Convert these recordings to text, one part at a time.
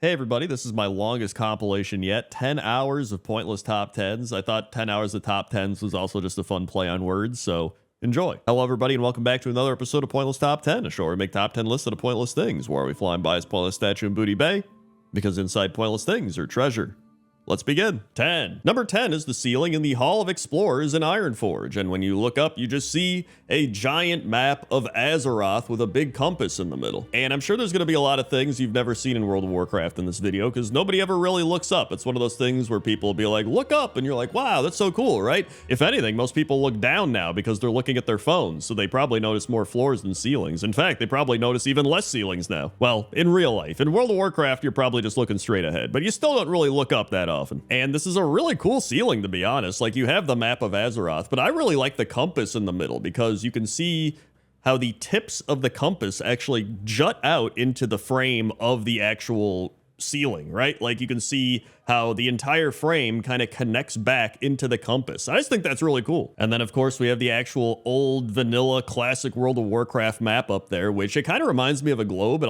Hey everybody, this is my longest compilation yet. 10 hours of pointless top 10s. I thought 10 hours of top 10s was also just a fun play on words, so enjoy. Hello everybody and welcome back to another episode of Pointless Top 10, a show where we make top 10 lists of pointless things, where we fly by as pointless statue in Booty Bay, because inside pointless things are treasure. Let's begin. 10. Number 10 is the ceiling in the Hall of Explorers in Ironforge, and when you look up, you just see a giant map of Azeroth with a big compass in the middle. And I'm sure there's going to be a lot of things you've never seen in World of Warcraft in this video, because nobody ever really looks up. It's one of those things where people will be like, look up, and you're like, wow, that's so cool, right? If anything, most people look down now because they're looking at their phones, so they probably notice more floors than ceilings. In fact, they probably notice even less ceilings now. Well, in real life. In World of Warcraft, you're probably just looking straight ahead, but you still don't really look up that often. And this is a really cool ceiling, to be honest. Like, you have the map of Azeroth, but I really like the compass in the middle because you can see how the tips of the compass actually jut out into the frame of the actual ceiling, right? Like, you can see how the entire frame kind of connects back into the compass. I just think that's really cool. And then, of course, we have the actual old vanilla classic World of Warcraft map up there, which it kind of reminds me of a globe.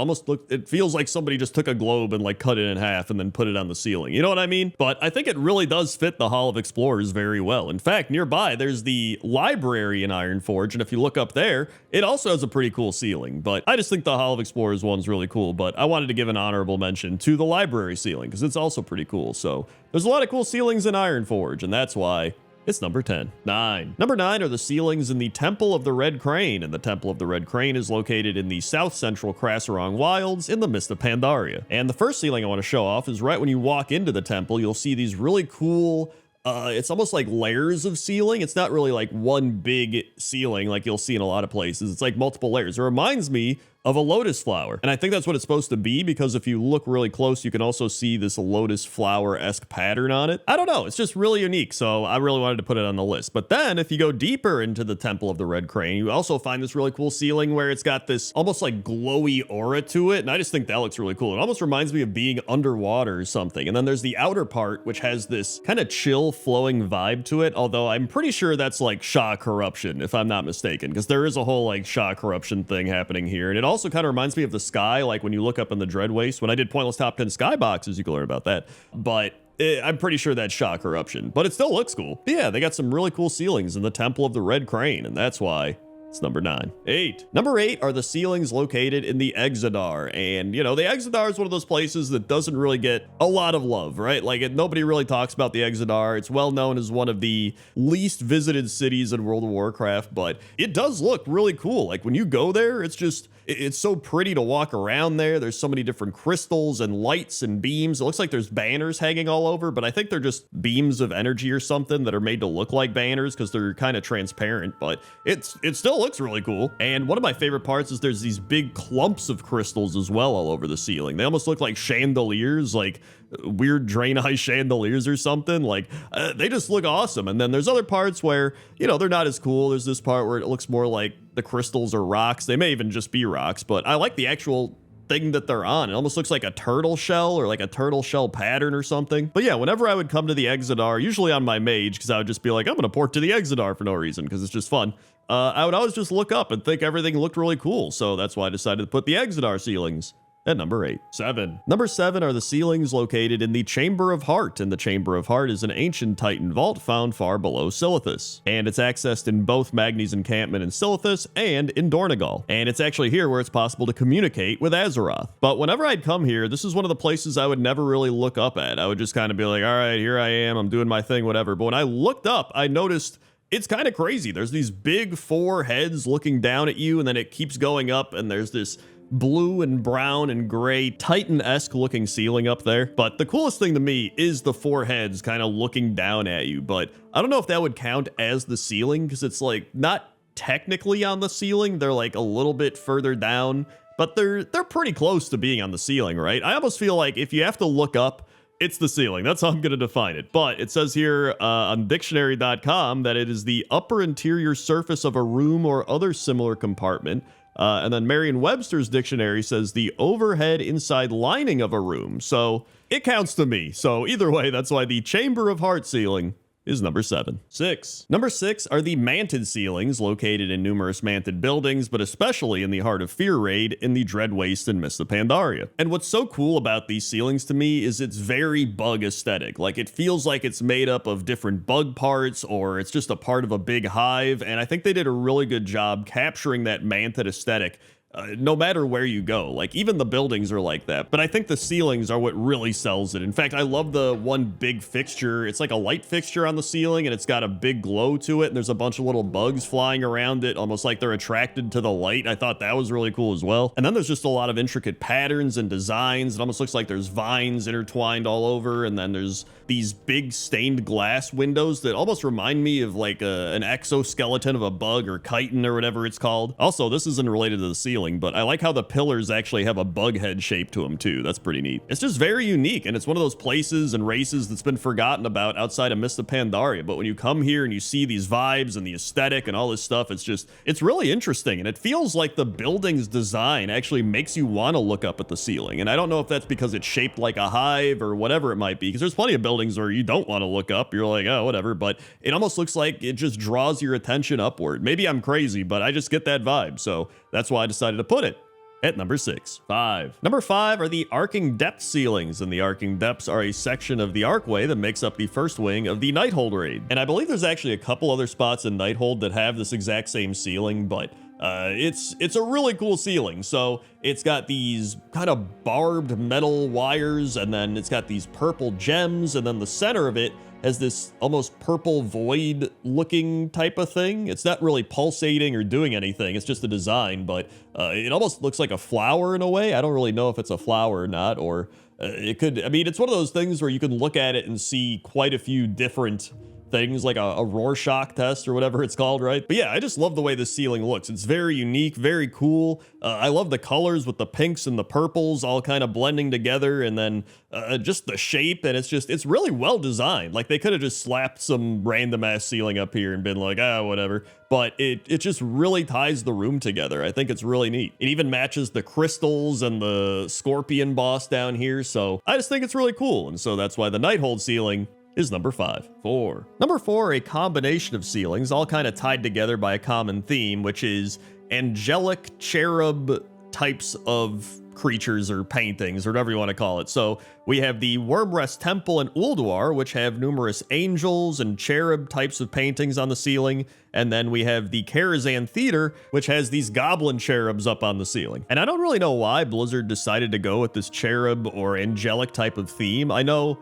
It feels like somebody just took a globe and like cut it in half and then put it on the ceiling. You know what I mean? But I think it really does fit the Hall of Explorers very well. In fact, nearby, there's the library in Ironforge, and if you look up there, it also has a pretty cool ceiling. But I just think the Hall of Explorers one's really cool, but I wanted to give an honorable mention to the library ceiling because it's also pretty cool. So there's a lot of cool ceilings in Ironforge, and that's why it's number 10. 9. Number 9 are the ceilings in the Temple of the Red Crane, and the Temple of the Red Crane is located in the south-central Krasarong Wilds in the Mist of Pandaria. And the first ceiling I want to show off is right when you walk into the temple, you'll see these really cool it's almost like layers of ceiling. It's not really like one big ceiling like you'll see in a lot of places. It's like multiple layers. It reminds me of a lotus flower. And I think that's what it's supposed to be because if you look really close, you can also see this lotus flower-esque pattern on it. I don't know. It's just really unique. So I really wanted to put it on the list. But then if you go deeper into the Temple of the Red Crane, you also find this really cool ceiling where it's got this almost like glowy aura to it. And I just think that looks really cool. It almost reminds me of being underwater or something. And then there's the outer part, which has this kind of chill flowing vibe to it. Although I'm pretty sure that's like Shah corruption, if I'm not mistaken, because there is a whole like Shah corruption thing happening here. And it also kind of reminds me of the sky, like when you look up in the Dread Waste. When I did Pointless Top 10 Skyboxes, you can learn about that. But I'm pretty sure that's Shah corruption, but it still looks cool. But yeah, they got some really cool ceilings in the Temple of the Red Crane, and that's why it's number 9. 8. Number 8 are the ceilings located in the Exodar. And, you know, the Exodar is one of those places that doesn't really get a lot of love, right? Like, nobody really talks about the Exodar. It's well known as one of the least visited cities in World of Warcraft, but it does look really cool. Like, when you go there, it's so pretty to walk around there. There's so many different crystals and lights and beams. It looks like there's banners hanging all over, but I think they're just beams of energy or something that are made to look like banners because they're kind of transparent, but it still looks really cool. And one of my favorite parts is there's these big clumps of crystals as well all over the ceiling. They almost look like chandeliers, like weird Draenei chandeliers or something. Like they just look awesome. And then there's other parts where, you know, they're not as cool. There's this part where it looks more like the crystals are rocks. They may even just be rocks, but I like the actual thing that they're on. It almost looks like a turtle shell or like a turtle shell pattern or something. But yeah, whenever I would come to the Exodar, usually on my mage, because I would just be like, I'm going to port to the Exodar for no reason because it's just fun. I would always just look up and think everything looked really cool. So that's why I decided to put the Exodar ceilings at number 8. 7. Number 7 are the ceilings located in the Chamber of Heart, and the Chamber of Heart is an ancient Titan vault found far below Silithus, and it's accessed in both Magni's encampment in Silithus and in Dornegal, and it's actually here where it's possible to communicate with Azeroth. But whenever I'd come here, this is one of the places I would never really look up at. I would just kind of be like, all right, here I am, I'm doing my thing, whatever. But when I looked up, I noticed it's kind of crazy. There's these big 4 heads looking down at you, and then it keeps going up, and there's this blue and brown and gray Titan-esque looking ceiling up there. But the coolest thing to me is the 4 heads kind of looking down at you. But I don't know if that would count as the ceiling because it's like not technically on the ceiling. They're like a little bit further down, but they're pretty close to being on the ceiling, right? I almost feel like if you have to look up, it's the ceiling. That's how I'm going to define it. But it says here on dictionary.com that it is the upper interior surface of a room or other similar compartment. And then Merriam-Webster's dictionary says the overhead inside lining of a room. So it counts to me. So either way, that's why the Chamber of Heart ceiling is number 7. 6. Number 6 are the manted ceilings located in numerous manted buildings, but especially in the Heart of Fear raid in the Dread Waste and Mist of Pandaria. And what's so cool about these ceilings to me is it's very bug aesthetic. Like, it feels like it's made up of different bug parts, or it's just a part of a big hive, and I think they did a really good job capturing that manted aesthetic. No matter where you go, like even the buildings are like that, but I think the ceilings are what really sells it. In fact, I love the one big fixture. It's like a light fixture on the ceiling and it's got a big glow to it, and there's a bunch of little bugs flying around it, almost like they're attracted to the light. I thought that was really cool as well. And then there's just a lot of intricate patterns and designs. It almost looks like there's vines intertwined all over, and then there's these big stained glass windows that almost remind me of like an exoskeleton of a bug or chitin or whatever it's called. Also, this isn't related to the ceiling, but I like how the pillars actually have a bug head shape to them too. That's pretty neat. It's just very unique, and it's one of those places and races that's been forgotten about outside of Mist of Pandaria. But when you come here and you see these vibes and the aesthetic and all this stuff, it's really interesting, and it feels like the building's design actually makes you want to look up at the ceiling. And I don't know if that's because it's shaped like a hive or whatever it might be, because there's plenty of buildings where you don't want to look up. You're like, oh, whatever. But it almost looks like it just draws your attention upward. Maybe I'm crazy, but I just get that vibe. So that's why I decided to put it at number 6. 5. Number 5 are the arcing depth ceilings, and the arcing depths are a section of the archway that makes up the first wing of the Nighthold raid. And I believe there's actually a couple other spots in Nighthold that have this exact same ceiling, but it's a really cool ceiling. So it's got these kind of barbed metal wires, and then it's got these purple gems, and then the center of it has this almost purple void looking type of thing. It's not really pulsating or doing anything. It's just a design, but it almost looks like a flower in a way. I don't really know if it's a flower or not, or it could, I mean, it's one of those things where you can look at it and see quite a few different things, like a Rorschach test or whatever it's called, right? But yeah, I just love the way this ceiling looks. It's very unique, very cool. I love the colors with the pinks and the purples all kind of blending together, and then just the shape, and it's really well designed. Like, they could have just slapped some random ass ceiling up here and been like, whatever. But it just really ties the room together. I think it's really neat. It even matches the crystals and the scorpion boss down here, so I just think it's really cool. And so that's why the Nighthold ceiling is number 5. 4. Number 4, a combination of ceilings, all kind of tied together by a common theme, which is angelic cherub types of creatures or paintings, or whatever you want to call it. So we have the Wormrest Temple in Ulduar, which have numerous angels and cherub types of paintings on the ceiling. And then we have the Karazhan Theater, which has these goblin cherubs up on the ceiling. And I don't really know why Blizzard decided to go with this cherub or angelic type of theme. I know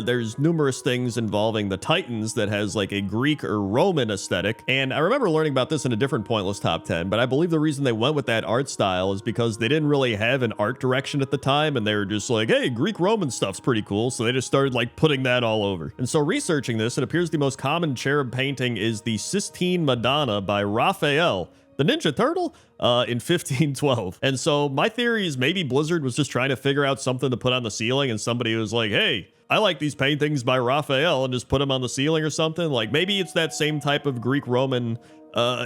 there's numerous things involving the Titans that has like a Greek or Roman aesthetic. And I remember learning about this in a different Pointless Top 10, but I believe the reason they went with that art style is because they didn't really have an art direction at the time, and they were just like, hey, Greek Roman stuff's pretty cool. So they just started like putting that all over. And so researching this, it appears the most common cherub painting is the Sistine Madonna by Raphael, the Ninja Turtle, in 1512. And so my theory is maybe Blizzard was just trying to figure out something to put on the ceiling, and somebody was like, hey, I like these paintings by Raphael, and just put them on the ceiling or something. Like, maybe it's that same type of Greek Roman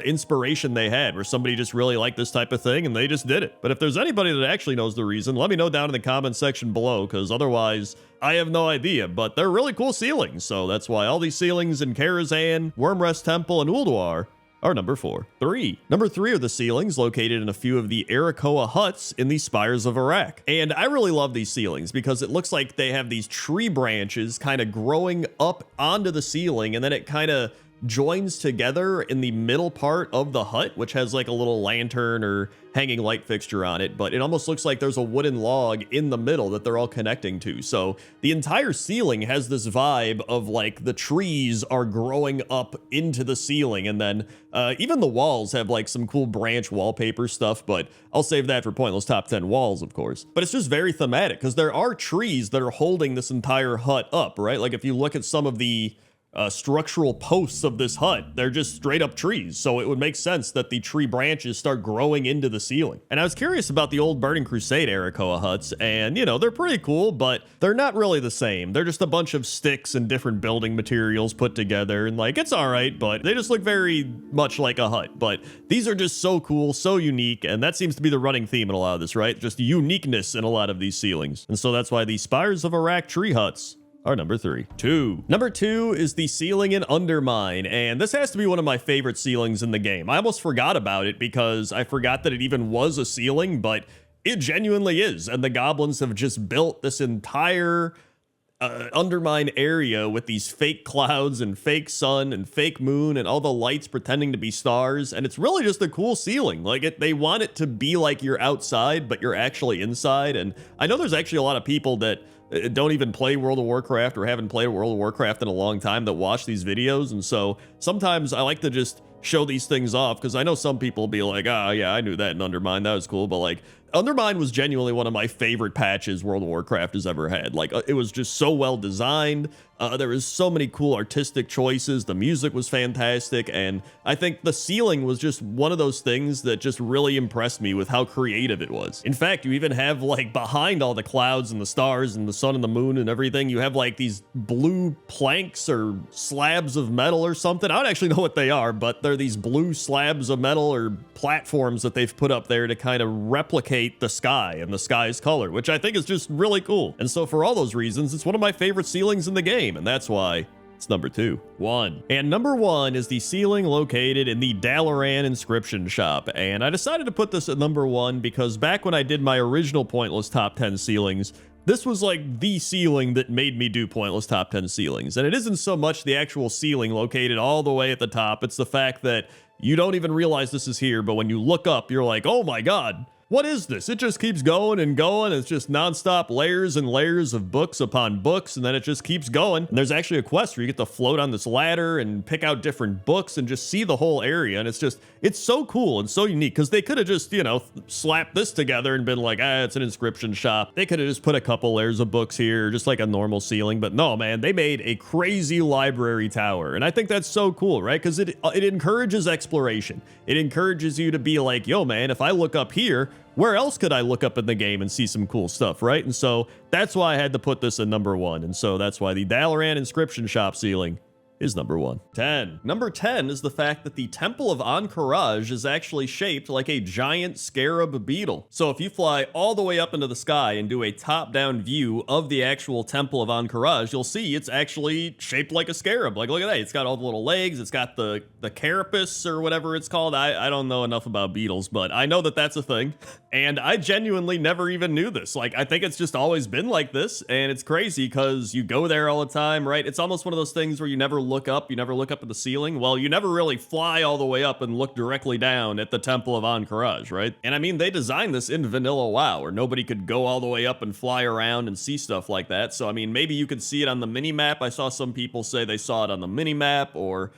inspiration they had, where somebody just really liked this type of thing and they just did it. But if there's anybody that actually knows the reason, let me know down in the comment section below, because otherwise I have no idea. But they're really cool ceilings, so that's why all these ceilings in Karazhan, Wormrest Temple, and Ulduar are number 4. 3. Number 3 are the ceilings located in a few of the Arakoa huts in the Spires of Iraq. And I really love these ceilings because it looks like they have these tree branches kind of growing up onto the ceiling, and then it kind of joins together in the middle part of the hut, which has like a little lantern or hanging light fixture on it, but it almost looks like there's a wooden log in the middle that they're all connecting to. So the entire ceiling has this vibe of like the trees are growing up into the ceiling, and then even the walls have like some cool branch wallpaper stuff, but I'll save that for Pointless Top 10 walls, of course. But it's just very thematic because there are trees that are holding this entire hut up, right? Like if you look at some of the structural posts of this hut, they're just straight up trees. So it would make sense that the tree branches start growing into the ceiling. And I was curious about the old Burning Crusade Arakoa huts, and you know, they're pretty cool, but they're not really the same. They're just a bunch of sticks and different building materials put together, and like, it's all right, but they just look very much like a hut. But these are just so cool, so unique, and that seems to be the running theme in a lot of this, right? Just uniqueness in a lot of these ceilings. And so that's why the Spires of Iraq tree huts our number 3. 2. Number 2 is the ceiling in Undermine, and this has to be one of my favorite ceilings in the game. I almost forgot about it because I forgot that it even was a ceiling, but it genuinely is, and the goblins have just built this entire Undermine area with these fake clouds and fake sun and fake moon and all the lights pretending to be stars, and it's really just a cool ceiling. Like, they want it to be like you're outside, but you're actually inside. And I know there's actually a lot of people that don't even play World of Warcraft or haven't played World of Warcraft in a long time that watch these videos, and so sometimes I like to just show these things off, because I know some people will be like, oh yeah, I knew that in Undermine, that was cool, but like, Undermine was genuinely one of my favorite patches World of Warcraft has ever had. Like, it was just so well designed. There was so many cool artistic choices. The music was fantastic. And I think the ceiling was just one of those things that just really impressed me with how creative it was. In fact, you even have, like, behind all the clouds and the stars and the sun and the moon and everything, you have like these blue planks or slabs of metal or something. I don't actually know what they are, but they're these blue slabs of metal or platforms that they've put up there to kind of replicate the sky and the sky's color, which I think is just really cool. And so for all those reasons, it's one of my favorite ceilings in the game, and that's why it's number 2. 1. And number 1 is the ceiling located in the Dalaran inscription shop. And I decided to put this at number 1 because back when I did my original Pointless Top 10 ceilings, this was like the ceiling that made me do Pointless Top 10 ceilings. And it isn't so much the actual ceiling located all the way at the top, it's the fact that you don't even realize this is here, but when you look up, you're like, oh my god, what is this? It just keeps going and going. It's just nonstop layers and layers of books upon books, and then it just keeps going. And there's actually a quest where you get to float on this ladder and pick out different books and just see the whole area. And it's so cool and so unique, because they could have just, you know, slapped this together and been like, it's an inscription shop. They could have just put a couple layers of books here, just like a normal ceiling. But no, man, they made a crazy library tower. And I think that's so cool, right? Because it encourages exploration. It encourages you to be like, yo, man, if I look up here, where else could I look up in the game and see some cool stuff, right? And so that's why I had to put this at number 1. And so that's why the Dalaran inscription shop ceiling is number 1. 10. Number 10 is the fact that the Temple of Ahn'Qiraj is actually shaped like a giant scarab beetle. So if you fly all the way up into the sky and do a top-down view of the actual Temple of Ahn'Qiraj, you'll see it's actually shaped like a scarab. Like, look at that. It's got all the little legs. It's got the carapace or whatever it's called. I don't know enough about beetles, but I know that that's a thing. And I genuinely never even knew this. Like, I think it's just always been like this, and it's crazy because you go there all the time, right? It's almost one of those things where you never look up at the ceiling. Well, you never really fly all the way up and look directly down at the Temple of Ahn'Qiraj, right? And I mean, they designed this in vanilla WoW, where nobody could go all the way up and fly around and see stuff like that. So I mean, maybe you could see it on the mini-map. I saw some people say they saw it on the mini-map, or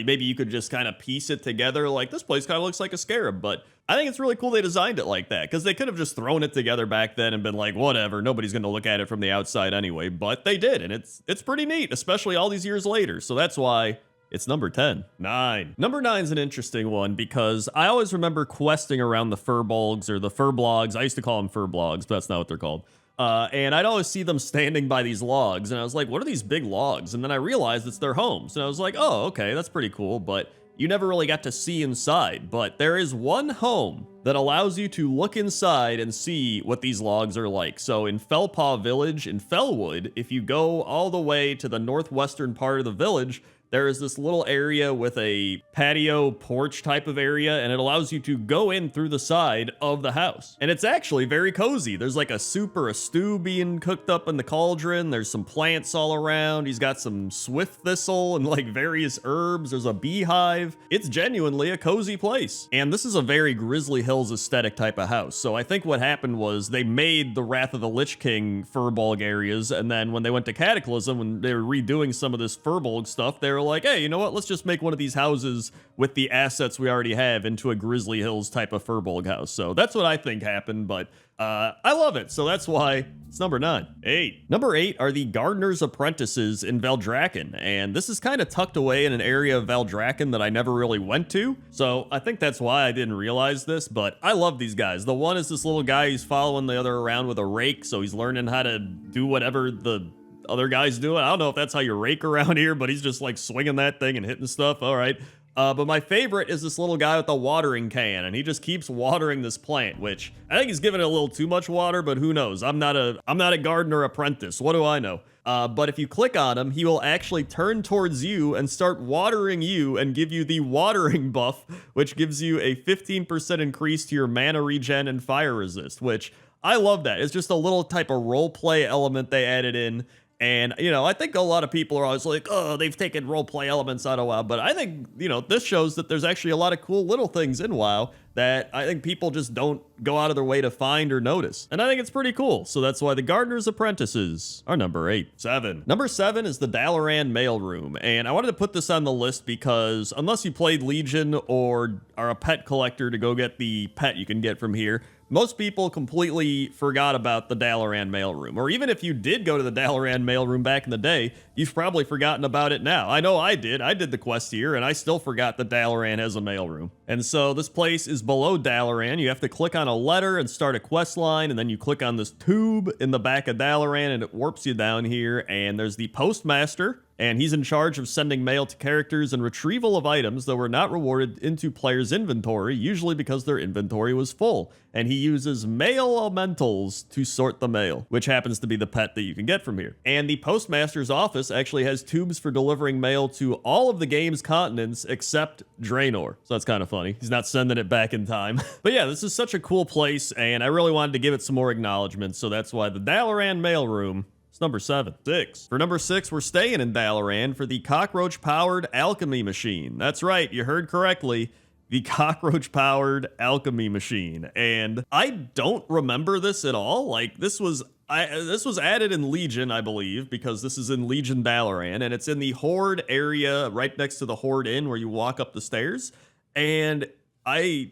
maybe you could just kind of piece it together, like this place kind of looks like a scarab. But I think it's really cool they designed it like that, because they could have just thrown it together back then and been like, whatever, nobody's going to look at it from the outside anyway. But they did, and it's pretty neat, especially all these years later. So that's why it's number 10. 9. Number 9 is an interesting one, because I always remember questing around the furbolgs or the furblogs. I used to call them furblogs, but that's not what they're called. And I'd always see them standing by these logs, and I was like, what are these big logs? And then I realized it's their homes, and I was like, oh, okay, that's pretty cool, but you never really got to see inside. But there is one home that allows you to look inside and see what these logs are like. So in Felpaw Village in Felwood, if you go all the way to the northwestern part of the village, there is this little area with a patio porch type of area, and it allows you to go in through the side of the house. And it's actually very cozy. There's like a soup or a stew being cooked up in the cauldron. There's some plants all around. He's got some swift thistle and like various herbs. There's a beehive. It's genuinely a cozy place. And this is a very Grizzly Hills aesthetic type of house. So I think what happened was they made the Wrath of the Lich King Furbolg areas, and then when they went to Cataclysm, when they were redoing some of this Furbolg stuff, they were like, hey, you know what? Let's just make one of these houses with the assets we already have into a Grizzly Hills type of Furbolg house. So that's what I think happened, but I love it. So that's why it's number 9. 8. Number 8 are the Gardener's Apprentices in Valdrakken, and this is kind of tucked away in an area of Valdrakken that I never really went to. So I think that's why I didn't realize this, but I love these guys. The one is this little guy who's following the other around with a rake, so he's learning how to do whatever the other guys doing. I don't know if that's how you rake around here, but he's just like swinging that thing and hitting stuff. All right. But my favorite is this little guy with the watering can, and he just keeps watering this plant, which I think he's giving it a little too much water, but who knows? I'm not a gardener apprentice. What do I know? But if you click on him, he will actually turn towards you and start watering you and give you the watering buff, which gives you a 15% increase to your mana regen and fire resist, which I love that. It's just a little type of role play element they added in. And, you know, I think a lot of people are always like, oh, they've taken roleplay elements out of WoW. But I think, you know, this shows that there's actually a lot of cool little things in WoW that I think people just don't go out of their way to find or notice. And I think it's pretty cool. So that's why the Gardener's Apprentices are number 8. 7. Number 7 is the Dalaran Mailroom. And I wanted to put this on the list because unless you played Legion or are a pet collector to go get the pet you can get from here, most people completely forgot about the Dalaran Mailroom. Or even if you did go to the Dalaran Mailroom back in the day, you've probably forgotten about it now. I know I did. I did the quest here, and I still forgot that Dalaran has a mailroom. And so this place is below Dalaran. You have to click on a letter and start a quest line, and then you click on this tube in the back of Dalaran, and it warps you down here, and there's the Postmaster, and he's in charge of sending mail to characters and retrieval of items that were not rewarded into players' inventory, usually because their inventory was full. And he uses mail elementals to sort the mail, which happens to be the pet that you can get from here. And the Postmaster's office actually has tubes for delivering mail to all of the game's continents except Draenor. So that's kind of funny. He's not sending it back in time. But yeah, this is such a cool place, and I really wanted to give it some more acknowledgement, so that's why the Dalaran Mailroom, it's number 7. 6. For number 6, we're staying in Dalaran for the cockroach-powered alchemy machine. That's right, you heard correctly. The cockroach-powered alchemy machine. And I don't remember this at all. Like, this was added in Legion, I believe, because this is in Legion Dalaran, and it's in the Horde area right next to the Horde Inn where you walk up the stairs. And I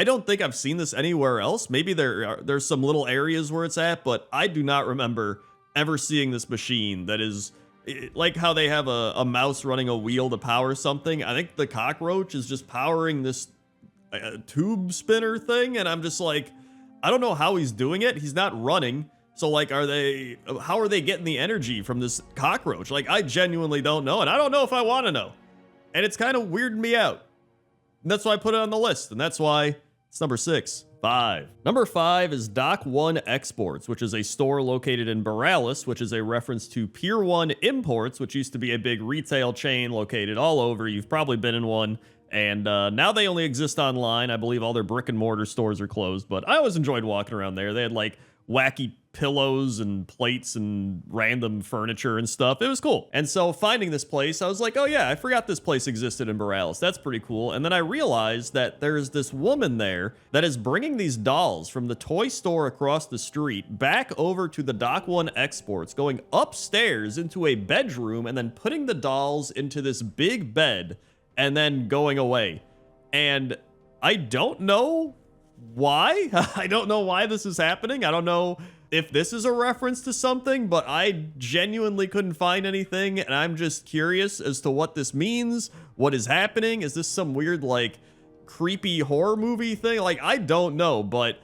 don't think I've seen this anywhere else. Maybe there's some little areas where it's at, but I do not remember ever seeing this machine that is like how they have a mouse running a wheel to power something. I think the cockroach is just powering this tube spinner thing, and I'm just like, I don't know how he's doing it. He's not running. So like, how are they getting the energy from this cockroach? Like, I genuinely don't know, and I don't know if I want to know. And it's kind of weirding me out. And that's why I put it on the list, and that's why it's number 6. 5. Number 5 is Dock 1 Exports, which is a store located in Borealis, which is a reference to Pier 1 Imports, which used to be a big retail chain located all over. You've probably been in one. And now they only exist online. I believe all their brick and mortar stores are closed, but I always enjoyed walking around there. They had like wacky pillows and plates and random furniture and stuff. It was cool. And so finding this place, I was like, oh yeah, I forgot this place existed in Borealis. That's pretty cool. And then I realized that there's this woman there that is bringing these dolls from the toy store across the street back over to the Dock 1 Exports, going upstairs into a bedroom and then putting the dolls into this big bed and then going away. And I don't know why. I don't know why this is happening. I don't know if this is a reference to something, but I genuinely couldn't find anything, and I'm just curious as to what this means. What is happening? Is this some weird, like, creepy horror movie thing? Like, I don't know, but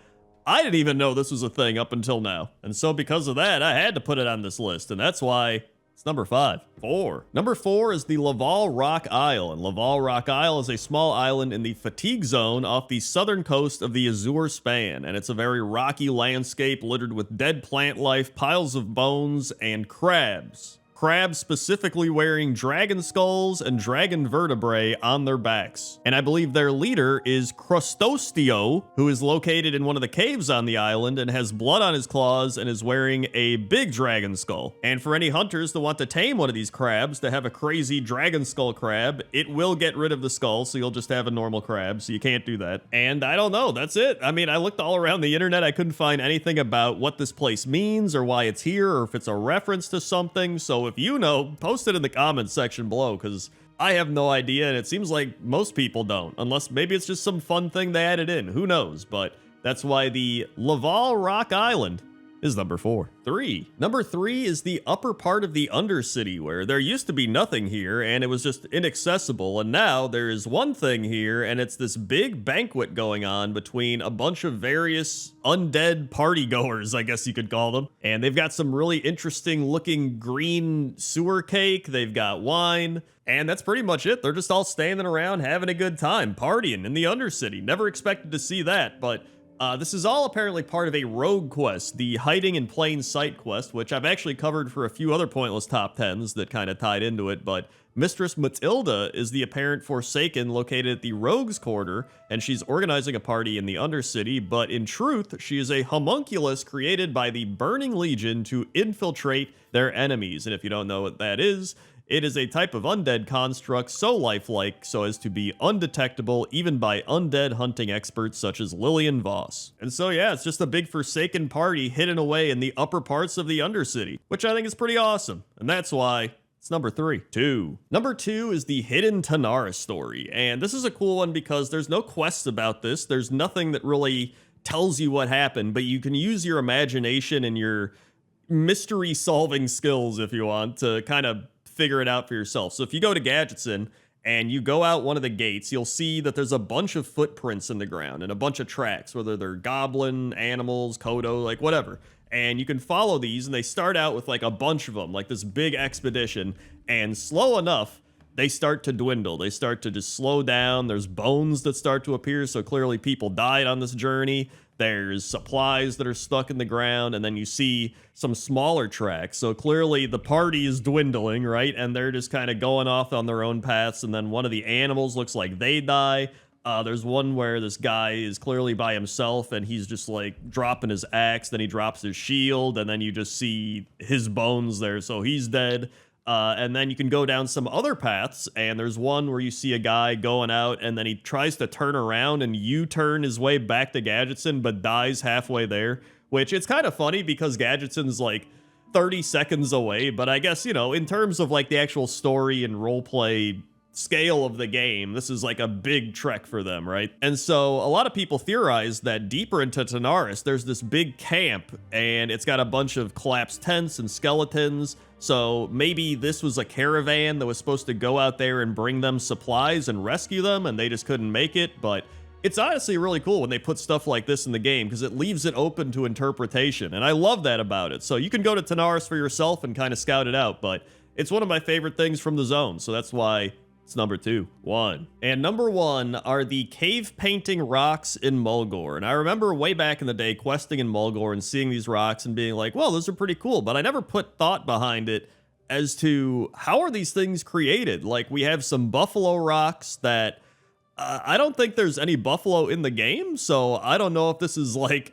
I didn't even know this was a thing up until now. And so because of that, I had to put it on this list, and that's why it's number 5. 4. Number 4 is the Laval Rock Isle, and Laval Rock Isle is a small island in the Fatigue Zone off the southern coast of the Azure Span, and it's a very rocky landscape littered with dead plant life, piles of bones, and crabs. Crabs specifically wearing dragon skulls and dragon vertebrae on their backs. And I believe their leader is Crustostio, who is located in one of the caves on the island and has blood on his claws and is wearing a big dragon skull. And for any hunters that want to tame one of these crabs to have a crazy dragon skull crab, it will get rid of the skull, so you'll just have a normal crab, so you can't do that. And I don't know, that's it. I mean, I looked all around the internet, I couldn't find anything about what this place means or why it's here or if it's a reference to something, so if you know, post it in the comments section below, because I have no idea, and it seems like most people don't, unless maybe it's just some fun thing they added in. Who knows? But that's why the Laval Rock Island is number 4. 3. Number 3 is the upper part of the Undercity, where there used to be nothing here and it was just inaccessible, and now there is one thing here, and it's this big banquet going on between a bunch of various undead partygoers, I guess you could call them. And they've got some really interesting looking green sewer cake, they've got wine, and that's pretty much it. They're just all standing around having a good time, partying in the Undercity. Never expected to see that, but this is all apparently part of a rogue quest, the Hiding in Plain Sight quest, which I've actually covered for a few other pointless top 10s that kind of tied into it, but Mistress Matilda is the apparent Forsaken located at the Rogue's Quarter, and she's organizing a party in the Undercity, but in truth, she is a homunculus created by the Burning Legion to infiltrate their enemies, and if you don't know what that is, it is a type of undead construct so lifelike so as to be undetectable even by undead hunting experts such as Lillian Voss. And so yeah, it's just a big Forsaken party hidden away in the upper parts of the Undercity, which I think is pretty awesome, and that's why it's number 3. 2. Number 2 is the Hidden Tanaris story, and this is a cool one because there's no quests about this, there's nothing that really tells you what happened, but you can use your imagination and your mystery solving skills, if you want, to kind of figure it out for yourself. So if you go to Gadgetson and you go out one of the gates, you'll see that there's a bunch of footprints in the ground and a bunch of tracks, whether they're goblin, animals, Kodo, like whatever. And you can follow these, and they start out with like a bunch of them, like this big expedition, and slow enough, they start to dwindle. They start to just slow down. There's bones that start to appear, so clearly people died on this journey. There's supplies that are stuck in the ground, and then you see some smaller tracks. So clearly the party is dwindling, right? And they're just kind of going off on their own paths, and then one of the animals looks like they die. There's one where this guy is clearly by himself, and he's just like dropping his axe, then he drops his shield, and then you just see his bones there, so he's dead. And then you can go down some other paths, and there's one where you see a guy going out, and then he tries to turn around and U-turn his way back to Gadgetson, but dies halfway there, which it's kind of funny because Gadgetson's like 30 seconds away, but I guess, you know, in terms of like the actual story and roleplay scale of the game, this is like a big trek for them, right? And so a lot of people theorize that deeper into Tanaris, there's this big camp, and it's got a bunch of collapsed tents and skeletons. So maybe this was a caravan that was supposed to go out there and bring them supplies and rescue them, and they just couldn't make it. But it's honestly really cool when they put stuff like this in the game because it leaves it open to interpretation, and I love that about it. So you can go to Tanaris for yourself and kind of scout it out, but it's one of my favorite things from the zone, so that's why it's number 2. 1. And number 1 are the cave painting rocks in Mulgore. And I remember way back in the day questing in Mulgore and seeing these rocks and being like, well, those are pretty cool. But I never put thought behind it as to how are these things created? Like, we have some buffalo rocks that I don't think there's any buffalo in the game. So I don't know if this is like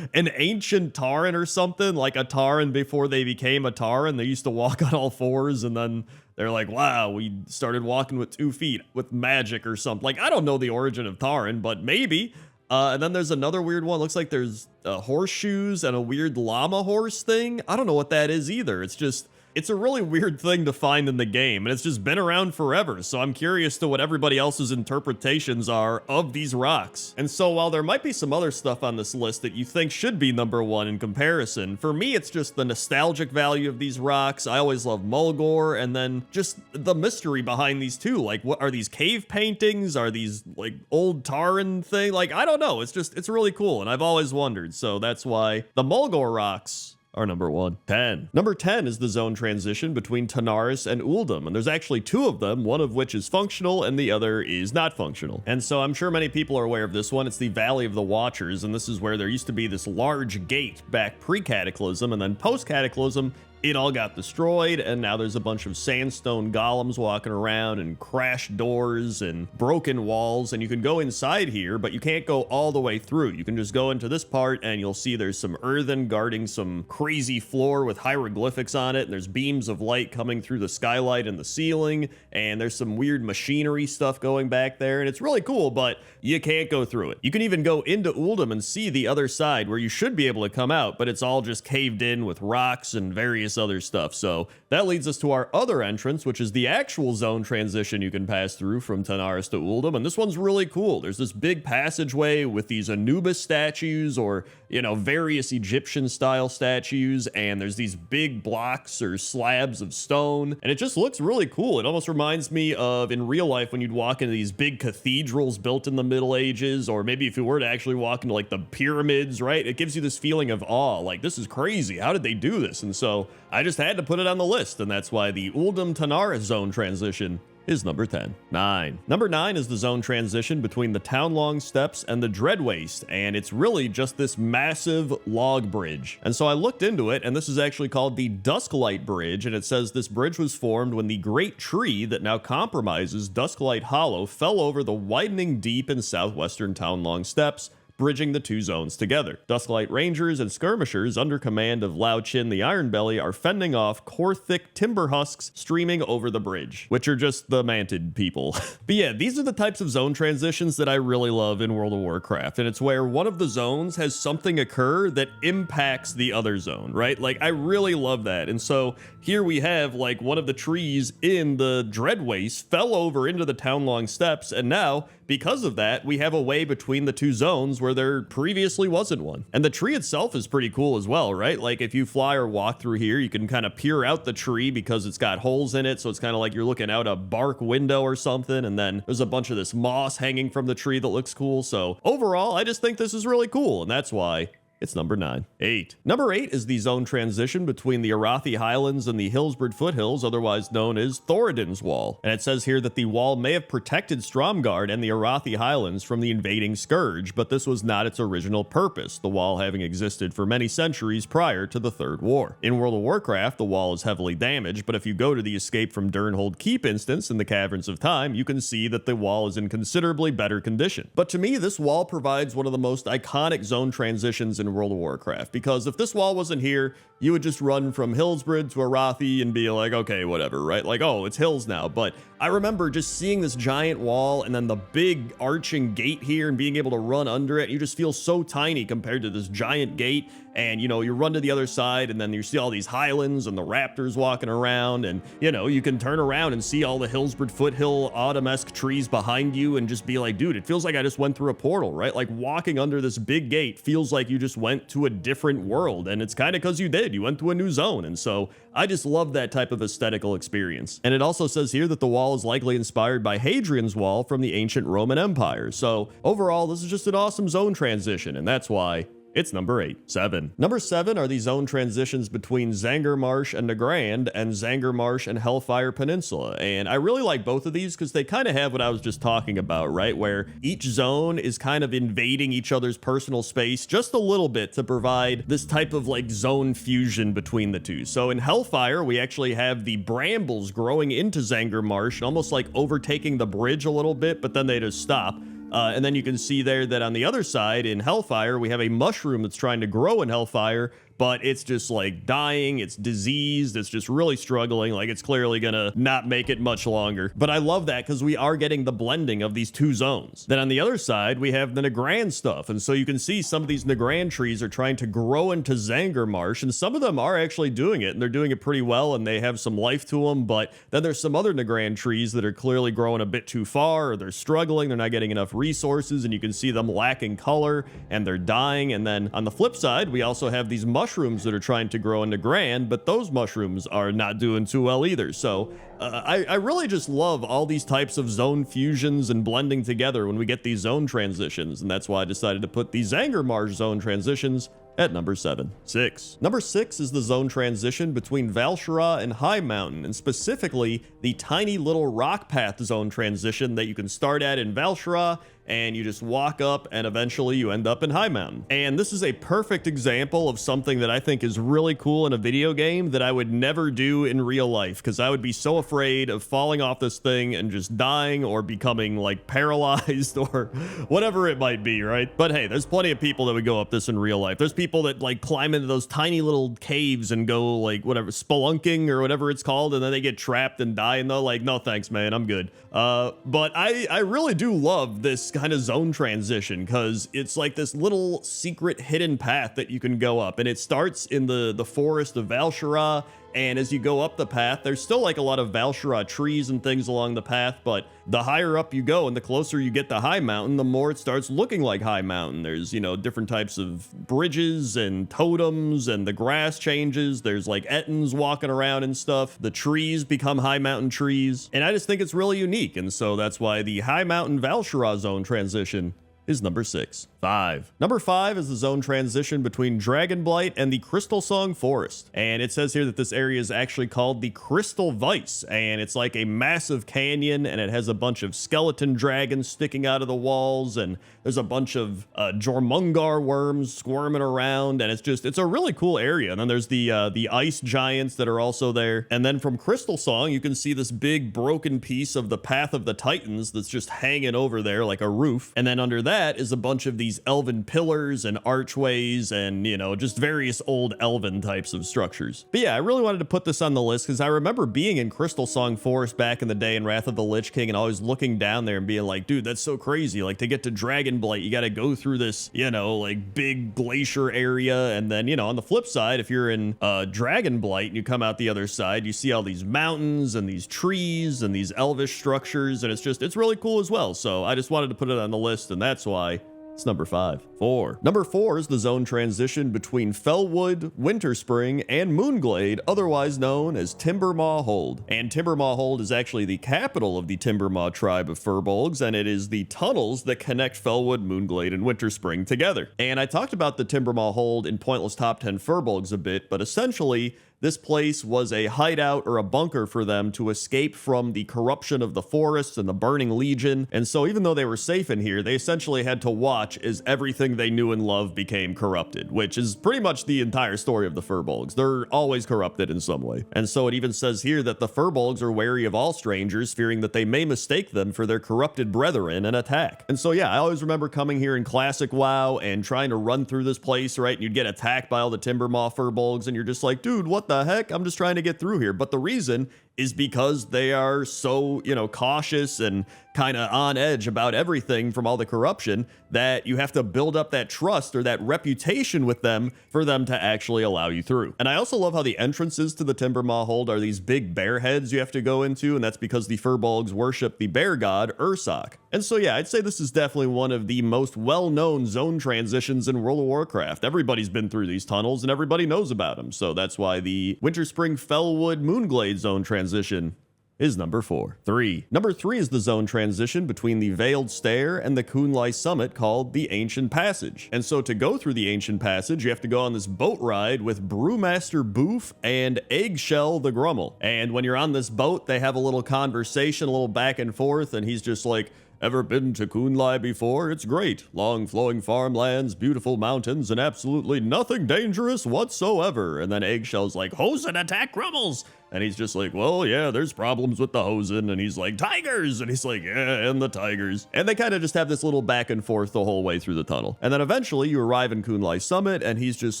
an ancient Tauren or something, like a Tauren before they became a Tauren. They used to walk on all fours, and then they're like, wow, we started walking with 2 feet with magic or something. Like, I don't know the origin of Tauren, but maybe. And then there's another weird one. Looks like there's horseshoes and a weird llama horse thing. I don't know what that is either. It's just, it's a really weird thing to find in the game, and it's just been around forever, so I'm curious to what everybody else's interpretations are of these rocks. And so while there might be some other stuff on this list that you think should be number 1 in comparison, for me it's just the nostalgic value of these rocks. I always love Mulgore, and then just the mystery behind these too. Like, what are these cave paintings? Are these like old Tauren thing? Like, I don't know. It's just, it's really cool, and I've always wondered, so that's why the Mulgore rocks are number 1. 10. Number 10 is the zone transition between Tanaris and Uldum, and there's actually 2 of them, one of which is functional and the other is not functional. And so I'm sure many people are aware of this one. It's the Valley of the Watchers, and this is where there used to be this large gate back pre-Cataclysm, and then post-Cataclysm, it all got destroyed, and now there's a bunch of sandstone golems walking around and crashed doors and broken walls, and you can go inside here, but you can't go all the way through. You can just go into this part, and you'll see there's some earthen guarding some crazy floor with hieroglyphics on it, and there's beams of light coming through the skylight and the ceiling, and there's some weird machinery stuff going back there, and it's really cool, but you can't go through it. You can even go into Uldum and see the other side where you should be able to come out, but it's all just caved in with rocks and various various other stuff. So that leads us to our other entrance, which is the actual zone transition you can pass through from Tanaris to Uldum. And this one's really cool. There's this big passageway with these Anubis statues, or, various Egyptian style statues. And there's these big blocks or slabs of stone. And it just looks really cool. It almost reminds me of in real life when you'd walk into these big cathedrals built in the Middle Ages, or maybe if you were to actually walk into like the pyramids, right? It gives you this feeling of awe. Like, this is crazy. How did they do this? And so I just had to put it on the list. And that's why the Uldum Tanaris zone transition is number 10. 9. Number 9 is the zone transition between the Townlong Steppes and the Dreadwaste, and it's really just this massive log bridge. And so I looked into it, and this is actually called the Dusklight Bridge, and it says this bridge was formed when the great tree that now compromises Dusklight Hollow fell over the widening deep in southwestern Townlong Steppes, bridging the two zones together. Dusklight Rangers and skirmishers under command of Lao Chin the Ironbelly are fending off core-thick timber husks streaming over the bridge, which are just the manted people. But yeah, these are the types of zone transitions that I really love in World of Warcraft, and it's where one of the zones has something occur that impacts the other zone, right? Like, I really love that. And so here we have like one of the trees in the Dreadwaste fell over into the Townlong Steppes, and now because of that, we have a way between the two zones where there previously wasn't one. And the tree itself is pretty cool as well, right? Like, if you fly or walk through here, you can kind of peer out the tree because it's got holes in it. So it's kind of like you're looking out a bark window or something. And then there's a bunch of this moss hanging from the tree that looks cool. So overall, I just think this is really cool. And that's why it's number 9. 8. Number 8 is the zone transition between the Arathi Highlands and the Hillsbrad Foothills, otherwise known as Thoradin's Wall. And it says here that the wall may have protected Stromgarde and the Arathi Highlands from the invading Scourge, but this was not its original purpose, the wall having existed for many centuries prior to the Third War. In World of Warcraft, the wall is heavily damaged, but if you go to the Escape from Durnhold Keep instance in the Caverns of Time, you can see that the wall is in considerably better condition. But to me, this wall provides one of the most iconic zone transitions in World of Warcraft, because if this wall wasn't here, you would just run from Hillsbrad to Arathi and be like, okay, whatever, right? Like, oh, it's hills now. But I remember just seeing this giant wall and then the big arching gate here and being able to run under it. You just feel so tiny compared to this giant gate. And, you run to the other side and then you see all these highlands and the raptors walking around. And, you can turn around and see all the Hillsbrad Foothill autumn-esque trees behind you and just be like, dude, it feels like I just went through a portal, right? Like, walking under this big gate feels like you just went to a different world. And it's kind of because you did. You went to a new zone. And so I just love that type of aesthetical experience. And it also says here that the wall is likely inspired by Hadrian's Wall from the ancient Roman Empire. So overall, this is just an awesome zone transition. And that's why it's number 8. 7. Number 7 are the zone transitions between Zanger Marsh and Nagrand and Zanger Marsh and Hellfire Peninsula. And I really like both of these because they kind of have what I was just talking about, right? Where each zone is kind of invading each other's personal space just a little bit to provide this type of like zone fusion between the two. So in Hellfire, we actually have the brambles growing into Zanger Marsh and almost like overtaking the bridge a little bit, but then they just stop. And then you can see there that on the other side in Hellfire, we have a mushroom that's trying to grow in Hellfire, but it's just like dying, it's diseased, it's just really struggling, like it's clearly gonna not make it much longer. But I love that because we are getting the blending of these two zones. Then on the other side, we have the Nagrand stuff, and so you can see some of these Nagrand trees are trying to grow into Zanger Marsh, and some of them are actually doing it, and they're doing it pretty well, and they have some life to them, but then there's some other Nagrand trees that are clearly growing a bit too far, or they're struggling, they're not getting enough resources, and you can see them lacking color, and they're dying. And then on the flip side, we also have these mushrooms that are trying to grow into Grand, but those mushrooms are not doing too well either. So I really just love all these types of zone fusions and blending together when we get these zone transitions, and that's why I decided to put the Zanger Marsh zone transitions at number 7. 6. Number 6 is the zone transition between Val'sharah and High Mountain, and specifically the tiny little rock path zone transition that you can start at in Val'sharah, and you just walk up and eventually you end up in High Mountain. And this is a perfect example of something that I think is really cool in a video game that I would never do in real life, because I would be so afraid of falling off this thing and just dying or becoming like paralyzed or whatever it might be, right? But hey, there's plenty of people that would go up this in real life. There's people that like climb into those tiny little caves and go like whatever, spelunking or whatever it's called, and then they get trapped and die, and they're like, no thanks, man, I'm good. But I really do love this kind of zone transition because it's like this little secret hidden path that you can go up, and it starts in the forest of Val'sharah, And as you go up the path, there's still like a lot of Val'sharah trees and things along the path, but the higher up you go and the closer you get to High Mountain, the more it starts looking like High Mountain. There's, you know, different types of bridges and totems, and the grass changes. There's like Ettins walking around and stuff. The trees become High Mountain trees. And I just think it's really unique. And so that's why the High Mountain Val'sharah zone transition is number 6. 5. Number 5 is the zone transition between Dragonblight and the Crystal Song Forest. And it says here that this area is actually called the Crystal Vice, and it's like a massive canyon, and it has a bunch of skeleton dragons sticking out of the walls, and there's a bunch of Jormungar worms squirming around, and it's a really cool area. And then there's the ice giants that are also there. And then from Crystal Song, you can see this big broken piece of the Path of the Titans that's just hanging over there like a roof. And then under that is a bunch of these elven pillars and archways and, you know, just various old elven types of structures. But yeah, I really wanted to put this on the list because I remember being in Crystal Song Forest back in the day in Wrath of the Lich King and always looking down there and being like, dude, that's so crazy. Like, to get to Dragonblight, you got to go through this, you know, like big glacier area. And then, you know, on the flip side, if you're in Dragonblight and you come out the other side, you see all these mountains and these trees and these elvish structures, and it's really cool as well. So I just wanted to put it on the list, and that's why it's number 5. 4. Number 4 is the zone transition between Fellwood, Winterspring, and Moonglade, otherwise known as Timbermaw Hold. And Timbermaw Hold is actually the capital of the Timbermaw tribe of Furbolgs, and it is the tunnels that connect Fellwood, Moonglade, and Winterspring together. And I talked about the Timbermaw Hold in Pointless Top 10 Furbolgs a bit, but essentially, this place was a hideout or a bunker for them to escape from the corruption of the forests and the Burning Legion. And so even though they were safe in here, they essentially had to watch as everything they knew and loved became corrupted, which is pretty much the entire story of the Furbolgs. They're always corrupted in some way. And so it even says here that the Furbolgs are wary of all strangers, fearing that they may mistake them for their corrupted brethren and attack. And so yeah, I always remember coming here in Classic WoW and trying to run through this place, right? And you'd get attacked by all the Timbermaw Furbolgs, and you're just like, dude, what the heck? I'm just trying to get through here. But the reason is because they are so, you know, cautious and kind of on edge about everything from all the corruption that you have to build up that trust or that reputation with them for them to actually allow you through. And I also love how the entrances to the Timbermaw Hold are these big bear heads you have to go into, and that's because the Furbolgs worship the bear god Ursoc. And so yeah, I'd say this is definitely one of the most well-known zone transitions in World of Warcraft. Everybody's been through these tunnels and everybody knows about them, so that's why the Winterspring Fellwood Moonglade zone transition is number 4. 3. Number 3 is the zone transition between the Veiled Stair and the Kunlai Summit called the Ancient Passage. And so to go through the Ancient Passage, you have to go on this boat ride with Brewmaster Boof and Eggshell the Grummel. And when you're on this boat, they have a little conversation, a little back and forth, and he's just like, "Ever been to Kunlai before? It's great. Long flowing farmlands, beautiful mountains, and absolutely nothing dangerous whatsoever." And then Eggshell's like, "Hosen attack Grummels!" And he's just like, "Well, yeah, there's problems with the Hosen." And he's like, "Tigers!" And he's like, "Yeah, and the tigers." And they kind of just have this little back and forth the whole way through the tunnel. And then eventually you arrive in Kunlai Summit, and he's just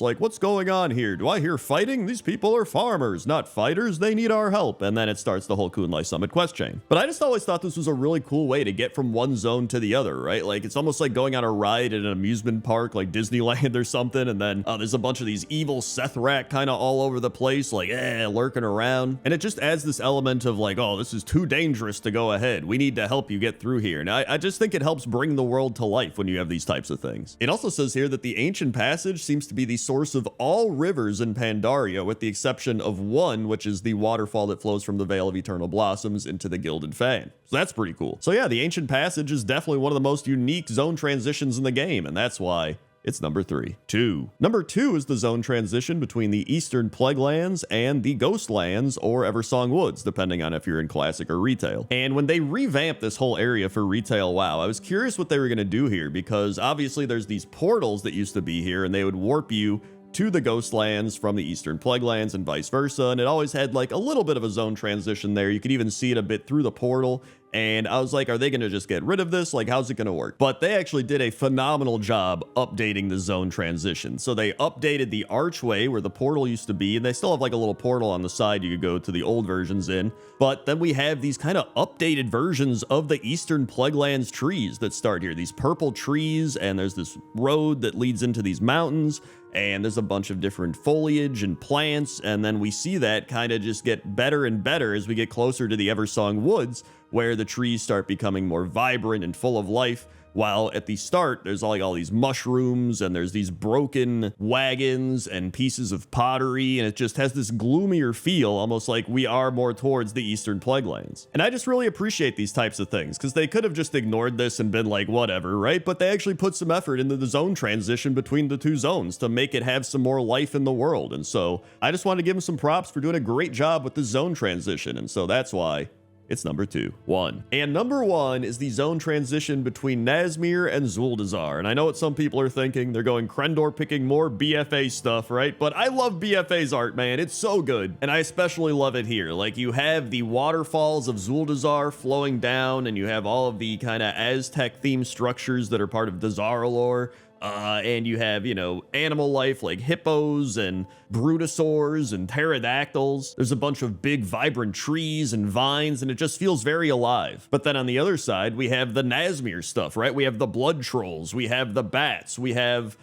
like, "What's going on here? Do I hear fighting? These people are farmers, not fighters. They need our help." And then it starts the whole Kunlai Summit quest chain. But I just always thought this was a really cool way to get from one zone to the other, right? Like, it's almost like going on a ride at an amusement park like Disneyland or something, and then there's a bunch of these evil Sethrak kind of all over the place, like, lurking around. And it just adds this element of like, oh, this is too dangerous to go ahead. We need to help you get through here. And I just think it helps bring the world to life when you have these types of things. It also says here that the Ancient Passage seems to be the source of all rivers in Pandaria, with the exception of one, which is the waterfall that flows from the Vale of Eternal Blossoms into the Gilded Fan. So that's pretty cool. So yeah, the Ancient Passage is definitely one of the most unique zone transitions in the game, and that's why it's number 3. 2. Number 2 is the zone transition between the Eastern Plaguelands and the Ghostlands, or Eversong Woods, depending on if you're in Classic or Retail. And when they revamped this whole area for Retail WoW, I was curious what they were going to do here, because obviously there's these portals that used to be here, and they would warp you to the Ghostlands from the Eastern Plaguelands and vice versa, and it always had like a little bit of a zone transition there. You could even see it a bit through the portal, And I was like, are they going to just get rid of this? Like, how's it going to work? But they actually did a phenomenal job updating the zone transition. So they updated the archway where the portal used to be, and they still have like a little portal on the side you could go to the old versions in. But then we have these kind of updated versions of the Eastern Plaguelands trees that start here. These purple trees, and there's this road that leads into these mountains. And there's a bunch of different foliage and plants, and then we see that kind of just get better and better as we get closer to the Eversong Woods, where the trees start becoming more vibrant and full of life. While at the start, there's like all these mushrooms, and there's these broken wagons and pieces of pottery, and it just has this gloomier feel, almost like we are more towards the Eastern Plaguelands. And I just really appreciate these types of things, because they could have just ignored this and been like, whatever, right? But they actually put some effort into the zone transition between the two zones to make it have some more life in the world. And so I just want to give them some props for doing a great job with the zone transition, and so that's why it's number 1. And number 1 is the zone transition between Nazmir and Zuldazar. And I know what some people are thinking. They're going Crendor picking more BFA stuff, right? But I love BFA's art, man. It's so good. And I especially love it here. Like, you have the waterfalls of Zuldazar flowing down, and you have all of the kind of Aztec themed structures that are part of the Zara lore. And you have, you know, animal life like hippos and brutosaurs and pterodactyls. There's a bunch of big vibrant trees and vines, and it just feels very alive. But then on the other side, we have the Nazmir stuff, right? We have the blood trolls, we have the bats, we have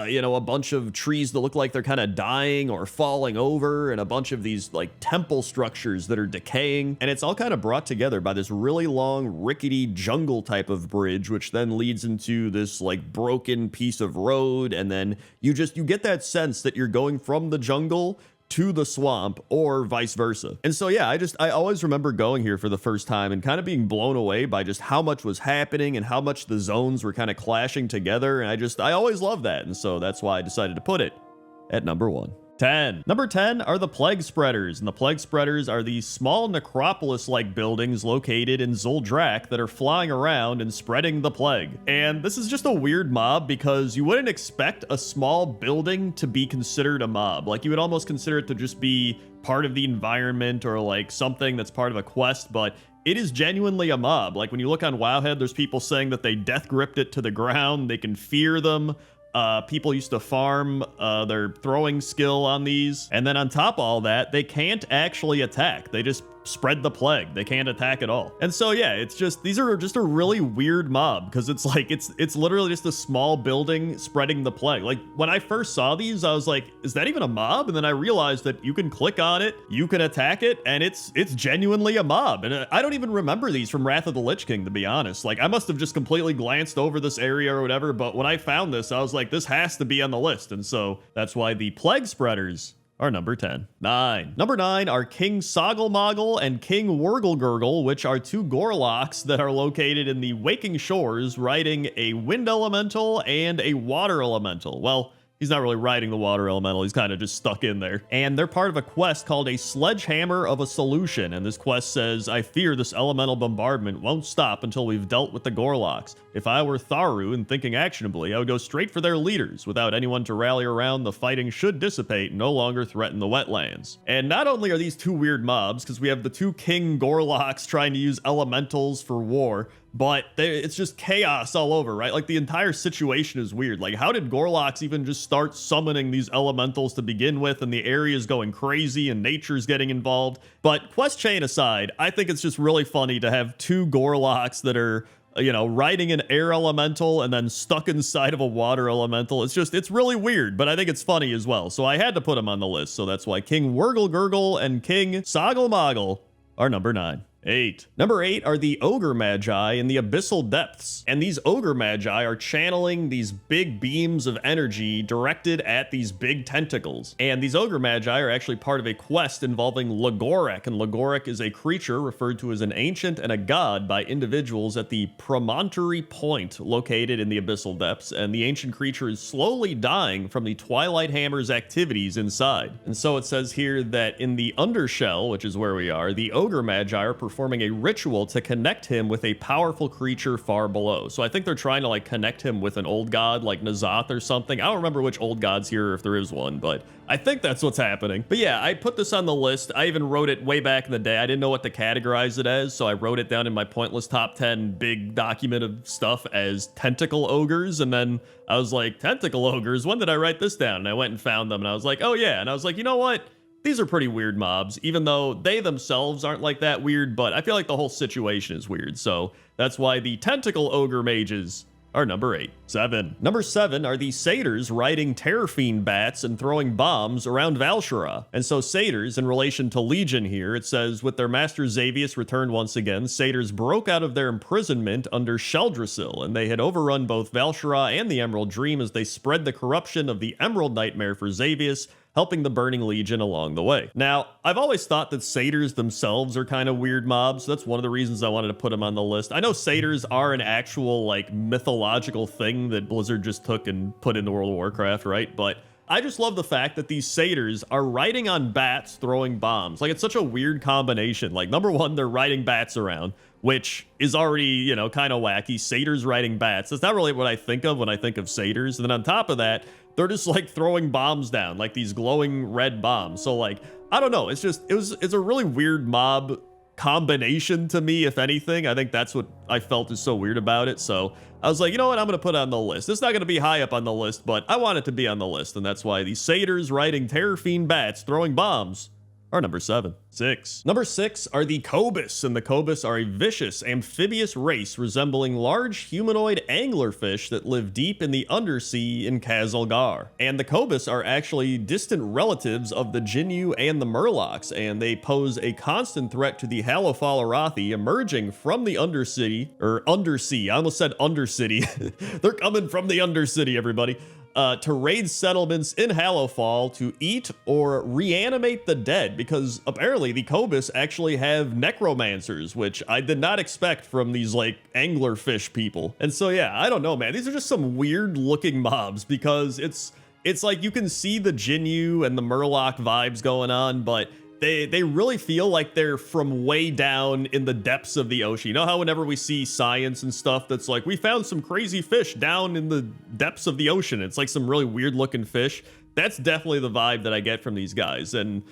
you know, a bunch of trees that look like they're kind of dying or falling over, and a bunch of these like temple structures that are decaying. And it's all kind of brought together by this really long, rickety jungle type of bridge, which then leads into this like broken piece of road. And then you get that sense that you're going from the jungle to the swamp or vice versa. And so, yeah, I always remember going here for the first time and kind of being blown away by just how much was happening and how much the zones were kind of clashing together. And I always loved that. And so that's why I decided to put it at number 1. 10. Number 10 are the Plague Spreaders, and the Plague Spreaders are these small necropolis-like buildings located in Zuldrak that are flying around and spreading the plague. And this is just a weird mob because you wouldn't expect a small building to be considered a mob. Like, you would almost consider it to just be part of the environment or like something that's part of a quest, but it is genuinely a mob. Like, when you look on Wowhead, there's people saying that they death gripped it to the ground, they can fear them. People used to farm their throwing skill on these. And then on top of all that, they can't actually attack. They just spread the plague. They can't attack at all. And so, yeah, it's just, these are just a really weird mob because it's like, it's literally just a small building spreading the plague. Like, when I first saw these, I was like, is that even a mob? And then I realized that you can click on it, you can attack it, and it's genuinely a mob. And I don't even remember these from Wrath of the Lich King, to be honest. Like, I must have just completely glanced over this area or whatever, but when I found this, I was like, this has to be on the list. And so that's why the Plague Spreaders are number 10. 9. Number 9 are King Soggle and King Wurgle, which are two Gorloks that are located in the Waking Shores, riding a wind elemental and a water elemental. Well, he's not really riding the water elemental, he's kind of just stuck in there. And they're part of a quest called a Sledgehammer of a Solution, and this quest says, I fear this elemental bombardment won't stop until we've dealt with the Gorloks. If I were Tharu and thinking actionably, I would go straight for their leaders. Without anyone to rally around, the fighting should dissipate and no longer threaten the wetlands. And not only are these two weird mobs, because we have the two King Gorloks trying to use elementals for war, but it's just chaos all over, right? Like, the entire situation is weird. Like, how did Gorloks even just start summoning these elementals to begin with, and the area is going crazy and nature's getting involved? But quest chain aside, I think it's just really funny to have two Gorloks that are, you know, riding an air elemental and then stuck inside of a water elemental. It's really weird, but I think it's funny as well. So I had to put them on the list. So that's why King Wurgle and King Soggle are number 9. 8. Number 8 are the Ogre Magi in the Abyssal Depths. And these Ogre Magi are channeling these big beams of energy directed at these big tentacles. And these Ogre Magi are actually part of a quest involving Lagorek. And Lagorek is a creature referred to as an ancient and a god by individuals at the Promontory Point located in the Abyssal Depths. And the ancient creature is slowly dying from the Twilight Hammer's activities inside. And so it says here that in the Undershell, which is where we are, the Ogre Magi are performing performing a ritual to connect him with a powerful creature far below. So I think they're trying to like connect him with an old god like Nazoth or something. I don't remember which old god's here, if there is one, but I think that's what's happening. But yeah, I put this on the list. I even wrote it way back in the day. I didn't know what to categorize it as, so I wrote it down in my pointless top 10 big document of stuff as tentacle ogres. And then I was like, tentacle ogres? When did I write this down? And I went and found them, and I was like, oh yeah. And I was like, you know what? These are pretty weird mobs, even though they themselves aren't like that weird, but I feel like the whole situation is weird. So that's why the tentacle ogre mages are number 8. 7. Number 7 are the satyrs riding terror-fiend bats and throwing bombs around Valshara. And so satyrs, in relation to Legion here, it says, with their master Xavius returned once again, satyrs broke out of their imprisonment under Sheldrasil, and they had overrun both Valshara and the Emerald Dream as they spread the corruption of the Emerald Nightmare for Xavius, helping the Burning Legion along the way. Now, I've always thought that satyrs themselves are kind of weird mobs, so that's one of the reasons I wanted to put them on the list. I know satyrs are an actual, like, mythological thing that Blizzard just took and put into World of Warcraft, right? But I just love the fact that these satyrs are riding on bats throwing bombs. Like, it's such a weird combination. Like, number one, they're riding bats around, which is already, you know, kind of wacky. Satyrs riding bats. That's not really what I think of when I think of satyrs. And then on top of that, they're just like throwing bombs down, like these glowing red bombs. So like, I don't know. It's a really weird mob combination to me, if anything. I think that's what I felt is so weird about it. So I was like, you know what? I'm going to put it on the list. It's not going to be high up on the list, but I want it to be on the list. And that's why these satyrs riding terror fiend bats throwing bombs are number 7. 6. Number 6 are the Cobus, and the Cobus are a vicious amphibious race resembling large humanoid anglerfish that live deep in the undersea in Khazalgar. And the Cobus are actually distant relatives of the Jinyu and the Murlocs, and they pose a constant threat to the Halofal Arathi emerging from the undercity, or undersea. I almost said undercity. They're coming from the undercity, everybody. To raid settlements in Halofal to eat or reanimate the dead, because apparently the Cobus actually have necromancers, which I did not expect from these like anglerfish people. And so yeah, I don't know, man. These are just some weird looking mobs, because it's like you can see the Jinyu and the Murloc vibes going on, but they really feel like they're from way down in the depths of the ocean. You know how whenever we see science and stuff that's like, we found some crazy fish down in the depths of the ocean, it's like some really weird looking fish. That's definitely the vibe that I get from these guys. And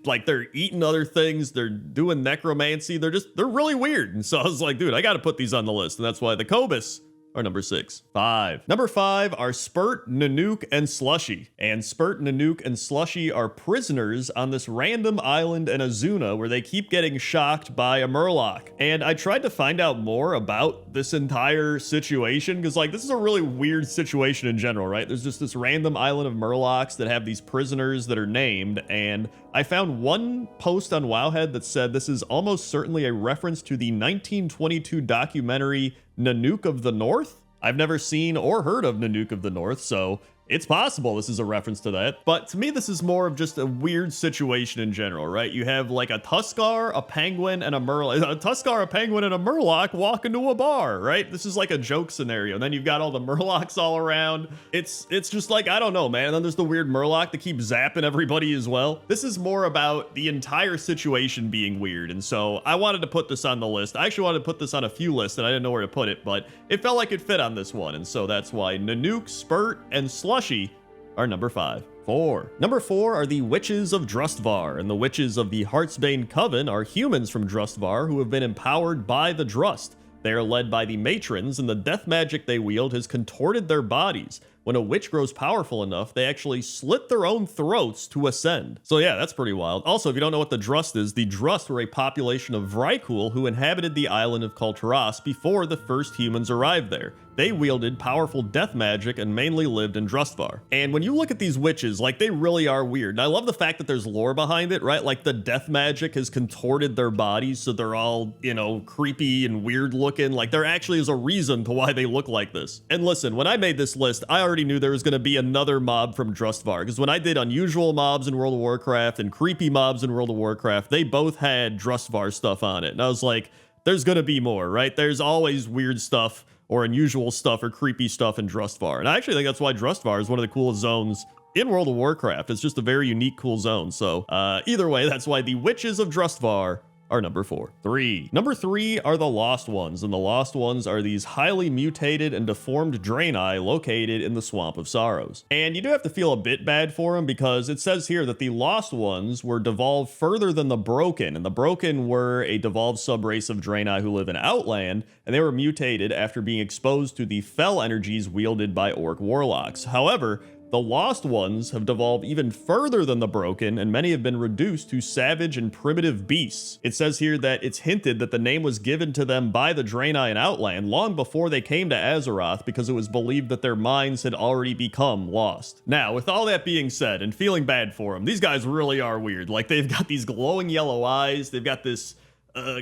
like, they're eating other things, they're doing necromancy, they're really weird. And so I was like, dude, I got to put these on the list. And that's why the Cobus are number 6. 5. Number 5 are Spurt, Nanook, and Slushy. And Spurt, Nanook, and Slushy are prisoners on this random island in Azuna where they keep getting shocked by a Murloc. And I tried to find out more about this entire situation, because like, this is a really weird situation in general, right? There's just this random island of Murlocs that have these prisoners that are named, and I found one post on Wowhead that said this is almost certainly a reference to the 1922 documentary Nanook of the North. I've never seen or heard of Nanook of the North, so it's possible this is a reference to that. But to me, this is more of just a weird situation in general, right? You have like a Tuskar, a penguin, and a Murloc. A Tuskar, a penguin, and a Murloc walk into a bar, right? This is like a joke scenario. And then you've got all the Murlocs all around. It's just like, I don't know, man. And then there's the weird Murloc that keeps zapping everybody as well. This is more about the entire situation being weird. And so I wanted to put this on the list. I actually wanted to put this on a few lists and I didn't know where to put it, but it felt like it fit on this one. And so that's why Nanook, Spurt, and Slushy are number 5. 4. Number 4 are the Witches of Drustvar, and the Witches of the Heartsbane Coven are humans from Drustvar who have been empowered by the Drust. They are led by the matrons, and the death magic they wield has contorted their bodies. When a witch grows powerful enough, they actually slit their own throats to ascend. So yeah, that's pretty wild. Also, if you don't know what the Drust is, the Drust were a population of Vrykul who inhabited the island of Kulturas before the first humans arrived there. They wielded powerful death magic and mainly lived in Drustvar. And when you look at these witches, like, they really are weird. And I love the fact that there's lore behind it, right? Like, the death magic has contorted their bodies so they're all, you know, creepy and weird looking. Like, there actually is a reason to why they look like this. And listen, when I made this list, I already knew there was going to be another mob from Drustvar, because when I did unusual mobs in World of Warcraft and creepy mobs in World of Warcraft, they both had Drustvar stuff on it. And I was like, there's going to be more, right? There's always weird stuff or unusual stuff or creepy stuff in Drustvar. And I actually think that's why Drustvar is one of the coolest zones in World of Warcraft. It's just a very unique, cool zone. So either way, that's why the Witches of Drustvar are number 4. 3. Number 3 are the Lost Ones, and the Lost Ones are these highly mutated and deformed Draenei located in the Swamp of Sorrows. And you do have to feel a bit bad for them because it says here that the Lost Ones were devolved further than the Broken, and the Broken were a devolved subrace of Draenei who live in Outland, and they were mutated after being exposed to the fell energies wielded by Orc Warlocks. However, the Lost Ones have devolved even further than the Broken, and many have been reduced to savage and primitive beasts. It says here that it's hinted that the name was given to them by the Draenei in Outland long before they came to Azeroth because it was believed that their minds had already become lost. Now, with all that being said, and feeling bad for them, these guys really are weird. Like, they've got these glowing yellow eyes, they've got this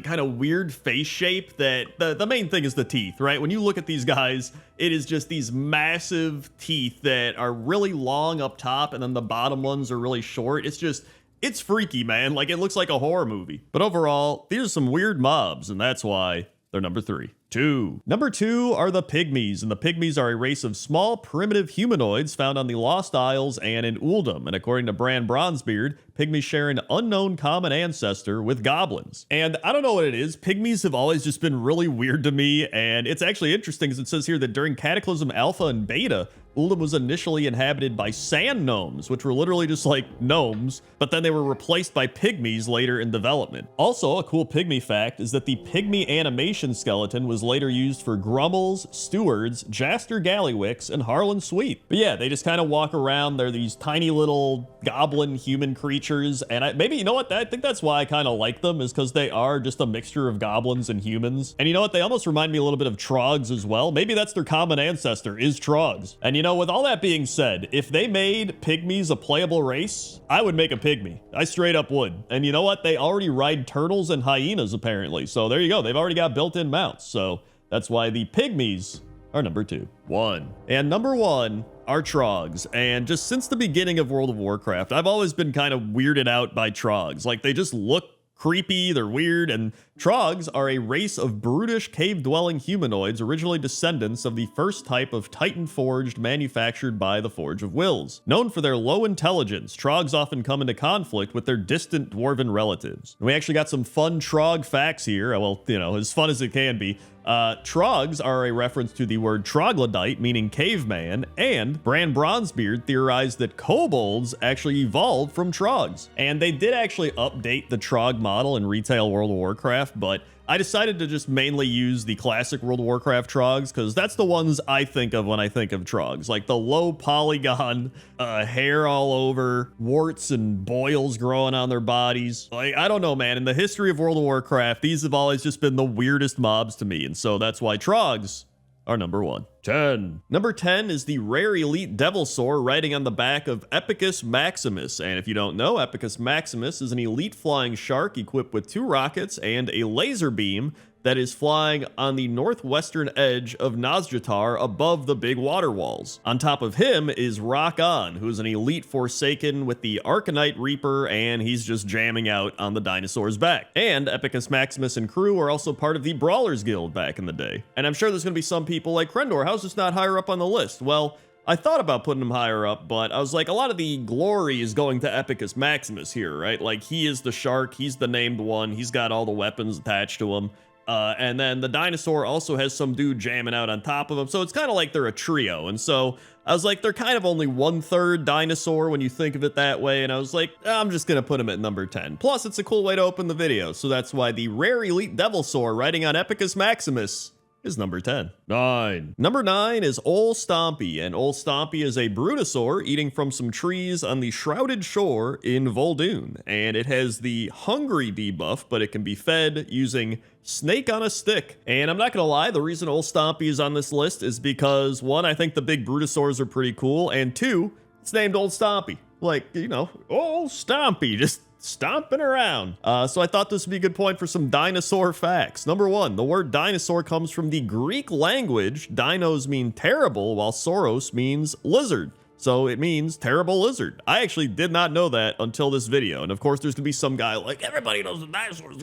kind of weird face shape that the main thing is the teeth, right? When you look at these guys, it is just these massive teeth that are really long up top and then the bottom ones are really short. It's freaky, man. Like, it looks like a horror movie. But overall, these are some weird mobs, and that's why they're number 3. 2. Number 2 are the Pygmies, and the Pygmies are a race of small, primitive humanoids found on the Lost Isles and in Uldum, and according to Bran Bronzebeard, Pygmies share an unknown common ancestor with goblins. And I don't know what it is, Pygmies have always just been really weird to me, and it's actually interesting because it says here that during Cataclysm Alpha and Beta, Uldum was initially inhabited by sand gnomes, which were literally just like gnomes, but then they were replaced by pygmies later in development. Also, a cool pygmy fact is that the pygmy animation skeleton was later used for Grummels, Stewards, Jaster Gallywix, and Harlan Sweep. But yeah, they just kind of walk around. They're these tiny little goblin human creatures, and maybe, you know what, I think that's why I kind of like them, is because they are just a mixture of goblins and humans. And you know what, they almost remind me a little bit of Trogs as well. Maybe that's their common ancestor, is Trogs. And you know, with all that being said, if they made pygmies a playable race, I would make a pygmy. I straight up would. And you know what? They already ride turtles and hyenas, apparently. So there you go. They've already got built-in mounts. So that's why the pygmies are number 2. 1. And number 1 are Trogs. And just since the beginning of World of Warcraft, I've always been kind of weirded out by Trogs. Like, they just look creepy, they're weird, and Trogs are a race of brutish cave-dwelling humanoids, originally descendants of the first type of Titan-forged manufactured by the Forge of Wills. Known for their low intelligence, Trogs often come into conflict with their distant dwarven relatives. And we actually got some fun Trog facts here, well, you know, as fun as it can be. Trogs are a reference to the word troglodyte, meaning caveman, and Bran Bronzebeard theorized that kobolds actually evolved from Trogs. And they did actually update the Trog model in retail World of Warcraft, but I decided to just mainly use the classic World of Warcraft Trogs, because that's the ones I think of when I think of Trogs. Like the low polygon, hair all over, warts and boils growing on their bodies. Like, I don't know, man. In the history of World of Warcraft, these have always just been the weirdest mobs to me, and so that's why Trogs are number 1. 10. Number 10 is the rare elite Devilsaur riding on the back of Epicus Maximus. And if you don't know, Epicus Maximus is an elite flying shark equipped with 2 rockets and a laser beam that is flying on the northwestern edge of Nazjatar above the big water walls. On top of him is Rock-On, who's an elite Forsaken with the Arcanite Reaper, and he's just jamming out on the dinosaur's back. And Epicus Maximus and crew are also part of the Brawlers Guild back in the day. And I'm sure there's gonna be some people like, Crendor, how's this not higher up on the list? Well, I thought about putting him higher up, but I was like, a lot of the glory is going to Epicus Maximus here, right? Like, he is the shark, he's the named one, he's got all the weapons attached to him. And then the dinosaur also has some dude jamming out on top of him. So it's kind of like they're a trio. And so I was like, they're kind of only 1/3 dinosaur when you think of it that way. And I was like, I'm just going to put him at number 10. Plus, it's a cool way to open the video. So that's why the rare elite Devilsaur riding on Epicus Maximus is number 10. 9. Number 9 is Ol Stompy, and Ol Stompy is a Brutosaur eating from some trees on the Shrouded Shore in Vol'dun, and it has the Hungry debuff, but it can be fed using Snake on a Stick. And I'm not gonna lie, the reason Ol Stompy is on this list is because, 1, I think the big Brutosaurs are pretty cool, and 2, it's named Ol Stompy. Like, you know, Ol Stompy, just stomping around. So I thought this would be a good point for some dinosaur facts. Number 1, the word dinosaur comes from the Greek language. Dinos mean terrible, while sauros means lizard. So it means terrible lizard. I actually did not know that until this video. And of course, there's gonna be some guy like, everybody knows the dinosaurs,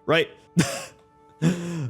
right?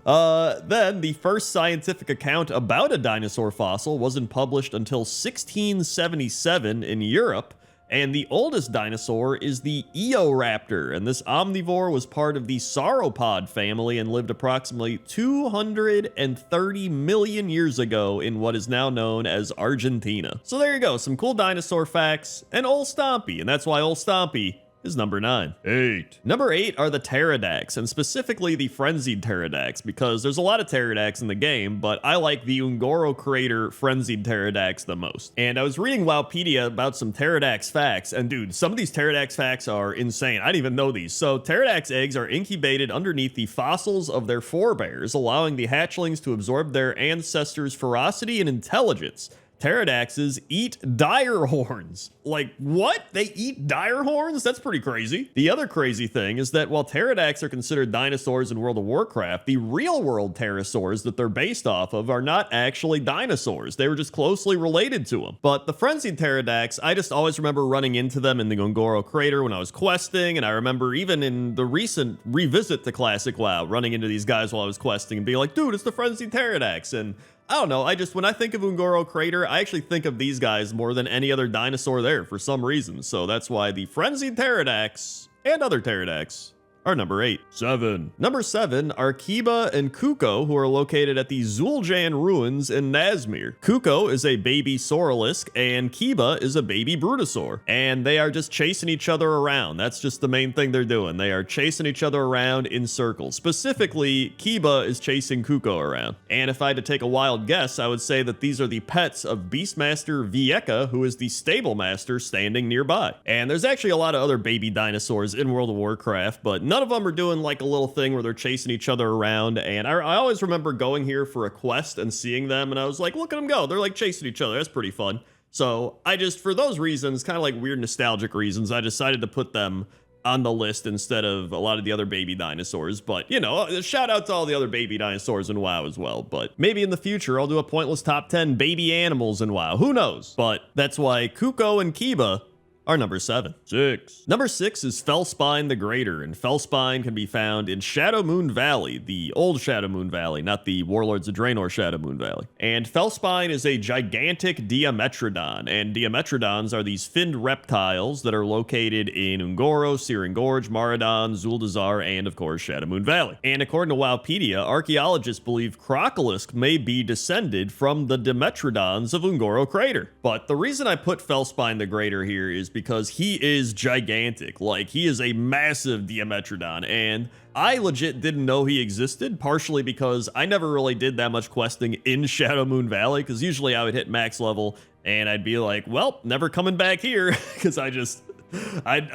Then the first scientific account about a dinosaur fossil wasn't published until 1677 in Europe. And the oldest dinosaur is the Eoraptor, and this omnivore was part of the sauropod family and lived approximately 230 million years ago in what is now known as Argentina. So there you go, some cool dinosaur facts, and Ol Stompy, and that's why Ol Stompy is number 9. 8. Number 8 are the pterodax, and specifically the frenzied pterodax, because there's a lot of pterodax in the game, but I like the WoWCrendor frenzied pterodax the most. And I was reading Wowpedia about some pterodax facts, and dude, some of these pterodax facts are insane. I didn't even know these. So pterodax eggs are incubated underneath the fossils of their forebears, allowing the hatchlings to absorb their ancestors' ferocity and intelligence. Pterodaxes eat dire horns. Like, what? They eat dire horns? That's pretty crazy. The other crazy thing is that while pterodax are considered dinosaurs in World of Warcraft, the real-world pterosaurs that they're based off of are not actually dinosaurs. They were just closely related to them. But the frenzied pterodax, I just always remember running into them in the WoWCrendor when I was questing, and I remember even in the recent revisit to Classic WoW, running into these guys while I was questing and being like, dude, it's the frenzied pterodax. And I don't know, when I think of WoWCrendor, I actually think of these guys more than any other dinosaur there for some reason. So that's why the frenzied pterodax and other pterodax are number 8. 7. Number 7 are Kiba and Kuko, who are located at the Zul'Jan ruins in Nazmir. Kuko is a baby Saurolisk, and Kiba is a baby Brutosaur. And they are just chasing each other around. That's just the main thing they're doing. They are chasing each other around in circles. Specifically, Kiba is chasing Kuko around. And if I had to take a wild guess, I would say that these are the pets of Beastmaster Vieka, who is the stable master standing nearby. And there's actually a lot of other baby dinosaurs in World of Warcraft, but none of them are doing like a little thing where they're chasing each other around. And I always remember going here for a quest and seeing them, and I was like, look at them go. They're like chasing each other. That's pretty fun. So for those reasons, kind of like weird nostalgic reasons, I decided to put them on the list instead of a lot of the other baby dinosaurs. But, you know, shout out to all the other baby dinosaurs in WoW as well. But maybe in the future, I'll do a pointless top 10 baby animals in WoW. Who knows? But that's why Kuko and Kiba are number 7. 6. Number 6 is Fellspine the Greater, and Fellspine can be found in Shadowmoon Valley, the old Shadowmoon Valley, not the Warlords of Draenor Shadowmoon Valley. And Fellspine is a gigantic Diametrodon, and Diametrodons are these finned reptiles that are located in Ungoro, Searing Gorge, Maradon, Zuldazar, and of course Shadowmoon Valley. And according to Wowpedia, archaeologists believe Crocolisk may be descended from the Dimetrodons of Ungoro Crater. But the reason I put Fellspine the Greater here is because he is gigantic. Like, he is a massive Diametrodon, and I legit didn't know he existed, partially because I never really did that much questing in Shadowmoon Valley, because usually I would hit max level and I'd be like, well, never coming back here, because I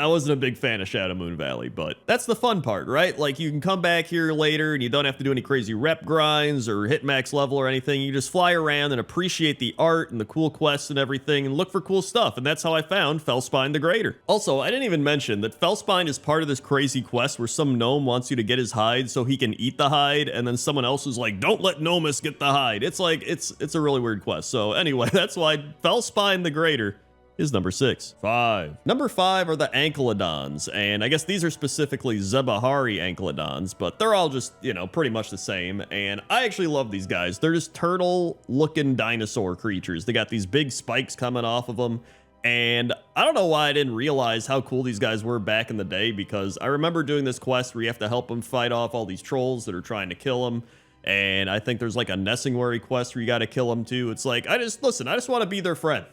wasn't a big fan of Shadowmoon Valley. But that's the fun part, right? Like, you can come back here later and you don't have to do any crazy rep grinds or hit max level or anything. You just fly around and appreciate the art and the cool quests and everything and look for cool stuff. And that's how I found Fellspine the Greater. Also, I didn't even mention that Fellspine is part of this crazy quest where some gnome wants you to get his hide so he can eat the hide, and then someone else is like, don't let Gnomus get the hide. It's like, it's a really weird quest. So anyway, that's why Fellspine the Greater is number 6. 5. Number 5 are the Ankylodons, and I guess these are specifically Zebahari Ankylodons, but they're all just, you know, pretty much the same, and I actually love these guys. They're just turtle-looking dinosaur creatures. They got these big spikes coming off of them, and I don't know why I didn't realize how cool these guys were back in the day, because I remember doing this quest where you have to help them fight off all these trolls that are trying to kill them. And I think there's like a Nessingwary quest where you got to kill them too. It's like, I just want to be their friend.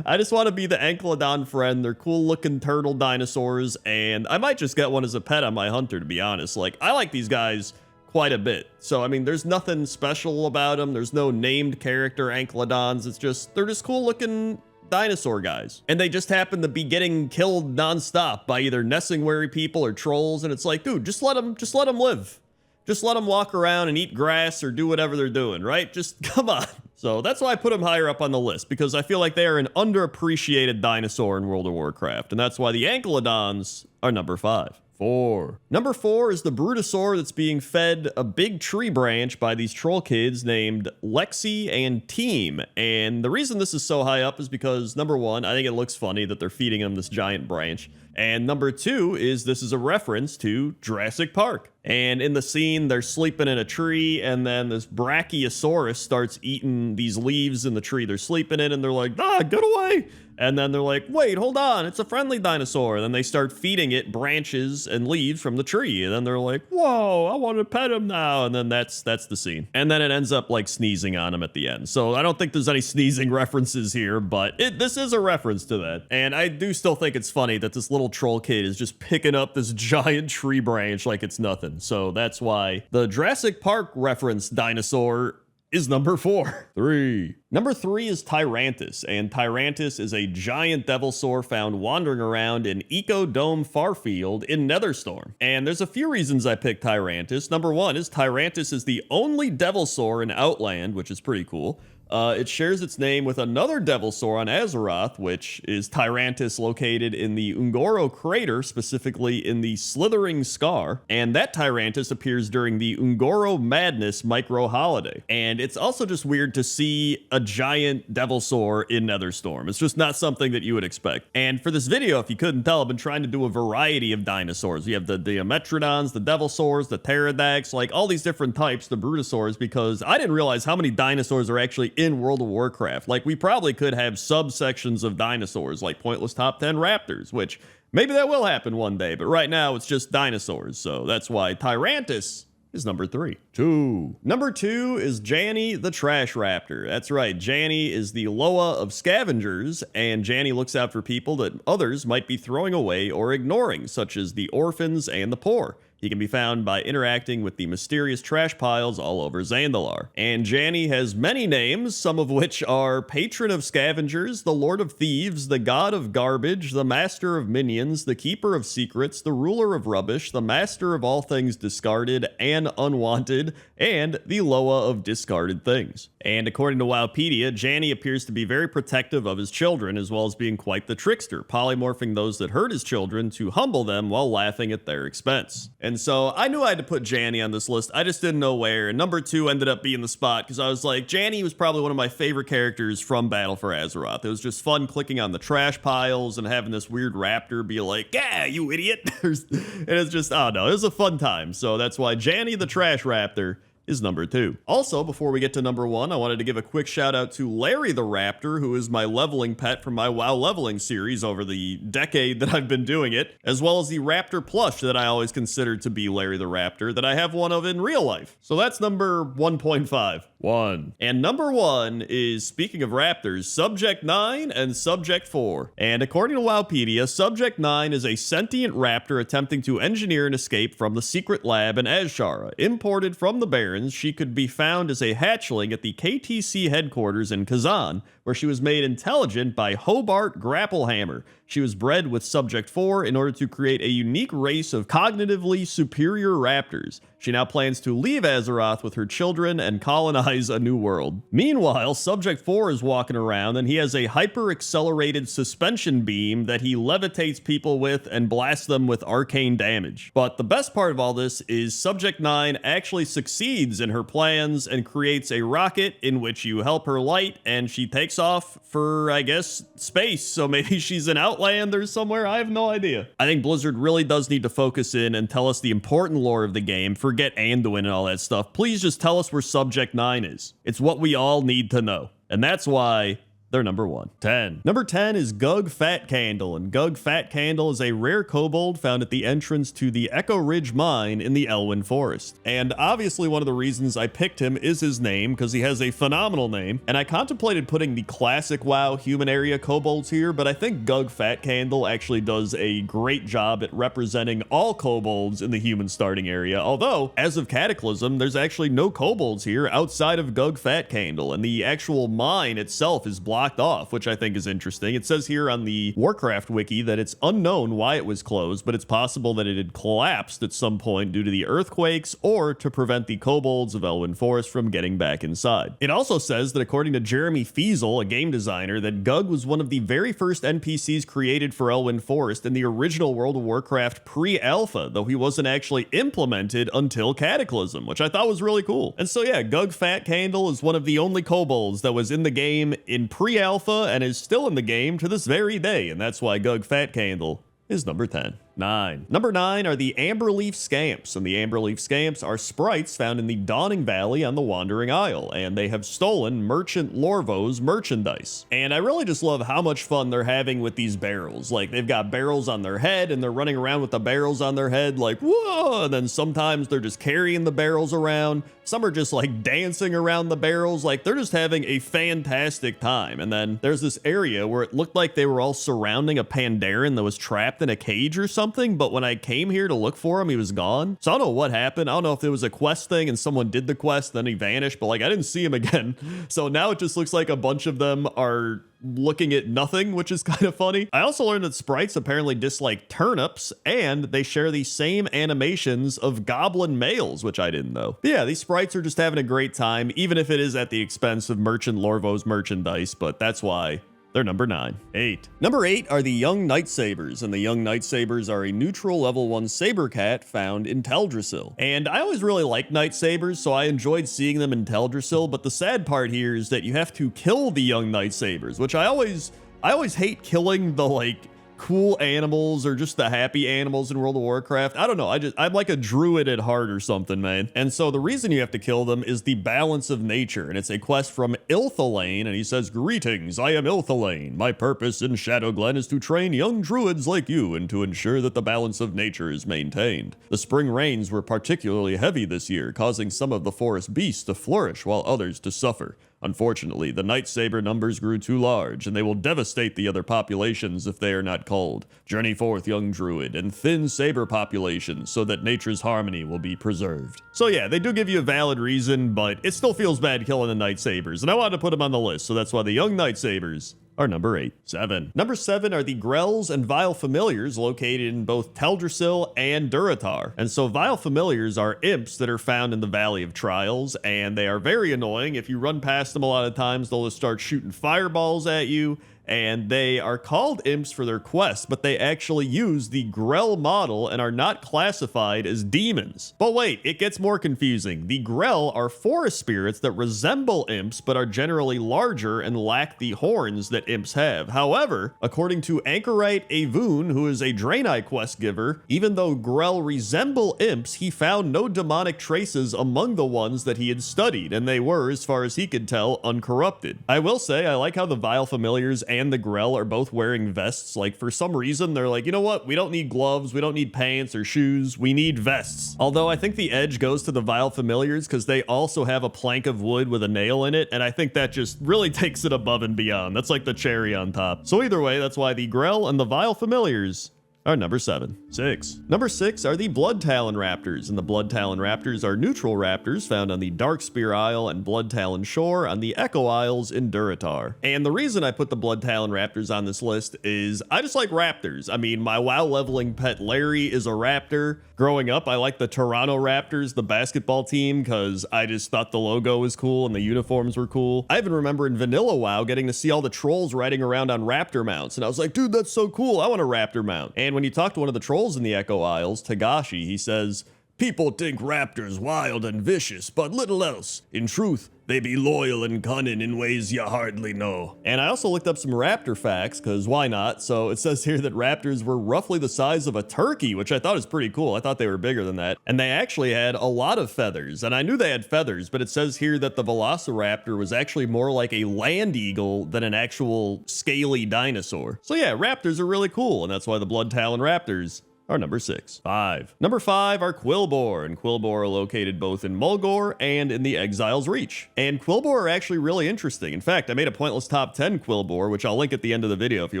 I just want to be the Ankylodon friend. They're cool looking turtle dinosaurs, and I might just get one as a pet on my hunter, to be honest. Like, I like these guys quite a bit. So, I mean, there's nothing special about them. There's no named character Ankylodons. It's just, they're just cool looking dinosaur guys. And they just happen to be getting killed nonstop by either Nessingwary people or trolls. And it's like, dude, just let them live. Just let them walk around and eat grass or do whatever they're doing, right? Just come on. So that's why I put them higher up on the list, because I feel like they are an underappreciated dinosaur in World of Warcraft. And that's why the Ankylodons are number 5. 4. Number 4 is the Brutosaur that's being fed a big tree branch by these troll kids named Lexi and Team. And the reason this is so high up is because, number 1, I think it looks funny that they're feeding them this giant branch. And number 2 is this is a reference to Jurassic Park. And in the scene, they're sleeping in a tree, and then this Brachiosaurus starts eating these leaves in the tree they're sleeping in, and they're like, ah, get away! And then they're like, wait, hold on, it's a friendly dinosaur. And then they start feeding it branches and leaves from the tree. And then they're like, whoa, I want to pet him now. And then that's the scene. And then it ends up like sneezing on him at the end. So I don't think there's any sneezing references here, but this is a reference to that. And I do still think it's funny that this little troll kid is just picking up this giant tree branch like it's nothing. So that's why the Jurassic Park reference dinosaur is number 4. 3. Number 3 is Tyrantus, and Tyrantus is a giant devilsaur found wandering around in Ecodome Farfield in Netherstorm. And there's a few reasons I picked Tyrantus. Number 1 is Tyrantus is the only devilsaur in Outland, which is pretty cool. It shares its name with another devilsaur on Azeroth, which is Tyrantus, located in the Ungoro crater, specifically in the Slithering Scar. And that Tyrantus appears during the Ungoro Madness micro holiday. And it's also just weird to see a giant devilsaur in Netherstorm. It's just not something that you would expect. And for this video, if you couldn't tell, I've been trying to do a variety of dinosaurs. You have the Dimetrodons, the devilsaurs, the pterodax, like all these different types, the brutosaurs, because I didn't realize how many dinosaurs are actually in World of Warcraft. Like, we probably could have subsections of dinosaurs, like pointless top 10 raptors, which maybe that will happen one day, but right now it's just dinosaurs, so that's why Tyrantus is number 3. 2. Number 2 is Janny the Trash Raptor. That's right, Janny is the Loa of scavengers, and Janny looks out for people that others might be throwing away or ignoring, such as the orphans and the poor. He can be found by interacting with the mysterious trash piles all over Zandalar. And Janny has many names, some of which are Patron of Scavengers, the Lord of Thieves, the God of Garbage, the Master of Minions, the Keeper of Secrets, the Ruler of Rubbish, the Master of all things discarded and unwanted, and the Loa of discarded things. And according to Wowpedia, Janny appears to be very protective of his children, as well as being quite the trickster, polymorphing those that hurt his children to humble them while laughing at their expense. And so I knew I had to put Janny on this list. I just didn't know where. And number 2 ended up being the spot because I was like, Janny was probably one of my favorite characters from Battle for Azeroth. It was just fun clicking on the trash piles and having this weird raptor be like, yeah, you idiot. And it's just, oh no, it was a fun time. So that's why Janny the Trash Raptor is number 2. Also, before we get to number 1, I wanted to give a quick shout out to Larry the Raptor, who is my leveling pet from my WoW leveling series over the decade that I've been doing it, as well as the Raptor plush that I always considered to be Larry the Raptor, that I have one of in real life. So that's number 1.5. 1. And number 1 is, speaking of raptors, Subject 9 and Subject 4. And according to Wowpedia, Subject 9 is a sentient raptor attempting to engineer an escape from the secret lab in Azshara. Imported from the Barrens, she could be found as a hatchling at the KTC headquarters in Kazan, where she was made intelligent by Hobart Grapplehammer. She was bred with Subject 4 in order to create a unique race of cognitively superior raptors. She now plans to leave Azeroth with her children and colonize a new world. Meanwhile, Subject 4 is walking around and he has a hyper-accelerated suspension beam that he levitates people with and blasts them with arcane damage. But the best part of all this is Subject 9 actually succeeds in her plans and creates a rocket in which you help her light, and she takes off for, I guess, space. So maybe she's in Outland or somewhere. I have no idea. I think Blizzard really does need to focus in and tell us the important lore of the game. Forget Anduin and all that stuff. Please just tell us where Subject 9 is. It's what we all need to know. And that's why they're number 1. 10. Number 10 is Gug Fat Candle, and Gug Fat Candle is a rare kobold found at the entrance to the Echo Ridge Mine in the Elwyn Forest. And obviously one of the reasons I picked him is his name, because he has a phenomenal name, and I contemplated putting the classic WoW human area kobolds here, but I think Gug Fat Candle actually does a great job at representing all kobolds in the human starting area, although, as of Cataclysm, there's actually no kobolds here outside of Gug Fat Candle, and the actual mine itself is blocked off, which I think is interesting. It says here on the Warcraft wiki that it's unknown why it was closed, but it's possible that it had collapsed at some point due to the earthquakes or to prevent the kobolds of Elwyn Forest from getting back inside. It also says that according to Jeremy Fiesel, a game designer, that Gug was one of the very first NPCs created for Elwyn Forest in the original World of Warcraft pre-alpha, though he wasn't actually implemented until Cataclysm, which I thought was really cool. And so yeah, Gug Fat Candle is one of the only kobolds that was in the game in pre-alpha and is still in the game to this very day, and that's why Gug Fat Candle is number 10. 9. Number 9 are the Amberleaf Scamps, and the Amberleaf Scamps are sprites found in the Dawning Valley on the Wandering Isle, and they have stolen Merchant Lorvo's merchandise. And I really just love how much fun they're having with these barrels. Like, they've got barrels on their head, and they're running around with the barrels on their head like, whoa, and then sometimes they're just carrying the barrels around. Some are just like dancing around the barrels. Like, they're just having a fantastic time. And then there's this area where it looked like they were all surrounding a Pandaren that was trapped in a cage or something, but when I came here to look for him, he was gone. So I don't know what happened. I don't know if it was a quest thing and someone did the quest, then he vanished, but like I didn't see him again. So now it just looks like a bunch of them are looking at nothing, which is kind of funny. I also learned that sprites apparently dislike turnips, and they share the same animations of goblin males, which I didn't know. But yeah, these sprites are just having a great time, even if it is at the expense of Merchant Lorvo's merchandise, but that's why they're number 9. 8. Number 8 are the Young Nightsabers, and the Young Nightsabers are a neutral level 1 saber cat found in Teldrassil. And I always really liked Nightsabers, so I enjoyed seeing them in Teldrassil, but the sad part here is that you have to kill the Young Nightsabers, which I always hate killing the, like, cool animals or just the happy animals in World of Warcraft. I don't know. I'm like a druid at heart or something, man. And so the reason you have to kill them is the balance of nature. And it's a quest from Ilthalane. And he says, "Greetings, I am Ilthalane. My purpose in Shadowglen is to train young druids like you and to ensure that the balance of nature is maintained. The spring rains were particularly heavy this year, causing some of the forest beasts to flourish while others to suffer. Unfortunately, the Night Saber numbers grew too large, and they will devastate the other populations if they are not culled. Journey forth, young druid, and thin saber populations so that nature's harmony will be preserved." So yeah, they do give you a valid reason, but it still feels bad killing the Night Sabers, and I wanted to put them on the list, so that's why the Young Night Sabers are number 8. 7. Number 7 are the Grells and Vile Familiars located in both Teldrassil and Durotar. And so Vile Familiars are imps that are found in the Valley of Trials, and they are very annoying. If you run past them a lot of times, they'll just start shooting fireballs at you. And they are called imps for their quest, but they actually use the Grell model and are not classified as demons. But wait, it gets more confusing. The Grell are forest spirits that resemble imps, but are generally larger and lack the horns that imps have. However, according to Anchorite Avun, who is a Draenei quest giver, even though Grell resemble imps, he found no demonic traces among the ones that he had studied, and they were, as far as he could tell, uncorrupted. I will say, I like how the Vile Familiars and the Grell are both wearing vests. Like, for some reason, they're like, you know what? We don't need gloves. We don't need pants or shoes. We need vests. Although I think the edge goes to the Vile Familiars because they also have a plank of wood with a nail in it. And I think that just really takes it above and beyond. That's like the cherry on top. So either way, that's why the Grell and the Vile Familiars are number 7. 6. Number 6 are the Blood Talon Raptors, and the Blood Talon Raptors are neutral raptors found on the Darkspear Isle and Blood Talon Shore on the Echo Isles in Durotar. And the reason I put the Blood Talon Raptors on this list is I just like raptors. I mean, my WoW leveling pet Larry is a raptor. Growing up, I liked the Toronto Raptors, the basketball team, because I just thought the logo was cool and the uniforms were cool. I even remember in vanilla WoW getting to see all the trolls riding around on raptor mounts, and I was like, dude, that's so cool. I want a raptor mount. And when you talk to one of the trolls in the Echo Isles, Tagashi, he says, "People think raptors wild and vicious, but little else. In truth, they be loyal and cunning in ways you hardly know." And I also looked up some raptor facts, because why not? So it says here that raptors were roughly the size of a turkey, which I thought is pretty cool. I thought they were bigger than that. And they actually had a lot of feathers. And I knew they had feathers, but it says here that the Velociraptor was actually more like a land eagle than an actual scaly dinosaur. So yeah, raptors are really cool, and that's why the Blood Talon Raptors are number 6. 5. Number 5 are Quilboar, and Quilboar are located both in Mulgore and in the Exile's Reach. And Quilboar are actually really interesting. In fact, I made a pointless top 10 Quilboar, which I'll link at the end of the video if you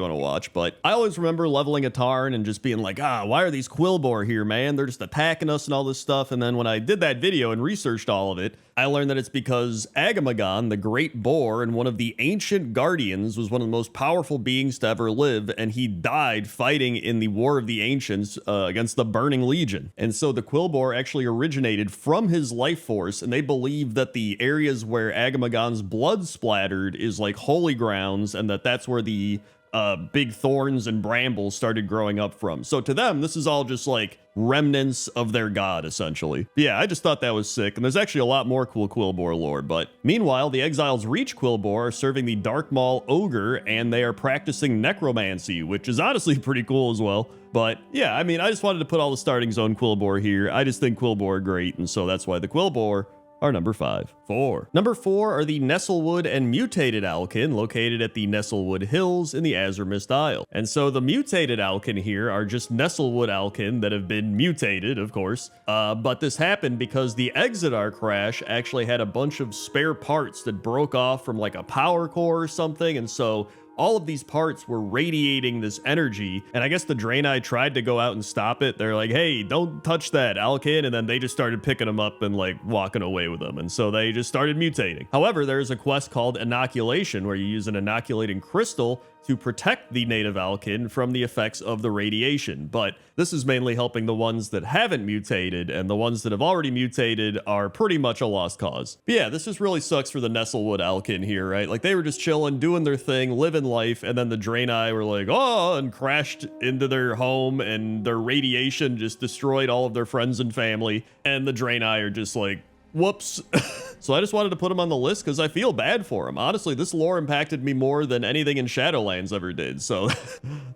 want to watch, but I always remember leveling a Tarn and just being like, why are these Quilboar here, man? They're just attacking us and all this stuff. And then when I did that video and researched all of it, I learned that it's because Agamagon, the Great Boar and one of the ancient guardians, was one of the most powerful beings to ever live, and he died fighting in the War of the Ancients against the Burning Legion. And so the Quilboar actually originated from his life force, and they believe that the areas where Agamagon's blood splattered is like holy grounds, and that's where the big thorns and brambles started growing up from. So to them, this is all just like remnants of their god, essentially. But yeah, I just thought that was sick, and there's actually a lot more cool Quillbore lore. But meanwhile, the Exiles Reach Quillbore are serving the Dark Maul Ogre, and they are practicing necromancy, which is honestly pretty cool as well. But yeah, I mean, I just wanted to put all the starting zone Quillbore here. I just think Quillbore are great, and so that's why the Quillbore are number 5. 4. Number 4 are the Nestlewood and Mutated Alkin, located at the Nestlewood Hills in the Azuremist Isle. And so the Mutated Alkin here are just Nestlewood Alkin that have been mutated, of course. But this happened because the Exodar crash actually had a bunch of spare parts that broke off from like a power core or something, and so all of these parts were radiating this energy, and I guess the Draenei tried to go out and stop it. They're like, hey, don't touch that, Alkin, and then they just started picking them up and like walking away with them, and so they just started mutating. However, there's a quest called Inoculation, where you use an inoculating crystal to protect the native Alkin from the effects of the radiation, but this is mainly helping the ones that haven't mutated, and the ones that have already mutated are pretty much a lost cause. But yeah, this just really sucks for the Nestlewood Alkin here, right? Like, they were just chilling, doing their thing, living life, and then the Draenei were like, oh, and crashed into their home, and their radiation just destroyed all of their friends and family, and the Draenei are just like, whoops. So I just wanted to put him on the list because I feel bad for him. Honestly, this lore impacted me more than anything in Shadowlands ever did. So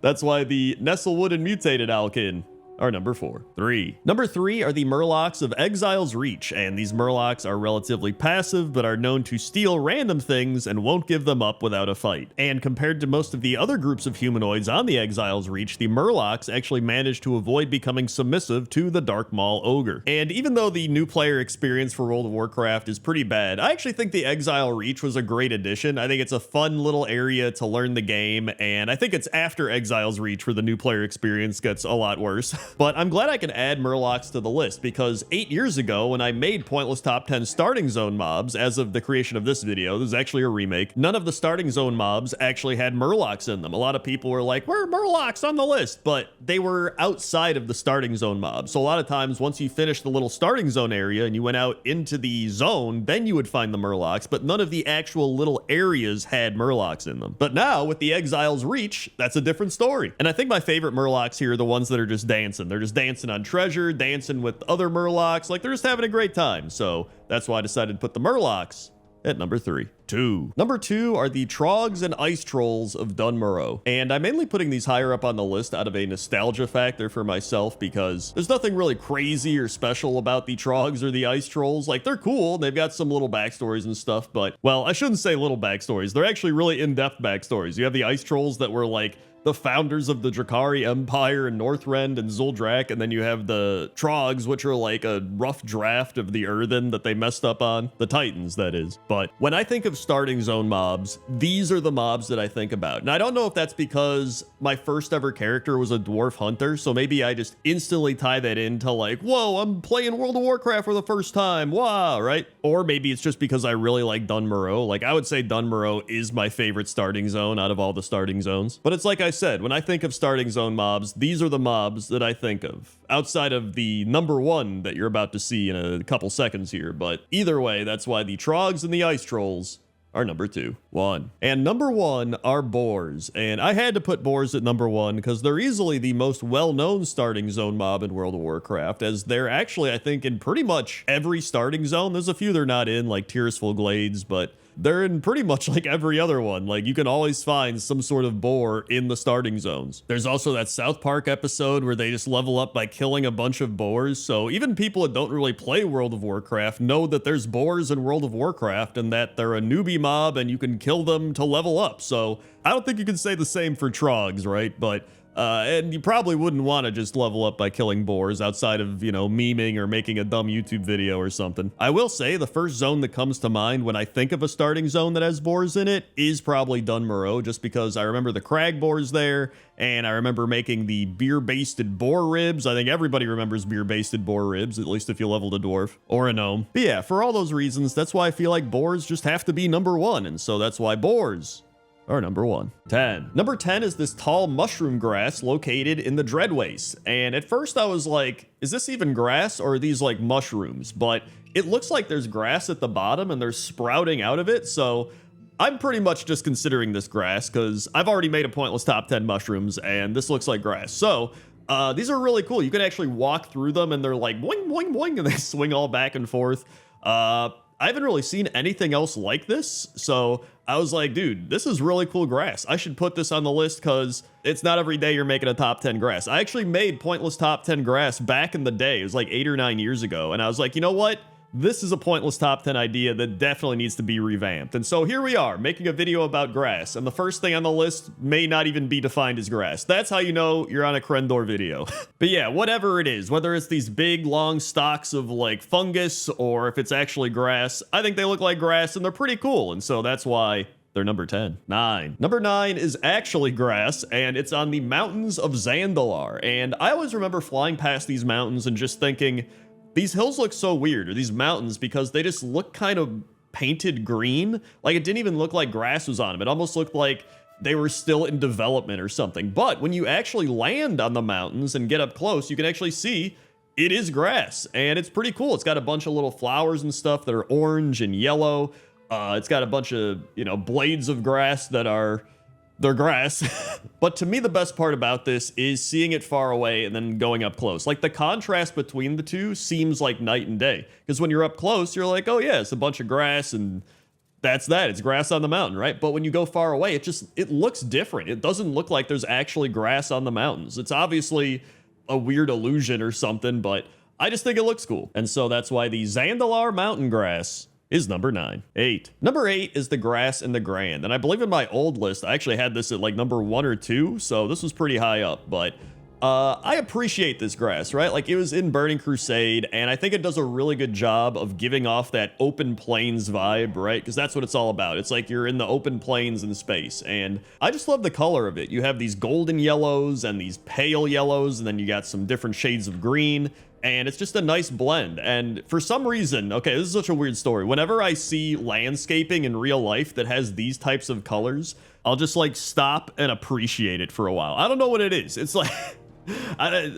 that's why the Nestlewood and Mutated Alkin are number 4. 3. Number 3 are the Murlocs of Exiles Reach, and these Murlocs are relatively passive, but are known to steal random things and won't give them up without a fight. And compared to most of the other groups of humanoids on the Exiles Reach, the Murlocs actually managed to avoid becoming submissive to the Dark Maul Ogre. And even though the new player experience for World of Warcraft is pretty bad, I actually think the Exile Reach was a great addition. I think it's a fun little area to learn the game, and I think it's after Exiles Reach where the new player experience gets a lot worse. But I'm glad I can add Murlocs to the list, because 8 years ago when I made Pointless Top 10 starting zone mobs, as of the creation of this video, this is actually a remake, none of the starting zone mobs actually had Murlocs in them. A lot of people were like, where are Murlocs on the list? But they were outside of the starting zone mobs. So a lot of times once you finish the little starting zone area and you went out into the zone, then you would find the Murlocs, but none of the actual little areas had Murlocs in them. But now with the Exiles Reach, that's a different story. And I think my favorite Murlocs here are the ones that are just dancing. They're just dancing on treasure, dancing with other Murlocs, like they're just having a great time. So that's why I decided to put the Murlocs at number 3. 2. Number 2 are the Trogs and Ice Trolls of Dunmurrow. And I'm mainly putting these higher up on the list out of a nostalgia factor for myself, because there's nothing really crazy or special about the Trogs or the Ice Trolls. Like, they're cool, they've got some little backstories and stuff, but, well, I shouldn't say little backstories. They're actually really in-depth backstories. You have the Ice Trolls that were like the founders of the Drakari Empire and Northrend and Zuldrak, and then you have the Trogs, which are like a rough draft of the Earthen that they messed up on. The Titans, that is. But when I think of starting zone mobs, these are the mobs that I think about. And I don't know if that's because my first ever character was a dwarf hunter, so maybe I just instantly tie that into like, whoa, I'm playing World of Warcraft for the first time, wow, right? Or maybe it's just because I really like Dunmurrow. Like, I would say Dunmurrow is my favorite starting zone out of all the starting zones. But it's like I said, when I think of starting zone mobs, these are the mobs that I think of, outside of the number 1 that you're about to see in a couple seconds here. But either way, that's why the Trogs and the Ice Trolls are number 2. 1. And number 1 are boars. And I had to put boars at number 1 because they're easily the most well-known starting zone mob in World of Warcraft, as they're actually, I think, in pretty much every starting zone. There's a few they're not in, like Tearsful Glades, but they're in pretty much like every other one. Like, you can always find some sort of boar in the starting zones. There's also that South Park episode where they just level up by killing a bunch of boars. So even people that don't really play World of Warcraft know that there's boars in World of Warcraft and that they're a newbie mob and you can kill them to level up. So I don't think you can say the same for Trogs, right? But and you probably wouldn't want to just level up by killing boars outside of, you know, memeing or making a dumb YouTube video or something. I will say the first zone that comes to mind when I think of a starting zone that has boars in it is probably Dunmurrow, just because I remember the crag boars there, and I remember making the beer-basted boar ribs. I think everybody remembers beer-basted boar ribs, at least if you leveled a dwarf or a gnome. But yeah, for all those reasons, that's why I feel like boars just have to be number 1, and so that's why boars are number 1. 10. Number 10 is this tall mushroom grass located in the Dreadwaste. And at first I was like, is this even grass or are these like mushrooms? But it looks like there's grass at the bottom and they're sprouting out of it. So I'm pretty much just considering this grass because I've already made a pointless top 10 mushrooms and this looks like grass. So these are really cool. You can actually walk through them and they're like boing, boing, boing, and they swing all back and forth. I haven't really seen anything else like this. So I was like, dude, this is really cool grass. I should put this on the list because it's not every day you're making a top 10 grass. I actually made pointless top 10 grass back in the day. It was like 8 or 9 years ago. And I was like, you know what? This is a pointless top 10 idea that definitely needs to be revamped. And so here we are making a video about grass. And the first thing on the list may not even be defined as grass. That's how you know you're on a Crendor video. But yeah, whatever it is, whether it's these big long stalks of like fungus or if it's actually grass, I think they look like grass and they're pretty cool. And so that's why they're number 10. 9. Number 9 is actually grass, and it's on the mountains of Zandalar. And I always remember flying past these mountains and just thinking, these hills look so weird, or these mountains, because they just look kind of painted green. Like, it didn't even look like grass was on them. It almost looked like they were still in development or something. But when you actually land on the mountains and get up close, you can actually see it is grass, and it's pretty cool. It's got a bunch of little flowers and stuff that are orange and yellow. It's got a bunch of, blades of grass that they're grass. But to me, the best part about this is seeing it far away and then going up close. Like, the contrast between the two seems like night and day. Because when you're up close, you're like, oh yeah, it's a bunch of grass and that's that. It's grass on the mountain, right? But when you go far away, it looks different. It doesn't look like there's actually grass on the mountains. It's obviously a weird illusion or something, but I just think it looks cool. And so that's why the Zandalar mountain grass is number 9. 8. Number 8 is the grass in the Grand. And I believe in my old list, I actually had this at like number 1 or 2. So this was pretty high up, but I appreciate this grass, right? Like, it was in Burning Crusade, and I think it does a really good job of giving off that open plains vibe, right? Because that's what it's all about. It's like you're in the open plains in space, and I just love the color of it. You have these golden yellows and these pale yellows, and then you got some different shades of green, and it's just a nice blend. And for some reason, okay, this is such a weird story. Whenever I see landscaping in real life that has these types of colors, I'll just like stop and appreciate it for a while. I don't know what it is. It's like...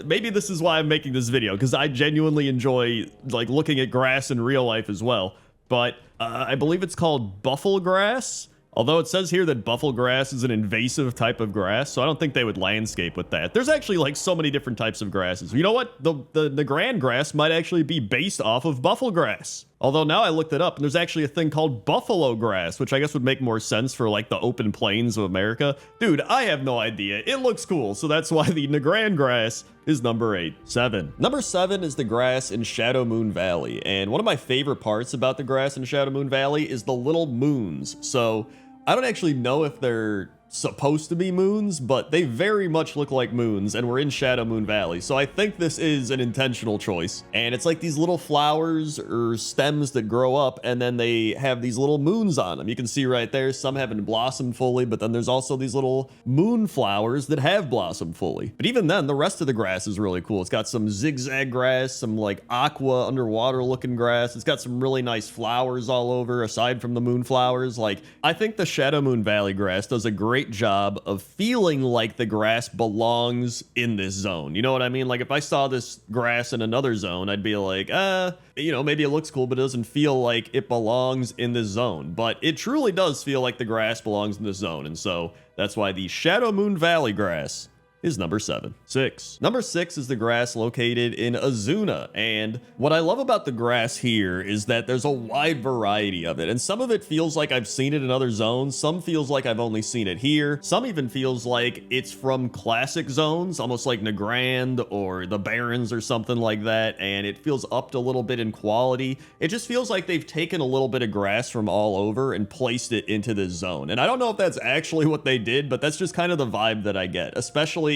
maybe this is why I'm making this video, because I genuinely enjoy like looking at grass in real life as well. But I believe it's called buffle grass, although it says here that buffle grass is an invasive type of grass, so I don't think they would landscape with that. There's actually like so many different types of grasses. You know what? The grand grass might actually be based off of buffle grass. Although now I looked it up, and there's actually a thing called buffalo grass, which I guess would make more sense for like the open plains of America. Dude, I have no idea. It looks cool, so that's why the Nagrand grass is number 8. 7. Number 7 is the grass in Shadow Moon Valley, and one of my favorite parts about the grass in Shadow Moon Valley is the little moons. So I don't actually know if they're supposed to be moons, but they very much look like moons, and we're in Shadow Moon Valley, so I think this is an intentional choice. And it's like these little flowers or stems that grow up, and then they have these little moons on them. You can see right there, some haven't blossomed fully, but then there's also these little moon flowers that have blossomed fully. But even then, the rest of the grass is really cool. It's got some zigzag grass, some like aqua underwater looking grass. It's got some really nice flowers all over, aside from the moon flowers. Like, I think the Shadow Moon Valley grass does a great job of feeling like the grass belongs in this zone. You know what I mean? Like, if I saw this grass in another zone, I'd be like, maybe it looks cool, but it doesn't feel like it belongs in this zone. But it truly does feel like the grass belongs in this zone. And so that's why the Shadow Moon Valley grass is number 7. 6. Number 6 is the grass located in Azuna, and what I love about the grass here is that there's a wide variety of it, and some of it feels like I've seen it in other zones, some feels like I've only seen it here, some even feels like it's from classic zones, almost like Nagrand or the Barrens or something like that, and it feels upped a little bit in quality. It just feels like they've taken a little bit of grass from all over and placed it into this zone, and I don't know if that's actually what they did, but that's just kind of the vibe that I get, especially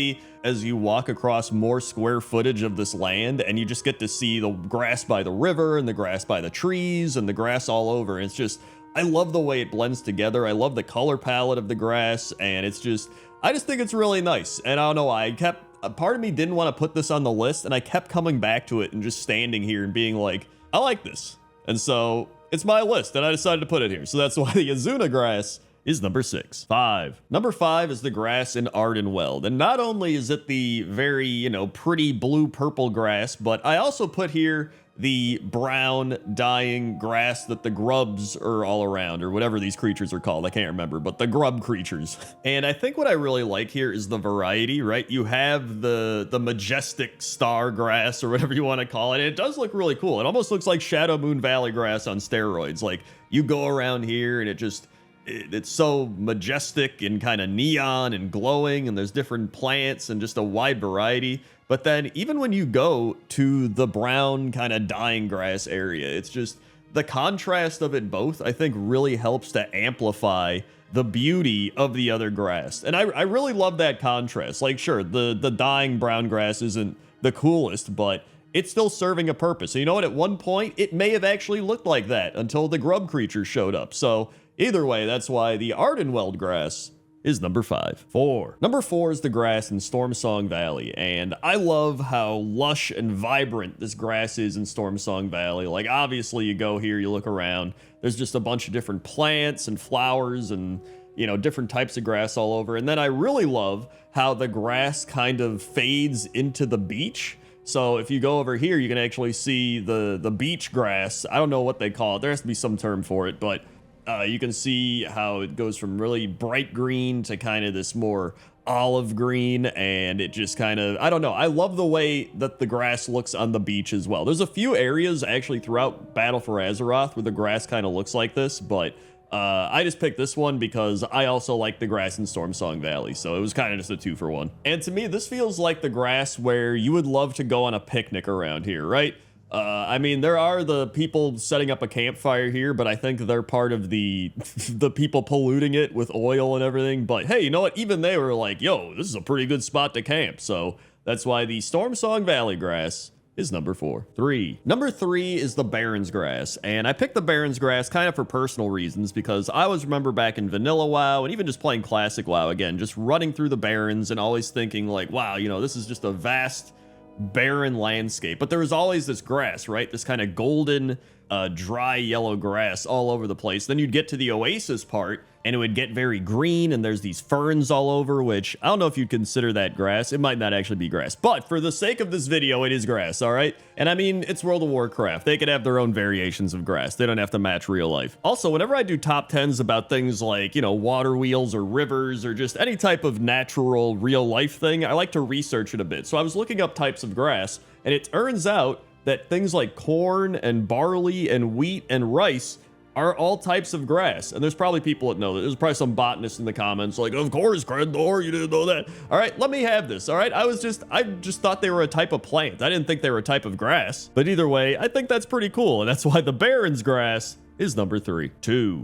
as you walk across more square footage of this land and you just get to see the grass by the river and the grass by the trees and the grass all over. And it's just, I love the way it blends together. I love the color palette of the grass, and it's just, I just think it's really nice. And I don't know why, a part of me didn't want to put this on the list, and I kept coming back to it and just standing here and being like, I like this. And so it's my list, and I decided to put it here. So that's why the Azuna grass is number 6. 5. Number 5 is the grass in Ardenweld. And not only is it the very, pretty blue-purple grass, but I also put here the brown dying grass that the grubs are all around, or whatever these creatures are called. I can't remember, but the grub creatures. And I think what I really like here is the variety, right? You have the majestic star grass, or whatever you want to call it. And it does look really cool. It almost looks like Shadow Moon Valley grass on steroids. Like, you go around here and it's so majestic and kind of neon and glowing, and there's different plants and just a wide variety. But then even when you go to the brown kind of dying grass area, it's just the contrast of it both, I think, really helps to amplify the beauty of the other grass. And I really love that contrast. Like, sure, the dying brown grass isn't the coolest, but it's still serving a purpose. And you know what? At one point, it may have actually looked like that until the grub creature showed up. So either way, that's why the Ardenweld grass is number 5. Number 4 is the grass in Stormsong Valley, and I love how lush and vibrant this grass is in Stormsong Valley. Like, obviously, you go here, you look around, there's just a bunch of different plants and flowers and, you know, different types of grass all over. And then I really love how the grass kind of fades into the beach. So if you go over here, you can actually see the beach grass. I don't know what they call it. There has to be some term for it, but you can see how it goes from really bright green to kind of this more olive green, and it just kind of, I don't know. I love the way that the grass looks on the beach as well. There's a few areas actually throughout Battle for Azeroth where the grass kind of looks like this, but I just picked this one because I also like the grass in Stormsong Valley, so it was kind of just a 2-for-1. And to me, this feels like the grass where you would love to go on a picnic around here, right? I mean, there are the people setting up a campfire here, but I think they're part of the people polluting it with oil and everything. But hey, you know what? Even they were like, yo, this is a pretty good spot to camp. So that's why the Stormsong Valley grass is number 4. Number 3 is the Baron's Grass, and I picked the Baron's Grass kind of for personal reasons, because I always remember back in vanilla WoW and even just playing classic WoW again, just running through the Barrens and always thinking like, wow, you know, this is just a vast barren landscape. But there was always this grass, right? This kind of golden, dry yellow grass all over the place. Then you'd get to the oasis part and it would get very green, and there's these ferns all over, which I don't know if you'd consider that grass. It might not actually be grass, but for the sake of this video, it is grass, all right? And I mean, it's World of Warcraft. They could have their own variations of grass. They don't have to match real life. Also, whenever I do top 10s about things like, you know, water wheels or rivers or just any type of natural real life thing, I like to research it a bit. So I was looking up types of grass, and it turns out that things like corn and barley and wheat and rice are all types of grass. And there's probably people that know that. There's probably some botanists in the comments like, of course, Crendor, you didn't know that. All right, let me have this, all right? I just thought they were a type of plant. I didn't think they were a type of grass. But either way, I think that's pretty cool. And that's why the Baron's Grass is number 3.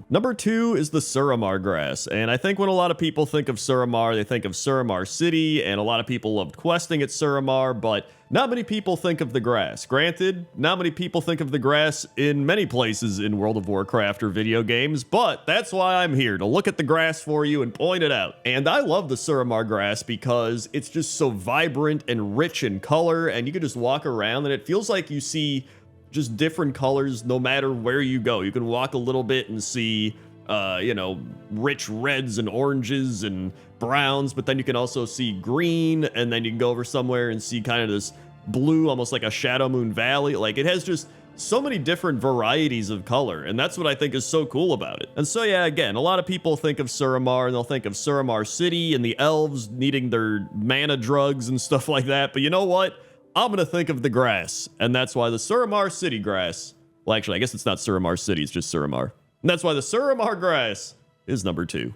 Number 2 is the Suramar grass. And I think when a lot of people think of Suramar, they think of Suramar City, and a lot of people loved questing at Suramar, but not many people think of the grass. Granted, not many people think of the grass in many places in World of Warcraft or video games, but that's why I'm here, to look at the grass for you and point it out. And I love the Suramar grass because it's just so vibrant and rich in color, and you can just walk around and it feels like you see just different colors no matter where you go. You can walk a little bit and see, you know, rich reds and oranges and browns, but then you can also see green, and then you can go over somewhere and see kind of this blue, almost like a Shadow Moon Valley. Like, it has just so many different varieties of color, and that's what I think is so cool about it. And so yeah, again, a lot of people think of Suramar and they'll think of Suramar City and the elves needing their mana drugs and stuff like that, but you know what? I'm gonna think of the grass, and that's why the Suramar City grass, well, actually, I guess it's not Suramar City, it's just Suramar. And that's why the Suramar grass is number 2.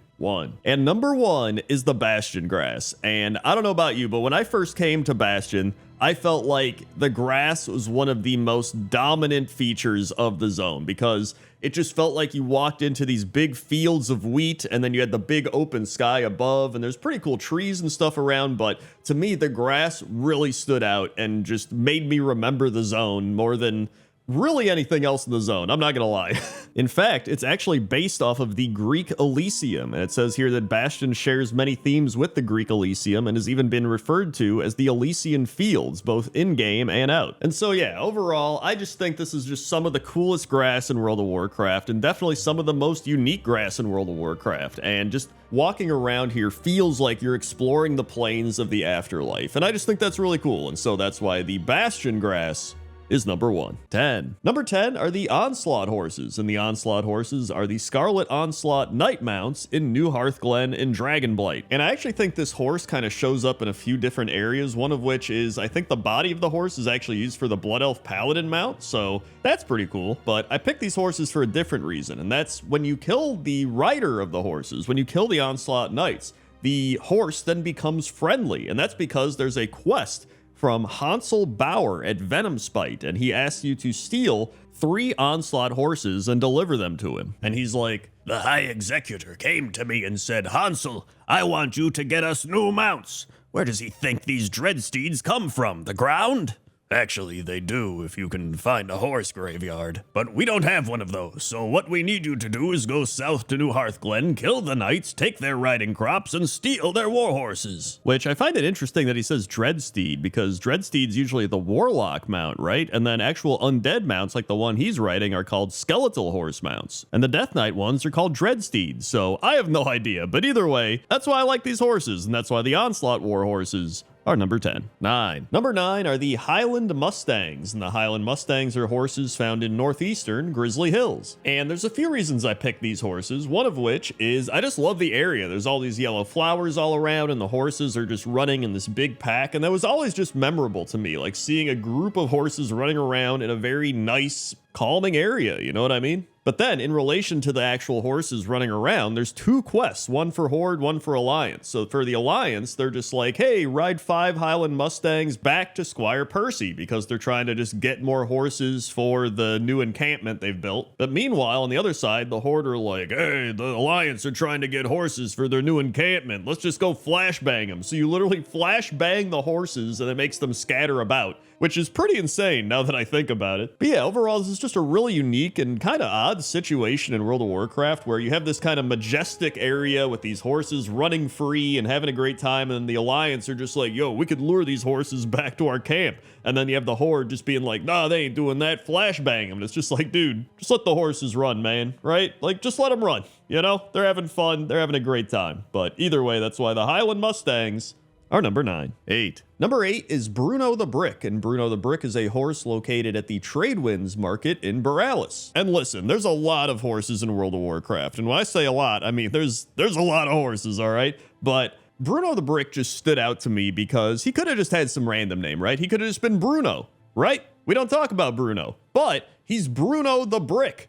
And number 1 is the Bastion grass. And I don't know about you, but when I first came to Bastion, I felt like the grass was one of the most dominant features of the zone, because it just felt like you walked into these big fields of wheat, and then you had the big open sky above, and there's pretty cool trees and stuff around. But to me, the grass really stood out and just made me remember the zone more than really anything else in the zone. I'm not gonna lie. In fact, it's actually based off of the Greek Elysium, and it says here that Bastion shares many themes with the Greek Elysium and has even been referred to as the Elysian Fields, both in-game and out. And so yeah, overall, I just think this is just some of the coolest grass in World of Warcraft, and definitely some of the most unique grass in World of Warcraft, and just walking around here feels like you're exploring the plains of the afterlife, and I just think that's really cool. And so that's why the Bastion grass is number 1. 10. Number 10 are the Onslaught horses, and the Onslaught horses are the Scarlet Onslaught Knight mounts in New Hearthglen and Dragonblight. And I actually think this horse kind of shows up in a few different areas, one of which is, I think the body of the horse is actually used for the Blood Elf Paladin mount, so that's pretty cool. But I picked these horses for a different reason, and that's when you kill the rider of the horses, when you kill the Onslaught Knights, the horse then becomes friendly, and that's because there's a quest from Hansel Bauer at Venomspite, and he asks you to steal 3 Onslaught horses and deliver them to him. And he's like, "The High Executor came to me and said, 'Hansel, I want you to get us new mounts.' Where does he think these Dreadsteeds come from? The ground?" "Actually, they do if you can find a horse graveyard. But we don't have one of those, so what we need you to do is go south to New Hearthglen, kill the knights, take their riding crops, and steal their war horses." Which I find it interesting that he says Dreadsteed, because Dreadsteed's usually the Warlock mount, right? And then actual undead mounts like the one he's riding are called Skeletal horse mounts. And the Death Knight ones are called Dreadsteeds, so I have no idea. But either way, that's why I like these horses, and that's why the Onslaught war horses are number 10. 9. Number 9 are the Highland Mustangs, and the Highland Mustangs are horses found in northeastern Grizzly Hills. And there's a few reasons I picked these horses, one of which is I just love the area. There's all these yellow flowers all around, and the horses are just running in this big pack, and that was always just memorable to me, like seeing a group of horses running around in a very nice, calming area, you know what I mean? But then, in relation to the actual horses running around, there's 2 quests, one for Horde, one for Alliance. So for the Alliance, they're just like, hey, ride 5 Highland Mustangs back to Squire Percy, because they're trying to just get more horses for the new encampment they've built. But meanwhile, on the other side, the Horde are like, hey, the Alliance are trying to get horses for their new encampment. Let's just go flashbang them. So you literally flashbang the horses, and it makes them scatter about, which is pretty insane now that I think about it. But yeah, overall, this is just a really unique and kind of odd situation in World of Warcraft where you have this kind of majestic area with these horses running free and having a great time, and the Alliance are just like, yo, we could lure these horses back to our camp. And then you have the Horde just being like, nah, they ain't doing that, flashbang them. And it's just like, dude, just let the horses run, man, right? Like, just let them run, you know? They're having fun, they're having a great time. But either way, that's why the Highland Mustangs are number 9. 8. Number 8 is Bruno the Brick, and Bruno the Brick is a horse located at the Tradewinds Market in Borealis. And listen, there's a lot of horses in World of Warcraft, and when I say a lot, I mean there's a lot of horses, all right? But Bruno the Brick just stood out to me because he could have just had some random name, right? He could have just been Bruno, right? We don't talk about Bruno, but he's Bruno the Brick.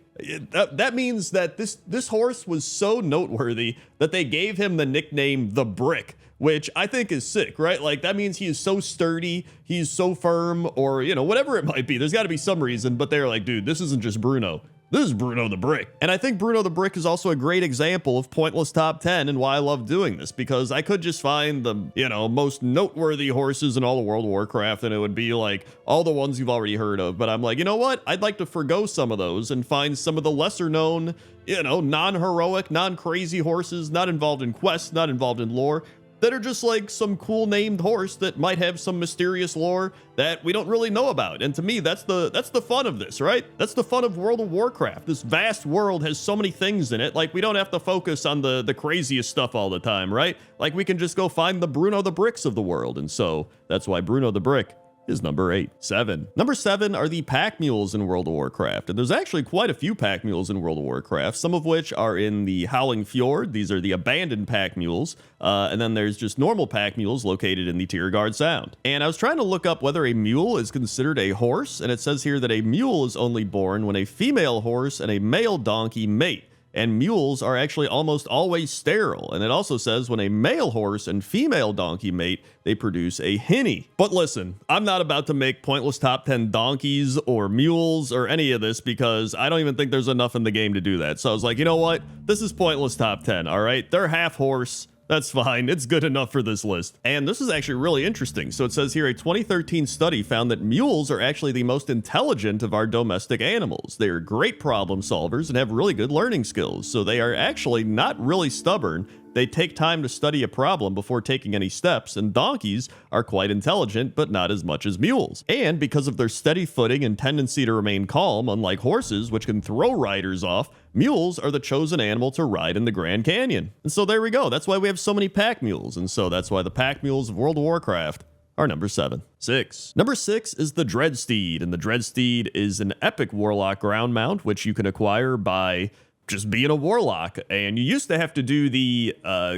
That means that this horse was so noteworthy that they gave him the nickname the Brick, which I think is sick, right? Like, that means he is so sturdy, he's so firm, or, you know, whatever it might be. There's got to be some reason, but they're like, dude, this isn't just Bruno. This is Bruno the Brick. And I think Bruno the Brick is also a great example of pointless top 10 and why I love doing this, because I could just find the, you know, most noteworthy horses in all of World of Warcraft, and it would be like all the ones you've already heard of. But I'm like, you know what? I'd like to forgo some of those and find some of the lesser known, you know, non-heroic, non-crazy horses, not involved in quests, not involved in lore, that are just like some cool named horse that might have some mysterious lore that we don't really know about. And to me, that's the fun of this, right? That's the fun of World of Warcraft. This vast world has so many things in it. Like, we don't have to focus on the craziest stuff all the time, right? Like, we can just go find the Bruno the Bricks of the world. And so that's why Bruno the Brick is number 8. 7. Number 7 are the pack mules in World of Warcraft, and there's actually quite a few pack mules in World of Warcraft, some of which are in the Howling Fjord. These are the abandoned pack mules, and then there's just normal pack mules located in the Tiergard Sound. And I was trying to look up whether a mule is considered a horse, and it says here that a mule is only born when a female horse and a male donkey mate. And mules are actually almost always sterile. And it also says when a male horse and female donkey mate, they produce a hinny. But listen, I'm not about to make pointless top 10 donkeys or mules or any of this, because I don't even think there's enough in the game to do that. So I was like, you know what? This is pointless top 10, all right? They're half horse. That's fine. It's good enough for this list. And this is actually really interesting. So it says here, a 2013 study found that mules are actually the most intelligent of our domestic animals. They are great problem solvers and have really good learning skills. So they are actually not really stubborn. They take time to study a problem before taking any steps, and donkeys are quite intelligent, but not as much as mules. And because of their steady footing and tendency to remain calm, unlike horses, which can throw riders off, mules are the chosen animal to ride in the Grand Canyon. And so there we go. That's why we have so many pack mules, and so that's why the pack mules of World of Warcraft our number 7. 6. Number 6 is the Dreadsteed, and the Dreadsteed is an epic warlock ground mount, which you can acquire by just being a warlock. And you used to have to do the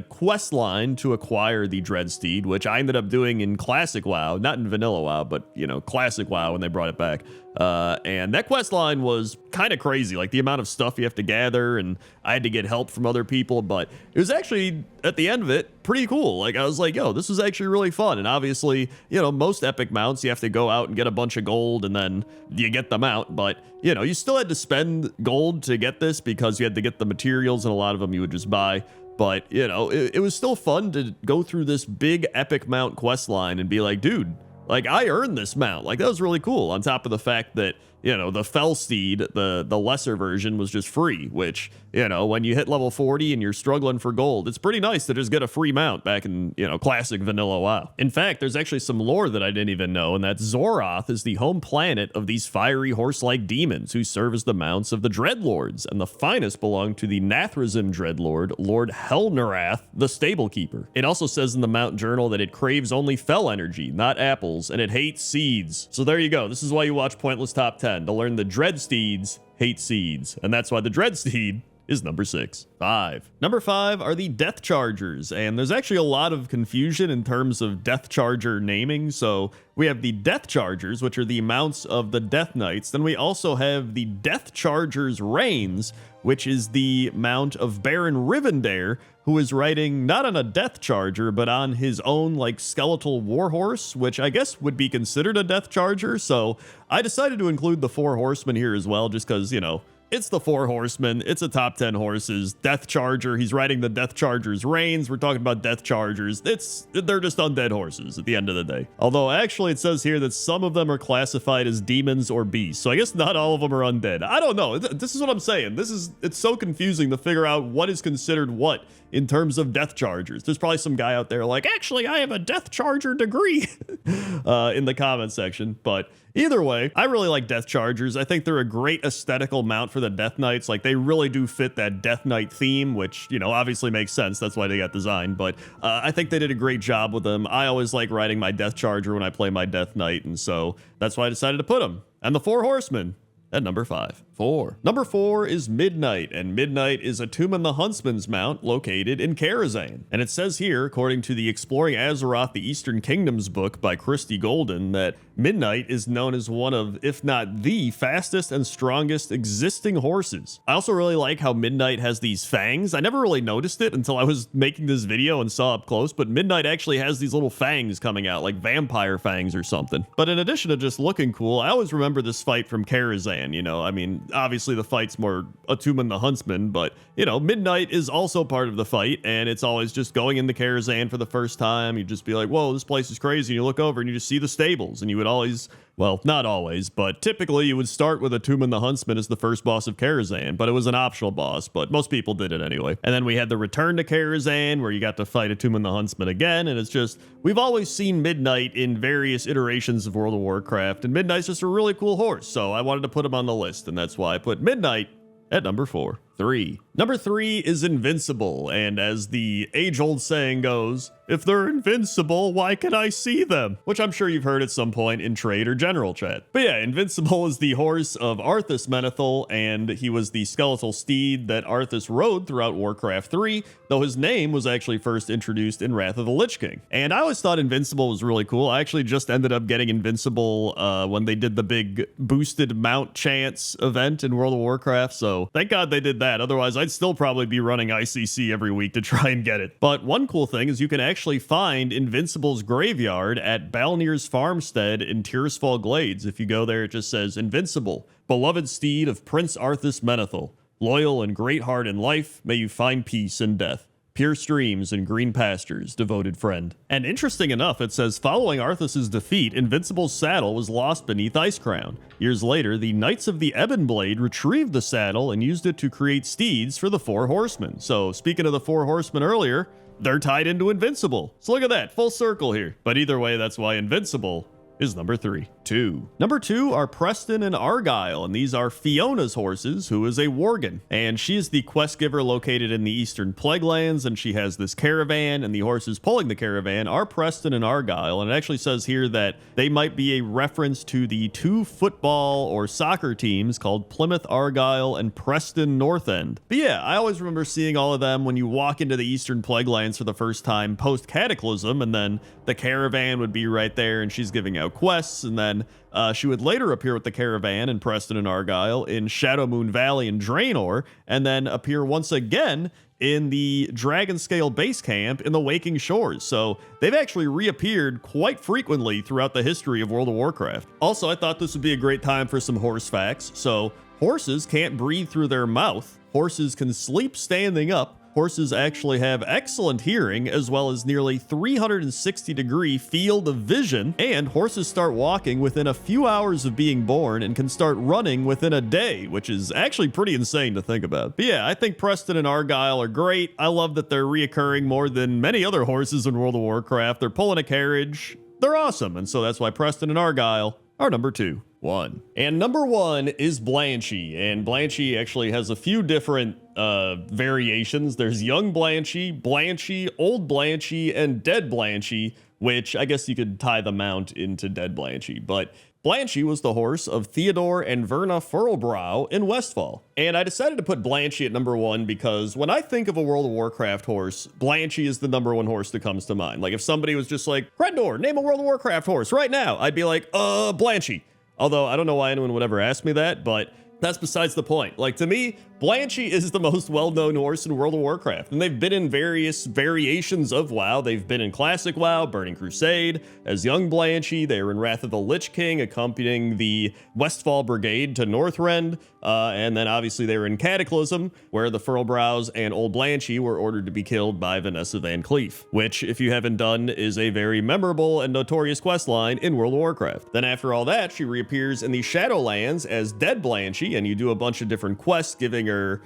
quest line to acquire the Dreadsteed, which I ended up doing in Classic WoW, not in Vanilla WoW, but, you know, Classic WoW when they brought it back. And that quest line was kind of crazy, like the amount of stuff you have to gather, and I had to get help from other people, but it was actually, at the end of it, pretty cool. Like, I was like, yo, this was actually really fun. And obviously, you know, most epic mounts, you have to go out and get a bunch of gold, and then you get them out, but, you know, you still had to spend gold to get this because you had to get the materials, and a lot of them you would just buy. But, you know, it was still fun to go through this big epic mount quest line and be like, dude, like, I earned this mount. Like, that was really cool. On top of the fact that, you know, the Felsteed, the lesser version, was just free, which, you know, when you hit level 40 and you're struggling for gold, it's pretty nice to just get a free mount back in, you know, classic vanilla WoW. In fact, there's actually some lore that I didn't even know, and that Zoroth is the home planet of these fiery horse-like demons who serve as the mounts of the Dreadlords, and the finest belong to the Nathrazim Dreadlord, Lord Helnarath, the Stablekeeper. It also says in the Mount Journal that it craves only fel energy, not apples, and it hates seeds. So there you go. This is why you watch Pointless Top 10. To learn the Dreadsteeds hate seeds, and that's why the Dreadsteed is number 6. 5. Number 5 are the Death Chargers, and there's actually a lot of confusion in terms of Death Charger naming. So we have the Death Chargers, which are the mounts of the Death Knights. Then we also have the Death Chargers Reigns, which is the mount of Baron Rivendare, who is riding not on a Death Charger, but on his own, like, skeletal warhorse, which I guess would be considered a Death Charger. So I decided to include the 4 horsemen here as well, just because, you know, it's the 4 horsemen. It's a top 10 horses. Death Charger. He's riding the Death Charger's reins. We're talking about Death Chargers. They're just undead horses at the end of the day. Although actually it says here that some of them are classified as demons or beasts. So I guess not all of them are undead. I don't know. This is what I'm saying. It's so confusing to figure out what is considered what in terms of Death Chargers. There's probably some guy out there like, actually, I have a Death Charger degree in the comment section. But either way, I really like Death Chargers. I think they're a great aesthetical mount for the Death Knights. Like, they really do fit that Death Knight theme, which, you know, obviously makes sense. That's why they got designed. But I think they did a great job with them. I always like riding my Death Charger when I play my Death Knight, and so that's why I decided to put them. And the 4 horsemen at number 5. 4. Number 4 is Midnight, and Midnight is a Tumen the Huntsman's mount located in Karazhan. And it says here, according to the Exploring Azeroth, the Eastern Kingdoms book by Christy Golden, that Midnight is known as one of, if not the fastest and strongest existing horses. I also really like how Midnight has these fangs. I never really noticed it until I was making this video and saw up close, but Midnight actually has these little fangs coming out, like vampire fangs or something. But in addition to just looking cool, I always remember this fight from Karazhan, you know, I mean, obviously the fight's more a Tumen the Huntsman, but, you know, Midnight is also part of the fight, and it's always just going into Karazhan for the first time. You'd just be like, whoa, this place is crazy, and you look over and you just see the stables, and you would always, well, not always, but typically you would start with a Tumen the Huntsman as the first boss of Karazhan, but it was an optional boss, but most people did it anyway. And then we had the Return to Karazhan, where you got to fight a Tumen the Huntsman again, and it's just, we've always seen Midnight in various iterations of World of Warcraft, and Midnight's just a really cool horse, so I wanted to put him on the list, and that's why I put Midnight at number 4. 3. Number 3 is Invincible, and as the age-old saying goes, if they're invincible, why can I see them? Which I'm sure you've heard at some point in trade or general chat. But yeah, Invincible is the horse of Arthas Menethil, and he was the skeletal steed that Arthas rode throughout Warcraft 3, though his name was actually first introduced in Wrath of the Lich King. And I always thought Invincible was really cool. I actually just ended up getting Invincible when they did the big boosted mount chance event in World of Warcraft, so thank God they did that. Otherwise, I'd still probably be running ICC every week to try and get it. But one cool thing is you can actually find Invincible's graveyard at Balnir's farmstead in Tirisfal Glades. If you go there, it just says, Invincible, beloved steed of Prince Arthas Menethil, loyal and great heart in life, may you find peace in death. Pure streams and green pastures, devoted friend. And interesting enough, it says, following Arthas' defeat, Invincible's saddle was lost beneath Icecrown. Years later, the Knights of the Ebon Blade retrieved the saddle and used it to create steeds for the 4 horsemen. So, speaking of the 4 horsemen earlier, they're tied into Invincible. So look at that, full circle here. But either way, that's why Invincible is number 3. 2. Number 2 are Preston and Argyle, and these are Fiona's horses, who is a Worgen, and she is the quest giver located in the Eastern Plaguelands, and she has this caravan, and the horses pulling the caravan are Preston and Argyle, and it actually says here that they might be a reference to the 2 football or soccer teams called Plymouth Argyle and Preston North End. But yeah, I always remember seeing all of them when you walk into the Eastern Plaguelands for the first time post-Cataclysm, and then the caravan would be right there, and she's giving out quests, and then she would later appear with the caravan in Preston and Argyle in Shadowmoon Valley and Draenor, and then appear once again in the Dragonscale base camp in the Waking Shores. So they've actually reappeared quite frequently throughout the history of World of Warcraft. Also, I thought this would be a great time for some horse facts. So horses can't breathe through their mouth. Horses can sleep standing up. Horses actually have excellent hearing, as well as nearly 360-degree field of vision, and horses start walking within a few hours of being born and can start running within a day, which is actually pretty insane to think about. But yeah, I think Preston and Argyle are great. I love that they're reoccurring more than many other horses in World of Warcraft. They're pulling a carriage. They're awesome, and so that's why Preston and Argyle are number 2. 1. And number 1 is Blanchy, and Blanchy actually has a few different variations. There's Young Blanchy, Blanchy, Old Blanchy, and Dead Blanchy, which I guess you could tie the mount into Dead Blanchy, but Blanchy was the horse of Theodore and Verna Furlbrow in Westfall. And I decided to put Blanchy at number 1 because when I think of a World of Warcraft horse, Blanchy is the number 1 horse that comes to mind. Like if somebody was just like, Crendor, name a World of Warcraft horse right now, I'd be like, Blanchy. Although I don't know why anyone would ever ask me that, but that's besides the point. Like to me, Blanchy is the most well-known horse in World of Warcraft, and they've been in various variations of WoW. They've been in Classic WoW, Burning Crusade, as Young Blanchy. They were in Wrath of the Lich King, accompanying the Westfall Brigade to Northrend, and then obviously they were in Cataclysm, where the Furlbrows and Old Blanchy were ordered to be killed by Vanessa Van Cleef, which, if you haven't done, is a very memorable and notorious questline in World of Warcraft. Then after all that, she reappears in the Shadowlands as Dead Blanchy, and you do a bunch of different quests, giving her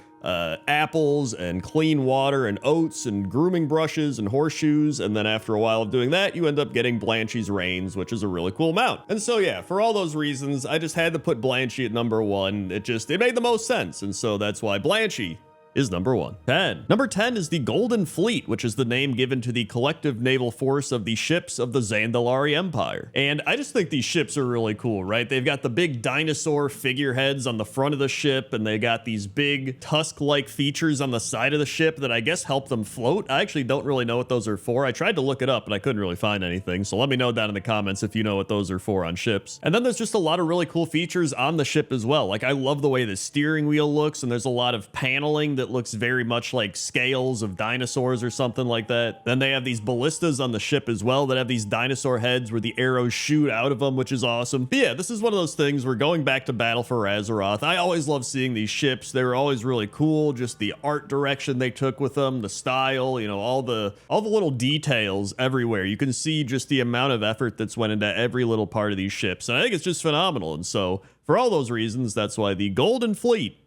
apples and clean water and oats and grooming brushes and horseshoes, and then after a while of doing that, you end up getting Blanchy's Reins, which is a really cool mount. And so yeah, for all those reasons, I just had to put Blanchy at number 1. It made the most sense, and so that's why Blanchy is number 1. 10. Number 10 is the Golden Fleet, which is the name given to the collective naval force of the ships of the Zandalari Empire. And I just think these ships are really cool, right? They've got the big dinosaur figureheads on the front of the ship, and they got these big tusk-like features on the side of the ship that I guess help them float. I actually don't really know what those are for. I tried to look it up, but I couldn't really find anything, so let me know down in the comments if you know what those are for on ships. And then there's just a lot of really cool features on the ship as well. Like, I love the way the steering wheel looks, and there's a lot of paneling that looks very much like scales of dinosaurs or something like that. Then they have these ballistas on the ship as well that have these dinosaur heads where the arrows shoot out of them, which is awesome. But yeah, this is one of those things where going back to Battle for Azeroth, I always love seeing these ships. They were always really cool, just the art direction they took with them, the style, you know, all the little details everywhere. You can see just the amount of effort that's went into every little part of these ships, and I think it's just phenomenal. And so for all those reasons, that's why the Golden Fleet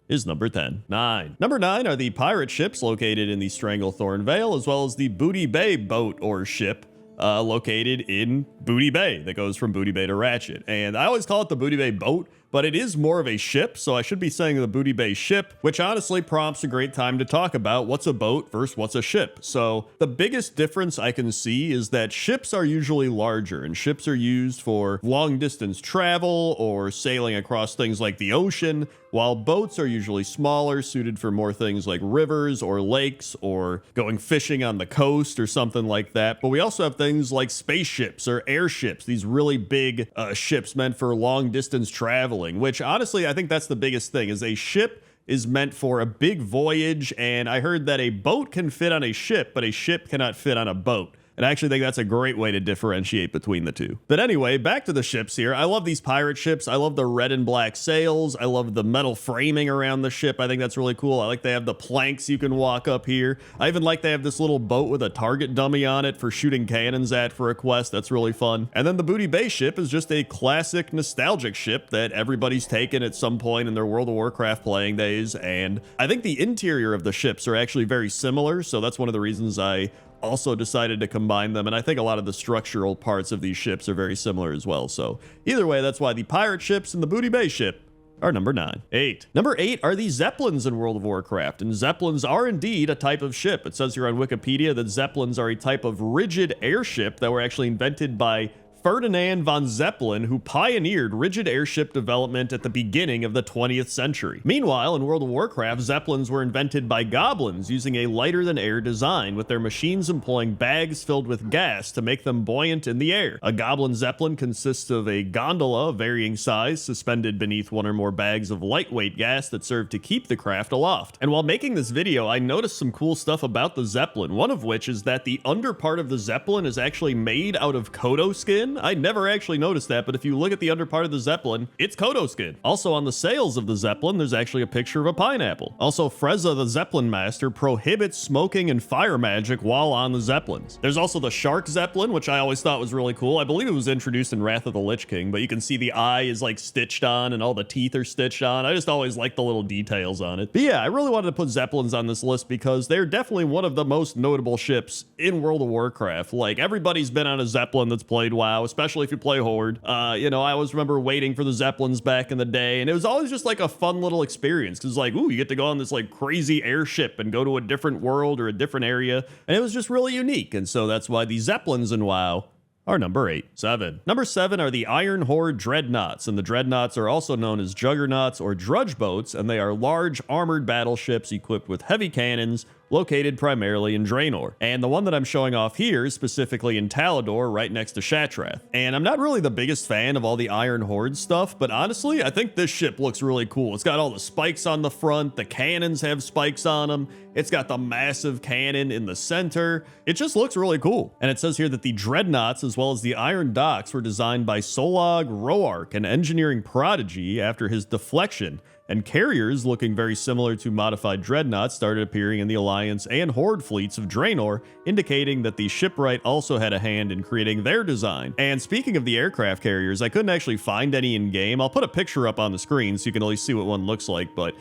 is number 10. 9. Number 9 are the pirate ships located in the Stranglethorn Vale, as well as the Booty Bay boat or ship located in Booty Bay that goes from Booty Bay to Ratchet. And I always call it the Booty Bay boat, but it is more of a ship, so I should be saying the Booty Bay ship, which honestly prompts a great time to talk about what's a boat versus what's a ship. So the biggest difference I can see is that ships are usually larger, and ships are used for long distance travel or sailing across things like the ocean, while boats are usually smaller, suited for more things like rivers or lakes or going fishing on the coast or something like that. But we also have things like spaceships or airships, these really big ships meant for long distance travel, which honestly, I think that's the biggest thing, is a ship is meant for a big voyage, and I heard that a boat can fit on a ship, but a ship cannot fit on a boat. And I actually think that's a great way to differentiate between the two. But anyway, back to the ships here. I love these pirate ships. I love the red and black sails. I love the metal framing around the ship. I think that's really cool. I like they have the planks you can walk up here. I even like they have this little boat with a target dummy on it for shooting cannons at for a quest. That's really fun. And then the Booty Bay ship is just a classic nostalgic ship that everybody's taken at some point in their World of Warcraft playing days. And I think the interior of the ships are actually very similar. So that's one of the reasons I also decided to combine them, and I think a lot of the structural parts of these ships are very similar as well. So either way, that's why the pirate ships and the Booty Bay ship are number 9. 8. Number 8 are the Zeppelins in World of Warcraft, and Zeppelins are indeed a type of ship. It says here on Wikipedia that Zeppelins are a type of rigid airship that were actually invented by Ferdinand von Zeppelin, who pioneered rigid airship development at the beginning of the 20th century. Meanwhile, in World of Warcraft, Zeppelins were invented by goblins using a lighter-than-air design, with their machines employing bags filled with gas to make them buoyant in the air. A goblin Zeppelin consists of a gondola of varying size suspended beneath one or more bags of lightweight gas that serve to keep the craft aloft. And while making this video, I noticed some cool stuff about the Zeppelin, one of which is that the under part of the Zeppelin is actually made out of Kodo skin. I never actually noticed that, but if you look at the under part of the Zeppelin, it's Kodo skin. Also on the sails of the Zeppelin, there's actually a picture of a pineapple. Also, Frezza, the Zeppelin master, prohibits smoking and fire magic while on the Zeppelins. There's also the Shark Zeppelin, which I always thought was really cool. I believe it was introduced in Wrath of the Lich King, but you can see the eye is like stitched on and all the teeth are stitched on. I just always like the little details on it. But yeah, I really wanted to put Zeppelins on this list because they're definitely one of the most notable ships in World of Warcraft. Like, everybody's been on a Zeppelin that's played WoW, especially if you play Horde. You know, I always remember waiting for the Zeppelins back in the day, and it was always just like a fun little experience, because like, ooh, you get to go on this like crazy airship and go to a different world or a different area, and it was just really unique. And so that's why the Zeppelins in WoW are number 8. 7. Number 7 are the Iron Horde Dreadnoughts, and the Dreadnoughts are also known as Juggernauts or Drudge Boats, and they are large armored battleships equipped with heavy cannons, located primarily in Draenor. And the one that I'm showing off here is specifically in Talador, right next to Shattrath. And I'm not really the biggest fan of all the Iron Horde stuff, but honestly, I think this ship looks really cool. It's got all the spikes on the front, the cannons have spikes on them, it's got the massive cannon in the center. It just looks really cool. And it says here that the Dreadnoughts, as well as the Iron Docks, were designed by Solog Roark, an engineering prodigy, after his deflection. And carriers, looking very similar to modified dreadnoughts, started appearing in the Alliance and Horde fleets of Draenor, indicating that the shipwright also had a hand in creating their design. And speaking of the aircraft carriers, I couldn't actually find any in-game. I'll put a picture up on the screen so you can at least see what one looks like, but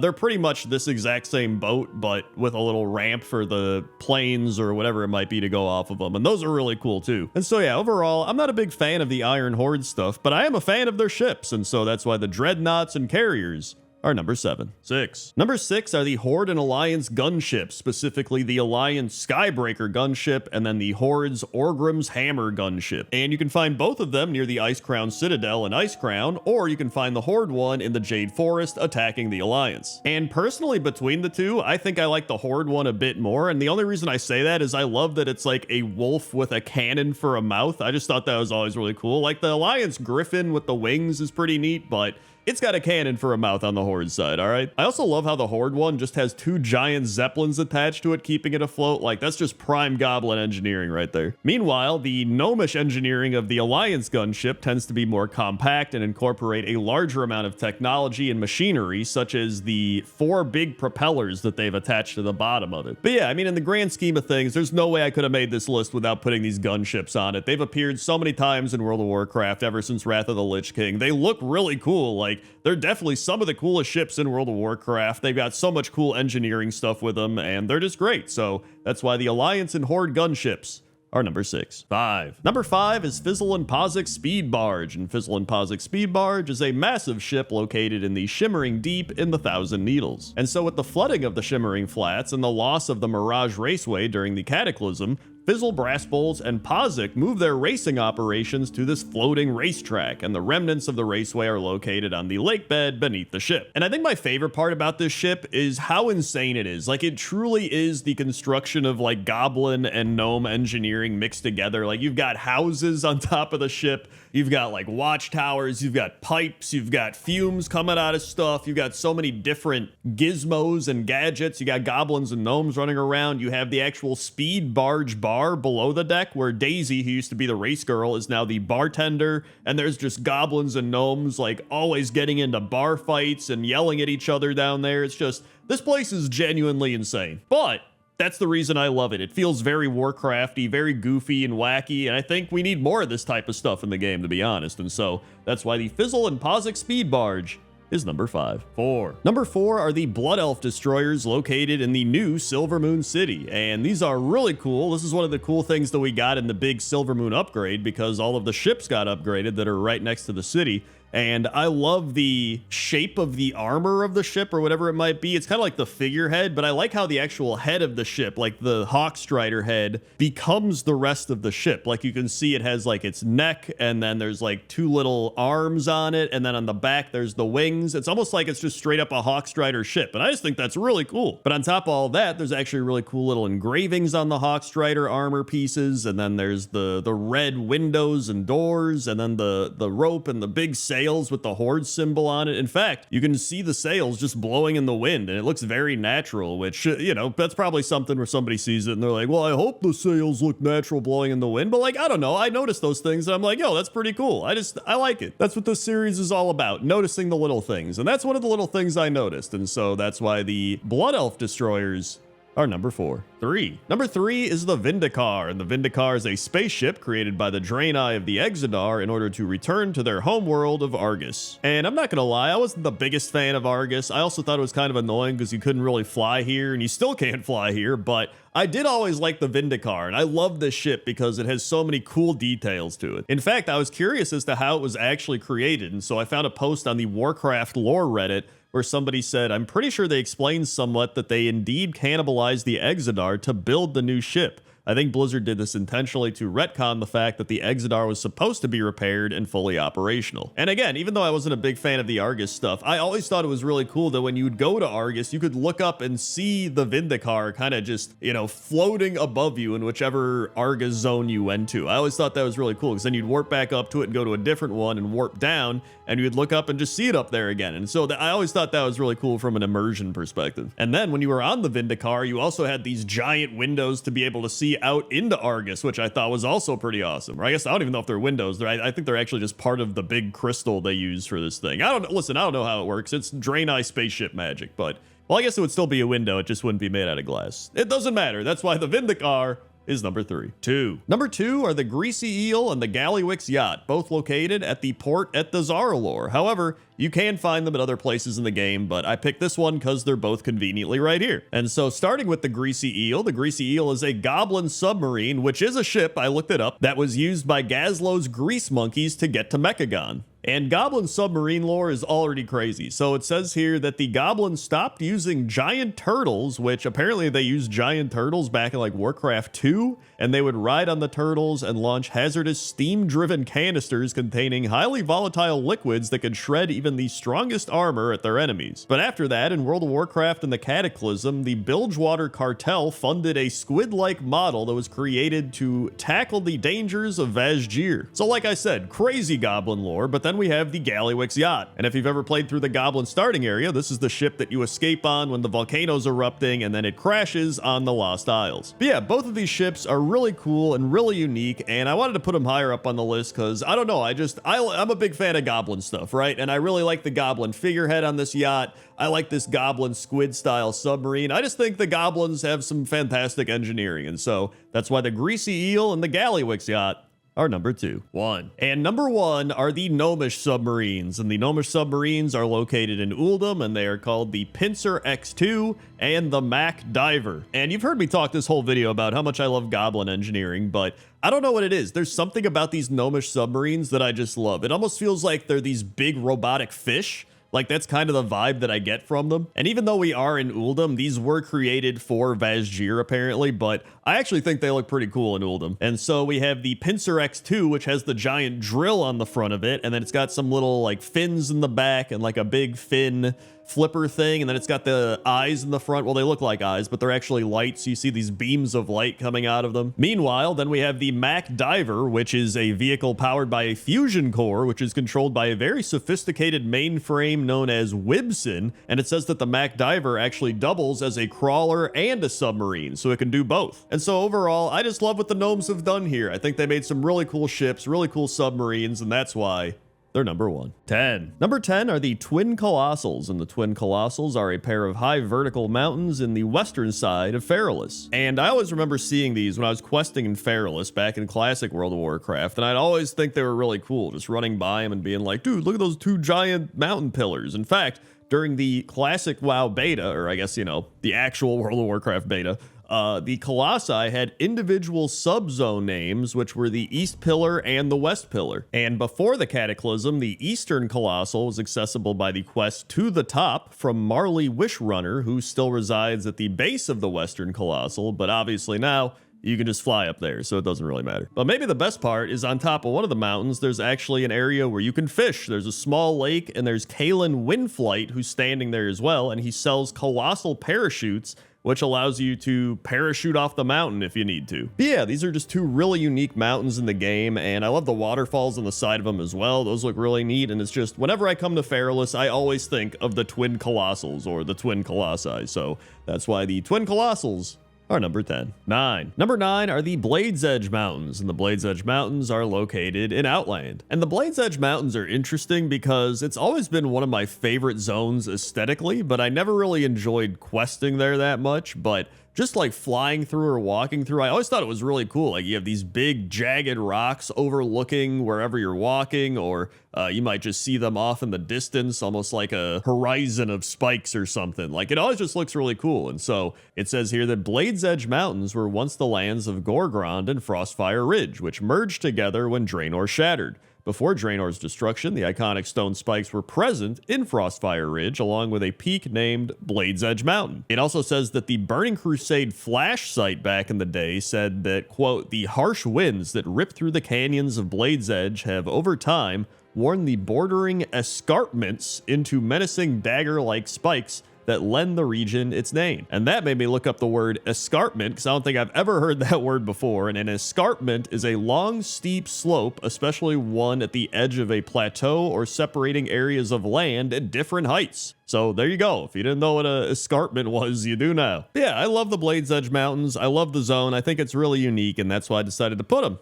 they're pretty much this exact same boat, but with a little ramp for the planes or whatever it might be to go off of them. And those are really cool too. And so yeah, overall, I'm not a big fan of the Iron Horde stuff, but I am a fan of their ships. And so that's why the Dreadnoughts and carriers are number 7. 6. Number 6 are the Horde and Alliance gunships, specifically the Alliance Skybreaker gunship and then the Horde's Orgrim's Hammer gunship. And you can find both of them near the Icecrown Citadel in Icecrown, or you can find the Horde one in the Jade Forest attacking the Alliance. And personally, between the two, I think I like the Horde one a bit more, and the only reason I say that is I love that it's like a wolf with a cannon for a mouth. I just thought that was always really cool. Like, the Alliance Griffin with the wings is pretty neat, but it's got a cannon for a mouth on the Horde side, alright? I also love how the Horde one just has 2 giant Zeppelins attached to it, keeping it afloat. Like, that's just prime Goblin engineering right there. Meanwhile, the gnomish engineering of the Alliance gunship tends to be more compact and incorporate a larger amount of technology and machinery, such as the 4 big propellers that they've attached to the bottom of it. But yeah, I mean, in the grand scheme of things, there's no way I could have made this list without putting these gunships on it. They've appeared so many times in World of Warcraft ever since Wrath of the Lich King. They look really cool. Like, they're definitely some of the coolest ships in World of Warcraft. They've got so much cool engineering stuff with them, and they're just great. So that's why the Alliance and Horde gunships are number 6. 5. Number 5 is Fizzle and Pozzik Speed Barge, and Fizzle and Pozzik Speed Barge is a massive ship located in the Shimmering Deep in the Thousand Needles. And so with the flooding of the Shimmering Flats and the loss of the Mirage Raceway during the Cataclysm, Fizzle, Brass Bolts, and Pozzik move their racing operations to this floating racetrack, and the remnants of the raceway are located on the lake bed beneath the ship. And I think my favorite part about this ship is how insane it is. Like, it truly is the construction of like Goblin and Gnome engineering mixed together. Like, you've got houses on top of the ship, you've got like watchtowers, you've got pipes, you've got fumes coming out of stuff, you've got so many different gizmos and gadgets, you got goblins and gnomes running around, you have the actual speed barge bar below the deck where Daisy, who used to be the race girl, is now the bartender, and there's just goblins and gnomes like always getting into bar fights and yelling at each other down there. It's just, this place is genuinely insane. But that's the reason I love it. It feels very Warcrafty, very goofy and wacky, and I think we need more of this type of stuff in the game, to be honest. And so that's why the Fizzle and Pozzik Speed Barge is number 5. 4. Number 4 are the Blood Elf destroyers located in the new Silver Moon City, and these are really cool. This is one of the cool things that we got in the big Silver Moon upgrade, because all of the ships got upgraded that are right next to the city. And I love the shape of the armor of the ship, or whatever it might be. It's kind of like the figurehead, but I like how the actual head of the ship, like the Hawkstrider head, becomes the rest of the ship. Like you can see it has like its neck, and then there's like 2 little arms on it, and then on the back there's the wings. It's almost like it's just straight up a Hawkstrider ship, and I just think that's really cool. But on top of all that, there's actually really cool little engravings on the Hawkstrider armor pieces, and then there's the red windows and doors, and then the rope and the big sail with the horde symbol on it. In fact, you can see the sails just blowing in the wind, and it looks very natural, which, you know, that's probably something where somebody sees it and they're like, well, I hope the sails look natural blowing in the wind. But like, I don't know, I noticed those things and I'm like, yo, that's pretty cool. I like it. That's what this series is all about, noticing the little things. And that's one of the little things I noticed. And so that's why the Blood Elf destroyers are number 4. 3. Number 3 is the Vindicar, and the Vindicar is a spaceship created by the Draenei of the Exodar in order to return to their homeworld of Argus. And I'm not gonna lie, I wasn't the biggest fan of Argus. I also thought it was kind of annoying because you couldn't really fly here, and you still can't fly here, but I did always like the Vindicar, and I love this ship because it has so many cool details to it. In fact, I was curious as to how it was actually created, and so I found a post on the Warcraft lore Reddit where somebody said, I'm pretty sure they explained somewhat that they indeed cannibalized the Exodar to build the new ship. I think Blizzard did this intentionally to retcon the fact that the Exodar was supposed to be repaired and fully operational. And again, even though I wasn't a big fan of the Argus stuff, I always thought it was really cool that when you would go to Argus, you could look up and see the Vindicar kind of just, you know, floating above you in whichever Argus zone you went to. I always thought that was really cool, because then you'd warp back up to it and go to a different one and warp down, and you'd look up and just see it up there again. And so I always thought that was really cool from an immersion perspective. And then when you were on the Vindicar, you also had these giant windows to be able to see out into Argus, which I thought was also pretty awesome. Or I guess I don't even know if they're windows. I think they're actually just part of the big crystal they use for this thing. I don't know how it works. It's Draenei spaceship magic, but well, I guess it would still be a window. It just wouldn't be made out of glass. It doesn't matter. That's why the Vindicar is number 3. 2. Number 2 are the Greasy Eel and the Gallywix Yacht, both located at the port at the Zaralor. However, you can find them at other places in the game, but I picked this one because they're both conveniently right here. And so starting with the Greasy Eel is a goblin submarine, which is a ship, I looked it up, that was used by Gazlo's grease monkeys to get to Mechagon. And Goblin submarine lore is already crazy. So it says here that the Goblins stopped using giant turtles, which apparently they used giant turtles back in like Warcraft 2, and they would ride on the turtles and launch hazardous steam-driven canisters containing highly volatile liquids that could shred even the strongest armor at their enemies. But after that, in World of Warcraft and the Cataclysm, the Bilgewater Cartel funded a squid-like model that was created to tackle the dangers of Vaz'jir. So like I said, crazy Goblin lore, but then we have the Gallywix Yacht. And if you've ever played through the Goblin starting area, this is the ship that you escape on when the volcano's erupting, and then it crashes on the Lost Isles. But yeah, both of these ships are really cool and really unique, and I wanted to put them higher up on the list because, I don't know, I'm a big fan of Goblin stuff, right? And I really like the Goblin figurehead on this yacht. I like this Goblin squid-style submarine. I just think the Goblins have some fantastic engineering, and so that's why the Greasy Eel and the Gallywix Yacht are number 2. 1. And number 1 are the Gnomish submarines, and the Gnomish submarines are located in Uldum, and they are called the Pincer X2 and the Mac Diver. And you've heard me talk this whole video about how much I love Goblin engineering, but I don't know what it is. There's something about these Gnomish submarines that I just love. It almost feels like they're these big robotic fish. Like, that's kind of the vibe that I get from them. And even though we are in Uldum, these were created for Vaz'jir, apparently, but I actually think they look pretty cool in Uldum. And so we have the Pincer X2, which has the giant drill on the front of it, and then it's got some little, like, fins in the back and, like, a big fin flipper thing, and then it's got the eyes in the front. Well, they look like eyes, but they're actually lights. You see these beams of light coming out of them. Meanwhile, then we have the Mac Diver, which is a vehicle powered by a fusion core, which is controlled by a very sophisticated mainframe known as Wibson, and it says that the Mac Diver actually doubles as a crawler and a submarine, so it can do both. And so overall, I just love what the gnomes have done here. I think they made some really cool ships, really cool submarines, and that's why they're number 1. 10. Number 10 are the Twin Colossals, and the Twin Colossals are a pair of high vertical mountains in the western side of Feralus. And I always remember seeing these when I was questing in Feralus back in classic World of Warcraft, and I'd always think they were really cool, just running by them and being like, dude, look at those 2 giant mountain pillars. In fact, during the classic WoW beta, or I guess, the actual World of Warcraft beta, the Colossi had individual sub-zone names, which were the East Pillar and the West Pillar. And before the Cataclysm, the Eastern Colossal was accessible by the quest To the Top from Marley Wishrunner, who still resides at the base of the Western Colossal, but obviously now you can just fly up there, so it doesn't really matter. But maybe the best part is on top of one of the mountains, there's actually an area where you can fish. There's a small lake, and there's Kalen Windflight, who's standing there as well, and he sells colossal parachutes, which allows you to parachute off the mountain if you need to. But yeah, these are just 2 really unique mountains in the game, and I love the waterfalls on the side of them as well. Those look really neat, and it's just, whenever I come to Feralus, I always think of the Twin Colossals, or the Twin Colossi, so that's why the Twin Colossals are number 10. 9. Number 9 are the Blades Edge Mountains, and the Blades Edge Mountains are located in Outland. And the Blades Edge Mountains are interesting because it's always been one of my favorite zones aesthetically, but I never really enjoyed questing there that much, but just like flying through or walking through, I always thought it was really cool. Like you have these big jagged rocks overlooking wherever you're walking, or you might just see them off in the distance, almost like a horizon of spikes or something. Like it always just looks really cool. And so it says here that Blades Edge Mountains were once the lands of Gorgrond and Frostfire Ridge, which merged together when Draenor shattered. Before Draenor's destruction, the iconic stone spikes were present in Frostfire Ridge, along with a peak named Blades Edge Mountain. It also says that the Burning Crusade flash site back in the day said that, quote, the harsh winds that rip through the canyons of Blades Edge have, over time, worn the bordering escarpments into menacing dagger-like spikes that lend the region its name. And that made me look up the word escarpment, because I don't think I've ever heard that word before. And an escarpment is a long, steep slope, especially one at the edge of a plateau or separating areas of land at different heights. So there you go. If you didn't know what an escarpment was, you do now. But yeah, I love the Blades Edge Mountains. I love the zone. I think it's really unique, and that's why I decided to put them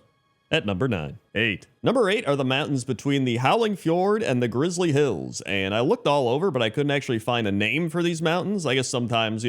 at number 9. 8. Number 8 are the mountains between the Howling Fjord and the Grizzly Hills, and I looked all over, but I couldn't actually find a name for these mountains. I guess sometimes,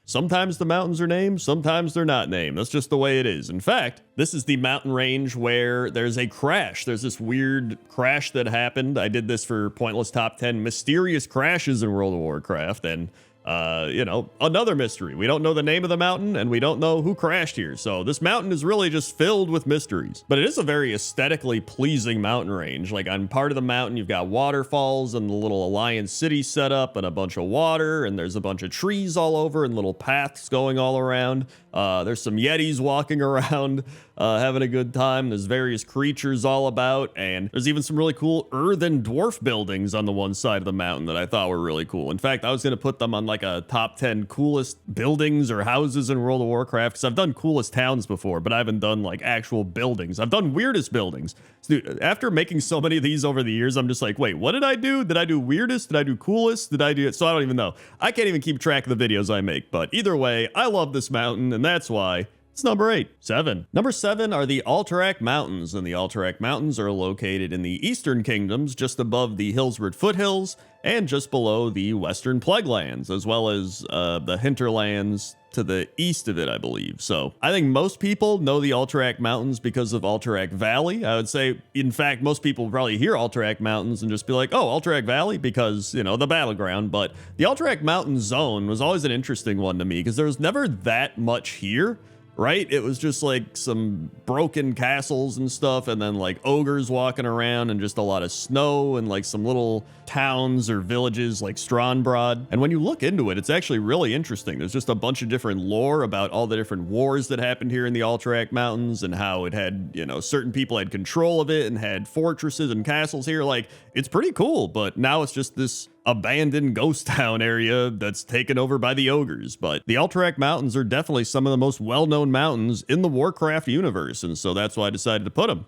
sometimes the mountains are named, sometimes they're not named. That's just the way it is. In fact, this is the mountain range where there's a crash. There's this weird crash that happened. I did this for Pointless Top 10 Mysterious Crashes in World of Warcraft, and another mystery. We don't know the name of the mountain, and we don't know who crashed here. So this mountain is really just filled with mysteries. But it is a very aesthetically pleasing mountain range. Like on part of the mountain, you've got waterfalls and the little Alliance city set up and a bunch of water, and there's a bunch of trees all over and little paths going all around. There's some Yetis walking around, having a good time. There's various creatures all about, and there's even some really cool earthen dwarf buildings on the one side of the mountain that I thought were really cool. In fact, I was going to put them on like a top 10 coolest buildings or houses in World of Warcraft, because I've done coolest towns before, but I haven't done like actual buildings. I've done weirdest buildings. So, dude, after making so many of these over the years, I'm just like, wait, what did I do? Did I do weirdest? Did I do coolest? Did I do it? So I don't even know. I can't even keep track of the videos I make, but either way, I love this mountain, and that's why it's number 8. 7. Number 7 are the Alterac Mountains, and the Alterac Mountains are located in the Eastern Kingdoms, just above the Hillsward Foothills, and just below the Western Plaguelands, as well as the Hinterlands to the east of it, I believe. So I think most people know the Alterac Mountains because of Alterac Valley. I would say, in fact, most people probably hear Alterac Mountains and just be like, oh, Alterac Valley, because, the battleground. But the Alterac Mountain zone was always an interesting one to me, because there was never that much here. Right? It was just like some broken castles and stuff, and then like ogres walking around, and just a lot of snow, and like some little towns or villages like Strombrod. And when you look into it, it's actually really interesting. There's just a bunch of different lore about all the different wars that happened here in the Alterac Mountains, and how it had, certain people had control of it and had fortresses and castles here. Like, it's pretty cool, but now it's just this abandoned ghost town area that's taken over by the ogres. But the Alterac Mountains are definitely some of the most well-known mountains in the Warcraft universe, and so that's why I decided to put them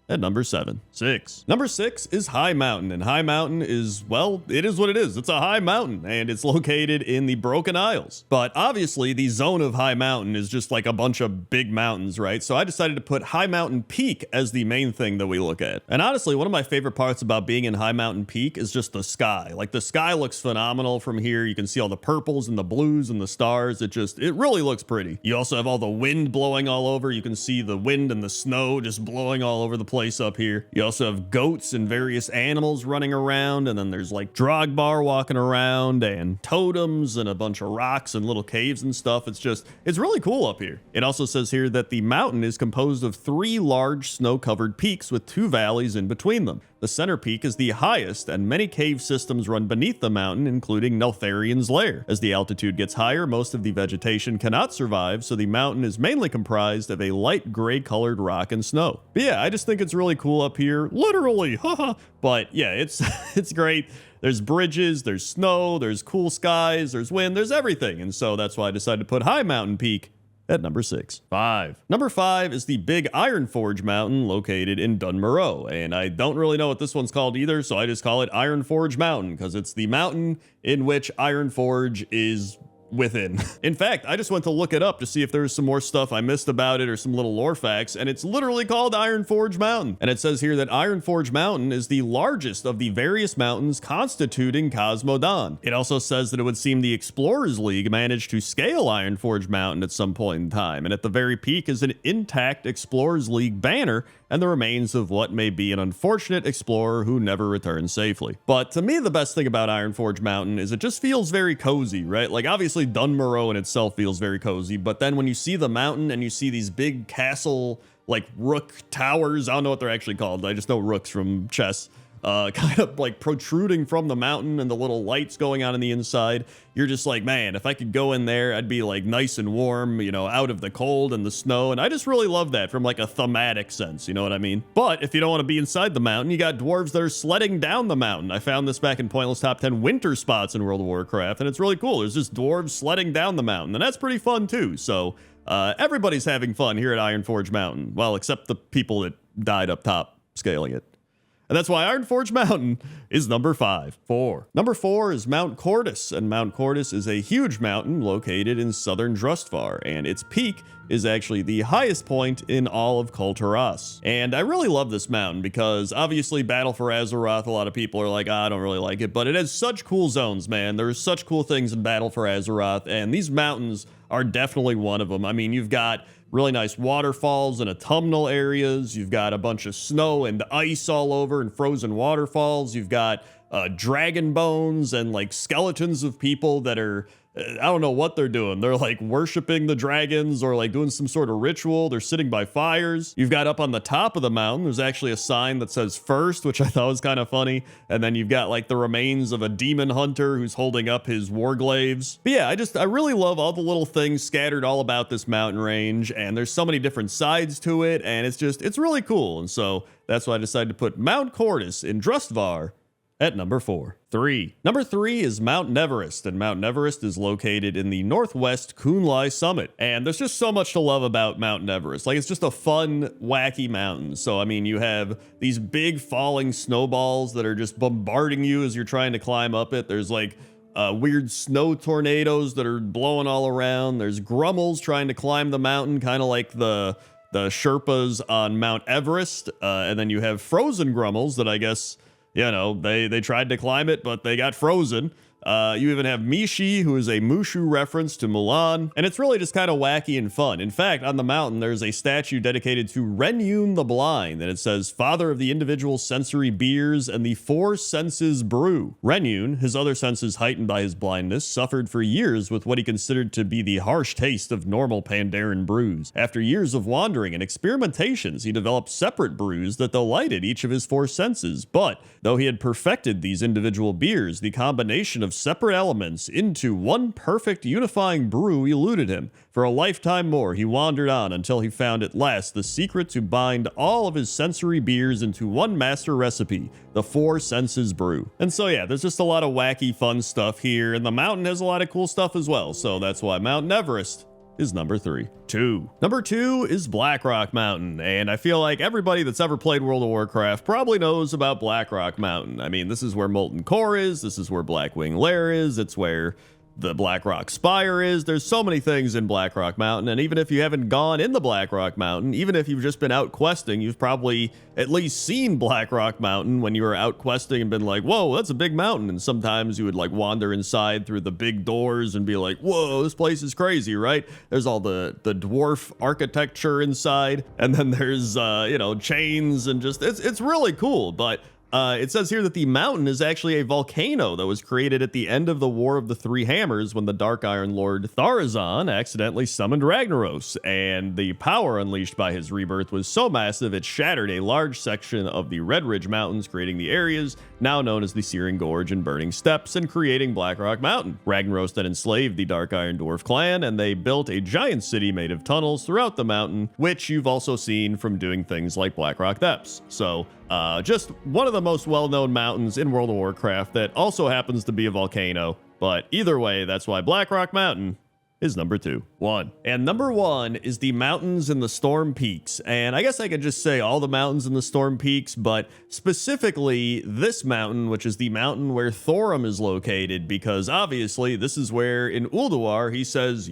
at number 7. 6. Number 6 is High Mountain, and High Mountain is, well, it is what it is. It's a high mountain, and it's located in the Broken Isles. But obviously, the zone of High Mountain is just like a bunch of big mountains, right? So I decided to put High Mountain Peak as the main thing that we look at. And honestly, one of my favorite parts about being in High Mountain Peak is just the sky. Like, the sky looks phenomenal from here. You can see all the purples and the blues and the stars. It really looks pretty. You also have all the wind blowing all over. You can see the wind and the snow just blowing all over the place up here. You also have goats and various animals running around, and then there's like Drogbar walking around and totems and a bunch of rocks and little caves and stuff. It's really cool up here. It also says here that the mountain is composed of 3 large snow-covered peaks with 2 valleys in between them. The center peak is the highest, and many cave systems run beneath the mountain, including Neltharion's lair. As the altitude gets higher, most of the vegetation cannot survive, so the mountain is mainly comprised of a light gray-colored rock and snow. But yeah, I just think it's really cool up here. Literally, haha. But yeah, it's great. There's bridges, there's snow, there's cool skies, there's wind, there's everything. And so that's why I decided to put High Mountain Peak at number 6. 5. Number 5 is the Big Ironforge Mountain located in Dunmoreau, and I don't really know what this one's called either, so I just call it Ironforge Mountain because it's the mountain in which Ironforge is within. In fact, I just went to look it up to see if there was some more stuff I missed about it or some little lore facts, and it's literally called Ironforge Mountain. And it says here that Ironforge Mountain is the largest of the various mountains constituting Cosmodon. It also says that it would seem the Explorers League managed to scale Ironforge Mountain at some point in time, and at the very peak is an intact Explorers League banner and the remains of what may be an unfortunate explorer who never returned safely. But to me, the best thing about Ironforge Mountain is it just feels very cozy, right? Like, obviously Dunmoreau in itself feels very cozy, but then when you see the mountain and you see these big castle, like rook towers, I don't know what they're actually called, I just know rooks from chess, kind of like protruding from the mountain and the little lights going on the inside, you're just like, man, if I could go in there, I'd be like nice and warm, you know, out of the cold and the snow. And I just really love that from like a thematic sense, you know what I mean? But if you don't want to be inside the mountain, you got dwarves that are sledding down the mountain. I found this back in Pointless Top 10 winter spots in World of Warcraft, and it's really cool. There's just dwarves sledding down the mountain, and that's pretty fun too. So everybody's having fun here at Ironforge Mountain. Well, except the people that died up top scaling it. And that's why Ironforge Mountain is number 5. 4. Number 4 is Mount Cordis, and Mount Cordis is a huge mountain located in southern Drustvar, and its peak is actually the highest point in all of Kulturas. And I really love this mountain because obviously Battle for Azeroth, a lot of people are like, I don't really like it, but it has such cool zones, man. There's such cool things in Battle for Azeroth, and these mountains are definitely one of them. I mean, you've got really nice waterfalls and autumnal areas. You've got a bunch of snow and ice all over and frozen waterfalls. You've got dragon bones and like skeletons of people that are, I don't know what they're doing. They're like worshiping the dragons or like doing some sort of ritual. They're sitting by fires. You've got up on the top of the mountain, there's actually a sign that says first, which I thought was kind of funny. And then you've got like the remains of a demon hunter who's holding up his warglaives. But yeah, I really love all the little things scattered all about this mountain range. And there's so many different sides to it. And it's really cool. And so that's why I decided to put Mount Cordis in Drustvar at number 4. 3. Number 3 is Mount Neverest, and Mount Neverest is located in the northwest Kunlai summit. And there's just so much to love about Mount Neverest. Like, it's just a fun, wacky mountain. So, I mean, you have these big falling snowballs that are just bombarding you as you're trying to climb up it. There's like weird snow tornadoes that are blowing all around. There's grummels trying to climb the mountain, kind of like the Sherpas on Mount Everest. And then you have frozen grummels that I guess, you know, they tried to climb it, but they got frozen. You even have Mishi, who is a Mushu reference to Mulan, and it's really just kind of wacky and fun. In fact, on the mountain, there's a statue dedicated to Renyun the Blind, and it says, Father of the individual sensory beers and the 4 senses brew. Renyun, his other senses heightened by his blindness, suffered for years with what he considered to be the harsh taste of normal Pandaren brews. After years of wandering and experimentations, he developed separate brews that delighted each of his 4 senses, but though he had perfected these individual beers, the combination of separate elements into one perfect unifying brew eluded him. For a lifetime more, he wandered on until he found at last the secret to bind all of his sensory beers into one master recipe, the 4 senses brew. And so yeah, there's just a lot of wacky fun stuff here, and the mountain has a lot of cool stuff as well, so that's why Mount Everest is number 3. 2. Number 2 is Blackrock Mountain, and I feel like everybody that's ever played World of Warcraft probably knows about Blackrock Mountain. I mean, this is where Molten Core is, this is where Blackwing Lair is, it's where the Blackrock Spire is. There's so many things in Blackrock Mountain, and even if you haven't gone in the Blackrock Mountain, even if you've just been out questing, you've probably at least seen Blackrock Mountain when you were out questing and been like, whoa, that's a big mountain. And sometimes you would like wander inside through the big doors and be like, whoa, this place is crazy, right? There's all the dwarf architecture inside, and then there's you know, chains, and just it's really cool. But it says here that the mountain is actually a volcano that was created at the end of the War of the Three Hammers when the Dark Iron Lord Tharazan accidentally summoned Ragnaros, and the power unleashed by his rebirth was so massive it shattered a large section of the Red Ridge Mountains, creating the areas now known as the Searing Gorge and Burning Steppes, and creating Blackrock Mountain. Ragnaros then enslaved the Dark Iron Dwarf clan, and they built a giant city made of tunnels throughout the mountain, which you've also seen from doing things like Blackrock Depths. So just one of the most well-known mountains in World of Warcraft that also happens to be a volcano. But either way, that's why Blackrock Mountain is number 2. 1. And number 1 is the mountains in the Storm Peaks. And I guess I could just say all the mountains in the Storm Peaks, but specifically this mountain, which is the mountain where Thorum is located, because obviously this is where in Ulduar he says,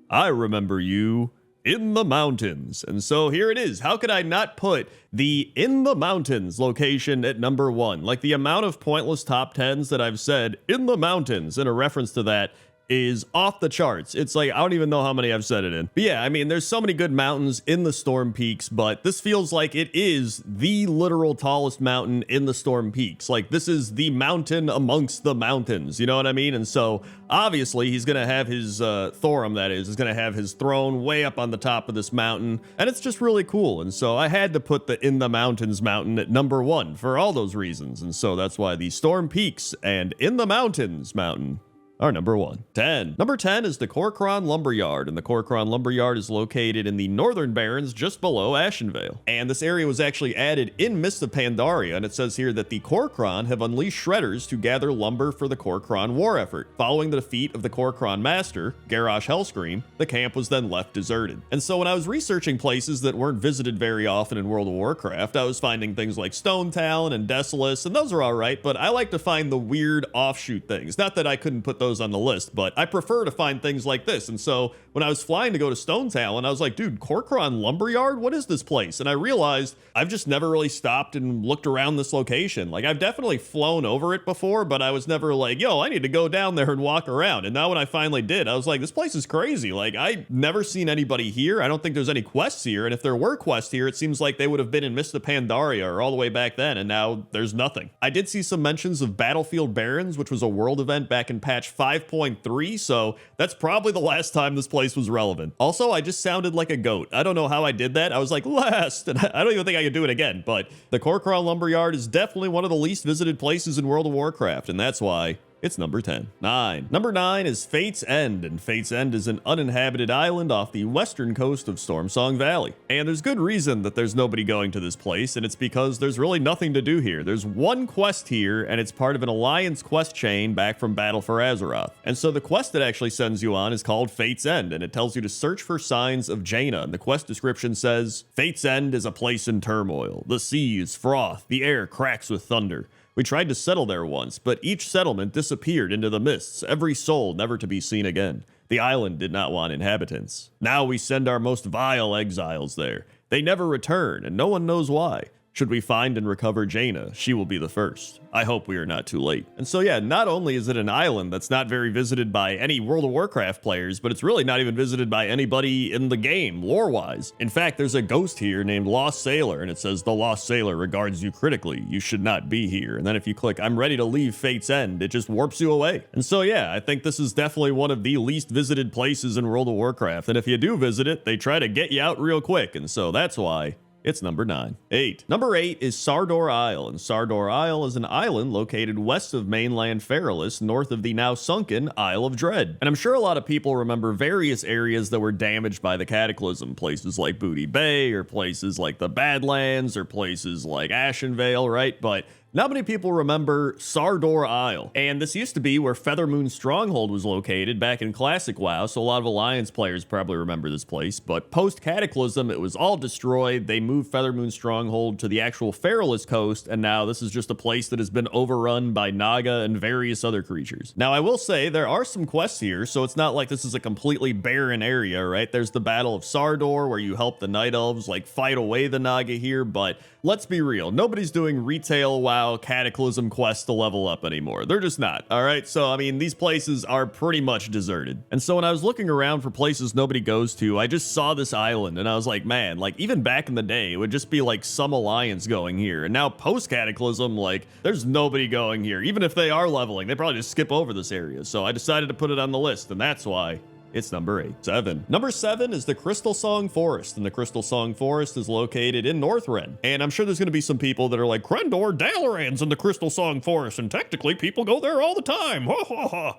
I remember you in the mountains. And so here it is. How could I not put the in the mountains location at number 1? Like, the amount of pointless top 10s that I've said in the mountains in a reference to that is off the charts. It's like, I don't even know how many I've said it in. But yeah, I mean, there's so many good mountains in the Storm Peaks, but this feels like it is the literal tallest mountain in the Storm Peaks. Like, this is the mountain amongst the mountains, you know what I mean? And so obviously he's gonna have his Thorum, that is gonna have his throne way up on the top of this mountain, and it's just really cool. And so I had to put the in the mountains mountain at number 1 for all those reasons. And so that's why the Storm Peaks and in the mountains mountain are number 1. 10. Number 10 is the Korkron Lumberyard, and the Korkron Lumberyard is located in the Northern Barrens just below Ashenvale. And this area was actually added in Mist of Pandaria, and it says here that the Korkron have unleashed shredders to gather lumber for the Korkron war effort. Following the defeat of the Korkron master, Garrosh Hellscream, the camp was then left deserted. And so when I was researching places that weren't visited very often in World of Warcraft, I was finding things like Stone Talon and Desolus, and those are alright, but I like to find the weird offshoot things. Not that I couldn't put those on the list, but I prefer to find things like this. And so when I was flying to go to Stone Talon, I was like, dude, Korkron Lumberyard, what is this place? And I realized I've just never really stopped and looked around this location. Like, I've definitely flown over it before, but I was never like, yo, I need to go down there and walk around. And now when I finally did, I was like, this place is crazy. Like, I've never seen anybody here. I don't think there's any quests here. And if there were quests here, it seems like they would have been in Mist of Pandaria or all the way back then, and now there's nothing. I did see some mentions of Battlefield Barrens, which was a world event back in patch 5.3, so that's probably the last time this place was relevant. Also, I just sounded like a goat. I don't know how I did that. I was like, last, and I don't even think I could do it again, but the Korkron Lumberyard is definitely one of the least visited places in World of Warcraft, and that's why it's number 10. 9. Number 9 is Fate's End, and Fate's End is an uninhabited island off the western coast of Stormsong Valley. And there's good reason that there's nobody going to this place, and it's because there's really nothing to do here. There's one quest here, and it's part of an Alliance quest chain back from Battle for Azeroth. And so the quest that actually sends you on is called Fate's End, and it tells you to search for signs of Jaina. And the quest description says, Fate's End is a place in turmoil. The sea is froth, the air cracks with thunder. We tried to settle there once, but each settlement disappeared into the mists, every soul never to be seen again. The island did not want inhabitants. Now we send our most vile exiles there. They never return, and no one knows why. Should we find and recover Jaina, she will be the first. I hope we are not too late. And so yeah, not only is it an island that's not very visited by any World of Warcraft players, but it's really not even visited by anybody in the game, lore-wise. In fact, there's a ghost here named Lost Sailor, and it says, the Lost Sailor regards you critically. You should not be here. And then if you click, I'm ready to leave Fate's End, it just warps you away. And so yeah, I think this is definitely one of the least visited places in World of Warcraft. And if you do visit it, they try to get you out real quick. And so that's why it's number 9. 8. Number 8 is Sardor Isle, and Sardor Isle is an island located west of mainland Feralis, north of the now sunken Isle of Dread. And I'm sure a lot of people remember various areas that were damaged by the Cataclysm, places like Booty Bay, or places like the Badlands, or places like Ashenvale, right? But Not many people remember Sardor Isle, and this used to be where Feathermoon Stronghold was located back in Classic WoW, so a lot of Alliance players probably remember this place, but post-Cataclysm, it was all destroyed. They moved Feathermoon Stronghold to the actual Feralus coast, and now this is just a place that has been overrun by Naga and various other creatures. Now, I will say there are some quests here, so it's not like this is a completely barren area, right? There's the Battle of Sardor, where you help the Night Elves, like, fight away the Naga here, but let's be real. Nobody's doing retail WoW Cataclysm quests to level up anymore. They're just not, all right? So, I mean, these places are pretty much deserted. And so when I was looking around for places nobody goes to, I just saw this island, and I was like, man, like, even back in the day, it would just be like some Alliance going here. And now post-Cataclysm, like, there's nobody going here. Even if they are leveling, they probably just skip over this area. So I decided to put it on the list, and that's why it's number 8. 7. Number 7 is the Crystal Song Forest, and the Crystal Song Forest is located in Northrend. And I'm sure there's going to be some people that are like, Crendor, Dalaran's in the Crystal Song Forest, and technically people go there all the time.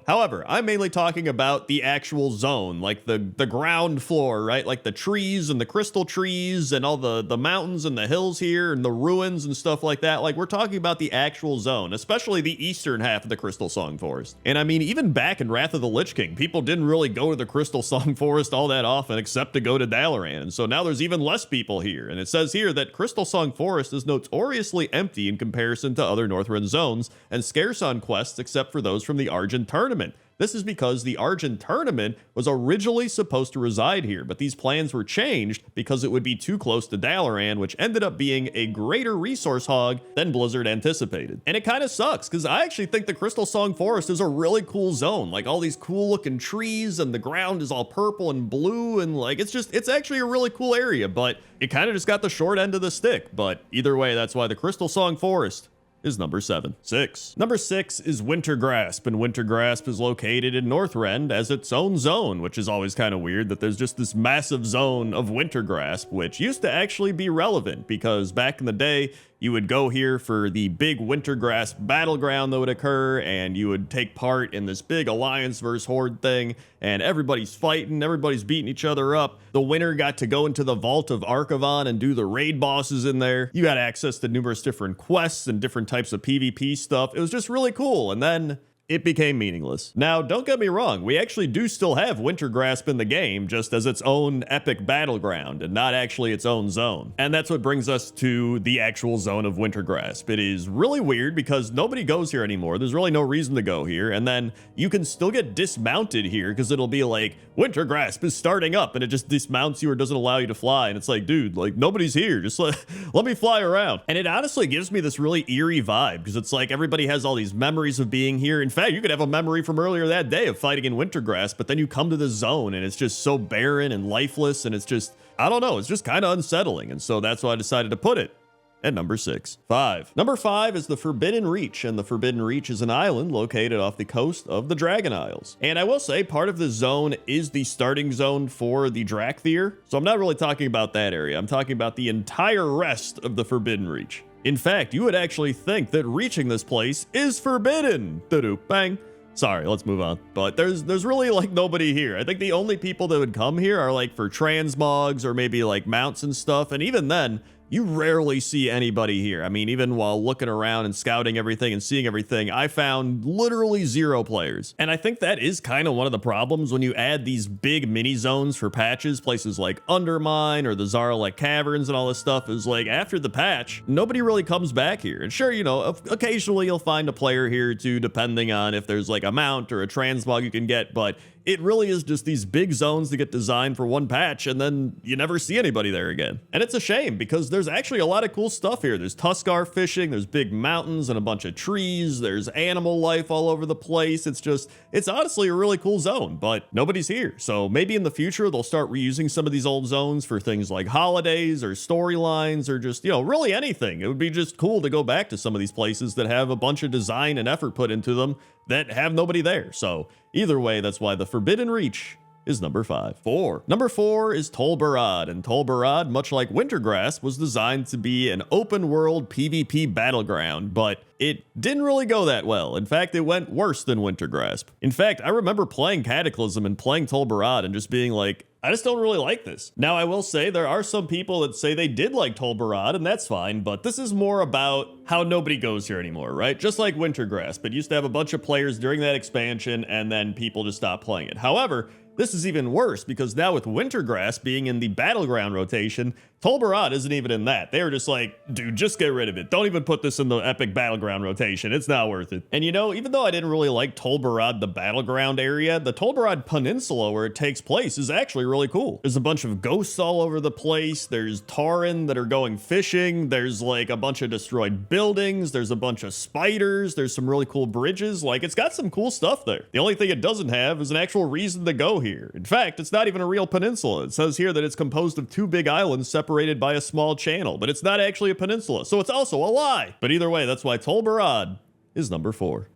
However, I'm mainly talking about the actual zone, like the ground floor, right? Like the trees and the crystal trees and all the mountains and the hills here and the ruins and stuff like that. Like, we're talking about the actual zone, especially the eastern half of the Crystal Song Forest. And I mean, even back in Wrath of the Lich King, people didn't really go to the Crystal Song Forest all that often except to go to Dalaran, and so now there's even less people here. And it says here that Crystal Song Forest is notoriously empty in comparison to other Northrend zones and scarce on quests except for those from the Argent Tournament. This is because the Argent Tournament was originally supposed to reside here, but these plans were changed because it would be too close to Dalaran, which ended up being a greater resource hog than Blizzard anticipated. And it kind of sucks, because I actually think the Crystal Song Forest is a really cool zone. Like, all these cool looking trees, and the ground is all purple and blue, and like, it's actually a really cool area, but it kind of just got the short end of the stick. But either way, that's why the Crystal Song Forest is number 7. 6. Number 6 is Wintergrasp, and Wintergrasp is located in Northrend as its own zone, which is always kind of weird that there's just this massive zone of Wintergrasp, which used to actually be relevant because back in the day, you would go here for the big Wintergrasp battleground that would occur, and you would take part in this big Alliance versus Horde thing, and everybody's fighting, everybody's beating each other up. The winner got to go into the Vault of Archivon and do the raid bosses in there. You got access to numerous different quests and different types of PvP stuff. It was just really cool, and then it became meaningless. Now, don't get me wrong, we actually do still have Wintergrasp in the game, just as its own epic battleground, and not actually its own zone. And that's what brings us to the actual zone of Wintergrasp. It is really weird because nobody goes here anymore. There's really no reason to go here, and then you can still get dismounted here because it'll be like, Wintergrasp is starting up, and it just dismounts you or doesn't allow you to fly, and it's like, dude, like, nobody's here, just let me fly around. And it honestly gives me this really eerie vibe, because it's like everybody has all these memories of being here. In fact, you could have a memory from earlier that day of fighting in Wintergrasp, but then you come to the zone and it's just so barren and lifeless, and it's just, I don't know, it's just kind of unsettling. And so that's why I decided to put it at number 6. 5. Number 5 is the Forbidden Reach, and the Forbidden Reach is an island located off the coast of the Dragon Isles. And I will say, part of the zone is the starting zone for the Drakthir, so I'm not really talking about that area. I'm talking about the entire rest of the Forbidden Reach. In fact, you would actually think that reaching this place is forbidden. Da-doop, bang. Sorry, let's move on. But there's really like nobody here. I think the only people that would come here are like for transmogs or maybe like mounts and stuff. And even then, you rarely see anybody here. I mean, even while looking around and scouting everything and seeing everything, I found literally 0 players. And I think that is kind of one of the problems when you add these big mini zones for patches, places like Undermine or the Zaralek Caverns and all this stuff, is like, after the patch, nobody really comes back here. And sure, you know, occasionally you'll find a player here too, depending on if there's like a mount or a transmog you can get, but it really is just these big zones that get designed for one patch, and then you never see anybody there again. And it's a shame, because there's actually a lot of cool stuff here. There's Tuskar fishing, there's big mountains and a bunch of trees, there's animal life all over the place. It's honestly a really cool zone, but nobody's here. So maybe in the future, they'll start reusing some of these old zones for things like holidays or storylines or just, you know, really anything. It would be just cool to go back to some of these places that have a bunch of design and effort put into them that have nobody there. So either way, that's why the Forbidden Reach is number 5. 4. Number 4 is Tol Barad, and Tol Barad, much like Wintergrasp, was designed to be an open world PvP battleground, but it didn't really go that well. In fact, it went worse than Wintergrasp. In fact, I remember playing Cataclysm and playing Tol Barad and just being like, I just don't really like this. Now, I will say there are some people that say they did like Tol Barad, and that's fine, but this is more about how nobody goes here anymore, right? Just like Wintergrass, but used to have a bunch of players during that expansion, and then people just stopped playing it. However, this is even worse because now with Wintergrass being in the Battleground rotation, Tol Barad isn't even in that. They were just like, dude, just get rid of it. Don't even put this in the Epic Battleground rotation. It's not worth it. And you know, even though I didn't really like Tol Barad, the Battleground area, the Tol Barad Peninsula where it takes place is actually really cool. There's a bunch of ghosts all over the place. There's Tauren that are going fishing. There's like a bunch of destroyed buildings. There's a bunch of spiders. There's some really cool bridges. Like, it's got some cool stuff there. The only thing it doesn't have is an actual reason to go here. In fact, it's not even a real peninsula. It says here that it's composed of 2 big islands separated by a small channel, but it's not actually a peninsula, so it's also a lie. But either way, that's why Tol Barad is number 4.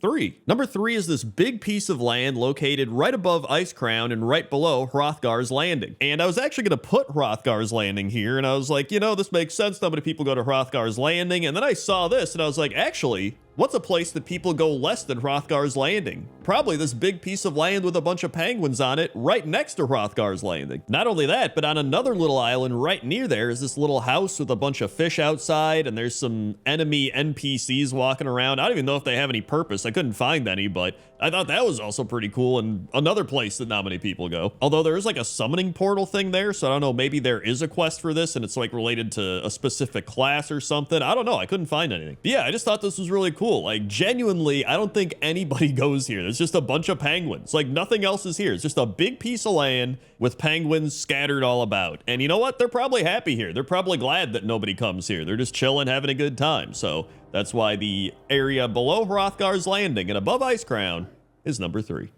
Number 3 is this big piece of land located right above Icecrown and right below Hrothgar's Landing. And I was actually going to put Hrothgar's Landing here, and I was like, you know, this makes sense. Not many people go to Hrothgar's Landing. And then I saw this, and I was like, actually, what's a place that people go less than Hrothgar's Landing? Probably this big piece of land with a bunch of penguins on it right next to Hrothgar's Landing. Not only that, but on another little island right near there is this little house with a bunch of fish outside, and there's some enemy NPCs walking around. I don't even know if they have any purpose. I couldn't find any, but I thought that was also pretty cool, and another place that not many people go. Although there is like a summoning portal thing there, so I don't know, maybe there is a quest for this and it's like related to a specific class or something. I don't know. I couldn't find anything. But yeah, I just thought this was really cool. Like, genuinely, I don't think anybody goes here. There's just a bunch of penguins. Like, nothing else is here. It's just a big piece of land with penguins scattered all about. And you know what? They're probably happy here. They're probably glad that nobody comes here. They're just chilling, having a good time. So that's why the area below Hrothgar's Landing and above Icecrown is number 3.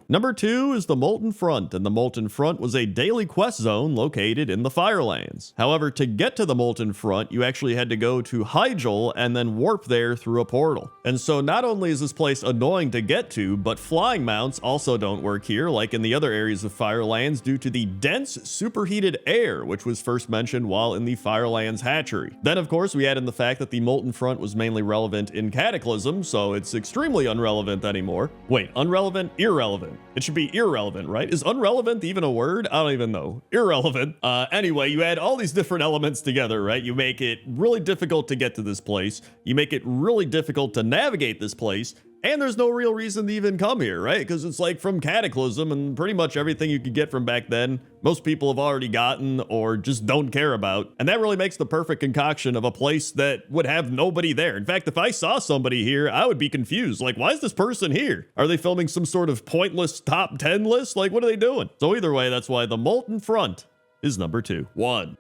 Number 2 is the Molten Front, and the Molten Front was a daily quest zone located in the Firelands. However, to get to the Molten Front, you actually had to go to Hyjal and then warp there through a portal. And so not only is this place annoying to get to, but flying mounts also don't work here, like in the other areas of Firelands, due to the dense superheated air, which was first mentioned while in the Firelands hatchery. Then, of course, we add in the fact that the Molten Front was mainly relevant in Cataclysm, so it's extremely unrelevant anymore. Wait, unrelevant? Irrelevant. It should be irrelevant, right? Is unrelevant even a word? I don't even know. Irrelevant. Anyway, you add all these different elements together, right? You make it really difficult to get to this place. You make it really difficult to navigate this place. And there's no real reason to even come here, right? Because it's like from Cataclysm, and pretty much everything you could get from back then, most people have already gotten or just don't care about. And that really makes the perfect concoction of a place that would have nobody there. In fact, if I saw somebody here, I would be confused. Like, why is this person here? Are they filming some sort of pointless top 10 list? Like, what are they doing? So either way, that's why the Molten Front is number 2.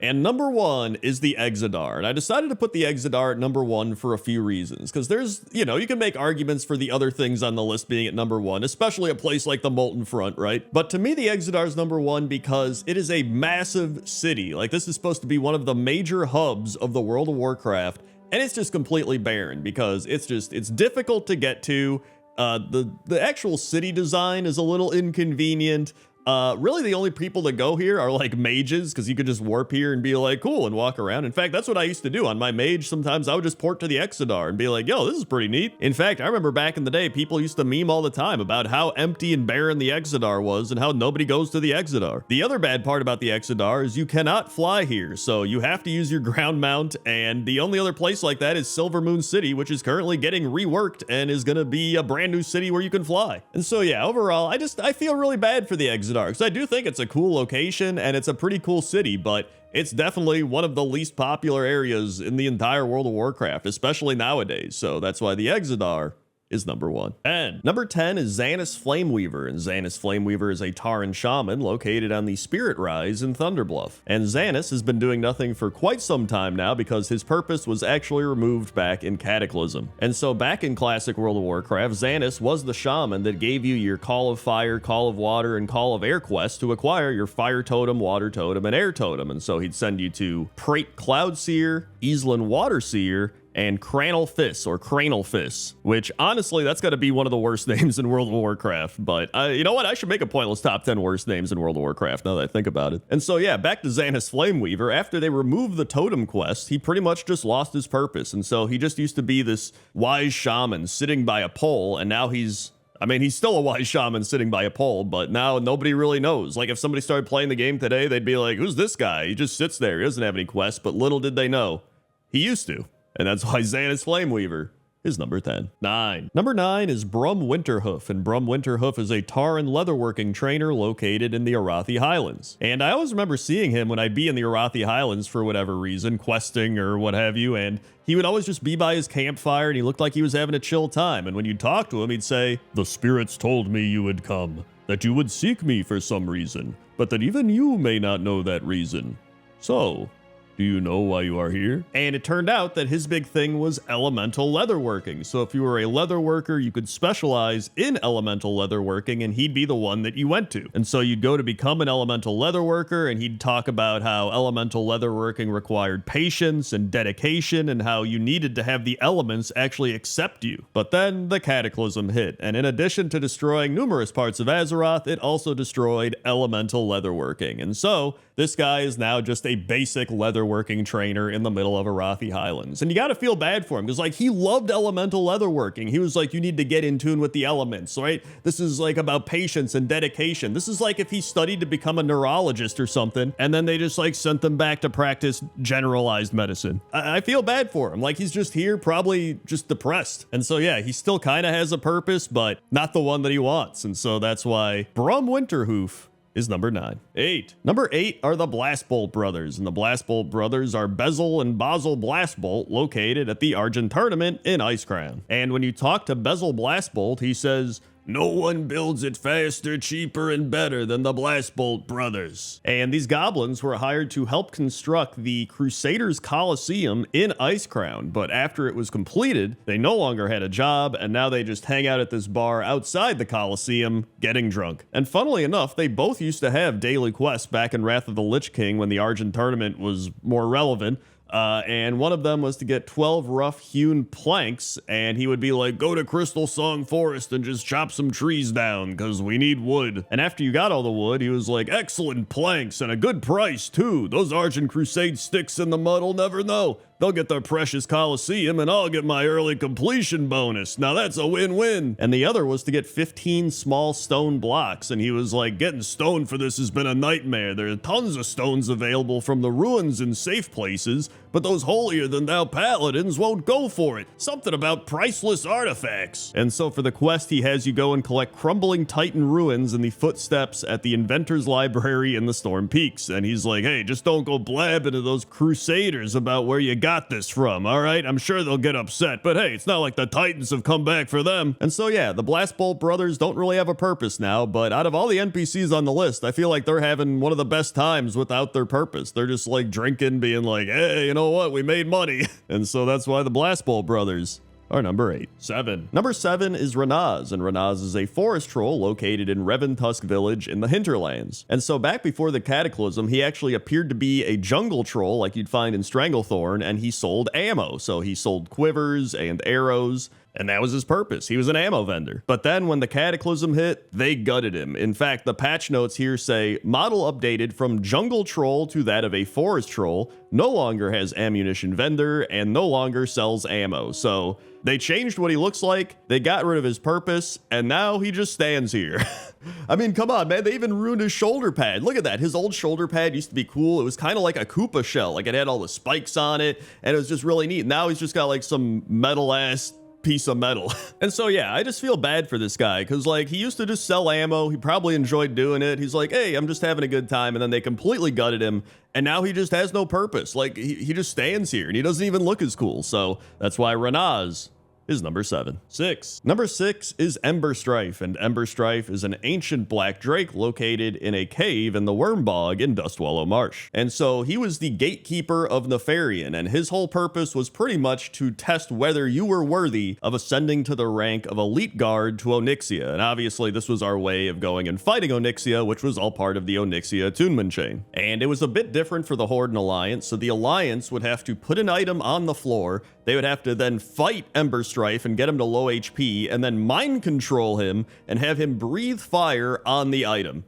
And number 1 is the Exodar. And I decided to put the Exodar at number 1 for a few reasons. Because there's, you know, you can make arguments for the other things on the list being at number 1, especially a place like the Molten Front, right? But to me, the Exodar is number 1 because it is a massive city. Like, this is supposed to be one of the major hubs of the World of Warcraft. And it's just completely barren because it's difficult to get to. The actual city design is a little inconvenient. Really the only people that go here are like mages, because you could just warp here and be like, cool, and walk around. In fact, that's what I used to do on my mage. Sometimes I would just port to the Exodar and be like, yo, this is pretty neat. In fact, I remember back in the day, people used to meme all the time about how empty and barren the Exodar was and how nobody goes to the Exodar. The other bad part about the Exodar is you cannot fly here, so you have to use your ground mount, and the only other place like that is Silvermoon City, which is currently getting reworked and is gonna be a brand new city where you can fly. And so yeah, overall, I feel really bad for the Exodar, because I do think it's a cool location and it's a pretty cool city, but it's definitely one of the least popular areas in the entire World of Warcraft, especially nowadays. So that's why the Exodar is number 1. And number 10 is Xanis Flameweaver, and Xanis Flameweaver is a Tauren shaman located on the Spirit Rise in Thunderbluff. And Xanis has been doing nothing for quite some time now because his purpose was actually removed back in Cataclysm. And so back in classic World of Warcraft, Xanis was the shaman that gave you your Call of Fire, Call of Water, and Call of Air quests to acquire your Fire Totem, Water Totem, and Air Totem. And so he'd send you to Prate Cloudseer, Easlin Waterseer, and Cranelfis, which honestly, that's got to be one of the worst names in World of Warcraft. But you know what? I should make a pointless top 10 worst names in World of Warcraft now that I think about it. And so yeah, back to Xanis Flameweaver. After they removed the totem quest, he pretty much just lost his purpose. And so he just used to be this wise shaman sitting by a pole, and now he's I mean, he's still a wise shaman sitting by a pole, but now nobody really knows. Like, if somebody started playing the game today, they'd be like, who's this guy? He just sits there. He doesn't have any quests, but little did they know, he used to. And that's why Xana's Flameweaver is number 10. 9. Number 9 is Brum Winterhoof, and Brum Winterhoof is a Tauren leatherworking trainer located in the Arathi Highlands. And I always remember seeing him when I'd be in the Arathi Highlands for whatever reason, questing or what have you, and he would always just be by his campfire, and he looked like he was having a chill time. And when you'd talk to him, he'd say, "The spirits told me you would come, that you would seek me for some reason, but that even you may not know that reason. So, do you know why you are here?" And it turned out that his big thing was elemental leatherworking. So if you were a leather worker, you could specialize in elemental leatherworking, and he'd be the one that you went to. And so you'd go to become an elemental leatherworker, and he'd talk about how elemental leatherworking required patience and dedication, and how you needed to have the elements actually accept you. But then the cataclysm hit, and in addition to destroying numerous parts of Azeroth, it also destroyed elemental leatherworking. And so this guy is now just a basic leatherworking trainer in the middle of Arathi Highlands. And you gotta feel bad for him, because like, he loved elemental leatherworking. He was like, you need to get in tune with the elements, right? This is like about patience and dedication. This is like if he studied to become a neurologist or something, and then they just like sent them back to practice generalized medicine. I feel bad for him. Like, he's just here, probably just depressed. And so yeah, he still kind of has a purpose, but not the one that he wants. And so that's why Brum Winterhoof is number 9. 8. Number 8 are the Blastbolt brothers, and the Blastbolt brothers are Bezel and Basil Blastbolt, located at the Argent Tournament in Icecrown. And when you talk to Bezel Blastbolt, he says, "No one builds it faster, cheaper, and better than the Blastbolt brothers." And these goblins were hired to help construct the Crusaders Colosseum in Icecrown, but after it was completed, they no longer had a job, and now they just hang out at this bar outside the Colosseum, getting drunk. And funnily enough, they both used to have daily quests back in Wrath of the Lich King when the Argent Tournament was more relevant. And one of them was to get 12 rough-hewn planks, and he would be like, "Go to Crystal Song Forest and just chop some trees down, because we need wood." And after you got all the wood, he was like, "Excellent planks, and a good price, too. Those Argent Crusade sticks in the mud will never know. They'll get their precious Colosseum, and I'll get my early completion bonus. Now that's a win-win." And the other was to get 15 small stone blocks, and he was like, "Getting stone for this has been a nightmare. There are tons of stones available from the ruins in safe places, but those holier-than-thou paladins won't go for it. Something about priceless artifacts." And so for the quest, he has you go and collect crumbling Titan ruins in the footsteps at the Inventor's Library in the Storm Peaks. And he's like, "Hey, just don't go blabbing to those Crusaders about where you got this from, all right? I'm sure they'll get upset, but hey, it's not like the Titans have come back for them." And so yeah, the Blastbolt brothers don't really have a purpose now, but out of all the NPCs on the list, I feel like they're having one of the best times without their purpose. They're just like drinking, being like, "Hey, you know what? We made money." And so that's why the Blastbolt brothers are number 8. 7. Number 7 is Renaz, and Renaz is a forest troll located in Reventusk Village in the Hinterlands. And so back before the Cataclysm, he actually appeared to be a jungle troll like you'd find in Stranglethorn, and he sold ammo. So he sold quivers and arrows, and that was his purpose. He was an ammo vendor. But then when the Cataclysm hit, they gutted him. In fact, the patch notes here say, "Model updated from jungle troll to that of a forest troll, no longer has ammunition vendor, and no longer sells ammo." So they changed what he looks like, they got rid of his purpose, and now he just stands here. I mean, come on, man. They even ruined his shoulder pad. Look at that. His old shoulder pad used to be cool. It was kind of like a Koopa shell. Like, it had all the spikes on it, and it was just really neat. Now he's just got like some metal-ass piece of metal. And so yeah, I just feel bad for this guy, because like, he used to just sell ammo. He probably enjoyed doing it. He's like, "Hey, I'm just having a good time," and then they completely gutted him, and now he just has no purpose. Like, he just stands here, and he doesn't even look as cool. So that's why Renaz is number 7. 6. Number 6 is Ember Strife, and Ember Strife is an ancient black drake located in a cave in the Worm Bog in Dustwallow Marsh. And so he was the gatekeeper of Nefarian, and his whole purpose was pretty much to test whether you were worthy of ascending to the rank of Elite Guard to Onyxia. And obviously this was our way of going and fighting Onyxia, which was all part of the Onyxia attunement chain. And it was a bit different for the Horde and Alliance. So the Alliance would have to put an item on the floor, they would have to then fight Ember Strife and get him to low HP, and then mind control him and have him breathe fire on the item.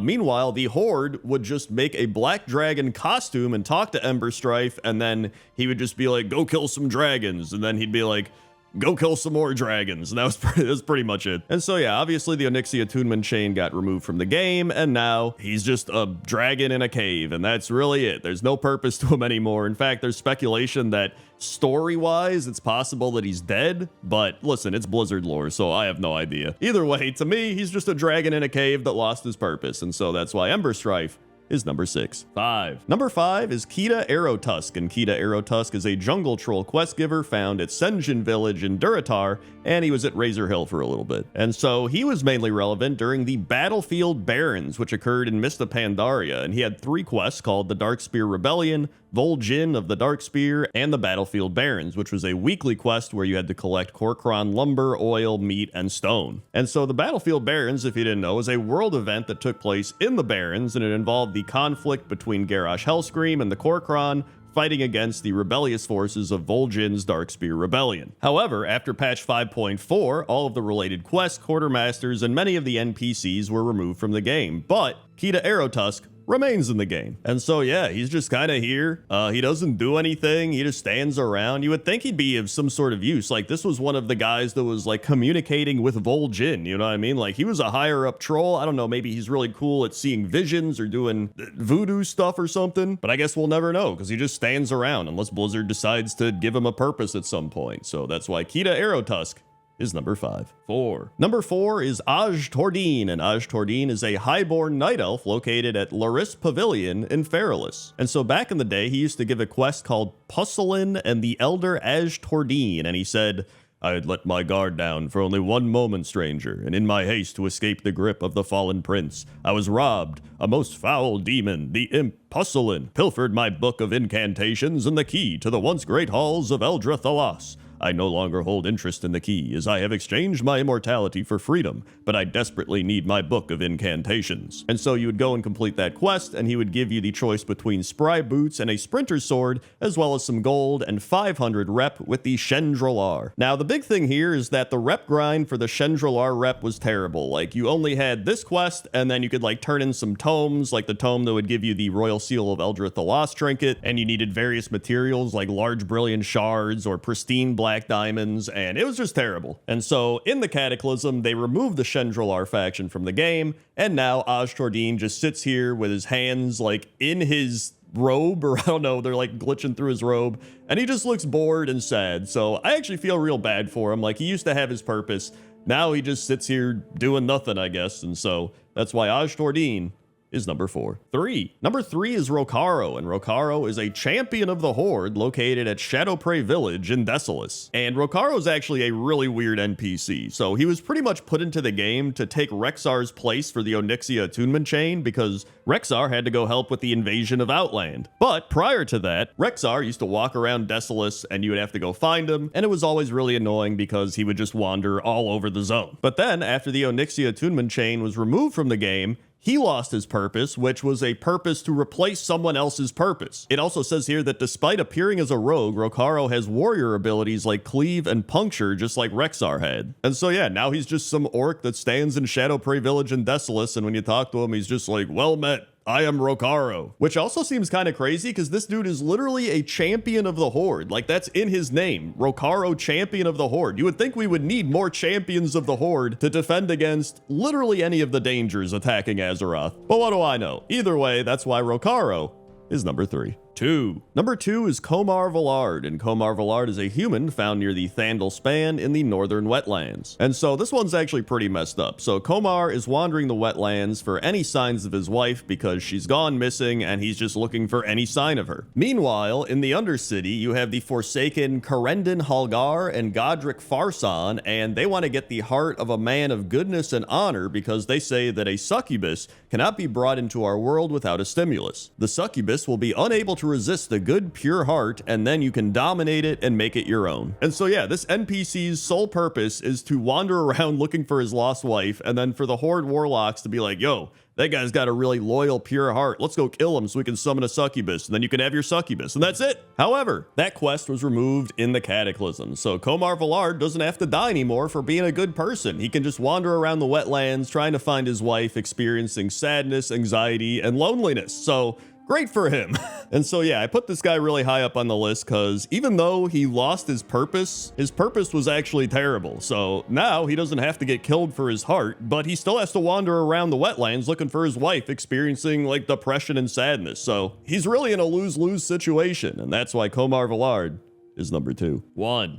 Meanwhile, the Horde would just make a black dragon costume and talk to Ember Strife, and then he would just be like, "Go kill some dragons," and then he'd be like, go kill some more dragons. And that was pretty much it. And so yeah, obviously the Onyxia attunement chain got removed from the game, and now he's just a dragon in a cave, and that's really it. There's no purpose to him anymore. In fact, there's speculation that story-wise, it's possible that he's dead, but listen, it's Blizzard lore, so I have no idea. Either way, to me, he's just a dragon in a cave that lost his purpose, and so that's why Ember Strife is number 6. 5. Number 5 is Kita Arrowtusk, and Kita Arrowtusk is a jungle troll quest giver found at Senjin Village in Duratar, and he was at Razor Hill for a little bit. And so he was mainly relevant during the Battlefield Barons, which occurred in Mista Pandaria, and he had 3 quests called the Darkspear Rebellion, Vol'jin of the Darkspear, and the Battlefield Barons, which was a weekly quest where you had to collect Kor'kron lumber, oil, meat, and stone. And so the Battlefield Barons, if you didn't know, is a world event that took place in the Barons, and it involved the conflict between Garrosh Hellscream and the Kor'kron, fighting against the rebellious forces of Vol'jin's Darkspear Rebellion. However, after patch 5.4, all of the related quests, quartermasters, and many of the NPCs were removed from the game, but Kita Arrowtusk remains in the game. And so yeah, he's just kind of here. He doesn't do anything. He just stands around. You would think he'd be of some sort of use. Like, this was one of the guys that was like communicating with Vol'jin, you know what I mean? Like, he was a higher up troll. I don't know, maybe he's really cool at seeing visions or doing voodoo stuff or something, but I guess we'll never know because he just stands around unless Blizzard decides to give him a purpose at some point. So that's why Kita Arrowtusk is number 5. 4. Number 4 is Aj Tordeen, and Aj Tordeen is a highborn night elf located at Laris Pavilion in Feralis. And so back in the day, he used to give a quest called Pusselin and the Elder Aj Tordeen, and he said, I had let my guard down for only one moment, stranger, and in my haste to escape the grip of the fallen prince, I was robbed. A most foul demon, the imp Pusselin, pilfered my book of incantations and the key to the once great halls of Eldra Thalas. I no longer hold interest in the key, as I have exchanged my immortality for freedom, but I desperately need my book of incantations. And so you would go and complete that quest, and he would give you the choice between spry boots and a sprinter's sword, as well as some gold and 500 rep with the Shendralar. Now, the big thing here is that the rep grind for the Shendralar rep was terrible. Like, you only had this quest, and then you could, like, turn in some tomes, like the tome that would give you the Royal Seal of Eldra Thalas trinket, and you needed various materials, like large brilliant shards or pristine black diamonds, and it was just terrible. And so in the Cataclysm, they removed the Shendralar faction from the game, and now Aj Tordeen just sits here with his hands like in his robe, or I don't know, they're like glitching through his robe, and he just looks bored and sad. So I actually feel real bad for him. Like, he used to have his purpose. Now he just sits here doing nothing, I guess. And so that's why Aj Tordeen is number 4. 3. Number 3 is Rokaro, and Rokaro is a champion of the Horde located at Shadowprey Village in Desolus. And Rokaro is actually a really weird NPC. So he was pretty much put into the game to take Rexar's place for the Onyxia attunement chain, because Rexar had to go help with the invasion of Outland. But prior to that, Rexar used to walk around Desolus, and you would have to go find him, and it was always really annoying because he would just wander all over the zone. But then, after the Onyxia attunement chain was removed from the game, he lost his purpose, which was a purpose to replace someone else's purpose. It also says here that despite appearing as a rogue, Rokaro has warrior abilities like Cleave and Puncture, just like Rexar had. And so yeah, now he's just some orc that stands in Shadowprey Village in Desolus, and when you talk to him, he's just like, well met. I am Rokaro. Which also seems kind of crazy because this dude is literally a champion of the Horde. Like, that's in his name. Rokaro, champion of the Horde. You would think we would need more champions of the Horde to defend against literally any of the dangers attacking Azeroth. But what do I know? Either way, that's why Rokaro is number 3. 2. Number 2 is Komar Vallard, and Komar Vallard is a human found near the Thandal Span in the northern wetlands. And so this one's actually pretty messed up. So Komar is wandering the wetlands for any signs of his wife because she's gone missing, and he's just looking for any sign of her. Meanwhile, in the Undercity, you have the Forsaken Karendon Halgar and Godric Farsan, and they want to get the heart of a man of goodness and honor because they say that a succubus cannot be brought into our world without a stimulus. The succubus will be unable to resist the good, pure heart, and then you can dominate it and make it your own. And so yeah, this NPC's sole purpose is to wander around looking for his lost wife, and then for the Horde Warlocks to be like, yo, that guy's got a really loyal, pure heart. Let's go kill him so we can summon a succubus, and then you can have your succubus, and that's it. However, that quest was removed in the Cataclysm, so Komar Vallard doesn't have to die anymore for being a good person. He can just wander around the wetlands trying to find his wife, experiencing sadness, anxiety, and loneliness. So Great for him. And so, yeah, I put this guy really high up on the list because even though he lost his purpose was actually terrible. So now he doesn't have to get killed for his heart, but he still has to wander around the wetlands looking for his wife, experiencing like depression and sadness. So he's really in a lose-lose situation. And that's why Komar Villard is number 2.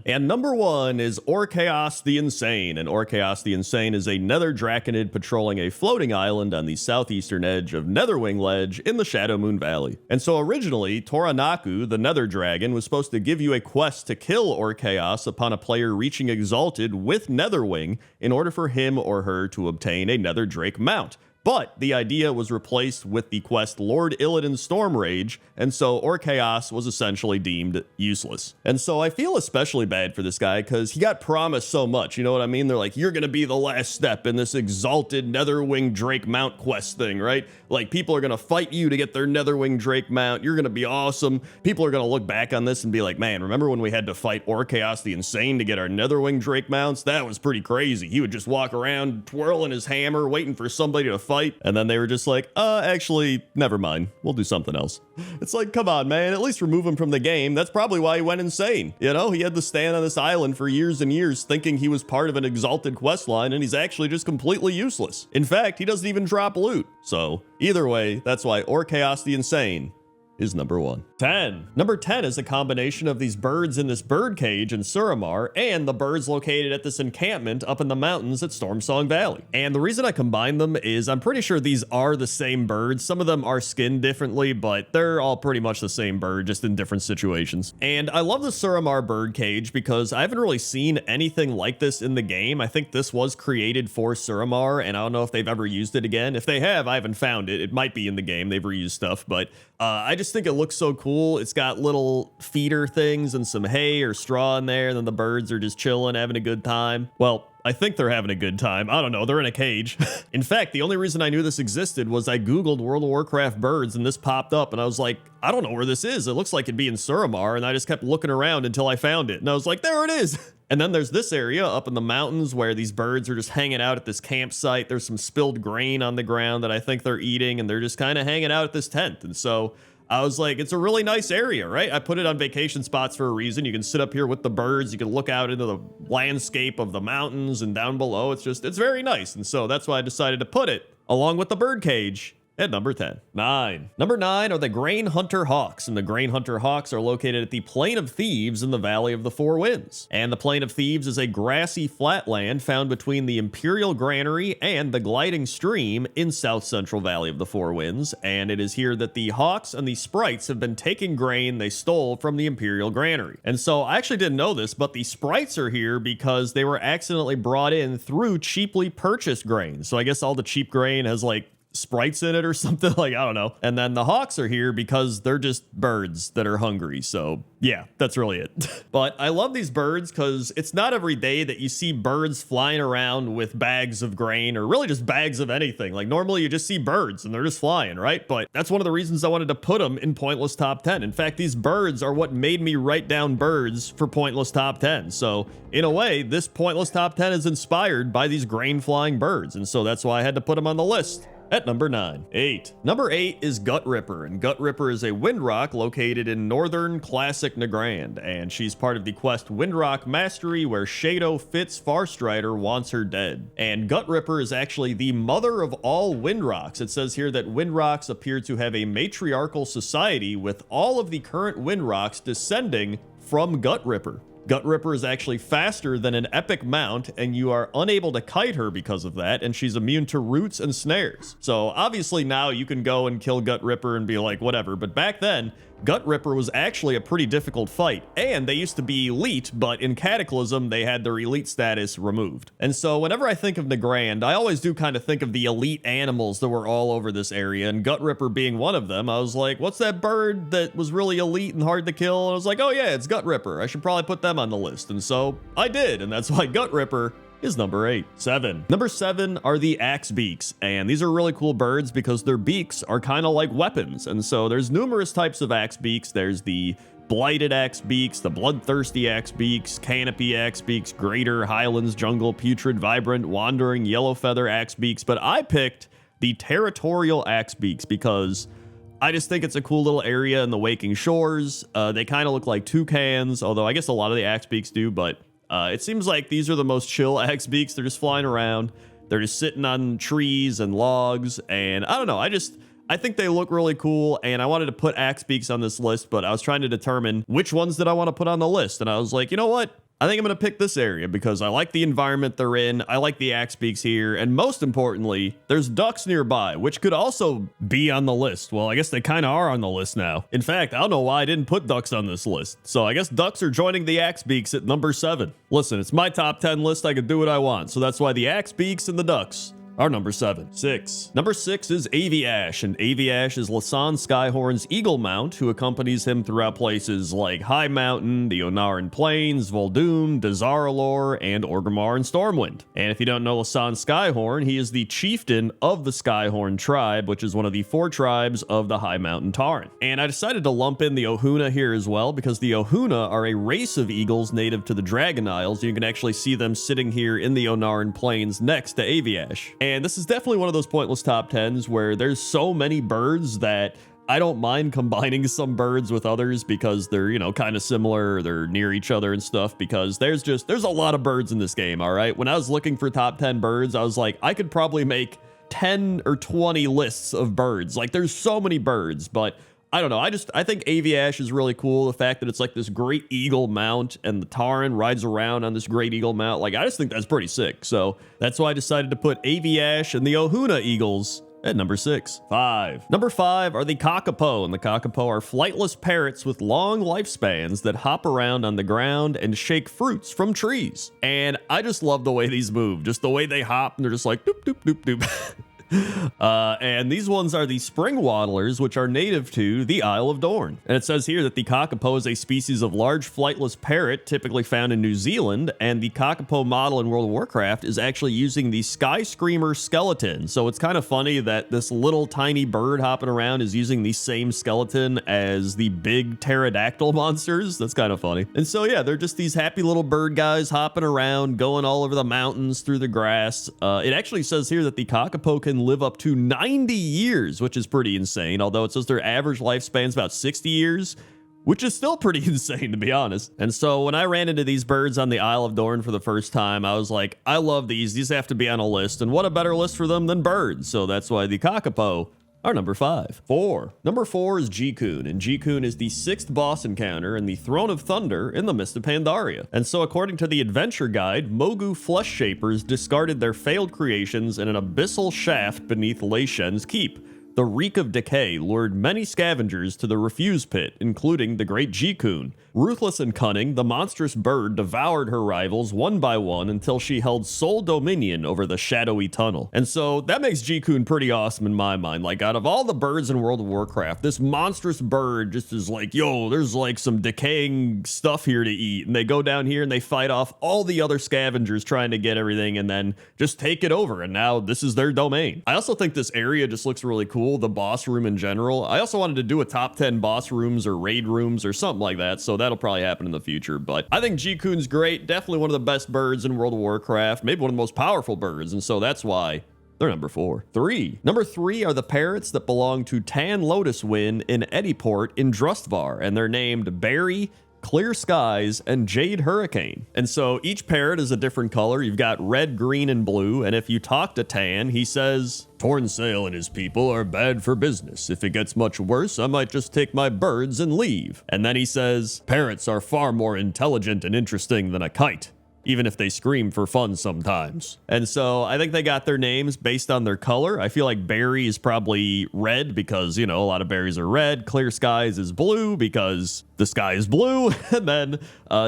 And number 1 is Orchaos the Insane. And Orchaos the Insane is a nether draconid patrolling a floating island on the southeastern edge of Netherwing Ledge in the Shadow Moon Valley. And so originally, Toranaku, the nether dragon, was supposed to give you a quest to kill Orchaos upon a player reaching Exalted with Netherwing in order for him or her to obtain a nether drake mount. But the idea was replaced with the quest Lord Illidan's Storm Rage, and so Orchaos was essentially deemed useless. And so I feel especially bad for this guy because he got promised so much, you know what I mean? They're like, you're gonna be the last step in this Exalted Netherwing Drake Mount quest thing, right? Like, people are gonna fight you to get their Netherwing Drake Mount, you're gonna be awesome. People are gonna look back on this and be like, man, remember when we had to fight Orchaos the Insane to get our Netherwing Drake Mounts? That was pretty crazy. He would just walk around twirling his hammer, waiting for somebody to fight. And then they were just like, actually, never mind. We'll do something else. It's like, come on, man, at least remove him from the game. That's probably why he went insane. You know, he had to stand on this island for years and years thinking he was part of an Exalted quest line, and he's actually just completely useless. In fact, he doesn't even drop loot. So either way, that's why Orchaos the Insane is number 1. Number 10 is a combination of these birds in this bird cage in Suramar and the birds located at this encampment up in the mountains at Stormsong Valley. And the reason I combine them is I'm pretty sure these are the same birds. Some of them are skinned differently, but they're all pretty much the same bird, just in different situations. And I love the Suramar bird cage because I haven't really seen anything like this in the game. I think this was created for Suramar, and I don't know if they've ever used it again. If they have, I haven't found it. It might be in the game. They've reused stuff, but I just think it looks so cool. It's got little feeder things and some hay or straw in there, and then the birds are just chilling, having a good time. Well, I think they're having a good time. I don't know. They're in a cage. In fact, the only reason I knew this existed was I Googled World of Warcraft birds, and this popped up, and I was like, I don't know where this is. It looks like it'd be in Suramar, and I just kept looking around until I found it, and I was like, there it is. And then there's this area up in the mountains where these birds are just hanging out at this campsite. There's some spilled grain on the ground that I think they're eating, and they're just kind of hanging out at this tent. And so I was like, it's a really nice area, right? I put it on vacation spots for a reason. You can sit up here with the birds. You can look out into the landscape of the mountains and down below. It's very nice. And so that's why I decided to put it along with the bird cage at number 10. Number 9 are the Grain Hunter Hawks, and the Grain Hunter Hawks are located at the Plain of Thieves in the Valley of the Four Winds. And the Plain of Thieves is a grassy flatland found between the Imperial Granary and the Gliding Stream in South Central Valley of the Four Winds, and it is here that the Hawks and the Sprites have been taking grain they stole from the Imperial Granary. And so I actually didn't know this, but the Sprites are here because they were accidentally brought in through cheaply purchased grain. So I guess all the cheap grain has like sprites in it or something, like, I don't know. And then the Hawks are here because they're just birds that are hungry. So yeah, that's really it. But I love these birds because it's not every day that you see birds flying around with bags of grain or really just bags of anything. Like normally you just see birds and they're just flying, right? But that's one of the reasons I wanted to put them in Pointless Top 10. In fact, these birds are what made me write down birds for Pointless Top 10. So in a way, this Pointless Top 10 is inspired by these grain flying birds. And so that's why I had to put them on the list. At number 9. Number 8 is Gut Ripper, and Gut Ripper is a Windrock located in northern classic Nagrand, and she's part of the quest Windrock Mastery, where Shadow Fitz Farstrider wants her dead. And Gut Ripper is actually the mother of all Windrocks. It says here that Windrocks appear to have a matriarchal society, with all of the current Windrocks descending from Gut Ripper. Gut Ripper is actually faster than an epic mount, and you are unable to kite her because of that, and she's immune to roots and snares. So obviously now you can go and kill Gut Ripper and be like, whatever, but back then, Gut Ripper was actually a pretty difficult fight, and they used to be elite, but in Cataclysm, they had their elite status removed. And so whenever I think of Nagrand, I always do kind of think of the elite animals that were all over this area, and Gut Ripper being one of them. I was like, what's that bird that was really elite and hard to kill? And I was like, oh yeah, it's Gut Ripper. I should probably put them on the list. And so I did, and that's why Gut Ripper is number 8. Number 7 are the axe beaks, and these are really cool birds because their beaks are kind of like weapons. And so there's numerous types of axe beaks. There's the blighted axe beaks, the bloodthirsty axe beaks, canopy axe beaks, greater, highlands, jungle, putrid, vibrant, wandering, yellow feather axe beaks, but I picked the territorial axe beaks because I just think it's a cool little area in the Waking Shores. They kind of look like toucans, although I guess a lot of the axe beaks do, but it seems like these are the most chill axe beaks. They're just flying around. They're just sitting on trees and logs, and I don't know. I think they look really cool, and I wanted to put axe beaks on this list, but I was trying to determine which ones did I want to put on the list, and I was like, you know what? I think I'm going to pick this area because I like the environment they're in. I like the axe beaks here. And most importantly, there's ducks nearby, which could also be on the list. Well, I guess they kind of are on the list now. In fact, I don't know why I didn't put ducks on this list. So I guess ducks are joining the axe beaks at number 7. Listen, it's my top 10 list. I can do what I want. So that's why the axe beaks and the ducks are number 7. 6. Number 6 is Aviash, and Aviash is Lasan Skyhorn's eagle mount who accompanies him throughout places like High Mountain, the Onaran Plains, Voldoon, Dazaralor, and Orgrimmar and Stormwind. And if you don't know Lasan Skyhorn, he is the chieftain of the Skyhorn tribe, which is one of the 4 tribes of the High Mountain Tauren. And I decided to lump in the Ohuna here as well because the Ohuna are a race of eagles native to the Dragon Isles. You can actually see them sitting here in the Onaran Plains next to Aviash. And this is definitely one of those pointless top 10s where there's so many birds that I don't mind combining some birds with others because they're, you know, kind of similar, they're near each other and stuff, because there's a lot of birds in this game, all right? When I was looking for top 10 birds, I was like, I could probably make 10 or 20 lists of birds. Like, there's so many birds, but I don't know. I think Aviash is really cool. The fact that it's like this great eagle mount and the Tauren rides around on this great eagle mount. Like, I just think that's pretty sick. So that's why I decided to put Aviash and the Ohuna eagles at number 6. 5. Number 5 are the Kakapo, and the Kakapo are flightless parrots with long lifespans that hop around on the ground and shake fruits from trees. And I just love the way these move. Just the way they hop, and they're just like doop, doop, doop, doop. And these ones are the spring waddlers, which are native to the Isle of Dorne. And it says here that the kakapo is a species of large flightless parrot typically found in New Zealand, and the kakapo model in World of Warcraft is actually using the Sky Screamer skeleton. So it's kind of funny that this little tiny bird hopping around is using the same skeleton as the big pterodactyl monsters. That's kind of funny. And so yeah, they're just these happy little bird guys hopping around, going all over the mountains through the grass. It actually says here that the kakapo can live up to 90 years, which is pretty insane, although it says their average lifespan is about 60 years, which is still pretty insane, to be honest. And so when I ran into these birds on the Isle of Dorne for the first time, I was like, I love these. These have to be on a list, and what a better list for them than birds. So that's why the kakapo are number 5. 4. Number 4 is G-Kun, and G-Kun is the 6th boss encounter in the Throne of Thunder in the Mist of Pandaria. And so according to the adventure guide, Mogu Flesh Shapers discarded their failed creations in an abyssal shaft beneath Lei Shen's keep. The reek of decay lured many scavengers to the refuse pit, including the great G-Kun. Ruthless and cunning, the monstrous bird devoured her rivals one by one until she held sole dominion over the shadowy tunnel. And so that makes G-Kun pretty awesome in my mind. Like, out of all the birds in World of Warcraft, this monstrous bird just is like, yo, there's like some decaying stuff here to eat. And they go down here and they fight off all the other scavengers trying to get everything and then just take it over. And now this is their domain. I also think this area just looks really cool. The boss room in general. I also wanted to do a top 10 boss rooms or raid rooms or something like that, so that'll probably happen in the future. But I think G-Kun's great. Definitely one of the best birds in World of Warcraft. Maybe one of the most powerful birds, and so that's why they're number 4. 3. Number 3 are the parrots that belong to Tan Lotus Wind in Ediport in Drustvar, and they're named Barry, Clear Skies, and Jade Hurricane. And so each parrot is a different color. You've got red, green, and blue. And if you talk to Tan, he says, Tornsail and his people are bad for business. If it gets much worse, I might just take my birds and leave. And then he says, parrots are far more intelligent and interesting than a kite, even if they scream for fun sometimes. And so I think they got their names based on their color. I feel like Berry is probably red because, you know, a lot of berries are red. Clear Skies is blue because the sky is blue. And then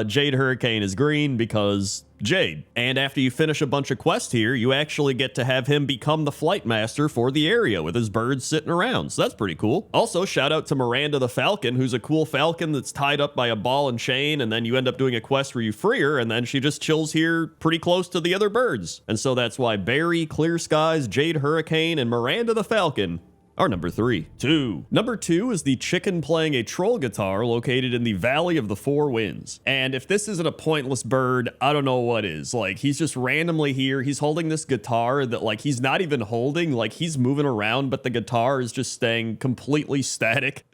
Jade Hurricane is green because Jade. And after you finish a bunch of quests here, you actually get to have him become the flight master for the area with his birds sitting around. So that's pretty cool. Also, shout out to Miranda the Falcon, who's a cool falcon that's tied up by a ball and chain, and then you end up doing a quest where you free her, and then she just chills here pretty close to the other birds. And so that's why Barry, Clear Skies, Jade Hurricane, and Miranda the Falcon our number 3. 2. Number 2 is the chicken playing a troll guitar located in the Valley of the Four Winds. And if this isn't a pointless bird, I don't know what is. Like, he's just randomly here. He's holding this guitar that, like, he's not even holding. Like, he's moving around, but the guitar is just staying completely static.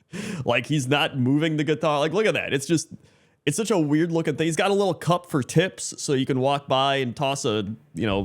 Like, he's not moving the guitar. Like, look at that. It's such a weird looking thing. He's got a little cup for tips, so you can walk by and toss a,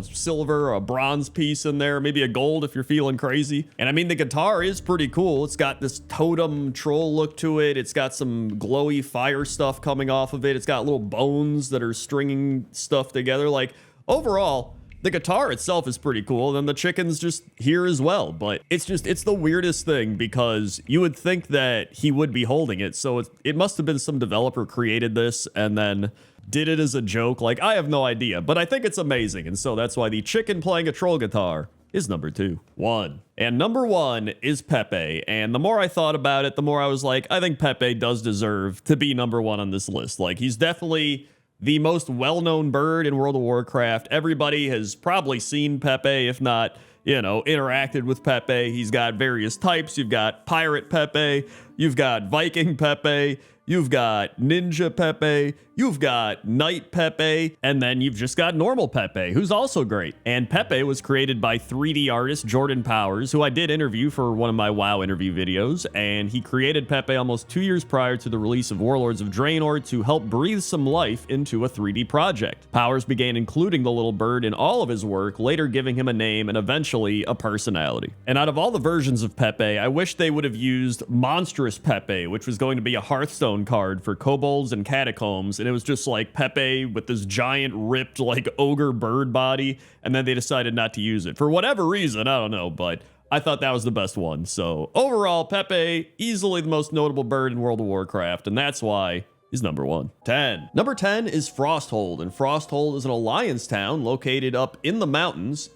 silver or a bronze piece in there, maybe a gold if you're feeling crazy. And I mean, the guitar is pretty cool. It's got this totem troll look to it. It's got some glowy fire stuff coming off of it. It's got little bones that are stringing stuff together. Like, overall, the guitar itself is pretty cool, and the chicken's just here as well, but it's the weirdest thing because you would think that he would be holding it, so it must have been some developer created this and then did it as a joke. Like, I have no idea, but I think it's amazing, and so that's why the chicken playing a troll guitar is number 2. 1. And number 1 is Pepe, and the more I thought about it, the more I was like, I think Pepe does deserve to be number 1 on this list. Like, he's definitely the most well-known bird in World of Warcraft. Everybody has probably seen Pepe, if not, interacted with Pepe. He's got various types. You've got Pirate Pepe, you've got Viking Pepe, you've got Ninja Pepe, you've got Knight Pepe, and then you've just got normal Pepe, who's also great. And Pepe was created by 3D artist Jordan Powers, who I did interview for one of my WoW interview videos, and he created Pepe almost 2 years prior to the release of Warlords of Draenor to help breathe some life into a 3D project. Powers began including the little bird in all of his work, later giving him a name and eventually a personality. And out of all the versions of Pepe, I wish they would have used Monstrous Pepe, which was going to be a Hearthstone card for kobolds and catacombs, and it was just like Pepe with this giant ripped like ogre bird body, and then they decided not to use it for whatever reason. I don't know, but I thought that was the best one. So overall, Pepe, easily the most notable bird in World of Warcraft, and that's why is number 1. 10. Number 10 is Frosthold, and Frosthold is an alliance town located up in the mountains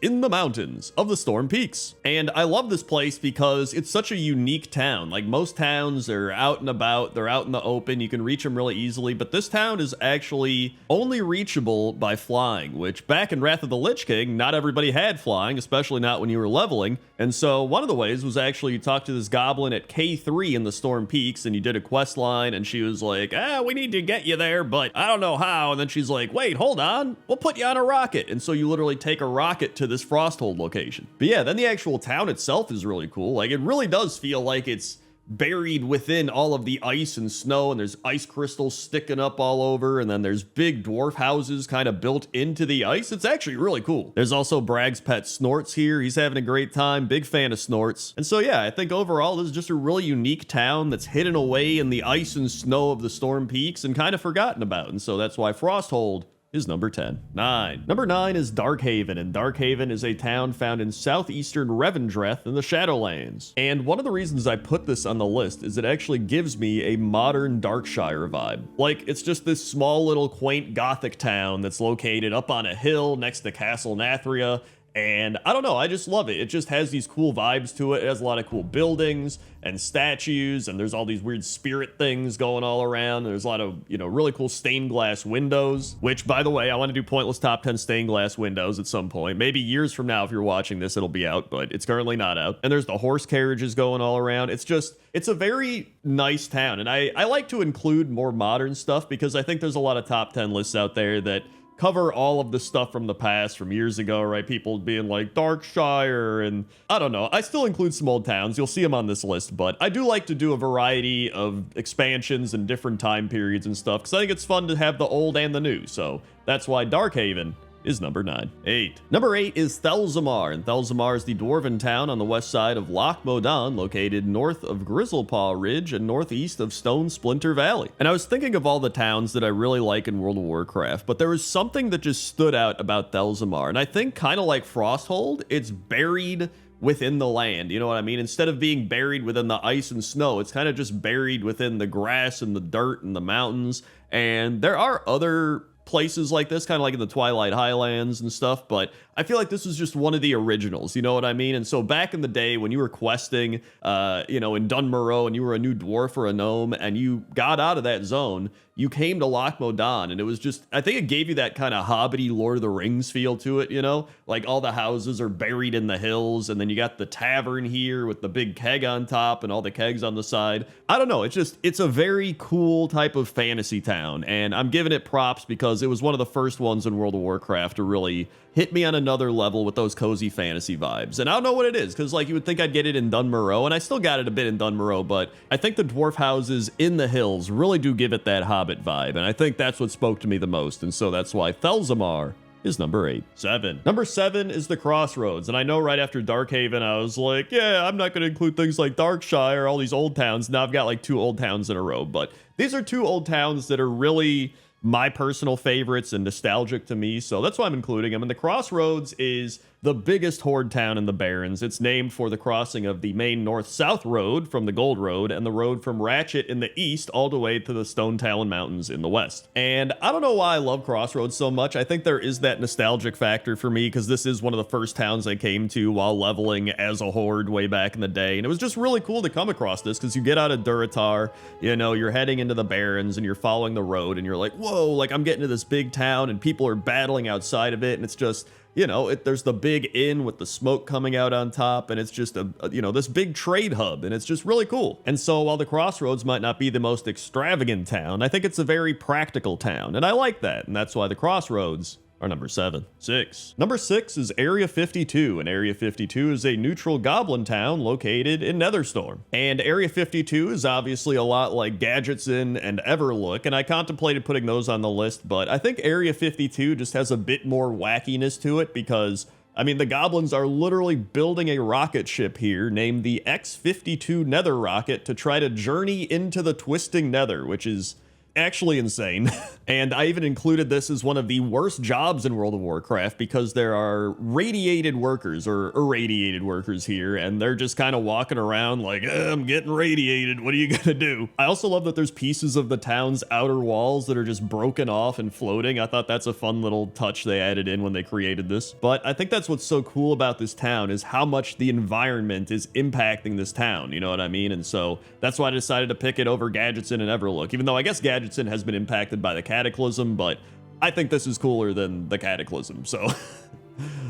of the Storm Peaks. And I love this place because it's such a unique town. Like, most towns are out and about, they're out in the open, you can reach them really easily, but this town is actually only reachable by flying, which back in Wrath of the Lich King, not everybody had flying, especially not when you were leveling. And so one of the ways was actually you talked to this goblin at K3 in the Storm Peaks, and you did a quest line, and she was like, we need to get you there, but I don't know how. And then she's like, wait, hold on, we'll put you on a rocket. And so you literally take a rocket to this Frosthold location. But yeah, then the actual town itself is really cool. Like, it really does feel like it's buried within all of the ice and snow, and there's ice crystals sticking up all over, and then there's big dwarf houses kind of built into the ice. It's actually really cool. There's also Bragg's pet Snorts here. He's having a great time. Big fan of Snorts. And so yeah, I think overall this is just a really unique town that's hidden away in the ice and snow of the Storm Peaks and kind of forgotten about. And so that's why Frosthold is number 10. 9. Number 9 is Darkhaven, and Darkhaven is a town found in southeastern Revendreth in the Shadowlands. And one of the reasons I put this on the list is it actually gives me a modern Darkshire vibe. Like, it's just this small little quaint gothic town that's located up on a hill next to Castle Nathria. And I don't know, I just love it. It just has these cool vibes to it. It has a lot of cool buildings and statues, and there's all these weird spirit things going all around. There's a lot of, really cool stained glass windows, which, by the way, I want to do pointless top 10 stained glass windows at some point. Maybe years from now, if you're watching this, it'll be out, but it's currently not out. And there's the horse carriages going all around. It's a very nice town. And I like to include more modern stuff because I think there's a lot of top 10 lists out there that cover all of the stuff from the past, from years ago, right? People being like Darkshire, and I don't know. I still include some old towns. You'll see them on this list, but I do like to do a variety of expansions and different time periods and stuff because I think it's fun to have the old and the new. So that's why Darkhaven is number 9. 8. Number 8 is Thelzamar, and Thelzamar is the dwarven town on the west side of Loch Modan, located north of Grizzlepaw Ridge and northeast of Stone Splinter Valley. And I was thinking of all the towns that I really like in World of Warcraft, but there was something that just stood out about Thelzamar, and I think kind of like Frosthold, it's buried within the land, you know what I mean? Instead of being buried within the ice and snow, it's kind of just buried within the grass and the dirt and the mountains. And there are other places like this, kind of like in the Twilight Highlands and stuff, but I feel like this was just one of the originals, you know what I mean? And so back in the day when you were questing, in Dunmorrow and you were a new dwarf or a gnome and you got out of that zone, you came to Loch Modan, and it was just, I think it gave you that kind of hobbity Lord of the Rings feel to it, you know? Like all the houses are buried in the hills, and then you got the tavern here with the big keg on top and all the kegs on the side. I don't know, it's a very cool type of fantasy town, and I'm giving it props because it was one of the first ones in World of Warcraft to really hit me on another level with those cozy fantasy vibes. And I don't know what it is, because like you would think I'd get it in Dunmorrow, and I still got it a bit in Dunmorrow, but I think the dwarf houses in the hills really do give it that Hobbit vibe, and I think that's what spoke to me the most, and so that's why Thelzamar is number 8. 7. Number 7 is the Crossroads, and I know right after Darkhaven I was like, yeah, I'm not going to include things like Darkshire, all these old towns. Now I've got like 2 old towns in a row, but these are 2 old towns that are really my personal favorites and nostalgic to me, so that's why I'm including them. And the Crossroads is the biggest horde town in the Barrens. It's named for the crossing of the main north-south road from the Gold Road and the road from Ratchet in the east all the way to the Stone Talon Mountains in the west. And I don't know why I love Crossroads so much. I think there is that nostalgic factor for me because this is one of the first towns I came to while leveling as a horde way back in the day. And it was just really cool to come across this because you get out of Durotar, you're heading into the Barrens and you're following the road and you're like, whoa, like I'm getting to this big town and people are battling outside of it, and it's just, there's the big inn with the smoke coming out on top, and it's just this big trade hub, and it's just really cool. And so while the Crossroads might not be the most extravagant town, I think it's a very practical town, and I like that, and that's why the Crossroads are number 7. 6. Number 6 is Area 52, and Area 52 is a neutral goblin town located in Netherstorm. And Area 52 is obviously a lot like Gadgetzin and Everlook, and I contemplated putting those on the list, but I think Area 52 just has a bit more wackiness to it because the goblins are literally building a rocket ship here named the X-52 Nether rocket to try to journey into the twisting nether, which is actually insane. And I even included this as one of the worst jobs in World of Warcraft because there are radiated workers or irradiated workers here, and they're just kind of walking around like, I'm getting radiated, what are you gonna do? I also love that there's pieces of the town's outer walls that are just broken off and floating. I thought that's a fun little touch they added in when they created this. But I think that's what's so cool about this town is how much the environment is impacting this town, you know what I mean? And so that's why I decided to pick it over Gadgetzin and Everlook, even though I guess Gadgetzin has been impacted by the Cataclysm, but I think this is cooler than the Cataclysm, so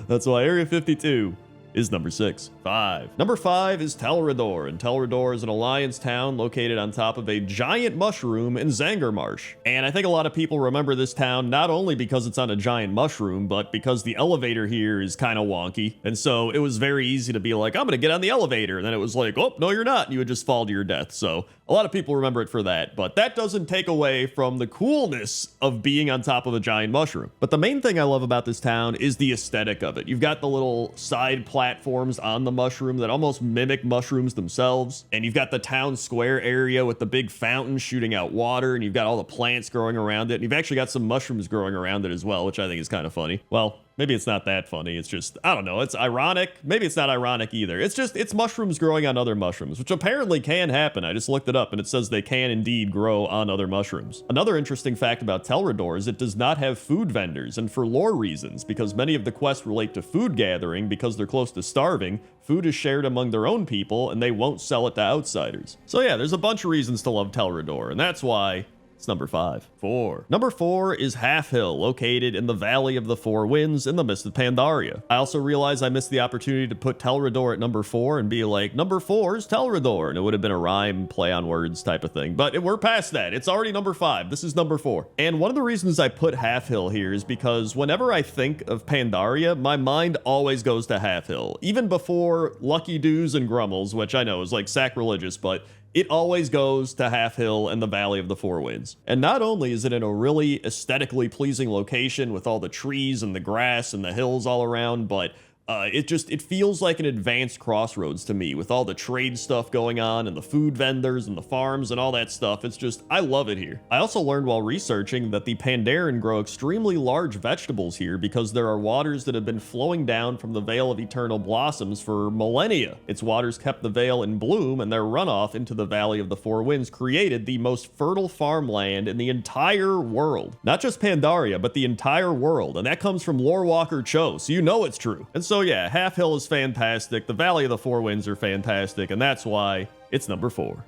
that's why Area 52 is number 6. 5. Number 5 is Tel'Rador, and Tel'Rador is an alliance town located on top of a giant mushroom in Zangarmarsh. And I think a lot of people remember this town not only because it's on a giant mushroom, but because the elevator here is kind of wonky. And so it was very easy to be like, I'm gonna get on the elevator, and then it was like, oh, no, you're not, and you would just fall to your death. So a lot of people remember it for that, but that doesn't take away from the coolness of being on top of a giant mushroom. But the main thing I love about this town is the aesthetic of it. You've got the little side platforms on the mushroom that almost mimic mushrooms themselves, and you've got the town square area with the big fountain shooting out water, and you've got all the plants growing around it, and you've actually got some mushrooms growing around it as well, which I think is kind of funny. Well, maybe it's not that funny. It's just, I don't know. It's ironic. Maybe it's not ironic either. It's just, it's mushrooms growing on other mushrooms, which apparently can happen. I just looked it up and it says they can indeed grow on other mushrooms. Another interesting fact about Tel'Rador is it does not have food vendors, and for lore reasons, because many of the quests relate to food gathering because they're close to starving, food is shared among their own people and they won't sell it to outsiders. So yeah, there's a bunch of reasons to love Tel'Rador, and that's why it's number 5. 4. Number 4 is Half Hill, located in the Valley of the Four Winds in the Mist of Pandaria. I also realized I missed the opportunity to put Tel'Rador at number 4 and be like, number 4 is Tel'Rador, and it would have been a rhyme, play on words type of thing. But we're past that. It's already number 5. This is number 4. And one of the reasons I put Half Hill here is because whenever I think of Pandaria, my mind always goes to Half Hill. Even before Lucky Doos and Grummels, which I know is like sacrilegious, but it always goes to Half Hill and the Valley of the Four Winds. And not only is it in a really aesthetically pleasing location with all the trees and the grass and the hills all around, but It feels like an advanced Crossroads to me with all the trade stuff going on and the food vendors and the farms and all that stuff. It's just, I love it here. I also learned while researching that the Pandaren grow extremely large vegetables here because there are waters that have been flowing down from the Vale of Eternal Blossoms for millennia. Its waters kept the Vale in bloom, and their runoff into the Valley of the Four Winds created the most fertile farmland in the entire world. Not just Pandaria, but the entire world, and that comes from Lore Walker Cho, so you know it's true. And so yeah, Half Hill is fantastic, the Valley of the Four Winds are fantastic, and that's why it's number 4.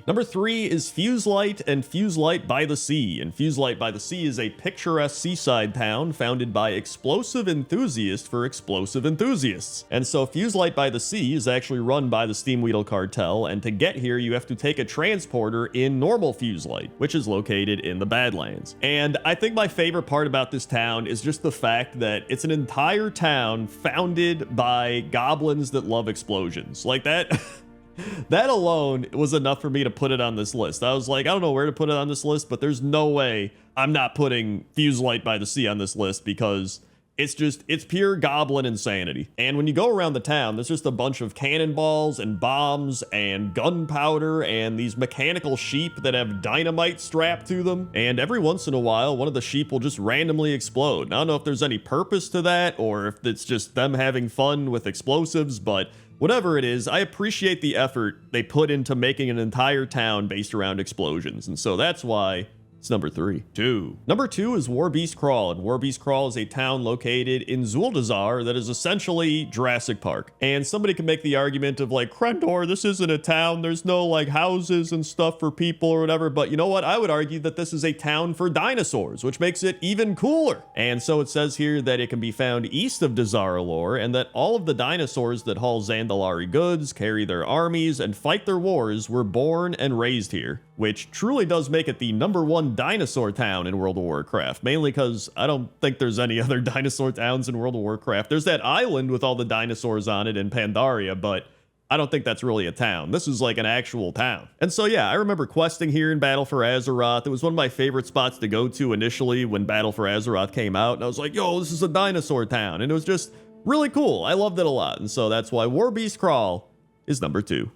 Number 3 is Fuselight and Fuselight by the Sea. And Fuselight by the Sea is a picturesque seaside town founded by explosive enthusiasts for explosive enthusiasts. And so Fuselight by the Sea is actually run by the Steamweedle Cartel, and to get here you have to take a transporter in normal Fuselight, which is located in the Badlands. And I think my favorite part about this town is just the fact that it's an entire town founded by goblins that love explosions. Like that. That alone was enough for me to put it on this list. I was like, I don't know where to put it on this list, but there's no way I'm not putting Fuselight by the Sea on this list because it's pure goblin insanity. And when you go around the town, there's just a bunch of cannonballs and bombs and gunpowder and these mechanical sheep that have dynamite strapped to them. And every once in a while, one of the sheep will just randomly explode. And I don't know if there's any purpose to that or if it's just them having fun with explosives, but whatever it is, I appreciate the effort they put into making an entire town based around explosions, and so that's why it's number 3. Number 2 is Warbeast Crawl, and Warbeast Crawl is a town located in Zuldazar that is essentially Jurassic Park. And somebody can make the argument of like, Crendor, this isn't a town, there's no like houses and stuff for people or whatever, but you know what? I would argue that this is a town for dinosaurs, which makes it even cooler. And so it says here that it can be found east of Dazaralor, and that all of the dinosaurs that haul Zandalari goods, carry their armies, and fight their wars were born and raised here, which truly does make it the number 1 dinosaur town in World of Warcraft, mainly because I don't think there's any other dinosaur towns in World of Warcraft. There's that island with all the dinosaurs on it in Pandaria, but I don't think that's really a town. This is like an actual town. And so yeah, I remember questing here in Battle for Azeroth. It was one of my favorite spots to go to initially when Battle for Azeroth came out, and I was like, yo, this is a dinosaur town, and it was just really cool. I loved it a lot, and so that's why Warbeast Crawl is number 2.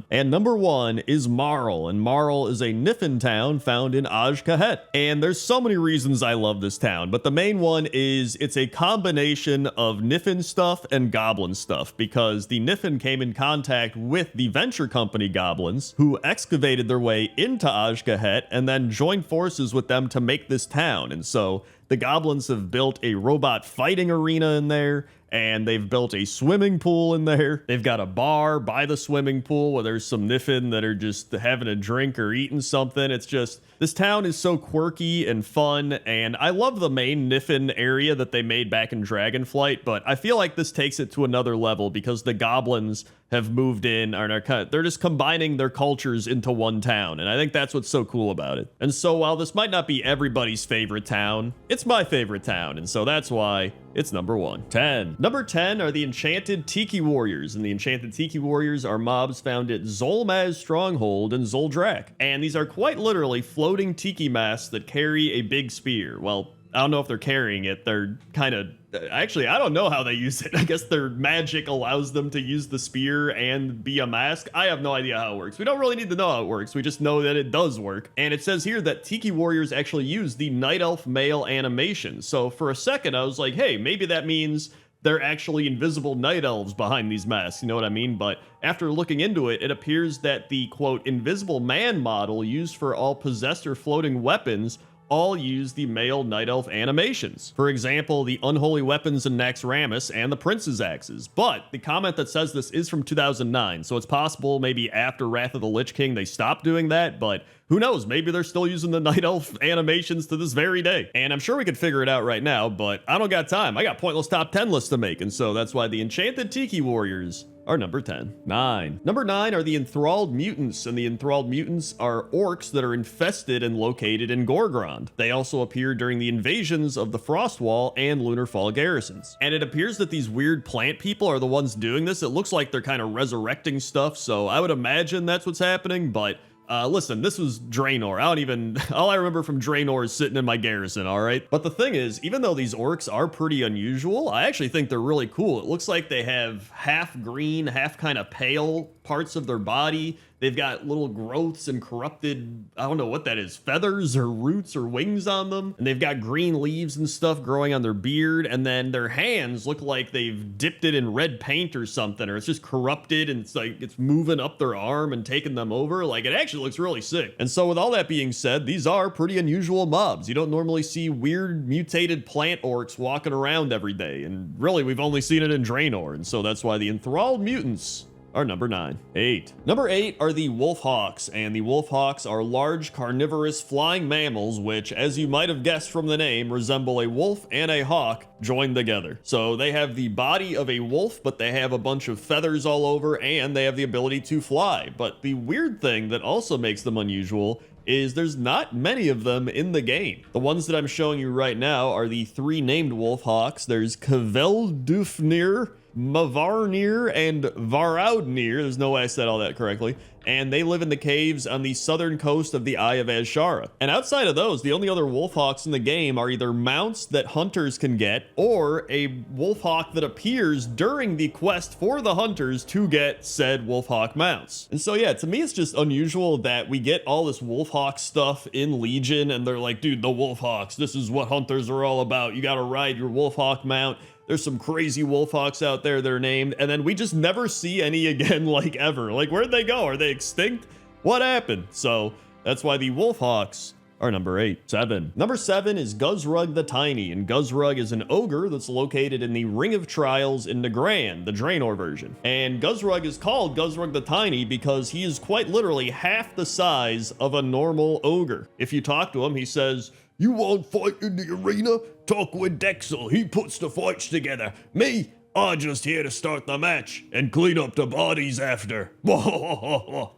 And number 1 is Marl, and Marl is a Niffin town found in Aj-Kahet. And there's so many reasons I love this town, but the main one is it's a combination of Niffin stuff and goblin stuff, because the Niffin came in contact with the Venture Company goblins, who excavated their way into Aj-Kahet and then joined forces with them to make this town. And so the goblins have built a robot fighting arena in there, and they've built a swimming pool in there. They've got a bar by the swimming pool where there's some Niffin that are just having a drink or eating something. It's just, this town is so quirky and fun, and I love the main Niffin area that they made back in Dragonflight, but I feel like this takes it to another level because the goblins have moved in and they're just combining their cultures into one town, and I think that's what's so cool about it. And so while this might not be everybody's favorite town, it's my favorite town, and so that's why it's number 1. Number 10 are the Enchanted Tiki Warriors, and the Enchanted Tiki Warriors are mobs found at Zolmaz Stronghold in Zoldrak, and these are quite literally floating tiki masks that carry a big spear. Well, I don't know if they're carrying it. They're kind of... Actually, I don't know how they use it. I guess their magic allows them to use the spear and be a mask. I have no idea how it works. We don't really need to know how it works. We just know that it does work. And it says here that Tiki Warriors actually use the Night Elf male animation. So for a second, I was like, hey, maybe that means they're actually invisible night elves behind these masks, you know what I mean? But after looking into it, it appears that the, quote, invisible man model used for all possessed or floating weapons all use the male night elf animations. For example, the unholy weapons in Naxxramas and the prince's axes. But the comment that says this is from 2009, so it's possible maybe after Wrath of the Lich King they stopped doing that, but who knows, maybe they're still using the night elf animations to this very day. And I'm sure we could figure it out right now, but I don't got time. I got pointless top 10 lists to make, and so that's why the Enchanted Tiki Warriors are number 10. Number 9 are the Enthralled Mutants, and the Enthralled Mutants are orcs that are infested and located in Gorgrond. They also appear during the invasions of the Frostwall and Lunarfall garrisons. And it appears that these weird plant people are the ones doing this. It looks like they're kind of resurrecting stuff, so I would imagine that's what's happening, but Listen, this was Draenor. All I remember from Draenor is sitting in my garrison, all right? But the thing is, even though these orcs are pretty unusual, I actually think they're really cool. It looks like they have half green, half kind of pale parts of their body. They've got little growths and corrupted, I don't know what that is, feathers or roots or wings on them. And they've got green leaves and stuff growing on their beard. And then their hands look like they've dipped it in red paint or something, or it's just corrupted and it's like it's moving up their arm and taking them over. Like, it actually looks really sick. And so with all that being said, these are pretty unusual mobs. You don't normally see weird mutated plant orcs walking around every day. And really, we've only seen it in Draenor. And so that's why the enthralled mutants are number 9. 8. Number 8 are the wolf hawks, and the wolf hawks are large carnivorous flying mammals which, as you might have guessed from the name, resemble a wolf and a hawk joined together. So they have the body of a wolf, but they have a bunch of feathers all over, and they have the ability to fly. But the weird thing that also makes them unusual is there's not many of them in the game. The ones that I'm showing you right now are the 3 named wolf hawks. There's Kveldufnir, Mavarnir, and Varaudnir. There's no way I said all that correctly. And they live in the caves on the southern coast of the Eye of Azshara. And outside of those, the only other wolfhawks in the game are either mounts that hunters can get, or a wolfhawk that appears during the quest for the hunters to get said wolfhawk mounts. And so yeah, to me it's just unusual that we get all this wolfhawk stuff in Legion, and they're like, dude, the wolfhawks, this is what hunters are all about. You gotta ride your wolfhawk mount. There's some crazy wolfhawks out there that are named, and then we just never see any again, like ever. Like, where'd they go? Are they extinct? What happened? So that's why the wolfhawks are number 8. 7. Number 7 is Guzrug the Tiny, and Guzrug is an ogre that's located in the Ring of Trials in Nagrand, the Draenor version. And Guzrug is called Guzrug the Tiny because he is quite literally half the size of a normal ogre. If you talk to him, he says, "You won't fight in the arena? Talk with Dexel, he puts the fights together. Me, I'm just here to start the match and clean up the bodies after."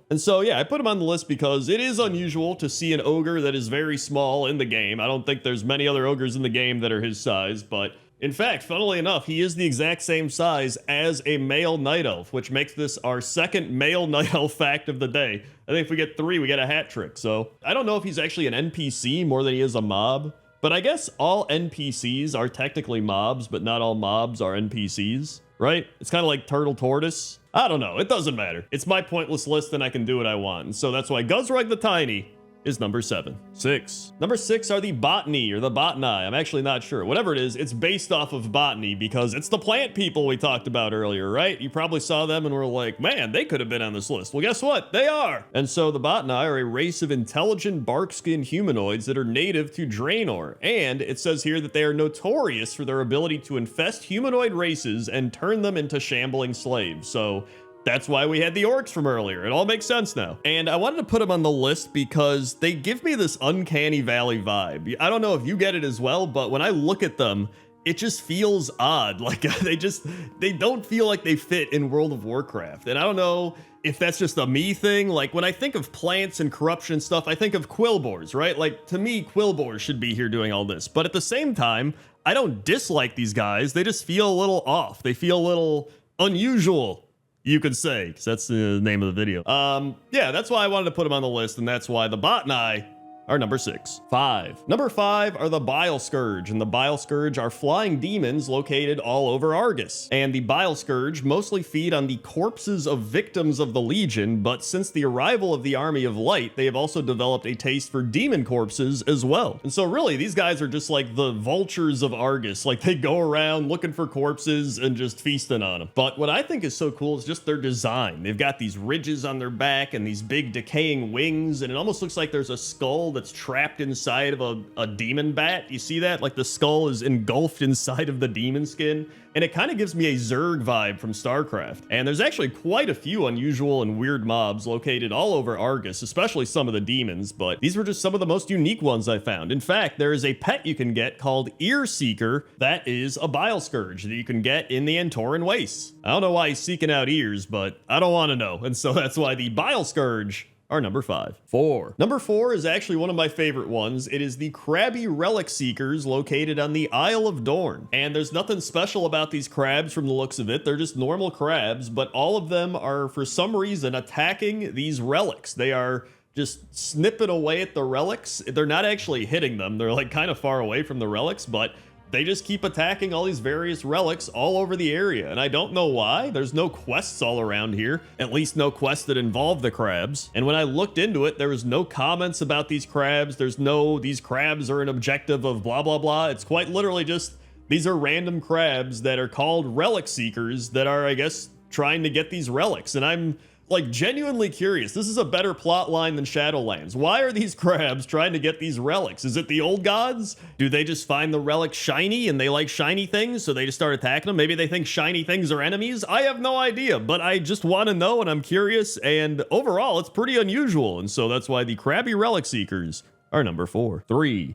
And so yeah, I put him on the list because it is unusual to see an ogre that is very small in the game. I don't think there's many other ogres in the game that are his size, but in fact, funnily enough, he is the exact same size as a male night elf, which makes this our second male night elf fact of the day. I think if we get 3, we get a hat trick. So I don't know if he's actually an NPC more than he is a mob, but I guess all NPCs are technically mobs, but not all mobs are NPCs, right? It's kind of like Turtle Tortoise. I don't know. It doesn't matter. It's my pointless list and I can do what I want. And so that's why Guzrug the Tiny is number 7. 6. Number 6 are the botany or the botany. I'm actually not sure. Whatever it is, it's based off of botany because it's the plant people we talked about earlier, right? You probably saw them and were like, man, they could have been on this list. Well, guess what? They are. And so the botany are a race of intelligent bark-skinned humanoids that are native to Draenor. And it says here that they are notorious for their ability to infest humanoid races and turn them into shambling slaves. So that's why we had the orcs from earlier. It all makes sense now. And I wanted to put them on the list because they give me this uncanny valley vibe. I don't know if you get it as well, but when I look at them, it just feels odd. Like they don't feel like they fit in World of Warcraft. And I don't know if that's just a me thing. Like when I think of plants and corruption stuff, I think of quillboars, right? Like to me, quillboars should be here doing all this. But at the same time, I don't dislike these guys. They just feel a little off. They feel a little unusual, you could say, because that's the name of the video. Yeah, that's why I wanted to put them on the list, and that's why the botany are number 6. 5. Number 5 are the Bile Scourge, and the Bile Scourge are flying demons located all over Argus. And the Bile Scourge mostly feed on the corpses of victims of the Legion, but since the arrival of the Army of Light, they have also developed a taste for demon corpses as well. And so really, these guys are just like the vultures of Argus. Like they go around looking for corpses and just feasting on them. But what I think is so cool is just their design. They've got these ridges on their back and these big decaying wings, and it almost looks like there's a skull that's trapped inside of a demon bat. You see that? Like the skull is engulfed inside of the demon skin. And it kind of gives me a Zerg vibe from StarCraft. And there's actually quite a few unusual and weird mobs located all over Argus, especially some of the demons, but these were just some of the most unique ones I found. In fact, there is a pet you can get called Ear Seeker that is a Bile Scourge that you can get in the Antoran Wastes. I don't know why he's seeking out ears, but I don't want to know. And so that's why the Bile Scourge are number 5. 4. Number 4 is actually one of my favorite ones. It is the Crabby Relic Seekers located on the Isle of Dorn. And there's nothing special about these crabs from the looks of it. They're just normal crabs, but all of them are for some reason attacking these relics. They are just snipping away at the relics. They're not actually hitting them. They're like kind of far away from the relics, but they just keep attacking all these various relics all over the area. And I don't know why. There's no quests all around here, at least no quests that involve the crabs. And when I looked into it, there was no comments about these crabs. There's no, these crabs are an objective of blah, blah, blah. It's quite literally just, these are random crabs that are called relic seekers that are, I guess, trying to get these relics. And I'm like genuinely curious. This is a better plot line than Shadowlands. Why are these crabs trying to get these relics? Is it the old gods? Do they just find the relic shiny and they like shiny things, so they just start attacking them? Maybe they think shiny things are enemies? I have no idea, but I just want to know and I'm curious, and overall it's pretty unusual, and so that's why the crabby relic seekers are number 4.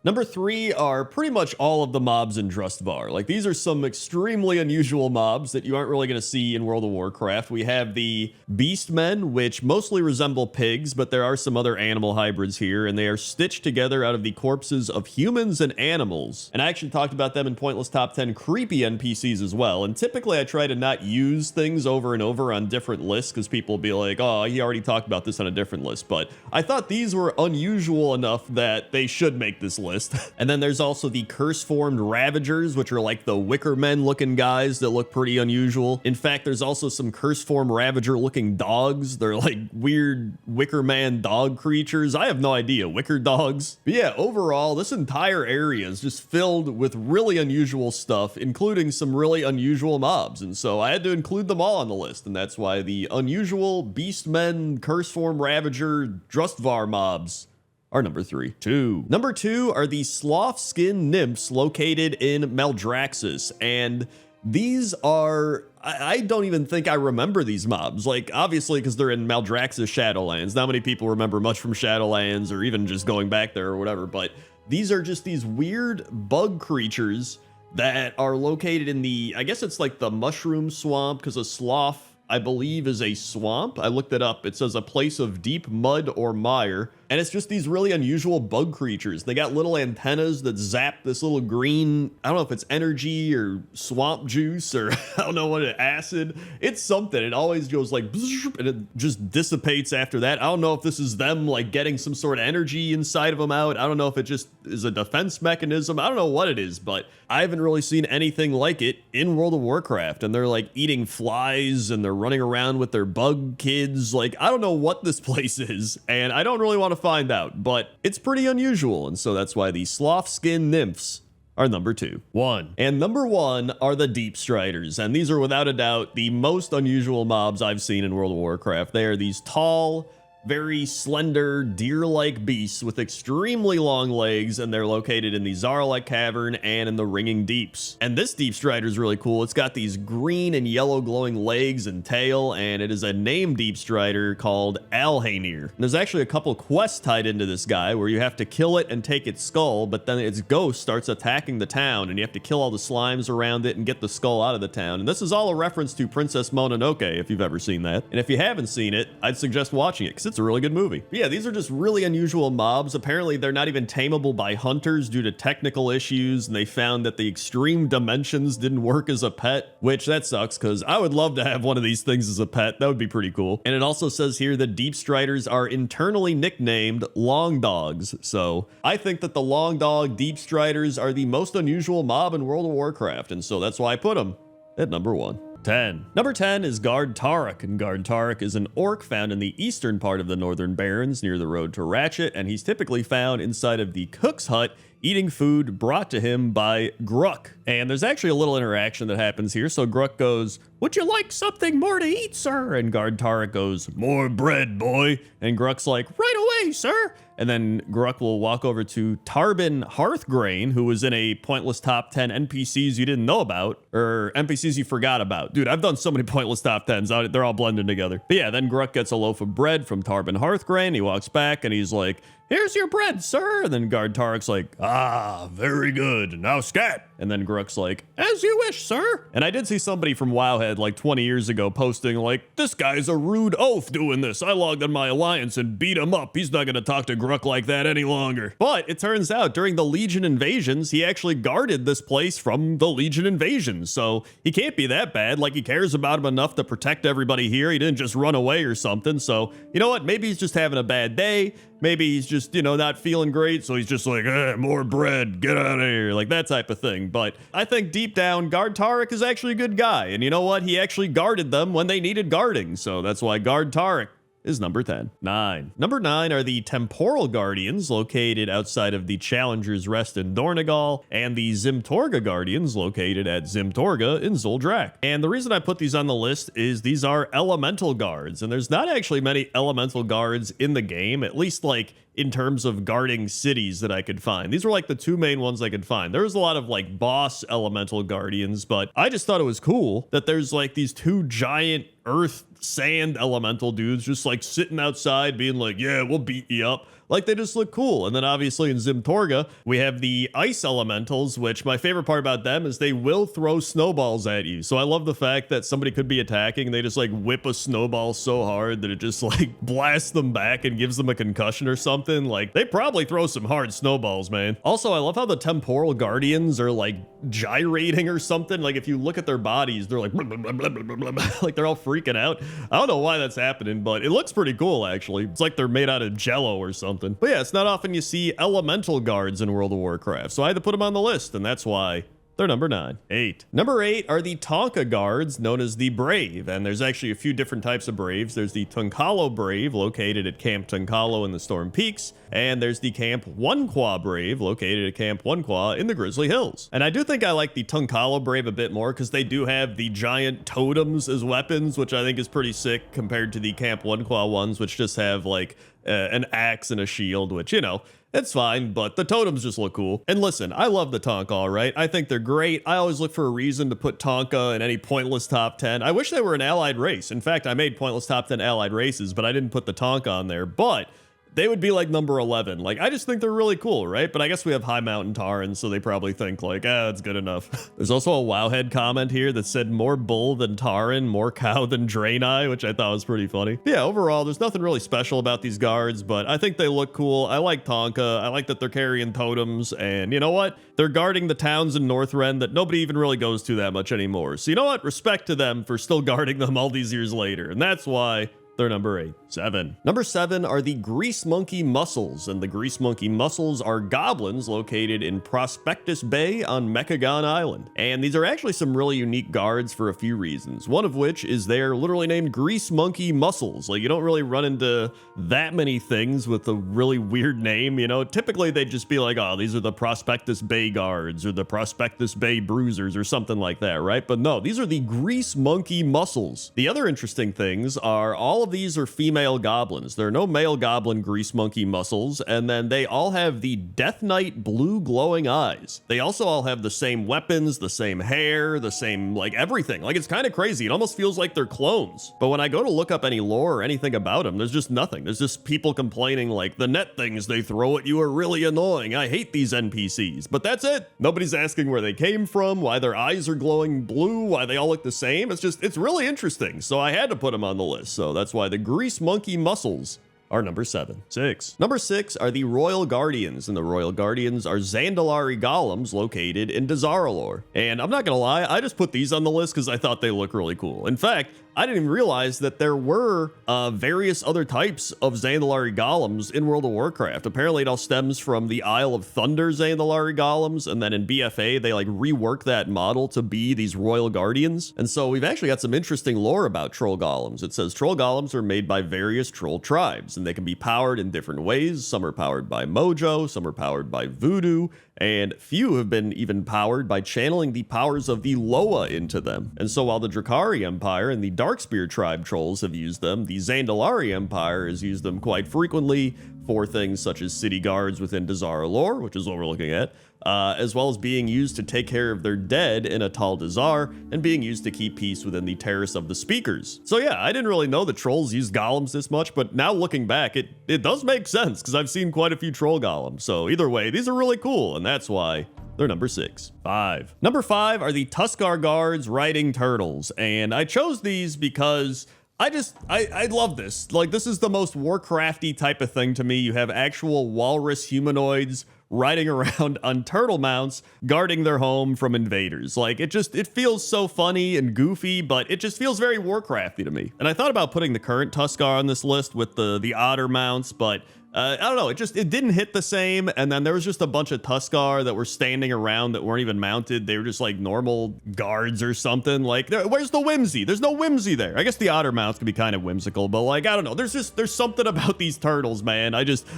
Number 3 are pretty much all of the mobs in Drustvar. Like, these are some extremely unusual mobs that you aren't really going to see in World of Warcraft. We have the Beastmen, which mostly resemble pigs, but there are some other animal hybrids here, and they are stitched together out of the corpses of humans and animals. And I actually talked about them in Pointless Top 10 creepy NPCs as well. And typically I try to not use things over and over on different lists because people will be like, oh, he already talked about this on a different list. But I thought these were unusual enough that they should make this list. And then there's also the curse-formed Ravagers, which are like the Wicker Men looking guys that look pretty unusual. In fact, there's also some curse-formed Ravager looking dogs. They're like weird Wicker Man dog creatures. I have no idea. Wicker dogs. But yeah, overall, this entire area is just filled with really unusual stuff, including some really unusual mobs. And so I had to include them all on the list. And that's why the unusual Beastmen, curse-formed Ravager, Drustvar mobs are number 3. Number 2 are the sloth skin nymphs located in Maldraxxus, and these are, I don't even think I remember these mobs. Like, obviously, because they're in Maldraxxus Shadowlands. Not many people remember much from Shadowlands or even just going back there or whatever, but these are just these weird bug creatures that are located in the, I guess it's like the mushroom swamp, because a sloth, I believe, is a swamp. I looked it up. It says a place of deep mud or mire. And it's just these really unusual bug creatures. They got little antennas that zap this little green, I don't know if it's energy or swamp juice or I don't know what acid. It's something. It always goes like, and it just dissipates after that. I don't know if this is them like getting some sort of energy inside of them out. I don't know if it just is a defense mechanism. I don't know what it is, but I haven't really seen anything like it in World of Warcraft. And they're like eating flies and they're running around with their bug kids. Like, I don't know what this place is, and I don't really want to find out, but it's pretty unusual, and so that's why the sloth skin nymphs are number 2. And number 1 are the Deep Striders, and these are without a doubt the most unusual mobs I've seen in World of Warcraft. They are these tall, very slender, deer-like beasts with extremely long legs, and they're located in the Zarlek Cavern and in the Ringing Deeps. And this Deep Strider is really cool. It's got these green and yellow glowing legs and tail, and it is a named Deep Strider called Alhaenir. There's actually a couple quests tied into this guy where you have to kill it and take its skull, but then its ghost starts attacking the town, and you have to kill all the slimes around it and get the skull out of the town. And this is all a reference to Princess Mononoke, if you've ever seen that. And if you haven't seen it, I'd suggest watching it, because it's a really good movie. But yeah, these are just really unusual mobs. Apparently, they're not even tameable by hunters due to technical issues, and they found that the extreme dimensions didn't work as a pet, which that sucks, because I would love to have one of these things as a pet. That would be pretty cool. And it also says here that Deep Striders are internally nicknamed Long Dogs. So I think that the Long Dog Deep Striders are the most unusual mob in World of Warcraft, and so that's why I put them at number 1. Number 10 is Guard Tarek, and Guard Tarek is an orc found in the eastern part of the Northern Barrens near the road to Ratchet, and he's typically found inside of the cook's hut eating food brought to him by Gruck. And there's actually a little interaction that happens here. So Gruck goes, "Would you like something more to eat, sir?" And Guard Tarek goes, "More bread, boy." And Gruck's like, "Right away, sir." And then Gruck will walk over to Tarbin Hearthgrain, who was in a Pointless Top 10 NPCs you didn't know about, or NPCs you forgot about. Dude, I've done so many Pointless Top 10s. They're all blended together. But yeah, then Gruck gets a loaf of bread from Tarbin Hearthgrain. He walks back and he's like, "Here's your bread, sir." And then Guard Tarek's like, "Ah, very good. Now scat." And then Grook's like, as you wish, sir. And I did see somebody from Wowhead like 20 years ago posting like, this guy's a rude oaf doing this. I logged on my alliance and beat him up. He's not going to talk to Grook like that any longer. But it turns out during the Legion invasions, he actually guarded this place from the Legion invasions. So he can't be that bad. Like, he cares about him enough to protect everybody here. He didn't just run away or something. So you know what? Maybe he's just having a bad day. Maybe he's just, you know, not feeling great, so he's just like, more bread, get out of here, like that type of thing. But I think deep down, Guard Tarek is actually a good guy. And you know what? He actually guarded them when they needed guarding. So that's why Guard Tarek is number 10. 9. Number 9 are the Temporal Guardians, located outside of the Challenger's Rest in Dornegal, and the Zimtorga Guardians, located at Zimtorga in Zuldrak. And the reason I put these on the list is these are elemental guards, and there's not actually many elemental guards in the game, at least like in terms of guarding cities that I could find. These were like the two main ones I could find. There was a lot of like boss elemental guardians, but I just thought it was cool that there's like these two giant earth sand elemental dudes just like sitting outside being like, yeah, we'll beat you up. Like, they just look cool. And then obviously in Zimtorga, we have the ice elementals, which my favorite part about them is they will throw snowballs at you. So I love the fact that somebody could be attacking and they just like whip a snowball so hard that it just like blasts them back and gives them a concussion or something. Like, they probably throw some hard snowballs, man. Also, I love how the Temporal Guardians are like gyrating or something. Like, if you look at their bodies, they're like, blah, blah, blah, blah, blah, blah, blah. Like they're all freaking out. I don't know why that's happening, but it looks pretty cool, actually. It's like they're made out of jello or something. But yeah, it's not often you see elemental guards in World of Warcraft, so I had to put them on the list, and that's why they're number 9. 8. Number 8 are the Tonka guards, known as the Brave, and there's actually a few different types of Braves. There's the Tunkalo Brave, located at Camp Tunkalo in the Storm Peaks, and there's the Camp Onequa Brave, located at Camp Onequa in the Grizzly Hills. And I do think I like the Tunkalo Brave a bit more because they do have the giant totems as weapons, which I think is pretty sick compared to the Camp Onequa ones, which just have like an axe and a shield, which, you know, it's fine, but the totems just look cool. And listen, I love the Tonka, all right? I think they're great. I always look for a reason to put Tonka in any pointless top 10. I wish they were an allied race. In fact, I made pointless top 10 allied races, but I didn't put the Tonka on there. But they would be like number 11. Like, I just think they're really cool, right? But I guess we have High Mountain Tarans, so they probably think like, that's good enough. There's also a Wowhead comment here that said more bull than Taran, more cow than Draenei, which I thought was pretty funny. But yeah, overall, there's nothing really special about these guards, but I think they look cool. I like Tonka. I like that they're carrying totems, and you know what? They're guarding the towns in Northrend that nobody even really goes to that much anymore. So you know what? Respect to them for still guarding them all these years later, and that's why they're number 8. 7. Number 7 are the Grease Monkey Mussels, and the Grease Monkey Mussels are goblins located in Prospectus Bay on Mechagon Island. And these are actually some really unique guards for a few reasons, one of which is they're literally named Grease Monkey Mussels. Like, you don't really run into that many things with a really weird name, you know? Typically, they'd just be like, oh, these are the Prospectus Bay Guards or the Prospectus Bay Bruisers or something like that, right? But no, these are the Grease Monkey Mussels. The other interesting things are all of these are female goblins. There are no male goblin Grease Monkey Mussels, and then they all have the Death Knight blue glowing eyes. They also all have the same weapons, the same hair, the same, like, everything. Like, it's kind of crazy. It almost feels like they're clones. But when I go to look up any lore or anything about them, there's just nothing. There's just people complaining like, the net things they throw at you are really annoying. I hate these NPCs. But that's it. Nobody's asking where they came from, why their eyes are glowing blue, why they all look the same. It's really interesting. So I had to put them on the list. So that's why the Grease Monkey Mussels are number 7. 6. Number 6 are the Royal Guardians, and the Royal Guardians are Zandalari golems located in Dazaralor. And I'm not gonna lie, I just put these on the list because I thought they look really cool. In fact, I didn't even realize that there were various other types of Zandalari golems in World of Warcraft. Apparently it all stems from the Isle of Thunder Zandalari golems, and then in BFA they like rework that model to be these Royal Guardians. And so we've actually got some interesting lore about troll golems. It says troll golems are made by various troll tribes, and they can be powered in different ways. Some are powered by mojo, some are powered by voodoo, and few have been even powered by channeling the powers of the Loa into them. And so while the Drakari Empire and the Darkspear tribe trolls have used them, the Zandalari Empire has used them quite frequently for things such as city guards within Dazaralor, which is what we're looking at, as well as being used to take care of their dead in Atal Dazar, and being used to keep peace within the Terrace of the Speakers. So yeah, I didn't really know the trolls used golems this much, but now looking back, it does make sense, because I've seen quite a few troll golems. So either way, these are really cool, and that's why They're number 6. 5. Number 5 are the Tuskar guards riding turtles, and I chose these because I love this. Like, this is the most Warcrafty type of thing to me. You have actual walrus humanoids riding around on turtle mounts, guarding their home from invaders. Like, it feels so funny and goofy, but it just feels very Warcrafty to me. And I thought about putting the current Tuskar on this list with the otter mounts, but I don't know, it didn't hit the same. And then there was just a bunch of Tuskar that were standing around that weren't even mounted. They were just like normal guards or something. Like, where's the whimsy? There's no whimsy there. I guess the otter mounts could be kind of whimsical, but like, I don't know. There's something about these turtles, man.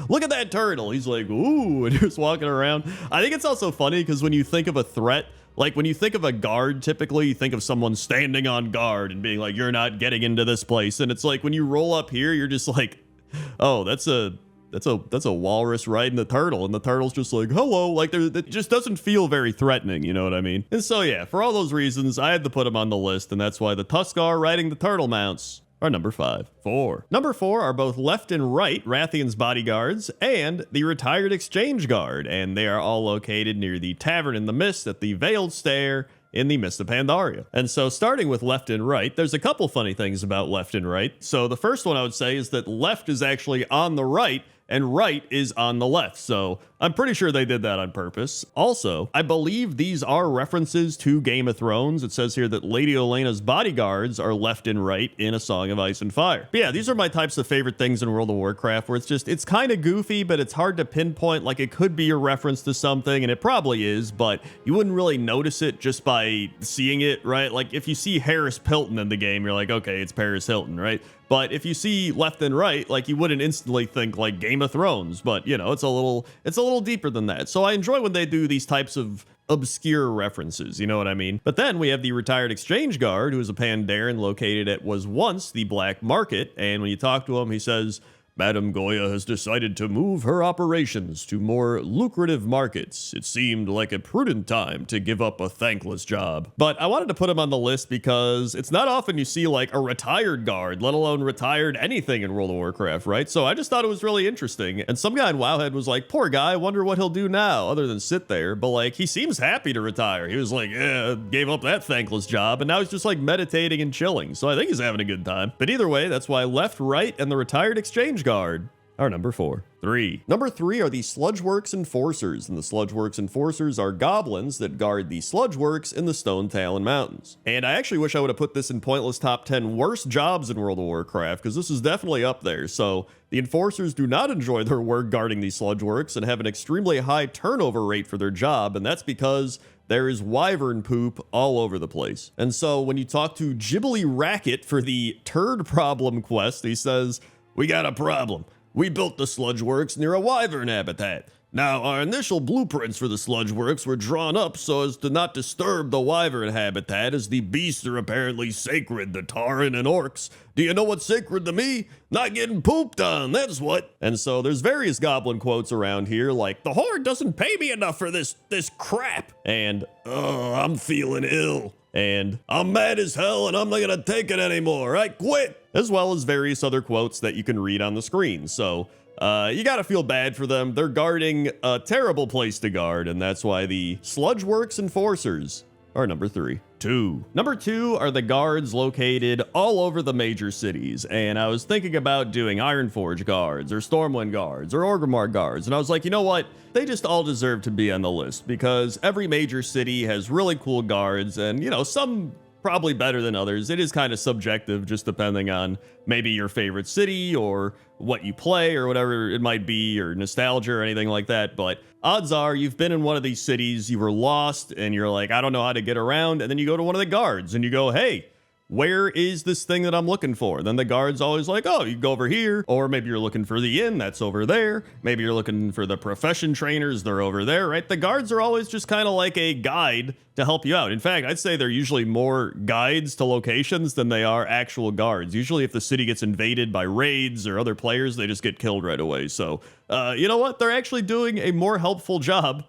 Look at that turtle. He's like, ooh, and he's walking around. I think it's also funny because when you think of a threat, like when you think of a guard, typically you think of someone standing on guard and being like, you're not getting into this place. And it's like, when you roll up here, you're just like, oh, that's a walrus riding the turtle, and the turtle's just like, hello. Like, it just doesn't feel very threatening, you know what I mean? And so yeah, for all those reasons, I had to put them on the list, and that's why the Tuskar riding the turtle mounts are number 5. 4. Number 4 are both left and right Rathian's bodyguards and the retired exchange guard, and they are all located near the Tavern in the Mist at the Veiled Stair in the Mist of Pandaria. And so starting with left and right, there's a couple funny things about left and right. So the first one I would say is that left is actually on the right and right is on the left. So I'm pretty sure they did that on purpose. Also, I believe these are references to Game of Thrones. It says here that Lady Olenna's bodyguards are left and right in A Song of Ice and Fire. But yeah, these are my types of favorite things in World of Warcraft, where it's kind of goofy, but it's hard to pinpoint. Like, it could be a reference to something, and it probably is, but you wouldn't really notice it just by seeing it, right? Like, if you see Harris Pilton in the game, you're like, okay, it's Paris Hilton, right? But if you see left and right, like, you wouldn't instantly think like Game of Thrones, but you know, it's a little deeper than that. So I enjoy when they do these types of obscure references, you know what I mean? But then we have the retired exchange guard, who is a Pandaren located at was once the Black Market, and when you talk to him, he says, Madame Goya has decided to move her operations to more lucrative markets. It seemed like a prudent time to give up a thankless job. But I wanted to put him on the list because it's not often you see like a retired guard, let alone retired anything in World of Warcraft, right? So I just thought it was really interesting. And some guy in Wowhead was like, poor guy, I wonder what he'll do now other than sit there. But like, he seems happy to retire. He was like, yeah, gave up that thankless job. And now he's just like meditating and chilling. So I think he's having a good time. But either way, that's why left, right, and the retired exchange guard are number 4. 3. Number 3 are the Sludgeworks Enforcers, and the Sludgeworks Enforcers are goblins that guard the Sludgeworks in the Stone Talon Mountains. And I actually wish I would have put this in Pointless Top 10 worst jobs in World of Warcraft, because this is definitely up there. So the Enforcers do not enjoy their work guarding these Sludgeworks and have an extremely high turnover rate for their job, and that's because there is wyvern poop all over the place. And so when you talk to Ghibli Racket for the Turd Problem quest, he says, we got a problem. We built the Sludgeworks near a wyvern habitat. Now, our initial blueprints for the Sludgeworks were drawn up so as to not disturb the wyvern habitat, as the beasts are apparently sacred to Tauren and orcs. Do you know what's sacred to me? Not getting pooped on, that's what. And so there's various goblin quotes around here, like, the Horde doesn't pay me enough for this crap. And, oh, I'm feeling ill. And I'm mad as hell and I'm not gonna take it anymore. I quit. As well as various other quotes that you can read on the screen. So you gotta feel bad for them. They're guarding a terrible place to guard, and that's why the Sludgeworks Enforcers are number 3. 2. Number 2 are the guards located all over the major cities, and I was thinking about doing Ironforge guards or Stormwind guards or Orgrimmar guards, and I was like, you know what? They just all deserve to be on the list because every major city has really cool guards, and you know, some probably better than others. It is kind of subjective, just depending on maybe your favorite city or what you play or whatever it might be, or nostalgia or anything like that. But odds are you've been in one of these cities, you were lost and you're like, I don't know how to get around. And then you go to one of the guards and you go, hey, where is this thing that I'm looking for? Then the guard's always like, oh, you go over here. Or maybe you're looking for the inn, that's over there. Maybe you're looking for the profession trainers, they're over there, right? The guards are always just kind of like a guide to help you out. In fact, I'd say they're usually more guides to locations than they are actual guards. Usually if the city gets invaded by raids or other players, they just get killed right away. So, you know what? They're actually doing a more helpful job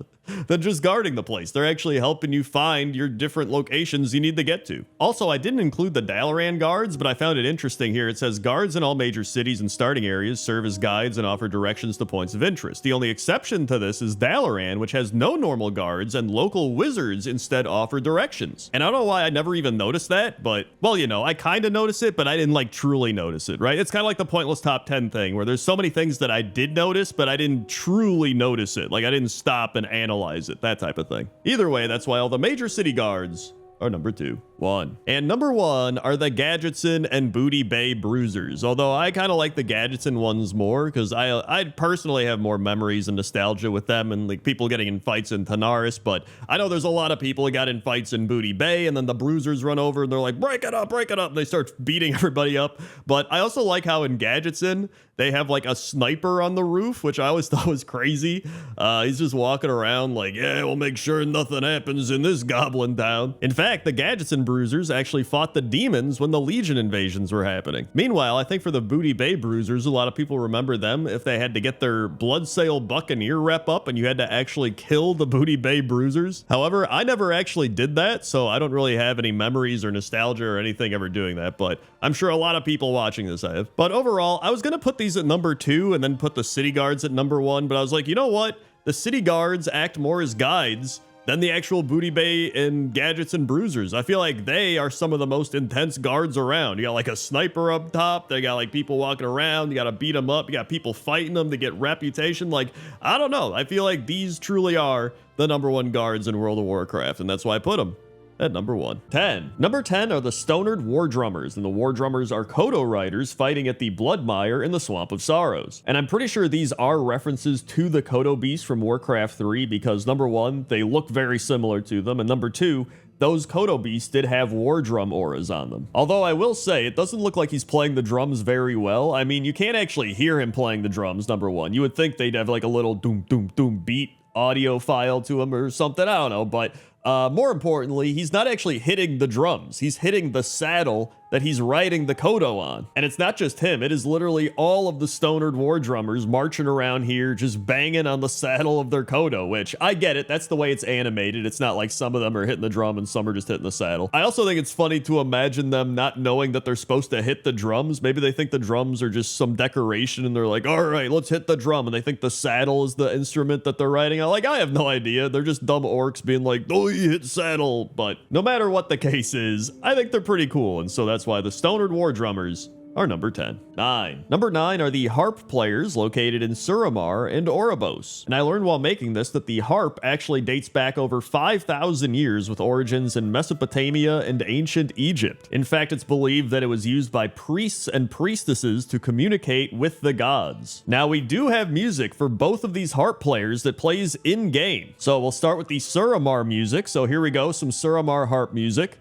than just guarding the place. They're actually helping you find your different locations you need to get to. Also, I didn't include the Dalaran guards, but I found it interesting here. It says guards in all major cities and starting areas serve as guides and offer directions to points of interest. The only exception to this is Dalaran, which has no normal guards, and local wizards instead offer directions. And I don't know why I never even noticed that, but, well, you know, I kind of noticed it, but I didn't like truly notice it, right? It's kind of like the pointless top 10 thing, where there's so many things that I did notice, but I didn't truly notice it. Like, I didn't stop and analyze it, that type of thing. Either way, that's why all the major city guards are number 2. 1. And number 1 are the Gadgetzin and Booty Bay Bruisers. Although I kind of like the Gadgetzin ones more because I personally have more memories and nostalgia with them and like people getting in fights in Tanaris. But I know there's a lot of people who got in fights in Booty Bay and then the Bruisers run over and they're like, break it up, break it up. And they start beating everybody up. But I also like how in Gadgetzin, they have like a sniper on the roof, which I always thought was crazy. He's just walking around like, yeah, we'll make sure nothing happens in this goblin town. In fact, the Gadgetzin Bruisers actually fought the demons when the Legion invasions were happening. Meanwhile, I think for the Booty Bay Bruisers, a lot of people remember them if they had to get their Bloodsail Buccaneer rep up and you had to actually kill the Booty Bay Bruisers. However, I never actually did that, so I don't really have any memories or nostalgia or anything ever doing that, but I'm sure a lot of people watching this have. But overall, I was going to put these at number 2 and then put the city guards at number 1, but I was like, you know what? The city guards act more as guides than the actual Booty Bay and Gadgetzin Bruisers. I feel like they are some of the most intense guards around. You got like a sniper up top. They got like people walking around. You got to beat them up. You got people fighting them to get reputation. Like, I don't know. I feel like these truly are the number 1 guards in World of Warcraft, and that's why I put them at number 1. 10. Number 10 are the Stonard War Drummers, and the War Drummers are Kodo riders fighting at the Bloodmire in the Swamp of Sorrows. And I'm pretty sure these are references to the Kodo beasts from Warcraft 3 because number 1, they look very similar to them, and number 2, those Kodo beasts did have war drum auras on them. Although I will say, it doesn't look like he's playing the drums very well. I mean, you can't actually hear him playing the drums, number 1. You would think they'd have like a little doom, doom, doom beat audio file to him or something, I don't know, but more importantly, he's not actually hitting the drums. He's hitting the saddle that he's riding the Kodo on. And it's not just him. It is literally all of the Stonard War Drummers marching around here just banging on the saddle of their Kodo, which I get it. That's the way it's animated. It's not like some of them are hitting the drum and some are just hitting the saddle. I also think it's funny to imagine them not knowing that they're supposed to hit the drums. Maybe they think the drums are just some decoration and they're like, all right, let's hit the drum. And they think the saddle is the instrument that they're riding on. Like, I have no idea. They're just dumb orcs being like, oh, you hit saddle. But no matter what the case is, I think they're pretty cool. And so that's why the Stonard War Drummers are number 10. 9. Number 9 are the harp players located in Suramar and Oribos. And I learned while making this that the harp actually dates back over 5,000 years with origins in Mesopotamia and ancient Egypt. In fact, it's believed that it was used by priests and priestesses to communicate with the gods. Now, we do have music for both of these harp players that plays in-game. So we'll start with the Suramar music. So here we go, some Suramar harp music.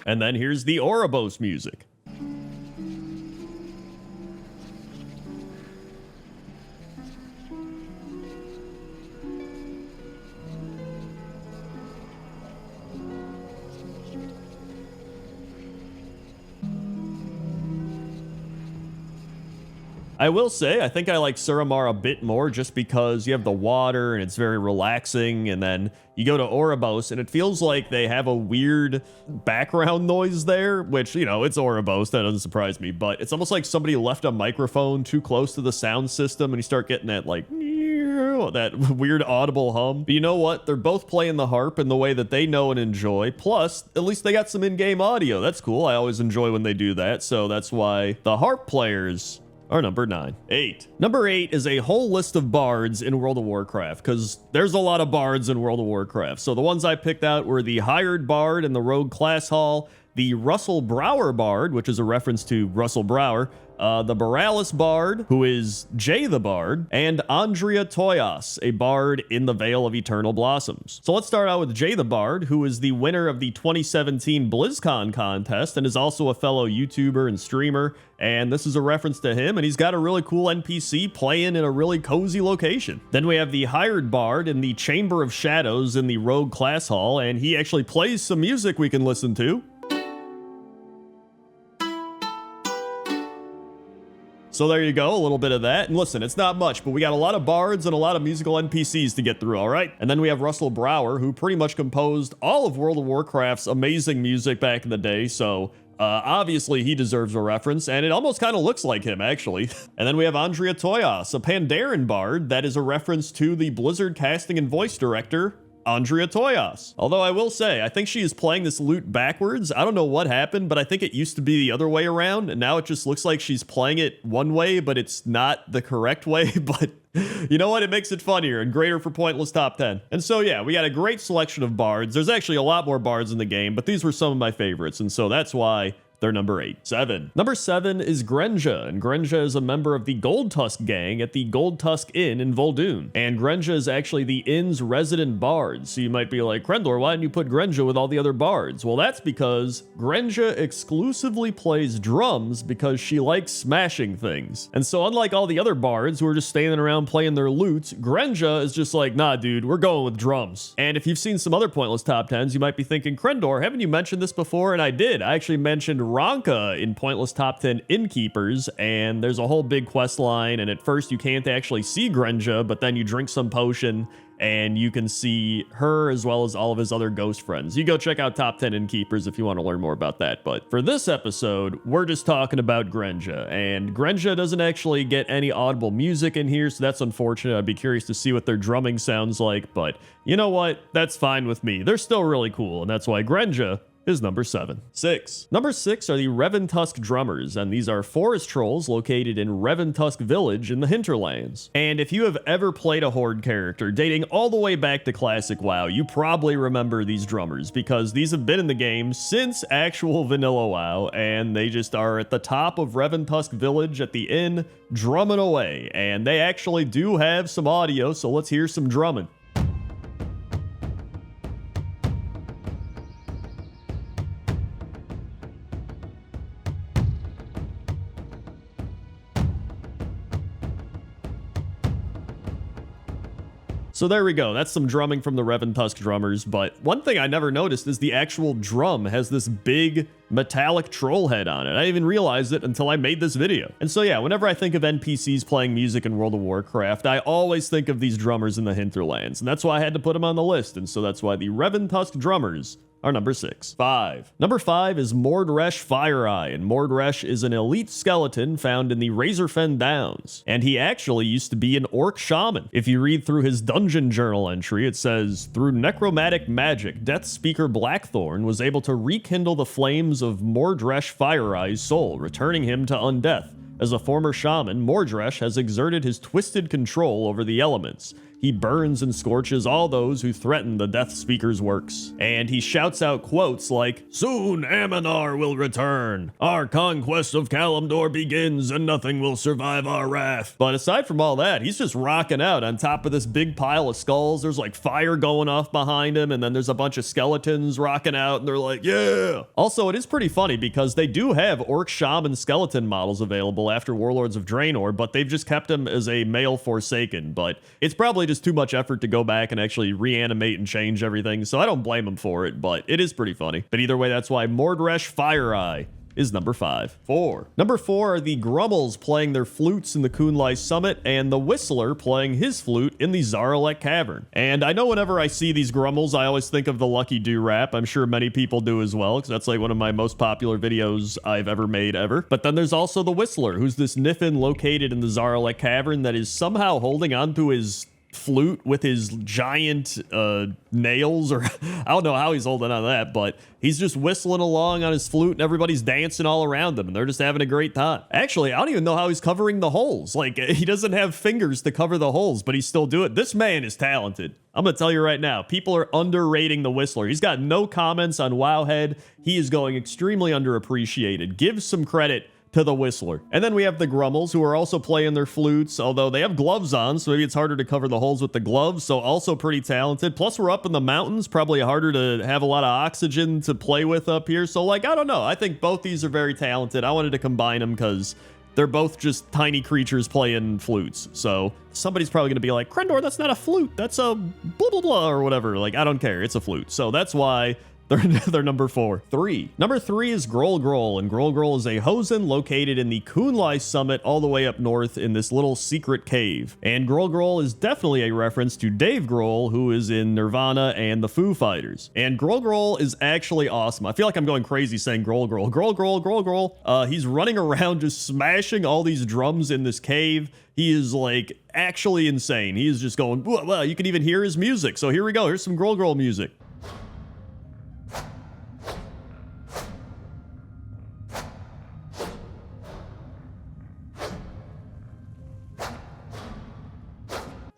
And then here's the Oribos music. I will say, I think I like Suramar a bit more just because you have the water and it's very relaxing, and then you go to Oribos and it feels like they have a weird background noise there, which, you know, it's Oribos, that doesn't surprise me, but it's almost like somebody left a microphone too close to the sound system and you start getting that like that weird audible hum. But you know what? They're both playing the harp in the way that they know and enjoy. Plus, at least they got some in-game audio. That's cool. I always enjoy when they do that. So that's why the harp players are number 9. 8. Number 8 is a whole list of bards in World of Warcraft, because there's a lot of bards in World of Warcraft. So the ones I picked out were the Hired Bard in the Rogue Class Hall, the Russell Brower Bard, which is a reference to Russell Brower, the Borealis Bard, who is Jay the Bard, and Andrea Toyas, a bard in the Vale of Eternal Blossoms. So let's start out with Jay the Bard, who is the winner of the 2017 BlizzCon contest and is also a fellow YouTuber and streamer. And this is a reference to him, and he's got a really cool NPC playing in a really cozy location. Then we have the Hired Bard in the Chamber of Shadows in the Rogue Class Hall, and he actually plays some music we can listen to. So there you go, a little bit of that. And listen, it's not much, but we got a lot of bards and a lot of musical NPCs to get through, all right? And then we have Russell Brower, who pretty much composed all of World of Warcraft's amazing music back in the day, so obviously he deserves a reference, and it almost kind of looks like him, actually. And then we have Andrea Toyas, a Pandaren bard that is a reference to the Blizzard casting and voice director, Andrea Toyas. Although I will say, I think she is playing this lute backwards. I don't know what happened, but I think it used to be the other way around, and now it just looks like she's playing it one way, but it's not the correct way. But you know what? It makes it funnier and greater for Pointless Top 10. And so yeah, we got a great selection of bards. There's actually a lot more bards in the game, but these were some of my favorites, and so that's why they're number 8. 7. Number 7 is Grenja, and Grenja is a member of the Gold Tusk gang at the Gold Tusk Inn in Vol'dun. And Grenja is actually the inn's resident bard, so you might be like, Crendor, why didn't you put Grenja with all the other bards? Well, that's because Grenja exclusively plays drums because she likes smashing things. And so unlike all the other bards who are just standing around playing their lutes, Grenja is just like, nah, dude, we're going with drums. And if you've seen some other Pointless Top 10s, you might be thinking, Crendor, haven't you mentioned this before? And I did. I actually mentioned Ranka in Pointless Top 10 Innkeepers, and there's a whole big quest line, and at first you can't actually see Grenja, but then you drink some potion and you can see her as well as all of his other ghost friends. You go check out Top 10 Innkeepers if you want to learn more about that. But for this episode, we're just talking about Grenja, and Grenja doesn't actually get any audible music in here, so that's unfortunate. I'd be curious to see what their drumming sounds like, but you know what? That's fine with me. They're still really cool, and that's why Grenja is number 7. 6. Number 6 are the Reventusk Drummers, and these are forest trolls located in Reventusk Village in the Hinterlands. And if you have ever played a Horde character dating all the way back to classic WoW, you probably remember these drummers, because these have been in the game since actual vanilla WoW, and they just are at the top of Reventusk Village at the inn, drumming away. And they actually do have some audio, so let's hear some drumming. So there we go. That's some drumming from the Reventusk drummers. But one thing I never noticed is the actual drum has this big metallic troll head on it. I didn't even realize it until I made this video. And so yeah, whenever I think of NPCs playing music in World of Warcraft, I always think of these drummers in the Hinterlands. And that's why I had to put them on the list. And so that's why the Reventusk drummers are number 6. 5. Number 5 is Mordresh Fireeye, and Mordresh is an elite skeleton found in the Razorfen Downs, and he actually used to be an orc shaman. If you read through his dungeon journal entry, it says, through necromantic magic, Death Speaker Blackthorn was able to rekindle the flames of Mordresh Fireeye's soul, returning him to undeath. As a former shaman, Mordresh has exerted his twisted control over the elements. He burns and scorches all those who threaten the Death Speaker's works. And he shouts out quotes like, soon Aminar will return. Our conquest of Kalimdor begins and nothing will survive our wrath. But aside from all that, he's just rocking out on top of this big pile of skulls. There's like fire going off behind him, and then there's a bunch of skeletons rocking out, and they're like, yeah. Also, it is pretty funny because they do have orc shaman skeleton models available after Warlords of Draenor, but they've just kept him as a male Forsaken. But it's probably just too much effort to go back and actually reanimate and change everything, so I don't blame him for it, but it is pretty funny. But either way, that's why Mordresh Fireeye is number 5. 4. Number 4 are the Grummels playing their flutes in the Kunlai Summit, and the Whistler playing his flute in the Zaralek Cavern. And I know whenever I see these Grummels, I always think of the Lucky Do rap. I'm sure many people do as well, because that's like one of my most popular videos I've ever made ever. But then there's also the Whistler, who's this Niffin located in the Zaralek Cavern that is somehow holding onto his flute with his giant nails, or I don't know how he's holding on to that, but he's just whistling along on his flute and everybody's dancing all around him and they're just having a great time. Actually, I don't even know how he's covering the holes. Like, he doesn't have fingers to cover the holes, but he's still doing it. This man is talented. I'm gonna tell you right now, people are underrating the Whistler. He's got no comments on Wowhead. He is going extremely underappreciated. Give some credit to the Whistler. And then we have the Grummels, who are also playing their flutes, although they have gloves on, so maybe it's harder to cover the holes with the gloves, so also pretty talented. Plus, we're up in the mountains, probably harder to have a lot of oxygen to play with up here, so like, I don't know. I think both these are very talented. I wanted to combine them because they're both just tiny creatures playing flutes. So somebody's probably going to be like, Crendor, that's not a flute. That's a blah, blah, blah, or whatever. Like, I don't care. It's a flute. So that's why they're number 4. 3. Number 3 is Grol, and Grol is a Hosen located in the Kunlai summit all the way up north in this little secret cave. And Grol is definitely a reference to Dave Grohl, who is in Nirvana and the Foo Fighters. And Grol is actually awesome. I feel like I'm going crazy saying Grol. He's running around just smashing all these drums in this cave. He is like actually insane. He is just going, well, you can even hear his music. So here we go. Here's some Grol music.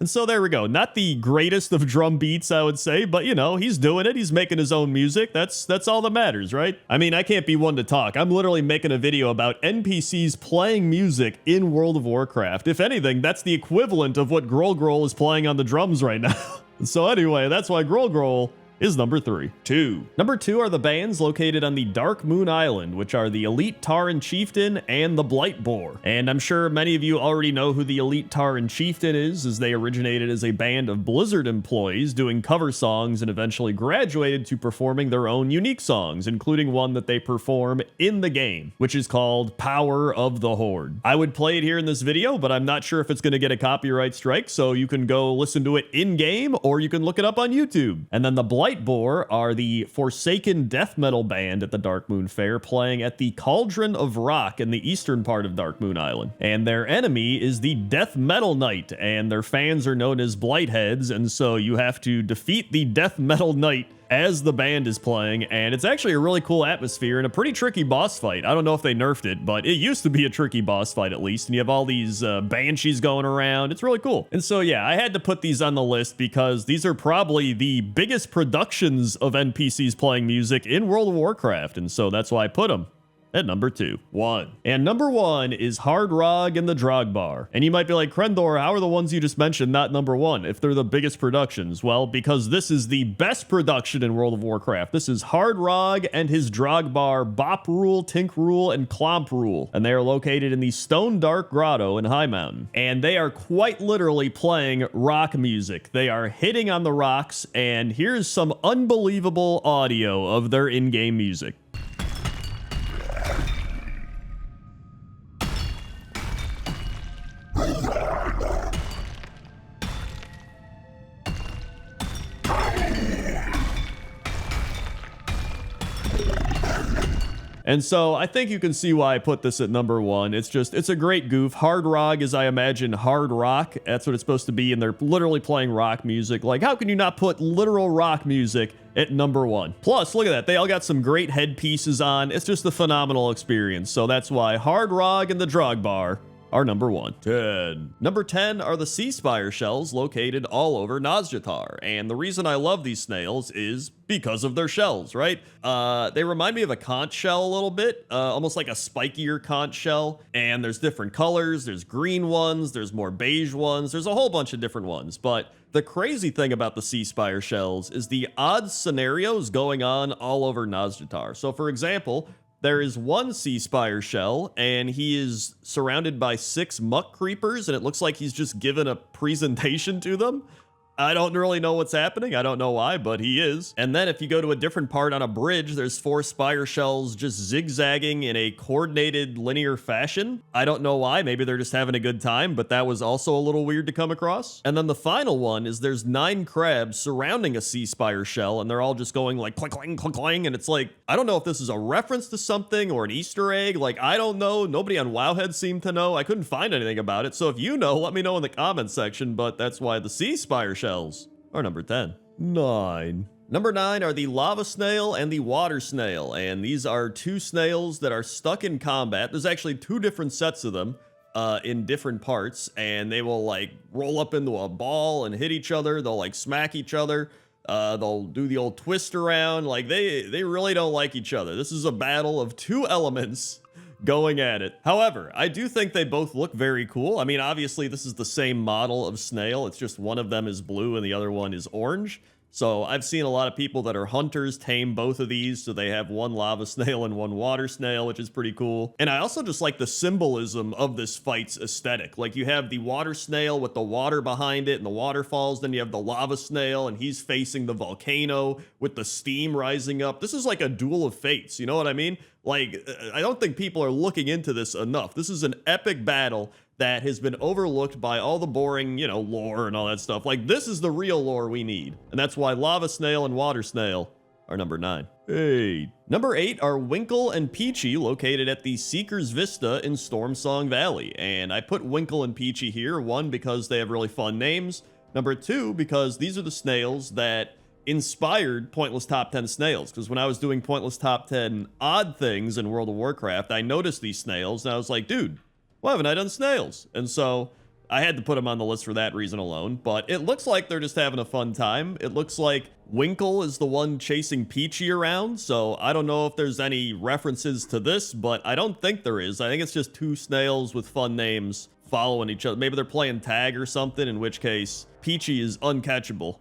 And so there we go. Not the greatest of drum beats, I would say, but you know, he's doing it. He's making his own music. That's all that matters, right? I mean, I can't be one to talk. I'm literally making a video about NPCs playing music in World of Warcraft. If anything, that's the equivalent of what Grol is playing on the drums right now. So anyway, that's why Grol is number 3. 2. Number 2 are the bands located on the Dark Moon Island, which are the Elite Tauren Chieftain and the Blight Boar. And I'm sure many of you already know who the Elite Tauren Chieftain is, as they originated as a band of Blizzard employees doing cover songs and eventually graduated to performing their own unique songs, including one that they perform in the game, which is called Power of the Horde. I would play it here in this video, but I'm not sure if it's going to get a copyright strike, so you can go listen to it in-game, or you can look it up on YouTube. And then the Blight Boar are the Forsaken death metal band at the Dark Moon Fair, playing at the Cauldron of Rock in the eastern part of Dark Moon Island. And their enemy is the Death Metal Knight, and their fans are known as Blightheads, and so you have to defeat the Death Metal Knight as the band is playing, and it's actually a really cool atmosphere and a pretty tricky boss fight. I don't know if they nerfed it, but it used to be a tricky boss fight at least, and you have all these banshees going around. It's really cool. And so yeah, I had to put these on the list because these are probably the biggest productions of NPCs playing music in World of Warcraft, and so that's why I put them at number 2. 1. And number 1 is Hard Rog and the Drogbar. And you might be like, Crendor, how are the ones you just mentioned not number 1 if they're the biggest productions? Well, because this is the best production in World of Warcraft. This is Hard Rog and his Drogbar, Bop Rule, Tink Rule, and Clomp Rule. And they are located in the Stone Dark Grotto in High Mountain. And they are quite literally playing rock music. They are hitting on the rocks, and here's some unbelievable audio of their in-game music. And so I think you can see why I put this at number 1. It's a great goof. Hard Rog is, I imagine, hard rock. That's what it's supposed to be, and they're literally playing rock music. Like, how can you not put literal rock music at number 1? Plus, look at that. They all got some great headpieces on. It's just a phenomenal experience. So that's why Hard Rog and the Drogbar are number 1. 10. Number 10 are the Sea Spire shells located all over Nazjatar. And the reason I love these snails is because of their shells, right? They remind me of a conch shell a little bit, almost like a spikier conch shell. And there's different colors. There's green ones. There's more beige ones. There's a whole bunch of different ones. But the crazy thing about the Sea Spire shells is the odd scenarios going on all over Nazjatar. So for example, there is one Sea Spire shell, and he is surrounded by 6 muck creepers, and it looks like he's just given a presentation to them. I don't really know what's happening. I don't know why, but he is. And then if you go to a different part on a bridge, there's 4 spire shells just zigzagging in a coordinated linear fashion. I don't know why. Maybe they're just having a good time, but that was also a little weird to come across. And then the final one is there's 9 crabs surrounding a sea spire shell, and they're all just going like clink, clink, clink, clink. And it's like, I don't know if this is a reference to something or an Easter egg. Like, I don't know. Nobody on Wowhead seemed to know. I couldn't find anything about it. So if you know, let me know in the comments section, but that's why the sea spire shells are number 10. 9. Number 9 are the lava snail and the water snail, and these are 2 snails that are stuck in combat. There's actually 2 different sets of them in different parts, and they will like roll up into a ball and hit each other. They'll like smack each other. They'll do the old twist around. Like they really don't like each other. This is a battle of 2 elements going at it. However, I do think they both look very cool. I mean, obviously this is the same model of snail. It's just one of them is blue and the other one is orange. So I've seen a lot of people that are hunters tame both of these. So they have 1 lava snail and 1 water snail, which is pretty cool. And I also just like the symbolism of this fight's aesthetic. Like you have the water snail with the water behind it and the waterfalls. Then you have the lava snail and he's facing the volcano with the steam rising up. This is like a duel of fates. You know what I mean? Like, I don't think people are looking into this enough. This is an epic battle that has been overlooked by all the boring, you know, lore and all that stuff. Like, this is the real lore we need. And that's why lava snail and water snail are number 9. 8. Number 8 are Winkle and Peachy, located at the Seeker's Vista in Stormsong Valley. And I put Winkle and Peachy here, 1, because they have really fun names. Number 2, because these are the snails that inspired Pointless Top 10 snails, because when I was doing Pointless Top 10 odd things in World of Warcraft, I noticed these snails, and I was like, dude, why haven't I done snails? And so I had to put them on the list for that reason alone, but it looks like they're just having a fun time. It looks like Winkle is the one chasing Peachy around, so I don't know if there's any references to this, but I don't think there is. I think it's just 2 snails with fun names following each other. Maybe they're playing tag or something, in which case Peachy is uncatchable.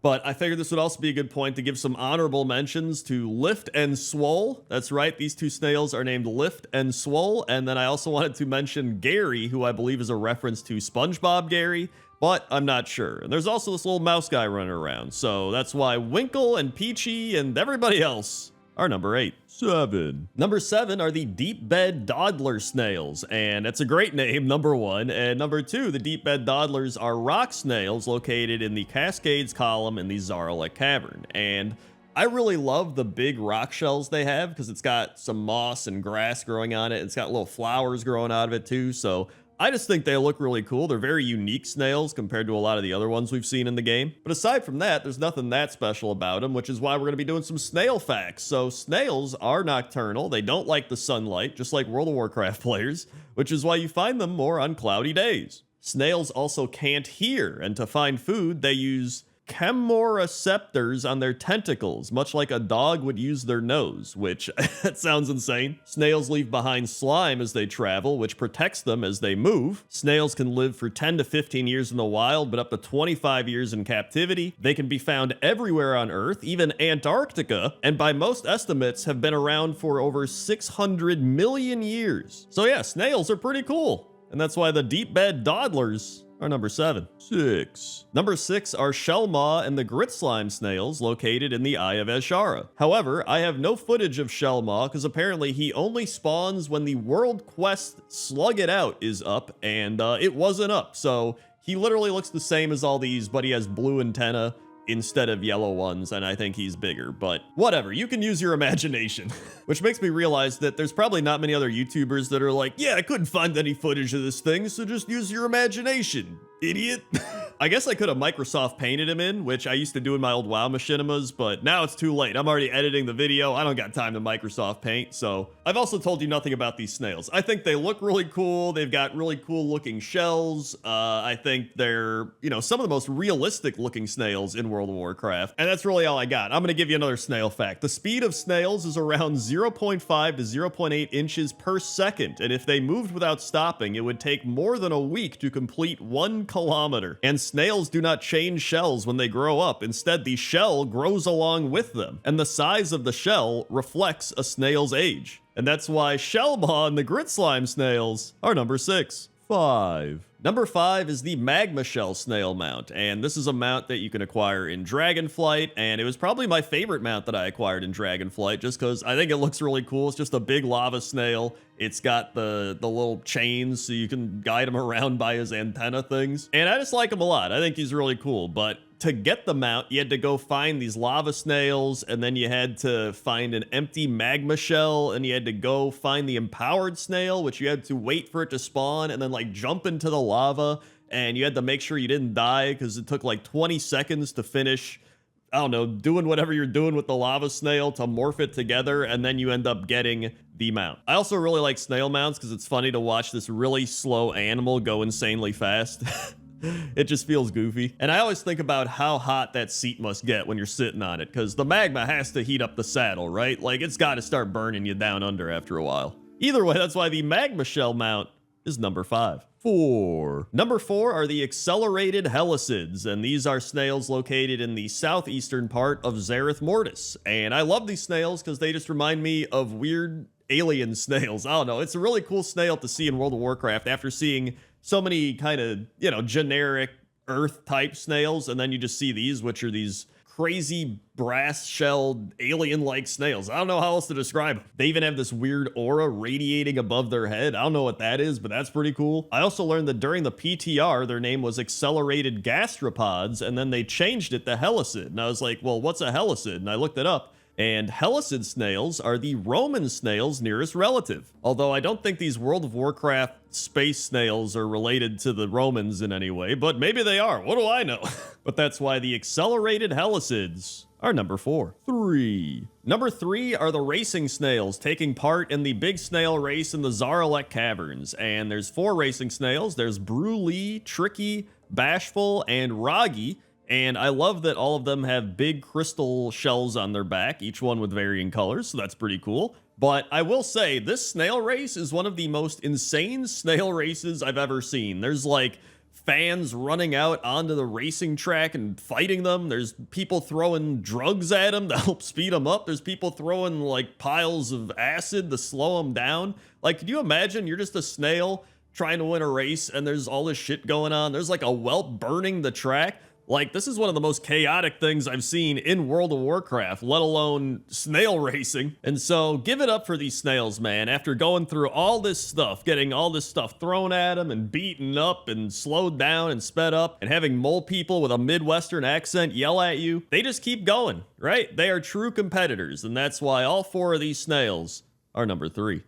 But I figured this would also be a good point to give some honorable mentions to Lift and Swole. That's right, these 2 snails are named Lift and Swole. And then I also wanted to mention Gary, who I believe is a reference to SpongeBob Gary, but I'm not sure. And there's also this little mouse guy running around. So that's why Winkle and Peachy and everybody else are number 8. 7. Number 7 are the deep bed dawdler snails, and it's a great name, number 1. And number 2, the deep bed dawdlers are rock snails located in the Cascades column in the Zaralek Cavern. And I really love the big rock shells they have because it's got some moss and grass growing on it. It's got little flowers growing out of it too. So I just think they look really cool. They're very unique snails compared to a lot of the other ones we've seen in the game. But aside from that, there's nothing that special about them, which is why we're going to be doing some snail facts. So snails are nocturnal. They don't like the sunlight, just like World of Warcraft players, which is why you find them more on cloudy days. Snails also can't hear, and to find food, they use chemoreceptors on their tentacles, much like a dog would use their nose, which that sounds insane. Snails leave behind slime as they travel, which protects them as they move. Snails can live for 10 to 15 years in the wild, but up to 25 years in captivity. They can be found everywhere on Earth, even Antarctica, and by most estimates have been around for over 600 million years. So yeah, snails are pretty cool. And that's why the deep bed dawdlers are number 7. 6. Number 6 are Shellmaw and the Grit Slime snails located in the Eye of Azshara. However, I have no footage of Shellmaw because apparently he only spawns when the World Quest Slug It Out is up, and it wasn't up. So he literally looks the same as all these, but he has blue antenna instead of yellow ones, and I think he's bigger, but whatever, you can use your imagination. Which makes me realize that there's probably not many other YouTubers that are like, yeah, I couldn't find any footage of this thing, so just use your imagination, idiot. I guess I could have Microsoft painted him in, which I used to do in my old WoW machinimas, but now it's too late. I'm already editing the video. I don't got time to Microsoft paint, so I've also told you nothing about these snails. I think they look really cool. They've got really cool looking shells. I think they're, you know, some of the most realistic looking snails in World of Warcraft, and that's really all I got. I'm going to give you another snail fact. The speed of snails is around 0.5 to 0.8 inches per second, and if they moved without stopping, it would take more than a week to complete 1 kilometer. And snails do not change shells when they grow up. Instead, the shell grows along with them, and the size of the shell reflects a snail's age. And that's why Shellmaw and the Grit Slime snails are number 6. 5. Number 5 is the Magma Shell Snail mount, and this is a mount that you can acquire in Dragonflight, and it was probably my favorite mount that I acquired in Dragonflight, just because I think it looks really cool. It's just a big lava snail. It's got the little chains so you can guide him around by his antenna things, and I just like him a lot. I think he's really cool, but to get the mount, you had to go find these lava snails, and then you had to find an empty magma shell, and you had to go find the empowered snail, which you had to wait for it to spawn, and then like jump into the lava, and you had to make sure you didn't die, because it took like 20 seconds to finish, I don't know, doing whatever you're doing with the lava snail to morph it together, and then you end up getting the mount. I also really like snail mounts, because it's funny to watch this really slow animal go insanely fast. It just feels goofy. And I always think about how hot that seat must get when you're sitting on it, because the magma has to heat up the saddle, right? Like, it's got to start burning you down under after a while. Either way, that's why the magma shell mount is number 5. Number 4 are the accelerated helicids, and these are snails located in the southeastern part of Zareth Mortis. And I love these snails because they just remind me of weird alien snails. I don't know. It's a really cool snail to see in World of Warcraft after seeing so many kind of, you know, generic Earth type snails, and then you just see these, which are these crazy brass-shelled alien-like snails. I don't know how else to describe them. They even have this weird aura radiating above their head. I don't know what that is, but that's pretty cool. I also learned that during the PTR, their name was Accelerated Gastropods, and then they changed it to Helicid. And I was like, well, what's a Helicid? And I looked it up. And Helicid snails are the Roman snail's nearest relative. Although I don't think these World of Warcraft space snails are related to the Romans in any way, but maybe they are. What do I know? But that's why the accelerated Helicids are number 4. Number 3 are the racing snails taking part in the big snail race in the Zaralek Caverns. And there's 4 racing snails. There's Bruli, Tricky, Bashful, and Ragi. And I love that all of them have big crystal shells on their back, each one with varying colors, so that's pretty cool. But I will say, this snail race is one of the most insane snail races I've ever seen. There's like fans running out onto the racing track and fighting them. There's people throwing drugs at them to help speed them up. There's people throwing like piles of acid to slow them down. Like, could you imagine you're just a snail trying to win a race and there's all this shit going on? There's like a whelp burning the track. Like, this is one of the most chaotic things I've seen in World of Warcraft, let alone snail racing. And so, give it up for these snails, man. After going through all this stuff, getting all this stuff thrown at them and beaten up and slowed down and sped up, and having mole people with a Midwestern accent yell at you, they just keep going, right? They are true competitors, and that's why all 4 of these snails are number 3.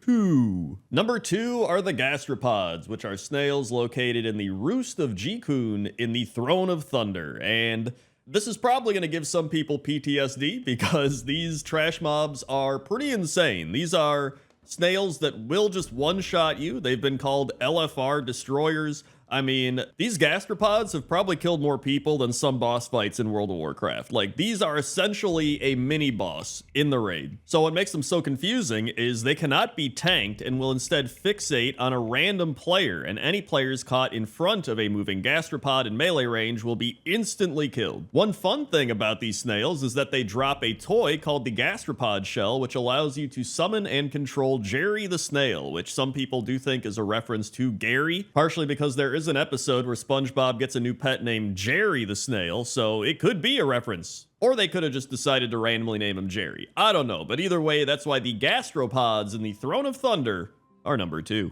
Number 2 are the gastropods, which are snails located in the Roost of Jikun in the Throne of Thunder. And this is probably going to give some people PTSD because these trash mobs are pretty insane. These are snails that will just one-shot you. They've been called LFR destroyers. I mean, these gastropods have probably killed more people than some boss fights in World of Warcraft. Like, these are essentially a mini-boss in the raid. So what makes them so confusing is they cannot be tanked and will instead fixate on a random player, and any players caught in front of a moving gastropod in melee range will be instantly killed. One fun thing about these snails is that they drop a toy called the gastropod shell, which allows you to summon and control Jerry the Snail, which some people do think is a reference to Gary, partially because there is an episode where SpongeBob gets a new pet named Jerry the Snail, so it could be a reference. Or they could have just decided to randomly name him Jerry. I don't know, but either way, that's why the gastropods in the Throne of Thunder are number 2.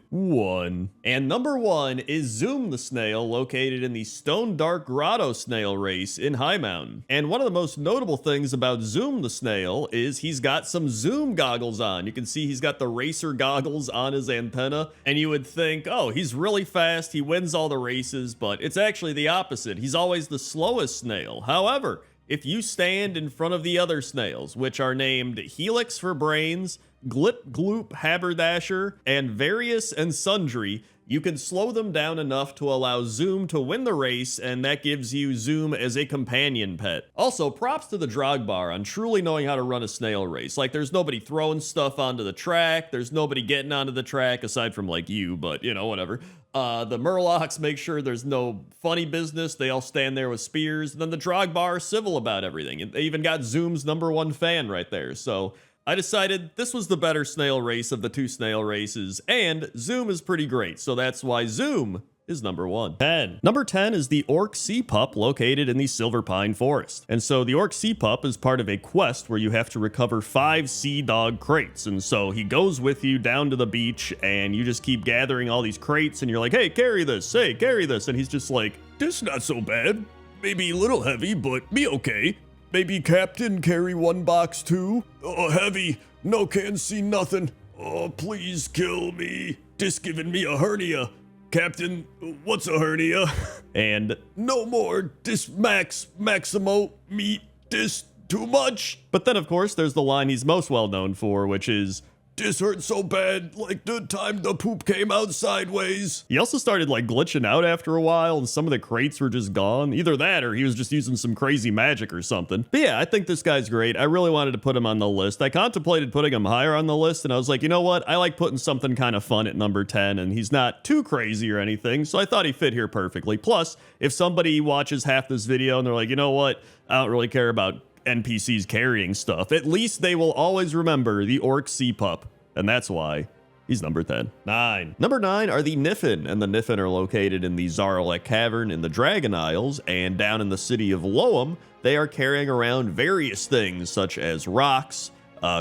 And number 1 is Zoom the Snail, located in the Stone Dark Grotto Snail race in High Mountain. And one of the most notable things about Zoom the Snail is he's got some zoom goggles on. You can see he's got the racer goggles on his antenna, and you would think, oh, he's really fast, he wins all the races, but it's actually the opposite. He's always the slowest snail. However, if you stand in front of the other snails, which are named Helix for Brains, Glip Gloop Haberdasher, and Various and Sundry, you can slow them down enough to allow Zoom to win the race, and that gives you Zoom as a companion pet. Also, props to the Drogbar on truly knowing how to run a snail race. Like, there's nobody throwing stuff onto the track, there's nobody getting onto the track, aside from, like, you, but, you know, whatever. The Murlocs make sure there's no funny business, they all stand there with spears, and then the Drogbar are civil about everything. They even got Zoom's #1 fan right there, so I decided this was the better snail race of the 2 snail races, and Zoom is pretty great, so that's why Zoom is number 1. 10. Number 10 is the Orc Sea Pup located in the Silver Pine Forest. And so the Orc Sea Pup is part of a quest where you have to recover 5 sea dog crates. And so he goes with you down to the beach and you just keep gathering all these crates and you're like, hey, carry this, hey, carry this. And he's just like, this not so bad. Maybe a little heavy, but be okay. Maybe Captain carry 1 box too? Oh, heavy. No can see nothing. Oh, please kill me. Just giving me a hernia. Captain, what's a hernia? And no more. This Maximo meat. This too much. But then, of course, there's the line he's most well known for, which is, this hurt so bad, like the time the poop came out sideways. He also started like glitching out after a while and some of the crates were just gone. Either that or he was just using some crazy magic or something. But yeah, I think this guy's great. I really wanted to put him on the list. I contemplated putting him higher on the list and I was like, you know what? I like putting something kind of fun at number 10 and he's not too crazy or anything. So I thought he fit here perfectly. Plus, if somebody watches half this video and they're like, you know what? I don't really care about NPCs carrying stuff, at least they will always remember the Orc Sea Pup, and that's why he's number 10. 9. Number 9 are the Niffin, and the Niffin are located in the Zarlek Cavern in the Dragon Isles, and down in the city of Loam, they are carrying around various things such as rocks,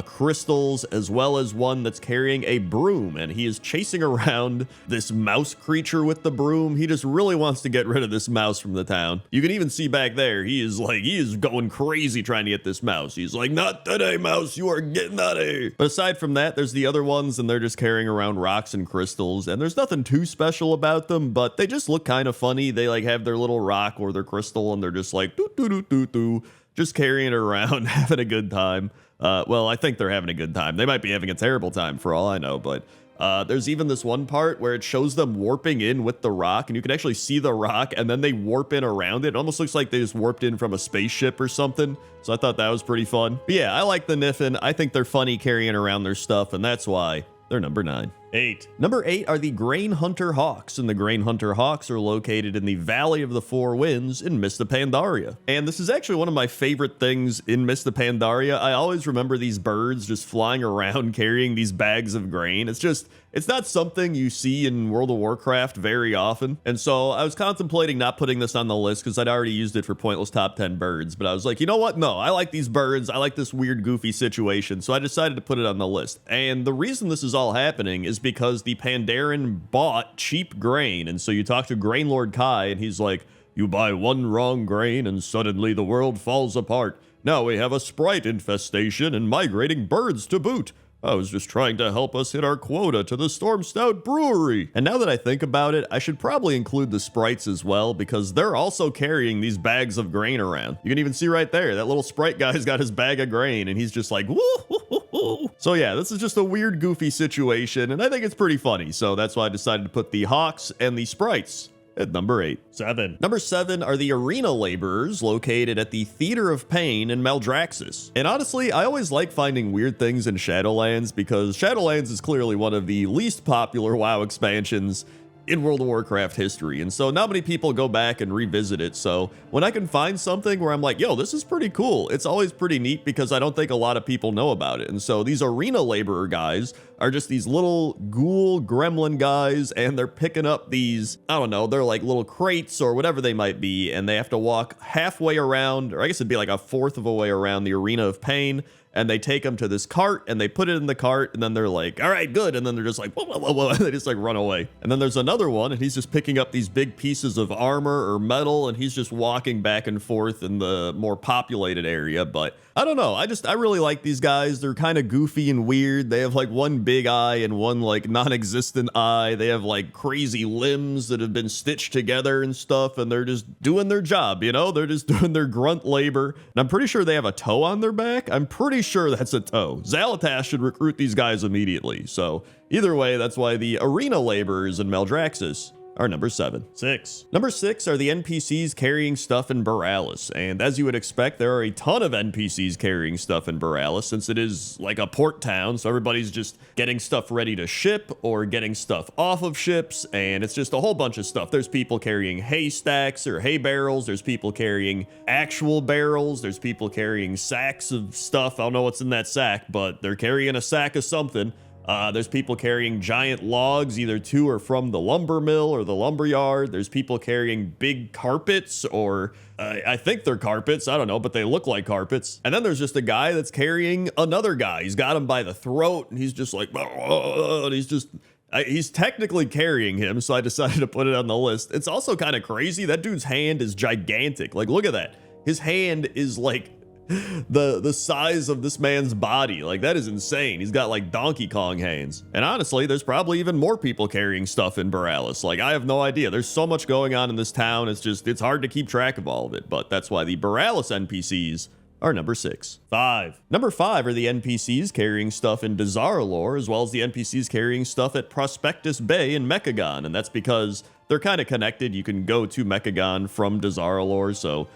crystals, as well as one that's carrying a broom, and he is chasing around this mouse creature with the broom. He just really wants to get rid of this mouse from the town. You can even see back there, he is going crazy trying to get this mouse. He's like, not today, mouse, you are getting out of here. But aside from that, there's the other ones, and they're just carrying around rocks and crystals, and there's nothing too special about them, but they just look kind of funny. They like have their little rock or their crystal, and they're just like, doo doo doo doo doo, just carrying it around, having a good time. Well, I think they're having a good time. They might be having a terrible time for all I know, but there's even this one part where it shows them warping in with the rock, and you can actually see the rock, and then they warp in around it. It almost looks like they just warped in from a spaceship or something, so I thought that was pretty fun. But yeah, I like the Niffin. I think they're funny carrying around their stuff, and that's why they're number 9. 8. Number 8 are the Grain Hunter Hawks, and the Grain Hunter Hawks are located in the Valley of the Four Winds in Mist of Pandaria. And this is actually one of my favorite things in Mist of Pandaria. I always remember these birds just flying around carrying these bags of grain. It's not something you see in World of Warcraft very often. And so I was contemplating not putting this on the list because I'd already used it for pointless top 10 birds. But I was like, you know what? No, I like these birds. I like this weird, goofy situation. So I decided to put it on the list. And the reason this is all happening is because the Pandaren bought cheap grain. And so you talk to Grain Lord Kai and he's like, you buy one wrong grain and suddenly the world falls apart. Now we have a sprite infestation and migrating birds to boot. I was just trying to help us hit our quota to the Storm Stout Brewery. And now that I think about it, I should probably include the sprites as well because they're also carrying these bags of grain around. You can even see right there, that little sprite guy's got his bag of grain and he's just like, woo, woo, woo, woo. So yeah, this is just a weird, goofy situation and I think it's pretty funny. So that's why I decided to put the Hawks and the sprites at number 8. 7. Number 7 are the Arena Laborers located at the Theater of Pain in Maldraxxus. And honestly, I always like finding weird things in Shadowlands because Shadowlands is clearly one of the least popular WoW expansions in World of Warcraft history, and so not many people go back and revisit it. So when I can find something where I'm like, yo, this is pretty cool, it's always pretty neat because I don't think a lot of people know about it. And so these Arena Laborer guys are just these little ghoul gremlin guys, and they're picking up these, I don't know, they're like little crates or whatever they might be, and they have to walk halfway around, or I guess it'd be like a fourth of a way around the Arena of Pain, and they take them to this cart and they put it in the cart and then they're like, all right, good. And then they're just like, whoa, whoa, whoa, whoa, and they just like run away. And then there's another one and he's just picking up these big pieces of armor or metal and he's just walking back and forth in the more populated area. But I don't know. I really like these guys. They're kind of goofy and weird. They have like one big eye and one like non-existent eye. They have like crazy limbs that have been stitched together and stuff. And they're just doing their job, you know? They're just doing their grunt labor. And I'm pretty sure they have a toe on their back. I'm pretty sure that's a toe. Xalatash should recruit these guys immediately. So either way, that's why the Arena Laborers in Maldraxxus are number 7. 6. Number 6 are the NPCs carrying stuff in Borealis. And as you would expect, there are a ton of NPCs carrying stuff in Borealis since it is like a port town. So everybody's just getting stuff ready to ship or getting stuff off of ships. And it's just a whole bunch of stuff. There's people carrying hay stacks or hay barrels. There's people carrying actual barrels. There's people carrying sacks of stuff. I don't know what's in that sack, but they're carrying a sack of something. There's people carrying giant logs, either to or from the lumber mill or the lumber yard. There's people carrying big carpets, or I think they're carpets. I don't know, but they look like carpets. And then there's just a guy that's carrying another guy. He's got him by the throat, and he's just like, and he's technically carrying him, so I decided to put it on the list. It's also kind of crazy. That dude's hand is gigantic. Like, look at that. His hand is like the size of this man's body. Like, that is insane. He's got like Donkey Kong hands. And honestly, there's probably even more people carrying stuff in Borealis. Like, I have no idea. There's so much going on in this town. It's hard to keep track of all of it. But that's why the Borealis NPCs are number 6. 5. Number 5 are the NPCs carrying stuff in Dazar'alor, as well as the NPCs carrying stuff at Prospectus Bay in Mechagon. And that's because they're kind of connected. You can go to Mechagon from Dazar'alor, so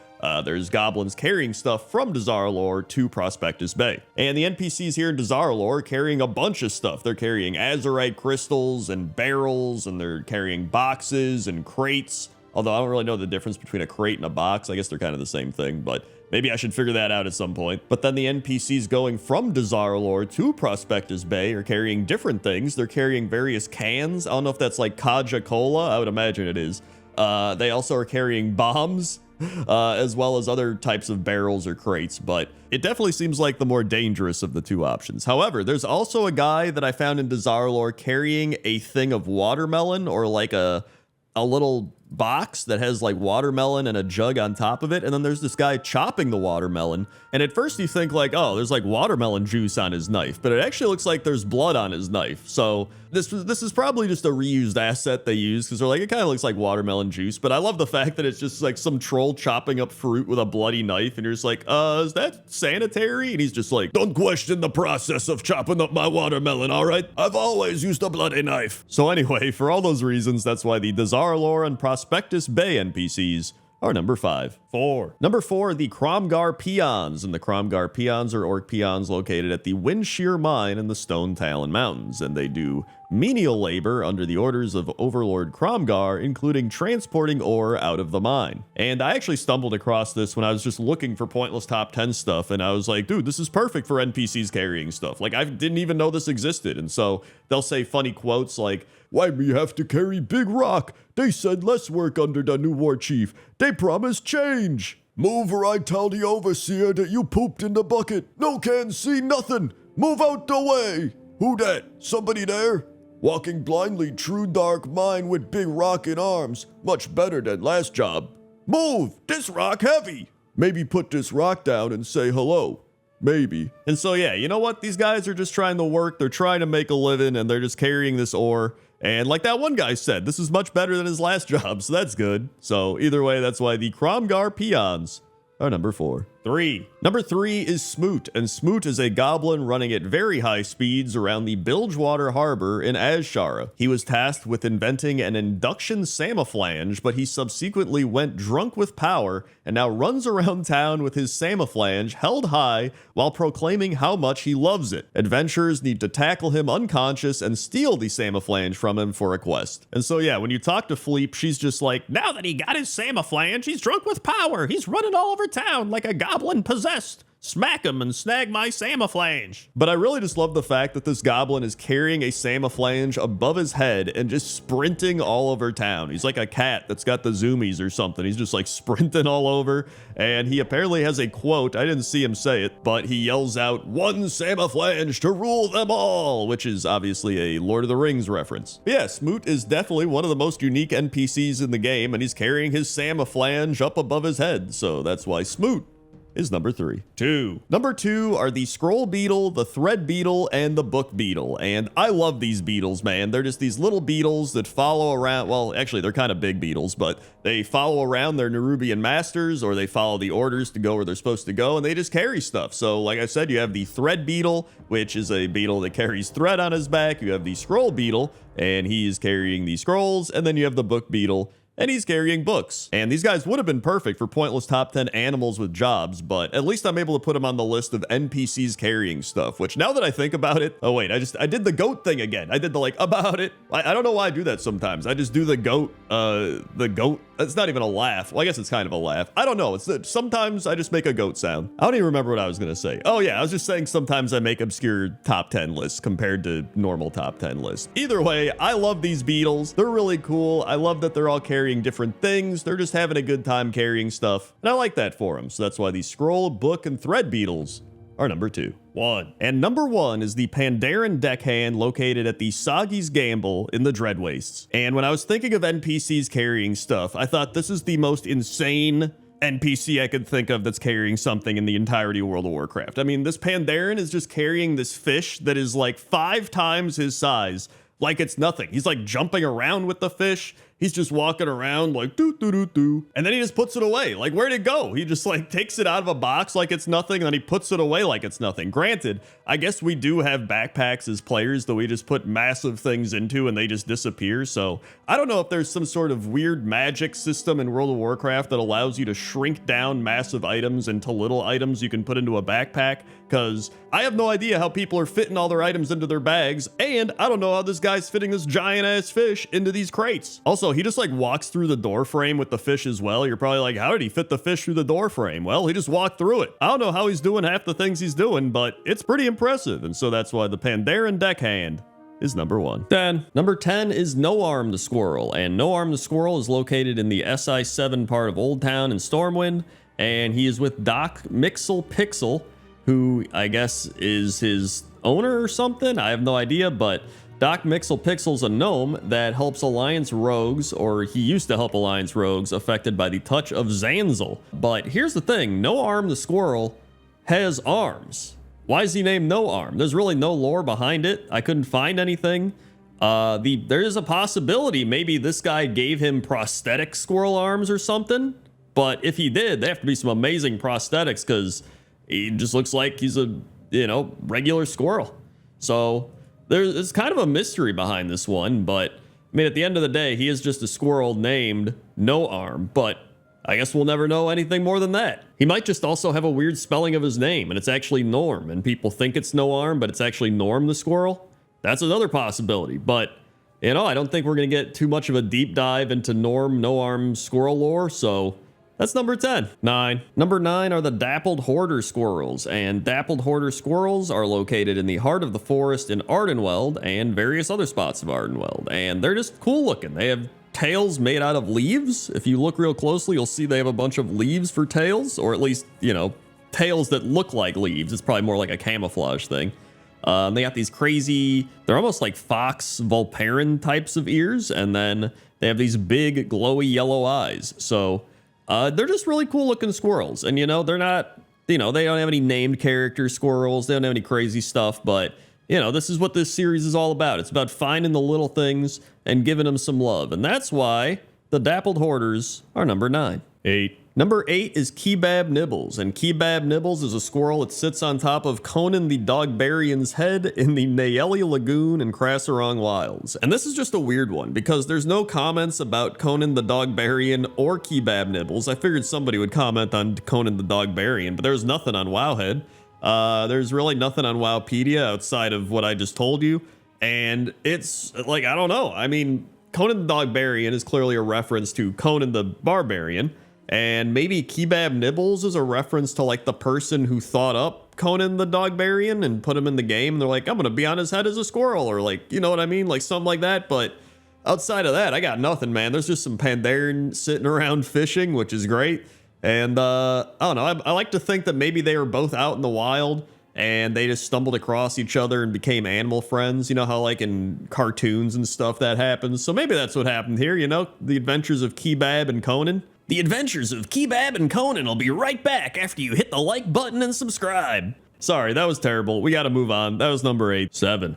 there's goblins carrying stuff from Dazar'alor to Prospectus Bay. And the NPCs here in Dazar'alor are carrying a bunch of stuff. They're carrying azurite crystals and barrels, and they're carrying boxes and crates. Although I don't really know the difference between a crate and a box. I guess they're kind of the same thing, but maybe I should figure that out at some point. But then the NPCs going from Dazar'alor to Prospectus Bay are carrying different things. They're carrying various cans. I don't know if that's like Kaja Cola. I would imagine it is. They also are carrying bombs, as well as other types of barrels or crates, but it definitely seems like the more dangerous of the two options. However, there's also a guy that I found in Dazar'alor carrying a thing of watermelon, or like a little box that has like watermelon and a jug on top of it. And then there's this guy chopping the watermelon. And at first you think like, oh, there's like watermelon juice on his knife, but it actually looks like there's blood on his knife. So this is probably just a reused asset they use, because they're like, it kind of looks like watermelon juice. But I love the fact that it's just like some troll chopping up fruit with a bloody knife. And you're just like, is that sanitary? And he's just like, don't question the process of chopping up my watermelon, all right? I've always used a bloody knife. So anyway, for all those reasons, that's why the Dazar'alor and Prospectus Bay NPCs are number 5. 4. Number 4, the Cromgar Peons. And the Cromgar Peons are orc peons located at the Windshear Mine in the Stone Talon Mountains. And they do menial labor under the orders of Overlord Cromgar, including transporting ore out of the mine. And I actually stumbled across this when I was just looking for pointless top 10 stuff. And I was like, dude, this is perfect for NPCs carrying stuff. Like, I didn't even know this existed. And so they'll say funny quotes like, why me have to carry big rock? They said less work under the new war chief. They promised change. Move or I tell the overseer that you pooped in the bucket. No can see nothing. Move out the way. Who that? Somebody there? Walking blindly through dark mine with big rock in arms. Much better than last job. Move! This rock heavy. Maybe put this rock down and say hello. Maybe. And so yeah, you know what? These guys are just trying to work. They're trying to make a living, and they're just carrying this ore. And like that one guy said, this is much better than his last job, so that's good. So either way, that's why the Cromgar Peons are number 4. 3. Number 3 is Smoot, and Smoot is a goblin running at very high speeds around the Bilgewater Harbor in Azshara. He was tasked with inventing an induction samaflange, but he subsequently went drunk with power and now runs around town with his samaflange held high while proclaiming how much he loves it. Adventurers need to tackle him unconscious and steal the samaflange from him for a quest. And so yeah, when you talk to Fleep, she's just like, now that he got his samaflange, he's drunk with power. He's running all over town like a goblin possessed. Smack him and snag my samaflange. But I really just love the fact that this goblin is carrying a samaflange above his head and just sprinting all over town. He's like a cat that's got the zoomies or something. He's just like sprinting all over. And he apparently has a quote. I didn't see him say it, but he yells out, "One samaflange to rule them all," which is obviously a Lord of the Rings reference. But yeah, Smoot is definitely one of the most unique NPCs in the game, and he's carrying his samaflange up above his head. So that's why Smoot is number 3. 2. Number 2 are the Scroll Beetle, the Thread Beetle, and the Book Beetle. And I love these beetles, man. They're just these little beetles that follow around. Well, actually, they're kind of big beetles, but they follow around their Nerubian masters, or they follow the orders to go where they're supposed to go, and they just carry stuff. So, like I said, you have the Thread Beetle, which is a beetle that carries thread on his back. You have the Scroll Beetle, and he is carrying the scrolls. And then you have the Book Beetle, and he's carrying books. And these guys would have been perfect for pointless top 10 animals with jobs, but at least I'm able to put them on the list of NPCs carrying stuff, which now that I think about it, oh wait, I did the goat thing again. I did the like about it. I don't know why I do that sometimes. I just do the goat it's not even a laugh. Well, I guess it's kind of a laugh. I don't know. It's sometimes I just make a goat sound. I don't even remember what I was going to say. Oh yeah, I was just saying sometimes I make obscure top 10 lists compared to normal top 10 lists. Either way, I love these beetles. They're really cool. I love that they're all carrying different things. They're just having a good time carrying stuff. And I like that for them. So that's why these scroll, book, and thread beetles are number 2. And number 1 is the Pandaren deckhand located at the Soggy's Gamble in the Dreadwastes. And when I was thinking of NPCs carrying stuff, I thought this is the most insane NPC I could think of that's carrying something in the entirety of World of Warcraft. I mean, this Pandaren is just carrying this fish that is like 5 times his size, like it's nothing. He's like jumping around with the fish. He's just walking around like doo doo doo doo. And then he just puts it away. Like, where'd it go? He just like takes it out of a box like it's nothing, and then he puts it away like it's nothing. Granted, I guess we do have backpacks as players that we just put massive things into and they just disappear. So I don't know if there's some sort of weird magic system in World of Warcraft that allows you to shrink down massive items into little items you can put into a backpack, because I have no idea how people are fitting all their items into their bags, and I don't know how this guy's fitting this giant ass fish into these crates. Also, he just like walks through the door frame with the fish as well. You're probably like, how did he fit the fish through the door frame? Well, he just walked through it. I don't know how he's doing half the things he's doing, but it's pretty impressive. And so that's why the Pandaren deckhand is number 1. Number 10 is No Arm the Squirrel, and No Arm the Squirrel is located in the SI7 part of Old Town in Stormwind, and he is with Doc Mixel Pixel, who I guess is his owner or something. I have no idea, but Doc Mixel Pixel's a gnome that helps Alliance rogues, or he used to help Alliance rogues affected by the touch of Zanzil. But here's the thing, No Arm the Squirrel has arms. Why is he named No Arm? There's really no lore behind it. I couldn't find anything. There is a possibility maybe this guy gave him prosthetic squirrel arms or something. But if he did, they have to be some amazing prosthetics, because he just looks like he's a, regular squirrel. So there's kind of a mystery behind this one, but I mean, at the end of the day, he is just a squirrel named No Arm, but I guess we'll never know anything more than that. He might just also have a weird spelling of his name, and it's actually Norm, and people think it's No Arm, but it's actually Norm the Squirrel. That's another possibility, but, I don't think we're going to get too much of a deep dive into Norm, No Arm squirrel lore, so that's number 10. Number 9 are the Dappled Hoarder Squirrels, and Dappled Hoarder Squirrels are located in the heart of the forest in Ardenweld and various other spots of Ardenweld, and they're just cool looking. They have tails made out of leaves. If you look real closely, you'll see they have a bunch of leaves for tails, or at least, tails that look like leaves. It's probably more like a camouflage thing. They got these crazy, they're almost like fox Volparen types of ears, and then they have these big glowy yellow eyes. So they're just really cool looking squirrels. And, they're not, they don't have any named character squirrels. They don't have any crazy stuff, but this is what this series is all about. It's about finding the little things and giving them some love. And that's why the Dappled Hoarders are number 9. Number 8 is Kebab Nibbles, and Kebab Nibbles is a squirrel that sits on top of Conan the Dogbarian's head in the Nayeli Lagoon in Krasarong Wilds. And this is just a weird one, because there's no comments about Conan the Dogbarian or Kebab Nibbles. I figured somebody would comment on Conan the Dogbarian, but there's nothing on Wowhead. There's really nothing on Wowpedia outside of what I just told you, and it's like, I don't know. I mean, Conan the Dogbarian is clearly a reference to Conan the Barbarian, and maybe Kebab Nibbles is a reference to like the person who thought up Conan the Dogbarian and put him in the game. And they're like, I'm gonna be on his head as a squirrel, or like, you know what I mean? Like something like that. But outside of that, I got nothing, man. There's just some Pandaren sitting around fishing, which is great. And I don't know, I like to think that maybe they were both out in the wild and they just stumbled across each other and became animal friends. You know how like in cartoons and stuff that happens? So maybe that's what happened here, the adventures of Kebab and Conan. The Adventures of Kebab and Conan will be right back after you hit the like button and subscribe. Sorry, that was terrible. We gotta move on. That was number 8.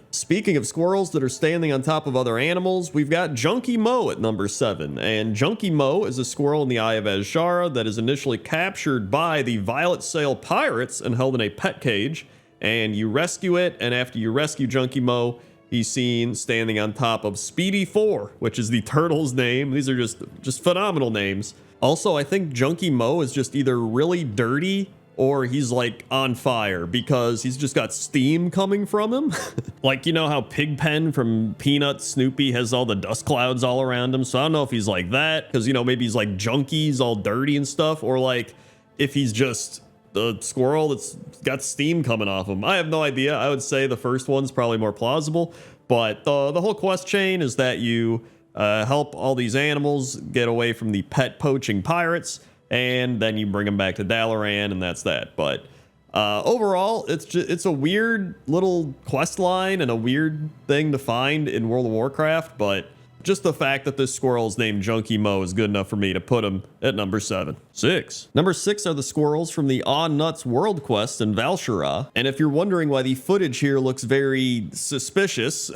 Speaking of squirrels that are standing on top of other animals, we've got Junkie Mo at number 7. And Junkie Mo is a squirrel in the Eye of Azshara that is initially captured by the Violet Sail pirates and held in a pet cage. And you rescue it, and after you rescue Junkie Mo, he's seen standing on top of Speedy 4, which is the turtle's name. These are just phenomenal names. Also, I think Junkie Mo is just either really dirty or he's like on fire because he's just got steam coming from him. Like, you know how Pigpen from Peanuts Snoopy has all the dust clouds all around him? So I don't know if he's like that because, you know, maybe he's like junky, he's all dirty and stuff, or like if he's just the squirrel that's got steam coming off him. I have no idea. I would say the first one's probably more plausible, but the whole quest chain is that you help all these animals get away from the pet poaching pirates, and then you bring them back to Dalaran, and that's that. But overall, it's a weird little quest line and a weird thing to find in World of Warcraft, but just the fact that this squirrel is named Junkie Mo is good enough for me to put him at number 7. 6. Number 6 are the squirrels from the Aw Nuts World Quest in Val'sharah. And if you're wondering why the footage here looks very suspicious,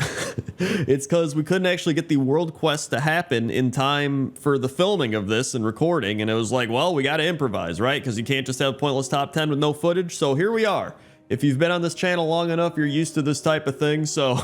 it's because we couldn't actually get the world quest to happen in time for the filming of this and recording. And it was like, well, we got to improvise, right? Because you can't just have pointless top 10 with no footage. So here we are. If you've been on this channel long enough, you're used to this type of thing. So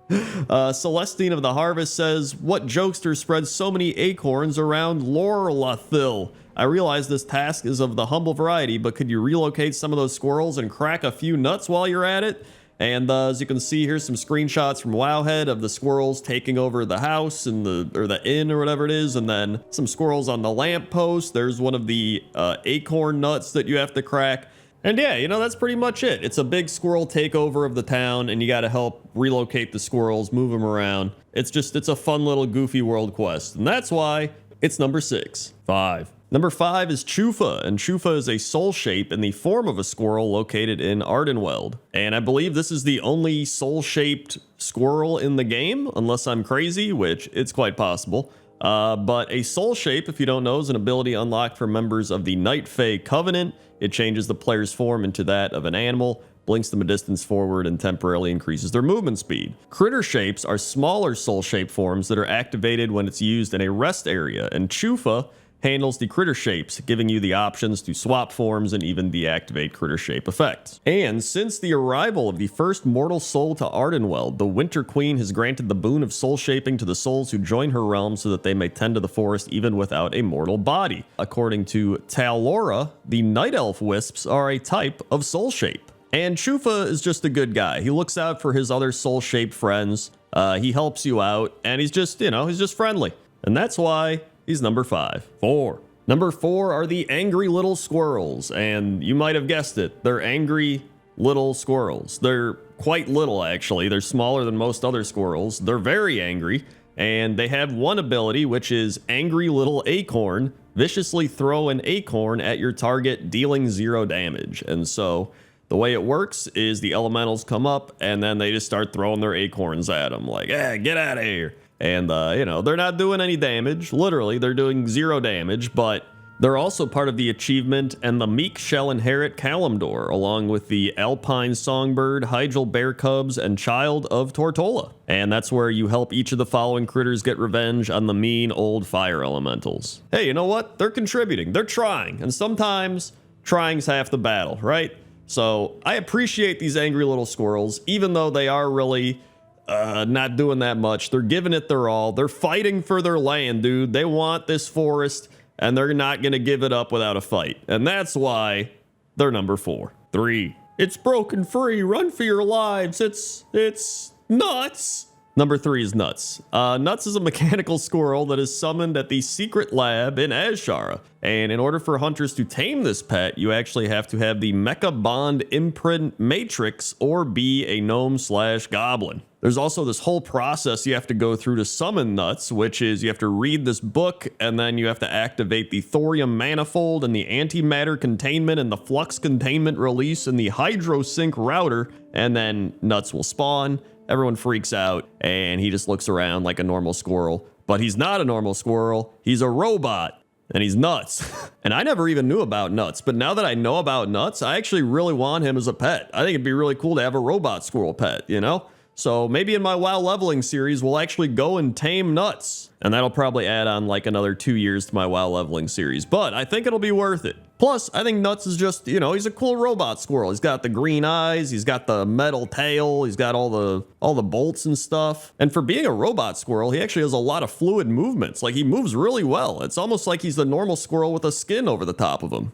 Celestine of the Harvest says, what jokester spreads so many acorns around Lorlathil? I realize this task is of the humble variety, but could you relocate some of those squirrels and crack a few nuts while you're at it? And as you can see, here's some screenshots from Wowhead of the squirrels taking over the house and the inn or whatever it is, and then some squirrels on the lamppost. There's one of the acorn nuts that you have to crack. And yeah, you know, that's pretty much it. It's a big squirrel takeover of the town, and you got to help relocate the squirrels, move them around. It's a fun little goofy world quest, and that's why it's number 6. 5. Number 5 is Chufa, and Chufa is a soul shape in the form of a squirrel located in Ardenweld. And I believe this is the only soul-shaped squirrel in the game, unless I'm crazy, which it's quite possible. But a soul shape, if you don't know, is an ability unlocked for members of the Night Fae Covenant. It changes the player's form into that of an animal, blinks them a distance forward, and temporarily increases their movement speed. Critter shapes are smaller soul shape forms that are activated when it's used in a rest area, and Chufa handles the critter shapes, giving you the options to swap forms and even deactivate critter shape effects. And since the arrival of the first mortal soul to Ardenweld, the Winter Queen has granted the boon of soul shaping to the souls who join her realm so that they may tend to the forest even without a mortal body. According to Talora, the Night Elf Wisps are a type of soul shape. And Chufa is just a good guy. He looks out for his other soul-shaped friends. He helps you out, and he's just, you know, he's just friendly. And that's why he's number 5. 4. Number 4 are the angry little squirrels, and you might have guessed it. They're angry little squirrels. They're quite little, actually. They're smaller than most other squirrels. They're very angry, and they have one ability, which is Angry Little Acorn. Viciously throw an acorn at your target, dealing 0 damage. And so the way it works is the elementals come up, and then they just start throwing their acorns at them, like, hey, get out of here. And, you know, they're not doing any damage. Literally, they're doing 0 damage, but they're also part of the achievement, and the meek shall inherit Kalimdor, along with the Alpine Songbird, Hydral Bear Cubs, and Child of Tortola. And that's where you help each of the following critters get revenge on the mean old fire elementals. Hey, you know what? They're contributing. They're trying. And sometimes trying's half the battle, right? So I appreciate these angry little squirrels, even though they are really not doing that much. They're giving it their all. They're fighting for their land, dude. They want this forest, and they're not going to give it up without a fight. And that's why they're number 4. 3. It's broken free. Run for your lives. It's nuts. Number 3 is Nuts. Nuts is a mechanical squirrel that is summoned at the secret lab in Azshara. And in order for hunters to tame this pet, you actually have to have the Mecha Bond Imprint Matrix or be a gnome/goblin. There's also this whole process you have to go through to summon Nuts, which is you have to read this book, and then you have to activate the Thorium Manifold and the Antimatter Containment and the Flux Containment Release and the Hydrosync Router, and then Nuts will spawn. Everyone freaks out, and he just looks around like a normal squirrel. But he's not a normal squirrel. He's a robot, and he's Nuts. And I never even knew about Nuts, but now that I know about Nuts, I actually really want him as a pet. I think it'd be really cool to have a robot squirrel pet, you know? So maybe in my WoW leveling series, we'll actually go and tame Nuts. And that'll probably add on like another 2 years to my WoW leveling series. But I think it'll be worth it. Plus, I think Nuts is just, you know, he's a cool robot squirrel. He's got the green eyes, he's got the metal tail, he's got all the bolts and stuff. And for being a robot squirrel, he actually has a lot of fluid movements. Like, he moves really well. It's almost like he's the normal squirrel with a skin over the top of him.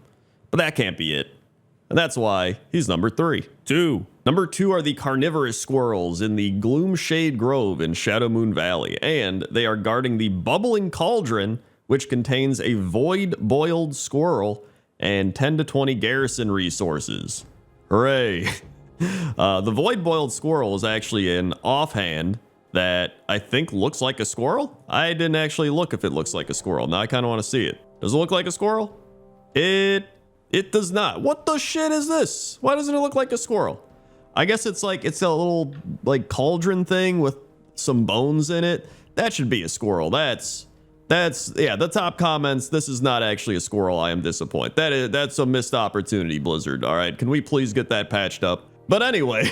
But that can't be it. and that's why he's number 3. 2. Number 2 are the carnivorous squirrels in the Gloomshade Grove in Shadow Moon Valley, and they are guarding the bubbling cauldron, which contains a void-boiled squirrel and 10 to 20 garrison resources. Hooray. The void-boiled squirrel is actually an offhand that I think looks like a squirrel. I didn't actually look if it looks like a squirrel. Now I kind of want to see it. Does it look like a squirrel? It does not. What the shit is this? Why doesn't it look like a squirrel? I guess it's a little like cauldron thing with some bones in it. That should be a squirrel. That's yeah, the top comments. This is not actually a squirrel. I am disappointed. That's a missed opportunity, Blizzard. All right, can we please get that patched up? But anyway,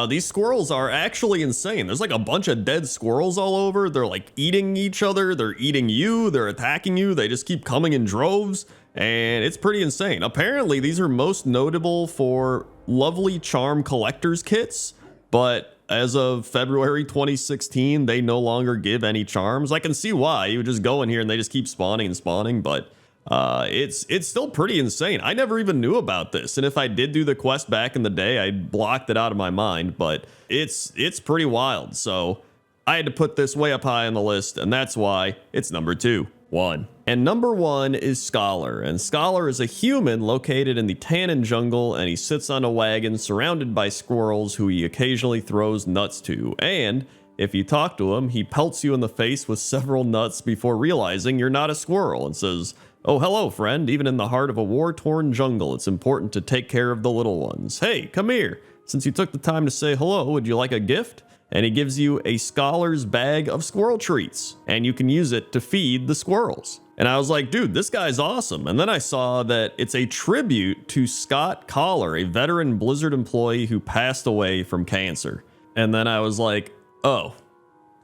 these squirrels are actually insane. There's like a bunch of dead squirrels all over. They're like eating each other. They're eating you. They're attacking you. They just keep coming in droves. And it's pretty insane. Apparently, these are most notable for lovely charm collector's kits. But as of February 2016, they no longer give any charms. I can see why. You would just go in here and they just keep spawning and spawning. But it's still pretty insane. I never even knew about this, and if I did do the quest back in the day, I blocked it out of my mind. But it's pretty wild, so I had to put this way up high on the list, and that's why it's number 2. 1. And number 1 is Scholar, and Scholar is a human located in the Tannin jungle, and he sits on a wagon surrounded by squirrels who he occasionally throws nuts to, and if you talk to him, he pelts you in the face with several nuts before realizing you're not a squirrel and says, "Oh, hello, friend. Even in the heart of a war-torn jungle, it's important to take care of the little ones. Hey, come here. Since you took the time to say hello, would you like a gift?" And he gives you a Scholar's bag of squirrel treats, and you can use it to feed the squirrels. And I was like, dude, this guy's awesome. And then I saw that it's a tribute to Scott Collar, a veteran Blizzard employee who passed away from cancer. And then I was like, oh,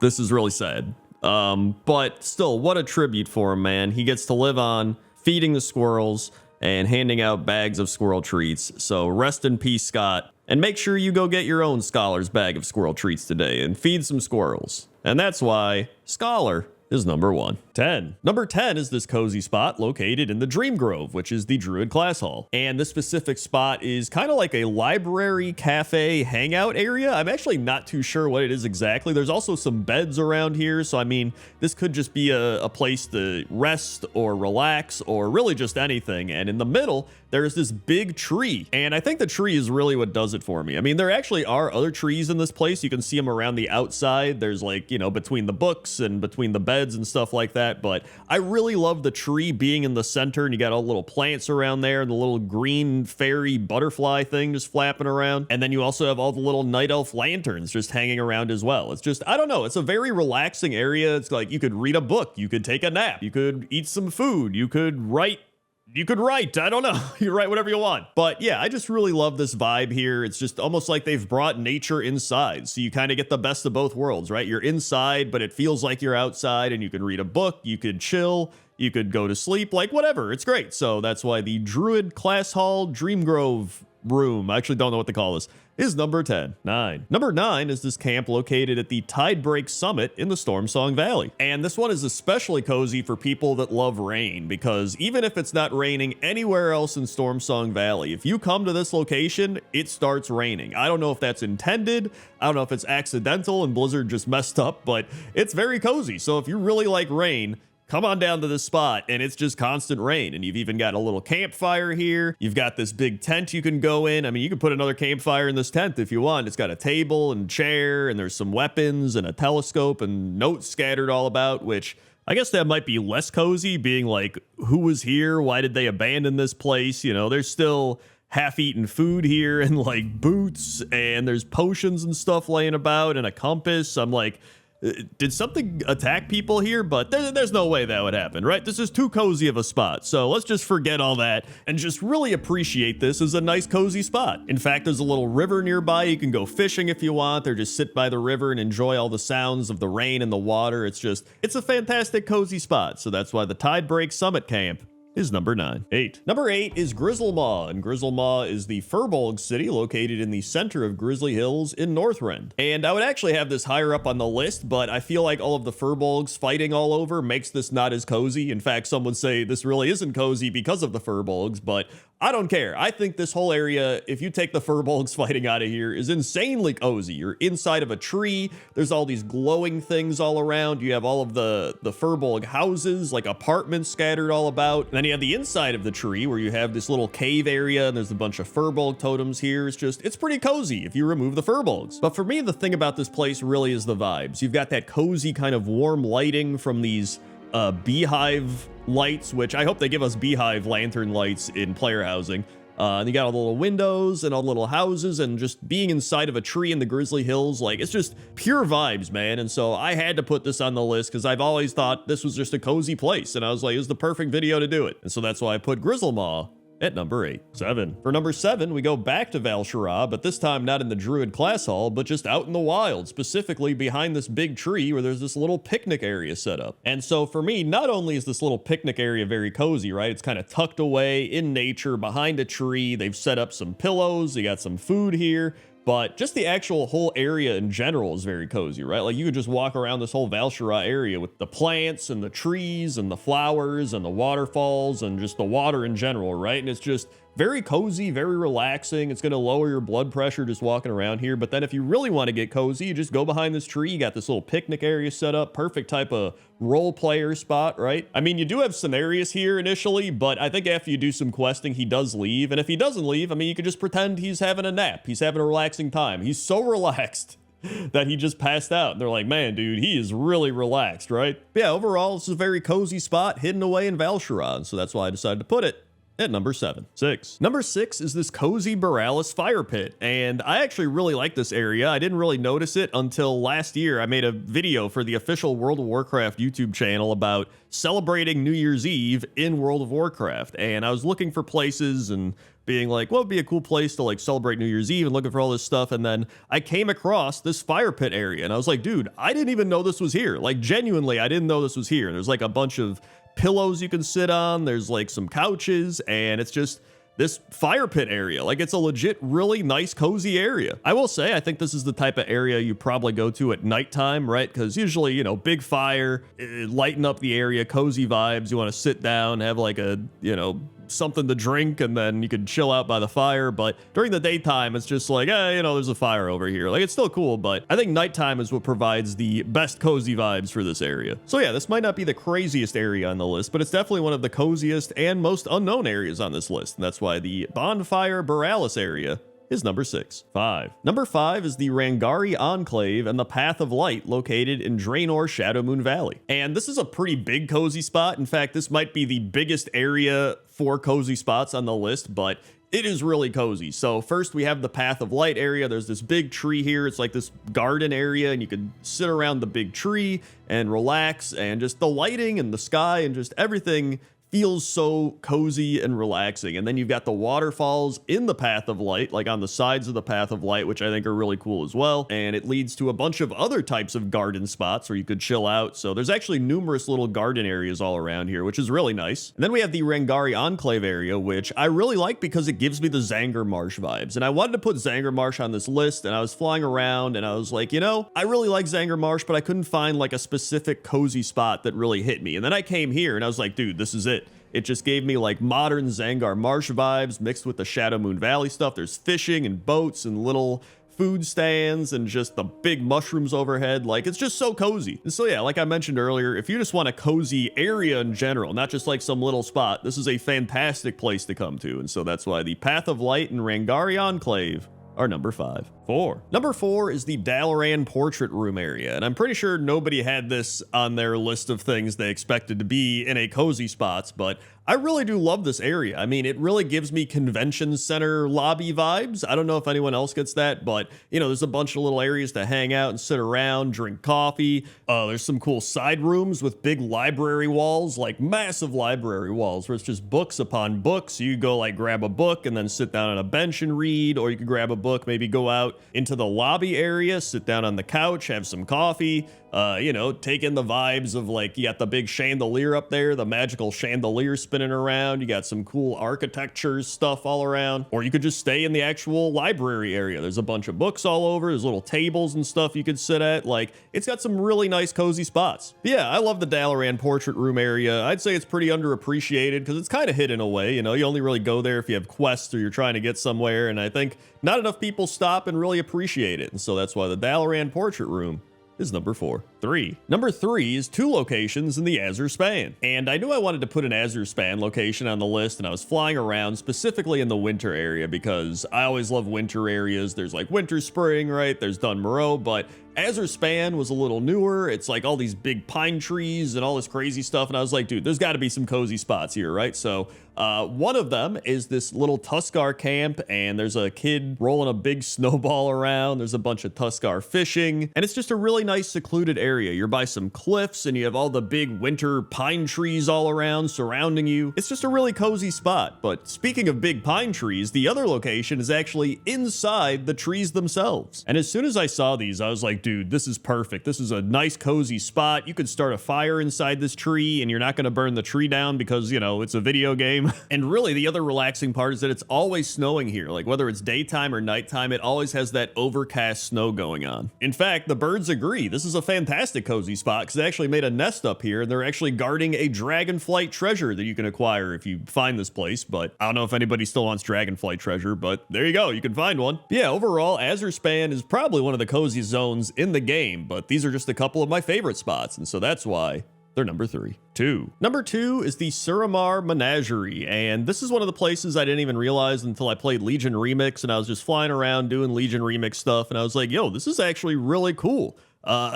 this is really sad. But still, what a tribute for him, man. He gets to live on feeding the squirrels and handing out bags of squirrel treats. So rest in peace, Scott. And make sure you go get your own Scholar's bag of squirrel treats today and feed some squirrels. And that's why Scholar is number 1. 10. Number 10 is this cozy spot located in the Dream Grove, which is the Druid class hall. And this specific spot is kind of like a library, cafe, hangout area. I'm actually not too sure what it is exactly. There's also some beds around here. So, I mean, this could just be a place to rest or relax or really just anything. And in the middle, there's this big tree. And I think the tree is really what does it for me. I mean, there actually are other trees in this place. You can see them around the outside. There's like, you know, between the books and between the beds and stuff like that. But I really love the tree being in the center, and you got all the little plants around there and the little green fairy butterfly thing just flapping around. And then you also have all the little night elf lanterns just hanging around as well. It's just, I don't know. It's a very relaxing area. It's like you could read a book. You could take a nap. You could eat some food. You could write. I don't know. You write whatever you want. But yeah, I just really love this vibe here. It's just almost like they've brought nature inside. So you kind of get the best of both worlds, right? You're inside, but it feels like you're outside, and you can read a book. You could chill. You could go to sleep, like whatever. It's great. So that's why the Druid Class Hall Dream Grove room, I actually don't know what to call this, is number 10. 9. Number 9 is this camp located at the Tidebreak Summit in the Stormsong Valley. And this one is especially cozy for people that love rain, because even if it's not raining anywhere else in Stormsong Valley, if you come to this location, it starts raining. I don't know if that's intended. I don't know if it's accidental and Blizzard just messed up, but it's very cozy. So if you really like rain, come on down to this spot, and it's just constant rain. And you've even got a little campfire here. You've got this big tent you can go in. I mean, you can put another campfire in this tent if you want. It's got a table and chair, and there's some weapons and a telescope and notes scattered all about, which I guess that might be less cozy, being like, who was here? Why did they abandon this place? You know, there's still half-eaten food here and like boots, and there's potions and stuff laying about and a compass. I'm like, did something attack people here? But there's no way that would happen, right? This is too cozy of a spot. So let's just forget all that and just really appreciate this as a nice cozy spot. In fact, there's a little river nearby. You can go fishing if you want, or just sit by the river and enjoy all the sounds of the rain and the water. It's a fantastic cozy spot. So that's why the Tidebreak Summit Camp is number 9. 8. Number 8 is Grizzlemaw, and Grizzlemaw is the Furbolg city located in the center of Grizzly Hills in Northrend. And I would actually have this higher up on the list, but I feel like all of the Furbolgs fighting all over makes this not as cozy. In fact, some would say this really isn't cozy because of the Furbolgs, but I don't care. I think this whole area, if you take the furbolgs fighting out of here, is insanely cozy. You're inside of a tree. There's all these glowing things all around. You have all of the furbolg houses, like apartments scattered all about. And then you have the inside of the tree where you have this little cave area and there's a bunch of furbolg totems here. It's pretty cozy if you remove the furbolgs. But for me, the thing about this place really is the vibes. You've got that cozy kind of warm lighting from these beehive lights, which I hope they give us beehive lantern lights in player housing. And you got all the little windows and all the little houses, and just being inside of a tree in the Grizzly Hills, like, it's just pure vibes, man. And so I had to put this on the list because I've always thought this was just a cozy place, and I was like, it was the perfect video to do it. And so that's why I put Grizzlemaw at number 8. 7. For number 7, we go back to Val'sharah, but this time not in the Druid class hall, but just out in the wild, specifically behind this big tree where there's this little picnic area set up. And so for me, not only is this little picnic area very cozy, right? It's kind of tucked away in nature behind a tree. They've set up some pillows. You got some food here. But just the actual whole area in general is very cozy, right? Like, you could just walk around this whole Val'sharah area with the plants and the trees and the flowers and the waterfalls and just the water in general, right? And it's just very cozy, very relaxing. It's going to lower your blood pressure just walking around here. But then if you really want to get cozy, you just go behind this tree. You got this little picnic area set up. Perfect type of role player spot, right? I mean, you do have Cenarius here initially, but I think after you do some questing, he does leave. And if he doesn't leave, I mean, you could just pretend he's having a nap. He's having a relaxing time. He's so relaxed that he just passed out. And they're like, man, dude, he is really relaxed, right? But yeah, overall, this is a very cozy spot hidden away in Val'sharah. And so that's why I decided to put it at number 7. 6. Number 6 is this cozy Borealis fire pit, and I actually really like this area. I didn't really notice it until last year. I made a video for the official World of Warcraft YouTube channel about celebrating New Year's Eve in World of Warcraft, and I was looking for places and being like, what would be a cool place to like celebrate New Year's Eve, and looking for all this stuff. And then I came across this fire pit area, and I was like, dude, I didn't even know this was here. Like, genuinely, I didn't know this was here. There's like a bunch of pillows you can sit on. There's like some couches, and it's just this fire pit area. Like, it's a legit, really nice, cozy area. I will say, I think this is the type of area you probably go to at nighttime, right? Because usually, you know, big fire, lighten up the area, cozy vibes. You want to sit down, have like a, you know, something to drink, and then you could chill out by the fire. But during the daytime, it's just like, you know, there's a fire over here. Like, it's still cool, but I think nighttime is what provides the best cozy vibes for this area. So yeah, this might not be the craziest area on the list, but it's definitely one of the coziest and most unknown areas on this list. And that's why the Bonfire Borealis area is number 6. 5. Number 5 is the Rangari Enclave and the Path of Light, located in Draenor Shadowmoon Valley. And this is a pretty big cozy spot. In fact, this might be the biggest area for cozy spots on the list, but it is really cozy. So first we have the Path of Light area. There's this big tree here. It's like this garden area, and you can sit around the big tree and relax, and just the lighting and the sky and just everything feels so cozy and relaxing. And then you've got the waterfalls in the Path of Light, like on the sides of the Path of Light, which I think are really cool as well. And it leads to a bunch of other types of garden spots where you could chill out. So there's actually numerous little garden areas all around here, which is really nice. And then we have the Rangari Enclave area, which I really like because it gives me the Zangarmarsh vibes. And I wanted to put Zangarmarsh on this list, and I was flying around and I was like, you know, I really like Zangarmarsh, but I couldn't find like a specific cozy spot that really hit me. And then I came here and I was like, dude, this is it. It just gave me like modern Zangarmarsh vibes mixed with the Shadowmoon Valley stuff. There's fishing and boats and little food stands and just the big mushrooms overhead. Like, it's just so cozy. And so yeah, like I mentioned earlier, if you just want a cozy area in general, not just like some little spot, this is a fantastic place to come to. And so that's why the Path of Light and Rangari Enclave are number 5. 4. Number 4 is the Dalaran Portrait Room area, and I'm pretty sure nobody had this on their list of things they expected to be in a cozy spots, but I really do love this area. I mean, it really gives me convention center lobby vibes. I don't know if anyone else gets that, but you know, there's a bunch of little areas to hang out and sit around, drink coffee. There's some cool side rooms with big library walls, like massive library walls, where it's just books upon books. You go like grab a book and then sit down on a bench and read, or you could grab a book, maybe go out into the lobby area, sit down on the couch, have some coffee. You know, take in the vibes of like, you got the big chandelier up there, the magical chandelier spinning around. You got some cool architecture stuff all around. Or you could just stay in the actual library area. There's a bunch of books all over. There's little tables and stuff you could sit at. Like, it's got some really nice cozy spots. But yeah, I love the Dalaran portrait room area. I'd say it's pretty underappreciated because it's kind of hidden away. You know, you only really go there if you have quests or you're trying to get somewhere. And I think not enough people stop and really appreciate it. And so that's why the Dalaran portrait room is number 4. Number 3 is 2 locations in the Azure Span. And I knew I wanted to put an Azure Span location on the list, and I was flying around specifically in the winter area because I always love winter areas. There's like Winter Spring, right? There's Dun Moreau, but Azure Span was a little newer. It's like all these big pine trees and all this crazy stuff. And I was like, dude, there's got to be some cozy spots here, right? So one of them is this little Tuskar camp, and there's a kid rolling a big snowball around. There's a bunch of Tuskar fishing, and it's just a really nice secluded area. You're by some cliffs, and you have all the big winter pine trees all around surrounding you. It's just a really cozy spot. But speaking of big pine trees, the other location is actually inside the trees themselves. And as soon as I saw these, I was like, dude, this is perfect. This is a nice cozy spot. You could start a fire inside this tree, and you're not going to burn the tree down because, you know, it's a video game. And really, the other relaxing part is that it's always snowing here. Like, whether it's daytime or nighttime, it always has that overcast snow going on. In fact, the birds agree. This is a fantastic cozy spot because they actually made a nest up here, and they're actually guarding a dragonflight treasure that you can acquire if you find this place. But I don't know if anybody still wants dragonflight treasure, but there you go. You can find one. But yeah, overall, Azure Span is probably one of the coziest zones in the game, but these are just a couple of my favorite spots, and so that's why they're number 3. Number 2 is the Suramar Menagerie, and this is one of the places I didn't even realize until I played Legion Remix, and I was just flying around doing Legion Remix stuff, and I was like, yo, this is actually really cool.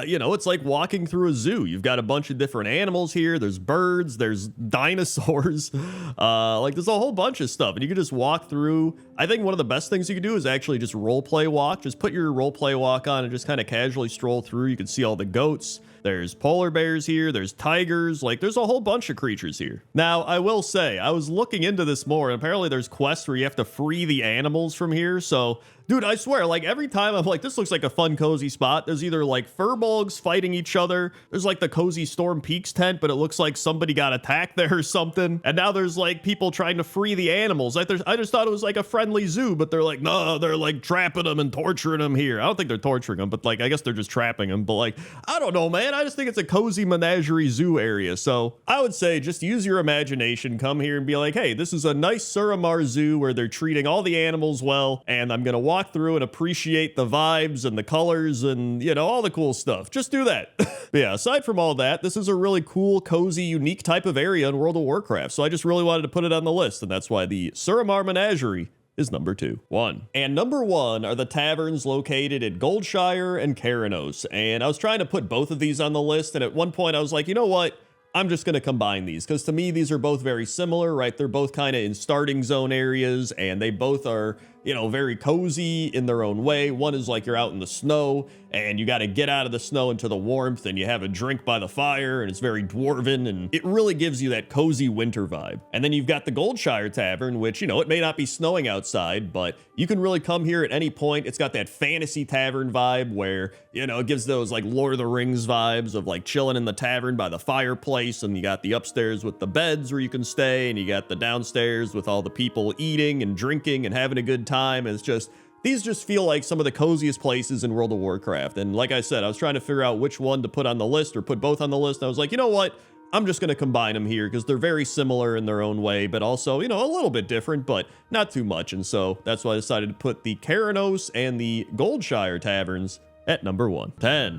You know, it's like walking through a zoo. You've got a bunch of different animals here. There's birds, there's dinosaurs, like there's a whole bunch of stuff, and you can just walk through. I think one of the best things you can do is actually just roleplay walk. Just put your roleplay walk on and just kind of casually stroll through. You can see all the goats. There's polar bears here, there's tigers, like there's a whole bunch of creatures here. Now, I will say, I was looking into this more, and apparently there's quests where you have to free the animals from here, so dude, I swear, like every time I'm like, this looks like a fun, cozy spot. There's either like furbolgs fighting each other. There's like the cozy Storm Peaks tent, but it looks like somebody got attacked there or something. And now there's like people trying to free the animals. I just thought it was like a friendly zoo, but they're like, no, they're like trapping them and torturing them here. I don't think they're torturing them, but like, I guess they're just trapping them. But like, I don't know, man. I just think it's a cozy menagerie zoo area. So I would say just use your imagination. Come here and be like, hey, this is a nice Suramar zoo where they're treating all the animals well. And I'm going to walk through and appreciate the vibes and the colors and, you know, all the cool stuff. Just do that. Yeah, aside from all that, this is a really cool, cozy, unique type of area in World of Warcraft. So I just really wanted to put it on the list, and that's why the Suramar Menagerie is number 2. And number 1 are the taverns located at Goldshire and Keranos. And I was trying to put both of these on the list, and at one point I was like, you know what? I'm just going to combine these because to me, these are both very similar, right? They're both kind of in starting zone areas, and they both are, you know, very cozy in their own way. One is like you're out in the snow and you got to get out of the snow into the warmth, and you have a drink by the fire, and it's very dwarven, and it really gives you that cozy winter vibe. And then you've got the Goldshire Tavern, which, you know, it may not be snowing outside, but you can really come here at any point. It's got that fantasy tavern vibe where, you know, it gives those like Lord of the Rings vibes of like chilling in the tavern by the fireplace, and you got the upstairs with the beds where you can stay, and you got the downstairs with all the people eating and drinking and having a good time. And it's just, these just feel like some of the coziest places in World of Warcraft. And like I said, I was trying to figure out which one to put on the list or put both on the list. And I was like, you know what? I'm just going to combine them here because they're very similar in their own way, but also, you know, a little bit different, but not too much. And so that's why I decided to put the Keranos and the Goldshire Taverns at number 1.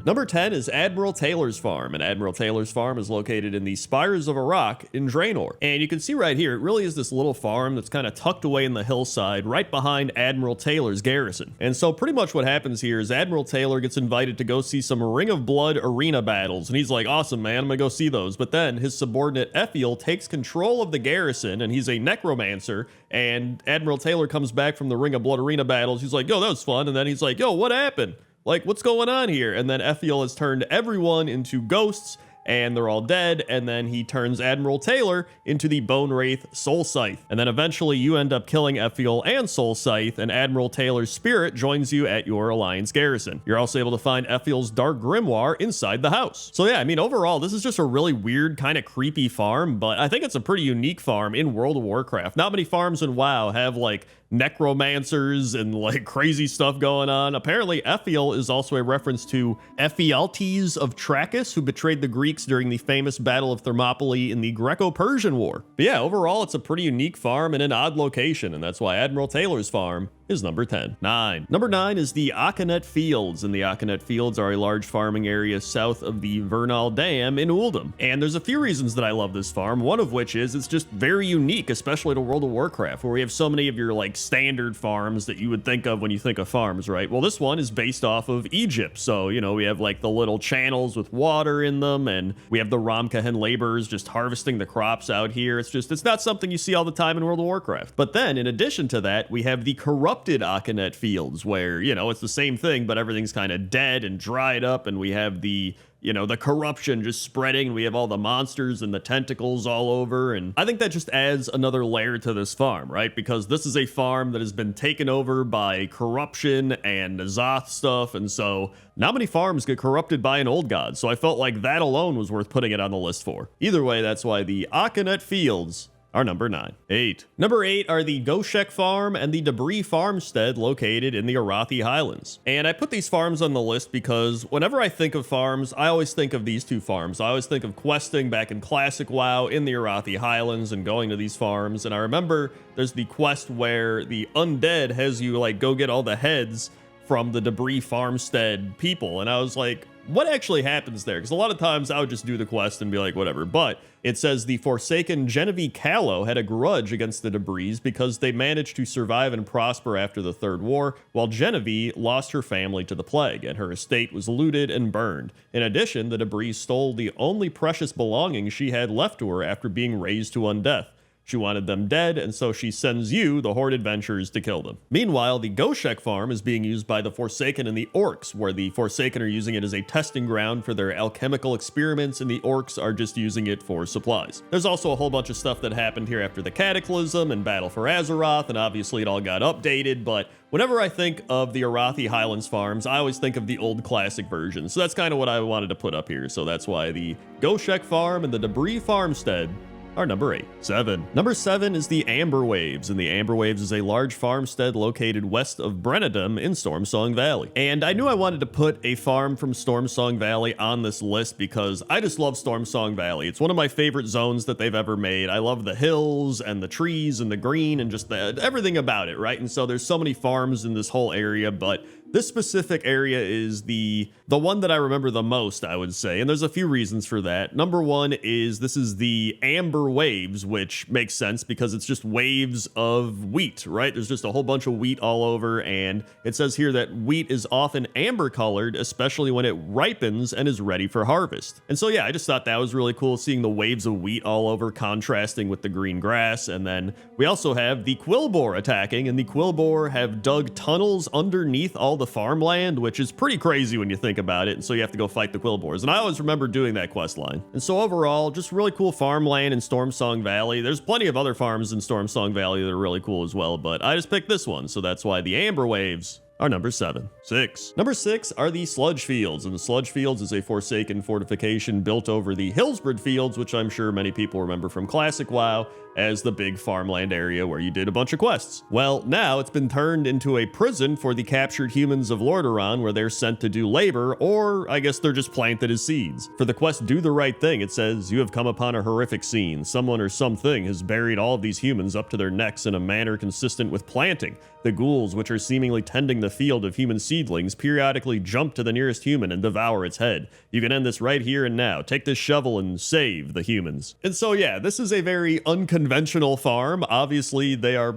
Number 10 is Admiral Taylor's Farm, and Admiral Taylor's Farm is located in the Spires of Arak in Draenor. And you can see right here, it really is this little farm that's kind of tucked away in the hillside right behind Admiral Taylor's garrison. And so pretty much what happens here is Admiral Taylor gets invited to go see some Ring of Blood arena battles, and he's like, awesome, man, I'm gonna go see those. But then his subordinate Ethiel takes control of the garrison, and he's a necromancer, and Admiral Taylor comes back from the Ring of Blood arena battles. He's like, yo, that was fun. And then he's like, yo, what happened? Like, what's going on here? And then Ethiel has turned everyone into ghosts, and they're all dead, and then he turns Admiral Taylor into the Bone Wraith Soul Scythe. And then eventually you end up killing Ephiel and Soul Scythe, and Admiral Taylor's spirit joins you at your Alliance garrison. You're also able to find Ephiel's Dark Grimoire inside the house. So yeah, I mean, overall, this is just a really weird, kind of creepy farm, but I think it's a pretty unique farm in World of Warcraft. Not many farms in WoW have like necromancers and like crazy stuff going on. Apparently Ephiel is also a reference to Ephialtes of Trachis, who betrayed the Greeks during the famous Battle of Thermopylae in the Greco-Persian War. But yeah, overall it's a pretty unique farm in an odd location, and that's why Admiral Taylor's farm is number 10. 9. Number 9 is the Akanet Fields, and the Akanet Fields are a large farming area south of the Vernal Dam in Uldum. And there's a few reasons that I love this farm, one of which is it's just very unique, especially to World of Warcraft, where we have so many of your like standard farms that you would think of when you think of farms, right? Well, this one is based off of Egypt, so, you know, we have like the little channels with water in them, and we have the Ramkahen laborers just harvesting the crops out here. It's not something you see all the time in World of Warcraft. But then, in addition to that, we have the corrupted Akanet Fields, where, you know, it's the same thing, but everything's kind of dead and dried up, and we have the, you know, the corruption just spreading. We have all the monsters and the tentacles all over, and I think that just adds another layer to this farm, right? Because this is a farm that has been taken over by corruption and Azoth stuff, and so not many farms get corrupted by an old god, so I felt like that alone was worth putting it on the list for. Either way, that's why the Akanet Fields are number 9. 8. Number 8 are the Goshek Farm and the Debris Farmstead located in the Arathi Highlands. And I put these farms on the list because whenever I think of farms, I always think of these two farms. I always think of questing back in Classic WoW in the Arathi Highlands and going to these farms. And I remember there's the quest where the undead has you like go get all the heads from the Debris Farmstead people. And I was like, what actually happens there? Because a lot of times I would just do the quest and be like, whatever. But it says the Forsaken Genevieve Callow had a grudge against the Debris because they managed to survive and prosper after the Third War, while Genevieve lost her family to the plague, and her estate was looted and burned. In addition, the Debris stole the only precious belongings she had left to her after being raised to undeath. She wanted them dead, and so she sends you, the Horde adventurers, to kill them. Meanwhile, the Goshek farm is being used by the Forsaken and the Orcs, where the Forsaken are using it as a testing ground for their alchemical experiments, and the Orcs are just using it for supplies. There's also a whole bunch of stuff that happened here after the Cataclysm and Battle for Azeroth, and obviously it all got updated, but whenever I think of the Arathi Highlands farms, I always think of the old classic version, so that's kind of what I wanted to put up here. So that's why the Goshek farm and the Debris Farmstead are number 8. 7. Number 7 is the Amber Waves, and the Amber Waves is a large farmstead located west of Brennadum in Stormsong Valley. And I knew I wanted to put a farm from Stormsong Valley on this list because I just love Stormsong Valley. It's one of my favorite zones that they've ever made. I love the hills and the trees and the green and just everything about it, right? And so there's so many farms in this whole area, but this specific area is the one that I remember the most, I would say, and there's a few reasons for that. Number one is this is the Amber Waves, which makes sense because it's just waves of wheat, right? There's just a whole bunch of wheat all over, and it says here that wheat is often amber colored, especially when it ripens and is ready for harvest. And so yeah, I just thought that was really cool, seeing the waves of wheat all over contrasting with the green grass. And then we also have the Quillboar attacking, and the Quillboar have dug tunnels underneath all the farmland, which is pretty crazy when you think about it, and so you have to go fight the Quillboars, and I always remember doing that quest line. And so overall, just really cool farmland in Stormsong Valley. There's plenty of other farms in Stormsong Valley that are really cool as well, but I just picked this one, so that's why the Amber Waves are number 7. 6. Number 6 are the Sludge Fields, and the Sludge Fields is a Forsaken fortification built over the Hillsbred Fields, which I'm sure many people remember from Classic WoW as the big farmland area where you did a bunch of quests. Well, now it's been turned into a prison for the captured humans of Lordaeron, where they're sent to do labor, or I guess they're just planted as seeds. For the quest Do the Right Thing, it says, you have come upon a horrific scene. Someone or something has buried all of these humans up to their necks in a manner consistent with planting. The ghouls, which are seemingly tending the field of human seedlings, periodically jump to the nearest human and devour its head. You can end this right here and now. Take this shovel and save the humans. And so yeah, this is a very unconventional farm. Obviously, they are,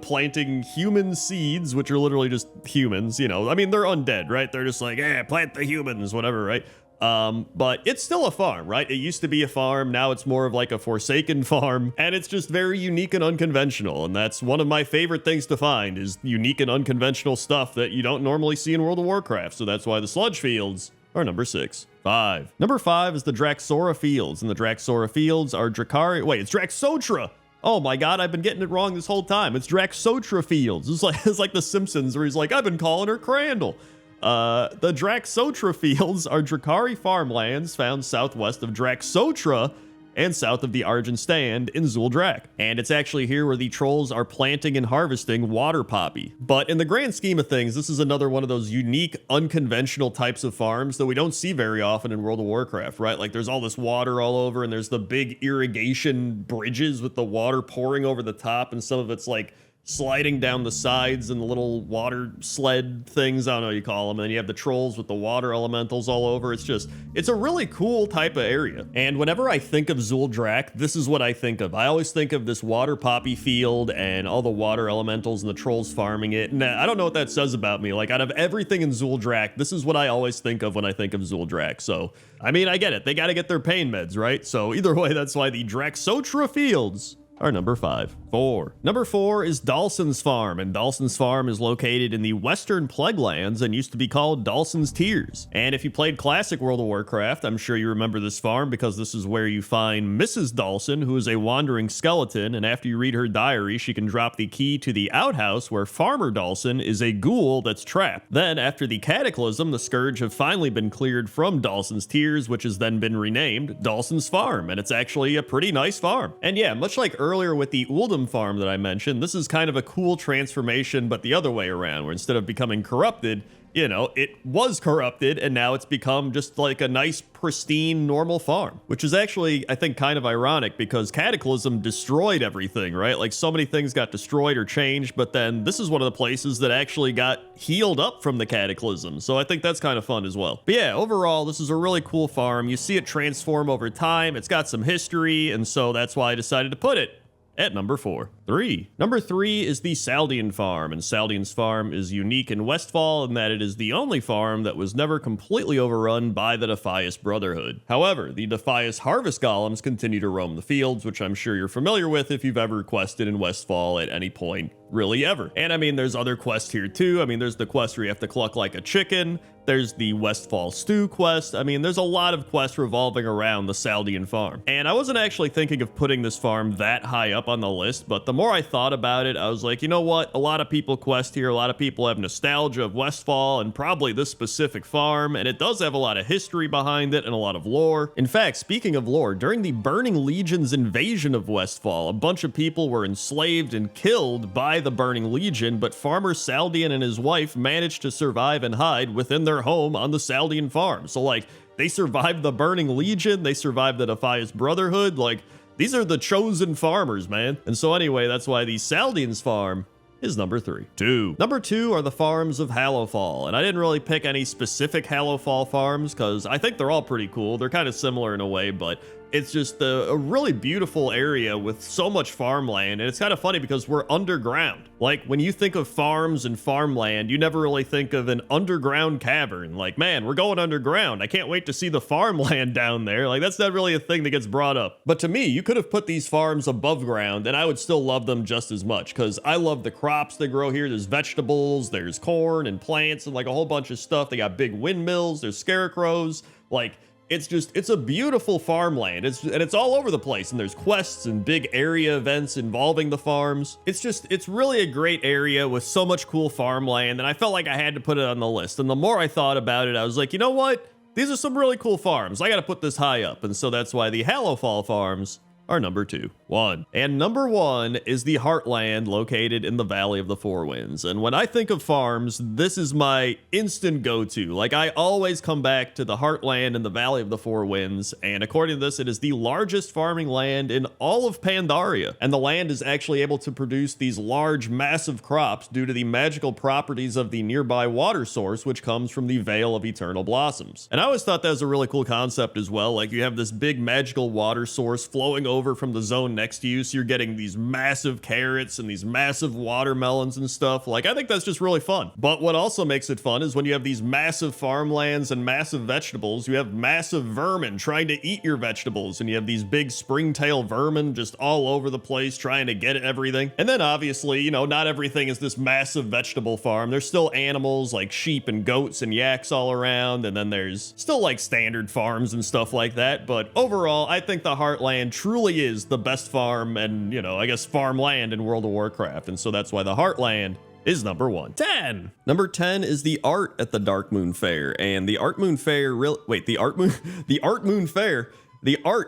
planting human seeds, which are literally just humans, I mean, they're undead, right? They're just like, plant the humans, whatever, right? But it's still a farm, right? It used to be a farm. Now it's more of like a Forsaken farm, and it's just very unique and unconventional. And that's one of my favorite things to find, is unique and unconventional stuff that you don't normally see in World of Warcraft. So that's why the Sludge Fields are number 6. 5. Number 5 is the Draxora Fields, and the Draxora Fields are Drakari. Wait, it's Draxotra. Oh my god, I've been getting it wrong this whole time. It's Draxotra Fields. It's like The Simpsons, where he's like, I've been calling her Crandall. The Draxotra Fields are Drakari farmlands found southwest of Draxotra and south of the Argent Stand in Zuldrak. And it's actually here where the trolls are planting and harvesting water poppy. But in the grand scheme of things, this is another one of those unique, unconventional types of farms that we don't see very often in World of Warcraft, right? Like there's all this water all over, and there's the big irrigation bridges with the water pouring over the top, and some of it's like sliding down the sides and the little water sled things, I don't know what you call them, and then you have the trolls with the water elementals all over. It's a really cool type of area. And whenever I think of Zuldrak, this is what I think of. I always think of this water poppy field and all the water elementals and the trolls farming it. And I don't know what that says about me. Like, out of everything in Zuldrak, this is what I always think of when I think of Zuldrak. So, I mean, I get it. They got to get their pain meds, right? So either way, that's why the Draxotra Fields are number 5. 4. Number 4 is Dhalsim's Farm, and Dhalsim's Farm is located in the Western Plaguelands and used to be called Dhalsim's Tears. And if you played classic World of Warcraft, I'm sure you remember this farm because this is where you find Mrs. Dhalsim, who is a wandering skeleton, and after you read her diary, she can drop the key to the outhouse where Farmer Dhalsim is a ghoul that's trapped. Then, after the Cataclysm, the Scourge have finally been cleared from Dhalsim's Tears, which has then been renamed Dhalsim's Farm, and it's actually a pretty nice farm. And yeah, much like earlier with the Uldum farm that I mentioned, this is kind of a cool transformation, but the other way around, where instead of becoming corrupted, you know, it was corrupted and now it's become just like a nice, pristine, normal farm, which is actually, I think, kind of ironic because Cataclysm destroyed everything, right? Like so many things got destroyed or changed, but then this is one of the places that actually got healed up from the Cataclysm. So I think that's kind of fun as well. But yeah, overall, this is a really cool farm. You see it transform over time. It's got some history, and so that's why I decided to put it at number 4. 3. Number 3 is the Saldian Farm, and Saldian's Farm is unique in Westfall in that it is the only farm that was never completely overrun by the Defias Brotherhood. However, the Defias Harvest Golems continue to roam the fields, which I'm sure you're familiar with if you've ever quested in Westfall at any point, really ever. And I mean, there's other quests here too. I mean, there's the quest where you have to cluck like a chicken. There's the Westfall Stew quest. I mean, there's a lot of quests revolving around the Saldian Farm. And I wasn't actually thinking of putting this farm that high up on the list, but the more I thought about it, I was like, you know what? A lot of people quest here. A lot of people have nostalgia of Westfall and probably this specific farm, and it does have a lot of history behind it and a lot of lore. In fact, speaking of lore, during the Burning Legion's invasion of Westfall, a bunch of people were enslaved and killed by the Burning Legion, but Farmer Saldian and his wife managed to survive and hide within their home on the Saldian Farm. So, like, they survived the Burning Legion, they survived the Defias Brotherhood, like, these are the chosen farmers, man. And so anyway, that's why the Saldian's Farm is number 3. 2. Number 2 are the farms of Hallowfall, and I didn't really pick any specific Hallowfall farms because I think they're all pretty cool. They're kind of similar in a way, but it's just a really beautiful area with so much farmland, and it's kind of funny because we're underground. Like, when you think of farms and farmland, you never really think of an underground cavern. Like, man, we're going underground. I can't wait to see the farmland down there. Like, that's not really a thing that gets brought up. But to me, you could have put these farms above ground, and I would still love them just as much, because I love the crops that grow here. There's vegetables, there's corn and plants, and like a whole bunch of stuff. They got big windmills, there's scarecrows, like, it's a beautiful farmland. It's all over the place, and there's quests and big area events involving the farms. It's really a great area with so much cool farmland, and I felt like I had to put it on the list. And the more I thought about it, I was like, you know what? These are some really cool farms. I gotta put this high up. And so that's why the Hallowfall farms are number 2. 1. And number 1 is the Heartland located in the Valley of the Four Winds. And when I think of farms, this is my instant go-to. Like, I always come back to the Heartland in the Valley of the Four Winds, and according to this, it is the largest farming land in all of Pandaria. And the land is actually able to produce these large, massive crops due to the magical properties of the nearby water source, which comes from the Veil of Eternal Blossoms. And I always thought that was a really cool concept as well. Like, you have this big magical water source flowing over over from the zone next to you, so you're getting these massive carrots and these massive watermelons and stuff. Like, I think that's just really fun. But what also makes it fun is when you have these massive farmlands and massive vegetables, you have massive vermin trying to eat your vegetables, and you have these big springtail vermin just all over the place trying to get at everything. And then obviously, you know, not everything is this massive vegetable farm. There's still animals like sheep and goats and yaks all around, and then there's still like standard farms and stuff like that. But overall, I think the Heartland truly is the best farm and, you know, I guess farmland in World of Warcraft. And so that's why the Heartland is number 1. 10. Number 10 is the art at the Dark Moon Fair. And the Art Moon Fair, the Art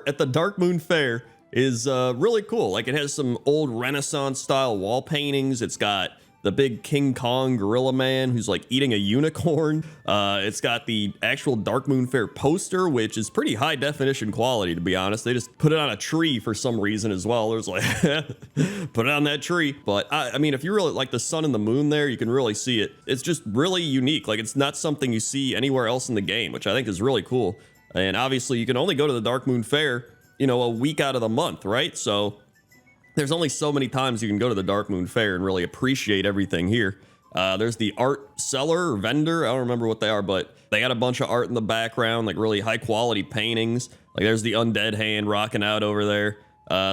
at the Dark Moon Fair is really cool. Like, it has some old Renaissance style wall paintings. It's got the big King Kong gorilla man who's like eating a unicorn. It's got the actual Dark Moon Fair poster, which is pretty high definition quality, to be honest. They just put it on a tree for some reason as well. There's like, put it on that tree. But I mean, if you really like the sun and the moon there, you can really see it. It's just really unique. Like, it's not something you see anywhere else in the game, which I think is really cool. And obviously you can only go to the Dark Moon Fair, you know, a week out of the month, right? So there's only so many times you can go to the Dark Moon Fair and really appreciate everything here. There's the art seller or vendor. I don't remember what they are, but they got a bunch of art in the background, like really high quality paintings. Like, there's the undead hand rocking out over there.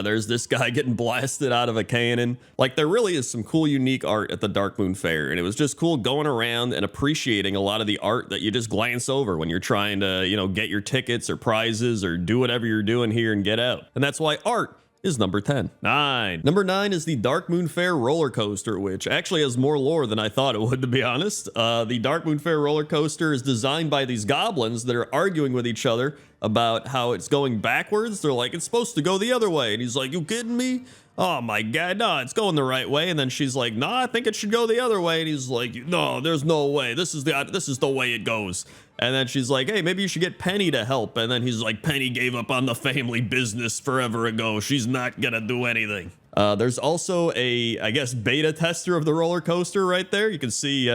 There's this guy getting blasted out of a cannon. Like, there really is some cool, unique art at the Dark Moon Fair. And it was just cool going around and appreciating a lot of the art that you just glance over when you're trying to, you know, get your tickets or prizes or do whatever you're doing here and get out. And that's why art is number 10. 9. Number 9 is the Dark Moon Fair roller coaster, which actually has more lore than I thought it would, to be honest. The Dark Moon Fair roller coaster is designed by these goblins that are arguing with each other about how it's going backwards. They're like, it's supposed to go the other way. And he's like, you kidding me? Oh my God, no, it's going the right way. And then she's like, no, I think it should go the other way. And he's like, no, there's no way. This is the way it goes. And then she's like, hey, maybe you should get Penny to help. And then he's like, Penny gave up on the family business forever ago. She's not gonna do anything. There's also a, I guess, beta tester of the roller coaster right there. You can see,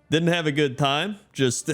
didn't have a good time. Just,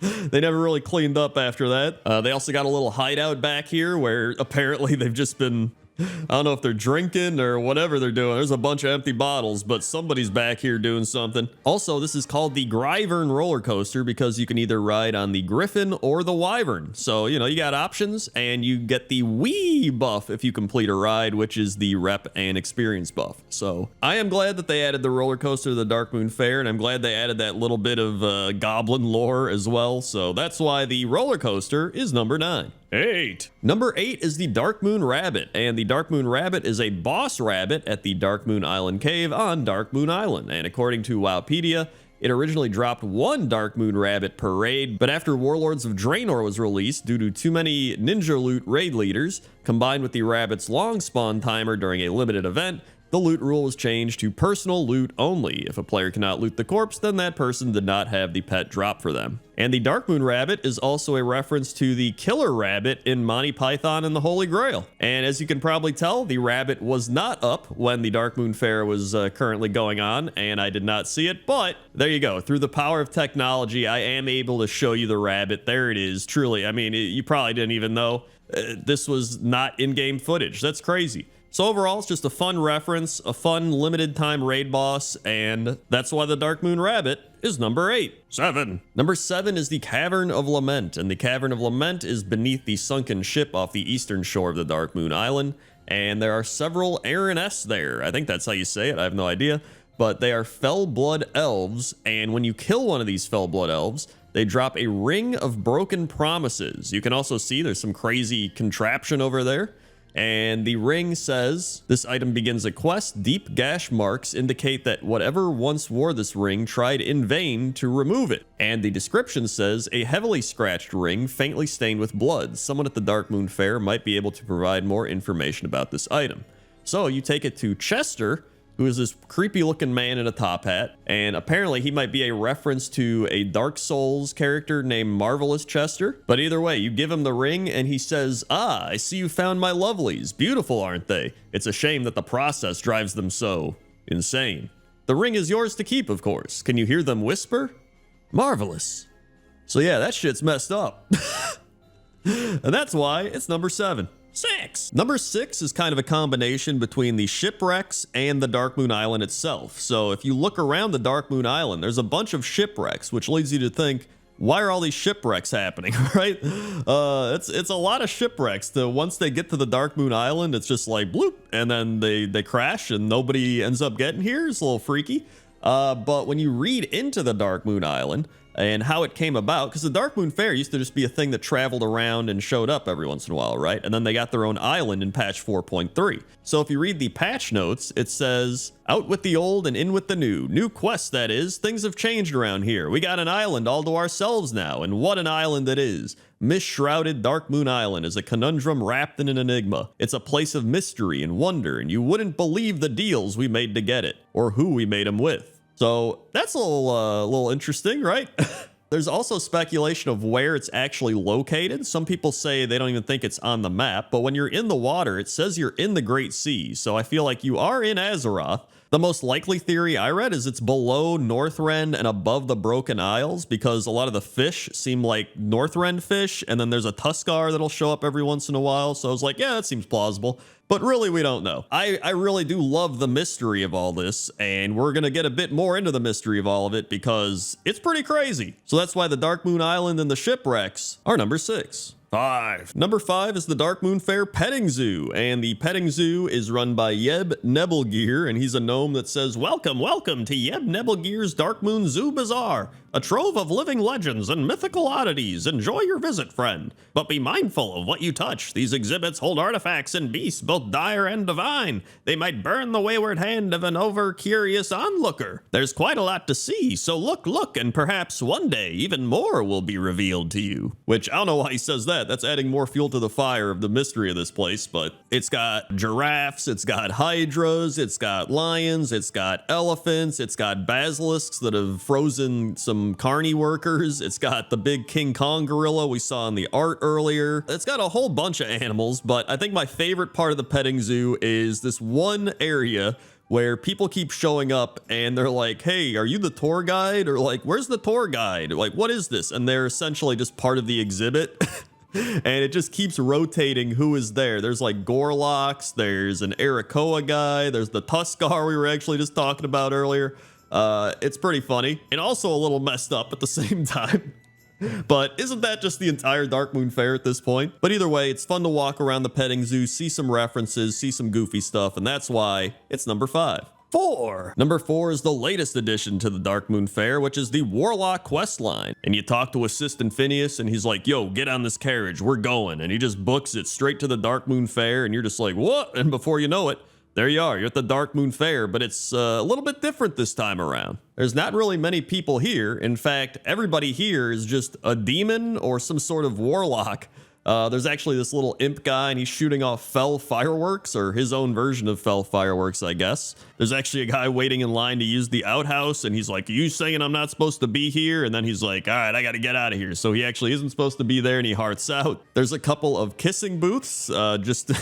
they never really cleaned up after that. They also got a little hideout back here where apparently they've just been, I don't know if they're drinking or whatever they're doing. There's a bunch of empty bottles, but somebody's back here doing something. Also, this is called the Gryvern roller coaster because you can either ride on the Griffin or the Wyvern. So, you know, you got options, and you get the Wii buff if you complete a ride, which is the rep and experience buff. So I am glad that they added the roller coaster to the Dark Moon Fair, and I'm glad they added that little bit of goblin lore as well. So that's why the roller coaster is number 9. 8. Number 8 is the Dark Moon Rabbit, and the Dark Moon Rabbit is a boss rabbit at the Dark Moon Island Cave on Dark Moon Island. And according to Wowpedia, it originally dropped 1 Dark Moon Rabbit per raid, but after Warlords of Draenor was released due to too many ninja loot raid leaders, combined with the rabbit's long spawn timer during a limited event, the loot rule was changed to personal loot only. If a player cannot loot the corpse, then that person did not have the pet drop for them. And the Dark Moon Rabbit is also a reference to the Killer Rabbit in Monty Python and the Holy Grail. And as you can probably tell, the rabbit was not up when the Dark Moon Fair was currently going on, and I did not see it, but there you go. Through the power of technology, I am able to show you the rabbit. There it is, truly. I mean, you probably didn't even know this was not in-game footage. That's crazy. So overall, it's just a fun reference, a fun limited time raid boss, and that's why the Dark Moon Rabbit is number 8. 7. Number 7 is the Cavern of Lament, and the Cavern of Lament is beneath the sunken ship off the eastern shore of the Dark Moon Island, and there are several Araness there. I think that's how you say it, I have no idea, but they are Fellblood elves, and when you kill one of these Fellblood elves, they drop a ring of broken promises. You can also see there's some crazy contraption over there. And the ring says, this item begins a quest. Deep gash marks indicate that whatever once wore this ring tried in vain to remove it. And the description says, a heavily scratched ring, faintly stained with blood. Someone at the Dark Moon Fair might be able to provide more information about this item. So you take it to Chester, who is this creepy looking man in a top hat, and apparently he might be a reference to a Dark Souls character named Marvelous Chester. But either way, you give him the ring and he says, ah, I see you found my lovelies. Beautiful, aren't they? It's a shame that the process drives them so insane. The ring is yours to keep, of course. Can you hear them whisper? Marvelous. So yeah, that shit's messed up. And that's why it's number 7. 6. Number 6 is kind of a combination between the shipwrecks and the Dark Moon Island itself. So if you look around the Dark Moon Island, there's a bunch of shipwrecks, which leads you to think, why are all these shipwrecks happening, right? It's a lot of shipwrecks. Once they get to the Dark Moon Island, it's just like bloop, and then they crash and nobody ends up getting here. It's a little freaky. But when you read into the Dark Moon Island and how it came about, because the Dark Moon Fair used to just be a thing that traveled around and showed up every once in a while, right? And then they got their own island in patch 4.3. So if you read the patch notes, it says, out with the old and in with the new. New quest, that is. Things have changed around here. We got an island all to ourselves now, and what an island it is. Mist-shrouded Dark Moon Island is a conundrum wrapped in an enigma. It's a place of mystery and wonder, and you wouldn't believe the deals we made to get it, or who we made them with. So that's a little interesting, right? There's also speculation of where it's actually located. Some people say they don't even think it's on the map, but when you're in the water, it says you're in the Great Sea. So I feel like you are in Azeroth. The most likely theory I read is it's below Northrend and above the Broken Isles, because a lot of the fish seem like Northrend fish, and then there's a Tuskar that'll show up every once in a while. So I was like, yeah, that seems plausible. But really, we don't know. I really do love the mystery of all this, and we're going to get a bit more into the mystery of all of it because it's pretty crazy. So that's why the Dark Moon Island and the shipwrecks are number 6. 5. Number 5 is the Dark Moon Fair Petting Zoo, and the petting zoo is run by Yeb Nebelgear, and he's a gnome that says, welcome, welcome to Yeb Nebelgear's Dark Moon Zoo Bazaar, a trove of living legends and mythical oddities. Enjoy your visit, friend, but be mindful of what you touch. These exhibits hold artifacts and beasts, both dire and divine. They might burn the wayward hand of an over-curious onlooker. There's quite a lot to see, so look, and perhaps one day even more will be revealed to you. Which, I don't know why he says that. That's adding more fuel to the fire of the mystery of this place, but it's got giraffes, it's got hydras, it's got lions, it's got elephants, it's got basilisks that have frozen some carny workers, it's got the big King Kong gorilla we saw in the art earlier. It's got a whole bunch of animals, but I think my favorite part of the petting zoo is this one area where people keep showing up and they're like, hey, are you the tour guide? Or like, where's the tour guide? Like, what is this? And they're essentially just part of the exhibit. And it just keeps rotating who is there. There's like Gorloks, there's an Arakoa guy, there's the Tuskar we were actually just talking about earlier. It's pretty funny and also a little messed up at the same time. But isn't that just the entire Dark Moon Fair at this point? But either way, it's fun to walk around the petting zoo, see some references, see some goofy stuff, and that's why it's number 5. 4. Number 4 is the latest addition to the Dark Moon Fair, which is the Warlock questline. And you talk to Assistant Phineas, and he's like, yo, get on this carriage, we're going. And he just books it straight to the Dark Moon Fair, and you're just like, what? And before you know it, there you are, you're at the Dark Moon Fair, but it's a little bit different this time around. There's not really many people here. In fact, everybody here is just a demon or some sort of warlock. There's actually this little imp guy, and he's shooting off fell fireworks, or his own version of fell fireworks, I guess. There's actually a guy waiting in line to use the outhouse, and he's like, are you saying I'm not supposed to be here? And then he's like, all right, I gotta get out of here. So he actually isn't supposed to be there, and he hearts out. There's a couple of kissing booths, just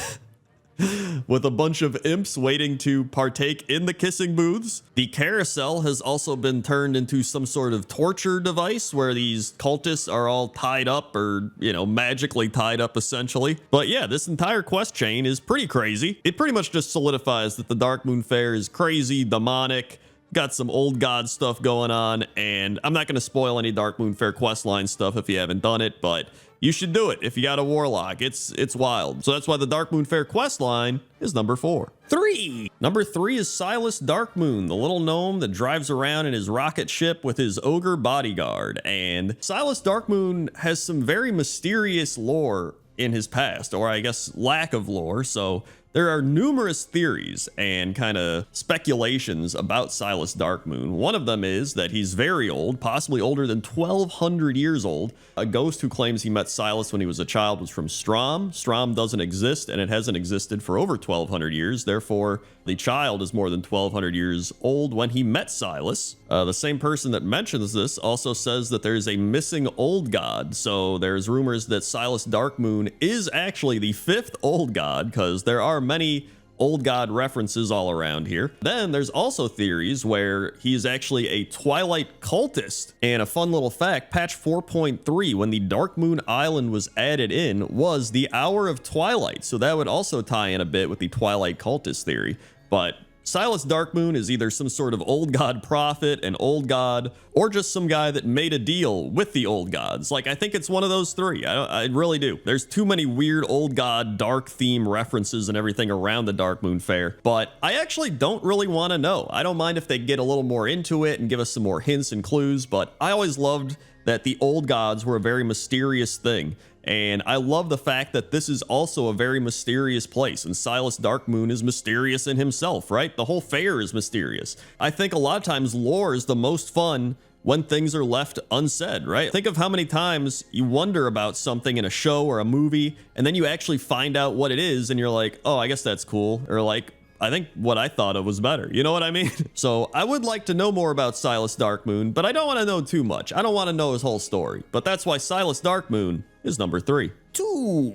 with a bunch of imps waiting to partake in the kissing booths. The carousel has also been turned into some sort of torture device where these cultists are all tied up, or, you know, magically tied up essentially. But yeah, this entire quest chain is pretty crazy. It pretty much just solidifies that the Dark Moon Fair is crazy, demonic, got some old god stuff going on, and I'm not going to spoil any Dark Moon Fair questline stuff if you haven't done it, but you should do it if you got a warlock. It's wild. So that's why the Dark Moon Fair questline is number 4. 3. Number 3 is Silas Darkmoon, the little gnome that drives around in his rocket ship with his ogre bodyguard. And Silas Darkmoon has some very mysterious lore in his past, or I guess lack of lore. So there are numerous theories and kind of speculations about Silas Darkmoon. One of them is that he's very old, possibly older than 1,200 years old. A ghost who claims he met Silas when he was a child was from Strom. Strom doesn't exist, and it hasn't existed for over 1,200 years. Therefore, the child is more than 1,200 years old when he met Silas. The same person that mentions this also says that there's a missing old god. So there's rumors that Silas Darkmoon is actually the 5th old god, because there are many old god references all around here. Then there's also theories where he's actually a Twilight cultist. And a fun little fact, patch 4.3, when the Dark Moon Island was added in, was the Hour of Twilight. So that would also tie in a bit with the Twilight cultist theory. But Silas Darkmoon is either some sort of old god prophet, an old god, or just some guy that made a deal with the old gods. Like, I think it's one of those three. I really do. There's too many weird old god, dark theme references and everything around the Darkmoon Fair, but I actually don't really want to know. I don't mind if they get a little more into it and give us some more hints and clues, but I always loved that the old gods were a very mysterious thing. And I love the fact that this is also a very mysterious place, and Silas Darkmoon is mysterious in himself, right? The whole fair is mysterious. I think a lot of times lore is the most fun when things are left unsaid, right? Think of how many times you wonder about something in a show or a movie, and then you actually find out what it is, and you're like, oh, I guess that's cool. Or like, I think what I thought of was better. You know what I mean? So I would like to know more about Silas Darkmoon, but I don't want to know too much. I don't want to know his whole story. But that's why Silas Darkmoon is number 3.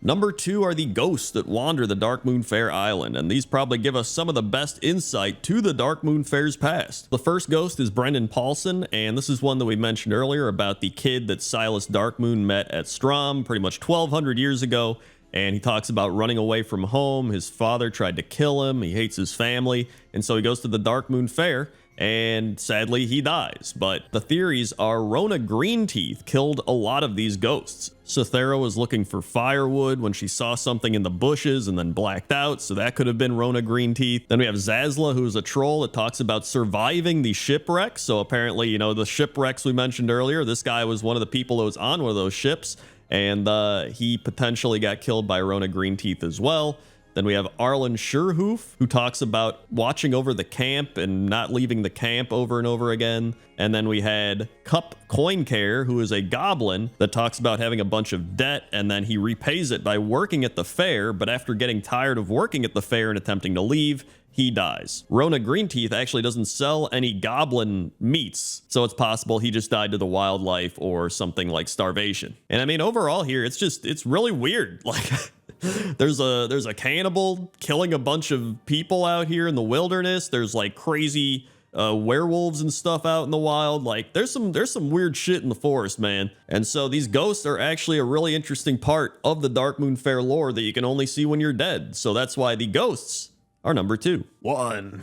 Number 2 are the ghosts that wander the Darkmoon Fair Island, and these probably give us some of the best insight to the Darkmoon Fair's past. The first ghost is Brendan Paulson, and this is one that we mentioned earlier about the kid that Silas Darkmoon met at Strom pretty much 1,200 years ago. And he talks about running away from home. His father tried to kill him. He hates his family. And so he goes to the Darkmoon Fair, and sadly he dies. But the theories are Rona Greenteeth killed a lot of these ghosts. Cythera was looking for firewood when she saw something in the bushes and then blacked out, so that could have been Rona Greenteeth. Then we have Zazla, who is a troll that talks about surviving the shipwreck. So apparently, you know, the shipwrecks we mentioned earlier, this guy was one of the people that was on one of those ships. And he potentially got killed by Rona Greenteeth as well. Then we have Arlen Sherhoof, who talks about watching over the camp and not leaving the camp over and over again. And then we had Cup Coincare, who is a goblin that talks about having a bunch of debt, and then he repays it by working at the fair, but after getting tired of working at the fair and attempting to leave, he dies. Rona Greenteeth actually doesn't sell any goblin meats, so it's possible he just died to the wildlife or something like starvation. And I mean, overall here, it's really weird. Like, there's a cannibal killing a bunch of people out here in the wilderness. There's like crazy werewolves and stuff out in the wild. Like, there's some weird shit in the forest, man. And so these ghosts are actually a really interesting part of the Darkmoon Fair lore that you can only see when you're dead. So that's why the ghosts are number 2.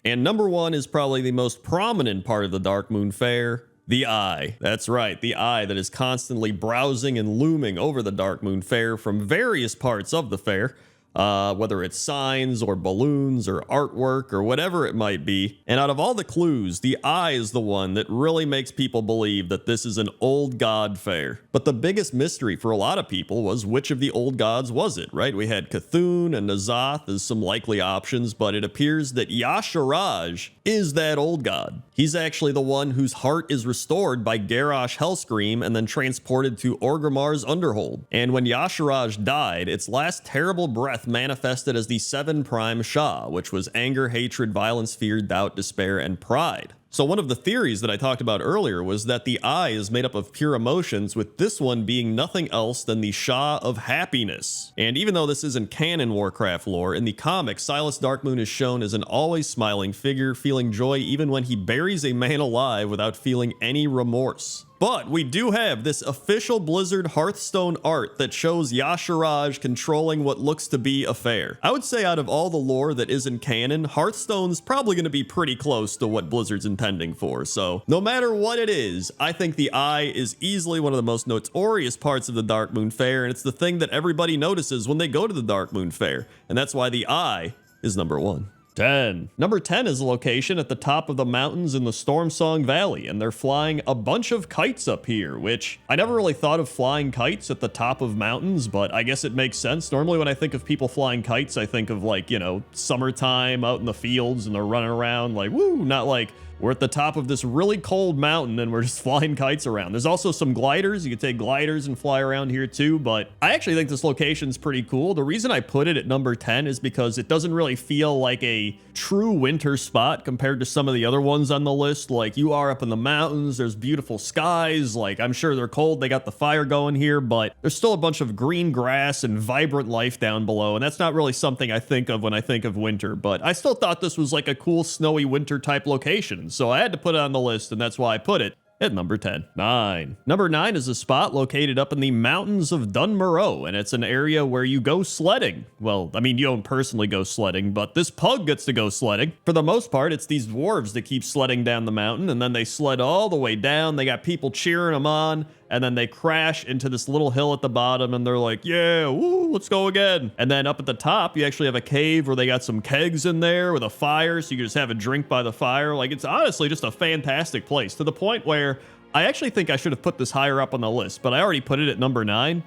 And number 1 is probably the most prominent part of the Darkmoon Fair, the Eye. That's right, the Eye that is constantly browsing and looming over the Darkmoon Fair from various parts of the fair. Whether it's signs or balloons or artwork or whatever it might be. And out of all the clues, the Eye is the one that really makes people believe that this is an old god fair. But the biggest mystery for a lot of people was which of the old gods was it, right? We had Cthulhu and Nazoth as some likely options, but it appears that Yasharaj is that old god. He's actually the one whose heart is restored by Garrosh Hellscream and then transported to Orgrimmar's Underhold. And when Yasharaj died, its last terrible breath manifested as the 7 Prime Shah, which was anger, hatred, violence, fear, doubt, despair, and pride. So one of the theories that I talked about earlier was that the Eye is made up of pure emotions, with this one being nothing else than the Shah of happiness. And even though this isn't canon Warcraft lore, in the comics, Silas Darkmoon is shown as an always smiling figure, feeling joy even when he buries a man alive without feeling any remorse. But we do have this official Blizzard Hearthstone art that shows Yasharaj controlling what looks to be a fair. I would say out of all the lore that isn't canon, Hearthstone's probably going to be pretty close to what Blizzard's intending for. So no matter what it is, I think the Eye is easily one of the most notorious parts of the Darkmoon Fair, and it's the thing that everybody notices when they go to the Darkmoon Fair. And that's why the Eye is number 1. Number 10 is a location at the top of the mountains in the Stormsong Valley, and they're flying a bunch of kites up here, which I never really thought of flying kites at the top of mountains, but I guess it makes sense. Normally when I think of people flying kites, I think of, like, you know, summertime out in the fields and they're running around like, woo, not like We're at the top of this really cold mountain and we're just flying kites around. There's also some gliders. You can take gliders and fly around here too, but I actually think this location's pretty cool. The reason I put it at number 10 is because it doesn't really feel like a true winter spot compared to some of the other ones on the list. Like, you are up in the mountains, there's beautiful skies, like I'm sure they're cold, they got the fire going here, but there's still a bunch of green grass and vibrant life down below, and that's not really something I think of when I think of winter, but I still thought this was like a cool snowy winter type location, so I had to put it on the list, and that's why I put it at number 10. 9. Number 9 is a spot located up in the mountains of Dunmoreau, and it's an area where you go sledding. Well, I mean, you don't personally go sledding, but this pug gets to go sledding. For the most part, it's these dwarves that keep sledding down the mountain, and then they sled all the way down. They got people cheering them on, and then they crash into this little hill at the bottom, and they're like, yeah, woo, let's go again. And then up at the top, you actually have a cave where they got some kegs in there with a fire, so you can just have a drink by the fire. Like, it's honestly just a fantastic place, to the point where I actually think I should have put this higher up on the list, but I already put it at number 9.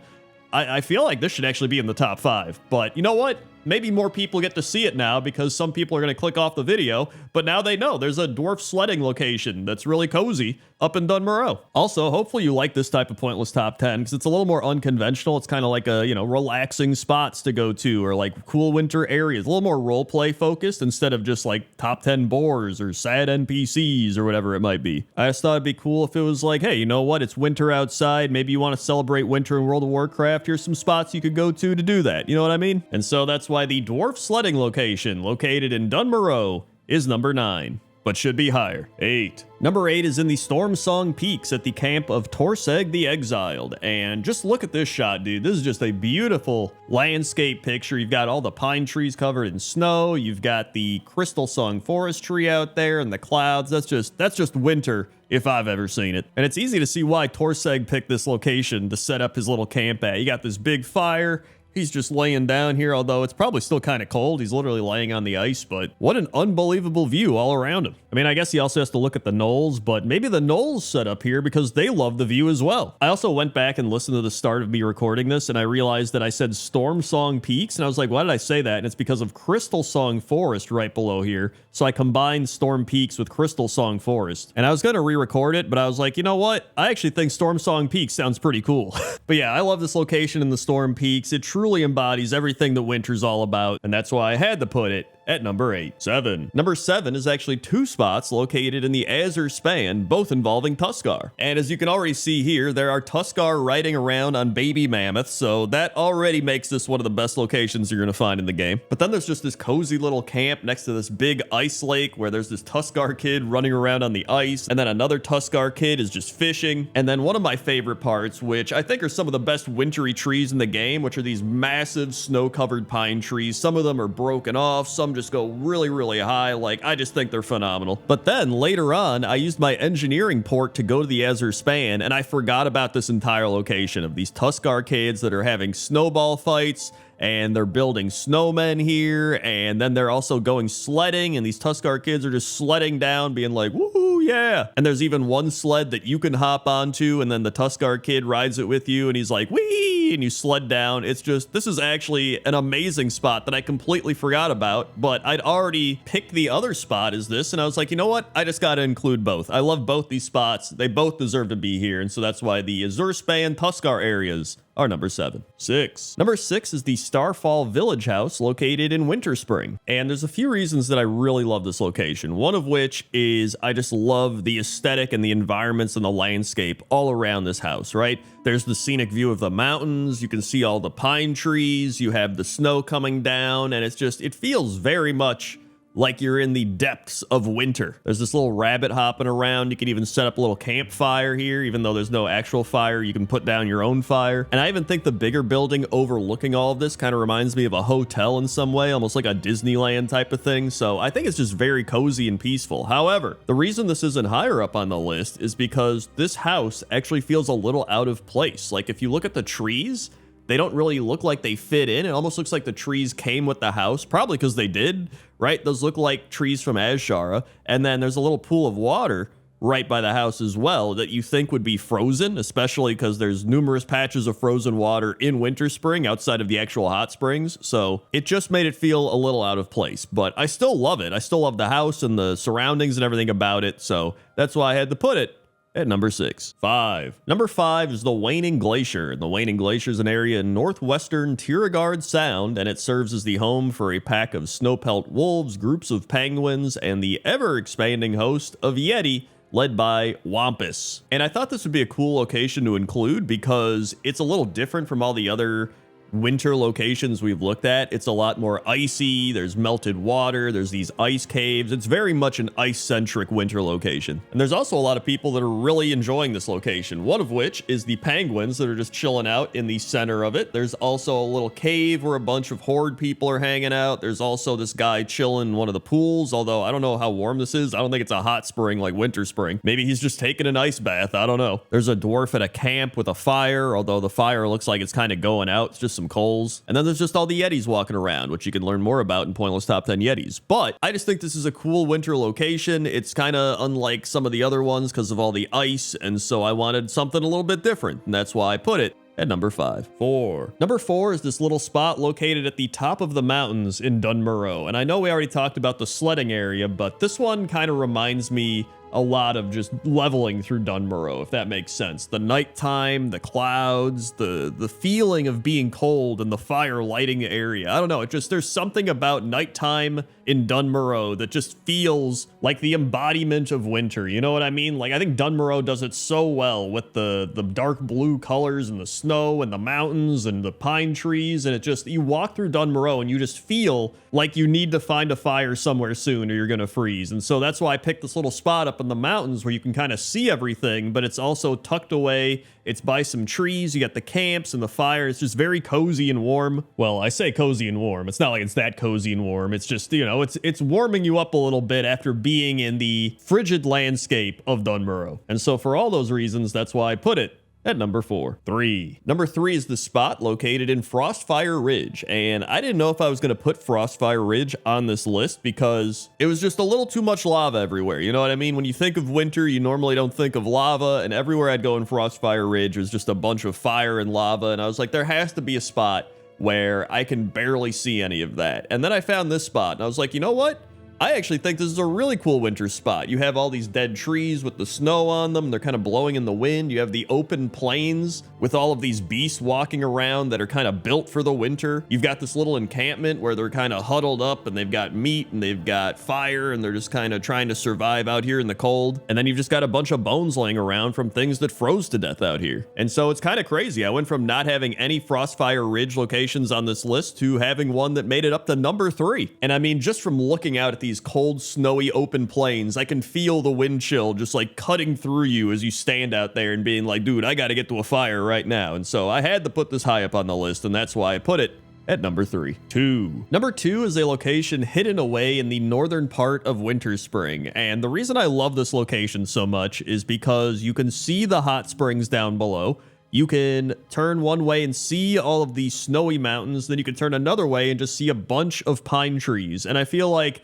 I feel like this should actually be in the top 5, but you know what? Maybe more people get to see it now because some people are going to click off the video, but now they know there's a dwarf sledding location that's really cozy up in Dunmoreau. Also, hopefully you like this type of pointless top 10 because it's a little more unconventional. It's kind of like a, relaxing spots to go to or like cool winter areas, a little more role play focused instead of just like top 10 bores or sad NPCs or whatever it might be. I just thought it'd be cool if it was like, hey, you know what? It's winter outside. Maybe you want to celebrate winter in World of Warcraft. Here's some spots you could go to do that. You know what I mean? And so that's why the dwarf sledding location located in Dunmoreau is number 9, but should be higher. 8. Number 8 is in the Storm Song Peaks at the camp of Torseg the Exiled. And just look at this shot, dude. This is just a beautiful landscape picture. You've got all the pine trees covered in snow. You've got the Crystal Song Forest tree out there and the clouds. That's just winter if I've ever seen it. And it's easy to see why Torseg picked this location to set up his little camp at. You got this big fire. He's just laying down here, although it's probably still kind of cold. He's literally laying on the ice, but what an unbelievable view all around him. I mean, I guess he also has to look at the gnolls, but maybe the gnolls set up here because they love the view as well. I also went back and listened to the start of me recording this, and I realized that I said Storm Song Peaks, and I was like, why did I say that? And it's because of Crystal Song Forest right below here. So I combined Storm Peaks with Crystal Song Forest. And I was going to re-record it, but I was like, you know what? I actually think Storm Song Peaks sounds pretty cool. But yeah, I love this location in the Storm Peaks. It truly embodies everything that winter's all about, and that's why I had to put it at number 8. 7. Number 7 is actually 2 spots located in the Azure Span, both involving Tuskar. And as you can already see here, there are Tuskar riding around on baby mammoths, so that already makes this one of the best locations you're going to find in the game. But then there's just this cozy little camp next to this big ice lake where there's this Tuskar kid running around on the ice, and then another Tuskar kid is just fishing. And then one of my favorite parts, which I think are some of the best wintry trees in the game, which are these massive snow-covered pine trees. Some of them are broken off, some just go really, really high. Like, I just think they're phenomenal. But then later on, I used my engineering port to go to the Azure Span, and I forgot about this entire location of these Tuskar kids that are having snowball fights, and they're building snowmen here, and then they're also going sledding, and these Tuskar kids are just sledding down, being like, woohoo, yeah. And there's even one sled that you can hop onto, and then the Tuskar kid rides it with you, and he's like, wee, and you sled down. It's just, this is actually an amazing spot that I completely forgot about, but I'd already picked the other spot as this, and I was like, you know what? I just gotta include both. I love both these spots. They both deserve to be here, and so that's why the Azure Span Tuskar areas are number 7. 6. Number 6 is the Starfall Village House located in Winterspring. And there's a few reasons that I really love this location. One of which is I just love the aesthetic and the environments and the landscape all around this house, right? There's the scenic view of the mountains. You can see all the pine trees. You have the snow coming down, and it's just, it feels very much like you're in the depths of winter. There's this little rabbit hopping around. You can even set up a little campfire here, even though there's no actual fire. You can put down your own fire. And I even think the bigger building overlooking all of this kind of reminds me of a hotel in some way, almost like a Disneyland type of thing. So I think it's just very cozy and peaceful. However, the reason this isn't higher up on the list is because this house actually feels a little out of place. Like, if you look at the trees, they don't really look like they fit in. It almost looks like the trees came with the house, probably because they did, right? Those look like trees from Azshara. And then there's a little pool of water right by the house as well that you think would be frozen, especially because there's numerous patches of frozen water in Winter Spring outside of the actual hot springs. So it just made it feel a little out of place, but I still love it. I still love the house and the surroundings and everything about it. So that's why I had to put it at number 6. 5. Number 5 is the Waning Glacier. The Waning Glacier is an area in northwestern Tiragard Sound, and it serves as the home for a pack of snowpelt wolves, groups of penguins, and the ever-expanding host of Yeti, led by Wampus. And I thought this would be a cool location to include because it's a little different from all the other winter locations we've looked at. It's a lot more icy, there's melted water, there's these ice caves. It's very much an ice-centric winter location. And there's also a lot of people that are really enjoying this location, one of which is the penguins that are just chilling out in the center of it. There's also a little cave where a bunch of horde people are hanging out. There's also this guy chilling in one of the pools, although I don't know how warm this is. I don't think it's a hot spring like Winter Spring. Maybe he's just taking an ice bath. I don't know. There's a dwarf at a camp with a fire, although the fire looks like it's kind of going out. It's just some coals. And then there's just all the Yetis walking around, which you can learn more about in Pointless Top 10 Yetis. But I just think this is a cool winter location. It's kind of unlike some of the other ones because of all the ice, and so I wanted something a little bit different, and that's why I put it at number 5. 4. Number 4 is this little spot located at the top of the mountains in Dunmurrow. And I know we already talked about the sledding area, but this one kind of reminds me a lot of just leveling through Dunmurrow, if that makes sense. The nighttime, the clouds, the feeling of being cold and the fire lighting the area. I don't know, there's something about nighttime in Dunmurrow that just feels like the embodiment of winter. You know what I mean? Like, I think Dunmurrow does it so well with the dark blue colors and the snow and the mountains and the pine trees, and you walk through Dunmurrow and you just feel like you need to find a fire somewhere soon or you're gonna freeze. And so that's why I picked this little spot up in the mountains where you can kind of see everything, but it's also tucked away. It's by some trees. You got the camps and the fire. It's just very cozy and warm. Well, I say cozy and warm. It's not like it's that cozy and warm. It's just, you know, it's warming you up a little bit after being in the frigid landscape of Dunmurrow. And so for all those reasons, that's why I put it at number 4. 3. Number 3 is the spot located in Frostfire Ridge, and I didn't know if I was going to put Frostfire Ridge on this list because it was just a little too much lava everywhere. You know what I mean? When you think of winter, you normally don't think of lava, and everywhere I'd go in Frostfire Ridge was just a bunch of fire and lava, and I was like, there has to be a spot where I can barely see any of that. And then I found this spot, and I was like, you know what? I actually think this is a really cool winter spot. You have all these dead trees with the snow on them. They're kind of blowing in the wind. You have the open plains with all of these beasts walking around that are kind of built for the winter. You've got this little encampment where they're kind of huddled up and they've got meat and they've got fire and they're just kind of trying to survive out here in the cold. And then you've just got a bunch of bones laying around from things that froze to death out here. And so it's kind of crazy. I went from not having any Frostfire Ridge locations on this list to having one that made it up to number 3. And I mean, just from looking out at these cold, snowy, open plains, I can feel the wind chill just like cutting through you as you stand out there and being like, dude, I got to get to a fire right now. And so I had to put this high up on the list, and that's why I put it at number 3. 2. Number 2 is a location hidden away in the northern part of Winter Spring. And the reason I love this location so much is because you can see the hot springs down below. You can turn one way and see all of the snowy mountains. Then you can turn another way and just see a bunch of pine trees. And I feel like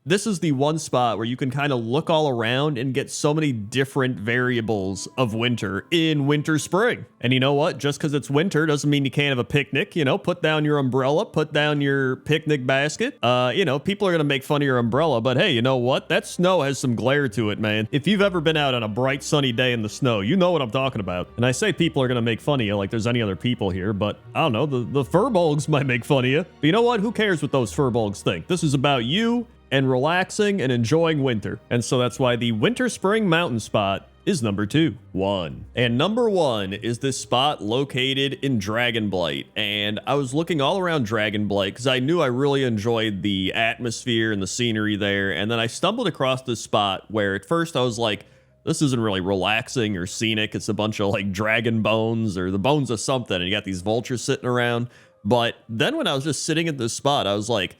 this is the one spot where you can kind of look all around and get so many different variables of winter in Winter Spring. And you know what? Just because it's winter doesn't mean you can't have a picnic. You know, put down your umbrella, put down your picnic basket. You know, people are going to make fun of your umbrella, but hey, you know what? That snow has some glare to it, man. If you've ever been out on a bright sunny day in the snow, you know what I'm talking about. And I say people are going to make fun of you like there's any other people here, but I don't know, the furbolgs might make fun of you. But you know what? Who cares what those furbolgs think? This is about you and relaxing and enjoying winter. And so that's why the Winter Spring mountain spot is number 2. 1. And number 1 is this spot located in Dragonblight. And I was looking all around Dragonblight because I knew I really enjoyed the atmosphere and the scenery there. And then I stumbled across this spot where at first I was like, this isn't really relaxing or scenic. It's a bunch of like dragon bones or the bones of something. And you got these vultures sitting around. But then when I was just sitting at this spot, I was like,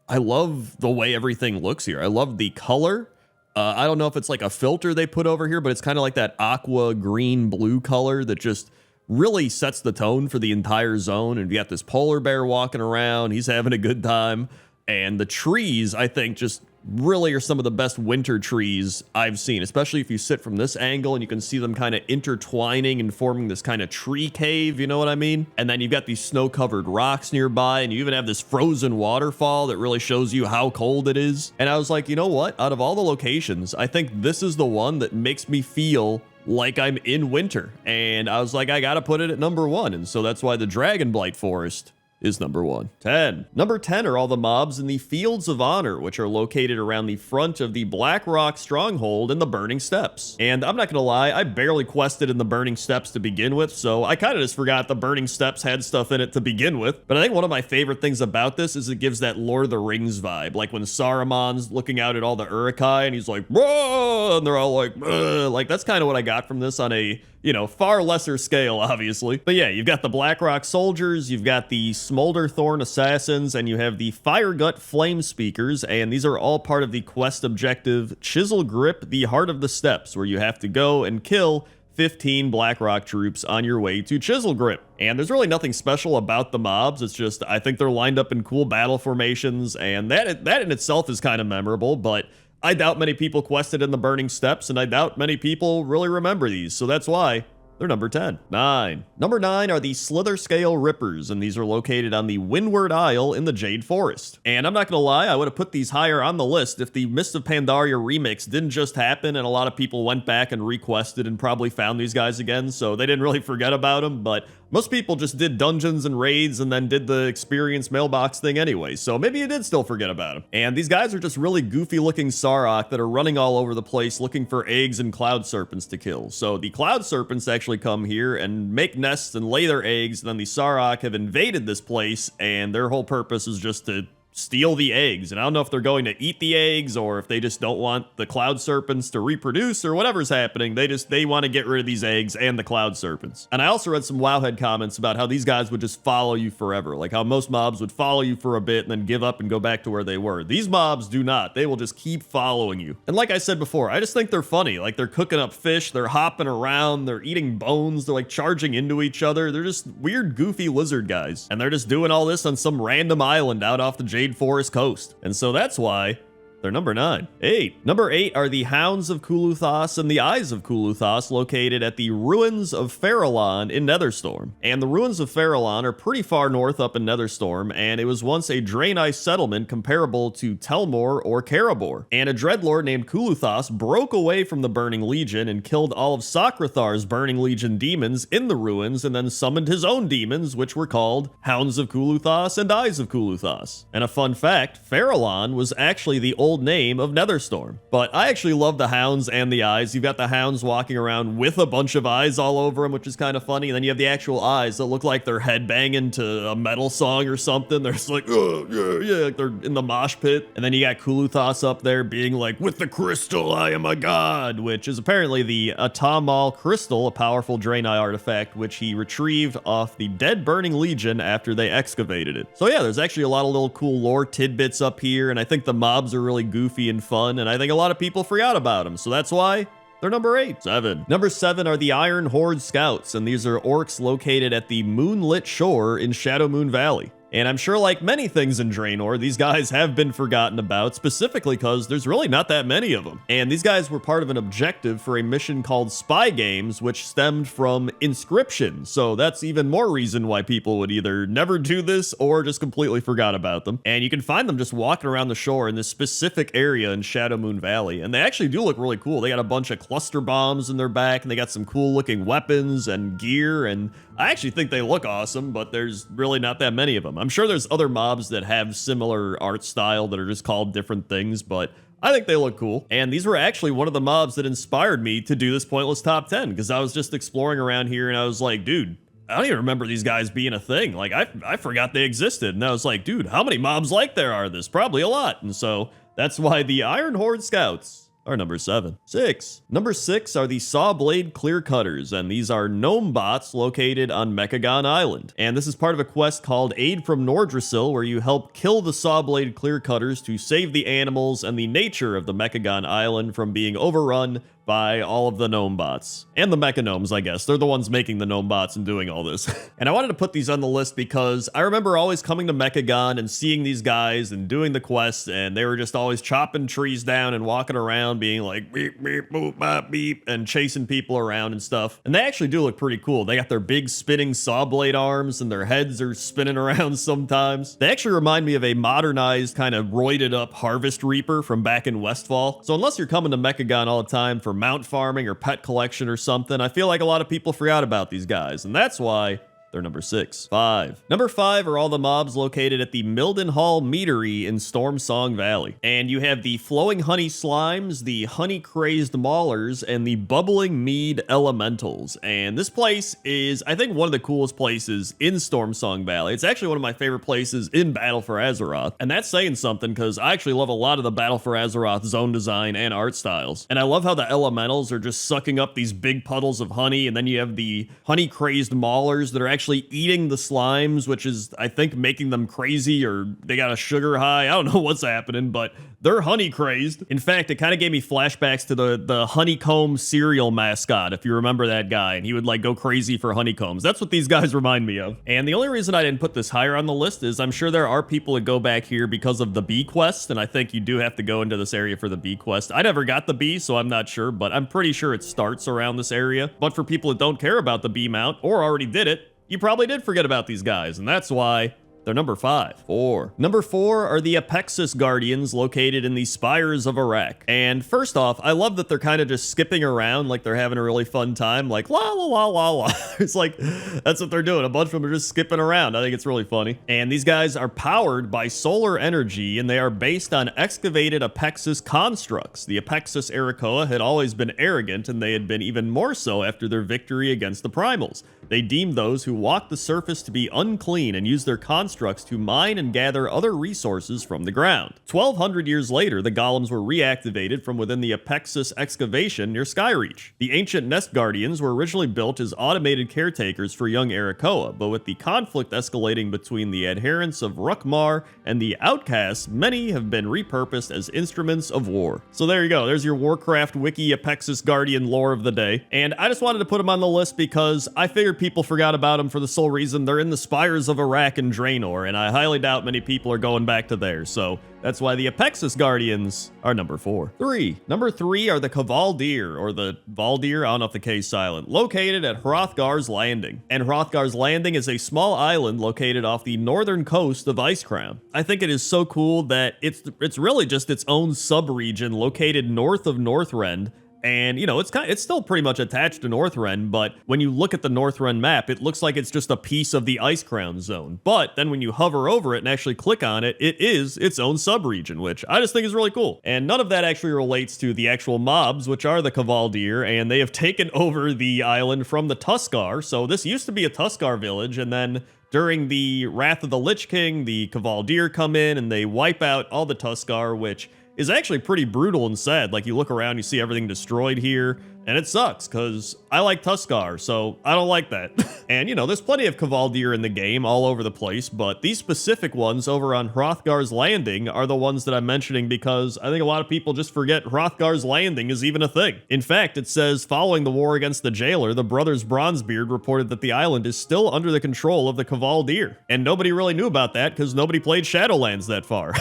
I love the way everything looks here. I love the color. I don't know if it's like a filter they put over here, but it's kind of like that aqua green blue color that just really sets the tone for the entire zone. And you got this polar bear walking around. He's having a good time. And the trees, I think, just really are some of the best winter trees I've seen, especially if you sit from this angle and you can see them kind of intertwining and forming this kind of tree cave, you know what I mean? And then you've got these snow-covered rocks nearby, and you even have this frozen waterfall that really shows you how cold it is. And I was like, you know what? Out of all the locations, I think this is the one that makes me feel like I'm in winter. And I was like, I gotta put it at number 1. And so that's why the Dragonblight Forest is number 1. 10. Number 10 are all the mobs in the Fields of Honor, which are located around the front of the Black Rock Stronghold in the Burning Steppes. And I'm not gonna lie, I barely quested in the Burning Steppes to begin with, so I kind of just forgot the Burning Steppes had stuff in it to begin with. But I think one of my favorite things about this is it gives that Lord of the Rings vibe, like when Saruman's looking out at all the Uruk-hai and he's like, whoa, and they're all like, ugh. Like that's kind of what I got from this on a, you know, far lesser scale, obviously. But yeah, you've got the Blackrock Soldiers, you've got the Smolderthorn Assassins, and you have the Firegut Flame Speakers, and these are all part of the quest objective Chisel Grip, the Heart of the Steppes, where you have to go and kill 15 Blackrock troops on your way to Chisel Grip. And there's really nothing special about the mobs. It's just, I think they're lined up in cool battle formations, and that in itself is kind of memorable, but I doubt many people quested in the Burning Steppes, and I doubt many people really remember these, so that's why they're number 10. 9. Number 9 are the Slither Scale Rippers, and these are located on the Windward Isle in the Jade Forest. And I'm not gonna lie, I would have put these higher on the list if the Mist of Pandaria remix didn't just happen and a lot of people went back and requested and probably found these guys again, so they didn't really forget about them, but most people just did dungeons and raids and then did the experience mailbox thing anyway, so maybe you did still forget about them. And these guys are just really goofy looking Sarok that are running all over the place looking for eggs and cloud serpents to kill. So the cloud serpents actually come here and make nests and lay their eggs, and then the Sarok have invaded this place, and their whole purpose is just to steal the eggs. And I don't know if they're going to eat the eggs or if they just don't want the cloud serpents to reproduce or whatever's happening. They want to get rid of these eggs and the cloud serpents. And I also read some Wowhead comments about how these guys would just follow you forever, like how most mobs would follow you for a bit and then give up and go back to where they were. These mobs do not. They will just keep following you. And like I said before, I just think they're funny. Like they're cooking up fish, they're hopping around, they're eating bones, they're like charging into each other. They're just weird, goofy lizard guys. And they're just doing all this on some random island out off the Jade Forest coast. And so that's why they're number 9. 8. Number 8 are the Hounds of Kuluthas and the Eyes of Kuluthas, located at the ruins of Farallon in Netherstorm. And the ruins of Farallon are pretty far north up in Netherstorm, and it was once a Draenei settlement comparable to Telmor or Karabor. And a dreadlord named Kuluthas broke away from the Burning Legion and killed all of Sakrathar's Burning Legion demons in the ruins, and then summoned his own demons, which were called Hounds of Kuluthas and Eyes of Kuluthas. And a fun fact, Farallon was actually the old name of Netherstorm. But I actually love the Hounds and the Eyes. You've got the Hounds walking around with a bunch of eyes all over them, which is kind of funny. And then you have the actual eyes that look like they're headbanging to a metal song or something. They're just like, oh, yeah, like they're in the mosh pit. And then you got Kuluthas up there being like, with the crystal, I am a god, which is apparently the Atamal crystal, a powerful Draenei artifact, which he retrieved off the dead Burning Legion after they excavated it. So yeah, there's actually a lot of little cool lore tidbits up here, and I think the mobs are really goofy and fun, and I think a lot of people forgot about them, so that's why they're number 8. 7. Number 7 are the Iron Horde Scouts, and these are orcs located at the Moonlit Shore in Shadowmoon Valley. And I'm sure, like many things in Draenor, these guys have been forgotten about, specifically because there's really not that many of them. And these guys were part of an objective for a mission called Spy Games, which stemmed from Inscription. So that's even more reason why people would either never do this or just completely forgot about them. And you can find them just walking around the shore in this specific area in Shadowmoon Valley. And they actually do look really cool. They got a bunch of cluster bombs in their back, and they got some cool looking weapons and gear, and I actually think they look awesome, but there's really not that many of them. I'm sure there's other mobs that have similar art style that are just called different things, but I think they look cool. And these were actually one of the mobs that inspired me to do this pointless top 10, because I was just exploring around here and I was like, dude, I don't even remember these guys being a thing. Like, I forgot they existed. And I was like, dude, how many mobs like there are? There's probably a lot. And so that's why the Iron Horde Scouts are number 7. 6. Number 6 are the Sawblade Clear Cutters, and these are gnome bots located on Mechagon Island. And this is part of a quest called Aid from Nordrassil, where you help kill the Sawblade Clear Cutters to save the animals and the nature of the Mechagon Island from being overrun by all of the gnome bots. And the mecha gnomes, I guess. They're the ones making the gnome bots and doing all this. And I wanted to put these on the list because I remember always coming to Mechagon and seeing these guys and doing the quests, and they were just always chopping trees down and walking around being like beep, beep, boop, bop, beep, and chasing people around and stuff. And they actually do look pretty cool. They got their big spinning saw blade arms and their heads are spinning around sometimes. They actually remind me of a modernized kind of roided up Harvest Reaper from back in Westfall. So unless you're coming to Mechagon all the time for mount farming or pet collection or something, I feel like a lot of people forgot about these guys, and that's why they're number 6. 5. Number 5 are all the mobs located at the Mildenhall Meadery in Stormsong Valley. And you have the Flowing Honey Slimes, the Honey Crazed Maulers, and the Bubbling Mead Elementals. And this place is, I think, one of the coolest places in Stormsong Valley. It's actually one of my favorite places in Battle for Azeroth. And that's saying something because I actually love a lot of the Battle for Azeroth zone design and art styles. And I love how the elementals are just sucking up these big puddles of honey, and then you have the Honey Crazed Maulers that are actually eating the slimes, which is, I think, making them crazy, or they got a sugar high. I don't know what's happening, but they're honey crazed. In fact, it kind of gave me flashbacks to the honeycomb cereal mascot, if you remember that guy, and he would like go crazy for honeycombs. That's what these guys remind me of. And the only reason I didn't put this higher on the list is I'm sure there are people that go back here because of the bee quest, and I think you do have to go into this area for the bee quest. I never got the bee, so I'm not sure, but I'm pretty sure it starts around this area. But for people that don't care about the bee mount or already did it, you probably did forget about these guys, and that's why they're number 5. 4. Number 4 are the Apexis Guardians located in the Spires of Iraq. And first off, I love that they're kind of just skipping around like they're having a really fun time, like la la la la la. It's like, that's what they're doing. A bunch of them are just skipping around. I think it's really funny. And these guys are powered by solar energy, and they are based on excavated Apexis constructs. The Apexis Arakoa had always been arrogant, and they had been even more so after their victory against the Primals. They deemed those who walked the surface to be unclean and used their constructs to mine and gather other resources from the ground. 1,200 years later, the golems were reactivated from within the Apexis excavation near Skyreach. The ancient Nest Guardians were originally built as automated caretakers for young Arakoa, but with the conflict escalating between the adherents of Rukmar and the outcasts, many have been repurposed as instruments of war. So there you go. There's your Warcraft wiki Apexis Guardian lore of the day. And I just wanted to put them on the list because I figured people forgot about them for the sole reason they're in the Spires of Iraq and Draenor, and I highly doubt many people are going back to there, so that's why the Apexis Guardians are number 4. 3. Number 3 are the Kavaldir, or the Valdir, I don't know if the K is silent, located at Hrothgar's Landing. And Hrothgar's Landing is a small island located off the northern coast of Icecrown. I think it is so cool that it's really just its own sub-region located north of Northrend. And, you know, it's still pretty much attached to Northrend, but when you look at the Northrend map, it looks like it's just a piece of the Icecrown zone. But then when you hover over it and actually click on it, it is its own sub-region, which I just think is really cool. And none of that actually relates to the actual mobs, which are the Kavaldir, and they have taken over the island from the Tuskar. So this used to be a Tuskar village, and then during the Wrath of the Lich King, the Kavaldir come in and they wipe out all the Tuskar, which is actually pretty brutal and sad. Like, you look around, you see everything destroyed here, and it sucks, because I like Tuskar, so I don't like that. And, you know, there's plenty of Kavaldir in the game all over the place, but these specific ones over on Hrothgar's Landing are the ones that I'm mentioning because I think a lot of people just forget Hrothgar's Landing is even a thing. In fact, it says, following the war against the jailer, the brothers Bronzebeard reported that the island is still under the control of the Kavaldir. And nobody really knew about that because nobody played Shadowlands that far.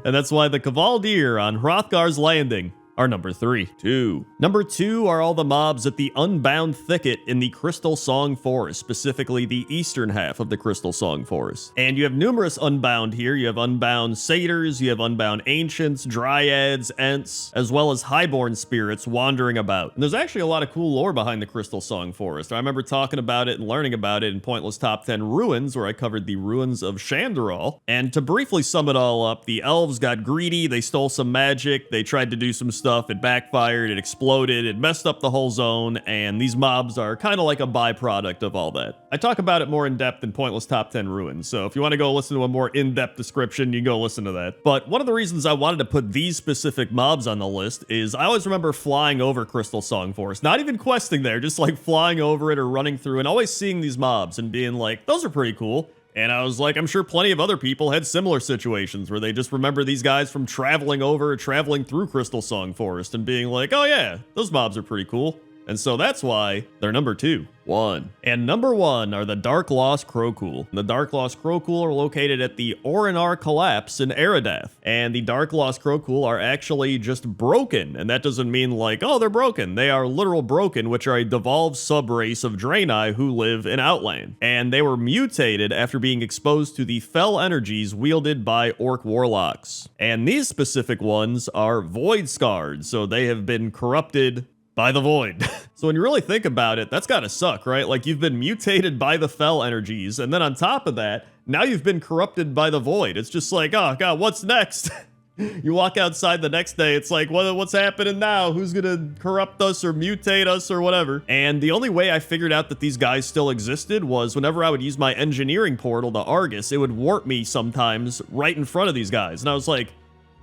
And that's why the Kavaldir on Hrothgar's Landing are number 3. 2. Number 2 are all the mobs at the Unbound Thicket in the Crystal Song Forest, specifically the eastern half of the Crystal Song Forest. And you have numerous Unbound here. You have Unbound Satyrs, you have Unbound Ancients, Dryads, Ents, as well as Highborn Spirits wandering about. And there's actually a lot of cool lore behind the Crystal Song Forest. I remember talking about it and learning about it in Pointless Top 10 Ruins, where I covered the ruins of Shandaral. And to briefly sum it all up, the elves got greedy, they stole some magic, they tried to do some stuff, it backfired, it exploded, it messed up the whole zone, and these mobs are kind of like a byproduct of all that. I talk about it more in depth in Pointless Top 10 Ruins, so if you want to go listen to a more in-depth description, you can go listen to that. But one of the reasons I wanted to put these specific mobs on the list is I always remember flying over Crystal Song Forest, not even questing there, just like flying over it or running through and always seeing these mobs and being like, those are pretty cool. And I was like, I'm sure plenty of other people had similar situations where they just remember these guys from traveling through Crystal Song Forest and being like, oh yeah, those mobs are pretty cool. And so that's why they're number 2. And number 1 are the Dark Lost Crokul. The Dark Lost Crokul are located at the Orinar Collapse in Eridath. And the Dark Lost Crokul are actually just broken. And that doesn't mean like, oh, they're broken. They are literal broken, which are a devolved subrace of Draenei who live in Outland. And they were mutated after being exposed to the fell energies wielded by Orc Warlocks. And these specific ones are Void Scarred, so they have been corrupted by the void. So when you really think about it, that's gotta suck, right? Like, you've been mutated by the fell energies, and then on top of that, now you've been corrupted by the void. It's just like, oh god, what's next? You walk outside the next day, it's like, what's happening now? Who's gonna corrupt us or mutate us or whatever? And the only way I figured out that these guys still existed was whenever I would use my engineering portal to Argus, it would warp me sometimes right in front of these guys. And I was like,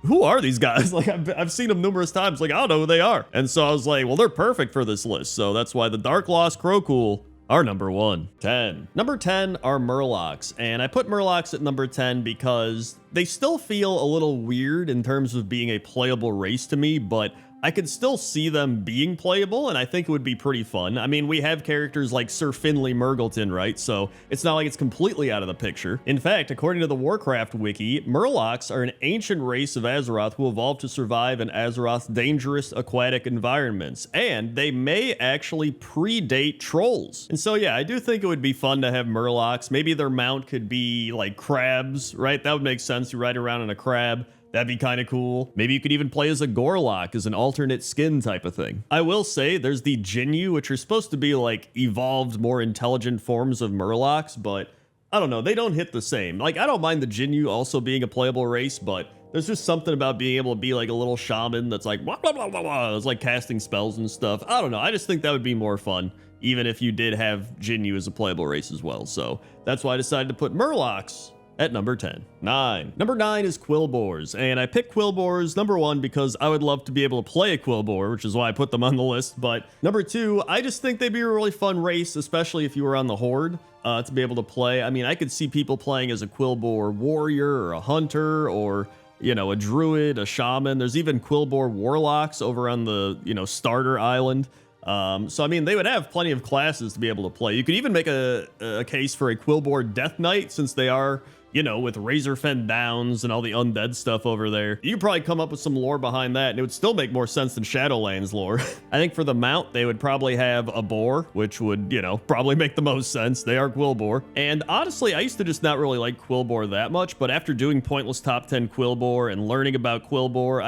who are these guys? Like, I've seen them numerous times. Like, I don't know who they are. And so I was like, well, they're perfect for this list. So that's why the Dark Lost Crokul are number 1. 10. Number 10 are Murlocs. And I put Murlocs at number 10 because they still feel a little weird in terms of being a playable race to me, but I could still see them being playable, and I think it would be pretty fun. I mean, we have characters like Sir Finley Murgleton, right? So it's not like it's completely out of the picture. In fact, according to the Warcraft wiki, Murlocs are an ancient race of Azeroth who evolved to survive in Azeroth's dangerous aquatic environments, and they may actually predate trolls. And so yeah, I do think it would be fun to have Murlocs. Maybe their mount could be like crabs, right? That would make sense. You ride around in a crab. That'd be kind of cool. Maybe you could even play as a Gorlock, as an alternate skin type of thing. I will say there's the Jinyu, which are supposed to be like evolved, more intelligent forms of Murlocs, but I don't know, they don't hit the same. Like, I don't mind the Jinyu also being a playable race, but there's just something about being able to be like a little shaman that's like, blah, blah, blah, blah, blah. It's like casting spells and stuff. I don't know, I just think that would be more fun, even if you did have Jinyu as a playable race as well. So that's why I decided to put Murlocs at number 10. 9. Number 9 is Quillboars, and I picked Quillboars number 1 because I would love to be able to play a Quillboar, which is why I put them on the list, but number 2, I just think they'd be a really fun race, especially if you were on the Horde, to be able to play. I mean, I could see people playing as a Quillboar warrior or a hunter or, you know, a druid, a shaman. There's even Quillboar warlocks over on the, you know, starter island. So I mean, they would have plenty of classes to be able to play. You could even make a case for a Quillboar Death Knight, since they are, you know, with Razorfen Downs and all the undead stuff over there. You could probably come up with some lore behind that, and it would still make more sense than Shadowlands lore. I think for the mount, they would probably have a boar, which would, you know, probably make the most sense. They are Quillboar. And honestly, I used to just not really like Quillboar that much, but after doing Pointless Top 10 Quillboar and learning about Quillboar,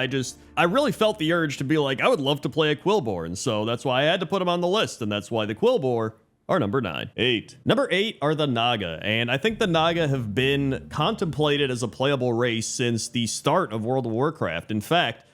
I really felt the urge to be like, I would love to play a Quillboar, and so that's why I had to put them on the list, and that's why the Quillboar are number 9. 8. Number 8 are the Naga, and I think the Naga have been contemplated as a playable race since the start of World of Warcraft. In fact,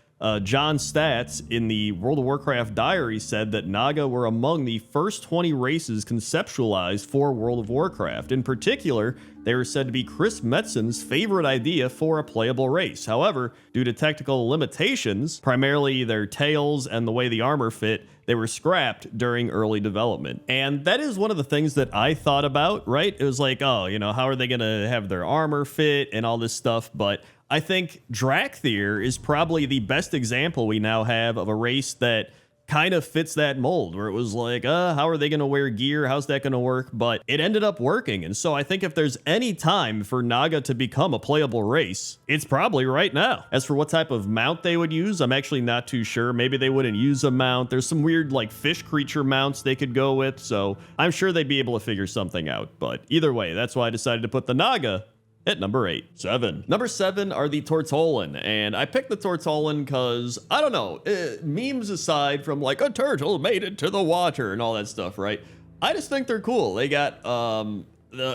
John Statz in the World of Warcraft diary said that Naga were among the first 20 races conceptualized for World of Warcraft. In particular, they were said to be Chris Metzen's favorite idea for a playable race. However, due to technical limitations, primarily their tails and the way the armor fit, they were scrapped during early development. And that is one of the things that I thought about, right? It was like, oh, you know, how are they going to have their armor fit and all this stuff? But I think Drakthir is probably the best example we now have of a race that kind of fits that mold, where it was like, how are they going to wear gear? How's that going to work? But it ended up working. And so I think if there's any time for Naga to become a playable race, it's probably right now. As for what type of mount they would use, I'm actually not too sure. Maybe they wouldn't use a mount. There's some weird like fish creature mounts they could go with. So I'm sure they'd be able to figure something out. But either way, that's why I decided to put the Naga at number 8. 7. Number 7 are the Tortolan, and I picked the Tortolan because, I don't know, memes aside from like, a turtle made it to the water and all that stuff, right? I just think they're cool. They got the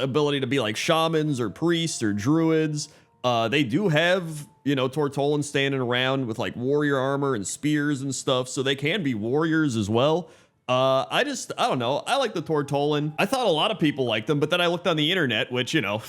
ability to be like shamans or priests or druids. They do have, you know, Tortolan standing around with like warrior armor and spears and stuff, so they can be warriors as well. I don't know. I like the Tortolan. I thought a lot of people liked them, but then I looked on the internet, which, you know,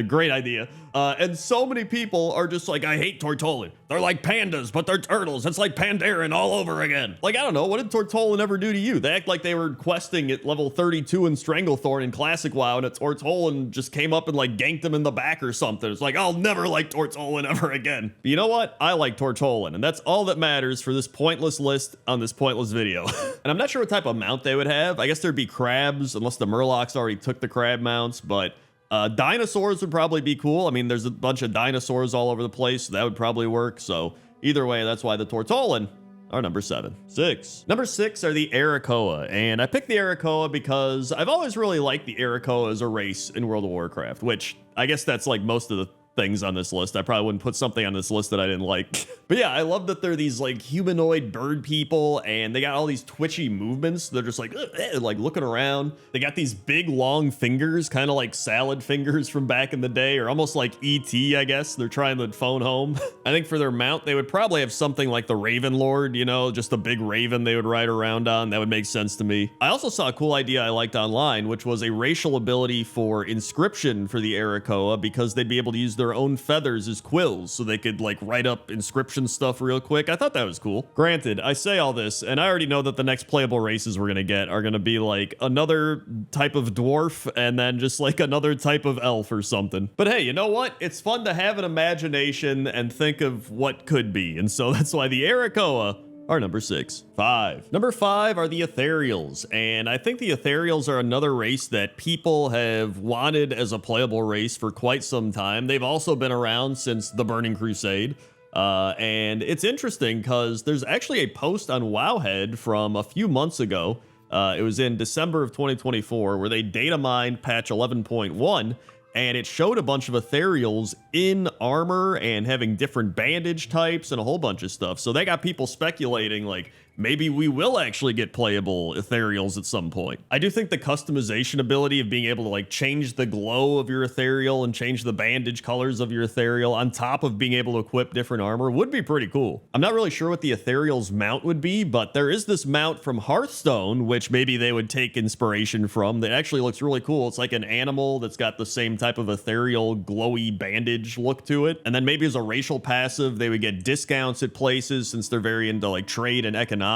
great idea. And so many people are just like, I hate Tortollan. They're like pandas, but they're turtles. It's like Pandaren all over again. Like, I don't know. What did Tortollan ever do to you? They act like they were questing at level 32 in Stranglethorn in Classic WoW, and a Tortollan just came up and like ganked him in the back or something. It's like, I'll never like Tortollan ever again. But you know what? I like Tortollan, and that's all that matters for this pointless list on this pointless video. And I'm not sure what type of mount they would have. I guess there'd be crabs, unless the Murlocs already took the crab mounts, but dinosaurs would probably be cool. I mean, there's a bunch of dinosaurs all over the place, so that would probably work. So either way, that's why the Tortollan are number 7. 6. Number 6 are the Arakoa, and I picked the Arakoa because I've always really liked the Arakoa as a race in World of Warcraft, which I guess that's like most of the things on this list. I probably wouldn't put something on this list that I didn't like. But yeah, I love that they're these like humanoid bird people, and they got all these twitchy movements. They're just like looking around. They got these big long fingers, kind of like salad fingers from back in the day, or almost like E.T., I guess. They're trying to phone home. I think for their mount, they would probably have something like the Raven Lord, you know, just a big raven they would ride around on. That would make sense to me. I also saw a cool idea I liked online, which was a racial ability for inscription for the Arakoa, because they'd be able to use their own feathers as quills, so they could like write up inscription stuff real quick. I thought that was cool. Granted, I say all this, and I already know that the next playable races we're gonna get are gonna be like another type of dwarf, and then just like another type of elf or something. But hey, you know what? It's fun to have an imagination and think of what could be, and so that's why the Arakoa are number 6. 5. Number 5 are the Ethereals, and I think the Ethereals are another race that people have wanted as a playable race for quite some time. They've also been around since the Burning Crusade, and it's interesting because there's actually a post on Wowhead from a few months ago. It was in December of 2024, where they data mined patch 11.1, and it showed a bunch of Ethereals in armor and having different bandage types and a whole bunch of stuff. So they got people speculating like, maybe we will actually get playable Ethereals at some point. I do think the customization ability of being able to like change the glow of your Ethereal and change the bandage colors of your Ethereal on top of being able to equip different armor would be pretty cool. I'm not really sure what the Ethereal's mount would be, but there is this mount from Hearthstone, which maybe they would take inspiration from, that actually looks really cool. It's like an animal that's got the same type of ethereal glowy bandage look to it. And then maybe as a racial passive, they would get discounts at places since they're very into like trade and economics.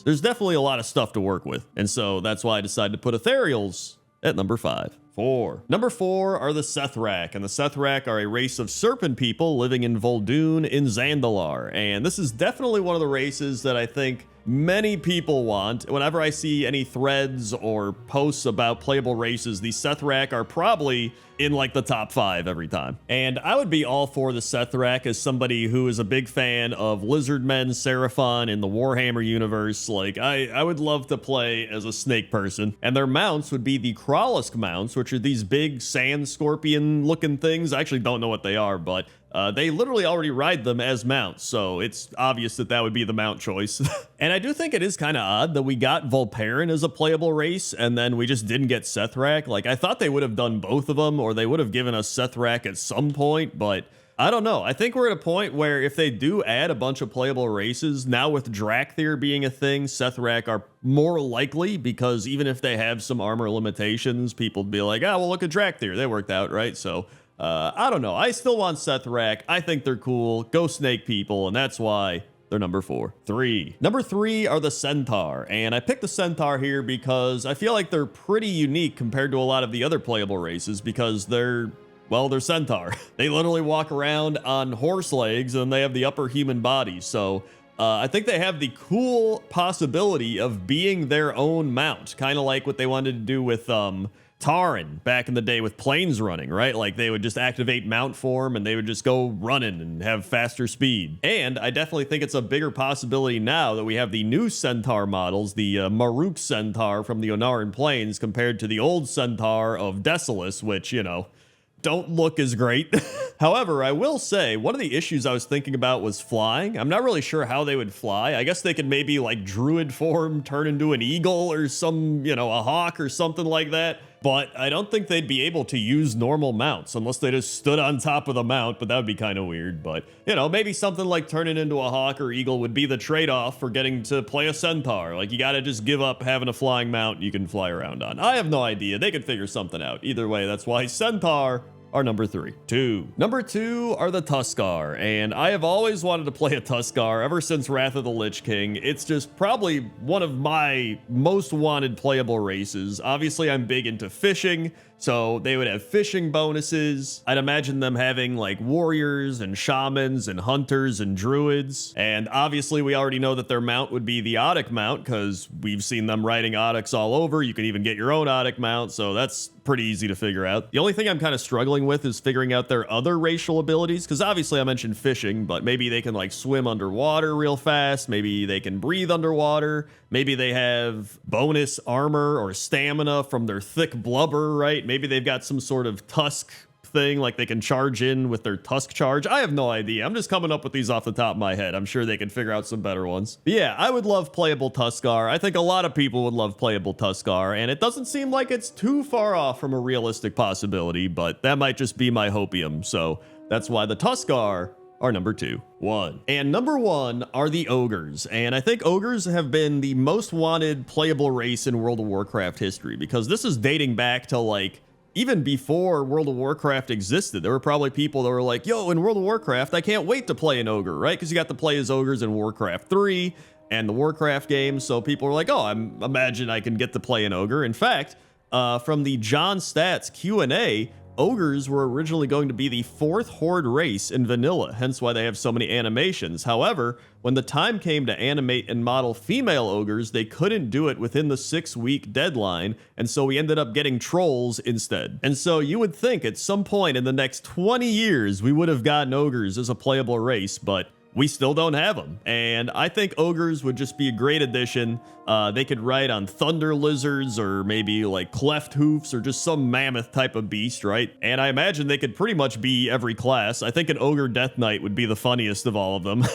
There's definitely a lot of stuff to work with. And so that's why I decided to put Ethereals at number 5. 4. Number 4 are the Sethrak, and the Sethrak are a race of serpent people living in Vol'dun in Zandalar. And this is definitely one of the races that I think many people want. Whenever I see any threads or posts about playable races, the Sethrak are probably in like the top 5 every time. And I would be all for the Sethrak as somebody who is a big fan of Lizardmen, Seraphon in the Warhammer universe. Like, I would love to play as a snake person. And their mounts would be the Kralisk mounts, which are these big sand scorpion looking things. I actually don't know what they are, but they literally already ride them as mounts, so it's obvious that that would be the mount choice. And I do think it is kind of odd that we got Volparen as a playable race, and then we just didn't get Sethrak. Like, I thought they would have done both of them, or they would have given us Sethrak at some point, but I don't know. I think we're at a point where if they do add a bunch of playable races, now with Drakthir being a thing, Sethrak are more likely, because even if they have some armor limitations, people would be like, oh, well, look at Drakthir. They worked out, right? So I don't know. I still want Sethrak. I think they're cool. Go snake people, and that's why they're number 4. 3. Number 3 are the Centaur, and I picked the Centaur here because I feel like they're pretty unique compared to a lot of the other playable races, because they're Centaur. They literally walk around on horse legs, and they have the upper human body. So I think they have the cool possibility of being their own mount, kind of like what they wanted to do with Taran back in the day with planes running, right? Like, they would just activate mount form and they would just go running and have faster speed. And I definitely think it's a bigger possibility now that we have the new Centaur models, the Maruk Centaur from the Onaran Plains, compared to the old Centaur of Desolus, which, you know, don't look as great. However, I will say one of the issues I was thinking about was flying. I'm not really sure how they would fly. I guess they could maybe like druid form, turn into an eagle or some, you know, a hawk or something like that. But I don't think they'd be able to use normal mounts unless they just stood on top of the mount, but that would be kind of weird. But, you know, maybe something like turning into a hawk or eagle would be the trade-off for getting to play a Centaur. Like, you gotta just give up having a flying mount you can fly around on. I have no idea. They could figure something out. Either way, that's why Centaur are number 3. 2. Number 2 are the Tuskar, and I have always wanted to play a Tuskar ever since Wrath of the Lich King. It's just probably one of my most wanted playable races. Obviously, I'm big into fishing, so they would have fishing bonuses. I'd imagine them having like warriors and shamans and hunters and druids. And obviously we already know that their mount would be the Audic mount because we've seen them riding Audics all over. You can even get your own Audic mount, so that's pretty easy to figure out. The only thing I'm kind of struggling with is figuring out their other racial abilities, because obviously I mentioned fishing, but maybe they can like swim underwater real fast. Maybe they can breathe underwater. Maybe they have bonus armor or stamina from their thick blubber, right? Maybe they've got some sort of tusk thing, like they can charge in with their tusk charge. I have no idea. I'm just coming up with these off the top of my head. I'm sure they can figure out some better ones. But yeah, I would love playable Tuskar. I think a lot of people would love playable Tuskar, and it doesn't seem like it's too far off from a realistic possibility, but that might just be my hopium. So that's why the Tuskar are number 2. 1. And number 1 are the ogres. And I think ogres have been the most wanted playable race in World of Warcraft history, because this is dating back to like even before World of Warcraft existed. There were probably people that were like, yo, in World of Warcraft, I can't wait to play an ogre, right? Because you got to play as ogres in Warcraft 3 and the Warcraft games. So people were like, oh, imagine I can get to play an ogre. In fact, from the John Stats Q&A, ogres were originally going to be the 4th horde race in vanilla, hence why they have so many animations. However, when the time came to animate and model female ogres, they couldn't do it within the 6-week deadline, and so we ended up getting trolls instead. And so you would think at some point in the next 20 years, we would have gotten ogres as a playable race, but we still don't have them. And I think ogres would just be a great addition. They could ride on thunder lizards or maybe like cleft hoofs or just some mammoth type of beast, right? And I imagine they could pretty much be every class. I think an ogre death knight would be the funniest of all of them.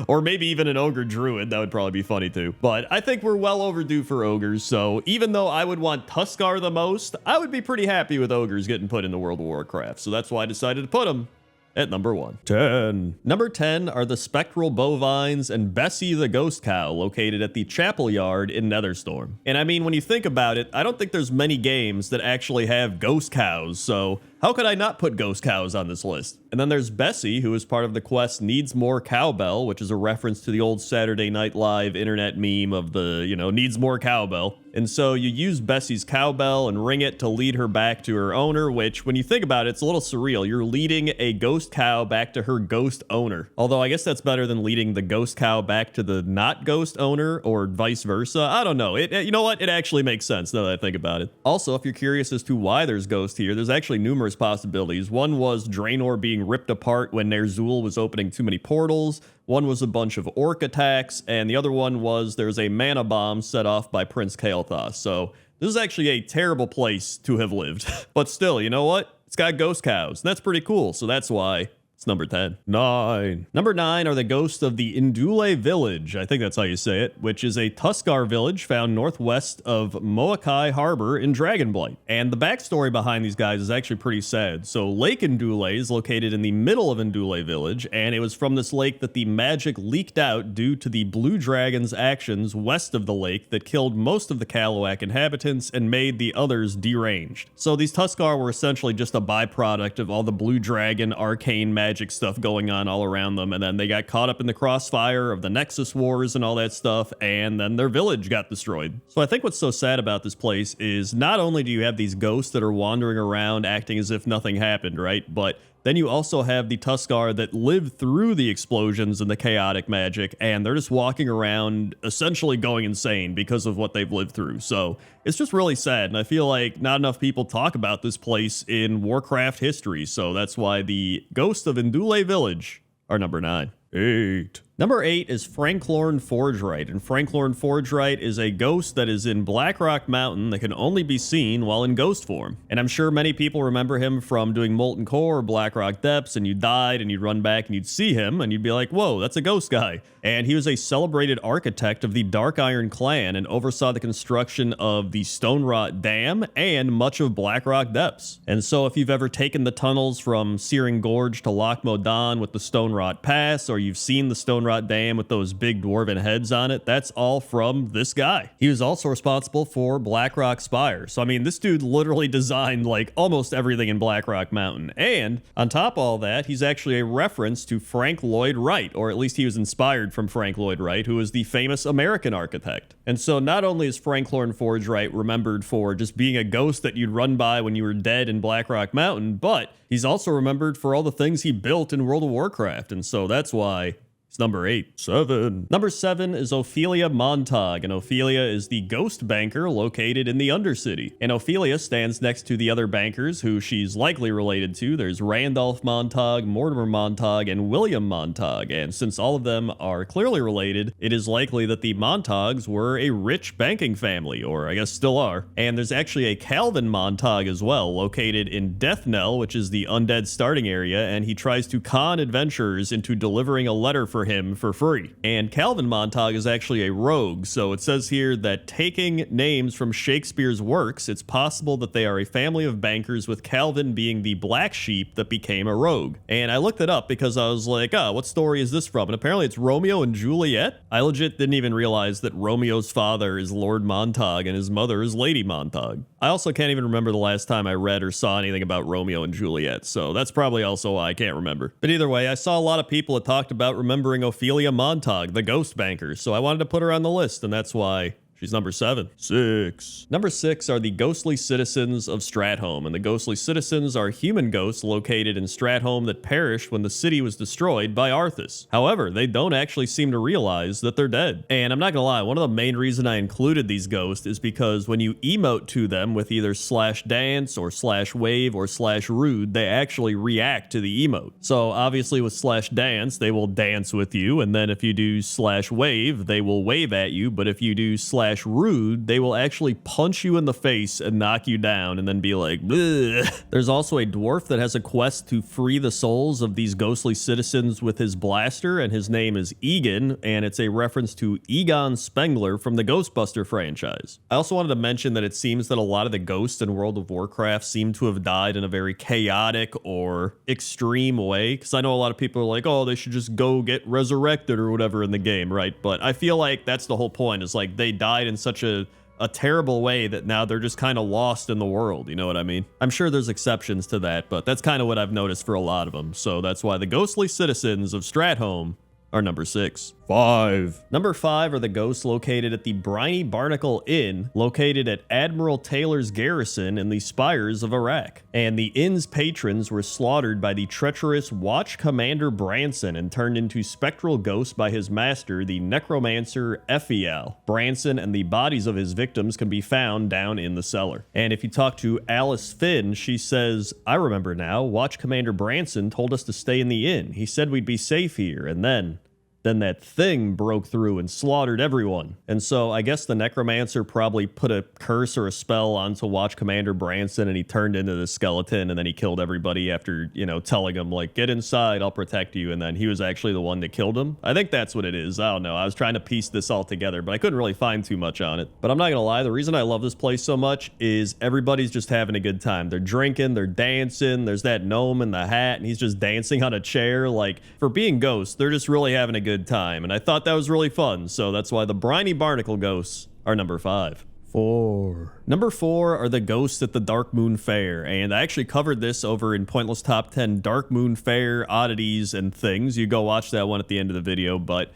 Or maybe even an ogre druid. That would probably be funny too. But I think we're well overdue for ogres. So even though I would want Tuskar the most, I would be pretty happy with ogres getting put into World of Warcraft. So that's why I decided to put them at number 1. 10. Number 10 are the spectral bovines and Bessie the ghost cow, located at the chapel yard in Netherstorm. And I mean, when you think about it, I don't think there's many games that actually have ghost cows, so how could I not put ghost cows on this list? And then there's Bessie, who is part of the quest Needs More Cowbell, which is a reference to the old Saturday Night Live internet meme of the, needs more cowbell. And so you use Bessie's cowbell and ring it to lead her back to her owner, which, when you think about it, it's a little surreal. You're leading a ghost cow back to her ghost owner. Although I guess that's better than leading the ghost cow back to the not ghost owner, or vice versa. I don't know. You know what? It actually makes sense now that I think about it. Also, if you're curious as to why there's ghost here, there's actually numerous possibilities. One was Draenor being ripped apart when Ner'zhul was opening too many portals. One was a bunch of orc attacks, and the other one was there's a mana bomb set off by Prince Kael'thas. So this is actually a terrible place to have lived. But still, you know what? It's got ghost cows, and that's pretty cool. So that's why it's number 10. 9. Number 9 are the ghosts of the Indule Village, I think that's how you say it, which is a Tuskar village found northwest of Moakai Harbor in Dragonblight. And the backstory behind these guys is actually pretty sad. So Lake Indule is located in the middle of Indule Village, and it was from this lake that the magic leaked out due to the blue dragon's actions west of the lake that killed most of the Kalawak inhabitants and made the others deranged. So these Tuskar were essentially just a byproduct of all the blue dragon arcane magic stuff going on all around them, and then they got caught up in the crossfire of the Nexus Wars and all that stuff, and then their village got destroyed. So I think what's so sad about this place is not only do you have these ghosts that are wandering around acting as if nothing happened, right? But then you also have the Tuskar that lived through the explosions and the chaotic magic, and they're just walking around essentially going insane because of what they've lived through. So it's just really sad, and I feel like not enough people talk about this place in Warcraft history, so that's why the Ghosts of Indule Village are number 9. 8. Number 8 is Franklorn Forgerite, and Franklorn Forgerite is a ghost that is in Blackrock Mountain that can only be seen while in ghost form. And I'm sure many people remember him from doing Molten Core or Blackrock Depths, and you died and you'd run back and you'd see him and you'd be like, whoa, that's a ghost guy. And he was a celebrated architect of the Dark Iron clan and oversaw the construction of the Stonerot Dam and much of Blackrock Depths. And so if you've ever taken the tunnels from Searing Gorge to Loch Modan with the Stonerot Pass, or you've seen the Stonerot Brainrot Dam with those big dwarven heads on it, that's all from this guy. He was also responsible for Blackrock Spire. So, I mean, this dude literally designed like almost everything in Blackrock Mountain. And on top of all that, he's actually a reference to Frank Lloyd Wright, or at least he was inspired from Frank Lloyd Wright, who was the famous American architect. And so not only is Frank Lloyd Wright remembered for just being a ghost that you'd run by when you were dead in Blackrock Mountain, but he's also remembered for all the things he built in World of Warcraft. And so that's why it's number 8. 7. Number 7 is Ophelia Montag, and Ophelia is the ghost banker located in the Undercity. And Ophelia stands next to the other bankers who she's likely related to. There's Randolph Montag, Mortimer Montag, and William Montag. And since all of them are clearly related, it is likely that the Montags were a rich banking family, or I guess still are. And there's actually a Calvin Montag as well, located in Death Knell, which is the undead starting area, and he tries to con adventurers into delivering a letter for him for free. And Calvin Montag is actually a rogue, so it says here that taking names from Shakespeare's works, it's possible that they are a family of bankers, with Calvin being the black sheep that became a rogue. And I looked it up because I was like, what story is this from? And apparently it's Romeo and Juliet. I legit didn't even realize that Romeo's father is Lord Montag and his mother is Lady Montag. I also can't even remember the last time I read or saw anything about Romeo and Juliet, so that's probably also why I can't remember. But either way, I saw a lot of people that talked about remembering Ophelia Montag, the ghost banker, so I wanted to put her on the list, and that's why she's number 7. 6. Number 6 are the ghostly citizens of Stratholme, and the ghostly citizens are human ghosts located in Stratholme that perished when the city was destroyed by Arthas. However, they don't actually seem to realize that they're dead. And I'm not gonna lie, one of the main reasons I included these ghosts is because when you emote to them with either /dance or /wave or /rude, they actually react to the emote. So obviously with /dance, they will dance with you, and then if you do /wave, they will wave at you, but if you do /rude, they will actually punch you in the face and knock you down and then be like, bleh. There's also a dwarf that has a quest to free the souls of these ghostly citizens with his blaster, and his name is Egan, and it's a reference to Egon Spengler from the Ghostbuster franchise. I also wanted to mention that it seems that a lot of the ghosts in World of Warcraft seem to have died in a very chaotic or extreme way, because I know a lot of people are like, oh, they should just go get resurrected or whatever in the game, right? But I feel like that's the whole point, is like they died in such a terrible way that now they're just kind of lost in the world, you know what I mean? I'm sure there's exceptions to that, but that's kind of what I've noticed for a lot of them. So that's why the ghostly citizens of Stratholme are number 6. 5. Number 5 are the ghosts located at the Briny Barnacle Inn, located at Admiral Taylor's garrison in the spires of Iraq. And the inn's patrons were slaughtered by the treacherous Watch Commander Branson and turned into spectral ghosts by his master, the necromancer Ephial. Branson and the bodies of his victims can be found down in the cellar. And if you talk to Alice Finn, she says, I remember now, Watch Commander Branson told us to stay in the inn. He said we'd be safe here, and then that thing broke through and slaughtered everyone. And so I guess the necromancer probably put a curse or a spell onto Watch Commander Branson, and he turned into the skeleton, and then he killed everybody after, you know, telling him like, get inside, I'll protect you. And then he was actually the one that killed him. I think that's what it is. I don't know. I was trying to piece this all together, but I couldn't really find too much on it. But I'm not gonna lie, the reason I love this place so much is everybody's just having a good time. They're drinking, they're dancing. There's that gnome in the hat, and he's just dancing on a chair. Like, for being ghosts, they're just really having a good time, and I thought that was really fun, so that's why the Briny Barnacle ghosts are number 5. 4. Number 4 are the ghosts at the Dark Moon Fair, and I actually covered this over in Pointless Top 10 Dark Moon Fair oddities and things. You go watch that one at the end of the video, but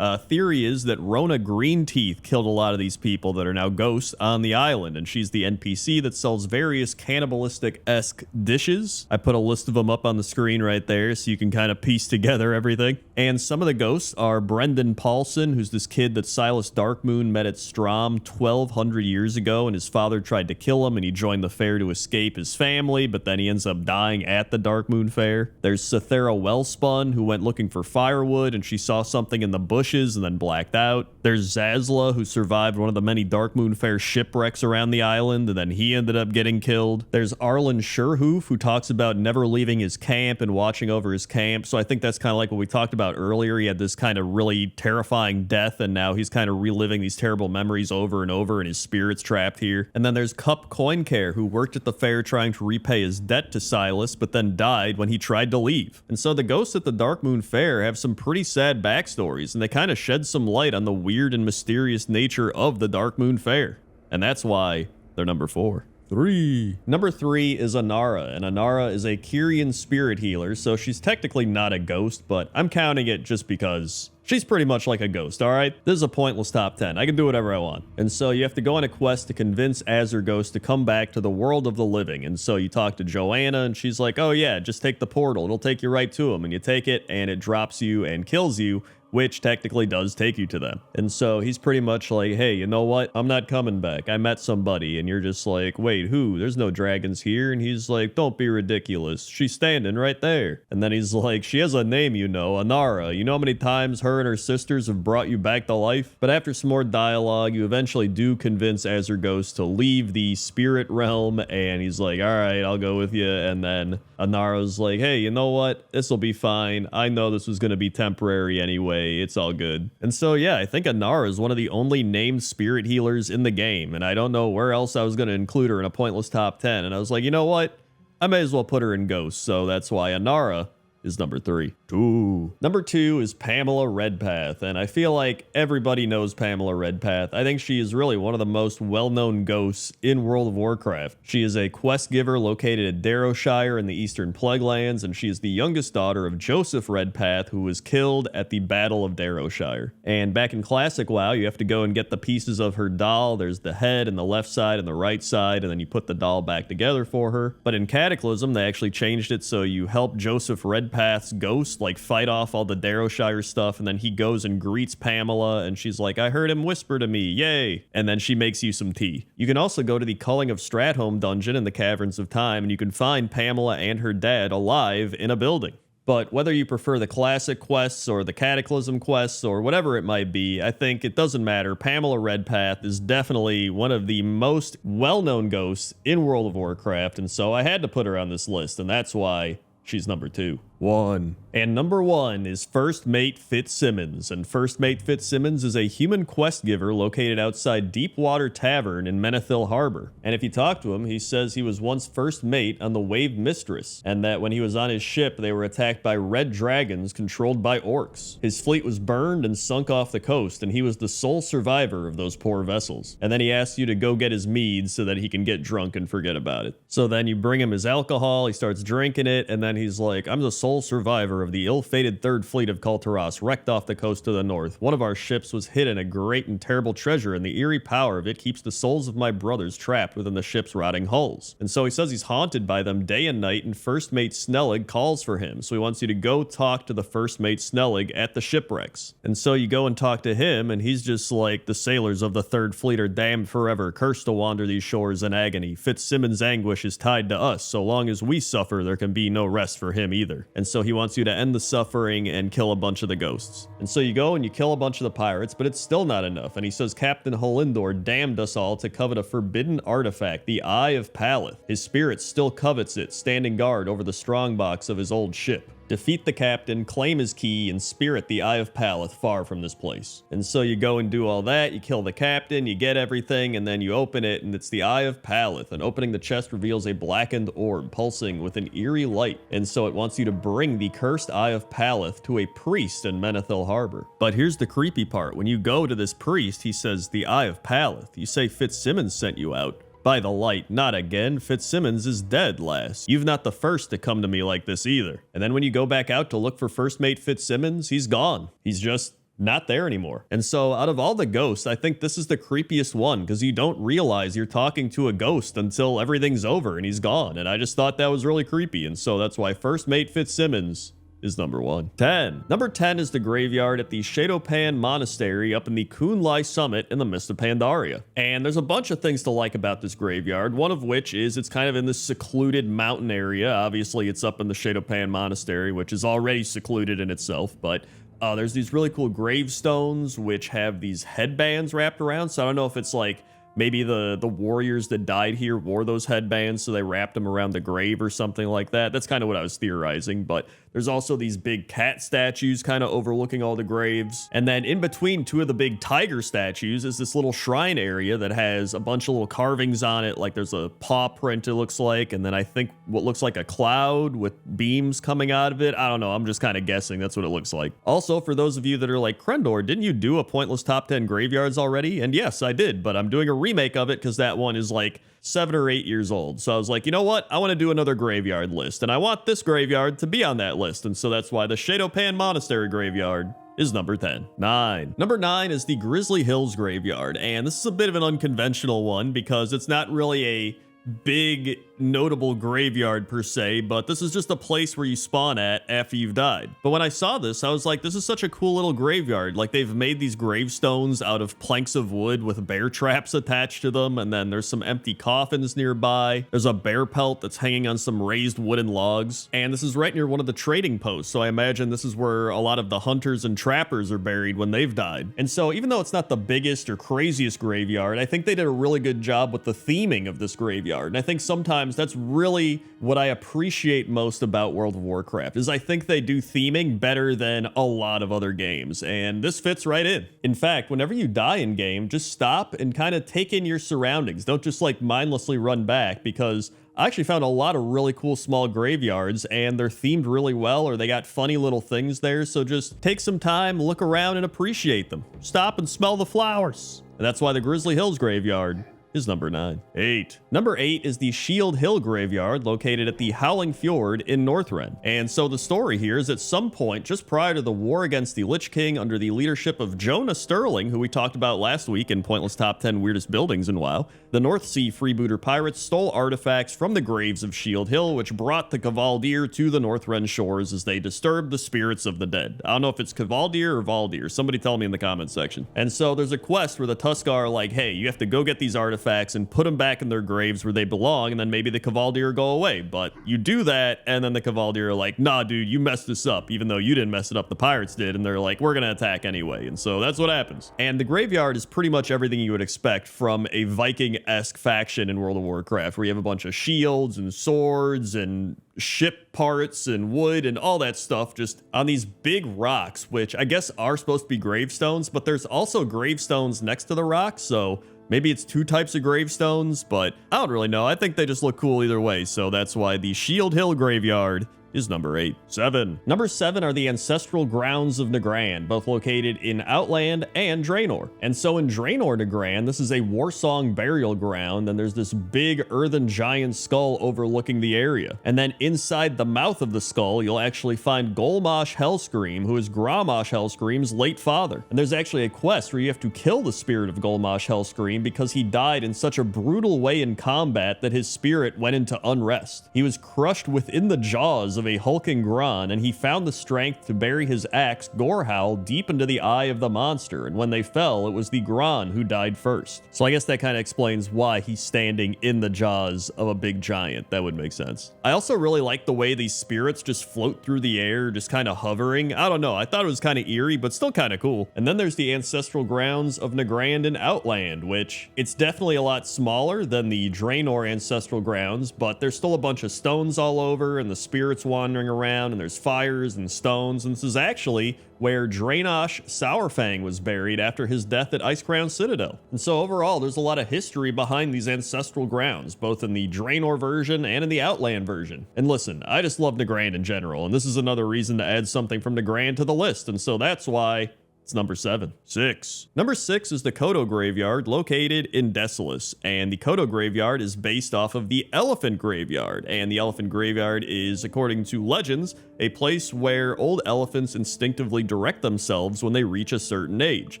theory is that Rona Greenteeth killed a lot of these people that are now ghosts on the island, and she's the NPC that sells various cannibalistic-esque dishes. I put a list of them up on the screen right there so you can kind of piece together everything. And some of the ghosts are Brendan Paulson, who's this kid that Silas Darkmoon met at Strom 1,200 years ago, and his father tried to kill him, and he joined the fair to escape his family, but then he ends up dying at the Dark Moon Fair. There's Cythera Wellspun, who went looking for firewood, and she saw something in the bushes and then blacked out. There's Zazla, who survived one of the many Dark Moon Fair shipwrecks around the island, and then he ended up getting killed. There's Arlen Sherhoof, who talks about never leaving his camp and watching over his camp, so I think that's kind of like what we talked about about earlier. He had this kind of really terrifying death, and now he's kind of reliving these terrible memories over and over, and his spirit's trapped here. And then there's Cup Coin Care, who worked at the fair trying to repay his debt to Silas, but then died when he tried to leave. And so the ghosts at the Darkmoon Fair have some pretty sad backstories, and they kind of shed some light on the weird and mysterious nature of the Darkmoon Fair. And that's why they're number 4. 3. Number 3 is Anara, and Anara is a Kyrian spirit healer, so she's technically not a ghost, but I'm counting it just because she's pretty much like a ghost, alright? This is a pointless top 10. I can do whatever I want. And so you have to go on a quest to convince Azure Ghost to come back to the world of the living. And so you talk to Joanna, and she's like, oh yeah, just take the portal. It'll take you right to him. And you take it, and it drops you and kills you, which technically does take you to them. And so he's pretty much like, hey, you know what? I'm not coming back. I met somebody. And you're just like, wait, who? There's no dragons here. And he's like, don't be ridiculous. She's standing right there. And then he's like, she has a name, you know, Anara. You know how many times her and her sisters have brought you back to life? But after some more dialogue, you eventually do convince Azure Ghost to leave the spirit realm. And he's like, all right, I'll go with you. And then Anara's like, hey, you know what? This will be fine. I know this was going to be temporary anyway. It's all good. And so, yeah, I think Anara is one of the only named spirit healers in the game, and I don't know where else I was going to include her in a pointless top 10, and I was like, you know what? I may as well put her in Ghost, so that's why Anara is number 3. Number 2 is Pamela Redpath, and I feel like everybody knows Pamela Redpath. I think she is really one of the most well-known ghosts in World of Warcraft. She is a quest giver located at Darrowshire in the Eastern Plaguelands, and she is the youngest daughter of Joseph Redpath, who was killed at the Battle of Darrowshire. And back in Classic WoW, you have to go and get the pieces of her doll. There's the head and the left side and the right side, and then you put the doll back together for her. But in Cataclysm, they actually changed it so you help Joseph Redpath's ghost like fight off all the Darrowshire stuff, and then he goes and greets Pamela, and she's like, I heard him whisper to me, yay, and then she makes you some tea. You can also go to the Culling of Stratholme dungeon in the Caverns of Time, and you can find Pamela and her dad alive in a building. But whether you prefer the classic quests or the Cataclysm quests or whatever it might be, I think it doesn't matter. Pamela Redpath is definitely one of the most well-known ghosts in World of Warcraft, and so I had to put her on this list, and that's why she's number 2. 1. And number 1 is First Mate Fitzsimmons, and First Mate Fitzsimmons is a human quest giver located outside Deepwater Tavern in Menethil Harbor. And if you talk to him, he says he was once first mate on the Wave Mistress, and that when he was on his ship, they were attacked by red dragons controlled by orcs. His fleet was burned and sunk off the coast, and he was the sole survivor of those poor vessels. And then he asks you to go get his mead so that he can get drunk and forget about it. So then you bring him his alcohol, he starts drinking it, and then he's like, I'm the sole survivor of the ill-fated Third Fleet of Kulturas wrecked off the coast to the north. One of our ships was hidden a great and terrible treasure, and the eerie power of it keeps the souls of my brothers trapped within the ship's rotting hulls. And so he says he's haunted by them day and night, and First Mate Snellig calls for him. So he wants you to go talk to the First Mate Snellig at the shipwrecks. And so you go and talk to him, and he's just like, the sailors of the Third Fleet are damned forever, cursed to wander these shores in agony. Fitzsimmons' anguish is tied to us. So long as we suffer, there can be no rest for him either. And so he wants you to end the suffering and kill a bunch of the ghosts. And so you go and you kill a bunch of the pirates, but it's still not enough. And he says Captain Holindor damned us all to covet a forbidden artifact, the Eye of Paleth. His spirit still covets it, standing guard over the strongbox of his old ship. Defeat the captain, claim his key, and spirit the Eye of Paleth far from this place. And so you go and do all that, you kill the captain, you get everything, and then you open it, and it's the Eye of Paleth. And opening the chest reveals a blackened orb pulsing with an eerie light. And so it wants you to bring the cursed Eye of Paleth to a priest in Menethil Harbor. But here's the creepy part. When you go to this priest, he says, the Eye of Paleth. You say Fitzsimmons sent you out. By the light, not again. Fitzsimmons is dead, lass. You've not the first to come to me like this either. And then when you go back out to look for First Mate Fitzsimmons, he's gone. He's just not there anymore. And so out of all the ghosts, I think this is the creepiest one because you don't realize you're talking to a ghost until everything's over and he's gone. And I just thought that was really creepy. And so that's why First Mate Fitzsimmons is number 1. 10. Number 10 is the graveyard at the Shadowpan Monastery up in the Kunlai Summit in the Mist of Pandaria. And there's a bunch of things to like about this graveyard, one of which is it's kind of in this secluded mountain area. Obviously, it's up in the Shadowpan Monastery, which is already secluded in itself, but there's these really cool gravestones which have these headbands wrapped around, so I don't know if it's like maybe the warriors that died here wore those headbands, so they wrapped them around the grave or something like that. That's kind of what I was theorizing. But there's also these big cat statues kind of overlooking all the graves. And then in between two of the big tiger statues is this little shrine area that has a bunch of little carvings on it. Like there's a paw print, it looks like. And then I think what looks like a cloud with beams coming out of it. I don't know. I'm just kind of guessing. That's what it looks like. Also, for those of you that are like, Crendor, didn't you do a pointless top 10 graveyards already? And yes, I did, but I'm doing a remake of it because that one is like 7 or 8 years old. So I was like, you know what? I want to do another graveyard list, and I want this graveyard to be on that list. And so that's why the Shadowpan Monastery graveyard is number 10. 9. Number 9 is the Grizzly Hills graveyard, and this is a bit of an unconventional one because it's not really a big notable graveyard per se, but this is just a place where you spawn at after you've died. But when I saw this, I was like, this is such a cool little graveyard. Like they've made these gravestones out of planks of wood with bear traps attached to them, and then there's some empty coffins nearby. There's a bear pelt that's hanging on some raised wooden logs, and this is right near one of the trading posts, so I imagine this is where a lot of the hunters and trappers are buried when they've died. And so even though it's not the biggest or craziest graveyard, I think they did a really good job with the theming of this graveyard. And I think sometimes that's really what I appreciate most about World of Warcraft, is I think they do theming better than a lot of other games, and this fits right in. In fact, whenever you die in game, just stop and kind of take in your surroundings. Don't just like mindlessly run back, because I actually found a lot of really cool small graveyards, and they're themed really well, or they got funny little things there. So just take some time, look around, and appreciate them. Stop and smell the flowers. And that's why the Grizzly Hills graveyard is number 9. 8. Number 8 is the Shield Hill graveyard located at the Howling Fjord in Northrend. And so the story here is at some point just prior to the war against the Lich King under the leadership of Jonah Sterling, who we talked about last week in Pointless Top 10 Weirdest Buildings in WoW, the North Sea freebooter pirates stole artifacts from the graves of Shield Hill, which brought the Cavaldir to the Northrend shores as they disturbed the spirits of the dead. I don't know if it's Cavaldir or Valdir. Somebody tell me in the comments section. And so there's a quest where the Tuskar are like, hey, you have to go get these artifacts and put them back in their graves where they belong, and then maybe the Cavaldir go away. But you do that, and then the Cavaldir are like, nah, dude, you messed this up, even though you didn't mess it up, the pirates did. And they're like, we're gonna attack anyway. And so that's what happens. And the graveyard is pretty much everything you would expect from a Viking-esque faction in World of Warcraft, where you have a bunch of shields and swords and ship parts and wood and all that stuff just on these big rocks, which I guess are supposed to be gravestones, but there's also gravestones next to the rocks, so maybe it's 2 types of gravestones, but I don't really know. I think they just look cool either way, so that's why the Shield Hill graveyard is number 8. 7. Number 7 are the ancestral grounds of Nagrand, both located in Outland and Draenor. And so in Draenor Nagrand, this is a Warsong burial ground, and there's this big earthen giant skull overlooking the area. And then inside the mouth of the skull, you'll actually find Golmosh Hellscream, who is Grommash Hellscream's late father. And there's actually a quest where you have to kill the spirit of Golmosh Hellscream because he died in such a brutal way in combat that his spirit went into unrest. He was crushed within the jaws of a hulking Gron, and he found the strength to bury his axe, Gorehowl, deep into the eye of the monster, and when they fell, it was the Gron who died first. So I guess that kind of explains why he's standing in the jaws of a big giant. That would make sense. I also really like the way these spirits just float through the air, just kind of hovering. I don't know, I thought it was kind of eerie, but still kind of cool. And then there's the ancestral grounds of Nagrand and Outland, which it's definitely a lot smaller than the Draenor ancestral grounds, but there's still a bunch of stones all over, and the spirits wandering around, and there's fires and stones, and this is actually where Draenosh Sourfang was buried after his death at Icecrown Citadel. And so overall, there's a lot of history behind these ancestral grounds, both in the Draenor version and in the Outland version. And listen, I just love Nagrand in general, and this is another reason to add something from Nagrand to the list, and so that's why it's number 7. 6. Number 6 is the Kodo Graveyard, located in Desolace, and the Kodo Graveyard is based off of the Elephant Graveyard, and the Elephant Graveyard is, according to legends, a place where old elephants instinctively direct themselves when they reach a certain age.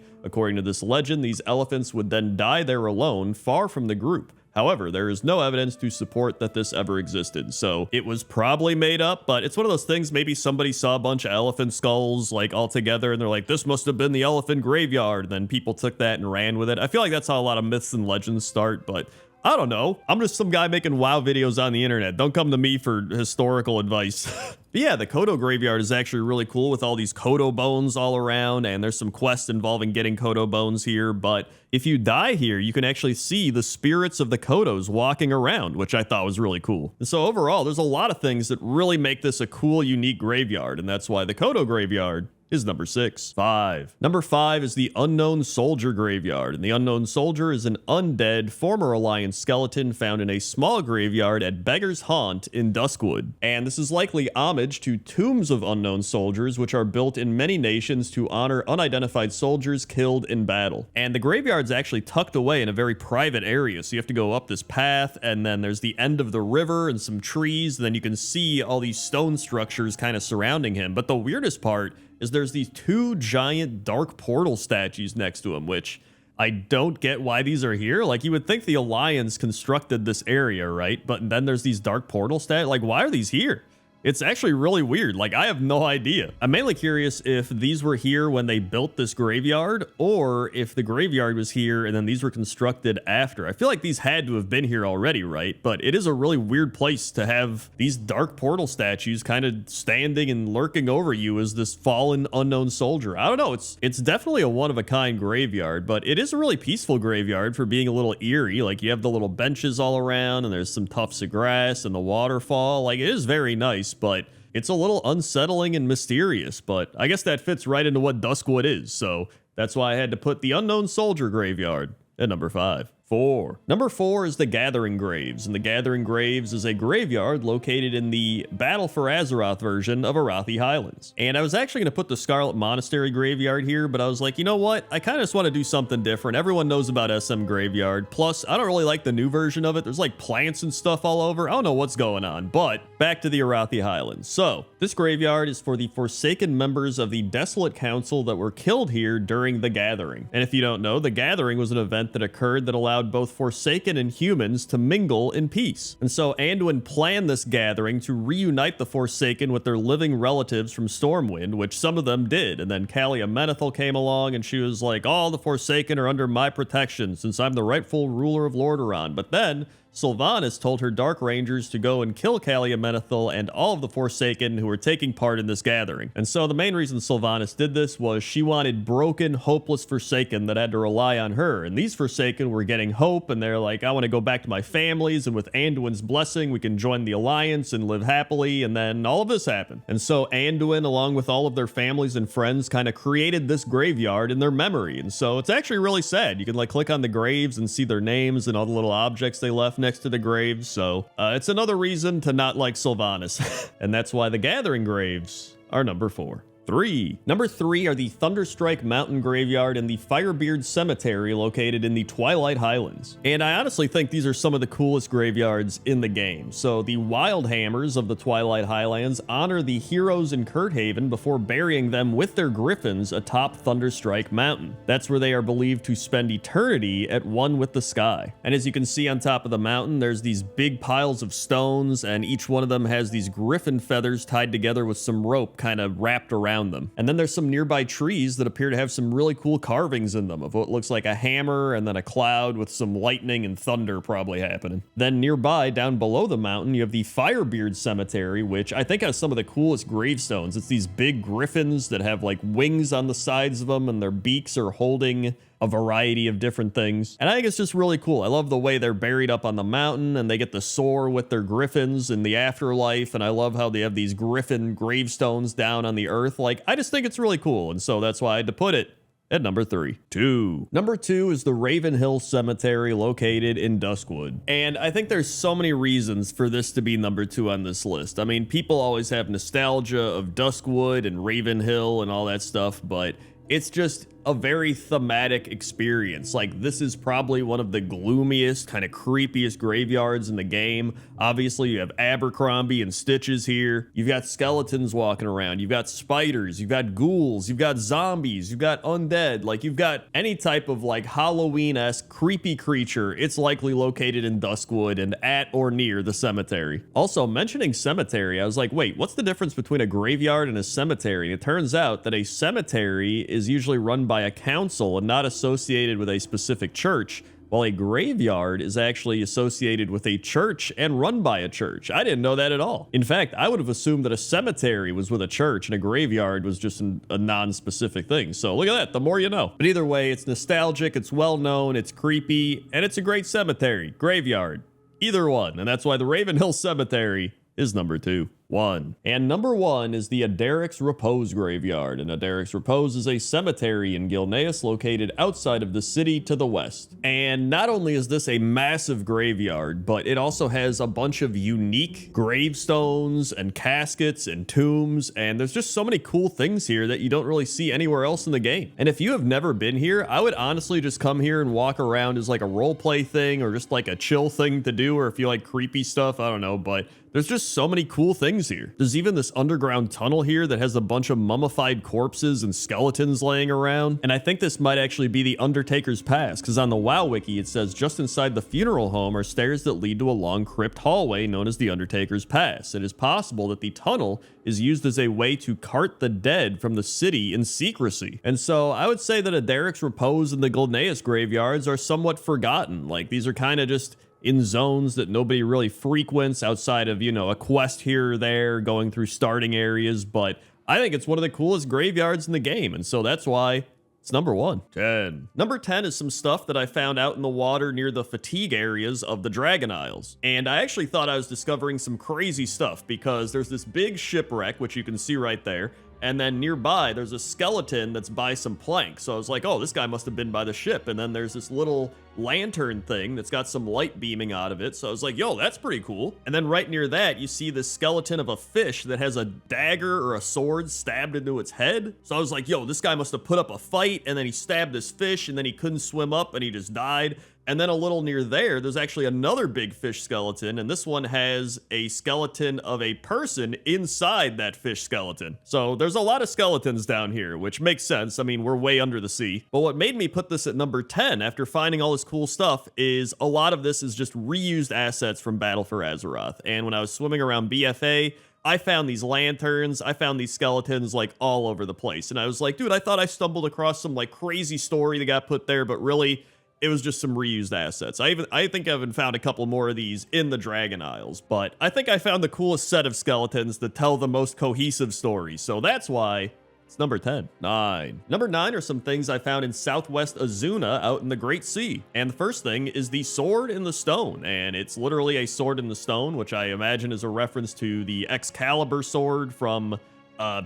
According to this legend, these elephants would then die there alone, far from the group. However, there is no evidence to support that this ever existed, so it was probably made up, but it's one of those things, maybe somebody saw a bunch of elephant skulls like all together and they're like, this must have been the elephant graveyard, and then people took that and ran with it. I feel like that's how a lot of myths and legends start, but I don't know. I'm just some guy making WoW videos on the internet. Don't come to me for historical advice. But yeah, the Kodo graveyard is actually really cool with all these Kodo bones all around, and there's some quests involving getting Kodo bones here, but if you die here, you can actually see the spirits of the Kodos walking around, which I thought was really cool. And so overall, there's a lot of things that really make this a cool, unique graveyard, and that's why the Kodo graveyard is number 6. 5. Number 5 is the Unknown Soldier Graveyard, and the Unknown Soldier is an undead former Alliance skeleton found in a small graveyard at Beggar's Haunt in Duskwood. And this is likely homage to tombs of unknown soldiers, which are built in many nations to honor unidentified soldiers killed in battle. And the graveyard's actually tucked away in a very private area, so you have to go up this path, and then there's the end of the river and some trees, and then you can see all these stone structures kind of surrounding him. But the weirdest part is there's these 2 giant dark portal statues next to him, which I don't get why these are here. Like, you would think the Alliance constructed this area, right? But then there's these dark portal statues. Like, why are these here? It's actually really weird. Like, I have no idea. I'm mainly curious if these were here when they built this graveyard, or if the graveyard was here and then these were constructed after. I feel like these had to have been here already, right? But it is a really weird place to have these dark portal statues kind of standing and lurking over you as this fallen unknown soldier. I don't know. It's definitely a one-of-a-kind graveyard, but it is a really peaceful graveyard for being a little eerie. Like, you have the little benches all around, and there's some tufts of grass and the waterfall. Like, it is very nice, but it's a little unsettling and mysterious. But I guess that fits right into what Duskwood is, so that's why I had to put the Unknown Soldier Graveyard at number 5. 4. Number 4 is the Gathering Graves, and the Gathering Graves is a graveyard located in the Battle for Azeroth version of Arathi Highlands. And I was actually going to put the Scarlet Monastery Graveyard here, but I was like, you know what? I kind of just want to do something different. Everyone knows about SM Graveyard. Plus, I don't really like the new version of it. There's like plants and stuff all over. I don't know what's going on, but back to the Arathi Highlands. So, this graveyard is for the Forsaken members of the Desolate Council that were killed here during the Gathering. And if you don't know, the Gathering was an event that occurred that allowed both Forsaken and humans to mingle in peace. And so Anduin planned this gathering to reunite the Forsaken with their living relatives from Stormwind, which some of them did. And then Kalia Menethil came along, and she was like, all the Forsaken are under my protection since I'm the rightful ruler of Lordaeron. But then Sylvanas told her Dark Rangers to go and kill Kalia Menethil and all of the Forsaken who were taking part in this gathering. And so the main reason Sylvanas did this was she wanted broken, hopeless Forsaken that had to rely on her. And these Forsaken were getting hope, and they're like, I want to go back to my families, and with Anduin's blessing, we can join the Alliance and live happily. And then all of this happened. And so Anduin, along with all of their families and friends, kind of created this graveyard in their memory. And so it's actually really sad. You can like click on the graves and see their names and all the little objects they left next to the graves, so it's another reason to not like Sylvanas. And that's why the Gathering Graves are number 4. 3. Number 3 are the Thunderstrike Mountain Graveyard and the Firebeard Cemetery located in the Twilight Highlands. And I honestly think these are some of the coolest graveyards in the game. So the Wildhammers of the Twilight Highlands honor the heroes in Kurthaven before burying them with their griffins atop Thunderstrike Mountain. That's where they are believed to spend eternity at one with the sky. And as you can see on top of the mountain, there's these big piles of stones, and each one of them has these griffin feathers tied together with some rope kind of wrapped around them. And then there's some nearby trees that appear to have some really cool carvings in them of what looks like a hammer and then a cloud with some lightning and thunder probably happening. Then nearby, down below the mountain, you have the Firebeard Cemetery, which I think has some of the coolest gravestones. It's these big griffins that have like wings on the sides of them, and their beaks are holding a variety of different things. And I think it's just really cool. I love the way they're buried up on the mountain, and they get to soar with their griffins in the afterlife. And I love how they have these griffin gravestones down on the earth. Like, I just think it's really cool. And so that's why I had to put it at number 3. 2. Number 2 is the Ravenhill Cemetery located in Duskwood. And I think there's so many reasons for this to be number 2 on this list. I mean, people always have nostalgia of Duskwood and Ravenhill and all that stuff, but it's just a very thematic experience. Like, this is probably one of the gloomiest, kind of creepiest graveyards in the game. Obviously, you have Abercrombie and Stitches here. You've got skeletons walking around. You've got spiders. You've got ghouls. You've got zombies. You've got undead. Like, you've got any type of like Halloween-esque creepy creature. It's likely located in Duskwood and at or near the cemetery. Also, mentioning cemetery, I was like, wait, what's the difference between a graveyard and a cemetery? And it turns out that a cemetery is usually run by a council and not associated with a specific church, while a graveyard is actually associated with a church and run by a church. I didn't know that at all. In fact, I would have assumed that a cemetery was with a church and a graveyard was just a non-specific thing. So look at that, the more you know. But either way, it's nostalgic, it's well-known, it's creepy, and it's a great cemetery. Graveyard. Either one. And that's why the Ravenhill Cemetery is number 2. And number 1 is the Aderic's Repose Graveyard, and Aderic's Repose is a cemetery in Gilneas located outside of the city to the west. And not only is this a massive graveyard, but it also has a bunch of unique gravestones and caskets and tombs, and there's just so many cool things here that you don't really see anywhere else in the game. And if you have never been here, I would honestly just come here and walk around as like a roleplay thing or just like a chill thing to do, or if you like creepy stuff, I don't know, but there's just so many cool things here. There's even this underground tunnel here that has a bunch of mummified corpses and skeletons laying around. And I think this might actually be the Undertaker's Pass, because on the WoW wiki it says just inside the funeral home are stairs that lead to a long crypt hallway known as the Undertaker's Pass. It is possible that the tunnel is used as a way to cart the dead from the city in secrecy. And so I would say that Aderic's Repose and the Gilneas graveyards are somewhat forgotten. Like, these are kind of just in zones that nobody really frequents outside of, you know, a quest here or there going through starting areas. But I think it's one of the coolest graveyards in the game, and so that's why it's number 1. Number 10 is some stuff that I found out in the water near the fatigue areas of the Dragon Isles. And I actually thought I was discovering some crazy stuff, because there's this big shipwreck, which you can see right there, and then nearby there's a skeleton that's by some planks. So I was like, oh, this guy must have been by the ship. And then there's this little lantern thing that's got some light beaming out of it. So I was like, yo, that's pretty cool. And then right near that, you see this skeleton of a fish that has a dagger or a sword stabbed into its head. So I was like, yo, this guy must have put up a fight, and then he stabbed this fish, and then he couldn't swim up and he just died. And then a little near there, there's actually another big fish skeleton, and this one has a skeleton of a person inside that fish skeleton. So there's a lot of skeletons down here, which makes sense. I mean, we're way under the sea. But what made me put this at number 10 after finding all this cool stuff is a lot of this is just reused assets from Battle for Azeroth. And when I was swimming around BFA, I found these lanterns, I found these skeletons like all over the place. And I was like, dude, I thought I stumbled across some like crazy story that got put there, but really it was just some reused assets. I think I even found a couple more of these in the Dragon Isles, but I think I found the coolest set of skeletons that tell the most cohesive stories. So that's why it's number 10. Number 9 are some things I found in southwest Azuna out in the Great Sea. And the first thing is the Sword in the Stone. And it's literally a sword in the stone, which I imagine is a reference to the Excalibur sword from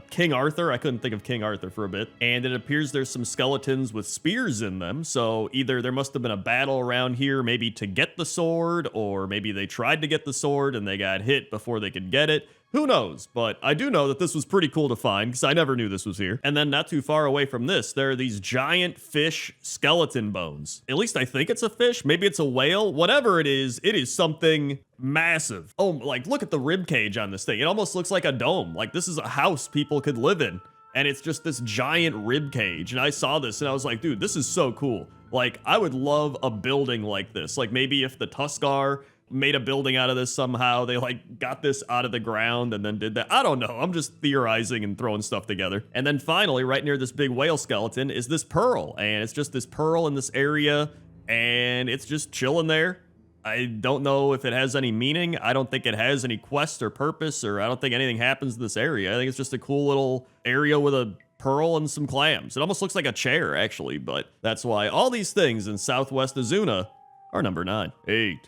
King Arthur. I couldn't think of King Arthur for a bit. And it appears there's some skeletons with spears in them. So either there must have been a battle around here maybe to get the sword, or maybe they tried to get the sword and they got hit before they could get it. Who knows? But I do know that this was pretty cool to find, because I never knew this was here. And then not too far away from this, there are these giant fish skeleton bones. At least I think it's a fish. Maybe it's a whale. Whatever it is something massive. Oh, like, look at the rib cage on this thing. It almost looks like a dome. Like, this is a house people could live in. And it's just this giant rib cage. And I saw this and I was like, dude, this is so cool. Like, I would love a building like this. Like, maybe if the Tuskarr made a building out of this somehow, they like got this out of the ground and then did that. I don't know. I'm just theorizing and throwing stuff together. And then finally, right near this big whale skeleton is this pearl. And it's just this pearl in this area, and it's just chilling there. I don't know if it has any meaning. I don't think it has any quest or purpose, or I don't think anything happens in this area. I think it's just a cool little area with a pearl and some clams. It almost looks like a chair, actually, but that's why all these things in southwest Azuna are number 9.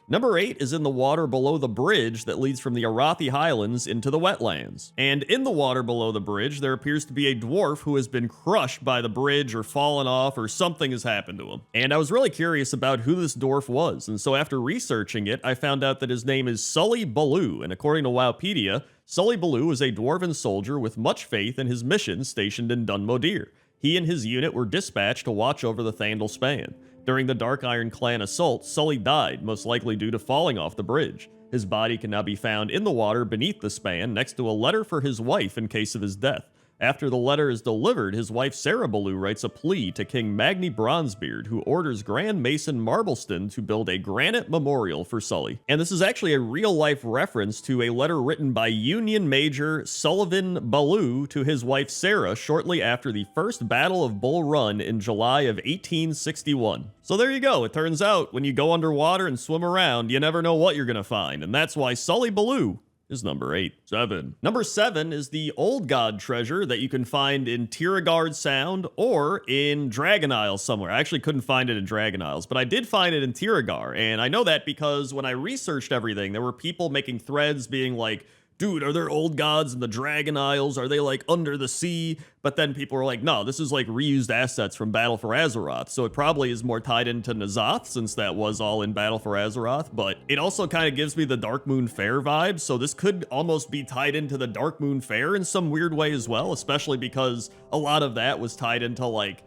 Number 8 is in the water below the bridge that leads from the Arathi Highlands into the wetlands. And in the water below the bridge, there appears to be a dwarf who has been crushed by the bridge or fallen off, or something has happened to him. And I was really curious about who this dwarf was. And so after researching it, I found out that his name is Sully Baloo. And according to Wowpedia, Sully Baloo is a dwarven soldier with much faith in his mission stationed in Dunmodir. He and his unit were dispatched to watch over the Thandal Span. During the Dark Iron Clan assault, Sully died, most likely due to falling off the bridge. His body can now be found in the water beneath the span, next to a letter for his wife in case of his death. After the letter is delivered, his wife Sarah Baloo writes a plea to King Magni Bronzebeard, who orders Grand Mason Marbleston to build a granite memorial for Sully. And this is actually a real-life reference to a letter written by Union Major Sullivan Baloo to his wife Sarah shortly after the First Battle of Bull Run in July of 1861. So there you go. It turns out when you go underwater and swim around, you never know what you're gonna find, and that's why Sully Baloo is number 8. 7. Number 7 is the Old God treasure that you can find in Tiragard Sound or in Dragon Isles somewhere. I actually couldn't find it in Dragon Isles, but I did find it in Tiragar, and I know that because when I researched everything, there were people making threads being like, dude, are there old gods in the Dragon Isles? Are they like under the sea? But then people were like, no, this is like reused assets from Battle for Azeroth. So it probably is more tied into N'Zoth since that was all in Battle for Azeroth. But it also kind of gives me the Darkmoon Faire vibe. So this could almost be tied into the Darkmoon Faire in some weird way as well, especially because a lot of that was tied into like,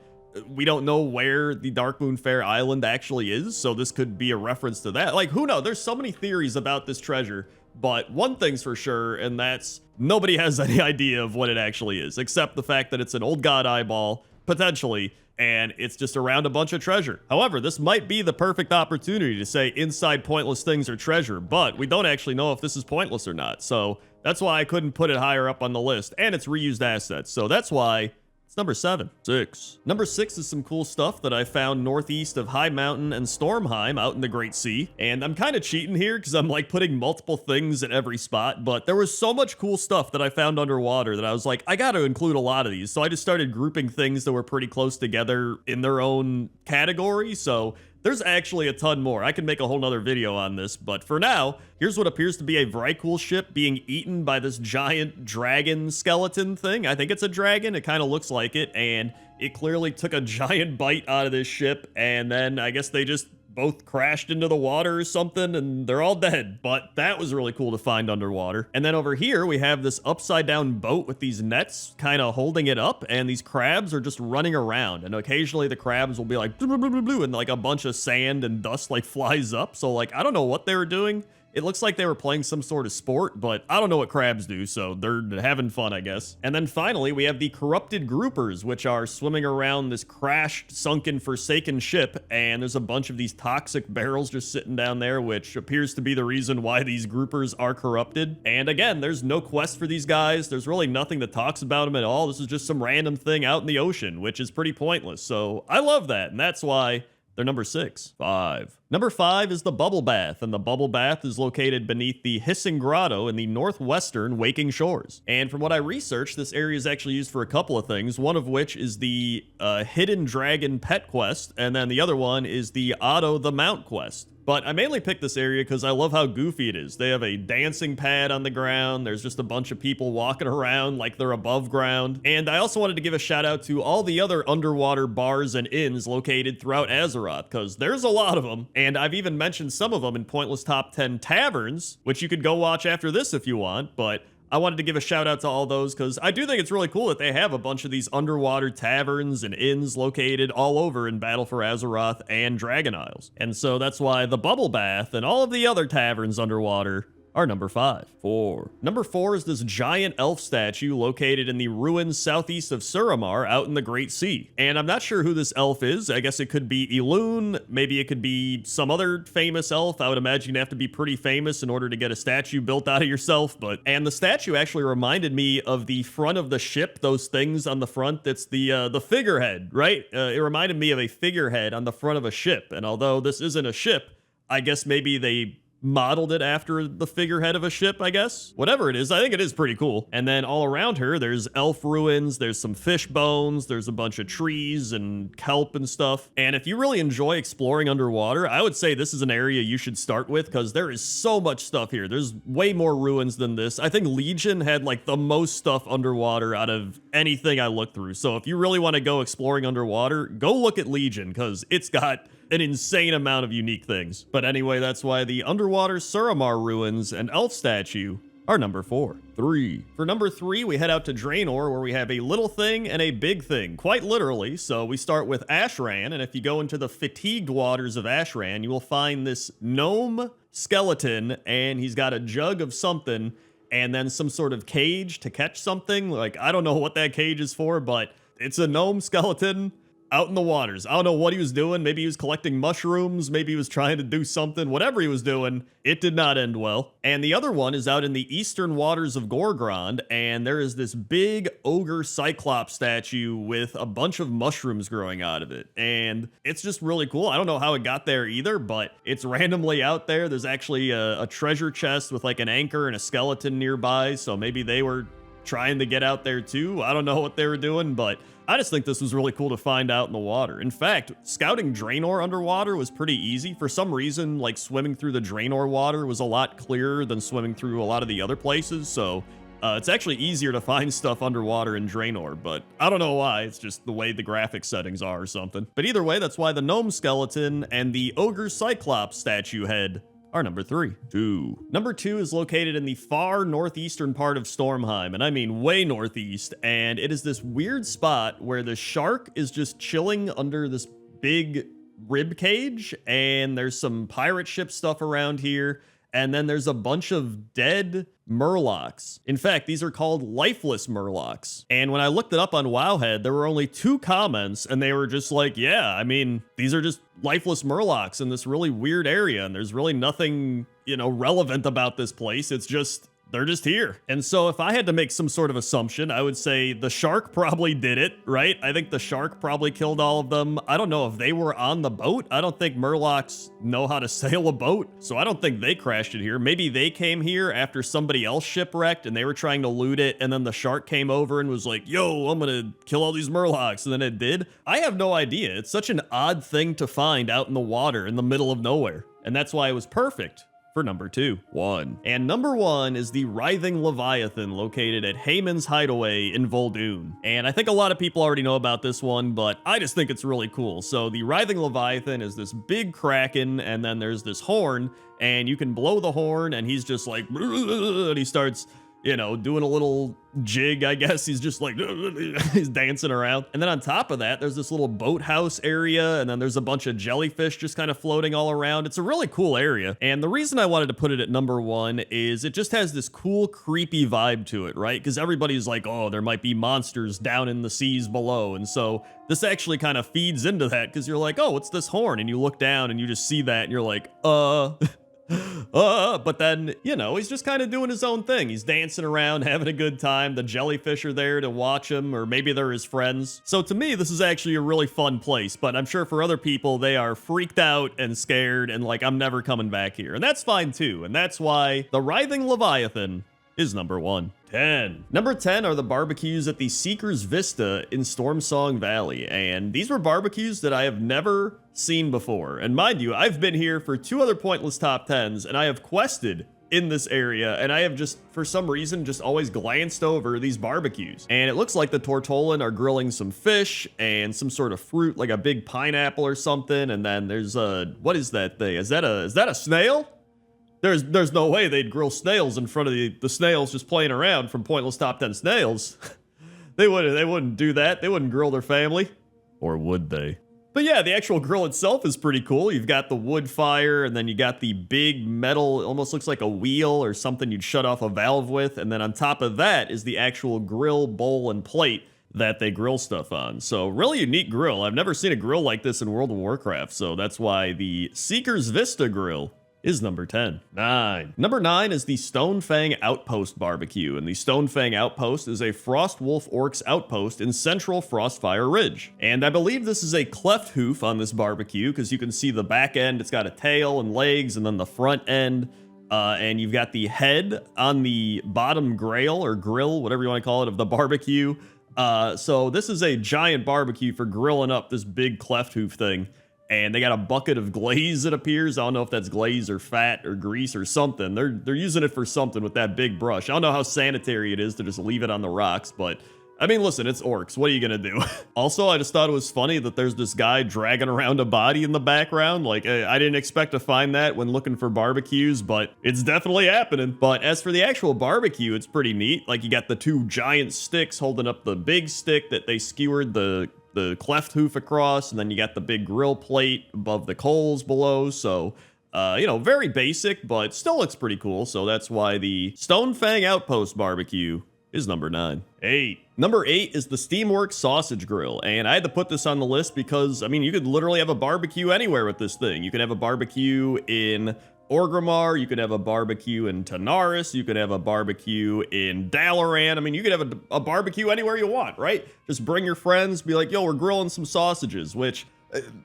we don't know where the Darkmoon Faire Island actually is. So this could be a reference to that. Like, who knows? There's so many theories about this treasure. But one thing's for sure, and that's nobody has any idea of what it actually is, except the fact that it's an old god eyeball, potentially, and it's just around a bunch of treasure. However, this might be the perfect opportunity to say inside pointless things are treasure, but we don't actually know if this is pointless or not. So that's why I couldn't put it higher up on the list, and it's reused assets. So that's why it's number 7. 6. Number 6 is some cool stuff that I found northeast of High Mountain and Stormheim out in the Great Sea. And I'm kind of cheating here because I'm like putting multiple things at every spot, but there was so much cool stuff that I found underwater that I was like, I got to include a lot of these. So I just started grouping things that were pretty close together in their own category. So there's actually a ton more. I can make a whole nother video on this, but for now, here's what appears to be a Vrykul ship being eaten by this giant dragon skeleton thing. I think it's a dragon. It kind of looks like it, and it clearly took a giant bite out of this ship, and then I guess they just both crashed into the water or something, and they're all dead. But that was really cool to find underwater. And then over here, we have this upside down boat with these nets kind of holding it up, and these crabs are just running around. And occasionally the crabs will be like, blue, blue, blue, blue, and like a bunch of sand and dust like flies up. So like, I don't know what they were doing. It looks like they were playing some sort of sport, but I don't know what crabs do, so they're having fun, I guess. And then finally, we have the corrupted groupers, which are swimming around this crashed, sunken, forsaken ship, and there's a bunch of these toxic barrels just sitting down there, which appears to be the reason why these groupers are corrupted. And again, there's no quest for these guys. There's really nothing that talks about them at all. This is just some random thing out in the ocean, which is pretty pointless. So I love that, and that's why they're number 6. 5. Number 5 is the Bubble Bath, and the Bubble Bath is located beneath the Hissing Grotto in the northwestern Waking Shores. And from what I researched, this area is actually used for a couple of things, one of which is the Hidden Dragon Pet Quest, and then the other one is the Otto the Mount Quest. But I mainly picked this area because I love how goofy it is. They have a dancing pad on the ground. There's just a bunch of people walking around like they're above ground. And I also wanted to give a shout out to all the other underwater bars and inns located throughout Azeroth, because there's a lot of them. And I've even mentioned some of them in Pointless Top 10 Taverns, which you could go watch after this if you want, but I wanted to give a shout out to all those because I do think it's really cool that they have a bunch of these underwater taverns and inns located all over in Battle for Azeroth and Dragon Isles. And so that's why the Bubble Bath and all of the other taverns underwater are number 5. 4. Number 4 is this giant elf statue located in the ruins southeast of Suramar out in the Great Sea. And I'm not sure who this elf is. I guess it could be Elune. Maybe it could be some other famous elf. I would imagine you'd have to be pretty famous in order to get a statue built out of yourself. And the statue actually reminded me of the front of the ship, those things on the front. That's the figurehead, right? It reminded me of a figurehead on the front of a ship. And although this isn't a ship, I guess maybe they modeled it after the figurehead of a ship, I guess. Whatever it is, I think it is pretty cool. And then all around her, there's elf ruins, there's some fish bones, there's a bunch of trees and kelp and stuff. And if you really enjoy exploring underwater, I would say this is an area you should start with because there is so much stuff here. There's way more ruins than this. I think Legion had like the most stuff underwater out of anything I looked through. So if you really want to go exploring underwater, go look at Legion because it's got an insane amount of unique things. But anyway, that's why the underwater Suramar ruins and elf statue are number 4. 3. For number 3, we head out to Draenor, where we have a little thing and a big thing, quite literally. So we start with Ashran, and if you go into the fatigued waters of Ashran, you will find this gnome skeleton, and he's got a jug of something, and then some sort of cage to catch something. Like, I don't know what that cage is for, but it's a gnome skeleton out in the waters. I don't know what he was doing. Maybe he was collecting mushrooms. Maybe he was trying to do something. Whatever he was doing, it did not end well. And the other one is out in the eastern waters of Gorgrond, and there is this big ogre cyclops statue with a bunch of mushrooms growing out of it. And it's just really cool. I don't know how it got there either, but it's randomly out there. There's actually a treasure chest with like an anchor and a skeleton nearby, so maybe they were trying to get out there too. I don't know what they were doing, but I just think this was really cool to find out in the water. In fact, scouting Draenor underwater was pretty easy. For some reason, like swimming through the Draenor water was a lot clearer than swimming through a lot of the other places. So it's actually easier to find stuff underwater in Draenor, but I don't know why. It's just the way the graphic settings are or something. But either way, that's why the gnome skeleton and the ogre cyclops statue head are number 3. Number 2 is located in the far northeastern part of Stormheim, and I mean way northeast, and it is this weird spot where the shark is just chilling under this big rib cage, and there's some pirate ship stuff around here, and then there's a bunch of dead murlocs. In fact, these are called lifeless murlocs. And when I looked it up on Wowhead, there were only 2 comments, and they were just like, yeah, I mean, these are just lifeless murlocs in this really weird area, and there's really nothing, relevant about this place. It's just, they're just here. And so if I had to make some sort of assumption, I would say the shark probably did it, right? I think the shark probably killed all of them. I don't know if they were on the boat. I don't think murlocs know how to sail a boat, so I don't think they crashed it here. Maybe they came here after somebody else shipwrecked and they were trying to loot it, and then the shark came over and was like, yo, I'm gonna kill all these murlocs, and then it did. I have no idea. It's such an odd thing to find out in the water in the middle of nowhere, and that's why it was perfect for number 2. And number 1 is the Writhing Leviathan located at Hayman's Hideaway in Vol'dun. And I think a lot of people already know about this one, but I just think it's really cool. So the Writhing Leviathan is this big kraken, and then there's this horn, and you can blow the horn, and he's just like, and he starts, doing a little jig, I guess. He's just like, he's dancing around. And then on top of that, there's this little boathouse area, and then there's a bunch of jellyfish just kind of floating all around. It's a really cool area. And the reason I wanted to put it at number 1 is it just has this cool, creepy vibe to it, right? Because everybody's like, oh, there might be monsters down in the seas below. And so this actually kind of feeds into that, because you're like, oh, what's this horn? And you look down and you just see that, and you're like, but then, he's just kind of doing his own thing. He's dancing around, having a good time. The jellyfish are there to watch him, or maybe they're his friends. So to me, this is actually a really fun place, but I'm sure for other people, they are freaked out and scared and like, I'm never coming back here. And that's fine too. And that's why the Writhing Leviathan is number 1. Number 10 are the barbecues at the Seeker's Vista in Stormsong Valley, and these were barbecues that I have never seen before. And mind you, I've been here for 2 other pointless top 10s, and I have quested in this area, and I have just, for some reason, just always glanced over these barbecues. And it looks like the Tortolan are grilling some fish and some sort of fruit, like a big pineapple or something, and then there's what is that thing? Is that a snail? There's no way they'd grill snails in front of the snails just playing around from Pointless Top 10 Snails. They wouldn't do that. They wouldn't grill their family. Or would they? But yeah, the actual grill itself is pretty cool. You've got the wood fire, and then you got the big metal, it almost looks like a wheel or something you'd shut off a valve with. And then on top of that is the actual grill, bowl, and plate that they grill stuff on. So really unique grill. I've never seen a grill like this in World of Warcraft. So that's why the Seeker's Vista grill is number 10. Number 9 is the Stonefang Outpost Barbecue, and the Stonefang Outpost is a Frostwolf Orcs outpost in central Frostfire Ridge. And I believe this is a cleft hoof on this barbecue, because you can see the back end, it's got a tail and legs, and then the front end, and you've got the head on the bottom grail, or grill, whatever you want to call it, of the barbecue. So this is a giant barbecue for grilling up this big cleft hoof thing. And they got a bucket of glaze, it appears. I don't know if that's glaze or fat or grease or something. They're using it for something with that big brush. I don't know how sanitary it is to just leave it on the rocks, but I mean, listen, it's orcs. What are you gonna do? Also, I just thought it was funny that there's this guy dragging around a body in the background. Like, I didn't expect to find that when looking for barbecues, but it's definitely happening. But as for the actual barbecue, it's pretty neat. Like, you got the 2 giant sticks holding up the big stick that they skewered the cleft hoof across, and then you got the big grill plate above the coals below. So You know, very basic, but still looks pretty cool. So that's why the Stonefang Outpost Barbecue is number 9. 8. Number 8 is the Steamworks Sausage Grill, and I had to put this on the list because, I mean, you could literally have a barbecue anywhere with this thing. You could have a barbecue in Orgrimmar, you could have a barbecue in Tanaris, you could have a barbecue in Dalaran. I mean, you could have a barbecue anywhere you want, right? Just bring your friends, be like, yo, we're grilling some sausages, which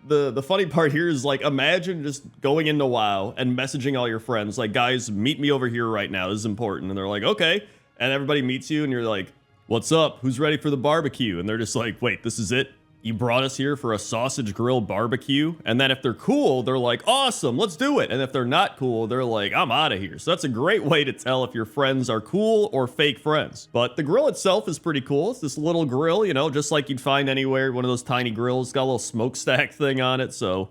the funny part here is, like, imagine just going into WoW and messaging all your friends, like, guys, meet me over here right now, this is important. And they're like, okay. And everybody meets you and you're like, what's up? Who's ready for the barbecue? And they're just like, wait, this is it? You brought us here for a sausage grill barbecue? And then if they're cool, they're like, awesome, let's do it. And if they're not cool, they're like, I'm out of here. So that's a great way to tell if your friends are cool or fake friends. But the grill itself is pretty cool. It's this little grill, you know, just like you'd find anywhere, one of those tiny grills. It's got a little smokestack thing on it. So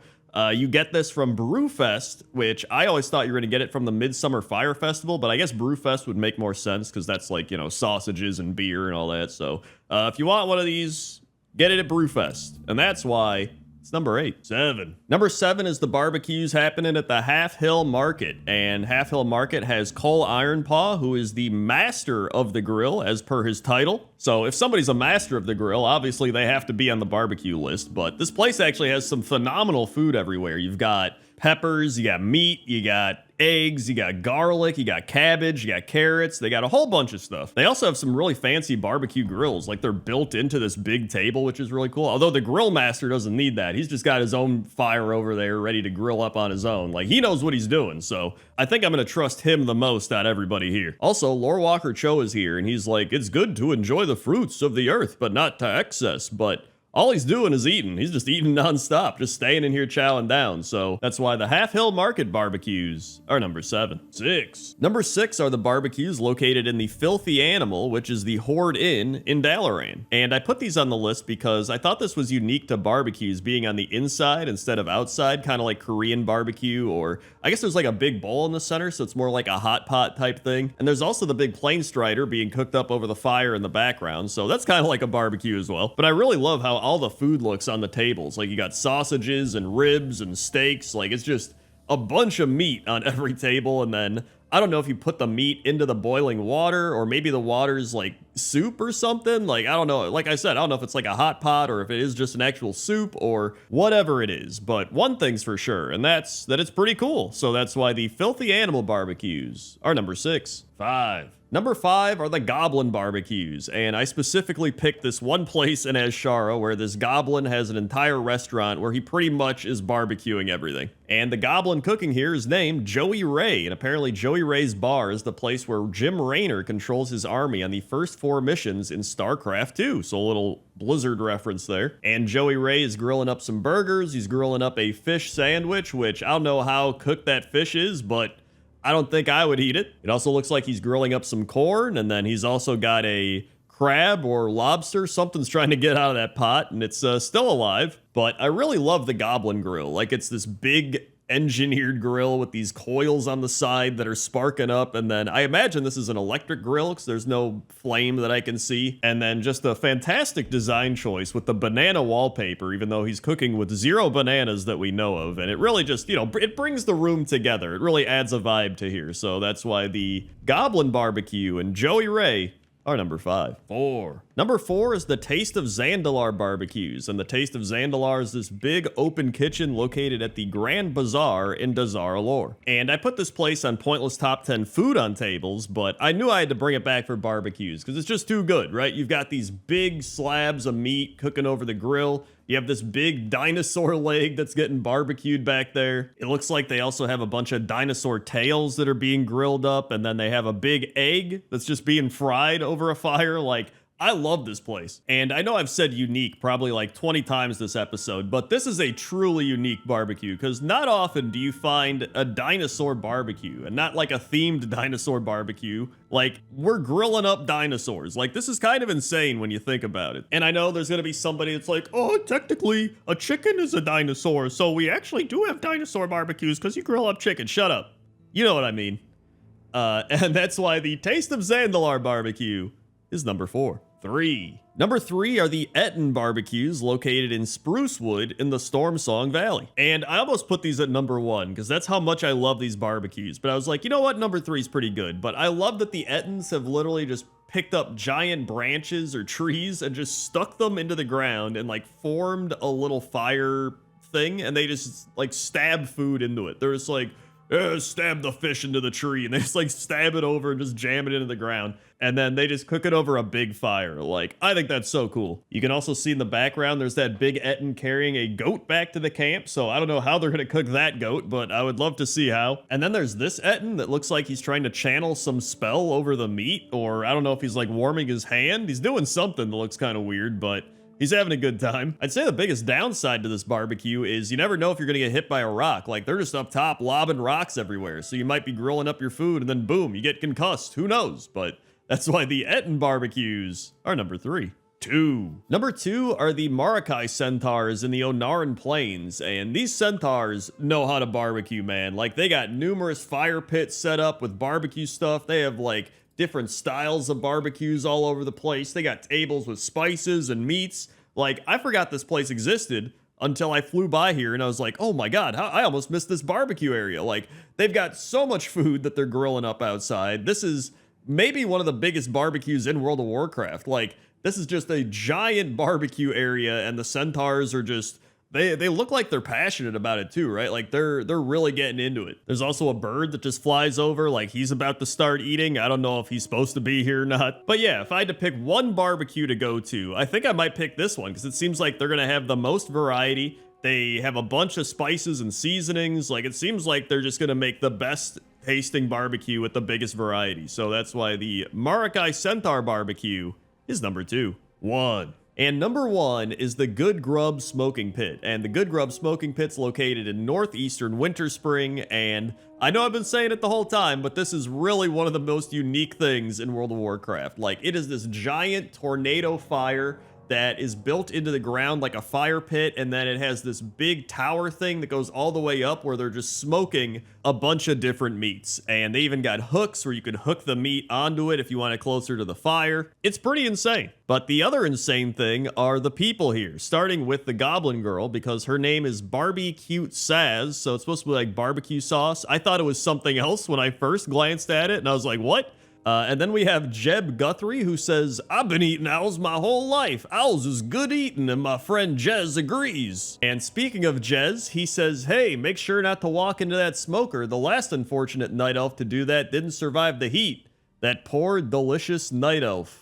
you get this from Brewfest, which I always thought you were going to get it from the Midsummer Fire Festival, but I guess Brewfest would make more sense because that's like, you know, sausages and beer and all that. So if you want one of these, get it at Brewfest. And that's why it's number 8. 7. Number 7 is the barbecues happening at the Half Hill Market. And Half Hill Market has Cole Ironpaw, who is the master of the grill, as per his title. So if somebody's a master of the grill, obviously they have to be on the barbecue list. But this place actually has some phenomenal food everywhere. You've got peppers, you got meat, you got eggs, you got garlic, you got cabbage, you got carrots. They got a whole bunch of stuff. They also have some really fancy barbecue grills. Like, they're built into this big table, which is really cool. Although the grill master doesn't need that. He's just got his own fire over there ready to grill up on his own. Like, he knows what he's doing. So I think I'm going to trust him the most out of everybody here. Also, Lore Walker Cho is here, and he's like, it's good to enjoy the fruits of the earth, but not to excess. But all he's doing is eating. He's just eating nonstop, just staying in here chowing down. So that's why the Half Hill Market barbecues are number 7. 6. Number 6 are the barbecues located in the Filthy Animal, which is the Horde Inn in Dalaran. And I put these on the list because I thought this was unique to barbecues being on the inside instead of outside, kind of like Korean barbecue, or I guess there's like a big bowl in the center, so it's more like a hot pot type thing. And there's also the big plain strider being cooked up over the fire in the background, so that's kind of like a barbecue as well. But I really love how all the food looks on the tables. Like, you got sausages and ribs and steaks. Like, it's just a bunch of meat on every table. And then I don't know if you put the meat into the boiling water, or maybe the water's like soup or something. Like, I don't know. Like I said, I don't know if it's like a hot pot or if it is just an actual soup or whatever it is. But one thing's for sure, and that's that it's pretty cool. So that's why the Filthy Animal barbecues are number 6. 5. Number 5 are the Goblin barbecues, and I specifically picked this one place in Azshara where this goblin has an entire restaurant where he pretty much is barbecuing everything. And the goblin cooking here is named Joey Ray, and apparently Joey Ray's bar is the place where Jim Raynor controls his army on the first 4 missions in StarCraft 2, so a little Blizzard reference there. And Joey Ray is grilling up some burgers, he's grilling up a fish sandwich, which I don't know how cooked that fish is, but I don't think I would eat it. It also looks like he's grilling up some corn, and then he's also got a crab or lobster. Something's trying to get out of that pot, and it's still alive. But I really love the Goblin grill. Like, it's this big engineered grill with these coils on the side that are sparking up, and then I imagine this is an electric grill because there's no flame that I can see. And then just a fantastic design choice with the banana wallpaper, even though he's cooking with 0 bananas that we know of. And it really just, you know, it brings the room together. It really adds a vibe to here. So that's why the Goblin barbecue and Joey Ray are number 5. 4. Number 4 is the Taste of Zandalar barbecues, and the Taste of Zandalar is this big open kitchen located at the Grand Bazaar in Dazar Alor. And I put this place on Pointless Top 10 food on tables, but I knew I had to bring it back for barbecues because it's just too good, right? You've got these big slabs of meat cooking over the grill. You have this big dinosaur leg that's getting barbecued back there. It looks like they also have a bunch of dinosaur tails that are being grilled up, and then they have a big egg that's just being fried over a fire. Like, I love this place. And I know I've said unique probably like 20 times this episode, but this is a truly unique barbecue because not often do you find a dinosaur barbecue, and not like a themed dinosaur barbecue. Like, we're grilling up dinosaurs. Like, this is kind of insane when you think about it. And I know there's going to be somebody that's like, oh, technically a chicken is a dinosaur, so we actually do have dinosaur barbecues because you grill up chicken. Shut up. You know what I mean. And that's why the Taste of Zandalar barbecue is number 4. 3. Number 3 are the Etten barbecues located in Sprucewood in the Storm Song Valley. And I almost put these at number 1 because that's how much I love these barbecues. But I was like, you know what? Number 3 is pretty good. But I love that the Ettens have literally just picked up giant branches or trees and just stuck them into the ground and like formed a little fire thing. And they just like stab food into it. They're just like, stab the fish into the tree, and they just like stab it over and just jam it into the ground, and then they just cook it over a big fire. Like, I think that's so cool. You can also see in the background there's that big Etten carrying a goat back to the camp, so I don't know how they're gonna cook that goat, but I would love to see how. And then there's this Etten that looks like he's trying to channel some spell over the meat, or I don't know if he's like warming his hand. He's doing something that looks kind of weird, but he's having a good time. I'd say the biggest downside to this barbecue is you never know if you're gonna get hit by a rock. Like, they're just up top lobbing rocks everywhere. So you might be grilling up your food and then boom, you get concussed. Who knows? But that's why the Etten barbecues are number 3. 2. Number 2 are the Marakai centaurs in the Onaran Plains, and these centaurs know how to barbecue, man. Like, they got numerous fire pits set up with barbecue stuff. They have like different styles of barbecues all over the place. They got tables with spices and meats. Like, I forgot this place existed until I flew by here and I was like, oh my God, I almost missed this barbecue area. Like, they've got so much food that they're grilling up outside. This is maybe one of the biggest barbecues in World of Warcraft. Like, this is just a giant barbecue area, and the centaurs are just, they look like they're passionate about it too, right? Like, they're really getting into it. There's also a bird that just flies over like he's about to start eating. I don't know if he's supposed to be here or not. But yeah, if I had to pick one barbecue to go to, I think I might pick this one because it seems like they're gonna have the most variety. They have a bunch of spices and seasonings. Like, it seems like they're just gonna make the best tasting barbecue with the biggest variety. So that's why the Marakai Centaur barbecue is number 2. 1. And number 1 is the Good Grub Smoking Pit. And the Good Grub Smoking Pit's located in northeastern Winter Spring. And I know I've been saying it the whole time, but this is really one of the most unique things in World of Warcraft. Like, it is this giant tornado fire that is built into the ground like a fire pit, and then it has this big tower thing that goes all the way up where they're just smoking a bunch of different meats. And they even got hooks where you could hook the meat onto it if you want it closer to the fire. It's pretty insane. But the other insane thing are the people here, starting with the Goblin Girl, because her name is Barbie Cute Saz, so it's supposed to be like barbecue sauce. I thought it was something else when I first glanced at it, and I was like, what? And then we have Jeb Guthrie, who says, I've been eating owls my whole life. Owls is good eating, and my friend Jez agrees. And speaking of Jez, he says, hey, make sure not to walk into that smoker. The last unfortunate night elf to do that didn't survive the heat. That poor, delicious night elf.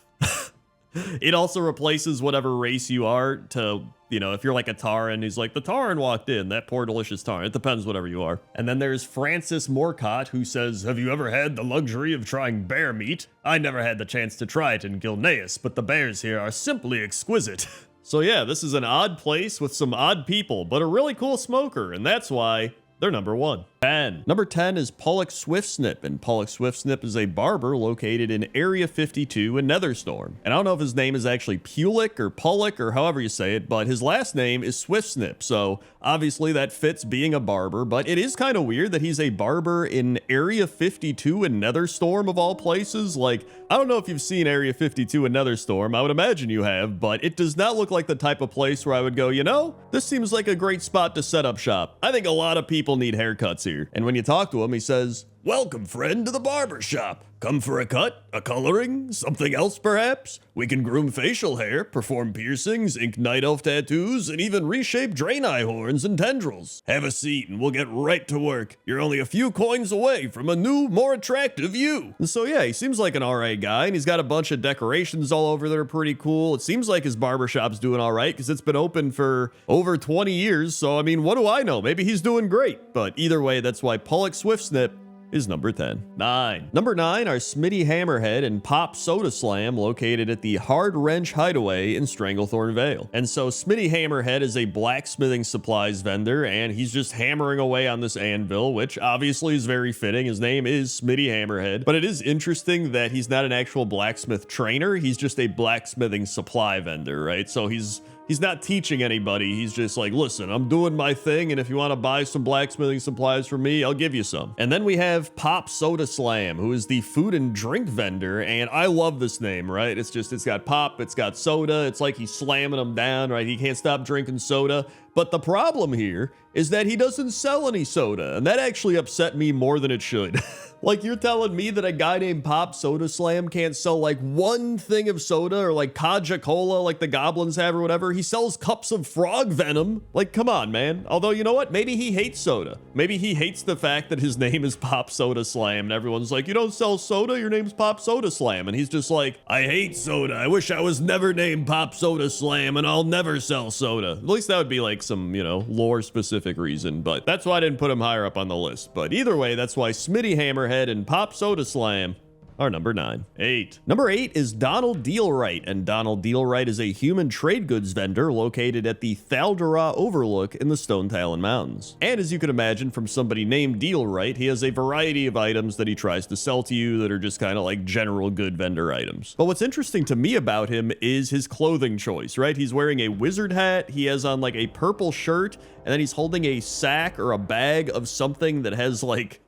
It also replaces whatever race you are to, you know, if you're like a Tauren, he's like, the Tauren walked in, that poor delicious Tauren. It depends whatever you are. And then there's Francis Morcott, who says, have you ever had the luxury of trying bear meat? I never had the chance to try it in Gilneas, but the bears here are simply exquisite. So yeah, this is an odd place with some odd people, but a really cool smoker, and that's why they're number 1. 10. Number 10 is Pollock Swiftsnip, and Pollock Swiftsnip is a barber located in Area 52 in Netherstorm. And I don't know if his name is actually Pulick or Pollock or however you say it, but his last name is Swiftsnip, so obviously that fits being a barber, but it is kind of weird that he's a barber in Area 52 in Netherstorm of all places. Like, I don't know if you've seen Area 52 in Netherstorm, I would imagine you have, but it does not look like the type of place where I would go, you know, this seems like a great spot to set up shop. I think a lot of people need haircuts here. And when you talk to him, he says, welcome, friend, to the barber shop. Come for a cut, a coloring, something else perhaps? We can groom facial hair, perform piercings, ink night elf tattoos, and even reshape Draenei horns and tendrils. Have a seat and we'll get right to work. You're only a few coins away from a new, more attractive you. And so yeah, he seems like an alright guy, and he's got a bunch of decorations all over that are pretty cool. It seems like his barbershop's doing alright, because it's been open for over 20 years, so I mean, what do I know? Maybe he's doing great. But either way, that's why Pollock Swiftsnip is number 10. 9. Number 9 are Smitty Hammerhead and Pop Soda Slam, located at the Hard Wrench Hideaway in Stranglethorn Vale. And so Smitty Hammerhead is a blacksmithing supplies vendor, and he's just hammering away on this anvil, which obviously is very fitting. His name is Smitty Hammerhead, but it is interesting that he's not an actual blacksmith trainer. He's just a blacksmithing supply vendor, right? So he's he's not teaching anybody. He's just like, listen, I'm doing my thing, and if you want to buy some blacksmithing supplies from me, I'll give you some. And then we have Pop Soda Slam, who is the food and drink vendor, and I love this name, right? It's got pop, it's got soda, it's like he's slamming them down, right? He can't stop drinking soda. But the problem here is that he doesn't sell any soda, and that actually upset me more than it should. Like, you're telling me that a guy named Pop Soda Slam can't sell like one thing of soda, or like Kaja Cola like the goblins have or whatever? He sells cups of frog venom. Like, come on, man. Although, you know what? Maybe he hates soda. Maybe he hates the fact that his name is Pop Soda Slam, and everyone's like, you don't sell soda? Your name's Pop Soda Slam. And he's just like, I hate soda. I wish I was never named Pop Soda Slam, and I'll never sell soda. At least that would be like some, you know, lore specific reason, but that's why I didn't put him higher up on the list. But either way, that's why Smitty Hammerhead and Pop Soda Slam are number 9. 8. Number 8 is Donald Dealright, and Donald Dealright is a human trade goods vendor located at the Thaldera Overlook in the Stone Talon Mountains. And as you can imagine from somebody named Dealright, he has a variety of items that he tries to sell to you that are just kind of like general good vendor items. But what's interesting to me about him is his clothing choice, right? He's wearing a wizard hat, he has on like a purple shirt, and then he's holding a sack or a bag of something that has like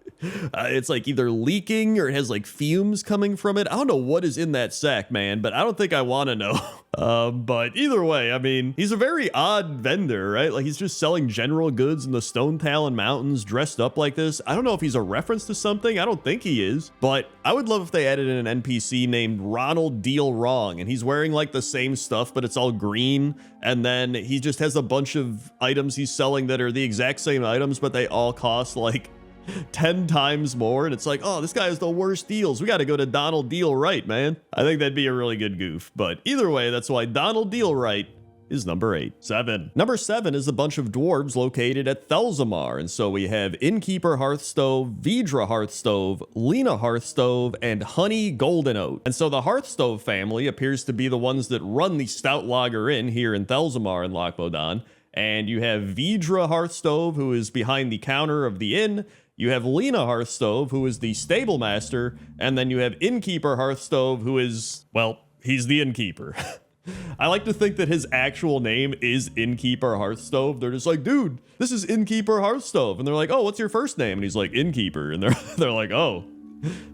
it's like either leaking or it has like fumes coming from it. I don't know what is in that sack, man, but I don't think I want to know. But either way, I mean, he's a very odd vendor, right? Like, he's just selling general goods in the Stone Talon Mountains dressed up like this. I don't know if he's a reference to something. I don't think he is, but I would love if they added in an NPC named Ronald Deal Wrong, and he's wearing like the same stuff, but it's all green. And then he just has a bunch of items he's selling that are the exact same items, but they all cost like 10 times more, and it's like, oh, this guy has the worst deals. We got to go to Donald Dealright, man. I think that'd be a really good goof. But either way, that's why Donald Dealright is number 8. 7. Number 7 is a bunch of dwarves located at Thelzamar, and so we have Innkeeper Hearthstove, Vidra Hearthstove, Lena Hearthstove, and Honey Golden Oat. And so the Hearthstove family appears to be the ones that run the Stout Lager Inn here in Thelzamar in Loch Modan. And you have Vidra Hearthstove, who is behind the counter of the inn. You have Lena Hearthstove, who is the stable master, and then you have Innkeeper Hearthstove, who is, well, he's the innkeeper. I like to think that his actual name is Innkeeper Hearthstove. They're just like, dude, this is Innkeeper Hearthstove. And they're like, oh, what's your first name? And he's like, Innkeeper. And they're like, oh,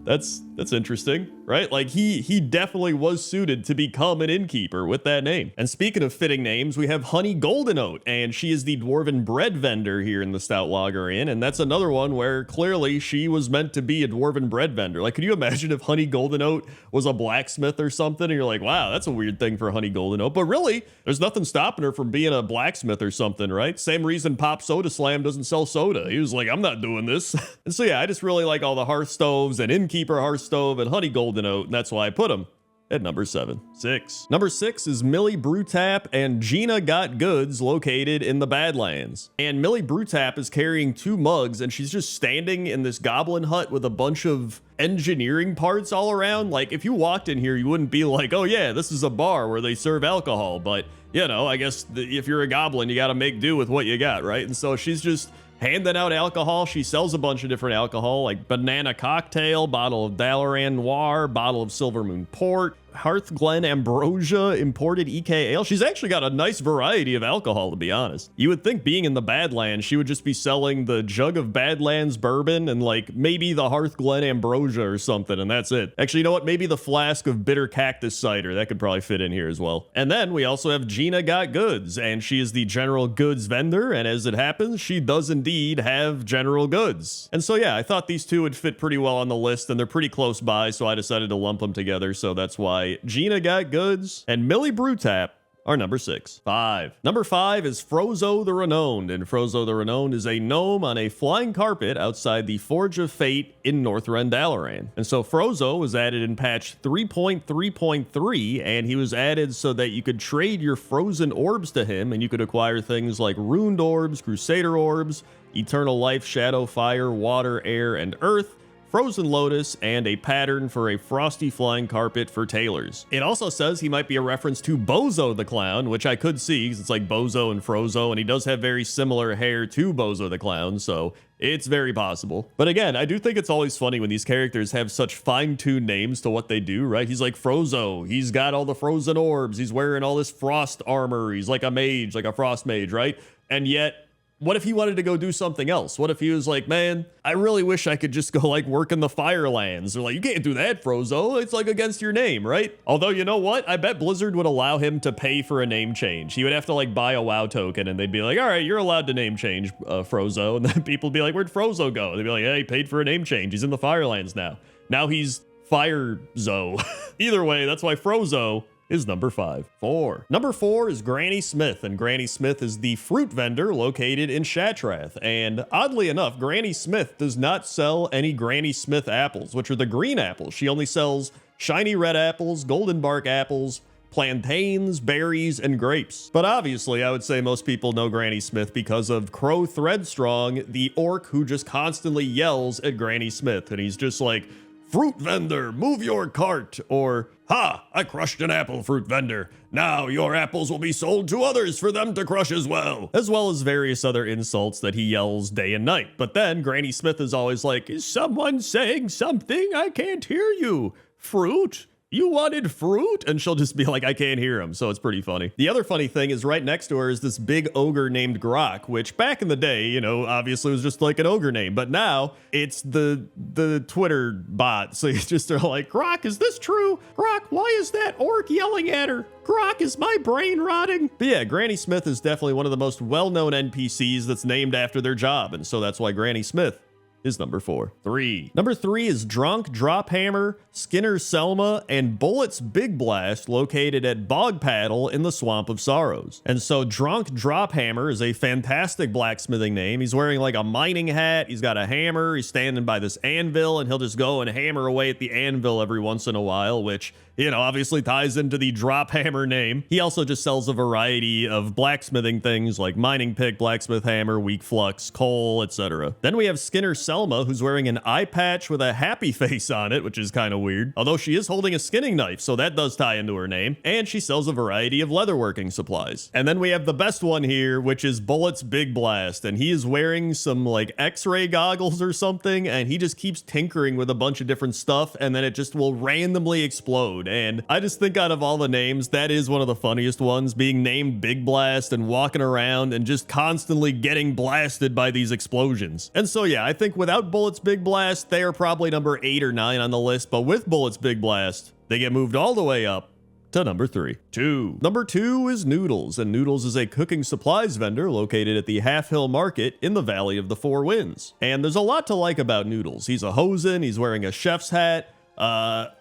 that's interesting, right? Like, he definitely was suited to become an innkeeper with that name. And speaking of fitting names, we have Honey Golden Oat, and she is the dwarven bread vendor here in the Stout Lager Inn, and that's another one where clearly she was meant to be a dwarven bread vendor. Like, could you imagine if Honey Golden Oat was a blacksmith or something, and you're like, wow, that's a weird thing for Honey Golden Oat, but really, there's nothing stopping her from being a blacksmith or something, right? Same reason Pop Soda Slam doesn't sell soda. He was like, I'm not doing this. And so yeah, I just really like all the Hearthstoves and Innkeeper Hearthstove and Honey Golden Oat, and that's why I put him at number 7. 6. Number 6 is Millie Brewtap and Gina Got Goods, located in the Badlands. And Millie Brewtap is carrying 2 mugs, and she's just standing in this goblin hut with a bunch of engineering parts all around. Like, if you walked in here, you wouldn't be like, oh yeah, this is a bar where they serve alcohol. But, you know, I guess if you're a goblin, you got to make do with what you got, right? And so she's just handing out alcohol. She sells a bunch of different alcohol, like banana cocktail, bottle of Dalaran Noir, bottle of Silver Moon Port, Hearthglen Ambrosia imported EK Ale. She's actually got a nice variety of alcohol, to be honest. You would think, being in the Badlands, she would just be selling the jug of Badlands bourbon and like maybe the Hearthglen Ambrosia or something, and that's it. Actually, you know what? Maybe the flask of bitter cactus cider. That could probably fit in here as well. And then we also have Gina Got Goods, and she is the general goods vendor, and as it happens, she does indeed have general goods. And so yeah, I thought these two would fit pretty well on the list, and they're pretty close by, so I decided to lump them together, so that's why Gina Got Goods and Millie Brewtap are number 6. 5. Number 5 is Frozo the Renowned, and Frozo the Renowned is a gnome on a flying carpet outside the Forge of Fate in Northrend Dalaran. And so Frozo was added in patch 3.3.3, and he was added so that you could trade your frozen orbs to him, and you could acquire things like runed orbs, crusader orbs, eternal life, shadow, fire, water, air, and earth frozen lotus, and a pattern for a frosty flying carpet for tailors. It also says he might be a reference to Bozo the Clown, which I could see because it's like Bozo and Frozo, and he does have very similar hair to Bozo the Clown, so it's very possible. But again, I do think it's always funny when these characters have such fine-tuned names to what they do, right? He's like Frozo. He's got all the frozen orbs. He's wearing all this frost armor. He's like a mage, like a frost mage, right? And yet, what if he wanted to go do something else? What if he was like, man, I really wish I could just go like work in the Firelands. They're like, you can't do that, Frozo. It's like against your name, right? Although, you know what? I bet Blizzard would allow him to pay for a name change. He would have to like buy a WoW token and they'd be like, all right, you're allowed to name change Frozo. And then people would be like, where'd Frozo go? They'd be like, yeah, he paid for a name change. He's in the Firelands now. Now he's Firezo. Either way, that's why Frozo is number 5. 4. Number 4 is Granny Smith, and Granny Smith is the fruit vendor located in Shatrath. And oddly enough, Granny Smith does not sell any Granny Smith apples, which are the green apples. She only sells shiny red apples, golden bark apples, plantains, berries, and grapes. But obviously, I would say most people know Granny Smith because of Crow Threadstrong, the orc who just constantly yells at Granny Smith, and he's just like, fruit vendor, move your cart, or, ha, I crushed an apple, fruit vendor. Now your apples will be sold to others for them to crush as well as various other insults that he yells day and night. But then Granny Smith is always like, is someone saying something? I can't hear you. Fruit? You wanted fruit? And she'll just be like, I can't hear him. So it's pretty funny. The other funny thing is right next to her is this big ogre named Grok, which back in the day, you know, obviously was just like an ogre name. But now it's the Twitter bot. So you just are like, Grok, is this true? Grok, why is that orc yelling at her? Grok, is my brain rotting? But yeah, Granny Smith is definitely one of the most well-known NPCs that's named after their job. And so that's why Granny Smith is number 4. 3. Number 3 is Drunk Drophammer, Skinner Selma, and Bullet's Big Blast located at Bog Paddle in the Swamp of Sorrows. And so Drunk Drophammer is a fantastic blacksmithing name. He's wearing like a mining hat. He's got a hammer. He's standing by this anvil and he'll just go and hammer away at the anvil every once in a while, which, you know, obviously ties into the Drophammer name. He also just sells a variety of blacksmithing things like mining pick, blacksmith hammer, weak flux, coal, etc. Then we have Skinner Selma, who's wearing an eye patch with a happy face on it, which is kind of weird. Although she is holding a skinning knife, so that does tie into her name. And she sells a variety of leatherworking supplies. And then we have the best one here, which is Bullet's Big Blast. And he is wearing some like X-ray goggles or something, and he just keeps tinkering with a bunch of different stuff, and then it just will randomly explode. And I just think out of all the names, that is one of the funniest ones, being named Big Blast and walking around and just constantly getting blasted by these explosions. And so yeah, I think without Bullet's Big Blast, they are probably number 8 or 9 on the list, but with Bullet's Big Blast, they get moved all the way up to number 3. 2. Number 2 is Noodles, and Noodles is a cooking supplies vendor located at the Half Hill Market in the Valley of the Four Winds. And there's a lot to like about Noodles. He's a hosen, he's wearing a chef's hat,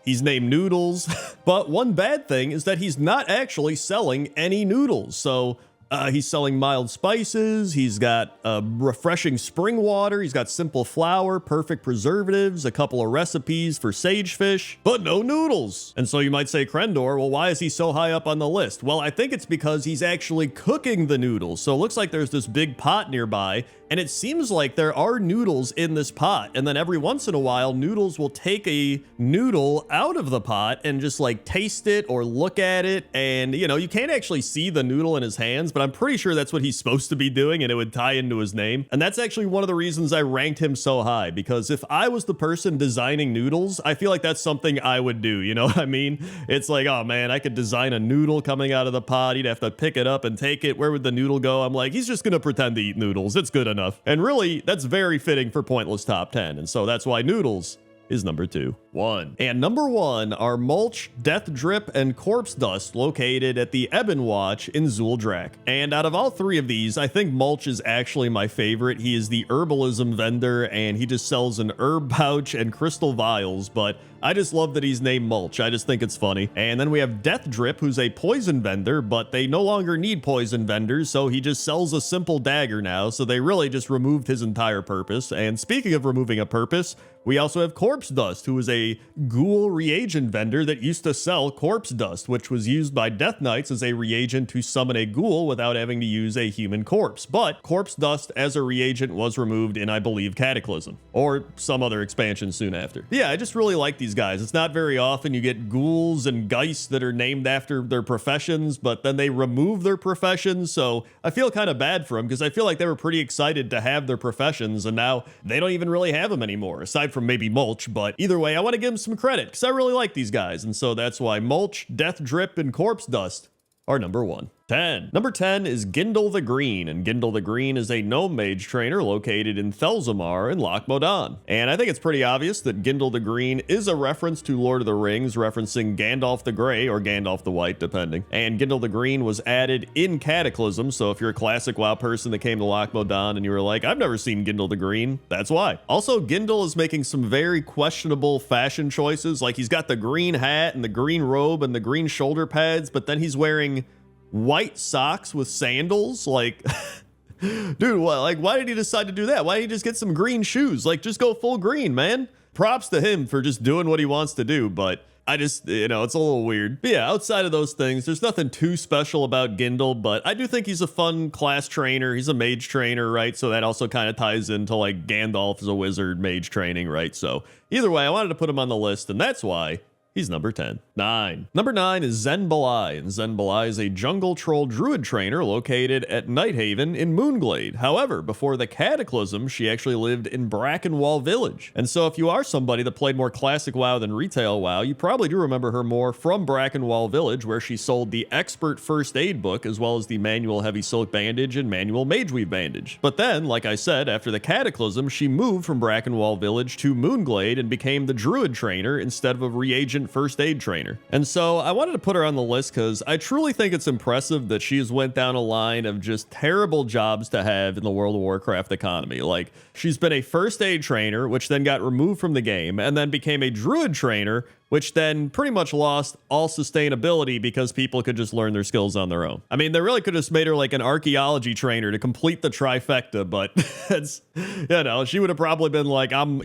he's named Noodles, but one bad thing is that he's not actually selling any noodles. So he's selling mild spices, he's got refreshing spring water, he's got simple flour, perfect preservatives, a couple of recipes for sagefish, but no noodles. And so you might say, Crendor, well, why is he so high up on the list? Well, I think it's because he's actually cooking the noodles. So it looks like there's this big pot nearby, and it seems like there are noodles in this pot. And then every once in a while, Noodles will take a noodle out of the pot and just like taste it or look at it. And, you know, you can't actually see the noodle in his hands, but I'm pretty sure that's what he's supposed to be doing, and it would tie into his name. And that's actually one of the reasons I ranked him so high, because if I was the person designing noodles, I feel like that's something I would do. You know what I mean? It's like, oh man, I could design a noodle coming out of the pot. He'd have to pick it up and take it. Where would the noodle go? I'm like, he's just going to pretend to eat noodles. It's good enough. And really, that's very fitting for Pointless Top 10. And so that's why Noodles is number 2. 1. And number 1 are Mulch, Death Drip, and Corpse Dust located at the Ebon Watch in Zuldrak. And out of all 3 of these, I think Mulch is actually my favorite. He is the herbalism vendor, and he just sells an herb pouch and crystal vials, but I just love that he's named Mulch. I just think it's funny. And then we have Death Drip, who's a poison vendor, but they no longer need poison vendors, so he just sells a simple dagger now, so they really just removed his entire purpose. And speaking of removing a purpose, we also have Corpse Dust, who is a a ghoul reagent vendor that used to sell corpse dust, which was used by Death Knights as a reagent to summon a ghoul without having to use a human corpse. But corpse dust as a reagent was removed in, I believe, Cataclysm, or some other expansion soon after. Yeah, I just really like these guys. It's not very often you get ghouls and geists that are named after their professions, but then they remove their professions, so I feel kind of bad for them, because I feel like they were pretty excited to have their professions, and now they don't even really have them anymore, aside from maybe Mulch. But either way, I want to give them some credit, because I really like these guys, and so that's why Mulch, Death Drip, and Corpse Dust are number 1. 10. Number 10 is Gindle the Green, and Gindle the Green is a gnome mage trainer located in Thelzamar in Loch Modan. And I think it's pretty obvious that Gindle the Green is a reference to Lord of the Rings, referencing Gandalf the Grey or Gandalf the White, depending. And Gindle the Green was added in Cataclysm, so if you're a classic WoW person that came to Loch Modan and you were like, I've never seen Gindle the Green, that's why. Also, Gindle is making some very questionable fashion choices, like he's got the green hat and the green robe and the green shoulder pads, but then he's wearing white socks with sandals. Like, dude, what? Like, why did he decide to do that? Why didn't he just get some green shoes? Like, just go full green, man. Props to him for just doing what he wants to do, but I just, it's a little weird. But yeah, outside of those things, there's nothing too special about Gindle, but I do think he's a fun class trainer. He's a mage trainer, right? So that also kind of ties into like Gandalf as a wizard mage training, right? So either way, I wanted to put him on the list, and that's why he's number 10. 9. Number 9 is Zen Balai, and Zen Balai is a jungle troll druid trainer located at Nighthaven in Moonglade. However, before the Cataclysm, she actually lived in Brackenwall Village. And so if you are somebody that played more classic WoW than retail WoW, you probably do remember her more from Brackenwall Village, where she sold the expert first aid book, as well as the manual heavy silk bandage and manual mageweave bandage. But then, like I said, after the Cataclysm, she moved from Brackenwall Village to Moonglade and became the druid trainer instead of a reagent first aid trainer. And so I wanted to put her on the list because I truly think it's impressive that she's went down a line of just terrible jobs to have in the World of Warcraft economy. Like, she's been a first aid trainer, which then got removed from the game, and then became a druid trainer, which then pretty much lost all sustainability because people could just learn their skills on their own. I mean, they really could have just made her like an archaeology trainer to complete the trifecta, but it's, she would have probably been like, I'm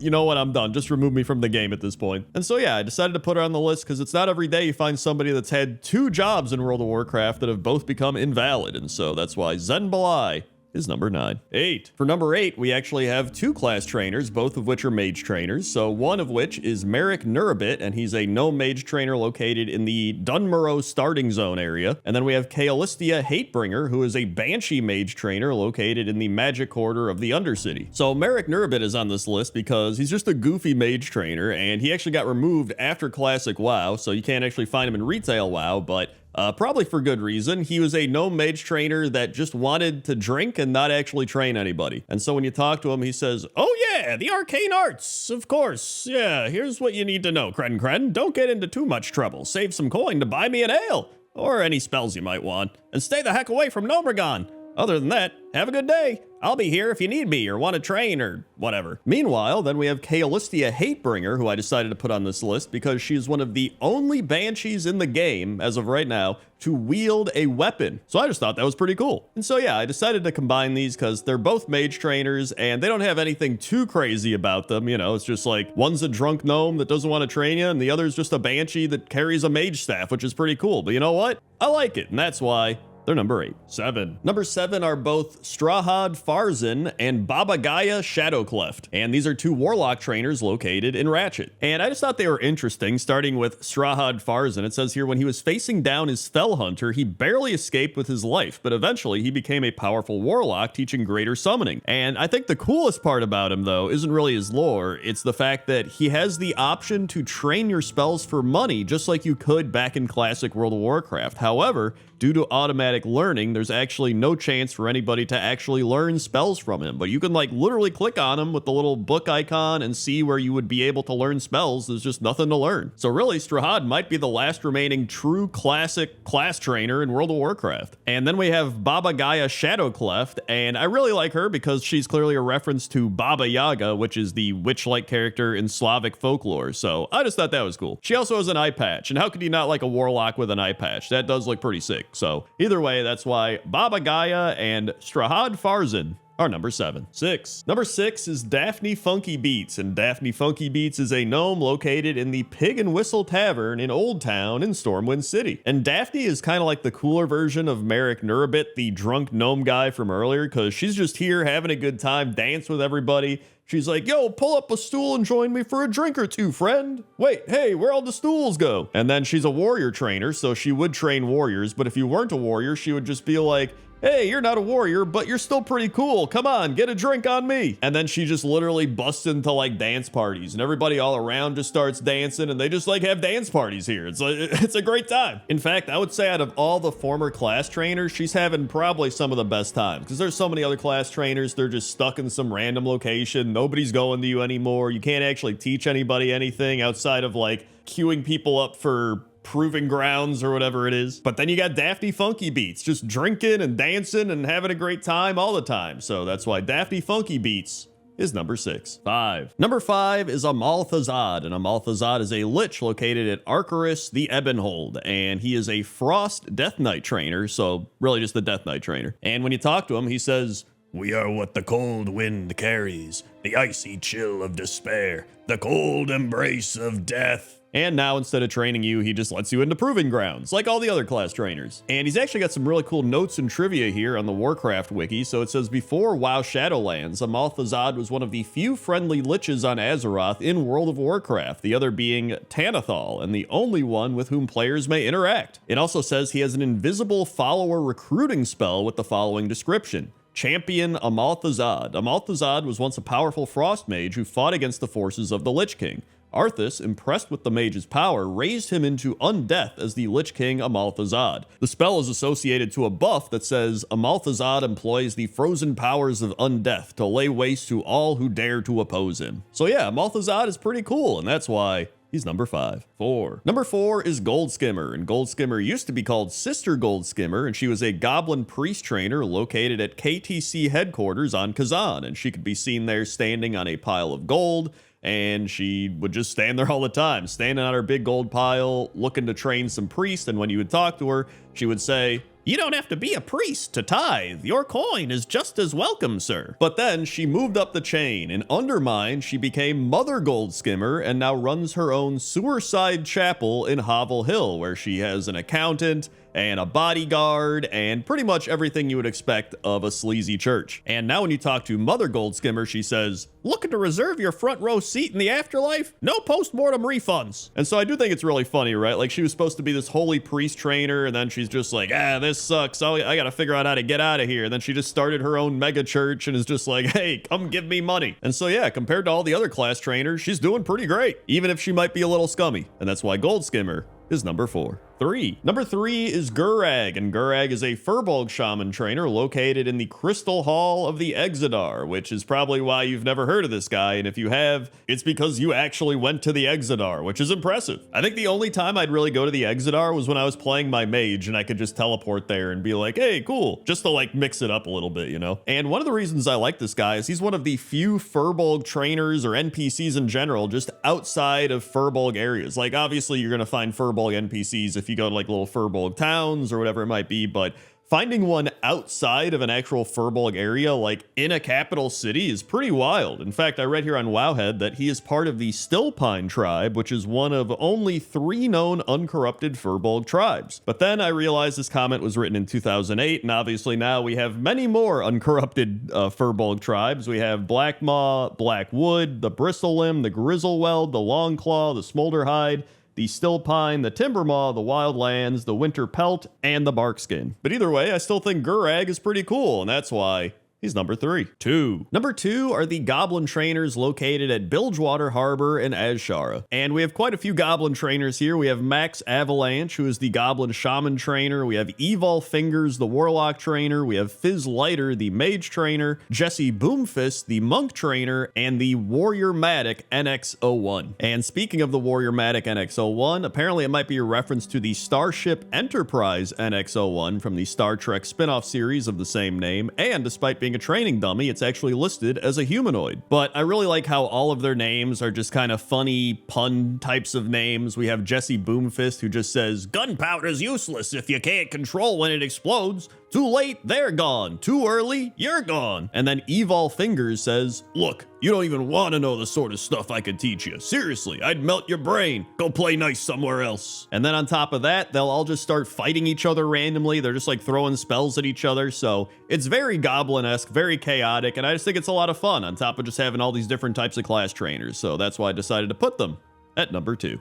done. Just remove me from the game at this point. And so yeah, I decided to put her on the list because it's not every day you find somebody that's had 2 jobs in World of Warcraft that have both become invalid. And so that's why Zen Balai is number 9. 8. For number 8, we actually have 2 class trainers, both of which are mage trainers. So one of which is Merrick Nurabit, and he's a gnome mage trainer located in the Dunmurrow starting zone area. And then we have Kaelistia Hatebringer, who is a banshee mage trainer located in the magic quarter of the Undercity. So Merrick Nurabit is on this list because he's just a goofy mage trainer, and he actually got removed after classic WoW, so you can't actually find him in retail WoW, but probably for good reason. He was a gnome mage trainer that just wanted to drink and not actually train anybody. And so when you talk to him, he says, oh yeah, the arcane arts, of course. Yeah, here's what you need to know, Cren. Don't get into too much trouble. Save some coin to buy me an ale, or any spells you might want, and stay the heck away from Gnomeregan. Other than that, have a good day. I'll be here if you need me or want to train or whatever. Meanwhile, then we have Kaelistia Hatebringer, who I decided to put on this list because she's one of the only banshees in the game, as of right now, to wield a weapon. So I just thought that was pretty cool. And so yeah, I decided to combine these because they're both mage trainers and they don't have anything too crazy about them. It's just like one's a drunk gnome that doesn't want to train you, and the other's just a banshee that carries a mage staff, which is pretty cool. But you know what? I like it, and that's why they're number 8. 7. Number 7 are both Strahad Farzin and Baba Gaia Shadowcleft. And these are 2 warlock trainers located in Ratchet. And I just thought they were interesting, starting with Strahad Farzin. It says here, when he was facing down his Fell Hunter, he barely escaped with his life, but eventually he became a powerful warlock, teaching greater summoning. And I think the coolest part about him, though, isn't really his lore. It's the fact that he has the option to train your spells for money, just like you could back in classic World of Warcraft. However, due to automatic learning, there's actually no chance for anybody to actually learn spells from him. But you can like literally click on him with the little book icon and see where you would be able to learn spells. There's just nothing to learn. So really, Strahad might be the last remaining true classic class trainer in World of Warcraft. And then we have Baba Gaia Shadowcleft, and I really like her because she's clearly a reference to Baba Yaga, which is the witch-like character in Slavic folklore. So I just thought that was cool. She also has an eye patch, and how could you not like a warlock with an eye patch? That does look pretty sick. So either way, that's why Baba Gaia and Strahad Farzin are number 7. 6. Number 6 is Daphne Funky Beats, and Daphne Funky Beats is a gnome located in the Pig and Whistle Tavern in Old Town in Stormwind City. And Daphne is kind of like the cooler version of Merrick Nurabit, the drunk gnome guy from earlier, because she's just here having a good time, dance with everybody. She's like, yo, pull up a stool and join me for a drink or two, friend. Wait, hey, where'd all the stools go? And then she's a warrior trainer, so she would train warriors, but if you weren't a warrior, she would just be like, hey, you're not a warrior, but you're still pretty cool. Come on, get a drink on me. And then she just literally busts into like dance parties, and everybody all around just starts dancing, and they just like have dance parties here. It's a great time. In fact, I would say out of all the former class trainers, she's having probably some of the best times, because there's so many other class trainers, they're just stuck in some random location. Nobody's going to you anymore. You can't actually teach anybody anything outside of like queuing people up for proving grounds or whatever it is. But then you got Daphne Funky Beats, just drinking and dancing and having a great time all the time. So that's why Daphne Funky Beats is number 6. 5. Number 5 is Amalthazad, and Amalthazad is a lich located at Arcarus the Ebonhold, and he is a Frost Death Knight trainer, so really just the Death Knight trainer. And when you talk to him, he says, "We are what the cold wind carries, the icy chill of despair, the cold embrace of death." And now instead of training you, he just lets you into proving grounds, like all the other class trainers. And he's actually got some really cool notes and trivia here on the Warcraft wiki. So it says, before WoW Shadowlands, Amalthazad was one of the few friendly liches on Azeroth in World of Warcraft, the other being Tanathal, and the only one with whom players may interact. It also says he has an invisible follower recruiting spell with the following description: Champion Amalthazad. Amalthazad was once a powerful frost mage who fought against the forces of the Lich King. Arthas, impressed with the mage's power, raised him into undeath as the Lich King Amalthazad. The spell is associated to a buff that says, Amalthazad employs the frozen powers of undeath to lay waste to all who dare to oppose him. So yeah, Amalthazad is pretty cool, and that's why he's number 5. 4. Number 4 is Gold Skimmer, and Gold Skimmer used to be called Sister Gold Skimmer, and she was a goblin priest trainer located at KTC headquarters on Kazan, and she could be seen there standing on a pile of gold, and she would just stand there all the time, standing on her big gold pile, looking to train some priests, and when you would talk to her, she would say, "You don't have to be a priest to tithe. Your coin is just as welcome, sir." But then she moved up the chain, and undermined, she became Mother Gold Skimmer and now runs her own Sewerside Chapel in Hovel Hill, where she has an accountant and a bodyguard and pretty much everything you would expect of a sleazy church. And now when you talk to Mother Gold Skimmer, she says, "Looking to reserve your front row seat in the afterlife? No post-mortem refunds." And so I do think it's really funny, right? Like, she was supposed to be this holy priest trainer, and then she's just like, this sucks. I gotta figure out how to get out of here. And then she just started her own mega church and is just like, hey, come give me money. And so yeah, compared to all the other class trainers, she's doing pretty great, even if she might be a little scummy. And that's why Gold Skimmer is number 4. 3. Number 3 is Gurag, and Gurag is a Furbolg shaman trainer located in the Crystal Hall of the Exodar, which is probably why you've never heard of this guy, and if you have, it's because you actually went to the Exodar, which is impressive. I think the only time I'd really go to the Exodar was when I was playing my mage, and I could just teleport there and be like, hey, cool, just to like mix it up a little bit, you know? And one of the reasons I like this guy is he's one of the few Furbolg trainers or NPCs in general just outside of Furbolg areas. Like, obviously, you're gonna find Furbolg NPCs if you go to like little Furbolg towns or whatever it might be, but finding one outside of an actual Furbolg area, like in a capital city, is pretty wild. In fact, I read here on Wowhead that he is part of the Stillpine tribe, which is one of only 3 known uncorrupted Furbolg tribes. But then I realized this comment was written in 2008, and obviously now we have many more uncorrupted Furbolg tribes. We have Blackmaw, Blackwood, the Bristlelimb, the Grizzleweld, the Longclaw, the Smolderhide, the Stillpine, the Timbermaw, the Wildlands, the Winter Pelt, and the Barkskin. But either way, I still think Gurag is pretty cool, and that's why he's number 3. 2. Number 2 are the Goblin trainers located at Bilgewater Harbor and Azshara. And we have quite a few Goblin trainers here. We have Max Avalanche, who is the Goblin Shaman trainer. We have Evil Fingers, the Warlock trainer. We have Fizz Lighter, the Mage trainer. Jesse Boomfist, the Monk trainer. And the Warrior Matic NX-01. And speaking of the Warrior Matic NX-01, apparently it might be a reference to the Starship Enterprise NX-01 from the Star Trek spin-off series of the same name. And despite being being a training dummy, it's actually listed as a humanoid. But I really like how all of their names are just kind of funny pun types of names. We have Jesse Boomfist, who just says, "Gunpowder's useless if you can't control when it explodes. Too late, they're gone. Too early, you're gone." And then Evil Fingers says, "Look, you don't even want to know the sort of stuff I could teach you. Seriously, I'd melt your brain. Go play nice somewhere else." And then on top of that, they'll all just start fighting each other randomly. They're just like throwing spells at each other. So it's very goblin-esque, very chaotic, and I just think it's a lot of fun on top of just having all these different types of class trainers. So that's why I decided to put them at number 2.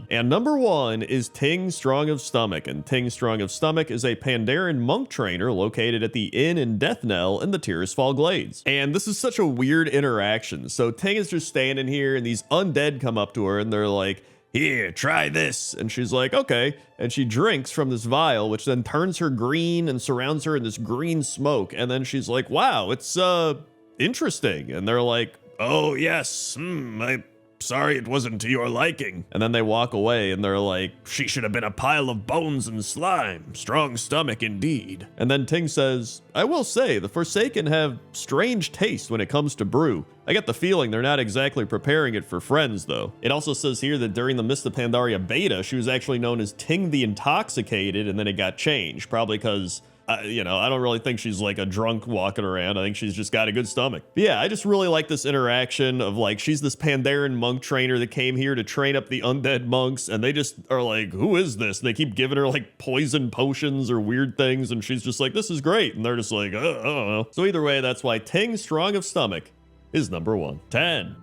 And number 1 is Ting Strong of Stomach, and Ting Strong of Stomach is a Pandaren monk trainer located at the inn in Deathnell in the Tirisfal Glades. And this is such a weird interaction. So Ting is just standing here, and these undead come up to her, and they're like, "Here, try this." And she's like, "Okay." And she drinks from this vial, which then turns her green and surrounds her in this green smoke. And then she's like, "Wow, it's interesting." And they're like, "Oh, yes, I'm sorry it wasn't to your liking." And then they walk away, and they're like, "She should have been a pile of bones and slime. Strong stomach indeed." And then Ting says, "I will say, the Forsaken have strange taste when it comes to brew. I get the feeling they're not exactly preparing it for friends, though." It also says here that during the Mist of Pandaria beta, she was actually known as Ting the Intoxicated, and then it got changed, probably because I don't really think she's like a drunk walking around. I think she's just got a good stomach. But yeah, I just really like this interaction of like, she's this Pandaren monk trainer that came here to train up the undead monks, and they just are like, "Who is this?" And they keep giving her like poison potions or weird things, and she's just like, "This is great." And they're just like, I don't know. So either way, that's why Ting Strong of Stomach is number 1.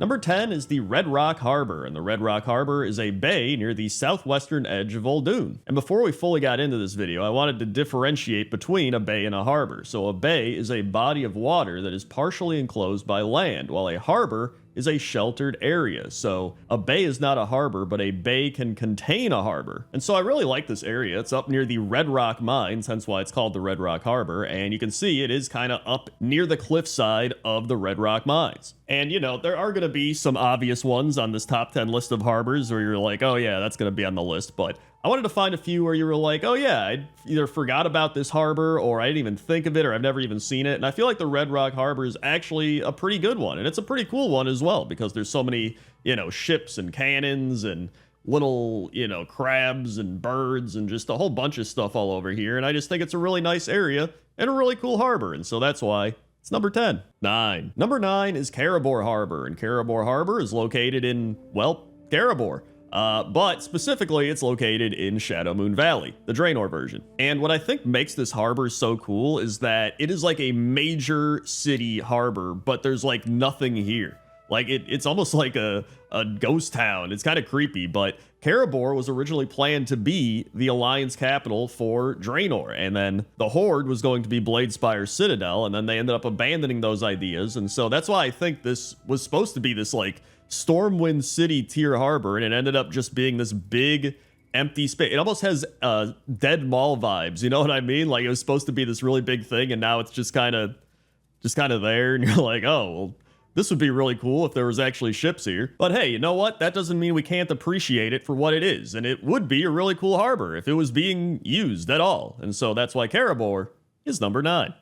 Number 10 is the Red Rock Harbor, and the Red Rock Harbor is a bay near the southwestern edge of Uldun. And before we fully got into this video, I wanted to differentiate between a bay and a harbor. So a bay is a body of water that is partially enclosed by land, while a harbor is a sheltered area. So a bay is not a harbor, but a bay can contain a harbor. And so I really like this area. It's up near the Red Rock Mines, hence why it's called the Red Rock Harbor. And you can see it is kind of up near the cliffside of the Red Rock Mines. And there are going to be some obvious ones on this top 10 list of harbors where you're like, "Oh yeah, that's going to be on the list." But I wanted to find a few where you were like, "Oh yeah, I either forgot about this harbor, or I didn't even think of it, or I've never even seen it." And I feel like the Red Rock Harbor is actually a pretty good one. And it's a pretty cool one as well, because there's so many, ships and cannons and little, crabs and birds and just a whole bunch of stuff all over here. And I just think it's a really nice area and a really cool harbor. And so that's why it's number 10. Number 9 is Karabor Harbor, and Karabor Harbor is located in, Karabor. But specifically, it's located in Shadowmoon Valley, the Draenor version. And what I think makes this harbor so cool is that it is like a major city harbor, but there's like nothing here. Like it's almost like a ghost town. It's kind of creepy, but Karabor was originally planned to be the Alliance capital for Draenor, and then the Horde was going to be Bladespire Citadel, and then they ended up abandoning those ideas. And so that's why I think this was supposed to be this like Stormwind City tier harbor, and it ended up just being this big empty space. It almost has Dead Mall vibes, you know what I mean? Like it was supposed to be this really big thing, and now it's just kind of there, and you're like, "Oh, well, this would be really cool if there was actually ships here." But hey, you know what? That doesn't mean we can't appreciate it for what it is, and it would be a really cool harbor if it was being used at all. And so that's why Karabor is number 9.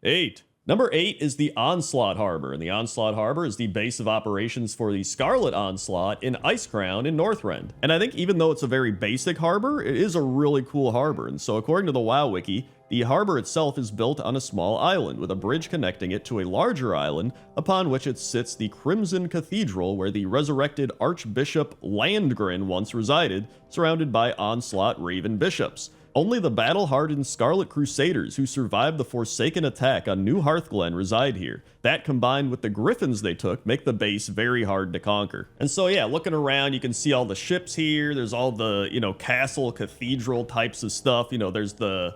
Number 8 is the Onslaught Harbor, and the Onslaught Harbor is the base of operations for the Scarlet Onslaught in Icecrown in Northrend. And I think even though it's a very basic harbor, it is a really cool harbor. And so according to the WoW Wiki, the harbor itself is built on a small island with a bridge connecting it to a larger island upon which it sits the Crimson Cathedral, where the resurrected Archbishop Landgren once resided, surrounded by Onslaught Raven bishops. Only the battle-hardened Scarlet Crusaders who survived the Forsaken attack on New Hearthglen reside here. That, combined with the griffins they took, make the base very hard to conquer. And so yeah, looking around, you can see all the ships here. There's all the, castle, cathedral types of stuff. There's the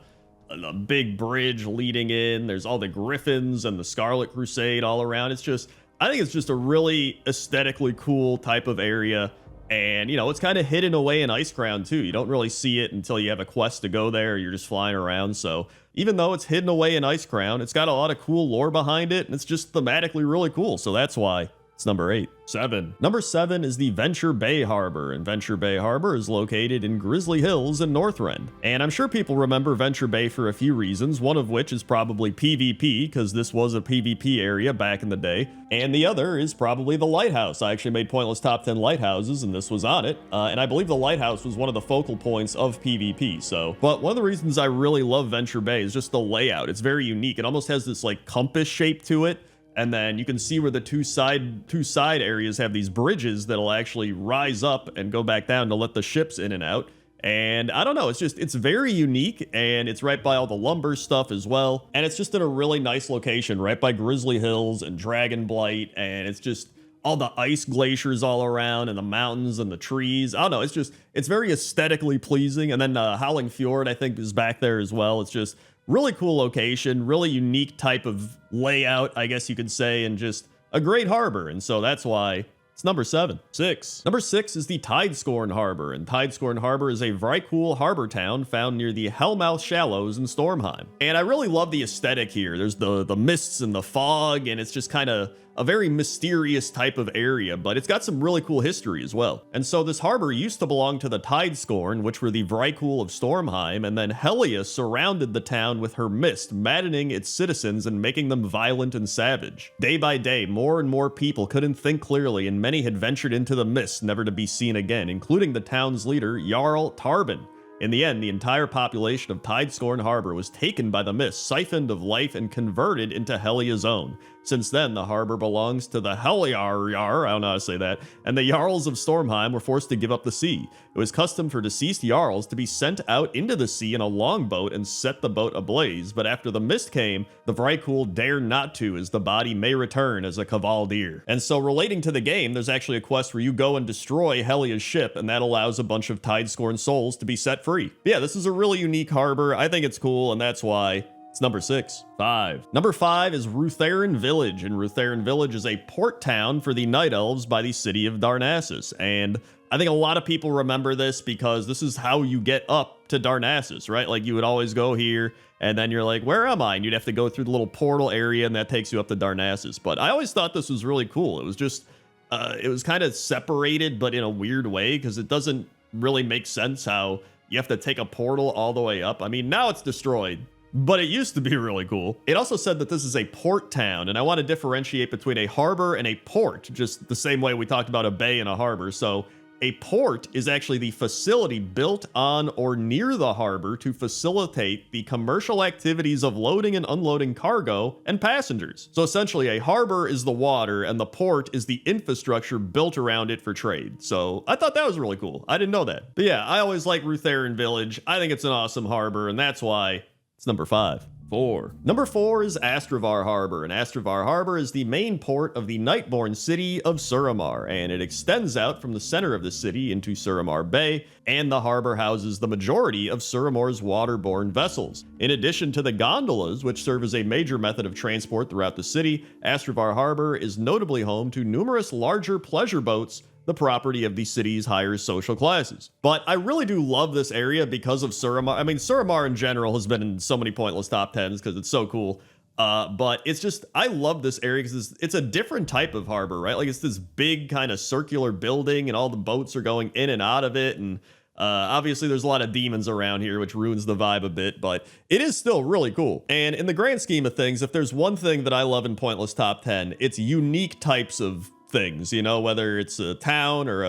big bridge leading in. There's all the griffins and the Scarlet Crusade all around. I think it's just a really aesthetically cool type of area. And, it's kind of hidden away in Icecrown, too. You don't really see it until you have a quest to go there, or you're just flying around. So even though it's hidden away in Icecrown, it's got a lot of cool lore behind it, and it's just thematically really cool. So that's why It's number 8. 7. Number 7 is the Venture Bay Harbor, and Venture Bay Harbor is located in Grizzly Hills in Northrend. And I'm sure people remember Venture Bay for a few reasons, one of which is probably PvP, because this was a PvP area back in the day, and the other is probably the lighthouse. I actually made Pointless Top 10 lighthouses, and this was on it, and I believe the lighthouse was one of the focal points of PvP, so. But one of the reasons I really love Venture Bay is just the layout. It's very unique. It almost has this like compass shape to it. And then you can see where the two side areas have these bridges that'll actually rise up and go back down to let the ships in and out. And I don't know, it's very unique, and it's right by all the lumber stuff as well. And it's just in a really nice location, right by Grizzly Hills and Dragon Blight, and it's just all the ice glaciers all around and the mountains and the trees. I don't know, it's very aesthetically pleasing. And then Howling Fjord, I think, is back there as well. It's just really cool location, really unique type of layout, I guess you could say, and just a great harbor. And so that's why it's number 7. 6. Number 6 is the Tidescorn Harbor, and Tidescorn Harbor is a very cool harbor town found near the Hellmouth Shallows in Stormheim. And I really love the aesthetic here. There's the mists and the fog, and it's just kind of a very mysterious type of area, but it's got some really cool history as well. And so this harbor used to belong to the Tidescorn, which were the Vrykul of Stormheim, and then Helia surrounded the town with her mist, maddening its citizens and making them violent and savage. Day by day, more and more people couldn't think clearly, and many had ventured into the mist, never to be seen again, including the town's leader, Jarl Tarbin. In the end, the entire population of Tidescorn Harbor was taken by the mist, siphoned of life, and converted into Helia's own. Since then, the harbor belongs to the Heliar, I don't know how to say that, and the Jarls of Stormheim were forced to give up the sea. It was custom for deceased Jarls to be sent out into the sea in a longboat and set the boat ablaze, but after the mist came, the Vrykul dare not to, as the body may return as a Kavaldir. And so relating to the game, there's actually a quest where you go and destroy Helia's ship, and that allows a bunch of Tidescorn souls to be set free. But yeah, this is a really unique harbor. I think it's cool, and that's why it's number 6. 5. Number 5 is Rutherin Village, and Rutherin Village is a port town for the Night Elves by the city of Darnassus. And I think a lot of people remember this because this is how you get up to Darnassus, right? Like, you would always go here, and then you're like, where am I? And you'd have to go through the little portal area, and that takes you up to Darnassus. But I always thought this was really cool. It was just, it was kind of separated, but in a weird way, because it doesn't really make sense how you have to take a portal all the way up. I mean, now it's destroyed, but it used to be really cool. It also said that this is a port town, and I want to differentiate between a harbor and a port, just the same way we talked about a bay and a harbor. So a port is actually the facility built on or near the harbor to facilitate the commercial activities of loading and unloading cargo and passengers. So essentially, a harbor is the water, and the port is the infrastructure built around it for trade. So I thought that was really cool. I didn't know that. But yeah, I always like Rutherin Village. I think it's an awesome harbor, and that's why it's number 5. 4. Number 4 is Astravar Harbor, and Astravar Harbor is the main port of the Nightborn city of Suramar, and it extends out from the center of the city into Suramar Bay, and the harbor houses the majority of Suramar's waterborne vessels. In addition to the gondolas, which serve as a major method of transport throughout the city, Astravar Harbor is notably home to numerous larger pleasure boats, the property of the city's higher social classes. But I really do love this area because of Suramar. I mean, Suramar in general has been in so many pointless top 10s because it's so cool. But it's just, I love this area because it's a different type of harbor, right? Like, it's this big kind of circular building, and all the boats are going in and out of it. And obviously there's a lot of demons around here, which ruins the vibe a bit, but it is still really cool. And in the grand scheme of things, if there's one thing that I love in pointless top 10, it's unique types of things, you know, whether it's a town or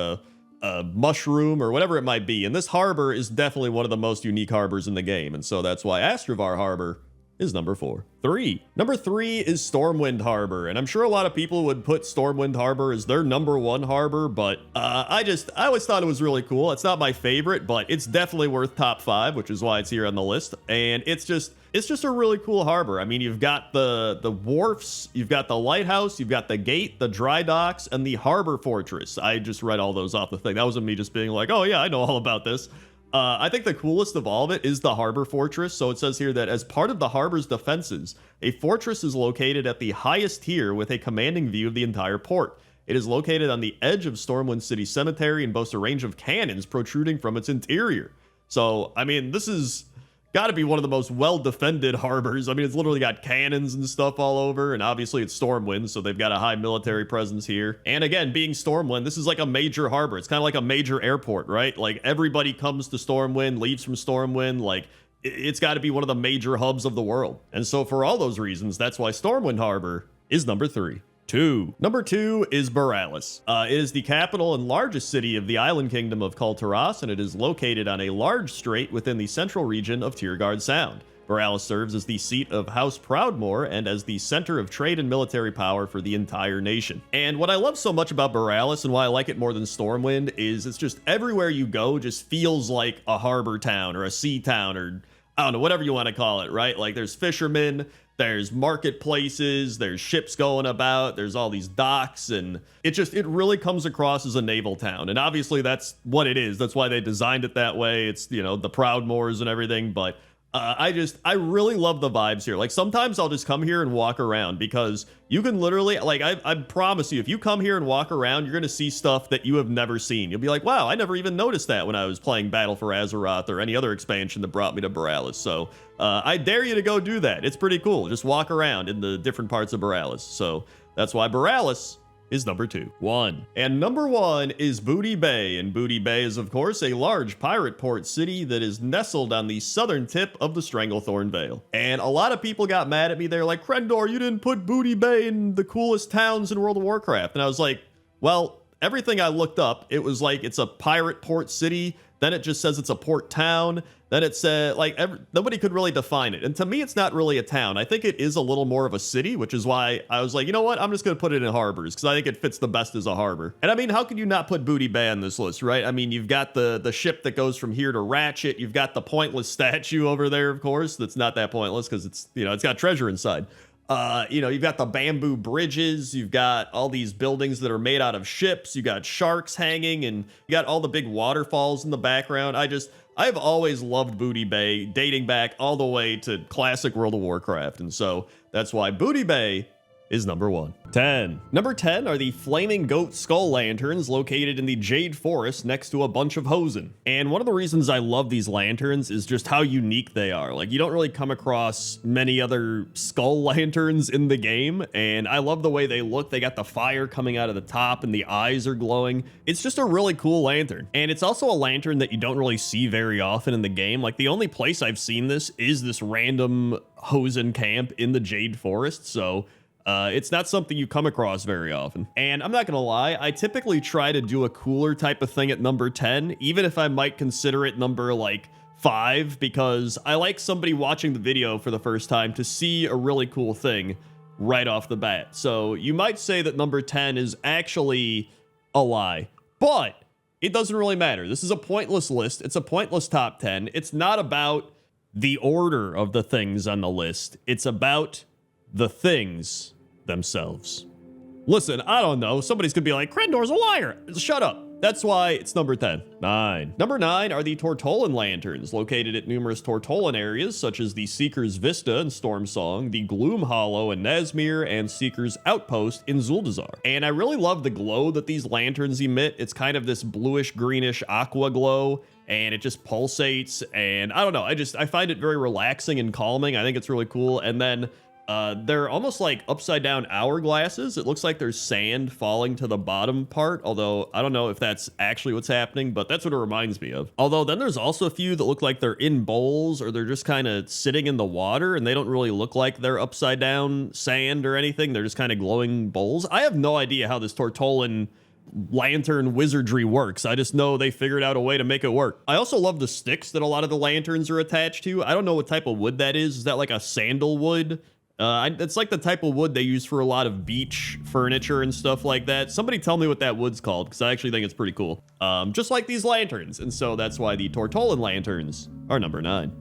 a mushroom or whatever it might be. And this harbor is definitely one of the most unique harbors in the game. And so that's why Astravar Harbor is number 4. 3. Number 3 is Stormwind Harbor, and I'm sure a lot of people would put Stormwind Harbor as their number 1 harbor, but I always thought it was really cool. It's not my favorite, but it's definitely worth top 5, which is why it's here on the list. And it's just a really cool harbor. I mean, you've got the wharfs, you've got the lighthouse, you've got the gate, the dry docks, and the harbor fortress. I just read all those off the thing. That wasn't me just being like, oh yeah, I know all about this. I think the coolest of all of it is the harbor fortress. So it says here that as part of the harbor's defenses, a fortress is located at the highest tier with a commanding view of the entire port. It is located on the edge of Stormwind City Cemetery and boasts a range of cannons protruding from its interior. So, I mean, this is got to be one of the most well-defended harbors. I mean, it's literally got cannons and stuff all over, and obviously it's Stormwind, so they've got a high military presence here. And again, being Stormwind, this is like a major harbor. It's kind of like a major airport, right? Like, everybody comes to Stormwind, leaves from Stormwind. Like, it's got to be one of the major hubs of the world. And so for all those reasons, that's why Stormwind Harbor is number 3. Number 2 is Borealis. It is the capital and largest city of the island kingdom of Kulturas, and it is located on a large strait within the central region of Tiergard Sound. Borealis serves as the seat of House Proudmoore and as the center of trade and military power for the entire nation. And what I love so much about Borealis and why I like it more than Stormwind is it's just everywhere you go just feels like a harbor town or a sea town, or I don't know, whatever you want to call it, right? Like, there's fishermen, there's marketplaces, there's ships going about, there's all these docks, and it really comes across as a naval town. And obviously that's what it is. That's why they designed it that way. It's, you know, the Proudmoores and everything, but I really love the vibes here. Like, sometimes I'll just come here and walk around because you can literally, like, I promise you, if you come here and walk around, you're going to see stuff that you have never seen. You'll be like, wow, I never even noticed that when I was playing Battle for Azeroth or any other expansion that brought me to Borealis. So I dare you to go do that. It's pretty cool. Just walk around in the different parts of Borealis. So that's why Borealis is number 2. And number 1 is Booty Bay, and Booty Bay is, of course, a large pirate port city that is nestled on the southern tip of the Stranglethorn Vale. And a lot of people got mad at me. They're like, Crendor, you didn't put Booty Bay in the coolest towns in World of Warcraft. And I was like, well, everything I looked up, it was like, it's a pirate port city, then it just says it's a port town, then it said, like, nobody could really define it. And to me, it's not really a town. I think it is a little more of a city, which is why I was like, you know what? I'm just going to put it in harbors because I think it fits the best as a harbor. And I mean, how could you not put Booty Bay on this list, right? I mean, you've got the ship that goes from here to Ratchet. You've got the pointless statue over there, of course. That's not that pointless because it's, you know, it's got treasure inside. You know, you've got the bamboo bridges, you've got all these buildings that are made out of ships, you got sharks hanging, and you got all the big waterfalls in the background. I've always loved Booty Bay, dating back all the way to classic World of Warcraft, and so that's why Booty Bay is number 1. Number 10 are the Flaming Goat Skull Lanterns located in the Jade Forest next to a bunch of Hosen. And one of the reasons I love these lanterns is just how unique they are. Like, you don't really come across many other skull lanterns in the game, and I love the way they look. They got the fire coming out of the top and the eyes are glowing. It's just a really cool lantern. And it's also a lantern that you don't really see very often in the game. Like, the only place I've seen this is this random Hosen camp in the Jade Forest, so it's not something you come across very often. And I'm not gonna lie, I typically try to do a cooler type of thing at number 10, even if I might consider it number like 5, because I like somebody watching the video for the first time to see a really cool thing right off the bat. So you might say that number 10 is actually a lie, but it doesn't really matter. This is a pointless list. It's a pointless top 10. It's not about the order of the things on the list. It's about the things themselves. Listen, I don't know. Somebody's gonna be like, Crendor's a liar. Shut up. That's why it's number 10. Number 9 are the Tortollan Lanterns, located at numerous Tortollan areas, such as the Seeker's Vista in Stormsong, the Gloom Hollow in Nazmir, and Seeker's Outpost in Zuldazar. And I really love the glow that these lanterns emit. It's kind of this bluish, greenish aqua glow, and it just pulsates, and I don't know. I find it very relaxing and calming. I think it's really cool. And then they're almost like upside down hourglasses. It looks like there's sand falling to the bottom part, although I don't know if that's actually what's happening, but that's what it reminds me of. Although then there's also a few that look like they're in bowls or they're just kind of sitting in the water, and they don't really look like they're upside down sand or anything. They're just kind of glowing bowls. I have no idea how this Tortollan lantern wizardry works. I just know they figured out a way to make it work. I also love the sticks that a lot of the lanterns are attached to. I don't know what type of wood that is. Is that like a sandalwood? It's like the type of wood they use for a lot of beach furniture and stuff like that. Somebody tell me what that wood's called, because I actually think it's pretty cool. Just like these lanterns. And so that's why the Tortollan Lanterns are number 9.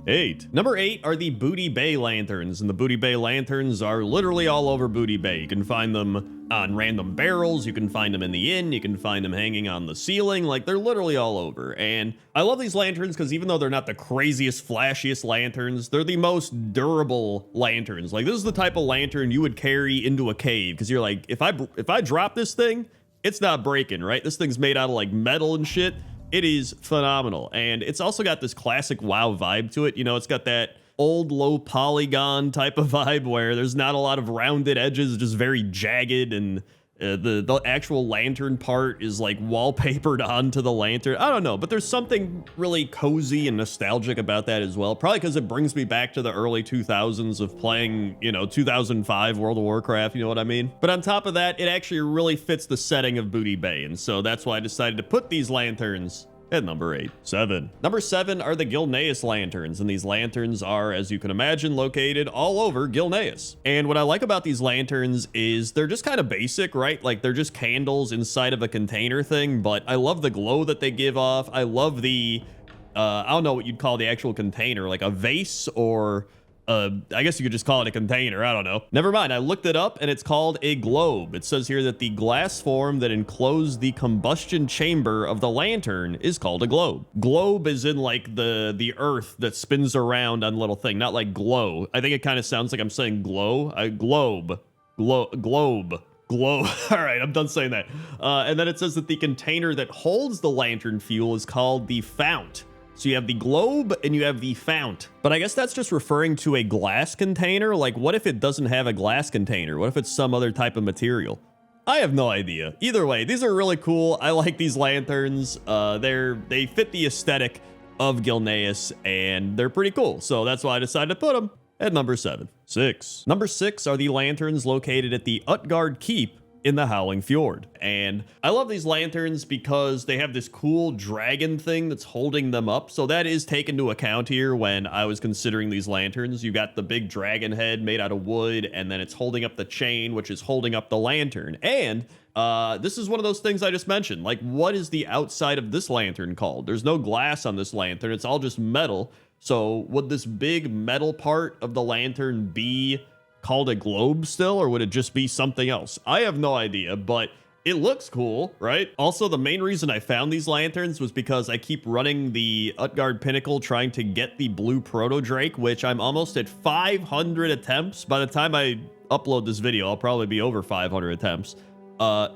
Number 8 are the Booty Bay Lanterns. And the Booty Bay Lanterns are literally all over Booty Bay. You can find them on random barrels, you can find them in the inn, you can find them hanging on the ceiling. Like, they're literally all over. And I love these lanterns because even though they're not the craziest, flashiest lanterns, they're the most durable lanterns. Like, this is the type of lantern you would carry into a cave, because you're like, if I drop this thing, it's not breaking, right? This thing's made out of like metal and shit. It is phenomenal. And it's also got this classic WoW vibe to it. You know, it's got that old low polygon type of vibe where there's not a lot of rounded edges, just very jagged, and the actual lantern part is like wallpapered onto the lantern. I don't know, but there's something really cozy and nostalgic about that as well. Probably because it brings me back to the early 2000s of playing, you know, 2005 World of Warcraft, you know what I mean? But on top of that, it actually really fits the setting of Booty Bay, and so that's why I decided to put these lanterns at number 8. 7. Number 7 are the Gilneas lanterns, and these lanterns are, as you can imagine, located all over Gilneas. And what I like about these lanterns is they're just kind of basic, right? Like, they're just candles inside of a container thing, but I love the glow that they give off. I love the, I don't know what you'd call the actual container, like a vase, or I guess you could just call it a container. I don't know. Never mind. I looked it up and it's called a globe. It says here that the glass form that enclosed the combustion chamber of the lantern is called a globe. Globe is in like the earth that spins around on a little thing, not like glow. I think it kind of sounds like I'm saying glow. Globe. Globe. All right, I'm done saying that. And then it says that the container that holds the lantern fuel is called the fount. So you have the globe and you have the fount. But I guess that's just referring to a glass container. Like, what if it doesn't have a glass container? What if it's some other type of material? I have no idea. Either way, these are really cool. I like these lanterns. They fit the aesthetic of Gilneas, and they're pretty cool. So that's why I decided to put them at number 7. 6. Number 6 are the lanterns located at the Utgard Keep in the Howling Fjord. And I love these lanterns because they have this cool dragon thing that's holding them up. So that is taken into account here when I was considering these lanterns. You got the big dragon head made out of wood, and then it's holding up the chain, which is holding up the lantern. And this is one of those things I just mentioned. Like, what is the outside of this lantern called? There's no glass on this lantern. It's all just metal. So would this big metal part of the lantern be called a globe still, or would it just be something else? I have no idea, but it looks cool, right? Also, the main reason I found these lanterns was because I keep running the Utgard Pinnacle trying to get the blue proto drake, which I'm almost at 500 attempts. By the time I upload this video, I'll probably be over 500 attempts.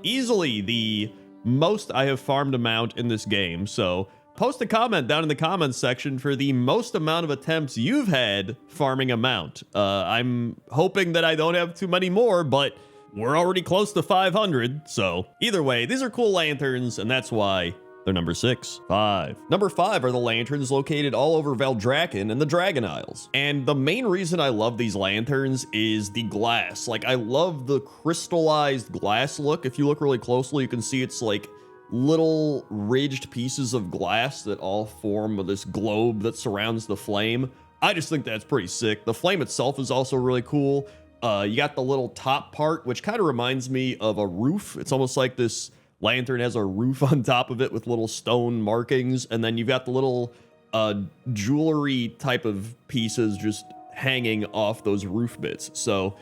Easily the most I have farmed a mount in this game. So post a comment down in the comments section for the most amount of attempts you've had farming a mount. I'm hoping that I don't have too many more, but we're already close to 500. So either way, these are cool lanterns, and that's why they're number 6. 5. Number 5 are the lanterns located all over Valdrakken and the Dragon Isles. And the main reason I love these lanterns is the glass. Like, I love the crystallized glass look. If you look really closely, you can see it's like little ridged pieces of glass that all form this globe that surrounds the flame. I just think that's pretty sick. The flame itself is also really cool. You got the little top part, which kind of reminds me of a roof. It's almost like this lantern has a roof on top of it with little stone markings, and then you've got the little jewelry type of pieces just hanging off those roof bits. So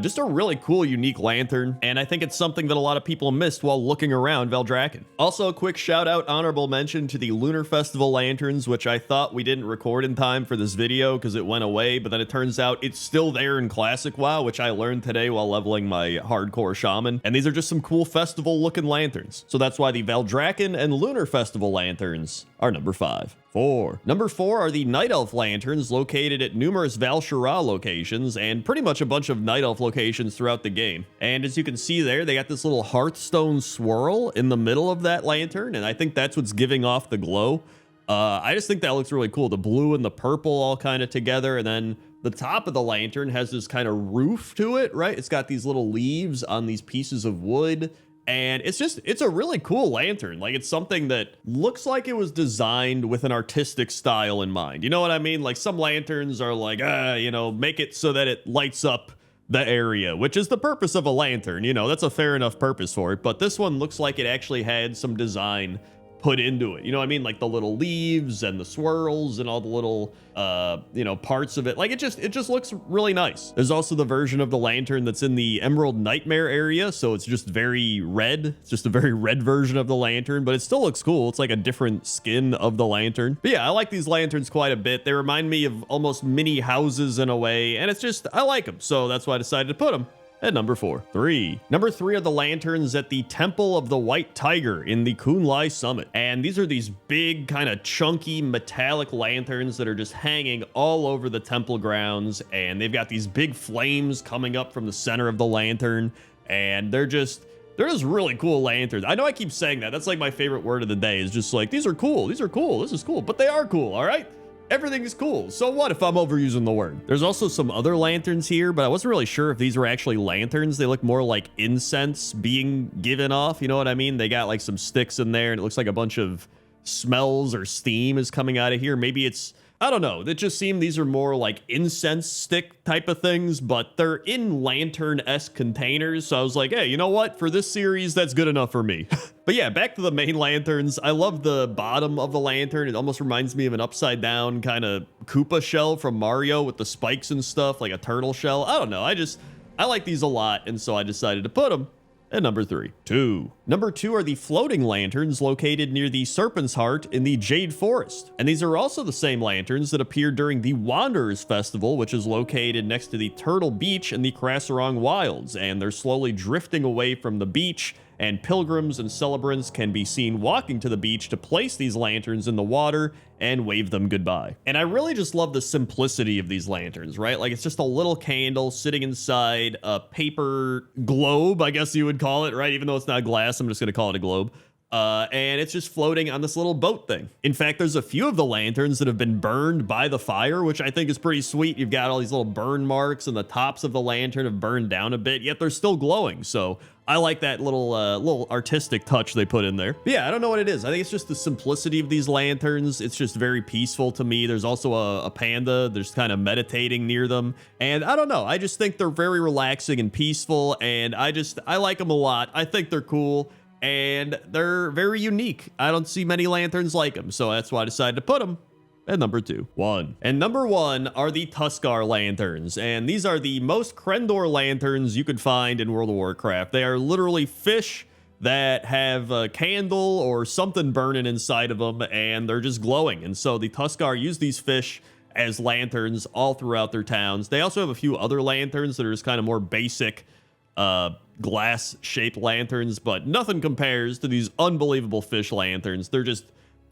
just a really cool, unique lantern, and I think it's something that a lot of people missed while looking around Valdrakken. Also, a quick shout out, honorable mention to the Lunar Festival lanterns, which I thought we didn't record in time for this video because it went away, but then it turns out it's still there in Classic WoW, which I learned today while leveling my Hardcore Shaman, and these are just some cool festival-looking lanterns. So that's why the Valdrakken and Lunar Festival lanterns are number 5. 4. Number 4 are the Night Elf lanterns located at numerous Val'Sharah locations and pretty much a bunch of Night Elf locations throughout the game. And as you can see there, they got this little Hearthstone swirl in the middle of that lantern, and I think that's what's giving off the glow. I just think that looks really cool. The blue and the purple all kind of together, and then the top of the lantern has this kind of roof to it, right? It's got these little leaves on these pieces of wood. And it's a really cool lantern. Like, it's something that looks like it was designed with an artistic style in mind. You know what I mean? Like, some lanterns are like, you know, make it so that it lights up the area, which is the purpose of a lantern. You know, that's a fair enough purpose for it. But this one looks like it actually had some design put into it. You know what I mean? Like the little leaves and the swirls and all the little, you know, parts of it. Like, it just looks really nice. There's also the version of the lantern that's in the Emerald Nightmare area. So it's just very red. It's just a very red version of the lantern, but it still looks cool. It's like a different skin of the lantern. But yeah, I like these lanterns quite a bit. They remind me of almost mini houses in a way. And it's just, I like them. So that's why I decided to put them At number 4. 3. Number 3 are the lanterns at the Temple of the White Tiger in the Kunlai Summit. And these are these big, kind of chunky, metallic lanterns that are just hanging all over the temple grounds. And they've got these big flames coming up from the center of the lantern. And they're just really cool lanterns. I know I keep saying that. That's like my favorite word of the day is just like, these are cool. These are cool. This is cool. But they are cool, all right? Everything is cool. So what if I'm overusing the word? There's also some other lanterns here, but I wasn't really sure if these were actually lanterns. They look more like incense being given off. You know what I mean? They got like some sticks in there and it looks like a bunch of smells or steam is coming out of here. Maybe it's, I don't know. It just seemed these are more like incense stick type of things, but they're in lantern-esque containers. So I was like, hey, you know what? For this series, that's good enough for me. But yeah, back to the main lanterns. I love the bottom of the lantern. It almost reminds me of an upside down kind of Koopa shell from Mario with the spikes and stuff, like a turtle shell. I don't know. I like these a lot. And so I decided to put them at number 3. 2. Number 2 are the floating lanterns located near the Serpent's Heart in the Jade Forest. And these are also the same lanterns that appeared during the Wanderers Festival, which is located next to the Turtle Beach in the Krasarong Wilds. And they're slowly drifting away from the beach, and pilgrims and celebrants can be seen walking to the beach to place these lanterns in the water and wave them goodbye. And I really just love the simplicity of these lanterns, right? Like it's just a little candle sitting inside a paper globe, I guess you would call it, right? Even though it's not glass, I'm just gonna call it a globe. And it's just floating on this little boat thing. In fact, there's a few of the lanterns that have been burned by the fire, which I think is pretty sweet. You've got all these little burn marks and the tops of the lantern have burned down a bit, yet they're still glowing. So I like that little artistic touch they put in there. But yeah, I don't know what it is. I think it's just the simplicity of these lanterns. It's just very peaceful to me. There's also a panda. There's kind of meditating near them. And I don't know. I just think they're very relaxing and peaceful. And I like them a lot. I think they're cool. And they're very unique. I don't see many lanterns like them, so that's why I decided to put them at number 2. 1. And number 1 are the Tuskar lanterns, and these are the most Crendor lanterns you could find in World of Warcraft. They are literally fish that have a candle or something burning inside of them, and they're just glowing. And so the Tuskar use these fish as lanterns all throughout their towns. They also have a few other lanterns that are just kind of more basic glass-shaped lanterns, but nothing compares to these unbelievable fish lanterns. They're just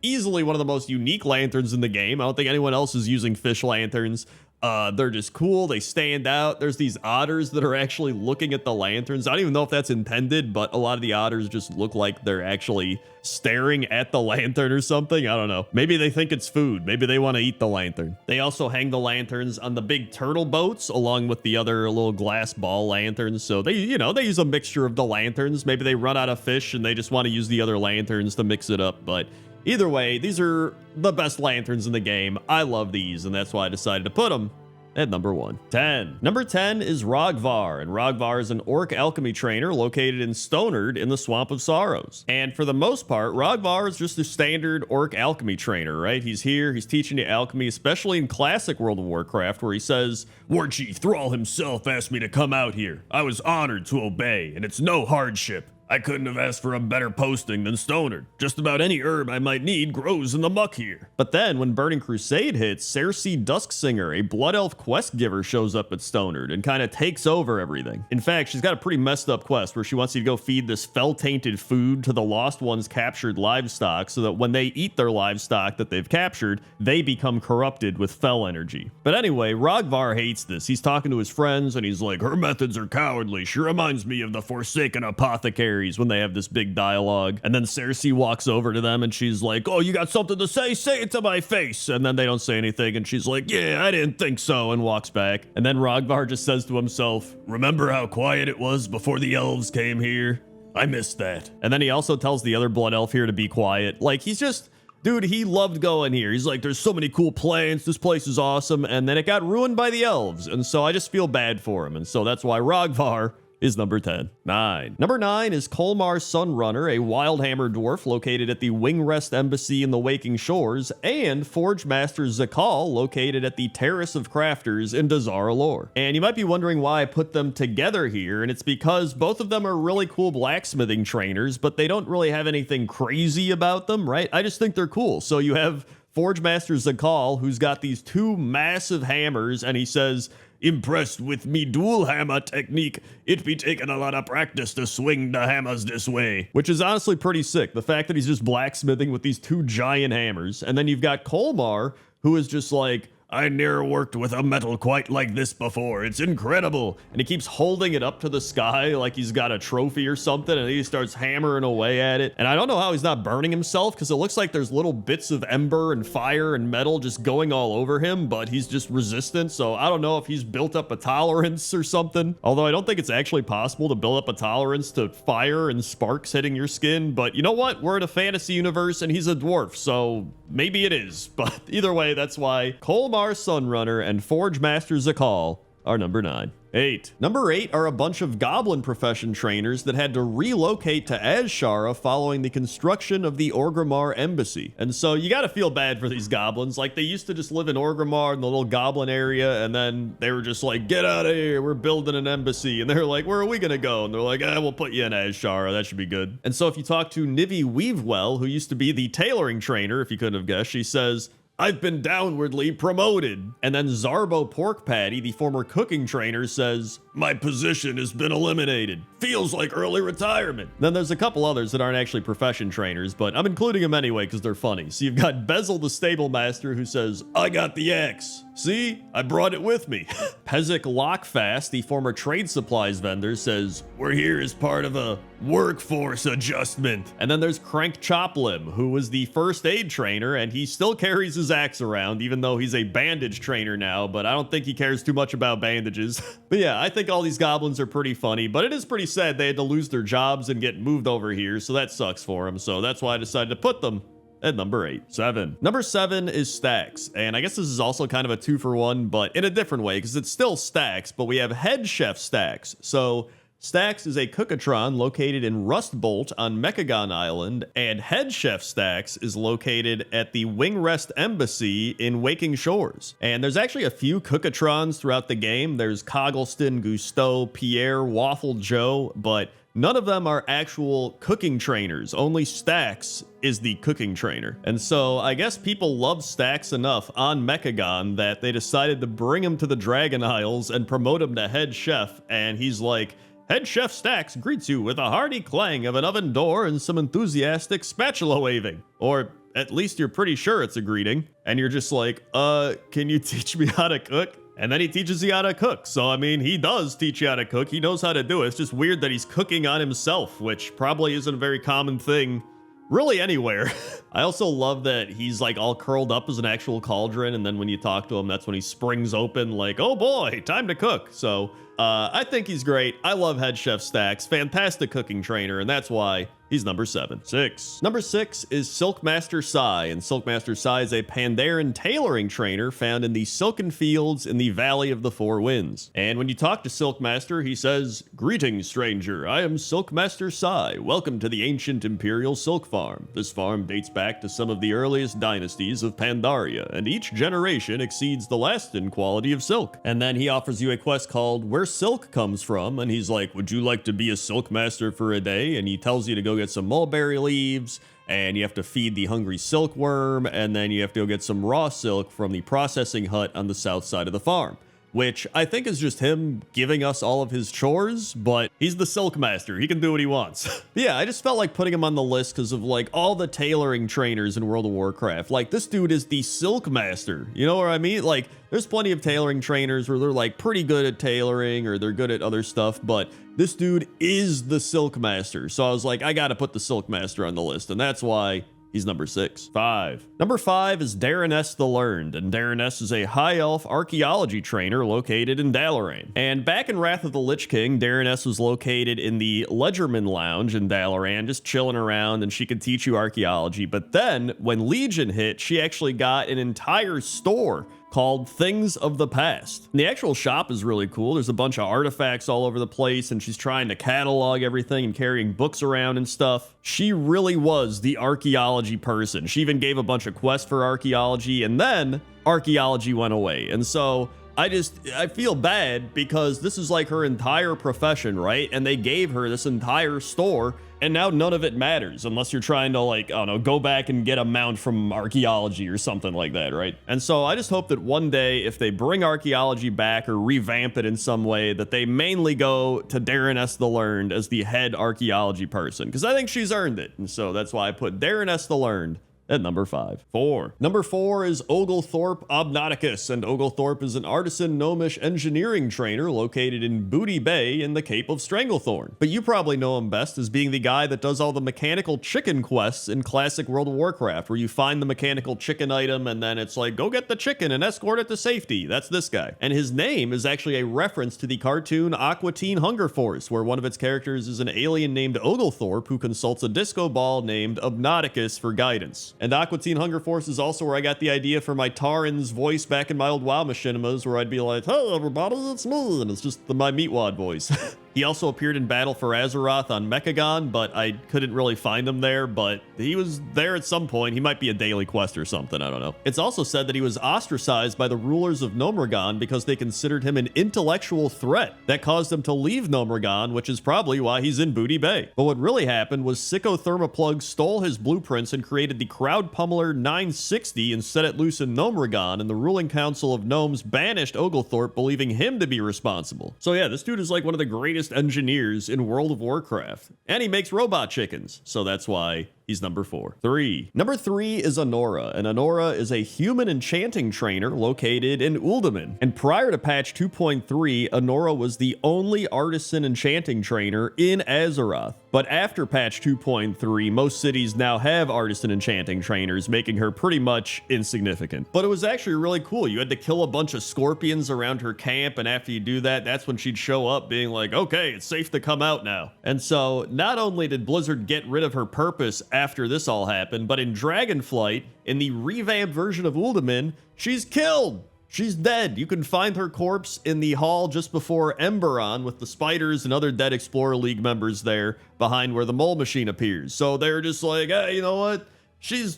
easily one of the most unique lanterns in the game. I don't think anyone else is using fish lanterns. They're just cool. They stand out. There's these otters that are actually looking at the lanterns. I don't even know if that's intended, but a lot of the otters just look like they're actually staring at the lantern or something. I don't know. Maybe they think it's food. Maybe they want to eat the lantern. They also hang the lanterns on the big turtle boats along with the other little glass ball lanterns. So they use a mixture of the lanterns. Maybe they run out of fish and they just want to use the other lanterns to mix it up. But either way, these are the best lanterns in the game. I love these, and that's why I decided to put them at number 1. 10. Number 10 is Rogvar, and Rogvar is an orc alchemy trainer located in Stonard in the Swamp of Sorrows. And for the most part, Rogvar is just a standard orc alchemy trainer, right? He's here, he's teaching you alchemy, especially in classic World of Warcraft, where he says, "War Chief Thrall himself asked me to come out here. I was honored to obey, and it's no hardship. I couldn't have asked for a better posting than Stonard. Just about any herb I might need grows in the muck here." But then, when Burning Crusade hits, Cersei Dusksinger, a Blood Elf quest giver, shows up at Stonard and kind of takes over everything. In fact, she's got a pretty messed up quest where she wants you to go feed this fel-tainted food to the Lost One's captured livestock so that when they eat their livestock that they've captured, they become corrupted with fel energy. But anyway, Rogvar hates this. He's talking to his friends and he's like, "Her methods are cowardly. She reminds me of the Forsaken Apothecary," when they have this big dialogue. And then Cersei walks over to them and she's like, "Oh, you got something to say? Say it to my face." And then they don't say anything and she's like, "Yeah, I didn't think so," and walks back. And then Rogvar just says to himself, "Remember how quiet it was before the elves came here? I missed that." And then he also tells the other blood elf here to be quiet. Like, he's just, dude, he loved going here. He's like, "There's so many cool plants. This place is awesome." And then it got ruined by the elves. And so I just feel bad for him. And so that's why Rogvar is number 10. 9. Number 9 is Kolmar Sunrunner, a Wildhammer dwarf located at the Wingrest Embassy in the Waking Shores, and Forge Master Zakal, located at the Terrace of Crafters in Dazara Lore. And you might be wondering why I put them together here, and it's because both of them are really cool blacksmithing trainers, but they don't really have anything crazy about them, right? I just think they're cool. So you have Forge Master Zakal, who's got these 2 massive hammers, and he says, impressed with me dual hammer technique. It be taking a lot of practice to swing the hammers this way. Which is honestly pretty sick. The fact that he's just blacksmithing with these 2 giant hammers. And then you've got Kolmar, who is just like, I never worked with a metal quite like this before. It's incredible. And he keeps holding it up to the sky like he's got a trophy or something, and he starts hammering away at it. And I don't know how he's not burning himself, because it looks like there's little bits of ember and fire and metal just going all over him, but he's just resistant. So I don't know if he's built up a tolerance or something. Although I don't think it's actually possible to build up a tolerance to fire and sparks hitting your skin. But you know what? We're in a fantasy universe and he's a dwarf, so maybe it is. But either way, that's why Kolmar Sunrunner and Forge Master Zakal are number 9. 8. Number 8 are a bunch of goblin profession trainers that had to relocate to Azshara following the construction of the Orgrimmar embassy. And so you gotta feel bad for these goblins. Like, they used to just live in Orgrimmar in the little goblin area, and then they were just like, get out of here, we're building an embassy. And they're like, where are we gonna go? And they're like, we'll put you in Azshara, that should be good. And so if you talk to Nivi Weavewell, who used to be the tailoring trainer, if you couldn't have guessed, she says, I've been downwardly promoted. And then Zarbo Pork Patty, the former cooking trainer, says, my position has been eliminated. Feels like early retirement. Then there's a couple others that aren't actually profession trainers, but I'm including them anyway because they're funny. So you've got Bezel the stable master, who says, I got the axe. See, I brought it with me. Pezek Lockfast, the former trade supplies vendor, says, we're here as part of a workforce adjustment. And then there's Crank Choplim, who was the first aid trainer, and he still carries his axe around, even though he's a bandage trainer now, but I don't think he cares too much about bandages. But yeah, I think all these goblins are pretty funny, but it is pretty sad they had to lose their jobs and get moved over here, so that sucks for them. So that's why I decided to put them at number 8. 7. Number 7 is Stacks, and I guess this is also kind of a 2-for-1, but in a different way, because it's still Stacks, but we have Head Chef Stacks. So Stacks is a cookatron located in Rustbolt on Mechagon Island, and Head Chef Stacks is located at the Wingrest Embassy in Waking Shores. And there's actually a few cookatrons throughout the game. There's Coggleston, Gusteau, Pierre, Waffle Joe, but none of them are actual cooking trainers. Only Stacks is the cooking trainer. And so I guess people love Stacks enough on Mechagon that they decided to bring him to the Dragon Isles and promote him to head chef. And he's like, Head Chef Stacks greets you with a hearty clang of an oven door and some enthusiastic spatula waving. Or at least you're pretty sure it's a greeting. And you're just like, can you teach me how to cook? And then he teaches you how to cook. So, I mean, he does teach you how to cook. He knows how to do it. It's just weird that he's cooking on himself, which probably isn't a very common thing really anywhere. I also love that he's like all curled up as an actual cauldron, and then when you talk to him, that's when he springs open like, oh boy, time to cook. So I think he's great. I love Head Chef Stacks, fantastic cooking trainer, and that's why he's number 7. 6. Number 6 is Silkmaster Sai, and Silkmaster Sai is a Pandaren tailoring trainer found in the Silken Fields in the Valley of the Four Winds. And when you talk to Silkmaster, he says, greetings, stranger. I am Silkmaster Sai. Welcome to the ancient Imperial Silk Farm. This farm dates back to some of the earliest dynasties of Pandaria, and each generation exceeds the last in quality of silk. And then he offers you a quest called Where Silk Comes From, and he's like, would you like to be a Silkmaster for a day? And he tells you to go get some mulberry leaves, and you have to feed the hungry silkworm, and then you have to go get some raw silk from the processing hut on the south side of the farm, which I think is just him giving us all of his chores, but he's the silk master. He can do what he wants. Yeah, I just felt like putting him on the list because of like all the tailoring trainers in World of Warcraft. Like, this dude is the silk master. You know what I mean? Like, there's plenty of tailoring trainers where they're like pretty good at tailoring or they're good at other stuff, but this dude is the silk master. So I was like, I gotta put the silk master on the list, and that's why he's number 6. 5. Number 5 is Daroness the Learned, and Daroness is a high elf archaeology trainer located in Dalaran. And back in Wrath of the Lich King, Daroness was located in the Ledgerman Lounge in Dalaran, just chilling around, and she could teach you archaeology. But then, when Legion hit, she actually got an entire store called Things of the Past. And the actual shop is really cool. There's a bunch of artifacts all over the place, and she's trying to catalog everything and carrying books around and stuff. She really was the archaeology person. She even gave a bunch of quests for archaeology, and then archaeology went away. And so I feel bad because this is like her entire profession, right? And they gave her this entire store And now none of it matters unless you're trying to, like, I don't know, go back and get a mount from archaeology or something like that, right? And so I just hope that one day, if they bring archaeology back or revamp it in some way, that they mainly go to Darren S. the Learned as the head archaeology person, because I think she's earned it. And so that's why I put Darren S. the Learned at number 5. 4. Number 4 is Oglethorpe Obnauticus, and Oglethorpe is an artisan gnomish engineering trainer located in Booty Bay in the Cape of Stranglethorn. But you probably know him best as being the guy that does all the mechanical chicken quests in classic World of Warcraft, where you find the mechanical chicken item and then it's like, go get the chicken and escort it to safety. That's this guy. And his name is actually a reference to the cartoon Aqua Teen Hunger Force, where one of its characters is an alien named Oglethorpe who consults a disco ball named Obnauticus for guidance. And Aqua Teen Hunger Force is also where I got the idea for my Taran's voice back in my old WoW machinimas, where I'd be like, hey everybody, it's me, and it's just my Meatwad voice. He also appeared in Battle for Azeroth on Mechagon, but I couldn't really find him there, but he was there at some point. He might be a daily quest or something, I don't know. It's also said that he was ostracized by the rulers of Gnomragon because they considered him an intellectual threat. That caused him to leave Gnomragon, which is probably why he's in Booty Bay. But what really happened was Sicko Thermoplug stole his blueprints and created the Crowd Pummeler 960 and set it loose in Gnomragon, and the ruling council of gnomes banished Oglethorpe, believing him to be responsible. So yeah, this dude is like one of the greatest engineers in World of Warcraft, and he makes robot chickens, so that's why he's number 4. 3. Number 3 is Honora, and Honora is a human enchanting trainer located in Uldaman. And prior to patch 2.3, Honora was the only artisan enchanting trainer in Azeroth. But after patch 2.3, most cities now have artisan enchanting trainers, making her pretty much insignificant. But it was actually really cool. You had to kill a bunch of scorpions around her camp, and after you do that, that's when she'd show up being like, okay, it's safe to come out now. And so not only did Blizzard get rid of her purpose after this all happened, but in Dragonflight, in the revamped version of Uldaman, she's killed. She's dead. You can find her corpse in the hall just before Emberon with the spiders and other dead Explorer League members there behind where the mole machine appears. So they're just like, hey, you know what? She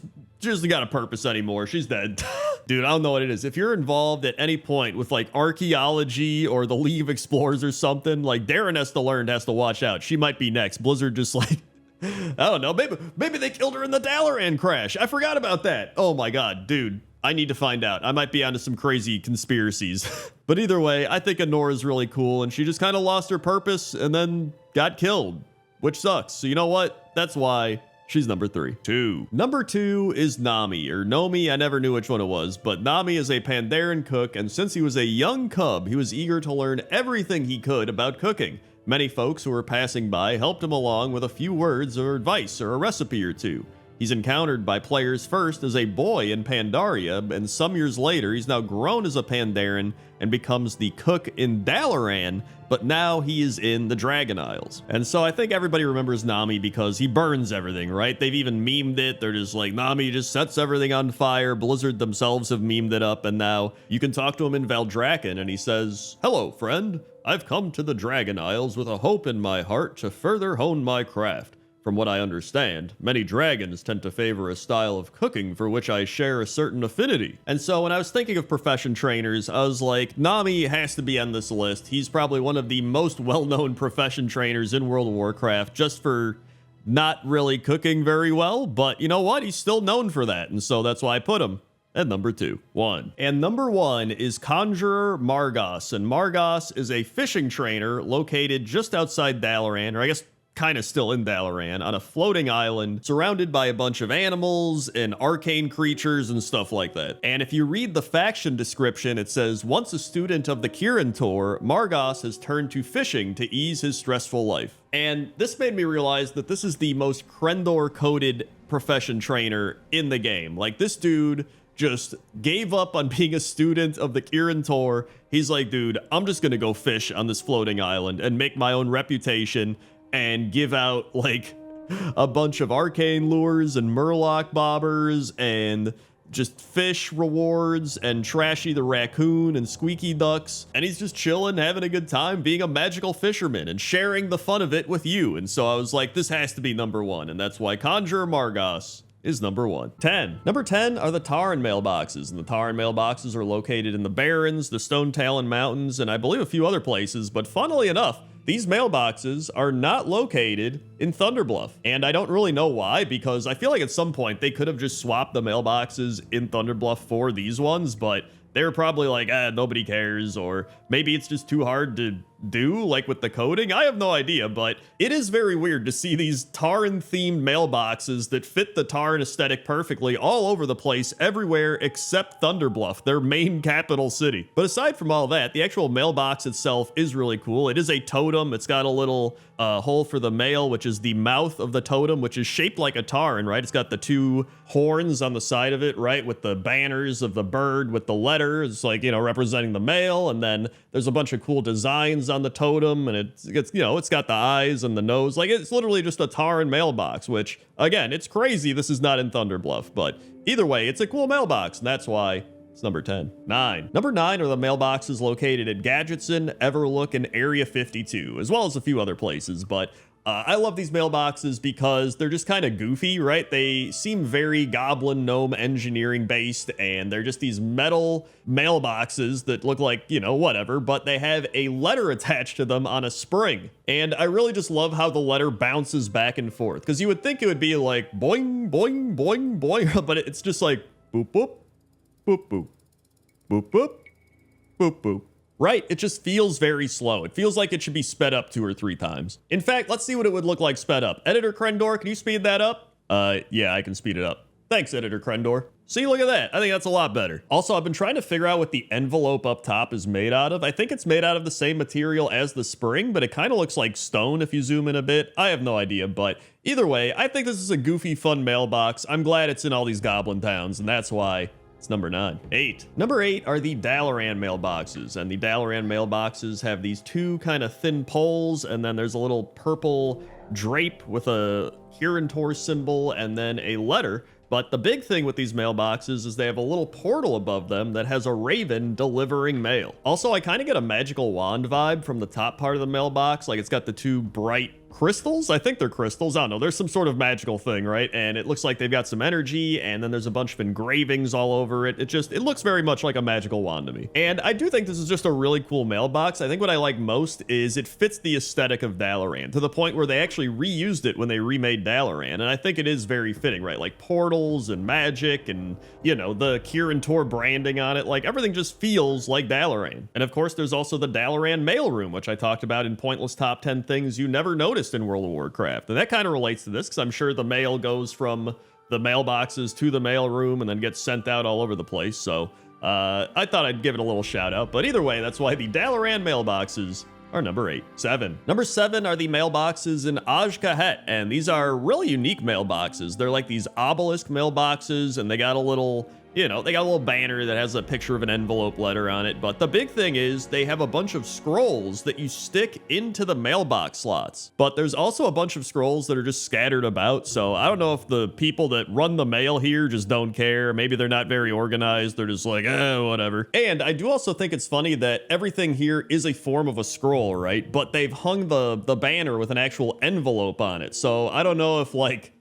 doesn't got a purpose anymore. She's dead. Dude, I don't know what it is. If you're involved at any point with like archaeology or the League of Explorers or something, like Darren has to learn, has to watch out. She might be next. Blizzard just like, I don't know. Maybe they killed her in the Dalaran crash. I forgot about that. Oh my God, dude. I need to find out. I might be onto some crazy conspiracies. But either way, I think Honora's really cool, and she just kind of lost her purpose and then got killed, which sucks. So you know what? That's why she's number 3. 2. Number 2 is Nami, or Nomi. I never knew which one it was, but Nami is a Pandaren cook, and since he was a young cub, he was eager to learn everything he could about cooking. Many folks who were passing by helped him along with a few words or advice or a recipe or two. He's encountered by players first as a boy in Pandaria, and some years later, he's now grown as a Pandaren and becomes the cook in Dalaran, but now he is in the Dragon Isles. And so I think everybody remembers Nami because he burns everything, right? They've even memed it. They're just like, Nami just sets everything on fire. Blizzard themselves have memed it up, and now you can talk to him in Valdrakken, and he says, hello, friend. I've come to the Dragon Isles with a hope in my heart to further hone my craft. From what I understand, many dragons tend to favor a style of cooking for which I share a certain affinity. And so when I was thinking of profession trainers, I was like, Nami has to be on this list. He's probably one of the most well-known profession trainers in World of Warcraft, just for not really cooking very well. But you know what? He's still known for that. And so that's why I put him at number 2. 1. And number 1 is Conjurer Margos. And Margos is a fishing trainer located just outside Dalaran, or I guess kind of still in Dalaran, on a floating island surrounded by a bunch of animals and arcane creatures and stuff like that. And if you read the faction description, it says, once a student of the Crendor, Margos has turned to fishing to ease his stressful life. And this made me realize that this is the most Crendor-coded profession trainer in the game. Like, this dude just gave up on being a student of the Crendor. He's like, dude, I'm just gonna go fish on this floating island and make my own reputation and give out like a bunch of arcane lures and murloc bobbers and just fish rewards and Trashy the raccoon and Squeaky ducks. And he's just chilling, having a good time, being a magical fisherman and sharing the fun of it with you. And so I was like, this has to be number 1. And that's why Conjurer Margos is number 1. 10. Number 10 are the Tauren mailboxes, and the Tauren mailboxes are located in the Barrens, the Stone Talon Mountains, and I believe a few other places, but funnily enough, these mailboxes are not located in Thunderbluff. And I don't really know why, because I feel like at some point they could have just swapped the mailboxes in Thunderbluff for these ones, but they were probably like, nobody cares, or maybe it's just too hard to do, like with the coding. I have no idea, but it is very weird to see these Tarn-themed mailboxes that fit the Tarn aesthetic perfectly all over the place, everywhere except Thunderbluff, their main capital city. But aside from all that, the actual mailbox itself is really cool. It is a totem. It's got a little hole for the mail, which is the mouth of the totem, which is shaped like a Tarn, right? It's got the two horns on the side of it, right? With the banners of the bird with the letters, like, you know, representing the mail. And then there's a bunch of cool designs on the totem, and it's you know, it's got the eyes and the nose. Like, it's literally just a Tarn mailbox, which, again, it's crazy this is not in Thunderbluff, but either way, it's a cool mailbox, and that's why it's number 10. 9. Number 9 are the mailboxes located at Gadgetson, Everlook, and Area 52, as well as a few other places, but I love these mailboxes because they're just kind of goofy, right? They seem very Goblin Gnome engineering based, and they're just these metal mailboxes that look like, you know, whatever, but they have a letter attached to them on a spring. And I really just love how the letter bounces back and forth, because you would think it would be like boing, boing, boing, boing, but it's just like boop, boop, boop, boop, boop, boop, boop, boop. Right? It just feels very slow. It feels like it should be sped up 2 or 3 times. In fact, let's see what it would look like sped up. Editor Crendor, can you speed that up? Yeah, I can speed it up. Thanks, Editor Crendor. See, look at that. I think that's a lot better. Also, I've been trying to figure out what the envelope up top is made out of. I think it's made out of the same material as the spring, but it kind of looks like stone if you zoom in a bit. I have no idea, but either way, I think this is a goofy, fun mailbox. I'm glad it's in all these goblin towns, and that's why it's number 9. 8. Number 8 are the Dalaran mailboxes, and the Dalaran mailboxes have these 2 kind of thin poles, and then there's a little purple drape with a Crendor symbol and then a letter. But the big thing with these mailboxes is they have a little portal above them that has a raven delivering mail. Also, I kind of get a magical wand vibe from the top part of the mailbox, like it's got the 2 bright crystals. I think they're crystals. I don't know. There's some sort of magical thing, right? And it looks like they've got some energy, and then there's a bunch of engravings all over it. It looks very much like a magical wand to me. And I do think this is just a really cool mailbox. I think what I like most is it fits the aesthetic of Dalaran to the point where they actually reused it when they remade Dalaran. And I think it is very fitting, right? Like portals and magic and, you know, the Crendor branding on it. Like, everything just feels like Dalaran. And of course, there's also the Dalaran mailroom, which I talked about in Pointless Top 10 Things You Never Noticed in World of Warcraft. And that kind of relates to this, because I'm sure the mail goes from the mailboxes to the mail room and then gets sent out all over the place. So I thought I'd give it a little shout out. But either way, that's why the Dalaran mailboxes are number 8. 7. Number 7 are the mailboxes in Aj-Kahet, and these are really unique mailboxes. They're like these obelisk mailboxes, and they got a little, you know, they got a little banner that has a picture of an envelope letter on it. But the big thing is they have a bunch of scrolls that you stick into the mailbox slots. But there's also a bunch of scrolls that are just scattered about. So I don't know if the people that run the mail here just don't care. Maybe they're not very organized. They're just like, whatever. And I do also think it's funny that everything here is a form of a scroll, right? But they've hung the banner with an actual envelope on it. So I don't know if, like,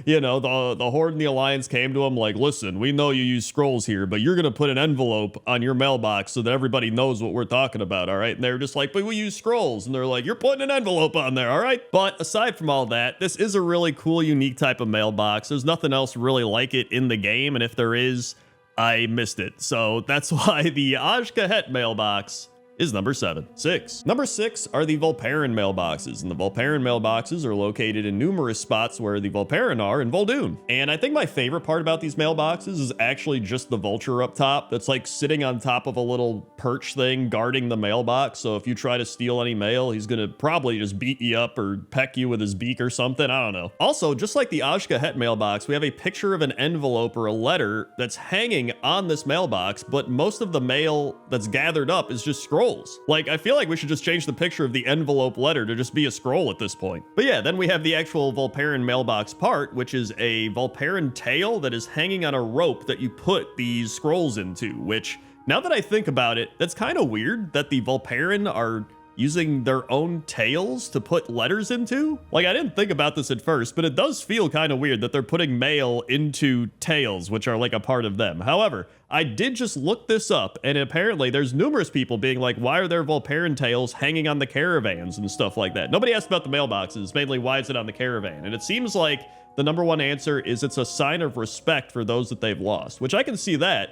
you know, the Horde and the Alliance came to him like, listen, we know you use scrolls here, but you're going to put an envelope on your mailbox so that everybody knows what we're talking about, all right? And they're just like, but we use scrolls. And they're like, you're putting an envelope on there, all right? But aside from all that, this is a really cool, unique type of mailbox. There's nothing else really like it in the game, and if there is, I missed it. So that's why the Aj-Kahet mailbox is number 7. 6. Number 6 are the Volparen mailboxes, and the Volparen mailboxes are located in numerous spots where the Volparen are in Vol'dun. And I think my favorite part about these mailboxes is actually just the vulture up top that's like sitting on top of a little perch thing guarding the mailbox. So if you try to steal any mail, he's gonna probably just beat you up or peck you with his beak or something. I don't know. Also, just like the Aj-Kahet mailbox, we have a picture of an envelope or a letter that's hanging on this mailbox, but most of the mail that's gathered up is just scrolls. Like, I feel like we should just change the picture of the envelope letter to just be a scroll at this point. But yeah, then we have the actual Volparen mailbox part, which is a Volparen tail that is hanging on a rope that you put these scrolls into, which, now that I think about it, that's kind of weird that the Volparen are using their own tails to put letters into. Like, I didn't think about this at first, but it does feel kind of weird that they're putting mail into tails, which are like a part of them. However, I did just look this up, and apparently there's numerous people being like, why are there Volparian tails hanging on the caravans and stuff like that? Nobody asked about the mailboxes, mainly why is it on the caravan? And it seems like the number one answer is it's a sign of respect for those that they've lost, which I can see that,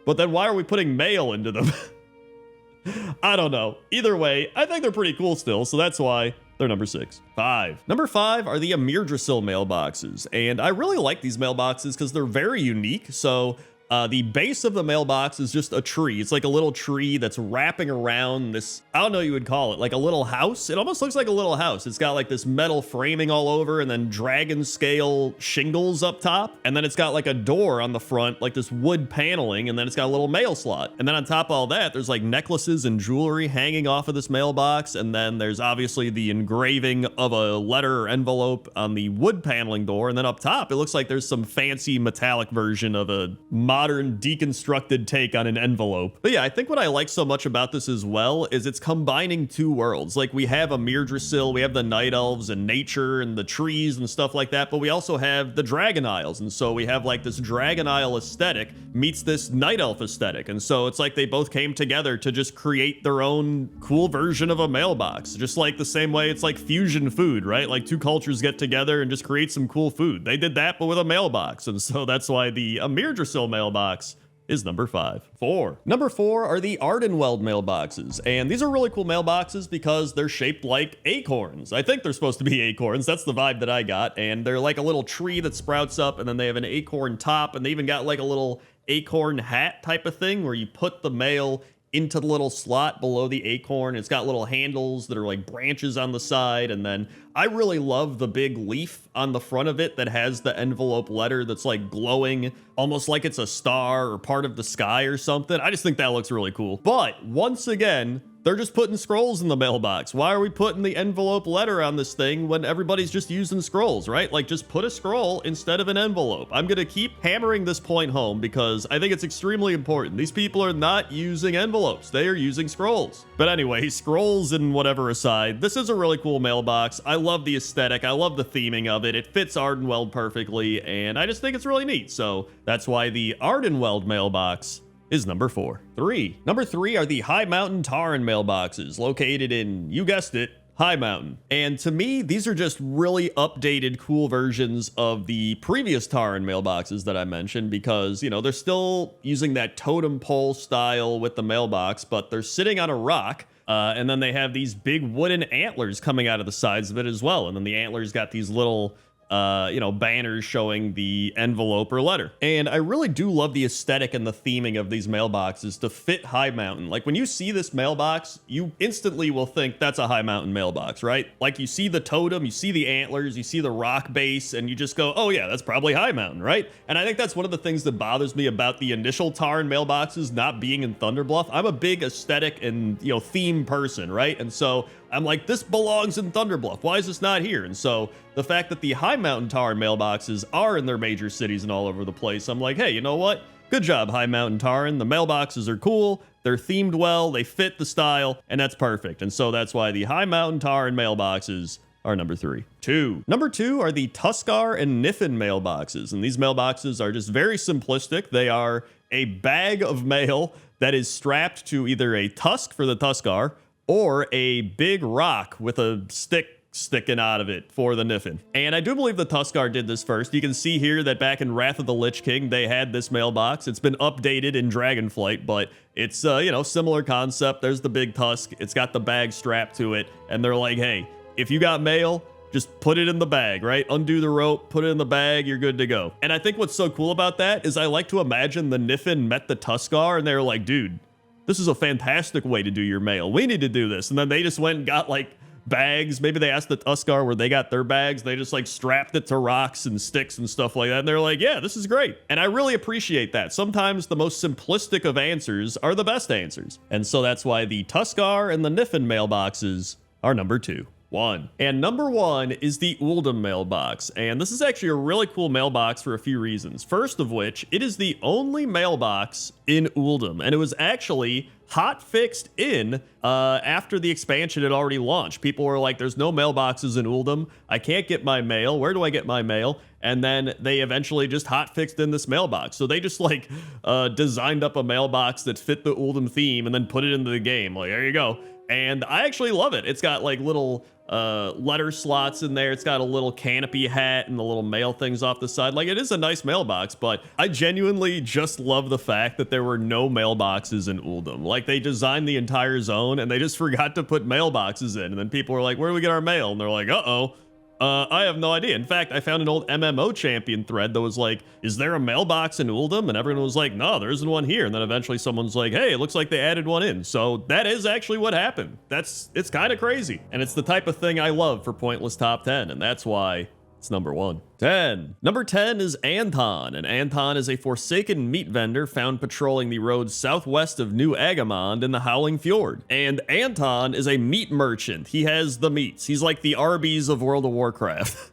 but then why are we putting mail into them? I don't know. Either way, I think they're pretty cool still, so that's why they're number 6. 5. Number 5 are the Amirdrasil mailboxes, and I really like these mailboxes because they're very unique. So the base of the mailbox is just a tree. It's like a little tree that's wrapping around this, I don't know what you would call it, like a little house. It almost looks like a little house. It's got like this metal framing all over and then dragon scale shingles up top. And then it's got like a door on the front, like this wood paneling, and then it's got a little mail slot. And then on top of all that, there's like necklaces and jewelry hanging off of this mailbox. And then there's obviously the engraving of a letter or envelope on the wood paneling door. And then up top, it looks like there's some fancy metallic version of a modern deconstructed take on an envelope. But yeah, I think what I like so much about this as well is it's combining two worlds. Like, we have Amirdrasil, we have the night elves and nature and the trees and stuff like that, but we also have the dragon isles. And so we have like this dragon isle aesthetic meets this night elf aesthetic. And so it's like they both came together to just create their own cool version of a mailbox. Just like the same way it's like fusion food, right? Like two cultures get together and just create some cool food. They did that, but with a mailbox. And so that's why the Amirdrasil mailbox is number 5. 4. Number 4 are the Ardenweld mailboxes, and these are really cool mailboxes because they're shaped like acorns. I think they're supposed to be acorns. That's the vibe that I got, and they're like a little tree that sprouts up, and then they have an acorn top, and they even got like a little acorn hat type of thing where you put the mail into the little slot below the acorn. It's got little handles that are like branches on the side. And then I really love the big leaf on the front of it that has the envelope letter that's like glowing, almost like it's a star or part of the sky or something. I just think that looks really cool. But once again, they're just putting scrolls in the mailbox. Why are we putting the envelope letter on this thing when everybody's just using scrolls, right? Like, just put a scroll instead of an envelope. I'm gonna keep hammering this point home because I think it's extremely important. These people are not using envelopes. They are using scrolls. But anyway, scrolls and whatever aside, this is a really cool mailbox. I love the aesthetic. I love the theming of it. It fits Ardenweld perfectly, and I just think it's really neat. So that's why the Ardenweld mailbox is number 4. 3. Number 3 are the High Mountain Tauren mailboxes, located in, you guessed it, High Mountain. And to me, these are just really updated, cool versions of the previous Tauren mailboxes that I mentioned because, you know, they're still using that totem pole style with the mailbox, but they're sitting on a rock. And then they have these big wooden antlers coming out of the sides of it as well. And then the antlers got these little banners showing the envelope or letter. And I really do love the aesthetic and the theming of these mailboxes to fit High Mountain. Like, when you see this mailbox, you instantly will think that's a High Mountain mailbox, right? Like, you see the totem, you see the antlers, you see the rock base, and you just go, oh yeah, that's probably High Mountain, right? And I think that's one of the things that bothers me about the initial Tauren mailboxes not being in Thunderbluff. I'm a big aesthetic and, theme person, right? And so I'm like, this belongs in Thunderbluff. Why is this not here? And so the fact that the High Mountain Tauren mailboxes are in their major cities and all over the place, I'm like, hey, you know what? Good job, High Mountain Tauren. The mailboxes are cool. They're themed well. They fit the style, and that's perfect. And so that's why the High Mountain Tauren mailboxes are number 3. 2. Number 2 are the Tuskar and Niffin mailboxes. And these mailboxes are just very simplistic. They are a bag of mail that is strapped to either a tusk for the Tuskar or a big rock with a stick sticking out of it for the Niffin. And I do believe the Tuskar did this first. You can see here that back in Wrath of the Lich King, they had this mailbox. It's been updated in Dragonflight, but it's, similar concept. There's the big tusk. It's got the bag strapped to it. And they're like, hey, if you got mail, just put it in the bag, right? Undo the rope, put it in the bag, you're good to go. And I think what's so cool about that is I like to imagine the Niffin met the Tuskar and they were like, dude, this is a fantastic way to do your mail. We need to do this. And then they just went and got like bags. Maybe they asked the Tuskar where they got their bags. They just like strapped it to rocks and sticks and stuff like that. And they're like, yeah, this is great. And I really appreciate that. Sometimes the most simplistic of answers are the best answers. And so that's why the Tuskar and the Niffin mailboxes are number 2. 1. And number 1 is the Uldum mailbox. And this is actually a really cool mailbox for a few reasons. First of which, it is the only mailbox in Uldum. And it was actually hot fixed in after the expansion had already launched. People were like, there's no mailboxes in Uldum. I can't get my mail. Where do I get my mail? And then they eventually just hot fixed in this mailbox. So they just like designed up a mailbox that fit the Uldum theme and then put it into the game. Like, there you go. And I actually love it. It's got like little letter slots in there. It's got a little canopy hat and the little mail things off the side. Like, it is a nice mailbox, but I genuinely just love the fact that there were no mailboxes in Uldum. Like, they designed the entire zone and they just forgot to put mailboxes in. And then people were like, where do we get our mail? And they're like, uh-oh. I have no idea. In fact, I found an old MMO champion thread that was like, is there a mailbox in Uldum? And everyone was like, no, there isn't one here. And then eventually someone's like, hey, it looks like they added one in. So that is actually what happened. It's kind of crazy. And it's the type of thing I love for Pointless Top 10. And that's why it's number 1. 10. Number 10 is Anton, and Anton is a Forsaken meat vendor found patrolling the roads southwest of New Agamond in the Howling Fjord. And Anton is a meat merchant. He has the meats. He's like the Arby's of World of Warcraft.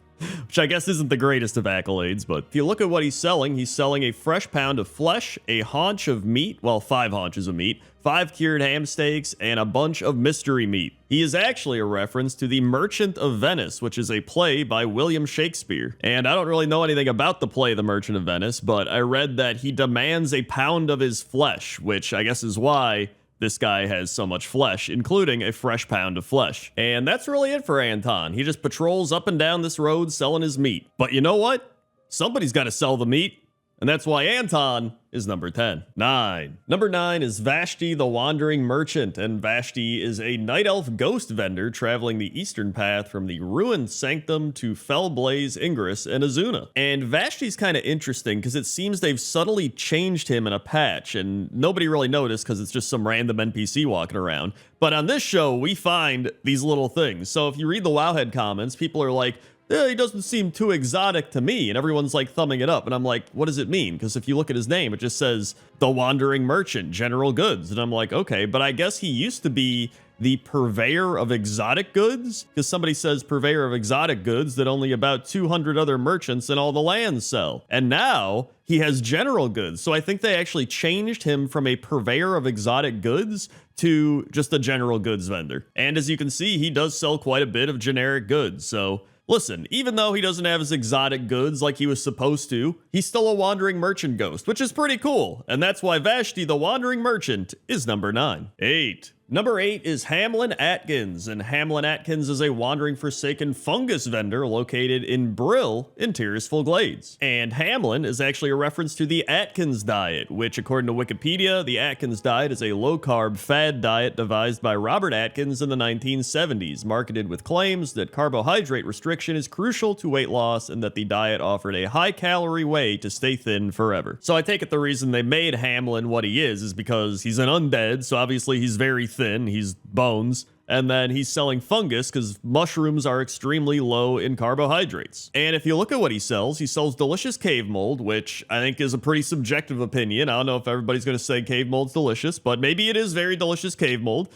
Which I guess isn't the greatest of accolades, but if you look at what he's selling a fresh pound of flesh, a haunch of meat, well, 5 haunches of meat, 5 cured ham steaks, and a bunch of mystery meat. He is actually a reference to The Merchant of Venice, which is a play by William Shakespeare. And I don't really know anything about the play The Merchant of Venice, but I read that he demands a pound of his flesh, which I guess is why this guy has so much flesh, including a fresh pound of flesh. And that's really it for Anton. He just patrols up and down this road selling his meat. But you know what? Somebody's got to sell the meat. And that's why Anton is number 10. 9. Number 9 is Vashti the Wandering Merchant, and Vashti is a night elf ghost vendor traveling the eastern path from the ruined Sanctum to Fellblaze, Ingress, and Azuna. And Vashti's kind of interesting because it seems they've subtly changed him in a patch, and nobody really noticed because it's just some random NPC walking around. But on this show, we find these little things. So if you read the Wowhead comments, people are like, he doesn't seem too exotic to me, and everyone's like thumbing it up, and I'm like, what does it mean? Because if you look at his name, it just says The Wandering Merchant, General Goods, and I'm like, okay, but I guess he used to be the purveyor of exotic goods, because somebody says purveyor of exotic goods that only about 200 other merchants in all the lands sell, and now he has general goods. So I think they actually changed him from a purveyor of exotic goods to just a general goods vendor. And as you can see, he does sell quite a bit of generic goods, so listen, even though he doesn't have his exotic goods like he was supposed to, he's still a wandering merchant ghost, which is pretty cool. And that's why Vashti the Wandering Merchant is number 9. 8. Number 8 is Hamlin Atkins, and Hamlin Atkins is a wandering forsaken fungus vendor located in Brill in Tirisful Glades. And Hamlin is actually a reference to the Atkins diet, which according to Wikipedia, the Atkins diet is a low-carb fad diet devised by Robert Atkins in the 1970s, marketed with claims that carbohydrate restriction is crucial to weight loss and that the diet offered a high-calorie way to stay thin forever. So I take it the reason they made Hamlin what he is because he's an undead, so obviously he's very thin, he's bones, and then he's selling fungus because mushrooms are extremely low in carbohydrates. And if you look at what he sells delicious cave mold, which I think is a pretty subjective opinion. I don't know if everybody's going to say cave mold's delicious, but maybe it is very delicious cave mold.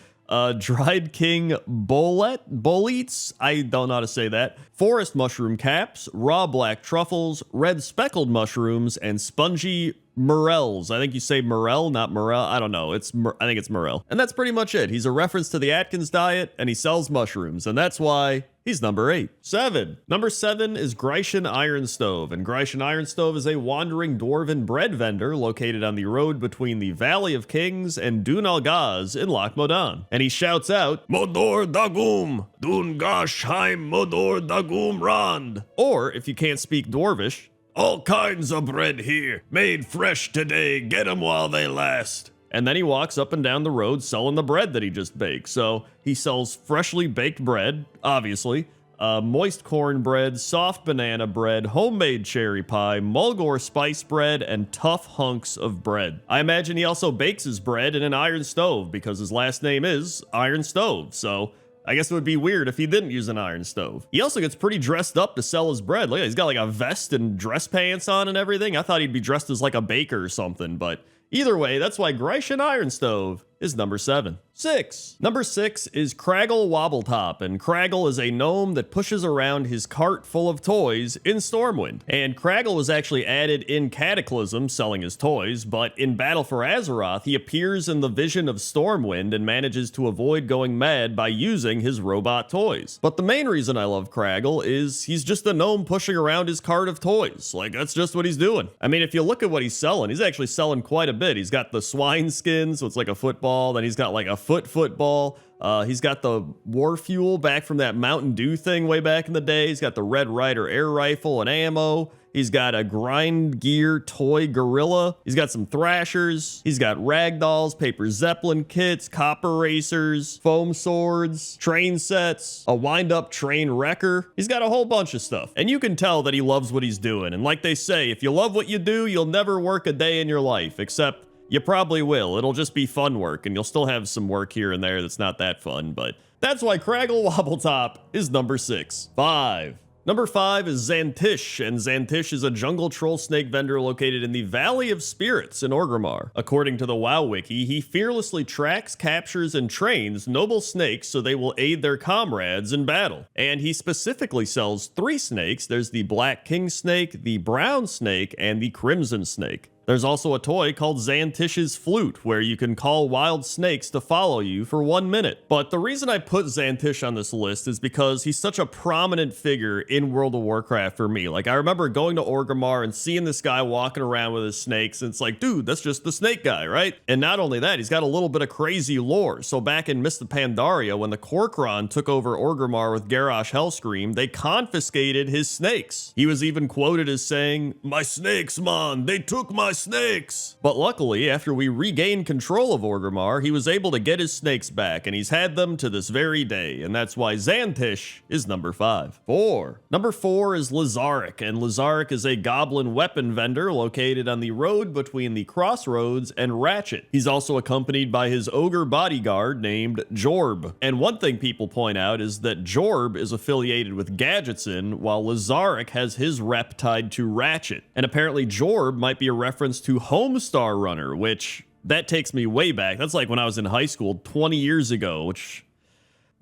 Dried king boletes, I don't know how to say that, forest mushroom caps, raw black truffles, red speckled mushrooms, and spongy morels. I think you say morel, not morel. I don't know. I think it's morel. And that's pretty much it. He's a reference to the Atkins diet, and he sells mushrooms, and that's why he's number 8. 7. Number 7 is Grecian Iron Stove, and Grecian Iron Stove is a wandering dwarven bread vendor located on the road between the Valley of Kings and Dun Algaz in Loch Modan. And he shouts out, Modor Dagum, Dun Gash Haim Modor Dagum Rand. Or, if you can't speak Dwarvish, all kinds of bread here, made fresh today, get 'em while they last. And then he walks up and down the road selling the bread that he just baked. So he sells freshly baked bread, obviously, moist corn bread, soft banana bread, homemade cherry pie, Mulgore spice bread, and tough hunks of bread. I imagine he also bakes his bread in an iron stove because his last name is Iron Stove. So I guess it would be weird if he didn't use an iron stove. He also gets pretty dressed up to sell his bread. Look, he's got like a vest and dress pants on and everything. I thought he'd be dressed as like a baker or something, but either way, that's why Grecian Iron Stove is number 7. 6. Number 6 is Craggle Wobbletop, and Craggle is a gnome that pushes around his cart full of toys in Stormwind. And Craggle was actually added in Cataclysm, selling his toys, but in Battle for Azeroth, he appears in the vision of Stormwind and manages to avoid going mad by using his robot toys. But the main reason I love Craggle is he's just a gnome pushing around his cart of toys. Like, that's just what he's doing. I mean, if you look at what he's selling, he's actually selling quite a bit. He's got the swine skin, so it's like a football, then he's got like a football. He's got the war fuel back from that Mountain Dew thing way back in the day. He's got the Red Ryder air rifle and ammo. He's got a grind gear toy gorilla. He's got some thrashers. He's got ragdolls, paper zeppelin kits, copper racers, foam swords, train sets, a wind-up train wrecker. He's got a whole bunch of stuff. And you can tell that he loves what he's doing. And like they say, if you love what you do, you'll never work a day in your life, except you probably will. It'll just be fun work, and you'll still have some work here and there that's not that fun, but that's why Craggle Wobbletop is number 6. 5. Number 5 is Xantish, and Xantish is a jungle troll snake vendor located in the Valley of Spirits in Orgrimmar. According to the WoW wiki, he fearlessly tracks, captures, and trains noble snakes so they will aid their comrades in battle. And he specifically sells 3 snakes. There's the Black King Snake, the Brown Snake, and the Crimson Snake. There's also a toy called Xantish's Flute, where you can call wild snakes to follow you for 1 minute. But the reason I put Xantish on this list is because he's such a prominent figure in World of Warcraft for me. Like, I remember going to Orgrimmar and seeing this guy walking around with his snakes, and it's like, dude, that's just the snake guy, right? And not only that, he's got a little bit of crazy lore. So back in Mist of Pandaria, when the Corcoran took over Orgrimmar with Garrosh Hellscream, they confiscated his snakes. He was even quoted as saying, "My snakes, man, they took my snakes." But luckily, after we regained control of Orgrimmar, he was able to get his snakes back, and he's had them to this very day, and that's why Xantish is number 5. 4. Number 4 is Lazaric, and Lazaric is a goblin weapon vendor located on the road between the Crossroads and Ratchet. He's also accompanied by his ogre bodyguard named Jorb. And one thing people point out is that Jorb is affiliated with Gadgetson, while Lazaric has his rep tied to Ratchet. And apparently Jorb might be a reference to Homestar Runner, which that takes me way back. That's like when I was in high school 20 years ago, which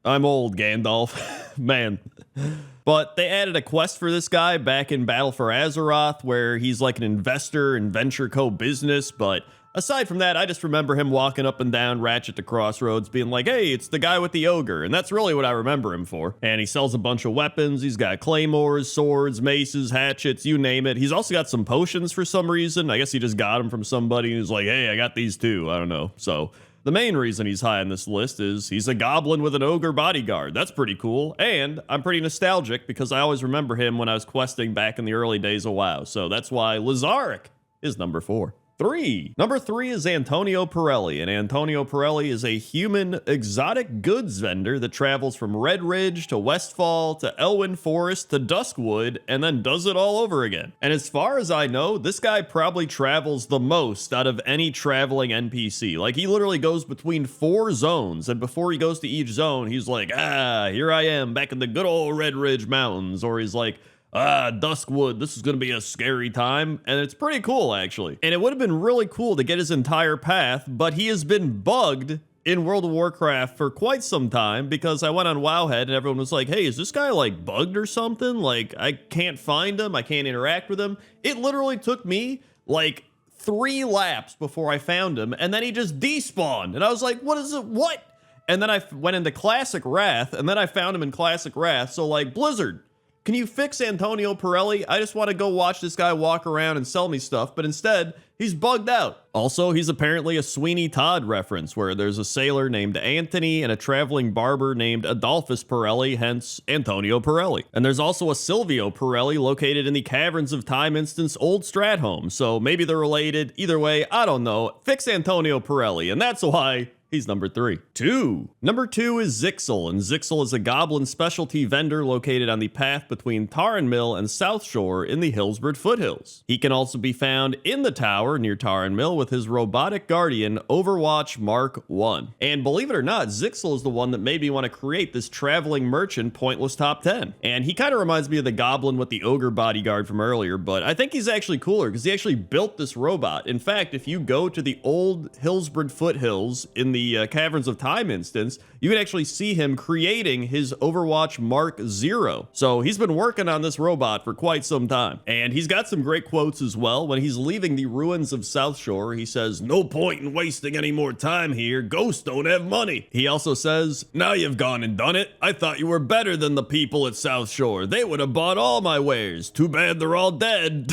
I'm old, Gandalf. Man. But they added a quest for this guy back in Battle for Azeroth where he's like an investor in Venture Co. business, but aside from that, I just remember him walking up and down Ratchet to Crossroads being like, hey, it's the guy with the ogre. And that's really what I remember him for. And he sells a bunch of weapons. He's got claymores, swords, maces, hatchets, you name it. He's also got some potions for some reason. I guess he just got them from somebody who's like, hey, I got these too. I don't know. So the main reason he's high on this list is he's a goblin with an ogre bodyguard. That's pretty cool. And I'm pretty nostalgic because I always remember him when I was questing back in the early days of WoW. So that's why Lazaric is number 4. 3. Number 3 is Antonio Pirelli, and Antonio Pirelli is a human exotic goods vendor that travels from Red Ridge to Westfall to Elwyn Forest to Duskwood and then does it all over again. And as far as I know, this guy probably travels the most out of any traveling NPC. Like, he literally goes between 4 zones, and before he goes to each zone, he's like, here I am back in the good old Red Ridge Mountains, or he's like, Duskwood, this is going to be a scary time. And it's pretty cool, actually. And it would have been really cool to get his entire path, but he has been bugged in World of Warcraft for quite some time because I went on Wowhead and everyone was like, hey, is this guy like bugged or something? Like, I can't find him. I can't interact with him. It literally took me like 3 laps before I found him. And then he just despawned. And I was like, what is it? What? And then I went into Classic Wrath and then I found him in Classic Wrath. So like, Blizzard, can you fix Antonio Pirelli? I just want to go watch this guy walk around and sell me stuff, but instead, he's bugged out. Also, he's apparently a Sweeney Todd reference, where there's a sailor named Anthony and a traveling barber named Adolphus Pirelli, hence Antonio Pirelli. And there's also a Silvio Pirelli located in the Caverns of Time instance Old Stratholme, so maybe they're related. Either way, I don't know. Fix Antonio Pirelli, and that's why he's number 3. 2. Number 2 is Zixel, and Zixel is a goblin specialty vendor located on the path between Tarren Mill and South Shore in the Hillsborough foothills. He can also be found in the tower near Tarren Mill with his robotic guardian, Overwatch Mark 1. And believe it or not, Zixel is the one that made me want to create this traveling merchant pointless top 10. And he kind of reminds me of the goblin with the ogre bodyguard from earlier, but I think he's actually cooler because he actually built this robot. In fact, if you go to the old Hillsborough foothills in the the Caverns of Time instance, you can actually see him creating his Overwatch Mark 0. So he's been working on this robot for quite some time. And he's got some great quotes as well. When he's leaving the ruins of South Shore, he says, "No point in wasting any more time here. Ghosts don't have money." He also says, "Now you've gone and done it. I thought you were better than the people at South Shore. They would have bought all my wares. Too bad they're all dead."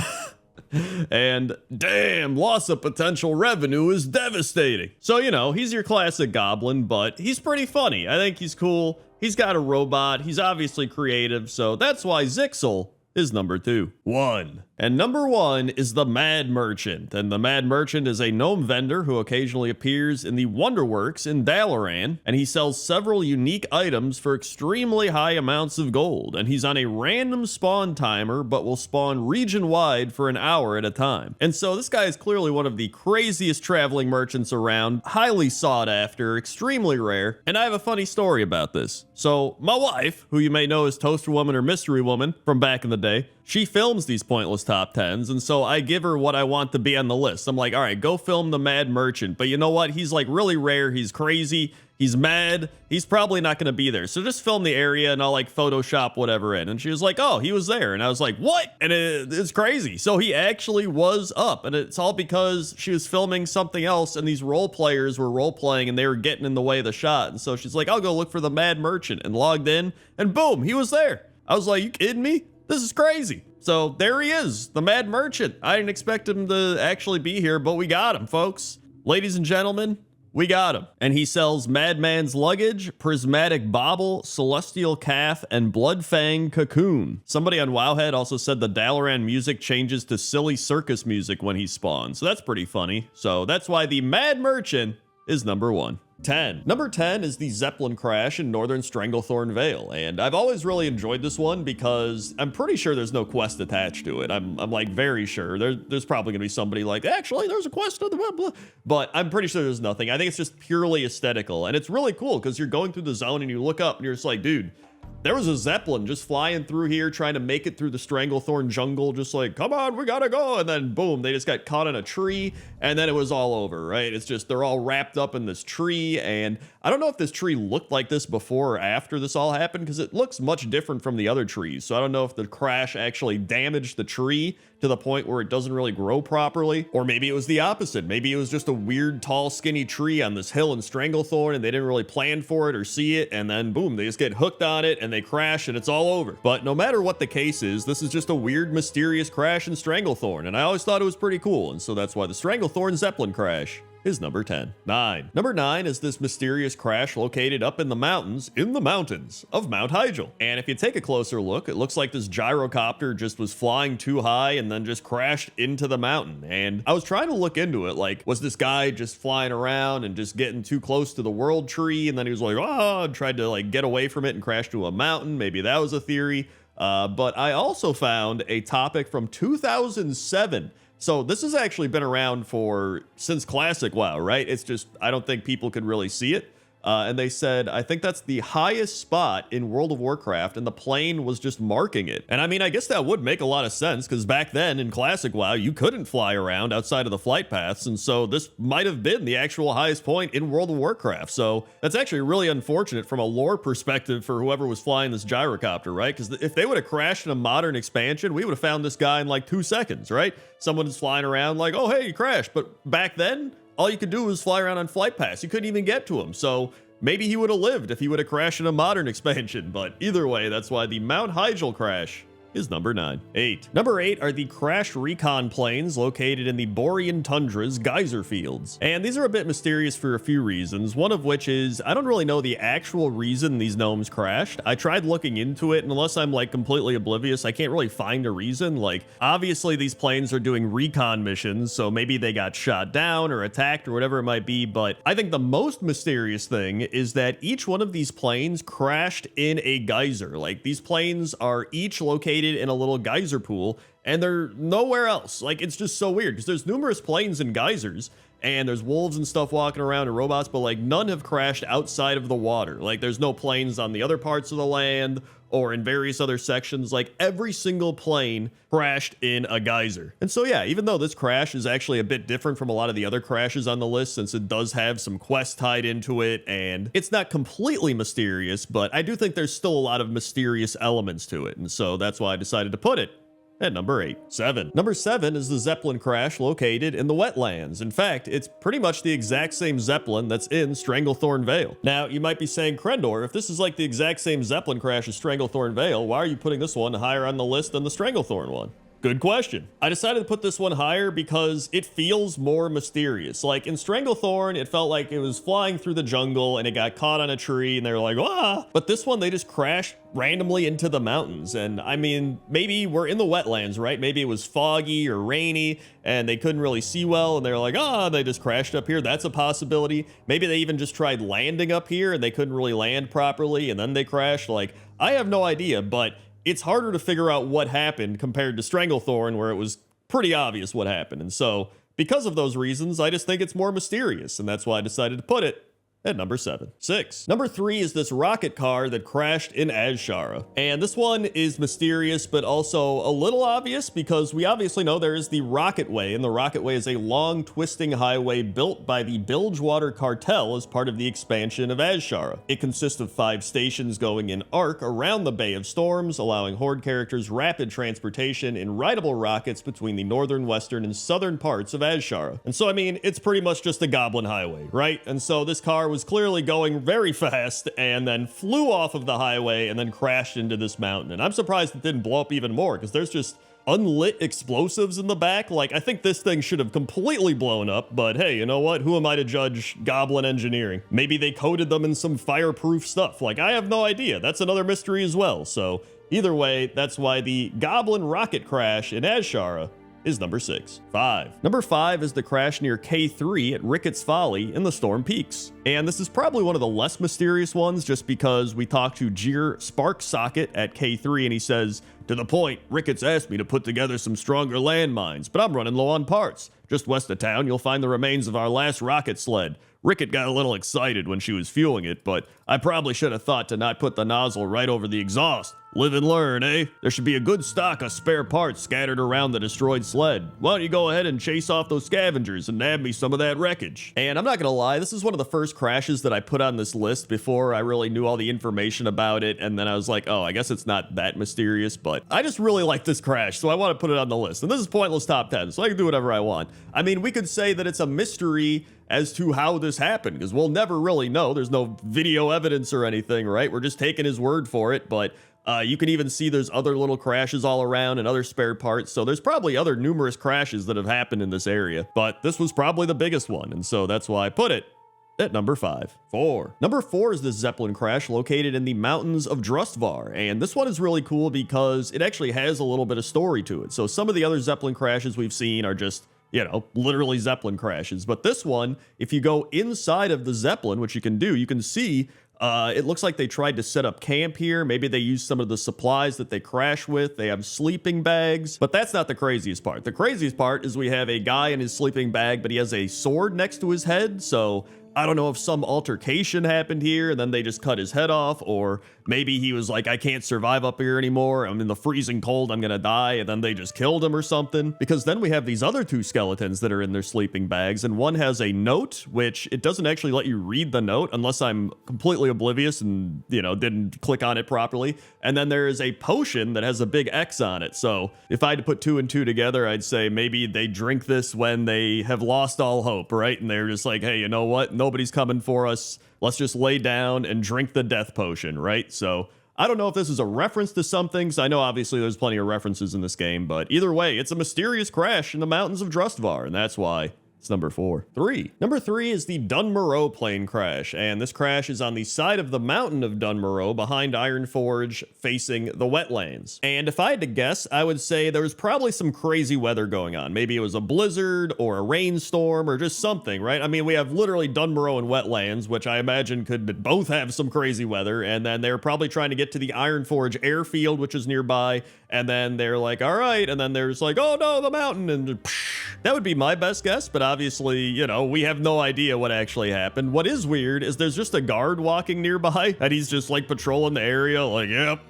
And damn, loss of potential revenue is devastating. So, you know, he's your classic goblin, but he's pretty funny. I think he's cool. He's got a robot. He's obviously creative. So that's why Zixel is number 2. 1. And number 1 is the Mad Merchant. And the Mad Merchant is a gnome vendor who occasionally appears in the Wonderworks in Dalaran, and he sells several unique items for extremely high amounts of gold. And he's on a random spawn timer, but will spawn region-wide for an hour at a time. And so this guy is clearly one of the craziest traveling merchants around, highly sought after, extremely rare. And I have a funny story about this. So my wife, who you may know as Toaster Woman or Mystery Woman from back in the day, she films these pointless top 10s, and so I give her what I want to be on the list. I'm like, all right, go film the Mad Merchant. But you know what? He's like really rare. He's crazy. He's mad. He's probably not going to be there. So just film the area and I'll like Photoshop whatever in. And she was like, oh, he was there. And I was like, what? And it's crazy. So he actually was up. And it's all because she was filming something else and these role players were role playing and they were getting in the way of the shot. And so she's like, I'll go look for the Mad Merchant, and logged in and boom, he was there. I was like, you kidding me? This is crazy. So there he is, the Mad Merchant. I didn't expect him to actually be here, but we got him, folks. Ladies and gentlemen, we got him. And he sells Madman's Luggage, Prismatic Bauble, Celestial Calf, and Bloodfang Cocoon. Somebody on Wowhead also said the Dalaran music changes to silly circus music when he spawns. So that's pretty funny. So that's why the Mad Merchant is number 1. 10. Number 10 is the Zeppelin Crash in Northern Stranglethorn Vale, and I've always really enjoyed this one because I'm pretty sure there's no quest attached to it. I'm like very sure. There's probably gonna be somebody like, actually, there's a quest on the blah, blah. But I'm pretty sure there's nothing. I think it's just purely aesthetical, and it's really cool because you're going through the zone and you look up and you're just like, dude, there was a Zeppelin just flying through here trying to make it through the Stranglethorn jungle, just like, come on, we gotta go. And then boom, they just got caught in a tree and then it was all over, right? It's just, they're all wrapped up in this tree. And I don't know if this tree looked like this before or after this all happened, because it looks much different from the other trees. So I don't know if the crash actually damaged the tree to the point where it doesn't really grow properly, or maybe it was the opposite. Maybe it was just a weird, tall, skinny tree on this hill in Stranglethorn and they didn't really plan for it or see it, and then boom, they just get hooked on it and they crash and it's all over. But no matter what the case is, this is just a weird, mysterious crash in Stranglethorn, and I always thought it was pretty cool, and so that's why the Stranglethorn Zeppelin Crash is number 10. 9. Number 9 is this mysterious crash located up in the mountains of Mount Hyjal. And if you take a closer look, it looks like this gyrocopter just was flying too high and then just crashed into the mountain. And I was trying to look into it, like, was this guy just flying around and just getting too close to the world tree, and then he was like, oh, and tried to like get away from it and crash to a mountain? Maybe that was a theory. But I also found a topic from 2007. So this has actually been around since Classic WoW, right? It's just, I don't think people could really see it. And they said, I think that's the highest spot in World of Warcraft, and the plane was just marking it. And I mean, I guess that would make a lot of sense, because back then in Classic WoW, you couldn't fly around outside of the flight paths, and so this might have been the actual highest point in World of Warcraft. So that's actually really unfortunate from a lore perspective for whoever was flying this gyrocopter, right? Because if they would have crashed in a modern expansion, we would have found this guy in like 2 seconds, right? Someone is flying around like, oh, hey, you crashed. But back then, all you could do was fly around on flight paths. You couldn't even get to him. So maybe he would have lived if he would have crashed in a modern expansion. But either way, that's why the Mount Hyjal crash is number 9. 8. Number 8 are the Crash Recon planes located in the Borean Tundra's geyser fields. And these are a bit mysterious for a few reasons, one of which is I don't really know the actual reason these gnomes crashed. I tried looking into it, and unless I'm like completely oblivious, I can't really find a reason. Like, obviously these planes are doing recon missions, so maybe they got shot down or attacked or whatever it might be. But I think the most mysterious thing is that each one of these planes crashed in a geyser. Like, these planes are each located in a little geyser pool, and they're nowhere else. Like, it's just so weird because there's numerous planes in geysers, and there's wolves and stuff walking around and robots, but like none have crashed outside of the water. Like there's no planes on the other parts of the land or in various other sections. Like every single plane crashed in a geyser. And so yeah, even though this crash is actually a bit different from a lot of the other crashes on the list, since it does have some quests tied into it and it's not completely mysterious, but I do think there's still a lot of mysterious elements to it. And so that's why I decided to put it at number 8. 7. Number 7 is the Zeppelin crash located in the wetlands. In fact, it's pretty much the exact same Zeppelin that's in Stranglethorn Vale. Now, you might be saying, Crendor, if this is like the exact same Zeppelin crash as Stranglethorn Vale, why are you putting this one higher on the list than the Stranglethorn one? Good question. I decided to put this one higher because it feels more mysterious. Like in Stranglethorn, it felt like it was flying through the jungle and it got caught on a tree and they were like, ah! But this one, they just crashed randomly into the mountains. And I mean, maybe we're in the wetlands, right? Maybe it was foggy or rainy and they couldn't really see well and they're like, ah, they just crashed up here. That's a possibility. Maybe they even just tried landing up here and they couldn't really land properly and then they crashed. Like, I have no idea, but it's harder to figure out what happened compared to Stranglethorn, where it was pretty obvious what happened. And so, because of those reasons, I just think it's more mysterious, and that's why I decided to put it at number 7. 6. Number 3 is this rocket car that crashed in Azshara. And this one is mysterious, but also a little obvious because we obviously know there is the Rocket Way, and the Rocket Way is a long, twisting highway built by the Bilgewater Cartel as part of the expansion of Azshara. It consists of 5 stations going in arc around the Bay of Storms, allowing Horde characters rapid transportation in rideable rockets between the northern, western, and southern parts of Azshara. And so, I mean, it's pretty much just a goblin highway, right? And so this car was clearly going very fast and then flew off of the highway and then crashed into this mountain. And I'm surprised it didn't blow up even more because there's just unlit explosives in the back. Like, I think this thing should have completely blown up, but hey, you know what? Who am I to judge goblin engineering? Maybe they coated them in some fireproof stuff. Like, I have no idea. That's another mystery as well. So either way, that's why the goblin rocket crash in Azshara is number 6. 5. Number 5 is the crash near K3 at Ricketts Folly in the Storm Peaks. And this is probably one of the less mysterious ones just because we talked to Jeer Sparksocket at K3 and he says, "To the point, Ricketts asked me to put together some stronger landmines, but I'm running low on parts. Just west of town, you'll find the remains of our last rocket sled. Rickett got a little excited when she was fueling it, but I probably should have thought to not put the nozzle right over the exhaust. Live and learn, eh? There should be a good stock of spare parts scattered around the destroyed sled. Why don't you go ahead and chase off those scavengers and nab me some of that wreckage?" And I'm not gonna lie, this is one of the first crashes that I put on this list before I really knew all the information about it, and then I was like, oh, I guess it's not that mysterious, but I just really like this crash, so I want to put it on the list. And this is Pointless Top 10, so I can do whatever I want. I mean, we could say that it's a mystery as to how this happened, because we'll never really know. There's no video evidence or anything, right? We're just taking his word for it, but you can even see there's other little crashes all around and other spare parts, so there's probably other numerous crashes that have happened in this area, but this was probably the biggest one, and so that's why I put it at number 5. 4. Number 4 is this Zeppelin crash located in the mountains of Drustvar, and this one is really cool because it actually has a little bit of story to it. So some of the other Zeppelin crashes we've seen are just, you know, literally Zeppelin crashes, but this one, if you go inside of the Zeppelin, which you can do, you can see it looks like they tried to set up camp here. Maybe they used some of the supplies that they crash with. They have sleeping bags, but that's not the craziest part. The craziest part is we have a guy in his sleeping bag, but he has a sword next to his head. So I don't know if some altercation happened here and then they just cut his head off, or maybe he was like, I can't survive up here anymore. I'm in the freezing cold. I'm going to die. And then they just killed him or something. Because then we have these other 2 skeletons that are in their sleeping bags. And one has a note, which it doesn't actually let you read the note unless I'm completely oblivious and, you know, didn't click on it properly. And then there is a potion that has a big X on it. So if I had to put 2 and 2 together, I'd say maybe they drink this when they have lost all hope, right? And they're just like, hey, you know what? Nobody's coming for us. Let's just lay down and drink the death potion, right? So I don't know if this is a reference to something. So I know obviously there's plenty of references in this game, but either way, it's a mysterious crash in the mountains of Drustvar, and that's why it's number 4. 3. Number 3 is the Dunmoreau plane crash, and this crash is on the side of the mountain of Dunmoreau behind Ironforge facing the wetlands. And if I had to guess, I would say there was probably some crazy weather going on. Maybe it was a blizzard or a rainstorm or just something, right? I mean, we have literally Dunmoreau and wetlands, which I imagine could both have some crazy weather, and then they're probably trying to get to the Ironforge airfield, which is nearby, and then they're like, all right, and then there's like, oh no, the mountain, and psh, that would be my best guess, but obviously, you know, we have no idea what actually happened. What is weird is there's just a guard walking nearby, and he's just like patrolling the area, like, yep,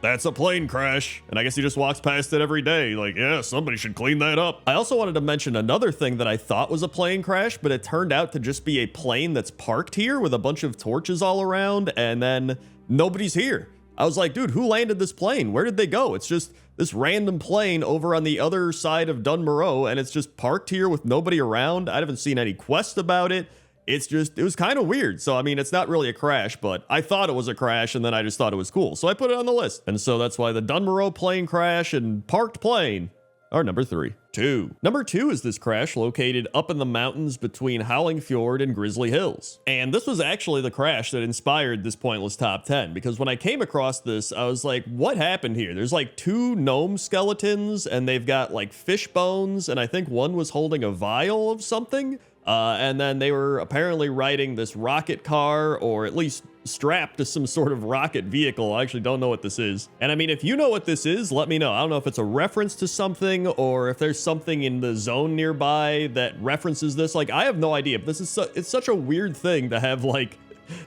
that's a plane crash. And I guess he just walks past it every day. Like, yeah, somebody should clean that up. I also wanted to mention another thing that I thought was a plane crash, but it turned out to just be a plane that's parked here with a bunch of torches all around, and then nobody's here. I was like, dude, who landed this plane? Where did they go? It's just this random plane over on the other side of Dunmoreau, and it's just parked here with nobody around. I haven't seen any quest about it. It's just, it was kind of weird. So, I mean, it's not really a crash, but I thought it was a crash, and then I just thought it was cool. So I put it on the list. And so that's why the Dunmoreau plane crash and parked plane are number 3. 2. Number 2 is this crash located up in the mountains between Howling Fjord and Grizzly Hills. And this was actually the crash that inspired this pointless top 10, because when I came across this, I was like, what happened here? There's like 2 gnome skeletons, and they've got like fish bones, and I think one was holding a vial of something. And then they were apparently riding this rocket car, or at least strapped to some sort of rocket vehicle. I actually don't know what this is. And I mean, if you know what this is, let me know. I don't know if it's a reference to something, or if there's something in the zone nearby that references this. Like, I have no idea. But this is it's such a weird thing to have like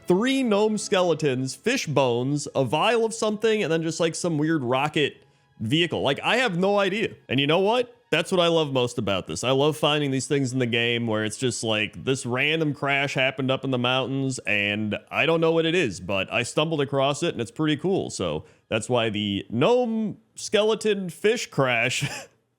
3 gnome skeletons, fish bones, a vial of something, and then just like some weird rocket vehicle. Like, I have no idea. And you know what? That's what I love most about this. I love finding these things in the game where it's just like this random crash happened up in the mountains and I don't know what it is, but I stumbled across it and it's pretty cool. So that's why the gnome skeleton fish crash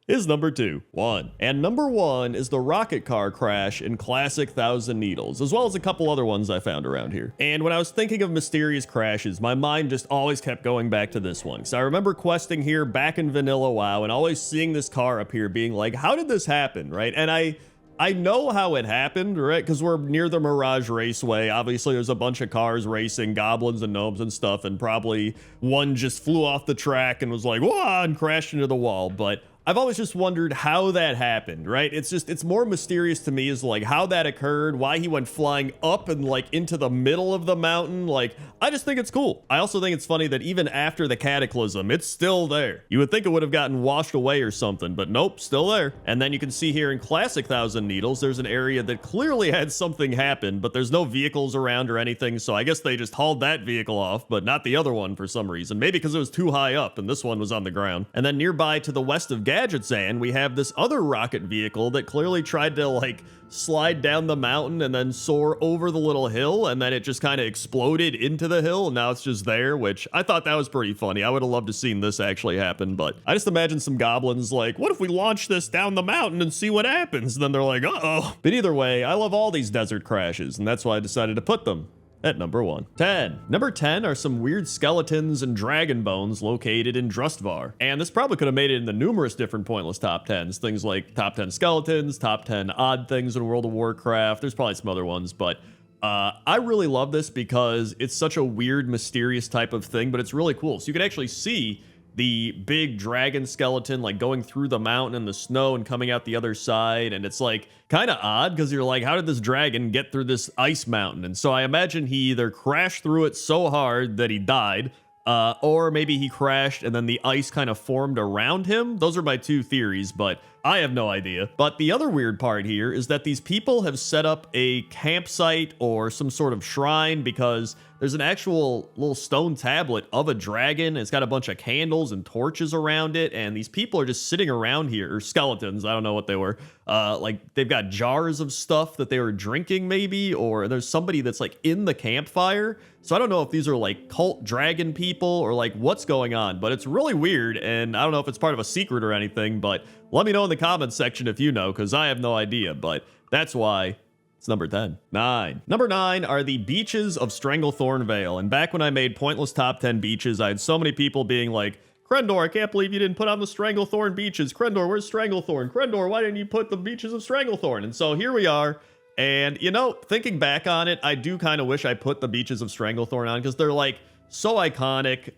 is number 2. 1. And number 1 is the rocket car crash in Classic Thousand Needles, as well as a couple other ones I found around here. And when I was thinking of mysterious crashes, my mind just always kept going back to this one. So I remember questing here back in Vanilla WoW and always seeing this car up here being like, how did this happen, right? And I know how it happened, right? Because we're near the Mirage Raceway. Obviously, there's a bunch of cars racing, goblins and gnomes and stuff, and probably one just flew off the track and was like, whoa, and crashed into the wall. But I've always just wondered how that happened, right? It's more mysterious to me as like how that occurred, why he went flying up and like into the middle of the mountain. Like, I just think it's cool. I also think it's funny that even after the cataclysm, it's still there. You would think it would have gotten washed away or something, but nope, still there. And then you can see here in Classic Thousand Needles, there's an area that clearly had something happen, but there's no vehicles around or anything. So I guess they just hauled that vehicle off, but not the other one for some reason. Maybe because it was too high up and this one was on the ground. And then nearby to the west of Gadgetzan, we have this other rocket vehicle that clearly tried to like slide down the mountain and then soar over the little hill, and then it just kind of exploded into the hill, and now it's just there, which I thought that was pretty funny. I would have loved to seen this actually happen, but I just imagine some goblins like, what if we launch this down the mountain and see what happens? And then they're like, uh-oh. But either way, I love all these desert crashes, and that's why I decided to put them at number 1. 10. Number 10 are some weird skeletons and dragon bones located in Drustvar. And this probably could have made it into numerous different pointless top 10s. Things like top 10 skeletons, top 10 odd things in World of Warcraft. There's probably some other ones, but I really love this because it's such a weird, mysterious type of thing, but it's really cool. So you can actually see the big dragon skeleton like going through the mountain in the snow and coming out the other side, and it's like kind of odd because you're like, how did this dragon get through this ice mountain? And so I imagine he either crashed through it so hard that he died, or maybe he crashed and then the ice kind of formed around him. Those are my 2 theories, but I have no idea. But the other weird part here is that these people have set up a campsite or some sort of shrine, because there's an actual little stone tablet of a dragon. It's got a bunch of candles and torches around it, and these people are just sitting around here, or skeletons, I don't know what they were. Like, they've got jars of stuff that they were drinking maybe, or there's somebody that's like in the campfire. So I don't know if these are like cult dragon people or like what's going on, but it's really weird, and I don't know if it's part of a secret or anything, but let me know in the comments section if you know, because I have no idea, but that's why it's number 10. 9. Number 9 are the beaches of Stranglethorn Vale. And back when I made pointless top 10 beaches, I had so many people being like, Crendor, I can't believe you didn't put on the Stranglethorn beaches. Crendor, where's Stranglethorn? Crendor, why didn't you put the beaches of Stranglethorn? And so here we are. And, you know, thinking back on it, I do kind of wish I put the beaches of Stranglethorn on, because they're like so iconic.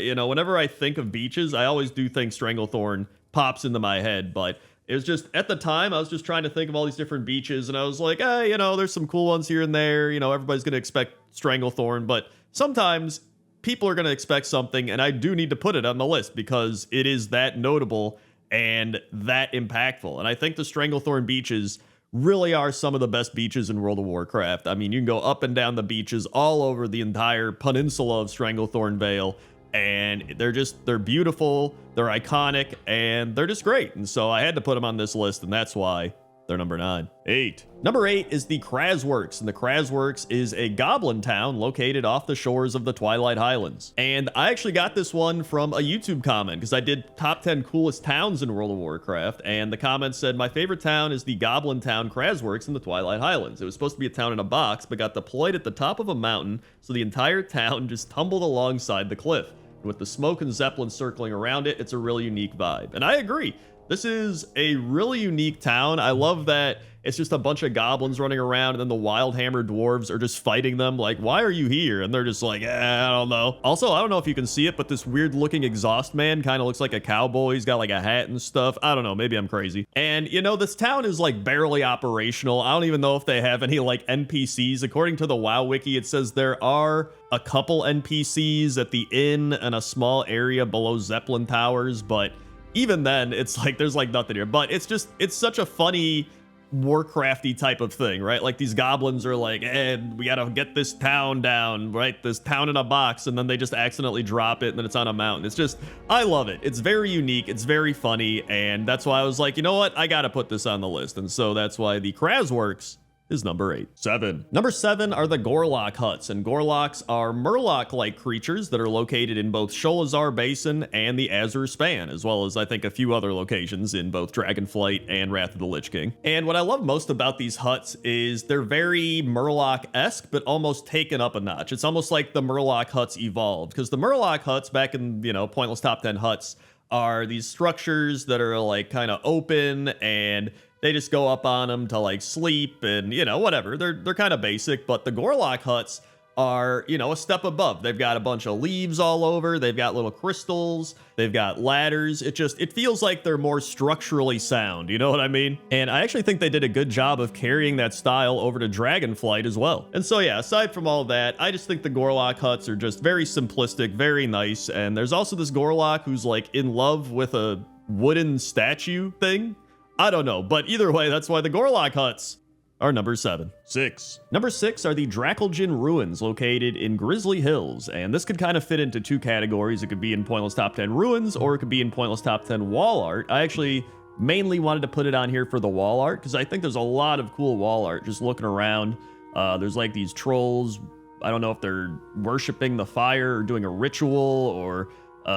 You know, whenever I think of beaches, I always do think Stranglethorn pops into my head, but it was just, at the time, I was just trying to think of all these different beaches, and I was like, you know, there's some cool ones here and there, you know, everybody's going to expect Stranglethorn, but sometimes people are going to expect something, and I do need to put it on the list, because it is that notable and that impactful, and I think the Stranglethorn beaches really are some of the best beaches in World of Warcraft. I mean, you can go up and down the beaches all over the entire peninsula of Stranglethorn Vale, and they're beautiful, they're iconic, and they're just great. And so I had to put them on this list, and that's why they're number 9. 8. Number 8 is the Krasworks, and the Krasworks is a goblin town located off the shores of the Twilight Highlands. And I actually got this one from a YouTube comment because I did top 10 coolest towns in World of Warcraft, and the comment said, my favorite town is the goblin town Krasworks in the Twilight Highlands. It was supposed to be a town in a box, but got deployed at the top of a mountain, so the entire town just tumbled alongside the cliff. And with the smoke and zeppelin circling around it, it's a really unique vibe. And I agree. This is a really unique town. I love that it's just a bunch of goblins running around, and then the Wildhammer dwarves are just fighting them. Like, why are you here? And they're just like, I don't know. Also, I don't know if you can see it, but this weird looking exhaust man kind of looks like a cowboy. He's got like a hat and stuff. I don't know. Maybe I'm crazy. And you know, this town is like barely operational. I don't even know if they have any like NPCs. According to the WoW wiki, it says there are a couple NPCs at the inn and a small area below Zeppelin Towers, but even then, it's like there's like nothing here. But it's such a funny Warcrafty type of thing, right? Like these goblins are like, we gotta get this town down, right? This town in a box, and then they just accidentally drop it, and then it's on a mountain. It's just, I love it. It's very unique, it's very funny, and that's why I was like, you know what? I gotta put this on the list. And so that's why the Krasworks is number 8. 7. Number 7 are the Gorlock huts, and Gorlocks are Murloc-like creatures that are located in both Sholazar Basin and the Azure Span, as well as I think a few other locations in both Dragonflight and Wrath of the Lich King. And what I love most about these huts is they're very Murloc-esque, but almost taken up a notch. It's almost like the Murloc huts evolved, because the Murloc huts back in, Pointless Top 10 huts are these structures that are like kind of open, and they just go up on them to like sleep and, whatever. They're kind of basic, but the Gorlock huts are, a step above. They've got a bunch of leaves all over. They've got little crystals. They've got ladders. It feels like they're more structurally sound. You know what I mean? And I actually think they did a good job of carrying that style over to Dragonflight as well. And so, yeah, aside from all that, I just think the Gorlock huts are just very simplistic, very nice. And there's also this Gorlock who's like in love with a wooden statue thing. I don't know, but either way, that's why the Gorlock huts are number 7. 6. Number 6 are the Drakeljin Ruins located in Grizzly Hills, and this could kind of fit into 2 categories. It could be in Pointless Top 10 Ruins, or it could be in Pointless Top 10 Wall Art. I actually mainly wanted to put it on here for the wall art, because I think there's a lot of cool wall art just looking around. There's like these trolls. I don't know if they're worshiping the fire or doing a ritual or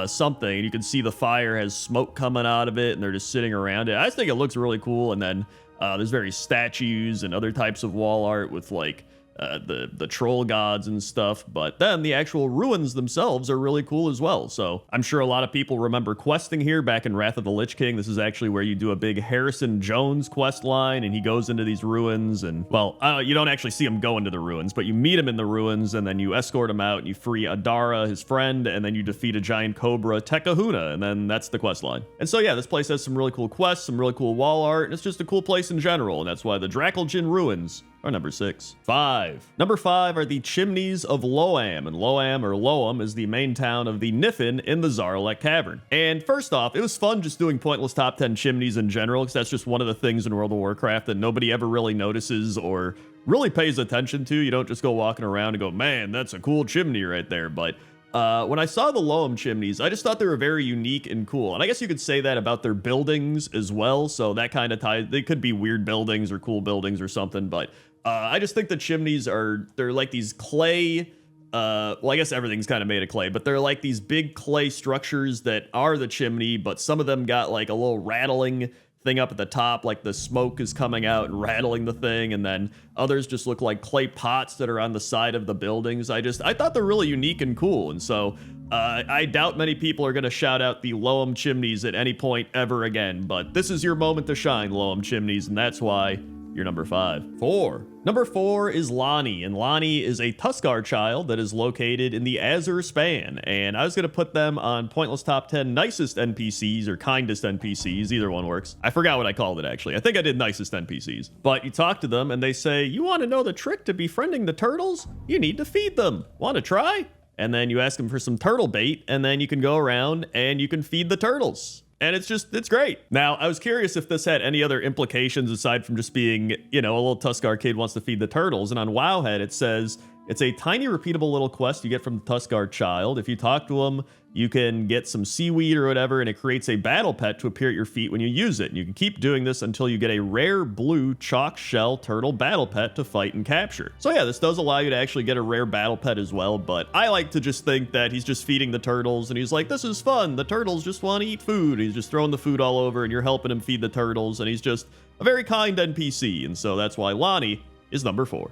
something, and you can see the fire has smoke coming out of it, and they're just sitting around it. I just think it looks really cool. And then there's various statues and other types of wall art with like the troll gods and stuff, but then the actual ruins themselves are really cool as well. So I'm sure a lot of people remember questing here back in Wrath of the Lich King. This is actually where you do a big Harrison Jones quest line, and he goes into these ruins, and well, you don't actually see him go into the ruins, but you meet him in the ruins, and then you escort him out and you free Adara, his friend, and then you defeat a giant cobra, Tekahuna, and then that's the quest line. And so yeah, this place has some really cool quests, some really cool wall art, and it's just a cool place in general, and that's why the Drakeljin Ruins are number 6. 5. Number 5 are the Chimneys of Loam, and Loam, or Loam, is the main town of the Niffin in the Zaralek Cavern. And first off, it was fun just doing Pointless Top 10 chimneys in general, because that's just one of the things in World of Warcraft that nobody ever really notices or really pays attention to. You don't just go walking around and go, man, that's a cool chimney right there. But when I saw the Loam chimneys, I just thought they were very unique and cool. And I guess you could say that about their buildings as well. So that kind of ties, they could be weird buildings or cool buildings or something. But I just think the chimneys they're like these clay, well, I guess everything's kind of made of clay, but they're like these big clay structures that are the chimney, but some of them got like a little rattling thing up at the top, like the smoke is coming out and rattling the thing, and then others just look like clay pots that are on the side of the buildings. I thought they're really unique and cool, and so I doubt many people are going to shout out the Loam chimneys at any point ever again, but this is your moment to shine, Loam chimneys, and that's why you're number 5. 4. Number 4 is Lonnie, and Lonnie is a Tuskar child that is located in the Azure Span, and I was going to put them on Pointless Top 10 Nicest NPCs or Kindest NPCs, either one works. I forgot what I called it, actually. I think I did Nicest NPCs. But you talk to them, and they say, you want to know the trick to befriending the turtles? You need to feed them. Want to try? And then you ask them for some turtle bait, and then you can go around and you can feed the turtles. And it's great. Now, I was curious if this had any other implications aside from just being, a little Tuskar kid wants to feed the turtles. And on Wowhead, it says it's a tiny, repeatable little quest you get from the Tuskar child. If you talk to him, you can get some seaweed or whatever, and it creates a battle pet to appear at your feet when you use it. And you can keep doing this until you get a rare blue chalk shell turtle battle pet to fight and capture. So yeah, this does allow you to actually get a rare battle pet as well, but I like to just think that he's just feeding the turtles, and he's like, this is fun. The turtles just want to eat food. He's just throwing the food all over, and you're helping him feed the turtles, and he's just a very kind NPC, and so that's why Lonnie is number 4.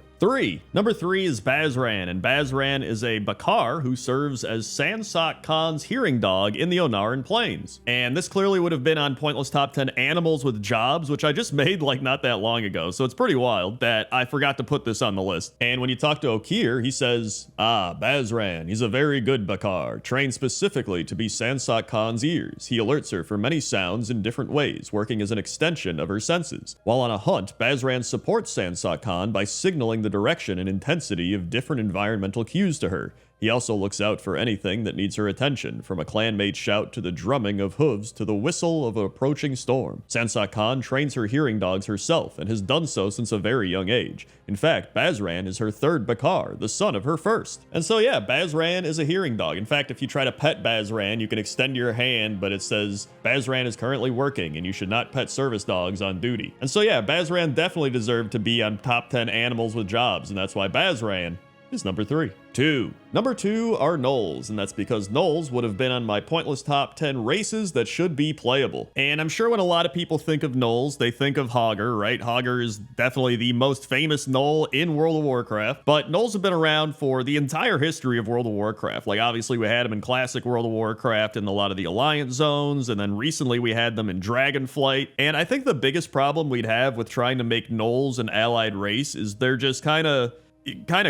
Number 3 is Bazran, and Bazran is a Bakar who serves as Sansok Khan's hearing dog in the Onaran Plains. And this clearly would have been on Pointless Top 10 Animals with Jobs, which I just made like not that long ago, so it's pretty wild that I forgot to put this on the list. And when you talk to Okir, he says, Bazran, he's a very good Bakar, trained specifically to be Sansok Khan's ears. He alerts her for many sounds in different ways, working as an extension of her senses. While on a hunt, Bazran supports Sansok Khan by signaling the direction and intensity of different environmental cues to her. He also looks out for anything that needs her attention, from a clanmate shout to the drumming of hooves to the whistle of an approaching storm. Sansok Khan trains her hearing dogs herself and has done so since a very young age. In fact, Bazran is her 3rd Bakar, the son of her 1st. And so yeah, Bazran is a hearing dog. In fact, if you try to pet Bazran, you can extend your hand, but it says Bazran is currently working and you should not pet service dogs on duty. And so yeah, Bazran definitely deserved to be on top 10 animals with jobs, and that's why Bazran is number 3. Number 2 are gnolls, and that's because gnolls would have been on my Pointless Top 10 races that should be playable. And I'm sure when a lot of people think of gnolls, they think of Hogger, right? Hogger is definitely the most famous gnoll in World of Warcraft, but gnolls have been around for the entire history of World of Warcraft. Like, obviously, we had them in Classic World of Warcraft and a lot of the Alliance zones, and then recently we had them in Dragonflight. And I think the biggest problem we'd have with trying to make gnolls an allied race is they're just kind of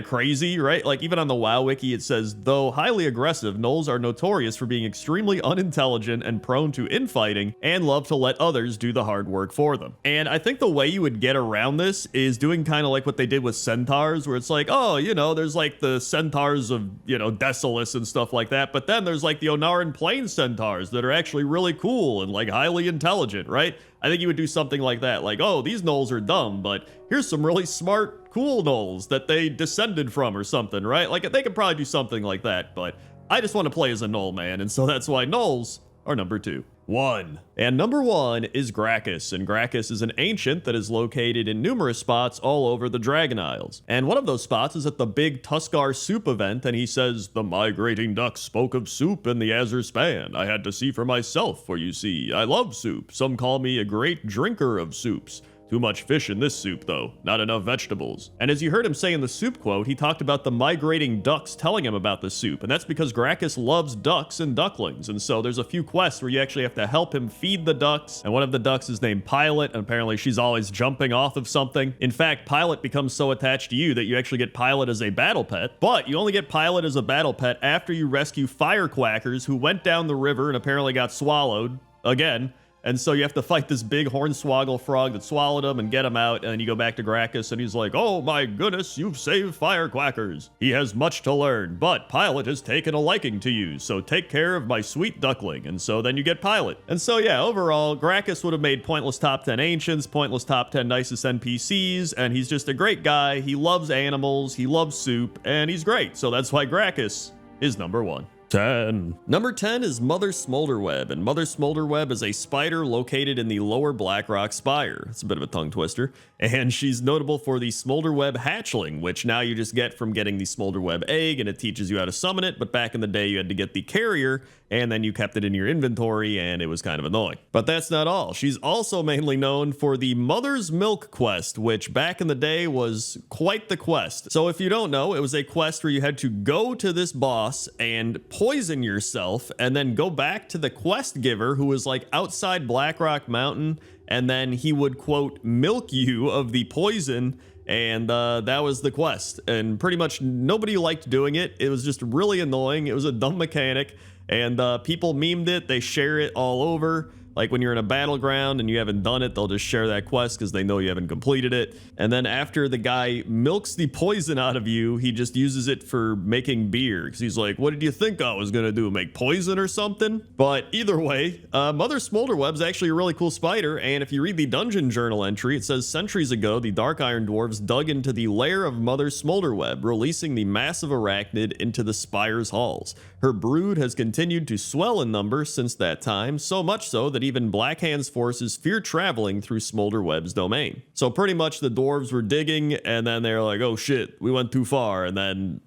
crazy, right? Like, even on the WoW wiki, it says, though highly aggressive, gnolls are notorious for being extremely unintelligent and prone to infighting and love to let others do the hard work for them. And I think the way you would get around this is doing kind of like what they did with centaurs, where it's like, oh, there's like the centaurs of, Desolus and stuff like that, but then there's like the Onaran Plains centaurs that are actually really cool and like highly intelligent, right? I think you would do something like that, like, oh, these gnolls are dumb, but here's some really smart, cool gnolls that they descended from or something, right? Like, they could probably do something like that, but I just want to play as a gnoll, man, and so that's why gnolls are number 2. And number 1 is Gracchus, and Gracchus is an ancient that is located in numerous spots all over the Dragon Isles. And one of those spots is at the big Tuskar soup event, and he says, the migrating duck spoke of soup in the azure span. I had to see for myself, for you see, I love soup. Some call me a great drinker of soups. Too much fish in this soup, though. Not enough vegetables. And as you heard him say in the soup quote, he talked about the migrating ducks telling him about the soup, and that's because Gracchus loves ducks and ducklings, and so there's a few quests where you actually have to help him feed the ducks, and one of the ducks is named Pilot, and apparently she's always jumping off of something. In fact, Pilot becomes so attached to you that you actually get Pilot as a battle pet, but you only get Pilot as a battle pet after you rescue firequackers who went down the river and apparently got swallowed again. And so you have to fight this big hornswoggle frog that swallowed him and get him out, and then you go back to Gracchus, and he's like, oh my goodness, you've saved firequackers. He has much to learn, but Pilot has taken a liking to you, so take care of my sweet duckling, and so then you get Pilot. And so yeah, overall, Gracchus would have made Pointless Top 10 Ancients, Pointless Top 10 Nicest NPCs, and he's just a great guy. He loves animals, he loves soup, and he's great, so that's why Gracchus is number 1. Number 10 is Mother Smolderweb, and Mother Smolderweb is a spider located in the lower Blackrock Spire. It's a bit of a tongue twister, and she's notable for the Smolderweb hatchling, which now you just get from getting the Smolderweb egg, and it teaches you how to summon it, but back in the day you had to get the carrier, and then you kept it in your inventory, and it was kind of annoying. But that's not all. She's also mainly known for the Mother's Milk quest, which back in the day was quite the quest. So if you don't know, it was a quest where you had to go to this boss and poison yourself, and then go back to the quest giver who was like outside Blackrock Mountain, and then he would, quote, milk you of the poison, and that was the quest. And pretty much nobody liked doing it. It was just really annoying. It was a dumb mechanic, and people memed it. They share it all over. Like when you're in a battleground and you haven't done it, they'll just share that quest because they know you haven't completed it. And then after the guy milks the poison out of you, he just uses it for making beer. Because he's like, what did you think I was going to do? Make poison or something? But either way, Mother Smolderweb's actually a really cool spider. And if you read the dungeon journal entry, it says centuries ago, the Dark Iron Dwarves dug into the lair of Mother Smolderweb, releasing the massive arachnid into the spire's halls. Her brood has continued to swell in number since that time, so much so that even Blackhand's forces fear traveling through Smolderweb's domain. So pretty much the dwarves were digging, and then they're like, oh shit, we went too far, and then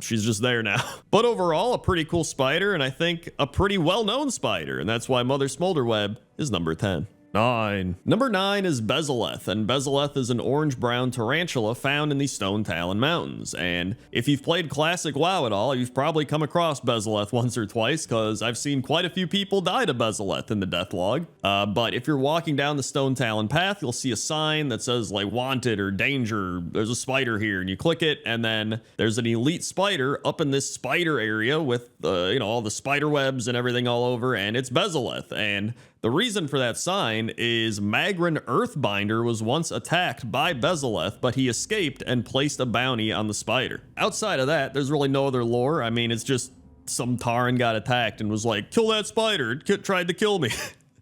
she's just there now. But overall, a pretty cool spider, and I think a pretty well-known spider, and that's why Mother Smolderweb is number 10. 9. Number 9 is Bezaleth, and Bezaleth is an orange-brown tarantula found in the Stone Talon Mountains. And if you've played Classic WoW at all, you've probably come across Bezaleth once or twice, because I've seen quite a few people die to Bezaleth in the deathlog. But if you're walking down the Stone Talon path, you'll see a sign that says like wanted or danger, there's a spider here, and you click it, and then there's an elite spider up in this spider area with all the spider webs and everything all over, and it's Bezaleth. And the reason for that sign is Magrin Earthbinder was once attacked by Bezaleth, but he escaped and placed a bounty on the spider. Outside of that, there's really no other lore. I mean, it's just some Taran got attacked and was like, kill that spider, it tried to kill me.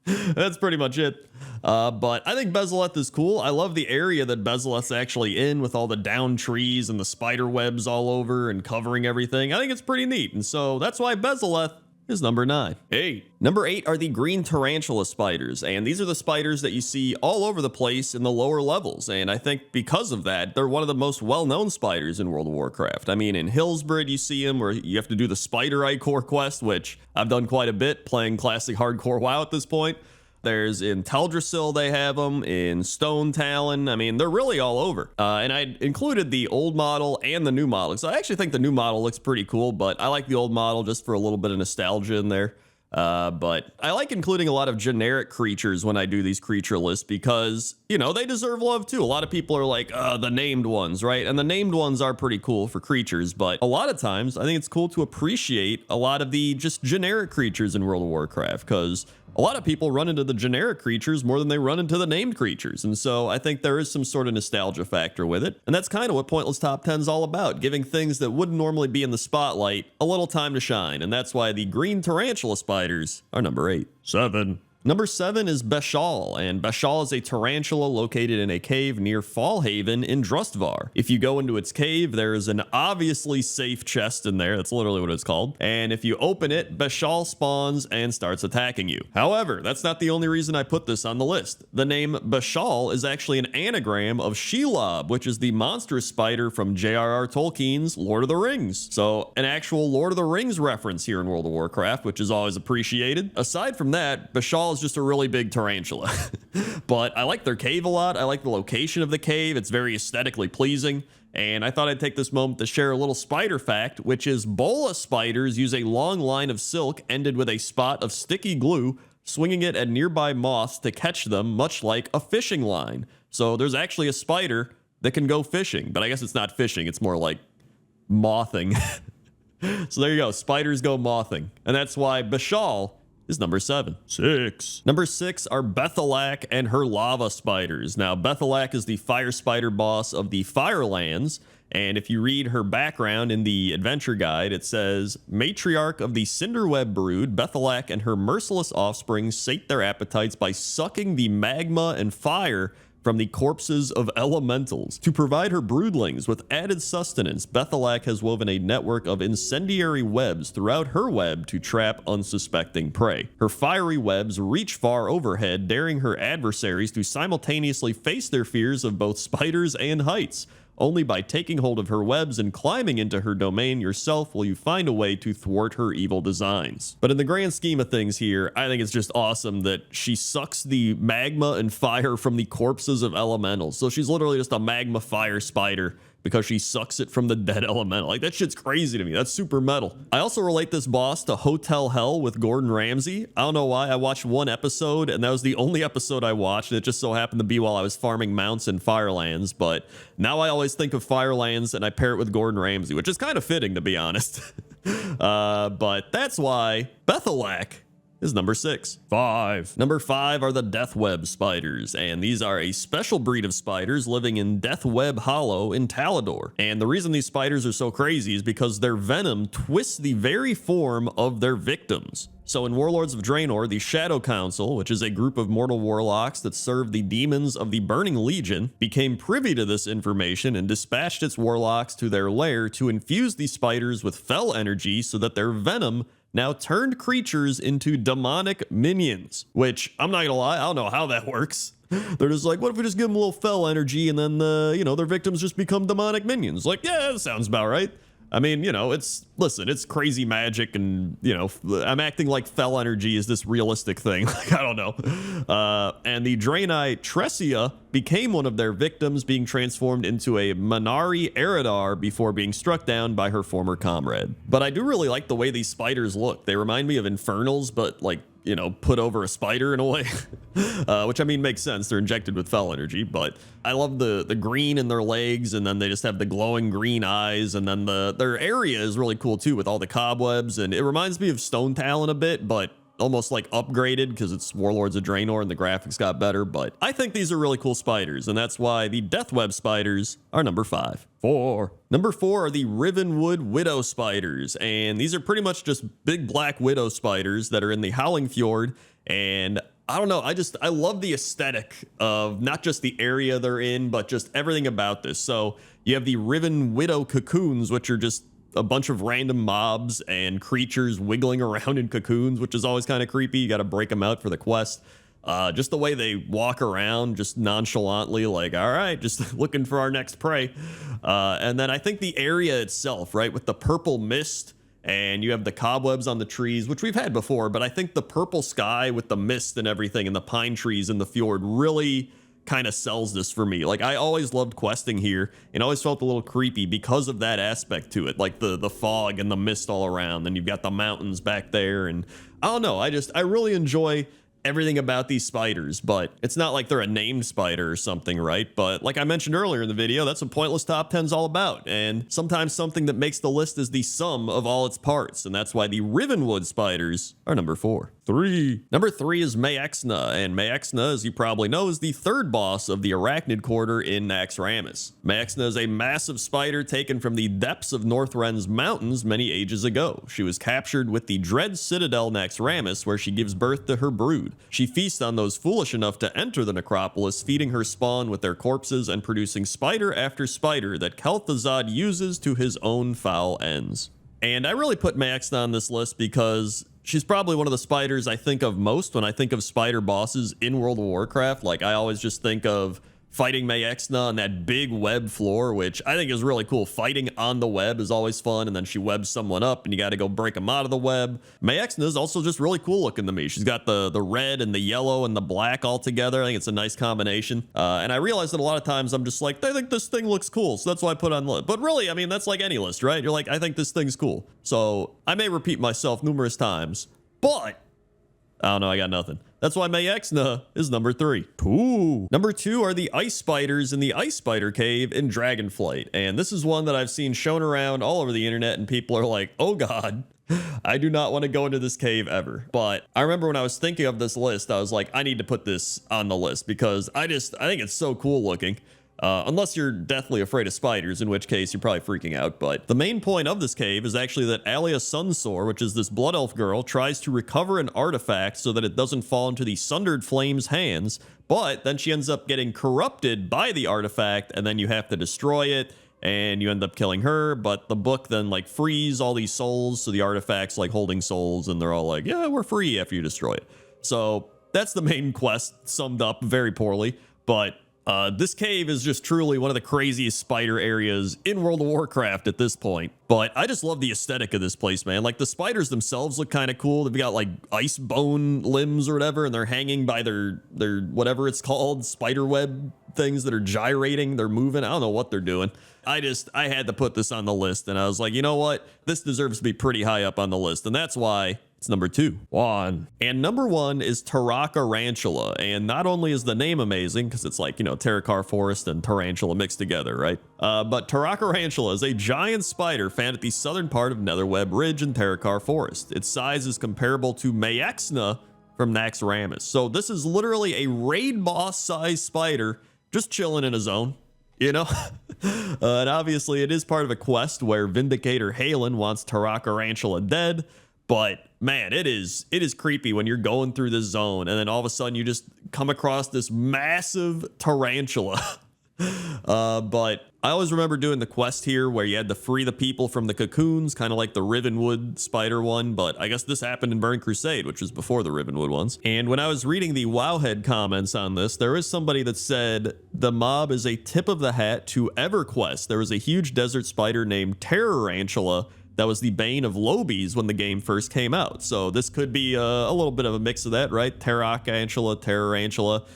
That's pretty much it. But I think Bezaleth is cool. I love the area that Bezaleth's actually in with all the down trees and the spider webs all over and covering everything. I think it's pretty neat. And so that's why Bezaleth is number 9. 8. Number 8 are the green tarantula spiders, and these are the spiders that you see all over the place in the lower levels, and I think because of that, they're one of the most well-known spiders in World of Warcraft. I mean, in Hillsbrid, you see them where you have to do the Spider Ichor quest, which I've done quite a bit playing classic hardcore WoW at this point. There's in Teldrassil, they have them, in Stone Talon. I mean, they're really all over. And I included the old model and the new model. So I actually think the new model looks pretty cool, but I like the old model just for a little bit of nostalgia in there. But I like including a lot of generic creatures when I do these creature lists because, they deserve love too. A lot of people are like, the named ones, right? And the named ones are pretty cool for creatures, but a lot of times I think it's cool to appreciate a lot of the just generic creatures in World of Warcraft because a lot of people run into the generic creatures more than they run into the named creatures. And so I think there is some sort of nostalgia factor with it. And that's kind of what Pointless Top 10 is all about, giving things that wouldn't normally be in the spotlight a little time to shine. And that's why the green tarantula spiders are number 8. 7. Number 7 is Beshal, and Beshal is a tarantula located in a cave near Fallhaven in Drustvar. If you go into its cave, there is an obviously safe chest in there. That's literally what it's called. And if you open it, Beshal spawns and starts attacking you. However, that's not the only reason I put this on the list. The name Beshal is actually an anagram of Shelob, which is the monstrous spider from J.R.R. Tolkien's Lord of the Rings. So an actual Lord of the Rings reference here in World of Warcraft, which is always appreciated. Aside from that, Beshal is just a really big tarantula. But I like their cave a lot. I like the location of the cave. It's very aesthetically pleasing. And I thought I'd take this moment to share a little spider fact, which is bola spiders use a long line of silk ended with a spot of sticky glue, swinging it at nearby moths to catch them, much like a fishing line. So there's actually a spider that can go fishing, but I guess it's not fishing. It's more like mothing. So there you go. Spiders go mothing. And that's why Beshal is number 7. 6. Number 6 are Bethelak and her lava spiders. Now, Bethelak is the fire spider boss of the Firelands, and if you read her background in the adventure guide, it says, matriarch of the Cinderweb brood, Bethelak and her merciless offspring sate their appetites by sucking the magma and fire from the corpses of elementals. To provide her broodlings with added sustenance, Bethelak has woven a network of incendiary webs throughout her web to trap unsuspecting prey. Her fiery webs reach far overhead, daring her adversaries to simultaneously face their fears of both spiders and heights. Only by taking hold of her webs and climbing into her domain yourself will you find a way to thwart her evil designs. But in the grand scheme of things here, I think it's just awesome that she sucks the magma and fire from the corpses of elementals. So she's literally just a magma fire spider because she sucks it from the dead elemental. Like, that shit's crazy to me. That's super metal. I also relate this boss to Hotel Hell with Gordon Ramsay. I don't know why. I watched one episode, and that was the only episode I watched, and it just so happened to be while I was farming mounts in Firelands. But now I always think of Firelands, and I pair it with Gordon Ramsay, which is kind of fitting, to be honest. But that's why Bethelak is number 6. 5. Number 5 are the death web spiders, and these are a special breed of spiders living in Death Web Hollow in Talador. And the reason these spiders are so crazy is because their venom twists the very form of their victims. So in Warlords of Draenor, the Shadow Council, which is a group of mortal warlocks that serve the demons of the Burning Legion, became privy to this information and dispatched its warlocks to their lair to infuse the spiders with fel energy so that their venom now turned creatures into demonic minions. Which, I'm not gonna lie, I don't know how that works. They're just like, what if we just give them a little fel energy and then, their victims just become demonic minions? Like, yeah, that sounds about right. I mean, it's crazy magic and, I'm acting like fel energy is this realistic thing. Like, I don't know. And the Draenei Tressia became one of their victims, being transformed into a Manari Eridar before being struck down by her former comrade. But I do really like the way these spiders look. They remind me of Infernals, but like, put over a spider in a way, which I mean makes sense. They're injected with fel energy, but I love the green in their legs, and then they just have the glowing green eyes, and then their area is really cool too with all the cobwebs, and it reminds me of Stone Talon a bit, but almost like upgraded because it's Warlords of Draenor and the graphics got better. But I think these are really cool spiders, and that's why the death web spiders are number 5. 4. Number 4 are the Rivenwood Widow spiders, and these are pretty much just big black widow spiders that are in the Howling Fjord. And I don't know, I love the aesthetic of not just the area they're in, but just everything about this. So you have the Riven Widow cocoons, which are just a bunch of random mobs and creatures wiggling around in cocoons, which is always kind of creepy. You got to break them out for the quest. Just the way they walk around just nonchalantly, like, all right, just looking for our next prey. And then I think the area itself, right, with the purple mist, and you have the cobwebs on the trees, which we've had before, but I think the purple sky with the mist and everything and the pine trees in the fjord really kind of sells this for me. Like, I always loved questing here and always felt a little creepy because of that aspect to it, like the fog and the mist all around, and you've got the mountains back there, and I don't know, I really enjoy everything about these spiders. But it's not like they're a named spider or something, right? But like I mentioned earlier in the video, that's what Pointless Top 10's all about, and sometimes something that makes the list is the sum of all its parts, and that's why the Rivenwood spiders are number 4. 3. Number 3 is Maexna, and Maexna, as you probably know, is the third boss of the Arachnid Quarter in Naxxramas. Maexna is a massive spider taken from the depths of Northrend's mountains many ages ago. She was captured with the Dread Citadel Naxxramas, where she gives birth to her brood. She feasts on those foolish enough to enter the necropolis, feeding her spawn with their corpses and producing spider after spider that Kel'Thuzad uses to his own foul ends. And I really put Maexna on this list because she's probably one of the spiders I think of most when I think of spider bosses in World of Warcraft. Like, I always just think of fighting Maexna on that big web floor, which I think is really cool. Fighting on the web is always fun, and then she webs someone up and you got to go break them out of the web. Maexna is also just really cool looking to me. She's got the red and the yellow and the black all together. I think it's a nice combination. And I realize that a lot of times I'm just like, I think this thing looks cool, so that's why I put it on the list. But really, I mean, that's like any list, right? You're like, I think this thing's cool. So I may repeat myself numerous times, but I don't know, I got nothing. That's why Maexna is number 3. Ooh. Number 2 are the ice spiders in the Ice Spider Cave in Dragonflight. And this is one that I've seen shown around all over the internet, and people are like, oh god, I do not want to go into this cave ever. But I remember when I was thinking of this list, I was like, I need to put this on the list because I think it's so cool looking. Unless you're deathly afraid of spiders, in which case you're probably freaking out. But the main point of this cave is actually that Alia Sunsore, which is this blood elf girl, tries to recover an artifact so that it doesn't fall into the Sundered Flame's hands, but then she ends up getting corrupted by the artifact, and then you have to destroy it, and you end up killing her. But the book then like frees all these souls, so the artifact's like holding souls, and they're all like, yeah, we're free after you destroy it. So that's the main quest, summed up very poorly. But this cave is just truly one of the craziest spider areas in World of Warcraft at this point. But I just love the aesthetic of this place, man. Like, the spiders themselves look kind of cool. They've got like ice bone limbs or whatever, and they're hanging by their whatever it's called, spider web things that are gyrating. They're moving. I don't know what they're doing. I had to put this on the list, and I was like, you know what? This deserves to be pretty high up on the list, and that's why It's number 2. 1. And number 1 is Tarantula. And not only is the name amazing, because it's like, Terracar Forest and Tarantula mixed together, right? But Tarantula is a giant spider found at the southern part of Netherweb Ridge in Terracar Forest. Its size is comparable to Mayexna from Naxxramas. So this is literally a raid boss sized spider just chilling in a zone. And obviously it is part of a quest where Vindicator Halen wants Tarantula dead. But man, it is creepy when you're going through this zone and then all of a sudden you just come across this massive tarantula. But I always remember doing the quest here where you had to free the people from the cocoons, kind of like the Rivenwood spider one. But I guess this happened in Burn Crusade, which was before the Rivenwood ones. And when I was reading the Wowhead comments on this, there is somebody that said the mob is a tip of the hat to EverQuest. There was a huge desert spider named Terrorantula that was the bane of Lobies when the game first came out. So this could be a little bit of a mix of that, right? Terrorantula,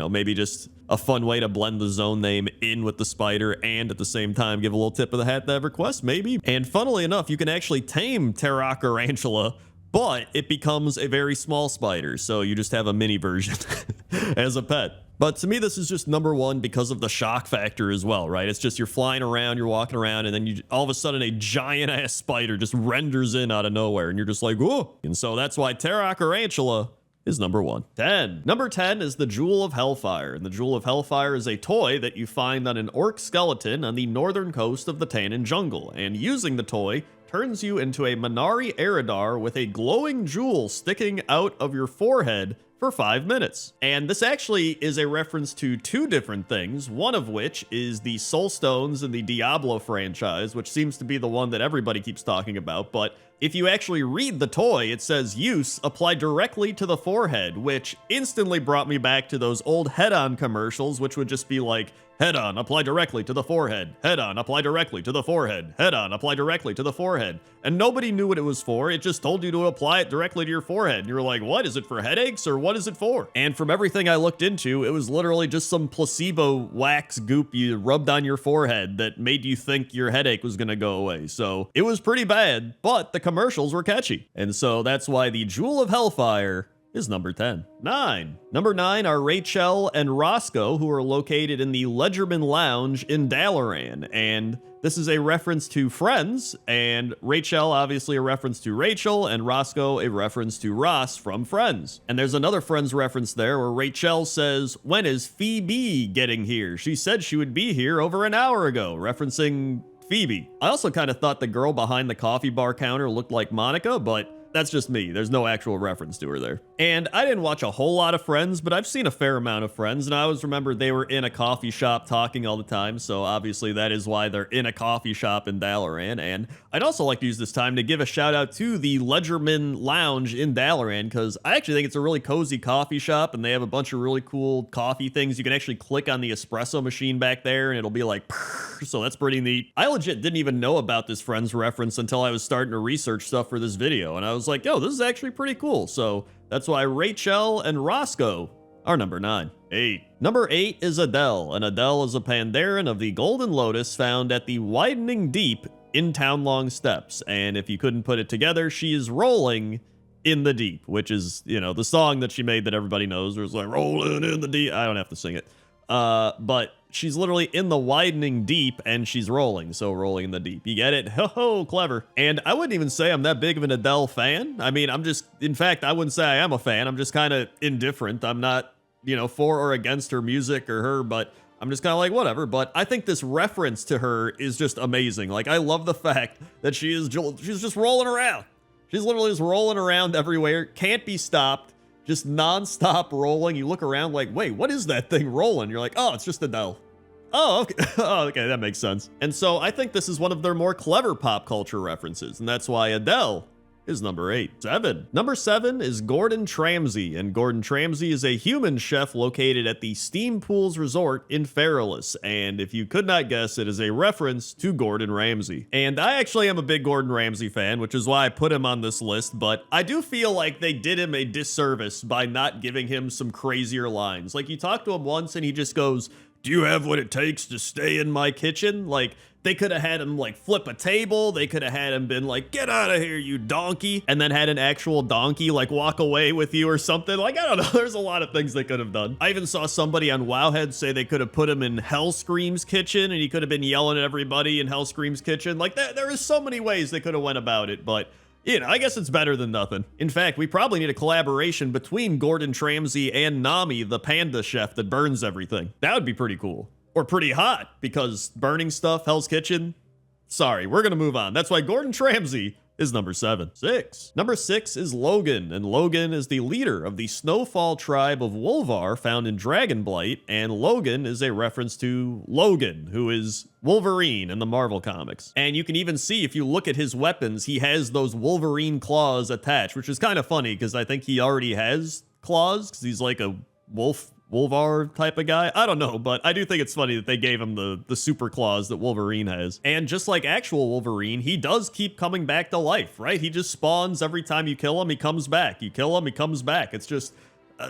maybe just a fun way to blend the zone name in with the spider and at the same time give a little tip of the hat to EverQuest, maybe. And funnily enough, you can actually tame Tarantula, but it becomes a very small spider. So you just have a mini version as a pet. But to me, this is just number 1 because of the shock factor as well, right? It's just you're flying around, you're walking around, and then all of a sudden a giant ass spider just renders in out of nowhere, and you're just like, whoa. And so that's why Tarantula is number 1. 10. Number 10 is the Jewel of Hellfire. And the Jewel of Hellfire is a toy that you find on an orc skeleton on the northern coast of the Tannin Jungle. And using the toy turns you into a Minari Eridar with a glowing jewel sticking out of your forehead for 5 minutes. And this actually is a reference to 2 different things, one of which is the Soul Stones in the Diablo franchise, which seems to be the one that everybody keeps talking about. But if you actually read the toy, it says use apply directly to the forehead, which instantly brought me back to those old head-on commercials, which would just be like, head-on, apply directly to the forehead. Head-on, apply directly to the forehead. Head-on, apply directly to the forehead. And nobody knew what it was for. It just told you to apply it directly to your forehead. And you were like, what? Is it for headaches or what is it for? And from everything I looked into, it was literally just some placebo wax goop you rubbed on your forehead that made you think your headache was going to go away. So it was pretty bad, but the commercials were catchy. And so that's why the Jewel of Hellfire is number 10. 9. Number 9 are Rachel and Roscoe, who are located in the Ledgerman Lounge in Dalaran. And this is a reference to Friends, and Rachel obviously a reference to Rachel, and Roscoe a reference to Ross from Friends. And there's another Friends reference there where Rachel says, when is Phoebe getting here? She said she would be here over an hour ago, referencing Phoebe. I also kind of thought the girl behind the coffee bar counter looked like Monica, but that's just me. There's no actual reference to her there. And I didn't watch a whole lot of Friends, but I've seen a fair amount of Friends, and I always remember they were in a coffee shop talking all the time, so obviously that is why they're in a coffee shop in Dalaran. And I'd also like to use this time to give a shout out to the Ledgerman Lounge in Dalaran, because I actually think it's a really cozy coffee shop, and they have a bunch of really cool coffee things. You can actually click on the espresso machine back there, and it'll be like, so that's pretty neat. I legit didn't even know about this Friends reference until I was starting to research stuff for this video, and I was like, yo, this is actually pretty cool. So that's why Rachel and Roscoe are number 9. 8. Number 8 is Adele, and Adele is a Pandaren of the Golden Lotus found at the Widening Deep in Townlong Steppes. And if you couldn't put it together, she is rolling in the deep, which is, the song that she made that everybody knows, where it's like, rolling in the deep. I don't have to sing it. But she's literally in the widening deep and she's rolling. So rolling in the deep. You get it? Ho, clever. And I wouldn't even say I'm that big of an Adele fan. I mean, in fact, I wouldn't say I am a fan. I'm just kind of indifferent. I'm not, for or against her music or her, but I'm just kind of like, whatever. But I think this reference to her is just amazing. Like, I love the fact that she's just rolling around. She's literally just rolling around everywhere. Can't be stopped. Just non-stop rolling. You look around like, wait, what is that thing rolling? You're like, oh, it's just Adele. Oh, okay. Oh, okay, that makes sense. And so I think this is one of their more clever pop culture references, and that's why Adele is number 8. 7. Number 7 is Gordon Tramsey, and Gordon Tramsey is a human chef located at the Steam Pools Resort in Feralis, and if you could not guess, it is a reference to Gordon Ramsay. And I actually am a big Gordon Ramsay fan, which is why I put him on this list, but I do feel like they did him a disservice by not giving him some crazier lines. Like, you talk to him once and he just goes, do you have what it takes to stay in my kitchen? Like, they could have had him like flip a table. They could have had him been like, get out of here, you donkey. And then had an actual donkey like walk away with you or something. Like, I don't know. There's a lot of things they could have done. I even saw somebody on Wowhead say they could have put him in Hellscream's kitchen and he could have been yelling at everybody in Hellscream's kitchen. Like, there is so many ways they could have went about it, but you know, I guess it's better than nothing. In fact, we probably need a collaboration between Gordon Tramsey and Nami, the panda chef that burns everything. That would be pretty cool. Or pretty hot, because burning stuff, Hell's Kitchen. Sorry, we're gonna move on. That's why Gordon Tramsey is number 7. 6. Number 6 is Logan, and Logan is the leader of the Snowfall tribe of Wolvar found in Dragonblight, and Logan is a reference to Logan, who is Wolverine in the Marvel comics. And you can even see, if you look at his weapons, he has those Wolverine claws attached, which is kind of funny, because I think he already has claws, because he's like a Wolvar type of guy. I don't know, but I do think it's funny that they gave him the super claws that Wolverine has. And just like actual Wolverine, he does keep coming back to life, right? He just spawns every time you kill him, he comes back. You kill him, he comes back. It's just,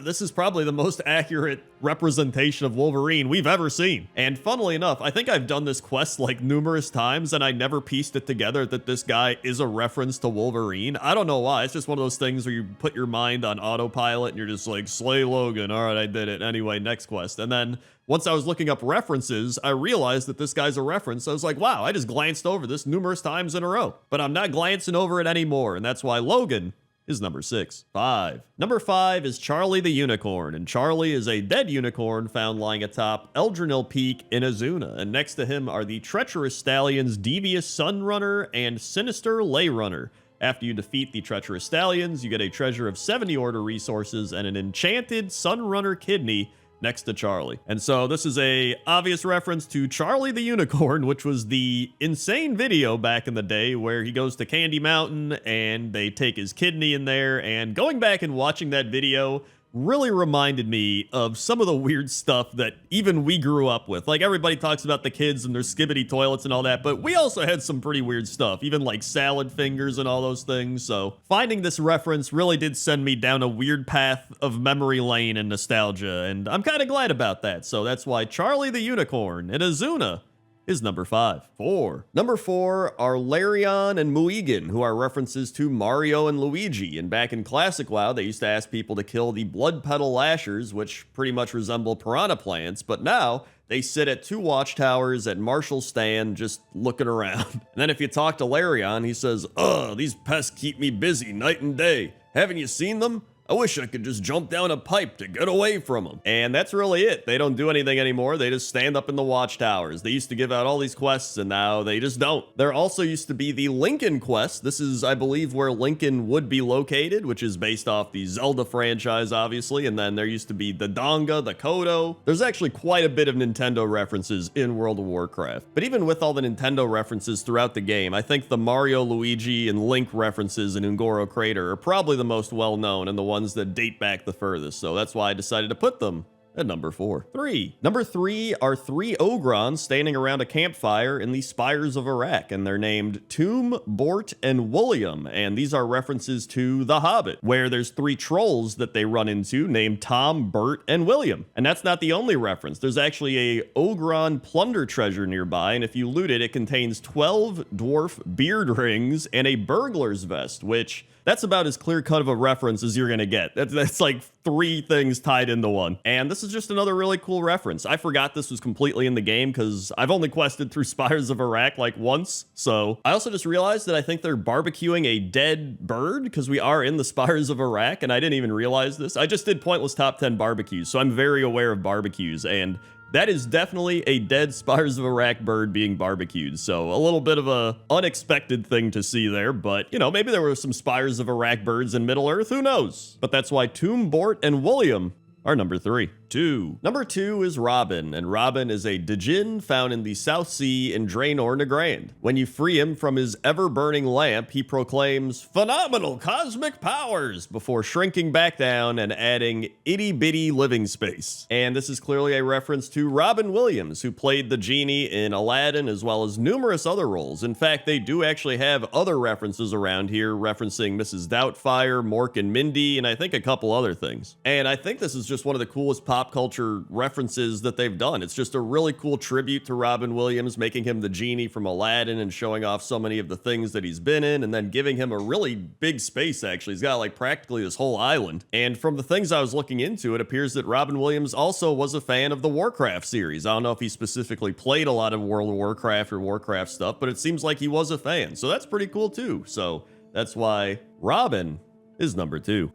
this is probably the most accurate representation of Wolverine we've ever seen. And funnily enough, I think I've done this quest like numerous times and I never pieced it together that this guy is a reference to Wolverine. I don't know why. It's just one of those things where you put your mind on autopilot and you're just like, slay Logan. All right, I did it. Anyway, next quest. And then once I was looking up references, I realized that this guy's a reference. I was like, wow, I just glanced over this numerous times in a row. But I'm not glancing over it anymore. And that's why Logan is number 6. 5. Number 5 is Charlie the Unicorn, and Charlie is a dead unicorn found lying atop Eldrinil Peak in Azuna, and next to him are the treacherous stallions Devious Sunrunner and Sinister Layrunner. After you defeat the treacherous stallions, you get a treasure of 70 order resources and an enchanted Sunrunner kidney next to Charlie. And so this is a obvious reference to Charlie the Unicorn, which was the insane video back in the day where he goes to Candy Mountain and they take his kidney in there. And going back and watching that video really reminded me of some of the weird stuff that even we grew up with. Like, everybody talks about the kids and their skibbity toilets and all that, but we also had some pretty weird stuff, even like salad fingers and all those things. So finding this reference really did send me down a weird path of memory lane and nostalgia, and I'm kind of glad about that. So that's why Charlie the Unicorn and Azuna is number 5. 4. Number 4 are Larion and Muigan, who are references to Mario and Luigi. And back in Classic WoW, they used to ask people to kill the Blood Petal Lashers, which pretty much resemble piranha plants, but now they sit at 2 watchtowers at Marshall's stand just looking around. And then if you talk to Larion, he says, "Ugh, these pests keep me busy night and day. Haven't you seen them? I wish I could just jump down a pipe to get away from them." And that's really it. They don't do anything anymore. They just stand up in the watchtowers. They used to give out all these quests, and now they just don't. There also used to be the Lincoln quest. This is, I believe, where Lincoln would be located, which is based off the Zelda franchise, obviously. And then there used to be the Donga, the Kodo. There's actually quite a bit of Nintendo references in World of Warcraft. But even with all the Nintendo references throughout the game, I think the Mario, Luigi, and Link references in WoWCrendor are probably the most well-known and the ones that date back the furthest, so that's why I decided to put them at number 4. 3. Number 3 are 3 Ogrons standing around a campfire in the Spires of Iraq, and they're named Tomb, Bort, and William, and these are references to The Hobbit, where there's 3 trolls that they run into named Tom, Bert, and William. And that's not the only reference. There's actually a Ogron plunder treasure nearby, and if you loot it, it contains 12 dwarf beard rings and a burglar's vest, which that's about as clear-cut of a reference as you're gonna get. That's like 3 things tied into one. And this is just another really cool reference. I forgot this was completely in the game because I've only quested through Spires of Iraq like once. So I also just realized that I think they're barbecuing a dead bird because we are in the Spires of Iraq, and I didn't even realize this. I just did pointless top 10 barbecues, so I'm very aware of barbecues, and that is definitely a dead Spires of Iraq bird being barbecued. So a little bit of a unexpected thing to see there, but you know, maybe there were some Spires of Iraq birds in Middle-earth, who knows? But that's why Tomb, Bort, and William are number 3. 2. Number 2 is Robin, and Robin is a Djinn found in the South Sea in Draenor Nagrand. When you free him from his ever-burning lamp, he proclaims phenomenal cosmic powers before shrinking back down and adding itty-bitty living space. And this is clearly a reference to Robin Williams, who played the genie in Aladdin as well as numerous other roles. In fact, they do actually have other references around here referencing Mrs. Doubtfire, Mork and Mindy, and I think a couple other things. And I think this is just one of the coolest pop culture references that they've done. It's just a really cool tribute to Robin Williams, making him the genie from Aladdin and showing off so many of the things that he's been in, and then giving him a really big space, actually. He's got like practically this whole island. And from the things I was looking into, it appears that Robin Williams also was a fan of the Warcraft series. I don't know if he specifically played a lot of World of Warcraft or Warcraft stuff, but it seems like he was a fan. So that's pretty cool too. So that's why Robin is number 2.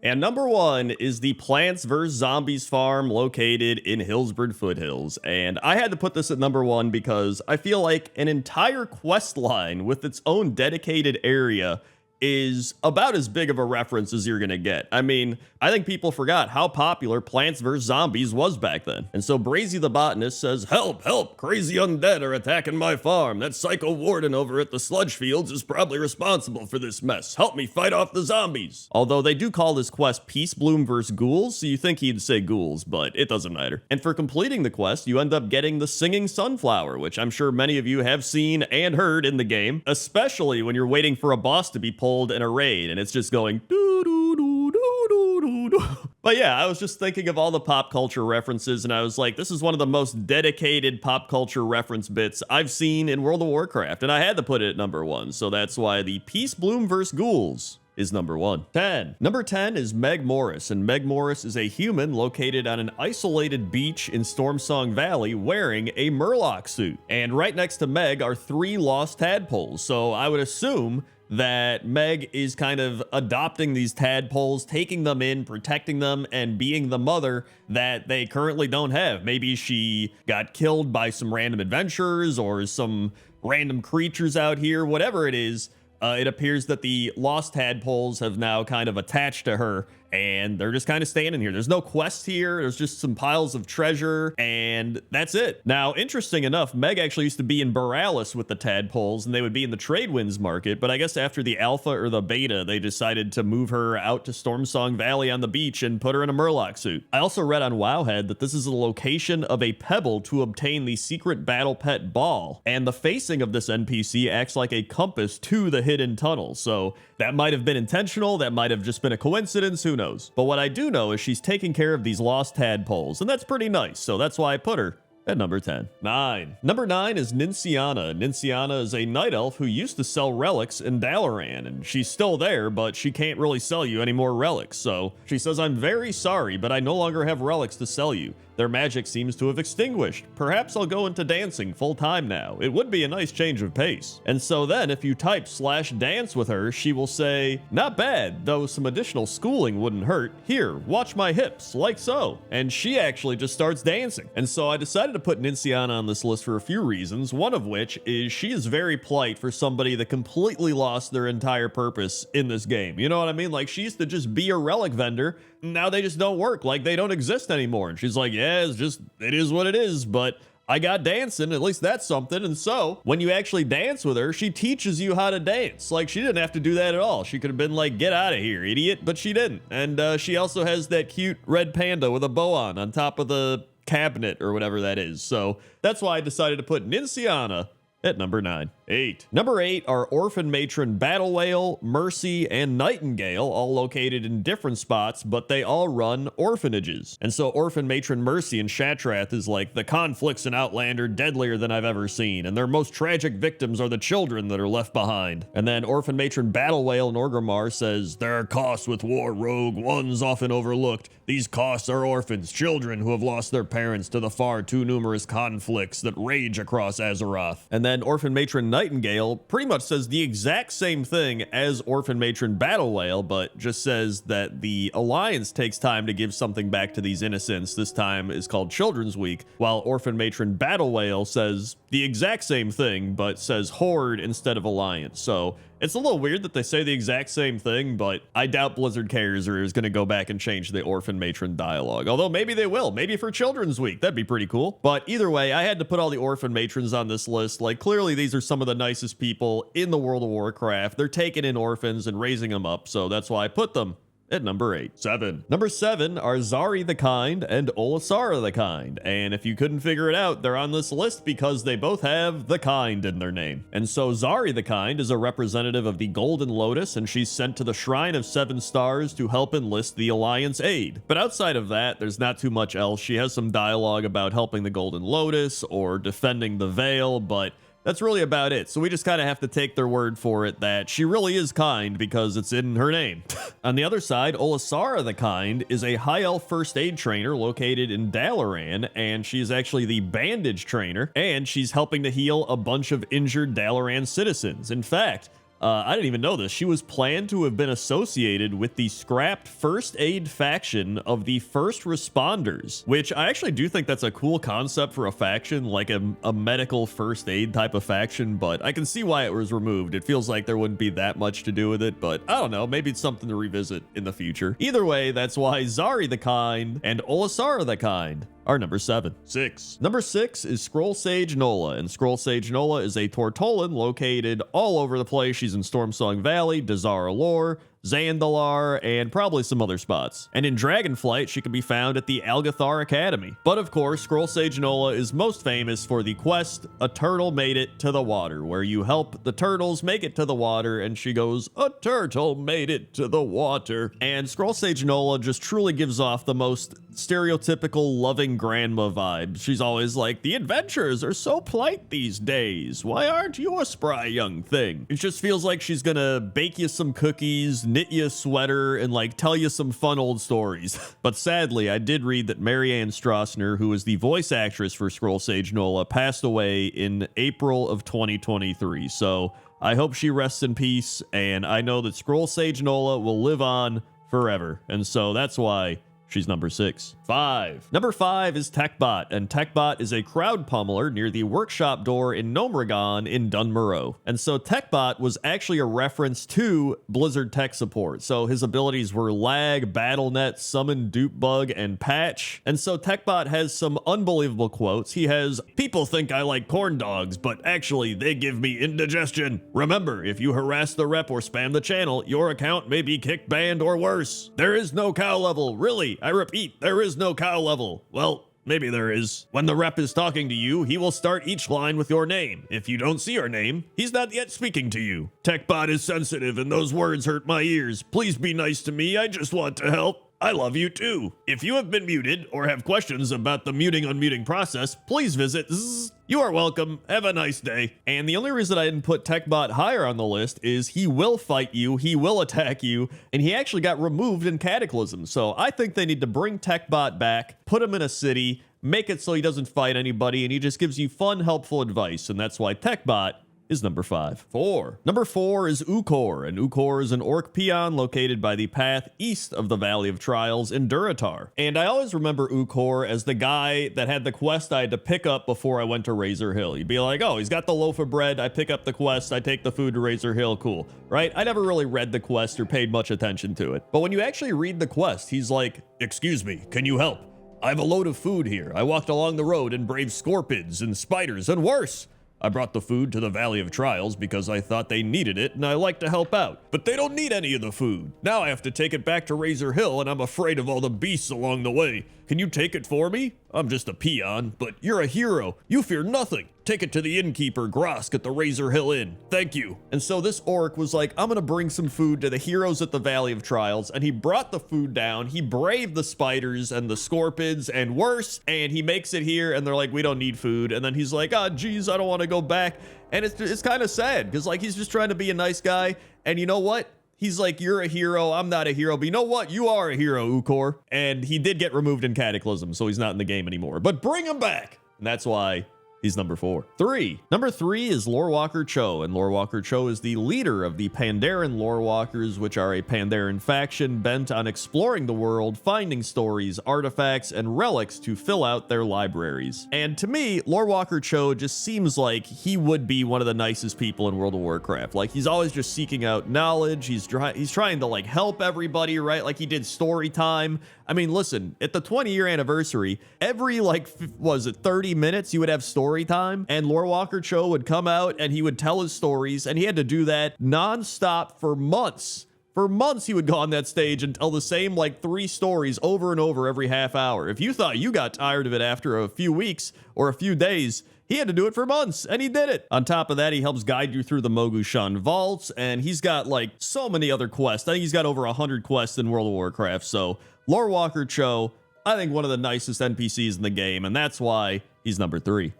And number 1 is the Plants vs. Zombies farm located in Hillsbrad Foothills. And I had to put this at number 1 because I feel like an entire quest line with its own dedicated area is about as big of a reference as you're gonna get. I mean, I think people forgot how popular Plants vs. Zombies was back then. And so Brazy the botanist says, "Help, help, crazy undead are attacking my farm. That psycho warden over at the sludge fields is probably responsible for this mess. Help me fight off the zombies." Although they do call this quest Peace Bloom vs. Ghouls, so you think he'd say ghouls, but it doesn't matter. And for completing the quest, you end up getting the Singing Sunflower, which I'm sure many of you have seen and heard in the game, especially when you're waiting for a boss to be pulled in a raid and it's just going doo doo doo doo doo doo doo. But yeah, I was just thinking of all the pop culture references and I was like, this is one of the most dedicated pop culture reference bits I've seen in World of Warcraft, and I had to put it at number 1. So that's why the Peace Bloom vs. Ghouls is number 1. 10. Number 10 is Meg Morris, and Meg Morris is a human located on an isolated beach in Stormsong Valley wearing a Murloc suit. And right next to Meg are 3 lost tadpoles, so I would assume that Meg is kind of adopting these tadpoles, taking them in, protecting them, and being the mother that they currently don't have. Maybe she got killed by some random adventurers or some random creatures out here, whatever it is. It appears that the lost tadpoles have now kind of attached to her, and they're just kind of standing here. There's no quest here. There's just some piles of treasure, and that's it. Now, interesting enough, Meg actually used to be in Borealis with the tadpoles, and they would be in the Tradewinds market, but I guess after the alpha or the beta, they decided to move her out to Stormsong Valley on the beach and put her in a Murloc suit. I also read on Wowhead that this is the location of a pebble to obtain the secret battle pet ball, and the facing of this NPC acts like a compass to the hidden tunnel, so that might have been intentional, that might have just been a coincidence, who knows. But what I do know is she's taking care of these lost tadpoles, and that's pretty nice, so that's why I put her at number 10. 9. Number 9 is Ninciana. Ninciana is a night elf who used to sell relics in Dalaran, and she's still there, but she can't really sell you any more relics, so she says, "I'm very sorry, but I no longer have relics to sell you. Their magic seems to have extinguished. Perhaps I'll go into dancing full time now. It would be a nice change of pace." And so then if you type /dance with her, she will say, "Not bad, though some additional schooling wouldn't hurt. Here, watch my hips, like so." And she actually just starts dancing. And so I decided to put Ninciana on this list for a few reasons, one of which is she is very polite for somebody that completely lost their entire purpose in this game. You know what I mean? Like, she used to just be a relic vendor. Now they just don't work, like they don't exist anymore. And she's like, "Yeah, it's just, it is what it is, but I got dancing, at least that's something." And so when you actually dance with her, she teaches you how to dance. Like, she didn't have to do that at all. She could have been like, "Get out of here, idiot," but she didn't. And she also has that cute red panda with a bow on top of the cabinet or whatever that is. So that's why I decided to put Ninciana at number 9. 8. Number 8 are Orphan Matron Battle Whale, Mercy, and Nightingale, all located in different spots, but they all run orphanages. And so Orphan Matron Mercy in Shatrath is like, "The conflicts in Outlander deadlier than I've ever seen, and their most tragic victims are the children that are left behind." And then Orphan Matron Battle Whale in Orgrimmar says, "There are costs with war, rogue, ones often overlooked. These costs are orphans, children who have lost their parents to the far too numerous conflicts that rage across Azeroth." And then Orphan Matron Nightingale pretty much says the exact same thing as Orphan Matron Battle Whale, but just says that the Alliance takes time to give something back to these innocents. This time is called Children's Week, while Orphan Matron Battle Whale says the exact same thing, but says Horde instead of Alliance. So it's a little weird that they say the exact same thing, but I doubt Blizzard cares or is going to go back and change the Orphan Matron dialogue. Although maybe they will. Maybe for Children's Week. That'd be pretty cool. But either way, I had to put all the Orphan Matrons on this list. Like, clearly these are some of the nicest people in the World of Warcraft. They're taking in orphans and raising them up, so that's why I put them at number 8. 7. Number 7 are Zari the Kind and Olisara the Kind. And if you couldn't figure it out, they're on this list because they both have the kind in their name. And so Zari the Kind is a representative of the Golden Lotus, and she's sent to the Shrine of 7 Stars to help enlist the Alliance aid. But outside of that, there's not too much else. She has some dialogue about helping the Golden Lotus or defending the Veil, but that's really about it. So we just kind of have to take their word for it that she really is kind because it's in her name. On the other side, Olisara the Kind is a high elf first aid trainer located in Dalaran, and she's actually the bandage trainer, and she's helping to heal a bunch of injured Dalaran citizens. In fact, I didn't even know this. She was planned to have been associated with the scrapped first aid faction of the First Responders, which I actually do think that's a cool concept for a faction, like a medical first aid type of faction, but I can see why it was removed. It feels like there wouldn't be that much to do with it, but I don't know, maybe it's something to revisit in the future. Either way, that's why Zari the Kind and Olisara the Kind are number 7. 6. Number 6 is Scroll Sage Nola, and Scroll Sage Nola is a Tortolan located all over the place. She's in Stormsong Valley, Dazara Lore, Zandalar, and probably some other spots. And in Dragonflight, she can be found at the Algathar Academy. But of course, Scroll Sage Nola is most famous for the quest, A Turtle Made It to the Water, where you help the turtles make it to the water, and she goes, "A turtle made it to the water." And Scroll Sage Nola just truly gives off the most stereotypical loving grandma vibe. She's always like, "The adventurers are so polite these days. Why aren't you a spry young thing?" It just feels like she's gonna bake you some cookies, knit you a sweater, and like tell you some fun old stories. But sadly, I did read that Marianne Strassner, who is the voice actress for Scroll Sage Nola, passed away in April of 2023. So I hope she rests in peace, and I know that Scroll Sage Nola will live on forever. And so that's why she's number 6. 5. Number 5 is TechBot, and TechBot is a crowd pummeler near the workshop door in Gnomragon in Dunmurrow. And so TechBot was actually a reference to Blizzard tech support. So his abilities were Lag, BattleNet, Summon, Dupe Bug, and Patch. And so TechBot has some unbelievable quotes. He has, "People think I like corn dogs, but actually they give me indigestion. Remember, if you harass the rep or spam the channel, your account may be kicked, banned, or worse. There is no cow level, really. I repeat, there is no cow level. Well, maybe there is. When the rep is talking to you, he will start each line with your name. If you don't see your name, he's not yet speaking to you. TechBot is sensitive and those words hurt my ears. Please be nice to me. I just want to help. I love you too. If you have been muted or have questions about the muting-unmuting process, please visit Zzz. You are welcome. Have a nice day." And the only reason I didn't put TechBot higher on the list is he will fight you, he will attack you, and he actually got removed in Cataclysm. So I think they need to bring TechBot back, put him in a city, make it so he doesn't fight anybody, and he just gives you fun, helpful advice. And that's why TechBot is number 5. 4. Number 4 is Ukor, and Ukor is an orc peon located by the path east of the Valley of Trials in Durotar. And I always remember Ukor as the guy that had the quest I had to pick up before I went to Razor Hill. You'd be like, "Oh, he's got the loaf of bread, I pick up the quest, I take the food to Razor Hill, cool." Right? I never really read the quest or paid much attention to it. But when you actually read the quest, he's like, "Excuse me, can you help? I have a load of food here. I walked along the road and braved scorpions and spiders and worse. I brought the food to the Valley of Trials because I thought they needed it and I like to help out. But they don't need any of the food. Now I have to take it back to Razor Hill and I'm afraid of all the beasts along the way. Can you take it for me? I'm just a peon, but you're a hero. You fear nothing. Take it to the innkeeper, Grosk, at the Razor Hill Inn. Thank you." And so this orc was like, "I'm gonna bring some food to the heroes at the Valley of Trials," and he brought the food down. He braved the spiders and the scorpions and worse, and he makes it here, and they're like, "We don't need food." And then he's like, "Ah, geez, I don't want to go back." And it's kind of sad, because like he's just trying to be a nice guy, and you know what? He's like, "You're a hero, I'm not a hero, but you know what? You are a hero, Ukor." And he did get removed in Cataclysm, so he's not in the game anymore. But bring him back! And that's why he's number 4. 3. Number 3 is Lorewalker Cho, and Lorewalker Cho is the leader of the Pandaren Lorewalkers, which are a Pandaren faction bent on exploring the world, finding stories, artifacts, and relics to fill out their libraries. And to me, Lorewalker Cho just seems like he would be one of the nicest people in World of Warcraft. Like, he's always just seeking out knowledge, he's trying to like help everybody, right? Like he did story time. I mean, listen, at the 20-year anniversary, every like, was it 30 minutes, you would have story time, and Lorewalker Cho would come out and he would tell his stories, and he had to do that nonstop for months For months, he would go on that stage and tell the same like 3 stories over and over every half hour. If you thought you got tired of it after a few weeks or a few days, he had to do it for months, and he did it. On top of that, he helps guide you through the Mogushan vaults, and he's got like so many other quests. I think he's got over 100 quests in World of Warcraft. So Lore Walker Cho, I think one of the nicest NPCs in the game, and that's why he's number 3.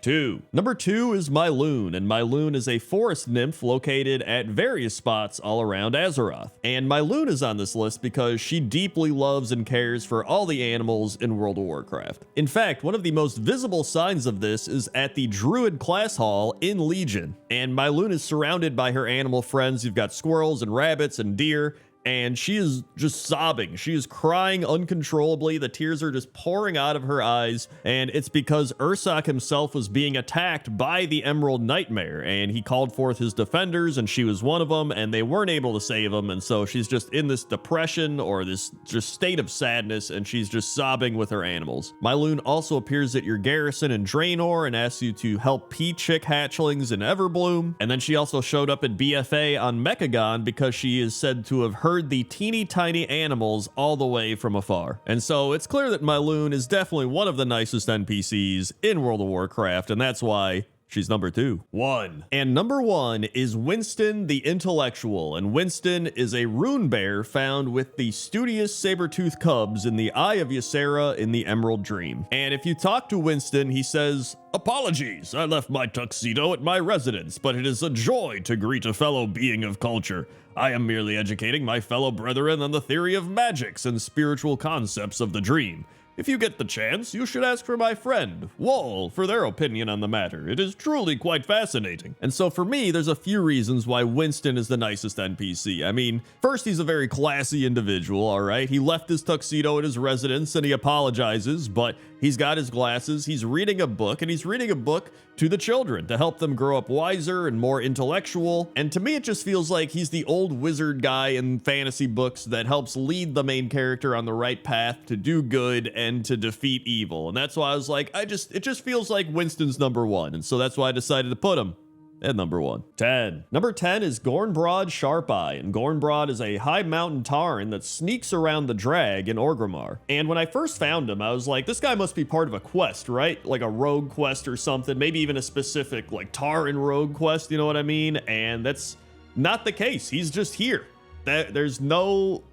Number 2 is Myloon, and Myloon is a forest nymph located at various spots all around Azeroth. And Myloon is on this list because she deeply loves and cares for all the animals in World of Warcraft. In fact, one of the most visible signs of this is at the Druid class hall in Legion. And Myloon is surrounded by her animal friends. You've got squirrels and rabbits and deer, and she is just sobbing. She is crying uncontrollably. The tears are just pouring out of her eyes, and it's because Ursoc himself was being attacked by the Emerald Nightmare, and he called forth his defenders, and she was one of them, and they weren't able to save him, and so she's just in this depression or this just state of sadness, and she's just sobbing with her animals. Myloon also appears at your garrison in Draenor and asks you to help P-Chick hatchlings in Everbloom, and then she also showed up at BFA on Mechagon because she is said to have heard the teeny tiny animals all the way from afar. And so it's clear that Myloon is definitely one of the nicest NPCs in World of Warcraft, and that's why she's number 2. And number 1 is Winston the Intellectual, and Winston is a rune bear found with the studious saber-toothed cubs in the Eye of Ysera in the Emerald Dream. And if you talk to Winston, he says, "Apologies, I left my tuxedo at my residence, but it is a joy to greet a fellow being of culture. I am merely educating my fellow brethren on the theory of magics and spiritual concepts of the dream. If you get the chance, you should ask for my friend, Wall, for their opinion on the matter. It is truly quite fascinating." And so for me, there's a few reasons why Winston is the nicest NPC. I mean, first, he's a very classy individual, all right? He left his tuxedo at his residence and he apologizes, but he's got his glasses, he's reading a book, and he's reading a book to the children to help them grow up wiser and more intellectual. And to me, it just feels like he's the old wizard guy in fantasy books that helps lead the main character on the right path to do good and to defeat evil. And that's why I was like, it just feels like Winston's number 1. And so that's why I decided to put him at number 1. Number 10 is Gornbrod Sharpeye, and Gornbrod is a high mountain Tauren that sneaks around the Drag in Orgrimmar. And when I first found him, I was like, this guy must be part of a quest, right? Like a rogue quest or something, maybe even a specific like Tauren rogue quest, you know what I mean? And that's not the case. He's just here. There's no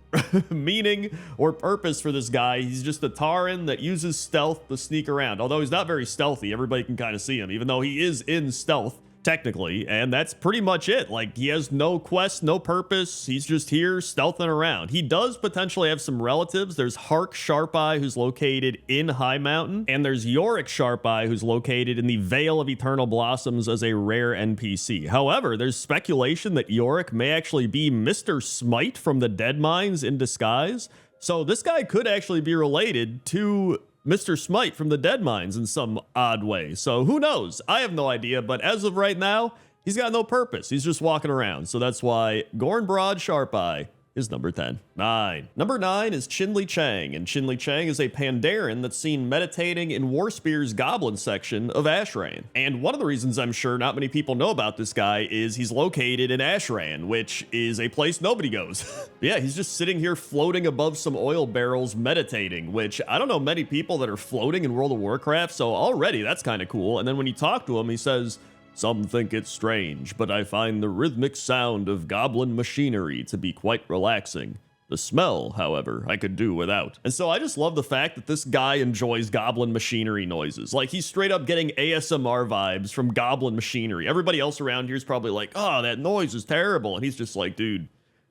meaning or purpose for this guy. He's just a Tauren that uses stealth to sneak around. Although he's not very stealthy, everybody can kind of see him, even though he is in stealth technically, and that's pretty much it. Like, he has no quest, no purpose. He's just here stealthing around. He does potentially have some relatives. There's Hark Sharpeye, who's located in High Mountain, and there's Yorick Sharpeye, who's located in the Vale of Eternal Blossoms as a rare NPC. However, there's speculation that Yorick may actually be Mr. Smite from the Dead Mines in disguise. So this guy could actually be related to Mr. Smite from the Dead Mines in some odd way. So who knows? I have no idea, but as of right now, he's got no purpose. He's just walking around. So that's why Gornbrod Sharpeye is number 10. Number 9 is Chinli Chang, and Chinli Chang is a Pandaren that's seen meditating in Warspear's Goblin section of Ashran. And one of the reasons I'm sure not many people know about this guy is he's located in Ashran, which is a place nobody goes. Yeah, he's just sitting here floating above some oil barrels meditating, which I don't know many people that are floating in World of Warcraft, so already that's kind of cool. And then when you talk to him, he says, "Some think it's strange, but I find the rhythmic sound of goblin machinery to be quite relaxing. The smell, however, I could do without." And so I just love the fact that this guy enjoys goblin machinery noises. Like, he's straight up getting ASMR vibes from goblin machinery. Everybody else around here is probably like, "Oh, that noise is terrible." And he's just like, "Dude,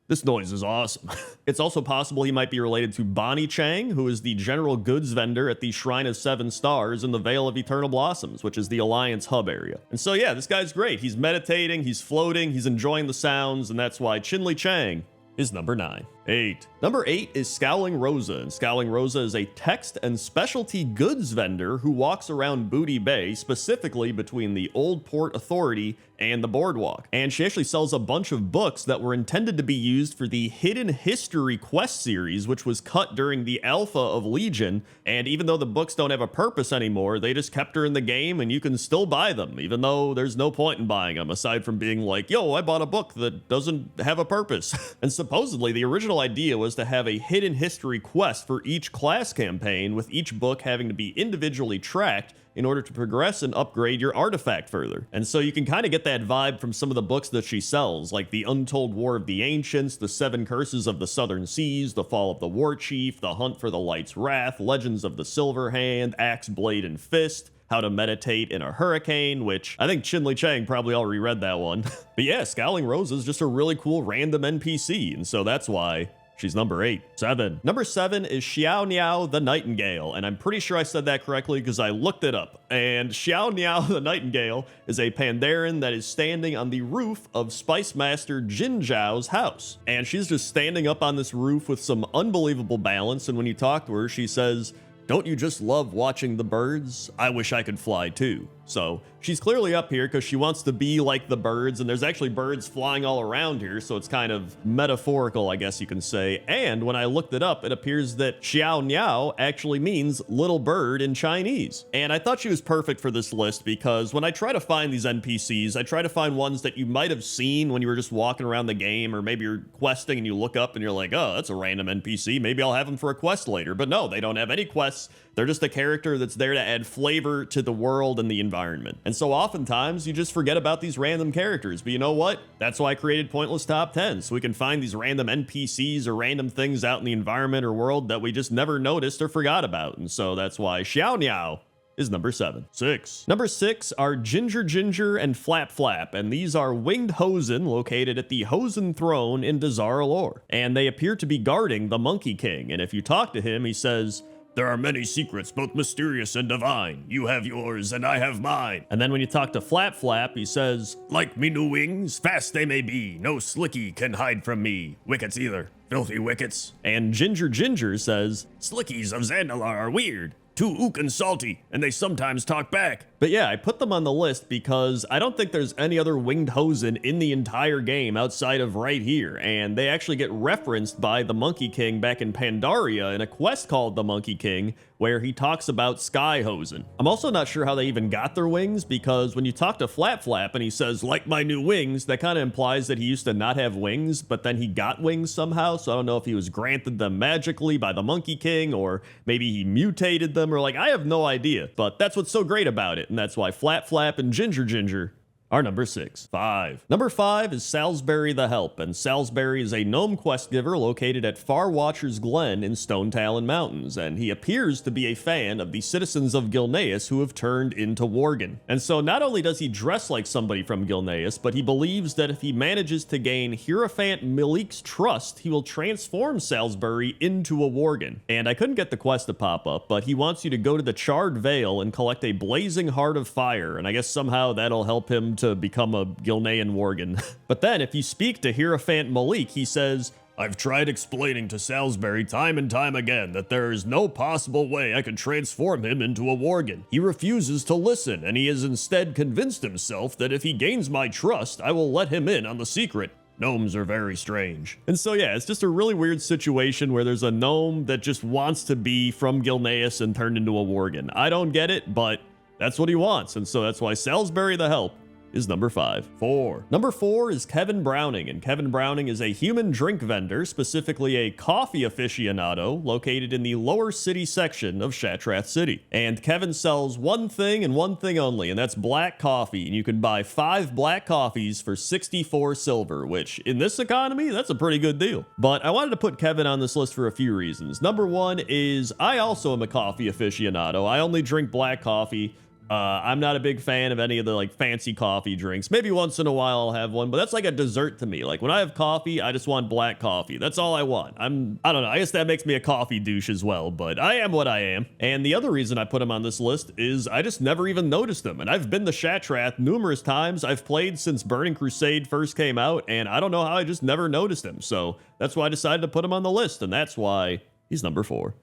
this noise is awesome." It's also possible he might be related to Bonnie Chang, who is the general goods vendor at the Shrine of Seven Stars in the Vale of Eternal Blossoms, which is the Alliance hub area. And so yeah, this guy's great. He's meditating, he's floating, he's enjoying the sounds, and that's why Chinli Chang is number 9. 8. Number 8 is Scowling Rosa, and Scowling Rosa is a text and specialty goods vendor who walks around Booty Bay, specifically between the Old Port Authority and the Boardwalk. And she actually sells a bunch of books that were intended to be used for the Hidden History quest series, which was cut during the alpha of Legion. And even though the books don't have a purpose anymore, they just kept her in the game and you can still buy them, even though there's no point in buying them, aside from being like, yo, I bought a book that doesn't have a purpose. And supposedly the original idea was to have a Hidden History quest for each class campaign, with each book having to be individually tracked in order to progress and upgrade your artifact further. And so you can kind of get that vibe from some of the books that she sells, like The Untold War of the Ancients, The Seven Curses of the Southern Seas, The Fall of the War Chief, The Hunt for the Light's Wrath, Legends of the Silver Hand, Axe, Blade, and Fist, How to Meditate in a Hurricane, which I think Chinley Chang probably already read that one. But yeah, Scowling Rosa is just a really cool random NPC, and so that's why she's number 8. 7. Number 7 is Xiao Niao the Nightingale, and I'm pretty sure I said that correctly because I looked it up. And Xiao Niao the Nightingale is a Pandaren that is standing on the roof of Spice Master Jin Zhao's house. And she's just standing up on this roof with some unbelievable balance, and when you talk to her, she says, "Don't you just love watching the birds? I wish I could fly too." So she's clearly up here because she wants to be like the birds, and there's actually birds flying all around here, so it's kind of metaphorical, I guess you can say. And when I looked it up, it appears that Xiao Niao actually means little bird in Chinese. And I thought she was perfect for this list because when I try to find these NPCs, I try to find ones that you might have seen when you were just walking around the game, or maybe you're questing and you look up and you're like, oh, that's a random NPC. Maybe I'll have them for a quest later. But no, they don't have any quests. They're just a character that's there to add flavor to the world and the environment. And so oftentimes you just forget about these random characters. But you know what? That's why I created Pointless Top 10, so we can find these random NPCs or random things out in the environment or world that we just never noticed or forgot about. And so that's why Xiao Niao is number 7. 6. Number 6 are Ginger Ginger and Flap Flap, and these are winged Hosen located at the Hosen Throne in Dazara Lore. And they appear to be guarding the Monkey King, and if you talk to him, he says, "There are many secrets, both mysterious and divine. You have yours, and I have mine." And then when you talk to Flap Flap, he says, "Like me new wings, fast they may be. No slicky can hide from me. Wickets either. Filthy wickets." And Ginger Ginger says, "Slickies of Zandalar are weird. Too ook and salty, and they sometimes talk back." But yeah, I put them on the list because I don't think there's any other winged Hosen in the entire game outside of right here, and they actually get referenced by the Monkey King back in Pandaria in a quest called the Monkey King, where he talks about Sky Hosen. I'm also not sure how they even got their wings, because when you talk to Flap Flap and he says, "Like my new wings," that kind of implies that he used to not have wings, but then he got wings somehow, so I don't know if he was granted them magically by the Monkey King, or maybe he mutated them, or like, I have no idea. But that's what's so great about it, and that's why Flap Flap and Ginger Ginger are number 6. 5. Number 5 is Salisbury the Help, and Salisbury is a gnome quest giver located at Far Watcher's Glen in Stone Talon Mountains, and he appears to be a fan of the citizens of Gilneas who have turned into Worgen. And so not only does he dress like somebody from Gilneas, but he believes that if he manages to gain Hierophant Malik's trust, he will transform Salisbury into a Worgen. And I couldn't get the quest to pop up, but he wants you to go to the Charred Vale and collect a blazing heart of fire, and I guess somehow that'll help him to become a Gilnean Worgen. But then if you speak to Hierophant Malik, he says, "I've tried explaining to Salisbury time and time again that there is no possible way I could transform him into a Worgen. He refuses to listen, and he has instead convinced himself that if he gains my trust, I will let him in on the secret. Gnomes are very strange." And so yeah, it's just a really weird situation where there's a gnome that just wants to be from Gilneas and turned into a Worgen. I don't get it, but that's what he wants, and so that's why Salisbury the Help is number 5. 4. Number 4 is Kevin Browning, and Kevin Browning is a human drink vendor, specifically a coffee aficionado, located in the lower city section of Shatrath City. And Kevin sells one thing and one thing only, and that's black coffee, and you can buy 5 black coffees for 64 silver, which in this economy, that's a pretty good deal. But I wanted to put Kevin on this list for a few reasons. Number 1 is I also am a coffee aficionado. I only drink black coffee. I'm not a big fan of any of the like fancy coffee drinks. Maybe once in a while I'll have one, but that's like a dessert to me. Like when I have coffee, I just want black coffee. That's all I want. I don't know. I guess that makes me a coffee douche as well, but I am what I am. And the other reason I put him on this list is I just never even noticed him. And I've been to Shattrath numerous times. I've played since Burning Crusade first came out, and I don't know how I just never noticed him. So that's why I decided to put him on the list, and that's why he's number 4.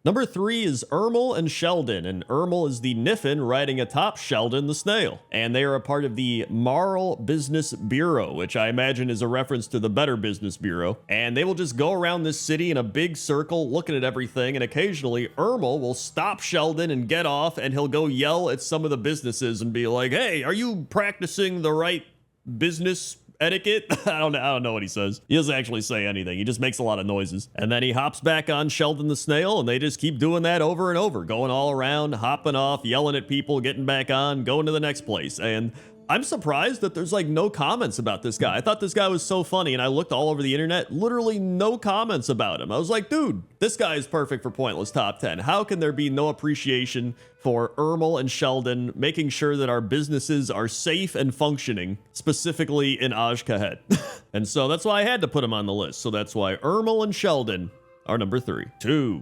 Number 3 is Ermel and Sheldon, and Ermel is the Niffin riding atop Sheldon the Snail, and they are a part of the Marl Business Bureau, which I imagine is a reference to the Better Business Bureau, and they will just go around this city in a big circle looking at everything, and occasionally Ermel will stop Sheldon and get off, and he'll go yell at some of the businesses and be like, hey, are you practicing the right business etiquette? I don't know what he says. He doesn't actually say anything. He just makes a lot of noises. And then he hops back on Sheldon the Snail, and they just keep doing that over and over, going all around, hopping off, yelling at people, getting back on, going to the next place. And I'm surprised that there's like no comments about this guy. I thought this guy was so funny, and I looked all over the internet, literally no comments about him. I was like, dude, this guy is perfect for Pointless Top 10. How can there be no appreciation for Ermel and Sheldon making sure that our businesses are safe and functioning, specifically in Azkahet? And so that's why I had to put him on the list. So that's why Ermel and Sheldon are number 3.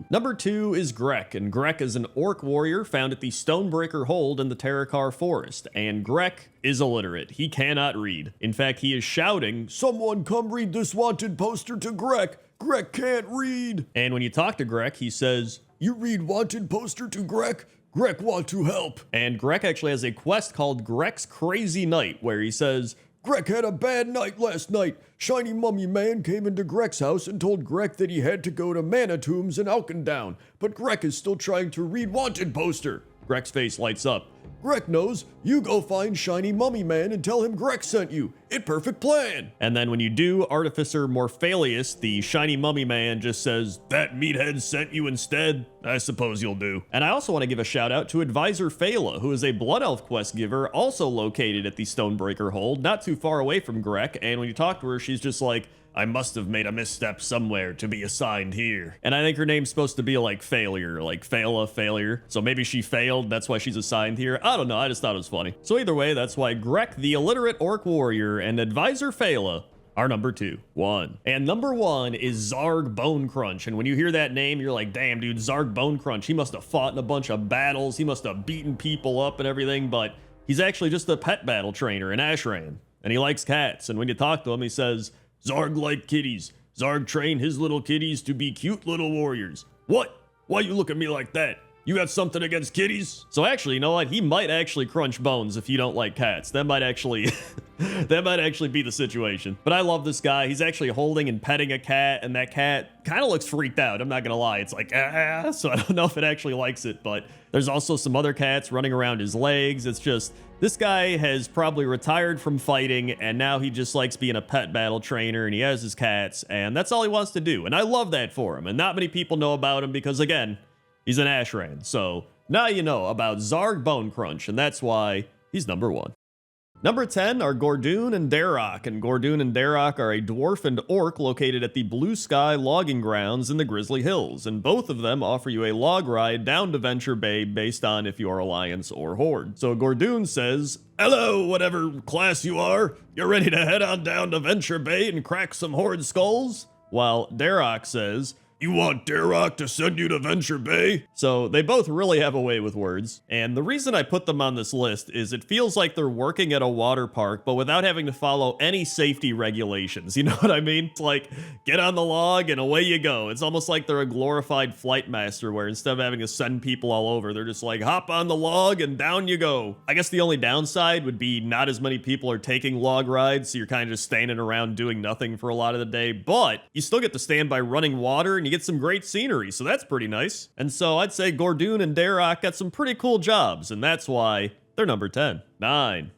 Number 2 is Grek, and Grek is an orc warrior found at the Stonebreaker Hold in the Terakar Forest, and Grek is illiterate. He cannot read. In fact, he is shouting, "Someone come read this wanted poster to Grek. Grek can't read." And when you talk to Grek, he says, "You read wanted poster to Grek? Grek want to help." And Grek actually has a quest called Grek's Crazy Night, where he says, "Grek had a bad night last night. Shiny Mummy Man came into Grek's house and told Grek that he had to go to Mana Tombs in Alkendown, but Grek is still trying to read wanted poster." Grek's face lights up. "Grek knows. You go find Shiny Mummy Man and tell him Grek sent you. It perfect plan." And then when you do, Artificer Morphalius, the Shiny Mummy Man, just says, "That meathead sent you instead. I suppose you'll do." And I also want to give a shout out to Advisor Phala, who is a Blood Elf quest giver, also located at the Stonebreaker Hold, not too far away from Grek. And when you talk to her, she's just like, "I must have made a misstep somewhere to be assigned here." And I think her name's supposed to be like failure, like failure. So maybe she failed, that's why she's assigned here. I don't know, I just thought it was funny. So either way, that's why Grek, the illiterate orc warrior, and Advisor Phala are number 2. And number 1 is Zarg Bonecrunch. And when you hear that name, you're like, damn, dude, Zarg Bonecrunch, he must have fought in a bunch of battles. He must have beaten people up and everything, but he's actually just a pet battle trainer in Ashran. And he likes cats. And when you talk to him, he says, "Zarg like kitties. Zarg train his little kitties to be cute little warriors." What? Why you look at me like that? You got something against kitties? So actually, you know what? He might actually crunch bones if you don't like cats. That might actually that might actually be the situation. But I love this guy. He's actually holding and petting a cat, and that cat kind of looks freaked out. I'm not gonna lie. It's like, ah, so I don't know if it actually likes it, but there's also some other cats running around his legs. It's just, this guy has probably retired from fighting, and now he just likes being a pet battle trainer, and he has his cats, and that's all he wants to do. And I love that for him. And not many people know about him because, again, he's an Ashran. So now you know about Zarg Bonecrunch, and that's why he's number 1. Number 10 are Gordoon and Darok, and Gordoon and Darok are a dwarf and orc located at the Blue Sky logging grounds in the Grizzly Hills, and both of them offer you a log ride down to Venture Bay based on if you are Alliance or Horde. So Gordoon says, "Hello, whatever class you are. You're ready to head on down to Venture Bay and crack some Horde skulls?" While Darok says, "You want Darok to send you to Venture Bay?" So they both really have a way with words. And the reason I put them on this list is it feels like they're working at a water park, but without having to follow any safety regulations. You know what I mean? It's like, get on the log and away you go. It's almost like they're a glorified flight master where instead of having to send people all over, they're just like, hop on the log and down you go. I guess the only downside would be not as many people are taking log rides, so you're kind of just standing around doing nothing for a lot of the day, but you still get to stand by running water and you get some great scenery, so that's pretty nice. And so I'd say Gordoon and Darok got some pretty cool jobs, and that's why they're number 10.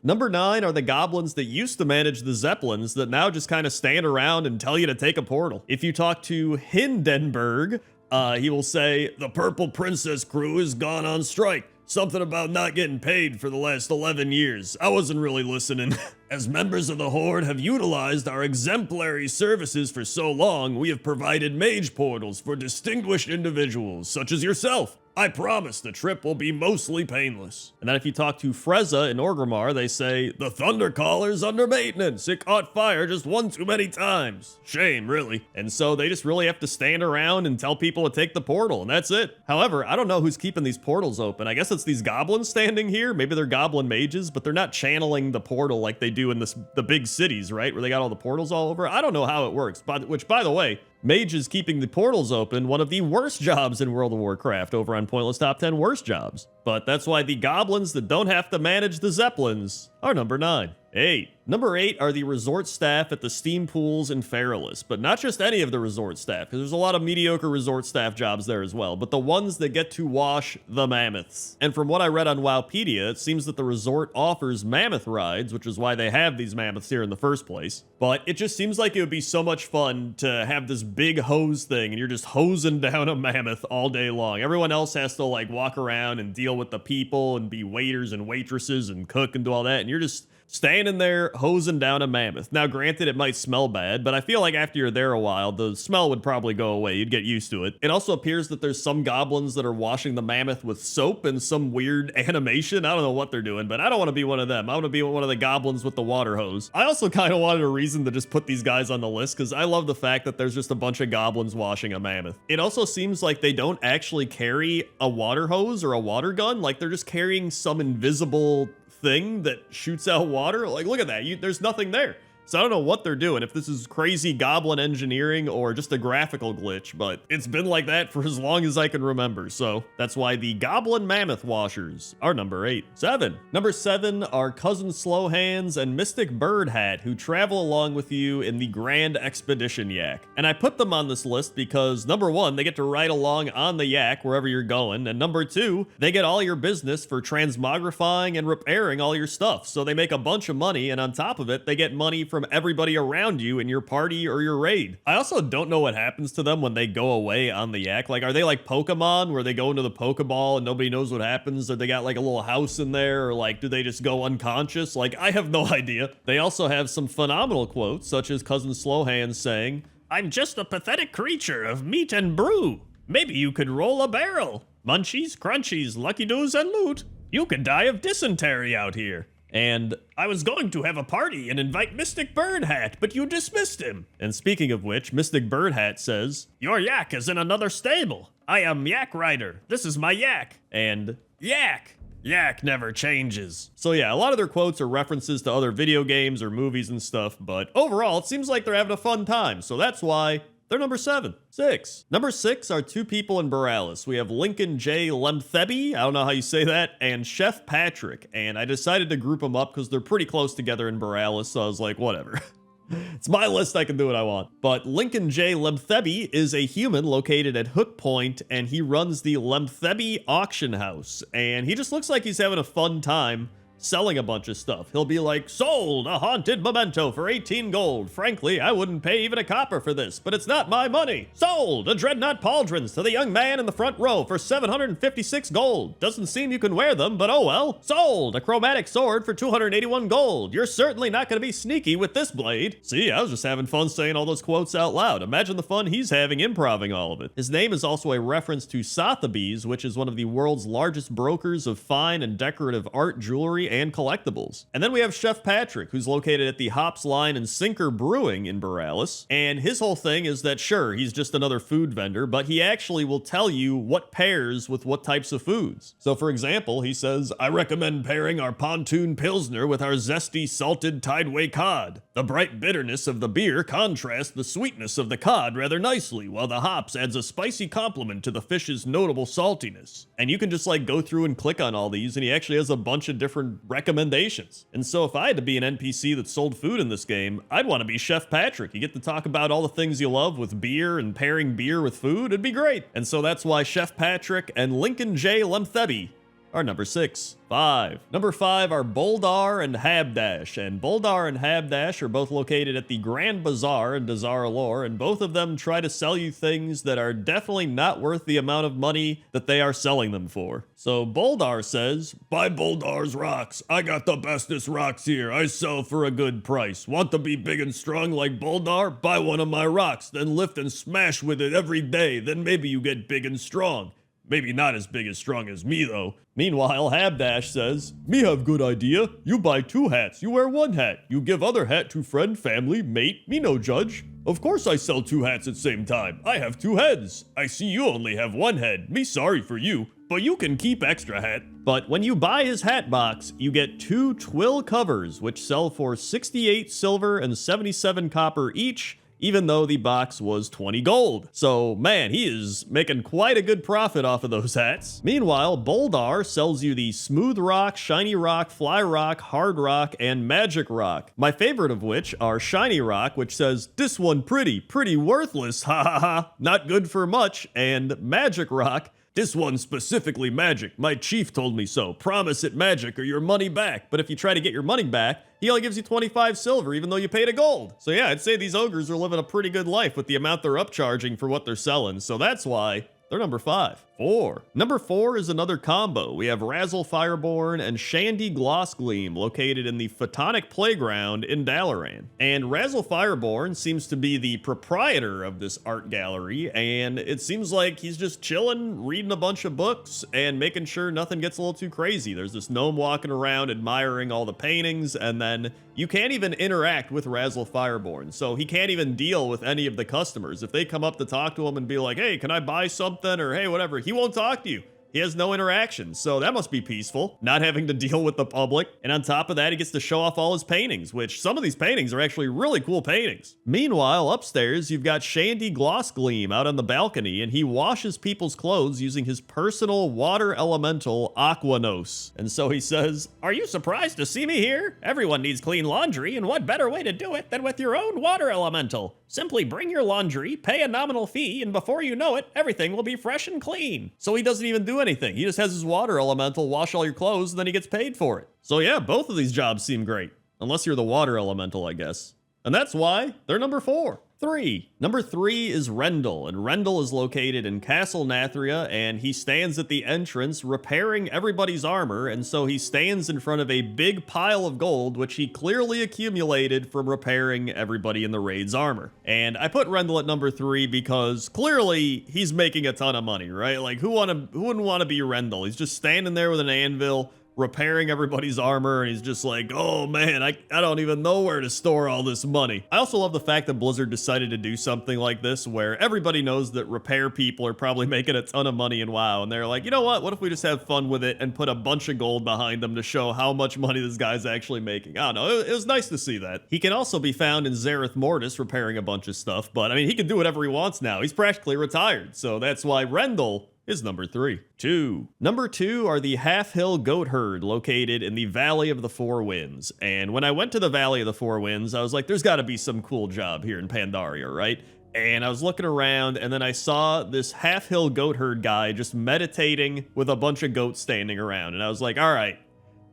Number 9 are the goblins that used to manage the Zeppelins that now just kind of stand around and tell you to take a portal. If you talk to Hindenburg, he will say, "The Purple Princess crew has gone on strike. Something about not getting paid for the last 11 years. I wasn't really listening." As members of the Horde have utilized our exemplary services for so long, we have provided mage portals for distinguished individuals such as yourself. I promise the trip will be mostly painless. And then if you talk to Frezza in Orgrimmar, they say, the Thunder Caller's under maintenance. It caught fire just one too many times. Shame, really. And so they just really have to stand around and tell people to take the portal, and that's it. However, I don't know who's keeping these portals open. I guess it's these goblins standing here. Maybe they're goblin mages, but they're not channeling the portal like they do in the big cities, right? Where they got all the portals all over. I don't know how it works, which, by the way, mages keeping the portals open, one of the worst jobs in World of Warcraft over on Pointless Top 10 Worst Jobs. But that's why the goblins that don't have to manage the Zeppelins are number 9. 8. Number 8 are the resort staff at the steam pools in Feralis, but not just any of the resort staff, because there's a lot of mediocre resort staff jobs there as well, but the ones that get to wash the mammoths. And from what I read on Wowpedia, it seems that the resort offers mammoth rides, which is why they have these mammoths here in the first place. But it just seems like it would be so much fun to have this big hose thing, and you're just hosing down a mammoth all day long. Everyone else has to like walk around and deal with the people and be waiters and waitresses and cook and do all that, and you're just standing there hosing down a mammoth. Now, granted, it might smell bad, but I feel like after you're there a while, the smell would probably go away. You'd get used to it. It also appears that there's some goblins that are washing the mammoth with soap and some weird animation. I don't know what they're doing, but I don't want to be one of them. I want to be one of the goblins with the water hose. I also kind of wanted a reason to just put these guys on the list because I love the fact that there's just a bunch of goblins washing a mammoth. It also seems like they don't actually carry a water hose or a water gun. Like they're just carrying some invisible thing that shoots out water. Like, look at that. There's nothing there. So I don't know what they're doing, if this is crazy goblin engineering or just a graphical glitch, but it's been like that for as long as I can remember. So that's why the goblin mammoth washers are number 8. 7. Number 7 are Cousin Slowhands and Mystic Bird Hat, who travel along with you in the Grand Expedition Yak. And I put them on this list because number 1, they get to ride along on the yak wherever you're going. And number 2, they get all your business for transmogrifying and repairing all your stuff. So they make a bunch of money, and on top of it, they get money from everybody around you in your party or your raid. I also don't know what happens to them when they go away on the yak. Like, are they like Pokemon where they go into the Pokeball and nobody knows what happens? Or they got like a little house in there? Or like, do they just go unconscious? Like, I have no idea. They also have some phenomenal quotes, such as Cousin Slowhands saying, "I'm just a pathetic creature of meat and brew. Maybe you could roll a barrel. Munchies, crunchies, lucky doos, and loot. You could die of dysentery out here. And I was going to have a party and invite Mystic Bird Hat, but you dismissed him." And speaking of which, Mystic Bird Hat says, "Your yak is in another stable. I am Yak Rider. This is my yak." And yak. Yak never changes. So yeah, a lot of their quotes are references to other video games or movies and stuff, but overall, it seems like they're having a fun time. So that's why they're number 7. 6. Number 6 are 2 people in Borealis. We have Lincoln J. Lemthebi, I don't know how you say that, and Chef Patrick. And I decided to group them up because they're pretty close together in Borealis, so I was like, whatever. It's my list, I can do what I want. But Lincoln J. Lemthebi is a human located at Hook Point, and he runs the Lemthebi Auction House. And he just looks like he's having a fun time selling a bunch of stuff. He'll be like, "Sold a haunted memento for 18 gold. Frankly, I wouldn't pay even a copper for this, but it's not my money. Sold a dreadnought pauldrons to the young man in the front row for 756 gold. Doesn't seem you can wear them, but oh well. Sold a chromatic sword for 281 gold. You're certainly not going to be sneaky with this blade." See, I was just having fun saying all those quotes out loud. Imagine the fun he's having improving all of it. His name is also a reference to Sotheby's, which is one of the world's largest brokers of fine and decorative art, jewelry, and collectibles. And then we have Chef Patrick, who's located at the Hops Line and Sinker Brewing in Borealis. And his whole thing is that, sure, he's just another food vendor, but he actually will tell you what pairs with what types of foods. So for example, he says, "I recommend pairing our pontoon pilsner with our zesty salted tideway cod. The bright bitterness of the beer contrasts the sweetness of the cod rather nicely, while the hops adds a spicy complement to the fish's notable saltiness." And you can just like go through and click on all these, and he actually has a bunch of different recommendations. And so if I had to be an NPC that sold food in this game, I'd want to be Chef Patrick. You get to talk about all the things you love with beer and pairing beer with food. It'd be great. And so that's why Chef Patrick and Lincoln J. Lemthebi are number 6. 5. Number 5 are Boldar and Habdash, and Boldar and Habdash are both located at the Grand Bazaar in Dazar Lore, and both of them try to sell you things that are definitely not worth the amount of money that they are selling them for. So Boldar says, "Buy Boldar's rocks. I got the bestest rocks here. I sell for a good price. Want to be big and strong like Boldar? Buy one of my rocks, then lift and smash with it every day. Then maybe you get big and strong. Maybe not as big as strong as me, though." Meanwhile, Habdash says, "Me have good idea. You buy 2 hats, you wear 1 hat. You give other hat to friend, family, mate, me no judge. Of course I sell 2 hats at same time. I have 2 heads. I see you only have 1 head. Me sorry for you, but you can keep extra hat." But when you buy his hat box, you get 2 twill covers, which sell for 68 silver and 77 copper each, even though the box was 20 gold. So, man, he is making quite a good profit off of those hats. Meanwhile, Boldar sells you the Smooth Rock, Shiny Rock, Fly Rock, Hard Rock, and Magic Rock. My favorite of which are Shiny Rock, which says, "This one pretty worthless, ha ha ha, not good for much," and Magic Rock, "This one's specifically magic. My chief told me so. Promise it magic or your money back. But if you try to get your money back, he only gives you 25 silver even though you paid a gold." So yeah, I'd say these ogres are living a pretty good life with the amount they're upcharging for what they're selling. So that's why they're number 5. 4. Number 4 is another combo. We have Razzle Fireborn and Shandy Glossgleam located in the Photonic Playground in Dalaran. And Razzle Fireborn seems to be the proprietor of this art gallery, and it seems like he's just chilling, reading a bunch of books, and making sure nothing gets a little too crazy. There's this gnome walking around admiring all the paintings, and then you can't even interact with Razzle Fireborn, so he can't even deal with any of the customers. If they come up to talk to him and be like, "Hey, can I buy something?" or "Hey, whatever," he won't talk to you. He has no interaction, so that must be peaceful, not having to deal with the public. And on top of that, he gets to show off all his paintings, which some of these paintings are actually really cool paintings. Meanwhile, upstairs, you've got Shandy Glossgleam out on the balcony, and he washes people's clothes using his personal water elemental, Aquanos. And so he says, "Are you surprised to see me here? Everyone needs clean laundry, and what better way to do it than with your own water elemental? Simply bring your laundry, pay a nominal fee, and before you know it, everything will be fresh and clean." So he doesn't even do anything. He just has his water elemental wash all your clothes, and then he gets paid for it. So yeah, both of these jobs seem great. Unless you're the water elemental, I guess. And that's why they're number 4. 3. Number 3 is Rendell, and Rendell is located in Castle Nathria, and he stands at the entrance repairing everybody's armor, and so he stands in front of a big pile of gold, which he clearly accumulated from repairing everybody in the raid's armor. And I put Rendell at number 3 because clearly he's making a ton of money, right? Like, who wouldn't want to be Rendell? He's just standing there with an anvil, repairing everybody's armor, and he's just like, "Oh man, I don't even know where to store all this money." I also love the fact that Blizzard decided to do something like this where everybody knows that repair people are probably making a ton of money in WoW, and they're like, "You know what if we just have fun with it and put a bunch of gold behind them to show how much money this guy's actually making?" I don't know, it was nice to see that. He can also be found in Zareth Mortis repairing a bunch of stuff, but I mean, he can do whatever he wants now. He's practically retired, so that's why Rendell is number 3. 2. Number 2 are the Half Hill Goat Herd located in the Valley of the Four Winds. And when I went to the Valley of the Four Winds, I was like, there's got to be some cool job here in Pandaria, right? And I was looking around, and then I saw this Half Hill Goat Herd guy just meditating with a bunch of goats standing around. And I was like, all right,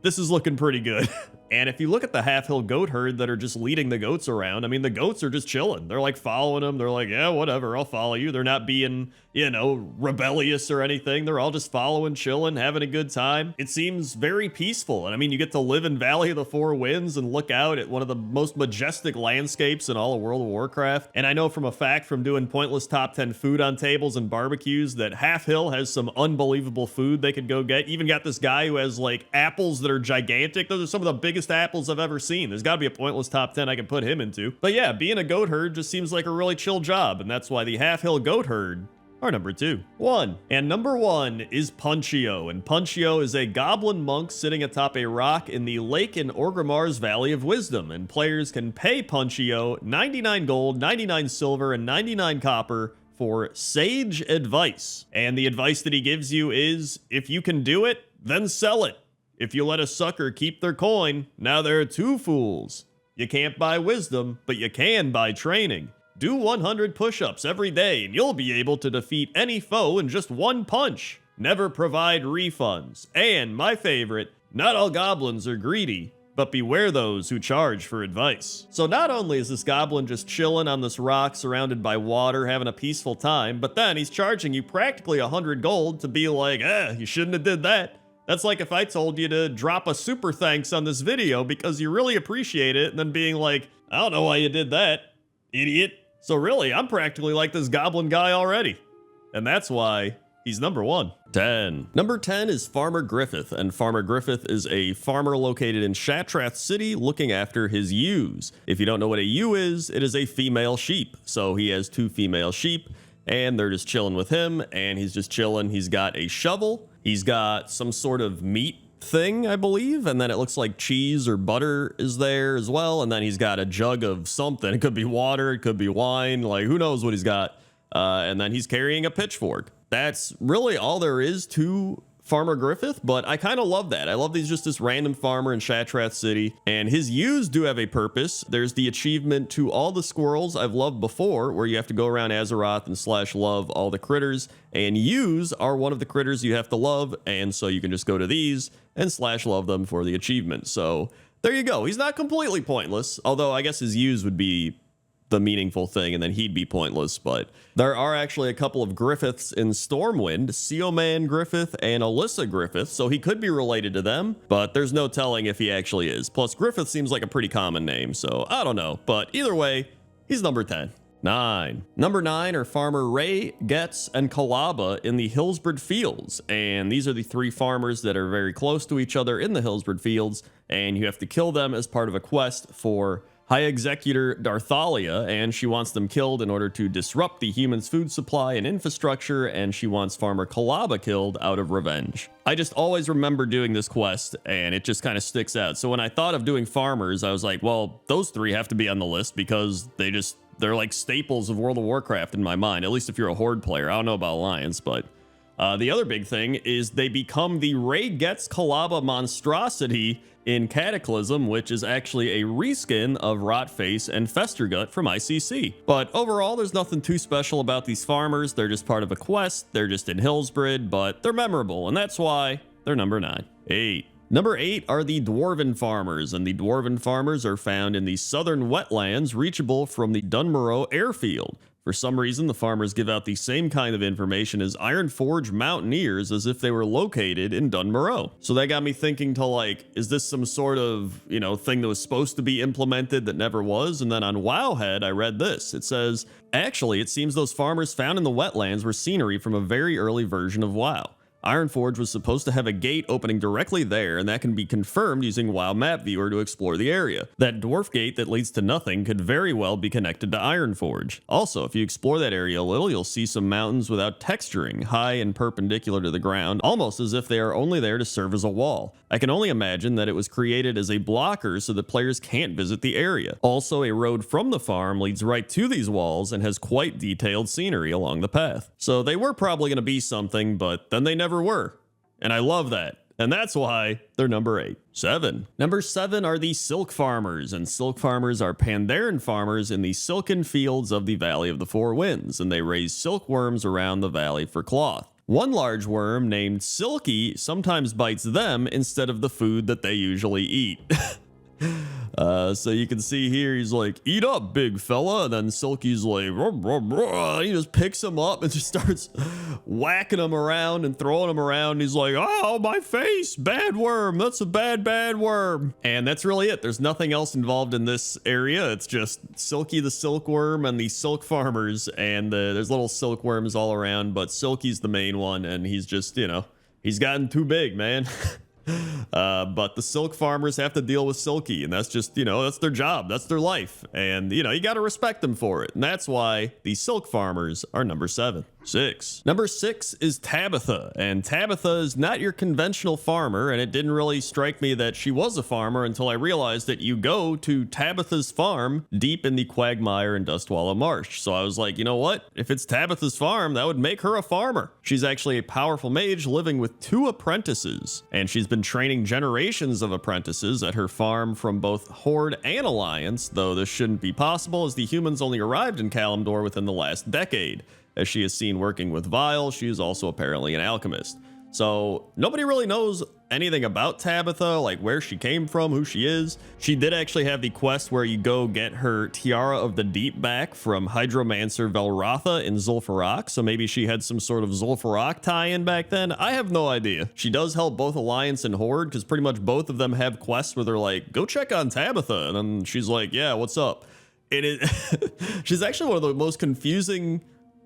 this is looking pretty good. And if you look at the Half Hill Goat Herd that are just leading the goats around, I mean, the goats are just chilling. They're like following them. They're like, "Yeah, whatever, I'll follow you." They're not being, rebellious or anything. They're all just following, chilling, having a good time. It seems very peaceful. And I mean, you get to live in Valley of the Four Winds and look out at one of the most majestic landscapes in all of World of Warcraft. And I know from a fact from doing pointless top 10 food on tables and barbecues that Half Hill has some unbelievable food they could go get. Even got this guy who has like apples that are gigantic. Those are some of the biggest apples I've ever seen. There's got to be a pointless top 10 I can put him into. But yeah, being a goat herd just seems like a really chill job, and that's why the Half Hill Goat Herd are number 2. 1. And number 1 is Punchio, and Punchio is a goblin monk sitting atop a rock in the lake in Orgrimmar's Valley of Wisdom, and players can pay Punchio 99 gold, 99 silver, and 99 copper for sage advice. And the advice that he gives you is, if you can do it, then sell it. If you let a sucker keep their coin, now there are 2 fools. You can't buy wisdom, but you can buy training. Do 100 push-ups every day, and you'll be able to defeat any foe in just 1 punch. never provide refunds. And my favorite, not all goblins are greedy, but beware those who charge for advice. So not only is this goblin just chilling on this rock surrounded by water, having a peaceful time, but then he's charging you practically 100 gold to be like, you shouldn't have did that. That's like if I told you to drop a super thanks on this video because you really appreciate it, and then being like, I don't know why you did that, idiot. So really, I'm practically like this goblin guy already. And that's why he's number 1. 10. Number 10 is Farmer Griffith, and Farmer Griffith is a farmer located in Shatrath City looking after his ewes. If you don't know what a ewe is, it is a female sheep. So he has 2 female sheep, and they're just chilling with him, and he's just chilling. He's got a shovel, he's got some sort of meat thing, I believe, and then it looks like cheese or butter is there as well, and then he's got a jug of something. It could be water, it could be wine, like who knows what he's got. And then he's carrying a pitchfork. That's really all there is to Farmer Griffith, but I kind of love that. I love that he's just this random farmer in Shatrath City, and his ewes do have a purpose. There's the achievement to all the squirrels I've loved before, where you have to go around Azeroth and / love all the critters, and ewes are one of the critters you have to love, and so you can just go to these and / love them for the achievement. So there you go. He's not completely pointless, although I guess his ewes would be the meaningful thing, and then he'd be pointless. But there are actually a couple of Griffiths in Stormwind, Seoman Griffith and Alyssa Griffith, so he could be related to them, but there's no telling if he actually is. Plus, Griffith seems like a pretty common name, so I don't know. But either way, he's number 10. 9. Number 9 are Farmer Ray, Getz, and Kalaba in the Hillsbred Fields, and these are the 3 farmers that are very close to each other in the Hillsbred Fields, and you have to kill them as part of a quest for High Executor Darthalia, and she wants them killed in order to disrupt the humans' food supply and infrastructure, and she wants Farmer Kalaba killed out of revenge. I just always remember doing this quest, and it just kind of sticks out. So when I thought of doing farmers, I was like, well, those 3 have to be on the list because they're like staples of World of Warcraft in my mind, at least if you're a Horde player. I don't know about Alliance, but the other big thing is they become the Ray Getz Kalaba monstrosity in Cataclysm, which is actually a reskin of Rotface and Festergut from ICC. But overall, there's nothing too special about these farmers. They're just part of a quest. They're just in Hillsbred, but they're memorable, and that's why they're number 9. 8. Number 8 are the Dwarven Farmers, and the Dwarven Farmers are found in the southern wetlands reachable from the Dunmorrow airfield. For some reason, the farmers give out the same kind of information as Ironforge Mountaineers as if they were located in Dunmorrow. So that got me thinking to like, is this some sort of, thing that was supposed to be implemented that never was? And then on Wowhead, I read this. It says, actually, it seems those farmers found in the wetlands were scenery from a very early version of WoW. Ironforge was supposed to have a gate opening directly there, and that can be confirmed using WoW Map Viewer to explore the area. That dwarf gate that leads to nothing could very well be connected to Ironforge. Also, if you explore that area a little, you'll see some mountains without texturing, high and perpendicular to the ground, almost as if they are only there to serve as a wall. I can only imagine that it was created as a blocker so that players can't visit the area. Also, a road from the farm leads right to these walls and has quite detailed scenery along the path. So they were probably going to be something, but then they never were. And I love that. And that's why they're number 8. 7. Number 7 are the Silk Farmers, and Silk Farmers are Pandaren farmers in the silken fields of the Valley of the Four Winds, and they raise silkworms around the valley for cloth. One large worm named Silky sometimes bites them instead of the food that they usually eat. So you can see here, he's like, eat up, big fella. And then Silky's like, ruh, ruh, ruh. He just picks him up and just starts whacking him around and throwing him around. He's like, oh, my face, bad worm. That's a bad worm. And that's really it. There's nothing else involved in this area. It's just Silky the silkworm and the silk farmers. And there's little silkworms all around, but Silky's the main one. And he's just, he's gotten too big, man. But the silk farmers have to deal with Silky, and that's just, that's their job, that's their life, and you got to respect them for it, and that's why the silk farmers are number 7. 6. Number 6 is Tabitha, and Tabitha is not your conventional farmer, and it didn't really strike me that she was a farmer until I realized that you go to Tabitha's farm deep in the Quagmire and Dustwallow Marsh. So I was like, you know what? If it's Tabitha's farm, that would make her a farmer. She's actually a powerful mage living with 2 apprentices, and she's been training generations of apprentices at her farm from both Horde and Alliance, though this shouldn't be possible as the humans only arrived in Kalimdor within the last decade. as she is seen working with Vile. She is also apparently an alchemist. So nobody really knows anything about Tabitha, like where she came from, who she is. She did actually have the quest where you go get her Tiara of the Deep back from Hydromancer Velrotha in Zul'Farrak, so maybe she had some sort of Zul'Farrak tie-in back then. I have no idea. She does help both Alliance and Horde, because pretty much both of them have quests where they're like, go check on Tabitha, and then she's like, yeah, what's up? It is she's actually one of the most confusing,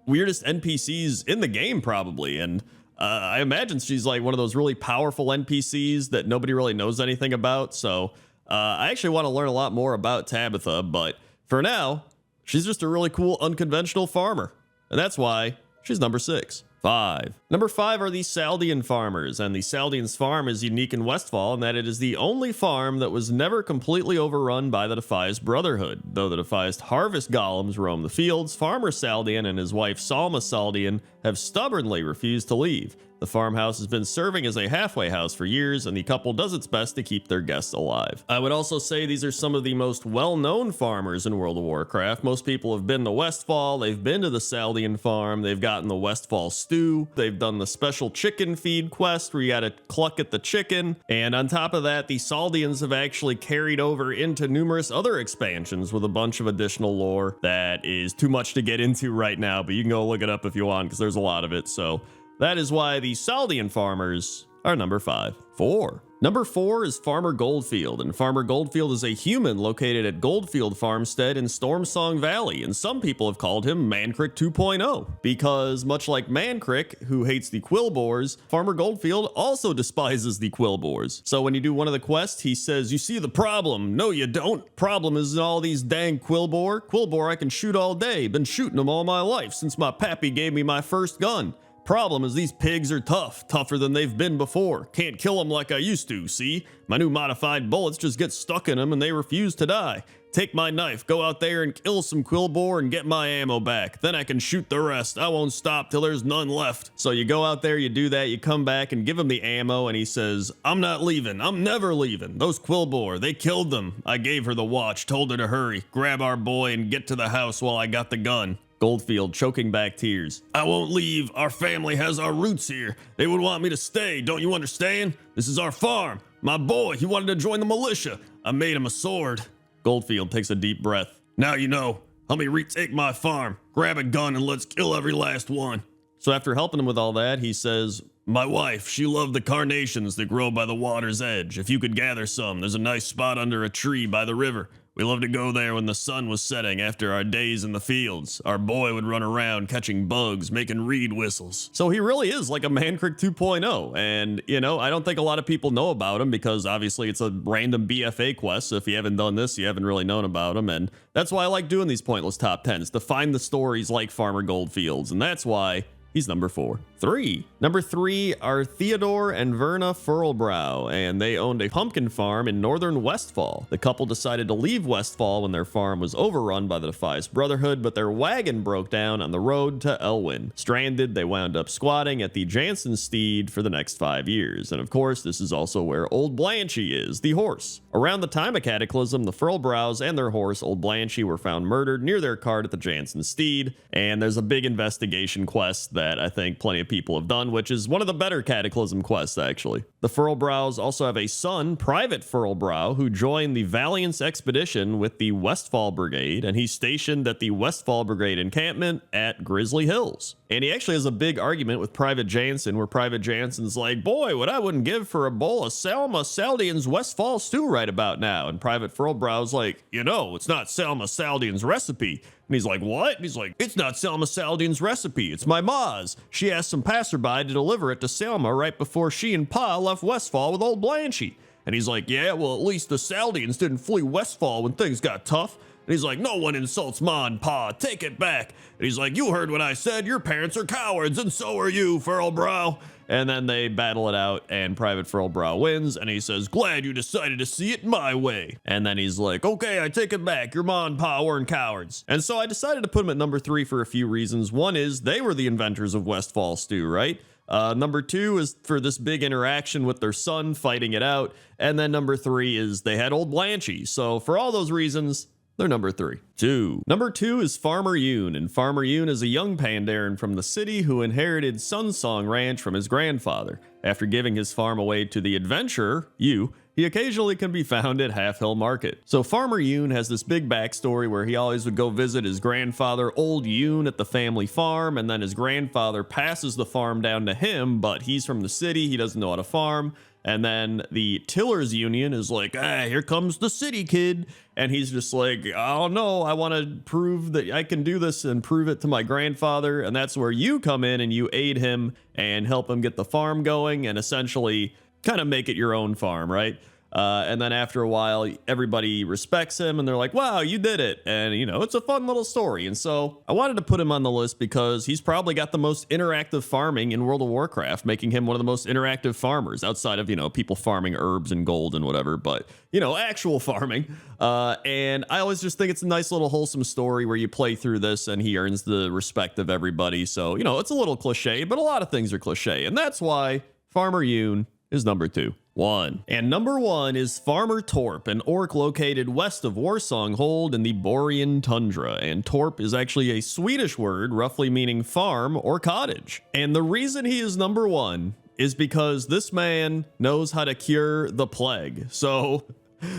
weirdest NPCs in the game, probably, and I imagine she's like one of those really powerful NPCs that nobody really knows anything about. So I actually want to learn a lot more about Tabitha, but for now, she's just a really cool, unconventional farmer. And that's why she's number 6. 5. Number 5 are the Saldian farmers, and the Saldian's farm is unique in Westfall in that it is the only farm that was never completely overrun by the Defias Brotherhood. Though the Defias harvest golems roam the fields, Farmer Saldian and his wife Salma Saldian have stubbornly refused to leave. The farmhouse has been serving as a halfway house for years, and the couple does its best to keep their guests alive. I would also say these are some of the most well-known farmers in World of Warcraft. Most people have been to Westfall, they've been to the Saldian farm, they've gotten the Westfall stew, they've done the special chicken feed quest where you gotta cluck at the chicken, and on top of that, the Saldians have actually carried over into numerous other expansions with a bunch of additional lore that is too much to get into right now, but you can go look it up if you want, because there's a lot of it. So that is why the Saldian farmers are number 5. 4. Number 4 is Farmer Goldfield, and Farmer Goldfield is a human located at Goldfield Farmstead in Stormsong Valley, and some people have called him Mancrick 2.0, because much like Mancrick, who hates the Quillboars, Farmer Goldfield also despises the Quillboars. So when you do one of the quests, he says, you see the problem? No, you don't. Problem is in all these dang Quillboar. Quillboar I can shoot all day, been shooting them all my life since my pappy gave me my first gun. Problem is these pigs are tough, tougher than they've been before. Can't kill them like I used to, see? My new modified bullets just get stuck in them and they refuse to die. Take my knife, go out there and kill some Quillboar and get my ammo back. Then I can shoot the rest. I won't stop till there's none left. So you go out there, you do that, you come back and give him the ammo, and he says, I'm not leaving. I'm never leaving. Those Quillboar, they killed them. I gave her the watch, told her to hurry, grab our boy and get to the house while I got the gun. Goldfield choking back tears. I won't leave. Our family has our roots here. They would want me to stay. Don't you understand? This is our farm. My boy, he wanted to join the militia. I made him a sword. Goldfield takes a deep breath. Now you know. Help me retake my farm. Grab a gun and let's kill every last one. So after helping him with all that, he says, my wife, she loved the carnations that grow by the water's edge. If you could gather some, there's a nice spot under a tree by the river. We loved to go there when the sun was setting after our days in the fields. Our boy would run around catching bugs, making reed whistles. So he really is like a Mancrick 2.0. And, you know, I don't think a lot of people know about him because obviously it's a random BFA quest. So if you haven't done this, you haven't really known about him. And that's why I like doing these pointless top 10s, to find the stories like Farmer Goldfields. And that's why he's number 4. 3. Number 3 are Theodore and Verna Furlbrow, and they owned a pumpkin farm in northern Westfall. The couple decided to leave Westfall when their farm was overrun by the Defias Brotherhood, but their wagon broke down on the road to Elwyn. Stranded, they wound up squatting at the Jansen Steed for the next 5 years. And of course, this is also where Old Blanchy is, the horse. Around the time of Cataclysm, the Furlbrows and their horse, Old Blanchy, were found murdered near their cart at the Jansen Steed, and there's a big investigation quest that I think plenty of people have done, which is one of the better Cataclysm quests, actually. The Furlbrows also have a son, Private Furlbrow, who joined the Valiance expedition with the Westfall Brigade, and he's stationed at the Westfall Brigade encampment at Grizzly Hills. And he actually has a big argument with Private Jansen, where Private Jansen's like, boy, what I wouldn't give for a bowl of Selma Saldian's Westfall stew right about now. And Private Furlbrow's like, you know, it's not Selma Saldian's recipe. And he's like, what? And he's like, it's not Selma Saldian's recipe. It's my ma's. She asked some passerby to deliver it to Selma right before she and Pa left Westfall with Old Blanchy. And he's like, yeah, well, at least the Saldians didn't flee Westfall when things got tough. And he's like, no one insults Ma and Pa. Take it back. And he's like, you heard what I said. Your parents are cowards, and so are you, Furlbrow. And then they battle it out, and Private Furlbrow wins, and he says, glad you decided to see it my way. And then he's like, okay, I take it back. Your ma and pa weren't cowards. And so I decided to put him at number 3 for a few reasons. One is they were the inventors of Westfall stew, right? Number 2 is for this big interaction with their son fighting it out. And then number 3 is they had Old Blanchy. So for all those reasons, They're number 3. 2. Number 2 is Farmer Yoon, and Farmer Yoon is a young Pandaren from the city who inherited Sunsong Ranch from his grandfather. After giving his farm away to the adventurer, Yu, he occasionally can be found at Half Hill Market. So Farmer Yoon has this big backstory where he always would go visit his grandfather, Old Yoon, at the family farm, and then his grandfather passes the farm down to him, but he's from the city, he doesn't know how to farm. And then the Tillers Union is like, here comes the city kid. And he's just like, oh no, I want to prove that I can do this and prove it to my grandfather. And that's where you come in and you aid him and help him get the farm going and essentially kind of make it your own farm, right? And then after a while, everybody respects him and they're like, wow, you did it. And, you know, it's a fun little story. And so I wanted to put him on the list because he's probably got the most interactive farming in World of Warcraft, making him one of the most interactive farmers outside of, you know, people farming herbs and gold and whatever, but, you know, actual farming. And I always just think it's a nice little wholesome story where you play through this and he earns the respect of everybody. So, you know, it's a little cliche, but a lot of things are cliche. And that's why Farmer Yoon is number 2. 1. And number 1 is Farmer Torp, an orc located west of Warsonghold in the Borean tundra. And Torp is actually a Swedish word roughly meaning farm or cottage. And the reason he is number 1 is because this man knows how to cure the plague. So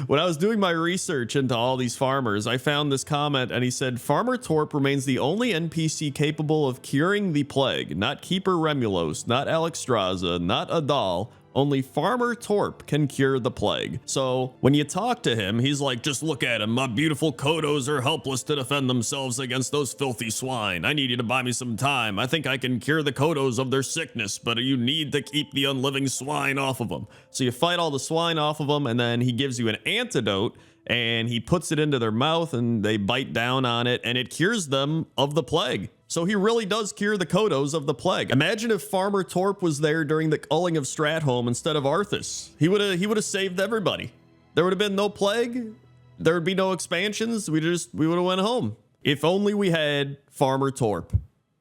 when I was doing my research into all these farmers, I found this comment and he said, Farmer Torp remains the only NPC capable of curing the plague. Not Keeper Remulos, not Alexstrasza, not Adal. Only Farmer Torp can cure the plague. So when you talk to him, he's like, just look at him. My beautiful Kodos are helpless to defend themselves against those filthy swine. I need you to buy me some time. I think I can cure the Kodos of their sickness, but you need to keep the unliving swine off of them. So you fight all the swine off of them, and then he gives you an antidote, and he puts it into their mouth, and they bite down on it, and it cures them of the plague. So he really does cure the Kodos of the plague. Imagine if Farmer Torp was there during the culling of Stratholme instead of Arthas. He would have saved everybody. There would have been no plague. There would be no expansions. We would have went home. If only we had Farmer Torp.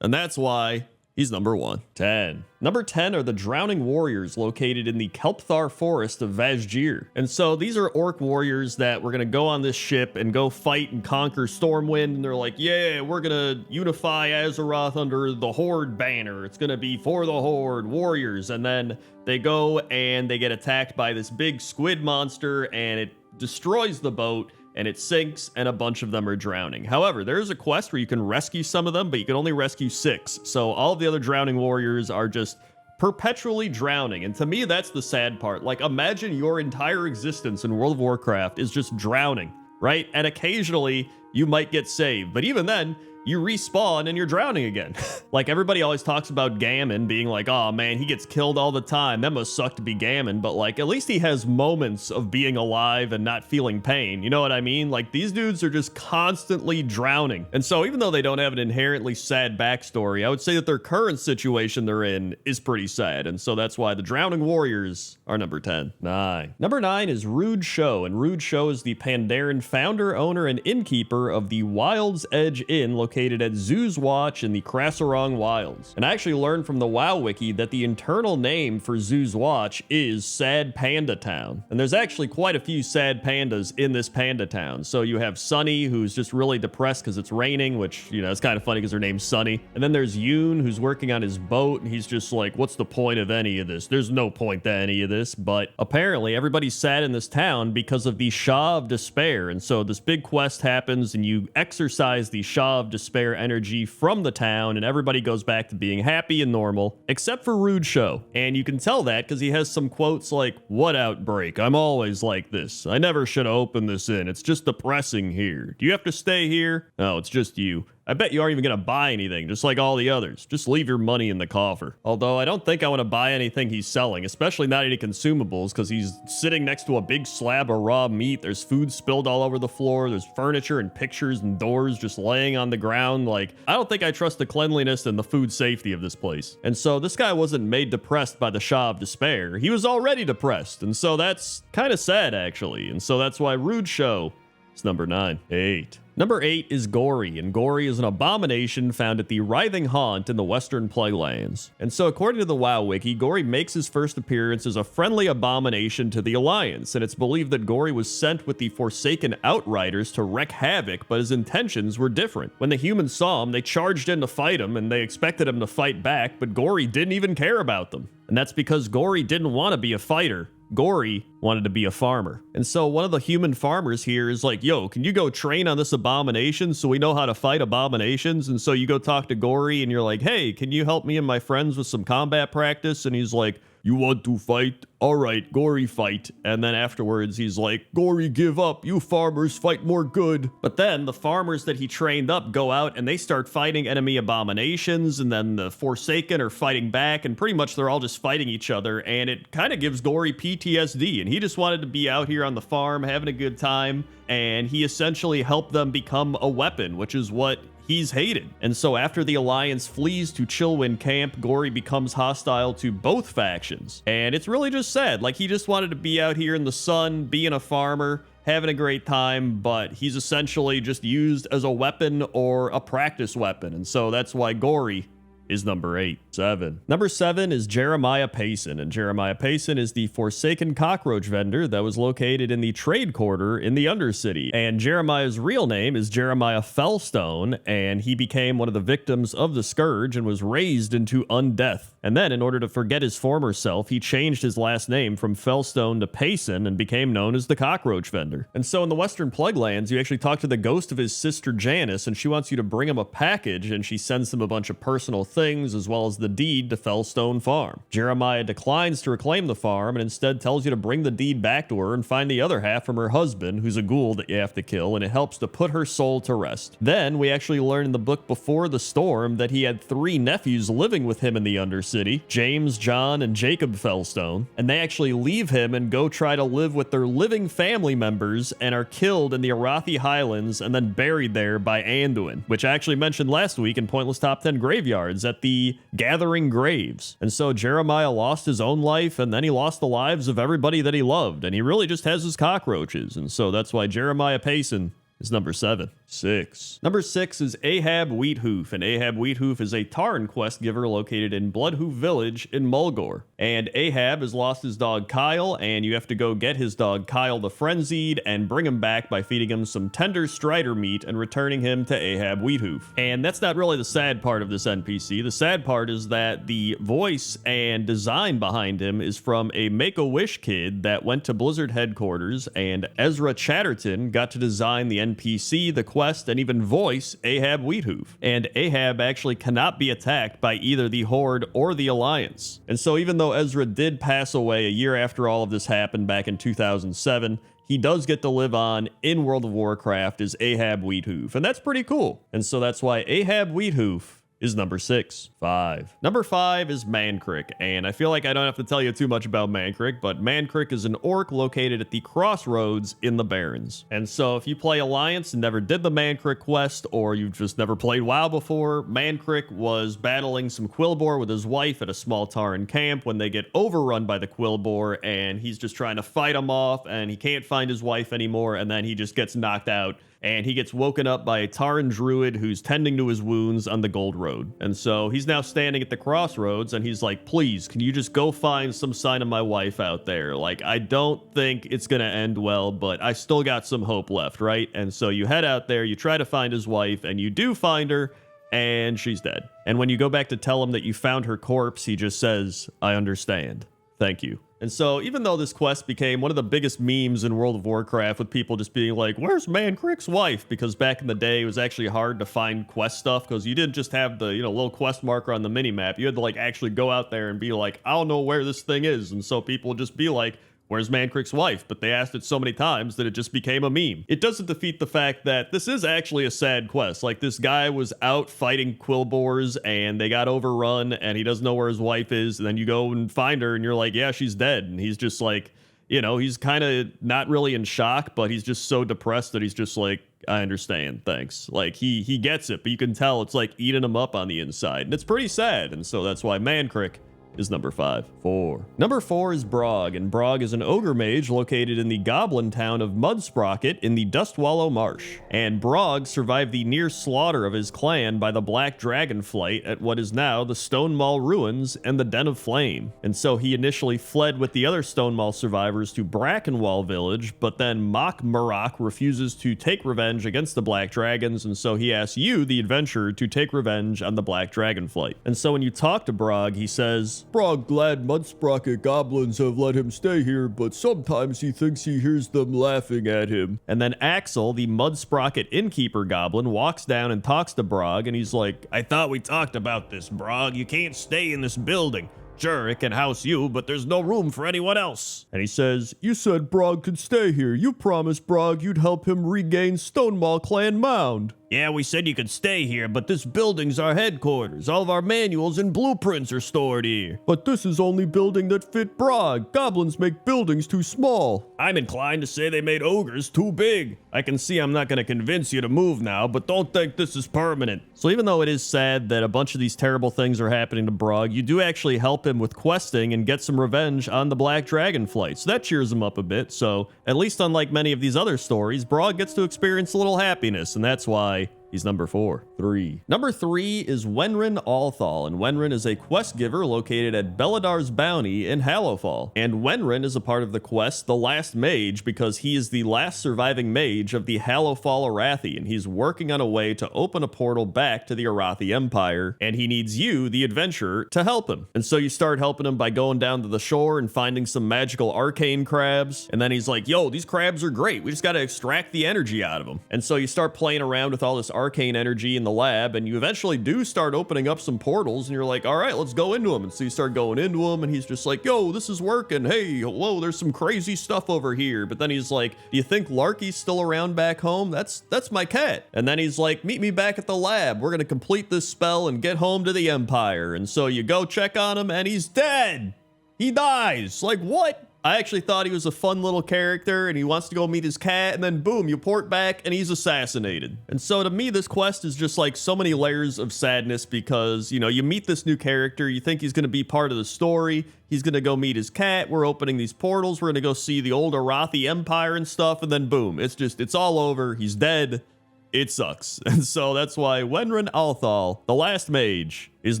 And that's why he's number 1. 10. Number 10 are the Drowning Warriors located in the Kelpthar Forest of Vazjir. And so these are orc warriors that we're going to go on this ship and go fight and conquer Stormwind. And they're like, yeah, we're going to unify Azeroth under the Horde banner. It's going to be for the Horde warriors. And then they go and they get attacked by this big squid monster and it destroys the boat. And it sinks, and a bunch of them are drowning. However, there is a quest where you can rescue some of them, but you can only rescue 6. So all of the other drowning warriors are just perpetually drowning. And to me, that's the sad part. Like, imagine your entire existence in World of Warcraft is just drowning, right? And occasionally, you might get saved. But even then, you respawn and you're drowning again. Like everybody always talks about Gammon being like, oh man, he gets killed all the time. That must suck to be Gammon. But like, at least he has moments of being alive and not feeling pain. You know what I mean? Like these dudes are just constantly drowning. And so even though they don't have an inherently sad backstory, I would say that their current situation they're in is pretty sad. And so that's why the Drowning Warriors are number 10. 9. Number 9 is Rude Show. And Rude Show is the Pandaren founder, owner, and innkeeper of the Wild's Edge Inn located at Zoo's Watch in the Krasarong Wilds. And I actually learned from the WoW wiki that the internal name for Zoo's Watch is Sad Panda Town. And there's actually quite a few sad pandas in this panda town. So you have Sunny, who's just really depressed because it's raining, which, you know, it's kind of funny because her name's Sunny. And then there's Yoon, who's working on his boat, and he's just like, what's the point of any of this? There's no point to any of this. But apparently everybody's sad in this town because of the Shaw of Despair. And so this big quest happens and you exercise the Shaw of Despair energy from the town, and everybody goes back to being happy and normal, except for Rude Show. And you can tell that because he has some quotes like, what outbreak? I'm always like this. I never should have opened this in. It's just depressing here. Do you have to stay here? No, it's just you. I bet you aren't even going to buy anything, just like all the others. Just leave your money in the coffer. Although I don't think I want to buy anything he's selling, especially not any consumables, because he's sitting next to a big slab of raw meat. There's food spilled all over the floor. There's furniture and pictures and doors just laying on the ground. Like, I don't think I trust the cleanliness and the food safety of this place. And so this guy wasn't made depressed by the Shaw of Despair. He was already depressed. And so that's kind of sad, actually. And so that's why Rude Show is number 9. 8. Number 8 is Gory, and Gory is an abomination found at the Writhing Haunt in the Western Plaguelands. And so according to the WoW wiki, Gory makes his first appearance as a friendly abomination to the Alliance, and it's believed that Gory was sent with the Forsaken Outriders to wreak havoc, but his intentions were different. When the humans saw him, they charged in to fight him, and they expected him to fight back, but Gory didn't even care about them. And that's because Gory didn't want to be a fighter. Gory wanted to be a farmer. And so one of the human farmers here is like, yo, can you go train on this abomination so we know how to fight abominations? And so you go talk to Gory and you're like, hey, can you help me and my friends with some combat practice? And he's like, you want to fight? All right, Gory fight. And then afterwards he's like, Gory give up, you farmers fight more good. But then the farmers that he trained up go out and they start fighting enemy abominations, and then the Forsaken are fighting back, and pretty much they're all just fighting each other, and it kind of gives Gory PTSD, and he just wanted to be out here on the farm having a good time, and he essentially helped them become a weapon, which is what he's hated. And so after the Alliance flees to Chillwind Camp, Gory becomes hostile to both factions. And it's really just sad. Like, he just wanted to be out here in the sun, being a farmer, having a great time, but he's essentially just used as a weapon or a practice weapon. And so that's why Gory is number 8. 7. Number 7 is Jeremiah Payson, and Jeremiah Payson is the Forsaken cockroach vendor that was located in the trade quarter in the Undercity. And Jeremiah's real name is Jeremiah Fellstone, and he became one of the victims of the Scourge and was raised into undeath. And then, in order to forget his former self, he changed his last name from Fellstone to Payson and became known as the cockroach vendor. And so in the Western Plaguelands, you actually talk to the ghost of his sister Janice, and she wants you to bring him a package, and she sends him a bunch of personal things as well as the deed to Fellstone Farm. Jeremiah declines to reclaim the farm and instead tells you to bring the deed back to her and find the other half from her husband, who's a ghoul that you have to kill, and it helps to put her soul to rest. Then we actually learn in the book Before the Storm that he had 3 nephews living with him in the Undercity, James, John, and Jacob Fellstone, and they actually leave him and go try to live with their living family members and are killed in the Arathi Highlands and then buried there by Anduin, which I actually mentioned last week in Pointless Top 10 Graveyards at the Gathering Graves. And so Jeremiah lost his own life, and then he lost the lives of everybody that he loved, and he really just has his cockroaches. And so that's why Jeremiah Payson is number 7. 6. Number 6 is Ahab Wheathoof, and Ahab Wheathoof is a Tarn quest giver located in Bloodhoof Village in Mulgore. And Ahab has lost his dog Kyle, and you have to go get his dog Kyle the Frenzied and bring him back by feeding him some tender strider meat and returning him to Ahab Wheathoof. And that's not really the sad part of this NPC. The sad part is that the voice and design behind him is from a Make-A-Wish kid that went to Blizzard headquarters, and Ezra Chatterton got to design the NPC, the quest, and even voice Ahab Wheathoof. And Ahab actually cannot be attacked by either the Horde or the Alliance. And so even though Ezra did pass away a year after all of this happened back in 2007, he does get to live on in World of Warcraft as Ahab Wheathoof, and that's pretty cool. And so that's why Ahab Wheathoof is number 6. 5. Number 5 is Mankrik, and I feel like I don't have to tell you too much about Mankrik, but Mankrik is an orc located at the crossroads in the Barrens. And so if you play Alliance and never did the Mankrik quest, or you've just never played WoW before, Mankrik was battling some Quillboar with his wife at a small Tarn camp when they get overrun by the Quillboar, and he's just trying to fight them off, and he can't find his wife anymore, and then he just gets knocked out, and he gets woken up by a Tarn druid who's tending to his wounds on the Gold Road. And so he's now standing at the crossroads, and he's like, please, can you just go find some sign of my wife out there? Like, I don't think it's gonna end well, but I still got some hope left, right? And so you head out there, you try to find his wife, and you do find her, and she's dead. And when you go back to tell him that you found her corpse, he just says, I understand. Thank you. And so even though this quest became one of the biggest memes in World of Warcraft, with people just being like, where's Mankrik's wife? Because back in the day, it was actually hard to find quest stuff, because you didn't just have the, little quest marker on the minimap. You had to like actually go out there and be like, I don't know where this thing is. And so people would just be like, where's Mankrik's wife? But they asked it so many times that it just became a meme. It doesn't defeat the fact that this is actually a sad quest. Like, this guy was out fighting Quillboars and they got overrun and he doesn't know where his wife is. And then you go and find her and you're like, yeah, she's dead. And he's just like, he's kind of not really in shock, but he's just so depressed that he's just like, I understand, thanks. Like, he gets it, but you can tell it's like eating him up on the inside. And it's pretty sad. And so that's why Mankrik is number 5. 4. Number 4 is Brog, and Brog is an ogre mage located in the goblin town of Mudsprocket in the Dustwallow Marsh. And Brog survived the near slaughter of his clan by the Black Dragonflight at what is now the Stone Mall ruins and the Den of Flame. And so he initially fled with the other Stone Mall survivors to Brackenwall village, but then Mock Murrock refuses to take revenge against the Black Dragons, and so he asks you, the adventurer, to take revenge on the Black Dragonflight. And so when you talk to Brog, he says, Brog glad Mudsprocket goblins have let him stay here, but sometimes he thinks he hears them laughing at him. And then Axel, the Mudsprocket innkeeper goblin, walks down and talks to Brog, and he's like, I thought we talked about this, Brog. You can't stay in this building. Sure, it can house you, but there's no room for anyone else. And he says, you said Brog could stay here. You promised Brog you'd help him regain Stonemaul Clan Mound. Yeah, we said you could stay here, but this building's our headquarters. All of our manuals and blueprints are stored here. But this is only building that fit Brog. Goblins make buildings too small. I'm inclined to say they made ogres too big. I can see I'm not going to convince you to move now, but don't think this is permanent. So even though it is sad that a bunch of these terrible things are happening to Brog, you do actually help him with questing and get some revenge on the Black Dragonflight. So that cheers him up a bit. So at least unlike many of these other stories, Brog gets to experience a little happiness, and that's why he's number 4. 3. Number 3 is Wenrin Althal, and Wenrin is a quest giver located at Beladar's Bounty in Hallowfall. And Wenrin is a part of the quest The Last Mage because he is the last surviving mage of the Hallowfall Arathi, and he's working on a way to open a portal back to the Arathi Empire, and he needs you, the adventurer, to help him. And so you start helping him by going down to the shore and finding some magical arcane crabs, and then he's like, yo, these crabs are great. We just got to extract the energy out of them. And so you start playing around with all this arcane energy in the lab, and you eventually do start opening up some portals, and you're like, all right, let's go into them. And so you start going into them, and he's just like, yo, this is working. Hey, whoa, there's some crazy stuff over here. But then he's like, do you think Larky's still around back home? That's my cat. And then he's like, meet me back at the lab. We're gonna complete this spell and get home to the Empire. And so you go check on him, and he's dead. He dies. Like, what? I actually thought he was a fun little character and he wants to go meet his cat, and then boom, you port back and he's assassinated. And so to me, this quest is just like so many layers of sadness because, you know, you meet this new character, you think he's going to be part of the story, he's going to go meet his cat, we're opening these portals, we're going to go see the old Arathi Empire and stuff, and then boom, it's all over, he's dead. It sucks. And so that's why Wenrin Althal, the last mage, is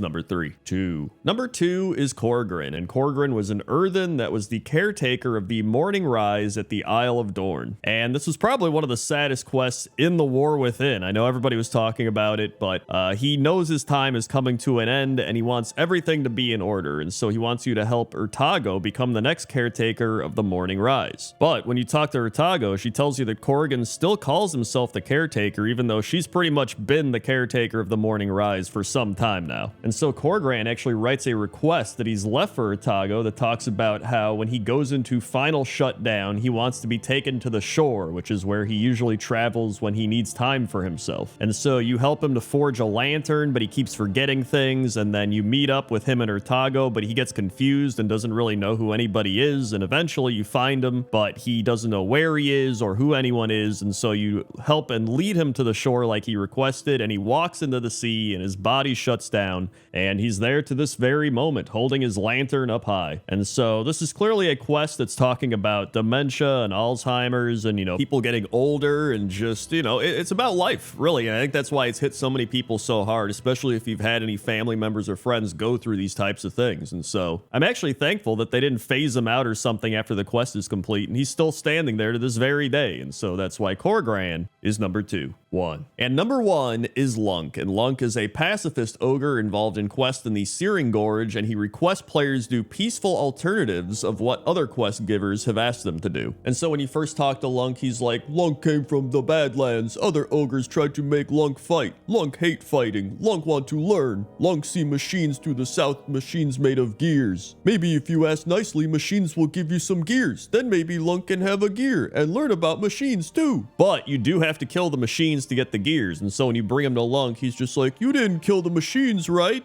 number 3. 2. Number 2 is Corgrin, and Corgrin was an earthen that was the caretaker of the Morning Rise at the Isle of Dorn. And this was probably one of the saddest quests in the War Within. I know everybody was talking about it, but he knows his time is coming to an end, and he wants everything to be in order, and so he wants you to help Urtago become the next caretaker of the Morning Rise. But when you talk to Urtago, she tells you that Corgin still calls himself the caretaker, even though she's pretty much been the caretaker of the Morning Rise for some time now. And so Corgran actually writes a request that he's left for Urtago that talks about how when he goes into final shutdown, he wants to be taken to the shore, which is where he usually travels when he needs time for himself. And so you help him to forge a lantern, but he keeps forgetting things, and then you meet up with him and Urtago, but he gets confused and doesn't really know who anybody is, and eventually you find him, but he doesn't know where he is or who anyone is, and so you help and lead him to the shore like he requested, and he walks into the sea and his body shuts down, and he's there to this very moment holding his lantern up high. And so this is clearly a quest that's talking about dementia and Alzheimer's and, you know, people getting older and just, you know, it's about life, really. And I think that's why it's hit so many people so hard, especially if you've had any family members or friends go through these types of things. And so I'm actually thankful that they didn't phase him out or something after the quest is complete, and he's still standing there to this very day. And so that's why Corgran is number 2. 1. And number 1 is Lunk, and Lunk is a pacifist ogre involved in quests in the Searing Gorge, and he requests players do peaceful alternatives of what other quest givers have asked them to do. And so when you first talk to Lunk, he's like, Lunk came from the Badlands. Other ogres tried to make Lunk fight. Lunk hate fighting. Lunk want to learn. Lunk see machines to the south, machines made of gears. Maybe if you ask nicely, machines will give you some gears. Then maybe Lunk can have a gear and learn about machines too. But you do have to kill the machines to get the gears, and so when you bring him to Lunk, he's just like, you didn't kill the machines, right?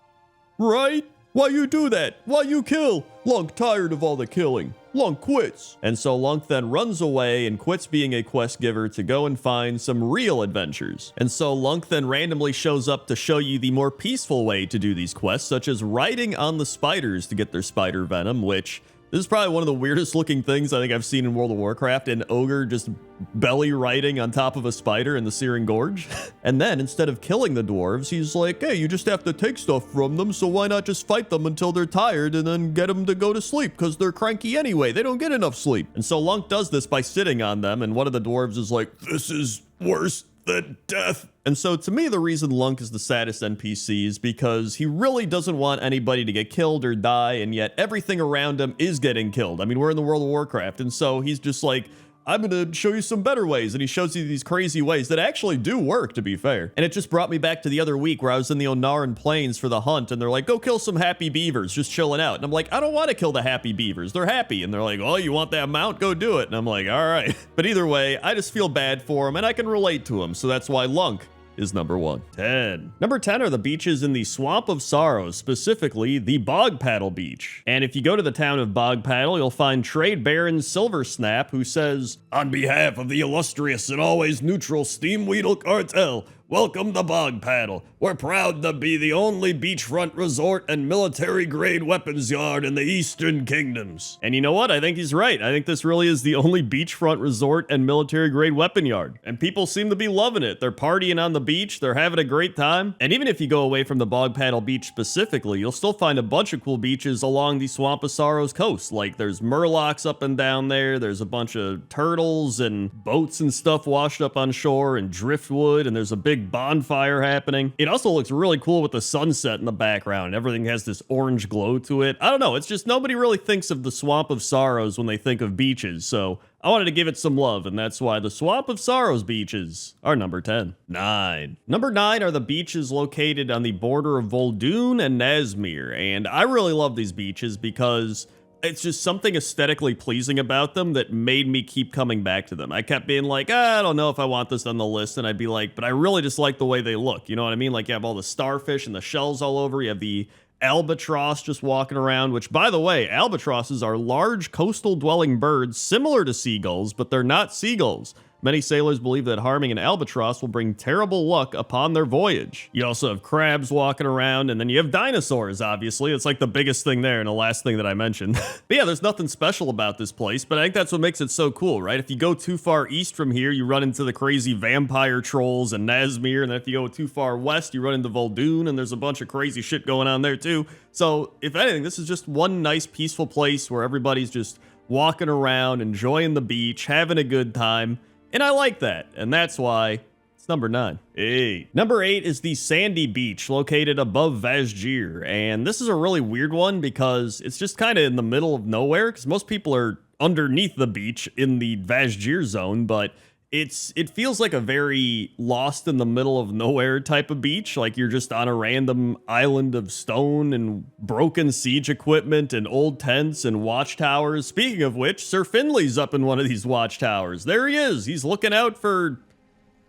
Right? Why you do that? Why you kill? Lunk tired of all the killing. Lunk quits. And so Lunk then runs away and quits being a quest giver to go and find some real adventures. And so Lunk then randomly shows up to show you the more peaceful way to do these quests, such as riding on the spiders to get their spider venom, which this is probably one of the weirdest looking things I think I've seen in World of Warcraft, an ogre just belly riding on top of a spider in the Searing Gorge. And then instead of killing the dwarves, he's like, hey, you just have to take stuff from them, so why not just fight them until they're tired and then get them to go to sleep, because they're cranky anyway, they don't get enough sleep. And so Lunk does this by sitting on them, and one of the dwarves is like, this is worse than death. And so to me, the reason Lunk is the saddest NPC is because he really doesn't want anybody to get killed or die, and yet everything around him is getting killed. I mean, we're in the World of Warcraft, and so he's just like, I'm gonna show you some better ways, and he shows you these crazy ways that actually do work, to be fair. And it just brought me back to the other week where I was in the Onaran Plains for the hunt, and they're like, go kill some happy beavers, just chilling out. And I'm like, I don't want to kill the happy beavers, they're happy. And they're like, oh, you want that mount? Go do it. And I'm like, all right. But either way, I just feel bad for him, and I can relate to him, so that's why Lunk is number 1. 10. Number 10 are the beaches in the Swamp of Sorrows, specifically the Bog Paddle Beach. And if you go to the town of Bog Paddle, you'll find Trade Baron Silversnap, who says, on behalf of the illustrious and always neutral Steamweedle Cartel, welcome to Bog Paddle. We're proud to be the only beachfront resort and military-grade weapons yard in the Eastern Kingdoms. And you know what? I think he's right. I think this really is the only beachfront resort and military-grade weapon yard. And people seem to be loving it. They're partying on the beach. They're having a great time. And even if you go away from the Bog Paddle Beach specifically, you'll still find a bunch of cool beaches along the Swamp of Sorrows coast. Like, there's murlocs up and down there. There's a bunch of turtles and boats and stuff washed up on shore and driftwood. And there's a big bonfire happening. It also looks really cool with the sunset in the background. Everything has this orange glow to it. I don't know, it's just nobody really thinks of the Swamp of Sorrows when they think of beaches, so I wanted to give it some love, and that's why the Swamp of Sorrows beaches are number 10. 9. Number 9 are the beaches located on the border of Vol'dun and Nazmir, and I really love these beaches because it's just something aesthetically pleasing about them that made me keep coming back to them. I kept being like, I don't know if I want this on the list, and I'd be like, but I really just like the way they look. You know what I mean? Like, you have all the starfish and the shells all over. You have the albatross just walking around, which, by the way, albatrosses are large coastal dwelling birds similar to seagulls, but they're not seagulls. Many sailors believe that harming an albatross will bring terrible luck upon their voyage. You also have crabs walking around, and then you have dinosaurs, obviously. It's like the biggest thing there and the last thing that I mentioned. But yeah, there's nothing special about this place, but I think that's what makes it so cool, right? If you go too far east from here, you run into the crazy vampire trolls and Nazmir, and then if you go too far west, you run into Vol'dun, and there's a bunch of crazy shit going on there too. So, if anything, this is just one nice, peaceful place where everybody's just walking around, enjoying the beach, having a good time. And I like that, and that's why it's number 9. 8. Number 8 is the Sandy Beach, located above Vazjir, and this is a really weird one because it's just kind of in the middle of nowhere, because most people are underneath the beach in the Vazjir zone, but it feels like a very lost in the middle of nowhere type of beach, like you're just on a random island of stone and broken siege equipment and old tents and watchtowers. Speaking of which, Sir Finley's up in one of these watchtowers. There he is. He's looking out for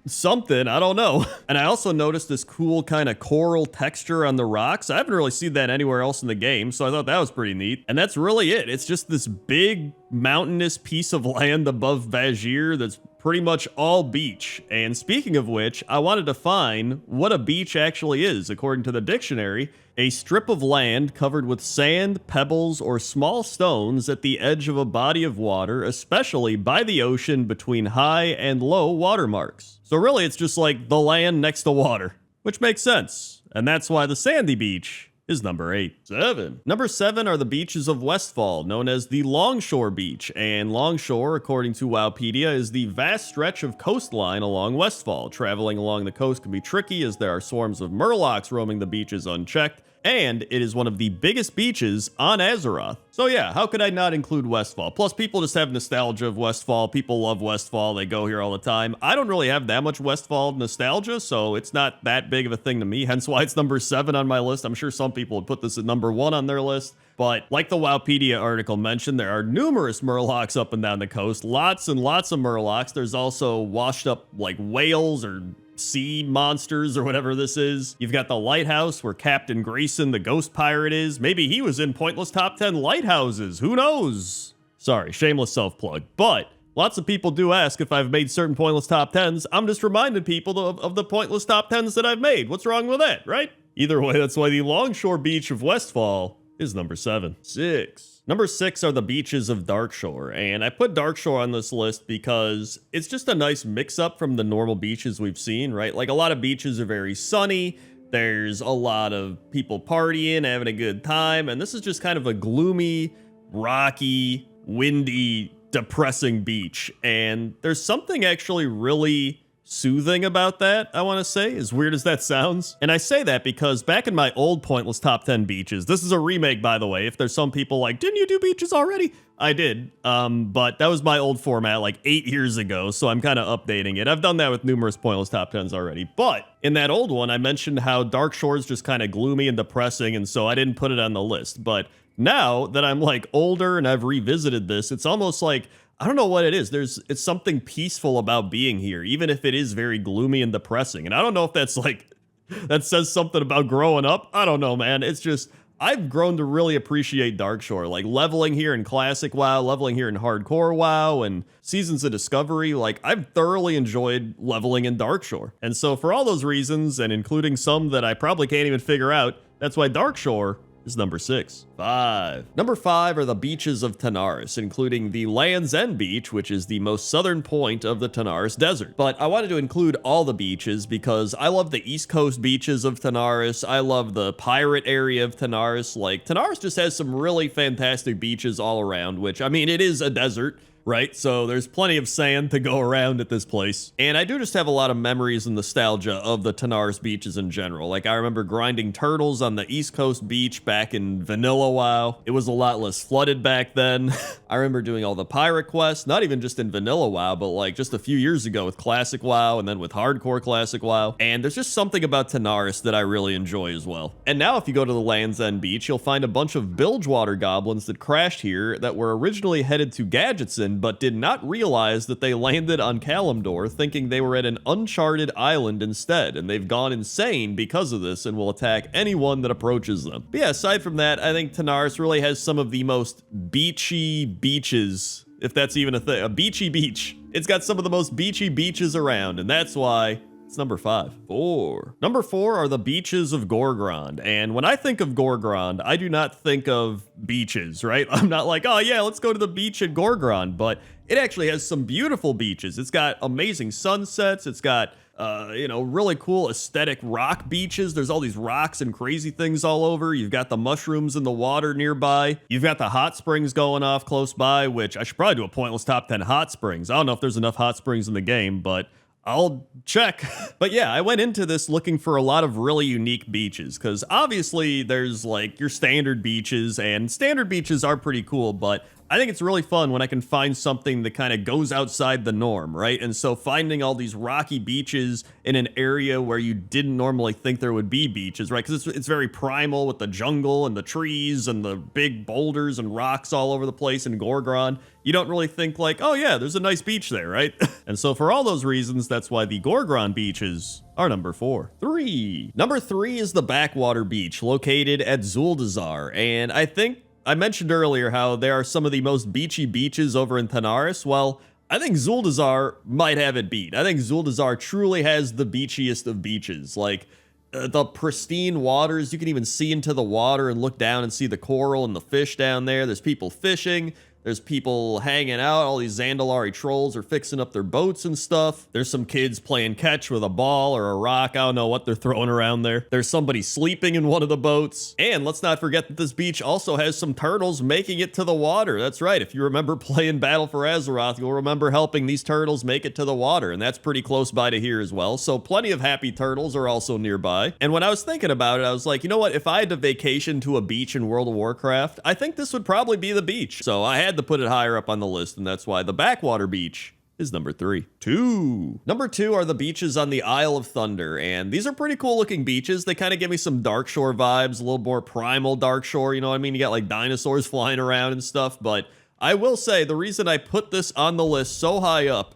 something, I don't know. And I also noticed this cool kind of coral texture on the rocks. I haven't really seen that anywhere else in the game, so I thought that was pretty neat. And that's really it. It's just this big mountainous piece of land above Vazjir that's pretty much all beach. And speaking of which, I wanted to find what a beach actually is. According to the dictionary, a strip of land covered with sand, pebbles, or small stones at the edge of a body of water, especially by the ocean between high and low water marks. So really, it's just like the land next to water, which makes sense. And that's why the sandy beach is number 8. 7. Number 7 are the beaches of Westfall, known as the Longshore Beach. And Longshore, according to Wowpedia, is the vast stretch of coastline along Westfall. Traveling along the coast can be tricky as there are swarms of murlocs roaming the beaches unchecked, and it is one of the biggest beaches on Azeroth. So yeah, how could I not include Westfall? Plus, people just have nostalgia of Westfall. People love Westfall. They go here all the time. I don't really have that much Westfall nostalgia, so it's not that big of a thing to me, hence why it's number 7 on my list. I'm sure some people would put this at number 1 on their list, but like the Wowpedia article mentioned, there are numerous murlocs up and down the coast. Lots and lots of murlocs. There's also washed up like whales or sea monsters or whatever this is. You've got the lighthouse where Captain Grayson, the ghost pirate, is. Maybe he was in Pointless Top 10 lighthouses. Who knows? Sorry, shameless self-plug. But lots of people do ask if I've made certain pointless top 10s. I'm just reminding people of the pointless top 10s that I've made. What's wrong with that, right? Either way, that's why the Longshore Beach of Westfall is number 7. 6. Number 6 are the beaches of Darkshore, and I put Darkshore on this list because it's just a nice mix-up from the normal beaches we've seen, right? Like, a lot of beaches are very sunny, there's a lot of people partying, having a good time, and this is just kind of a gloomy, rocky, windy, depressing beach, and there's something actually really soothing about that, I want to say, as weird as that sounds. And I say that because back in my old pointless top 10 beaches, this is a remake, by the way, if there's some people like, didn't you do beaches already? I did, but that was my old format like 8 years ago, so I'm kind of updating it. I've done that with numerous pointless top 10s already, but in that old one, I mentioned how Darkshore is just kind of gloomy and depressing, and so I didn't put it on the list. But now that I'm like older and I've revisited this, it's almost like, I don't know what it is. It's something peaceful about being here, even if it is very gloomy and depressing. And I don't know if that's like, that says something about growing up. I don't know, man. It's just, I've grown to really appreciate Darkshore. Like leveling here in Classic WoW, leveling here in Hardcore WoW, and Seasons of Discovery. Like, I've thoroughly enjoyed leveling in Darkshore. And so for all those reasons, and including some that I probably can't even figure out, that's why Darkshore is number 6. 5. Number 5 are the beaches of Tanaris, including the Land's End Beach, which is the most southern point of the Tanaris Desert. But I wanted to include all the beaches because I love the East Coast beaches of Tanaris. I love the pirate area of Tanaris. Like, Tanaris just has some really fantastic beaches all around, which, I mean, it is a desert, right? So there's plenty of sand to go around at this place. And I do just have a lot of memories and nostalgia of the Tanaris beaches in general. Like, I remember grinding turtles on the East Coast beach back in Vanilla WoW. It was a lot less flooded back then. I remember doing all the pirate quests, not even just in Vanilla WoW, but like just a few years ago with Classic WoW and then with Hardcore Classic WoW. And there's just something about Tanaris that I really enjoy as well. And now if you go to the Land's End Beach, you'll find a bunch of Bilgewater goblins that crashed here that were originally headed to Gadgetzin, but did not realize that they landed on Kalimdor, thinking they were at an uncharted island instead, and they've gone insane because of this and will attack anyone that approaches them. But yeah, aside from that, I think Tanaris really has some of the most beachy beaches, if that's even a thing. A beachy beach. It's got some of the most beachy beaches around, and that's why it's number 5. 4. Number 4 are the beaches of Gorgrond. And when I think of Gorgrond, I do not think of beaches, right? I'm not like, oh yeah, let's go to the beach at Gorgrond. But it actually has some beautiful beaches. It's got amazing sunsets. It's got, really cool aesthetic rock beaches. There's all these rocks and crazy things all over. You've got the mushrooms in the water nearby. You've got the hot springs going off close by, which I should probably do a pointless top 10 hot springs. I don't know if there's enough hot springs in the game, but I'll check. But yeah, I went into this looking for a lot of really unique beaches because obviously there's like your standard beaches, and standard beaches are pretty cool, but I think it's really fun when I can find something that kind of goes outside the norm, right? And so finding all these rocky beaches in an area where you didn't normally think there would be beaches, right? Because it's very primal with the jungle and the trees and the big boulders and rocks all over the place in Gorgrond. You don't really think like, oh yeah, there's a nice beach there, right? And so for all those reasons, that's why the Gorgrond beaches are number 4. 3. Number 3 is the Backwater Beach, located at Zuldazar. And I think I mentioned earlier how there are some of the most beachy beaches over in Tanaris. Well, I think Zuldazar might have it beat. I think Zuldazar truly has the beachiest of beaches. Like, the pristine waters, you can even see into the water and look down and see the coral and the fish down there. There's people fishing. There's people hanging out. All these Zandalari trolls are fixing up their boats and stuff. There's some kids playing catch with a ball or a rock. I don't know what they're throwing around there. There's somebody sleeping in one of the boats. And let's not forget that this beach also has some turtles making it to the water. That's right. If you remember playing Battle for Azeroth, you'll remember helping these turtles make it to the water. And that's pretty close by to here as well. So plenty of happy turtles are also nearby. And when I was thinking about it, I was like, you know what? If I had to vacation to a beach in World of Warcraft, I think this would probably be the beach. So I had to put it higher up on the list, and that's why the Backwater Beach is number 3. 2. Number 2 are the beaches on the Isle of Thunder, and these are pretty cool looking beaches. They kind of give me some Darkshore vibes, a little more primal Darkshore, you know what I mean? You got like dinosaurs flying around and stuff, but I will say the reason I put this on the list so high up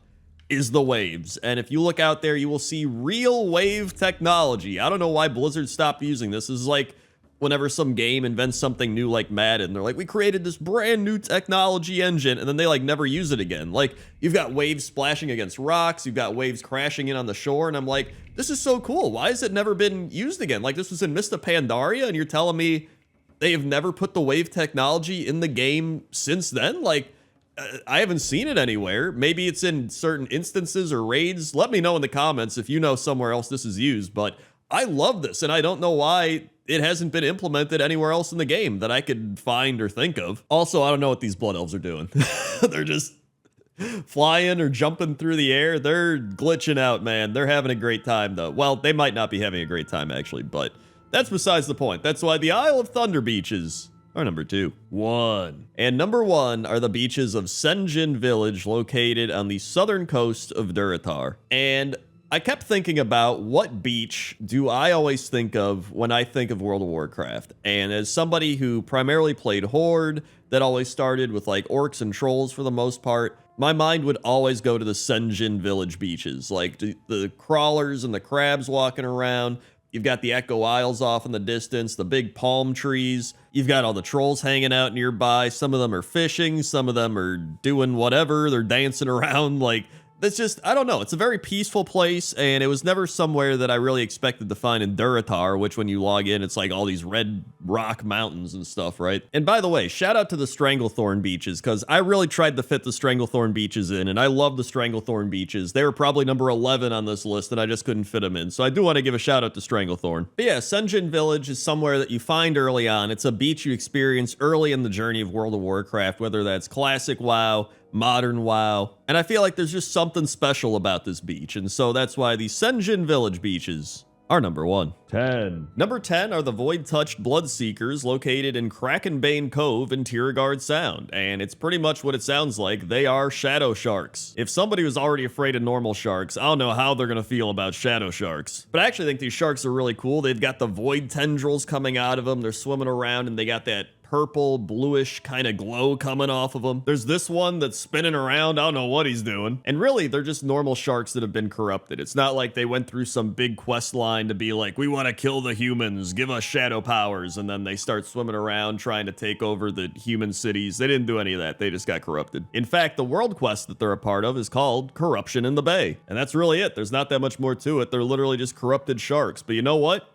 is the waves. And if you look out there, you will see real wave technology. I don't know why Blizzard stopped using this. This is like whenever some game invents something new like Madden, they're like, we created this brand new technology engine, and then they like never use it again. Like, you've got waves splashing against rocks, you've got waves crashing in on the shore, and I'm like, this is so cool. Why has it never been used again? Like, this was in Mista Pandaria, and you're telling me they have never put the wave technology in the game since then? Like, I haven't seen it anywhere. Maybe it's in certain instances or raids. Let me know in the comments if you know somewhere else this is used, but I love this, and I don't know why it hasn't been implemented anywhere else in the game that I could find or think of. Also, I don't know what these Blood Elves are doing. They're just flying or jumping through the air. They're glitching out, man. They're having a great time, though. Well, they might not be having a great time, actually, but that's besides the point. That's why the Isle of Thunder beaches are number 2. 1. And number 1 are the beaches of Senjin Village, located on the southern coast of Durotar. And I kept thinking about what beach do I always think of when I think of World of Warcraft. And as somebody who primarily played Horde, that always started with like orcs and trolls for the most part, my mind would always go to the Senjin Village beaches. Like the crawlers and the crabs walking around. You've got the Echo Isles off in the distance, the big palm trees. You've got all the trolls hanging out nearby. Some of them are fishing. Some of them are doing whatever. They're dancing around. Like, that's just, I don't know. It's a very peaceful place, and it was never somewhere that I really expected to find in Durotar, which when you log in, it's like all these red rock mountains and stuff, right? And by the way, shout out to the Stranglethorn beaches, because I really tried to fit the Stranglethorn beaches in, and I love the Stranglethorn beaches. They were probably number 11 on this list, and I just couldn't fit them in. So I do want to give a shout out to Stranglethorn. But yeah, Senjin Village is somewhere that you find early on. It's a beach you experience early in the journey of World of Warcraft, whether that's classic WoW, modern WoW, and I feel like there's just something special about this beach, and so that's why the Senjin Village beaches are number 1. 10. Number 10 are the Void-Touched Bloodseekers, located in Krakenbane Cove in Tiragard Sound, and it's pretty much what it sounds like. They are shadow sharks. If somebody was already afraid of normal sharks, I don't know how they're gonna feel about shadow sharks. But I actually think these sharks are really cool. They've got the void tendrils coming out of them, they're swimming around, and they got that purple, bluish kind of glow coming off of them. There's this one that's spinning around. I don't know what he's doing. And really, they're just normal sharks that have been corrupted. It's not like they went through some big quest line to be like, we want to kill the humans, give us shadow powers, and then they start swimming around trying to take over the human cities. They didn't do any of that. They just got corrupted. In fact, the world quest that they're a part of is called Corruption in the Bay. And that's really it. There's not that much more to it. They're literally just corrupted sharks. But you know what?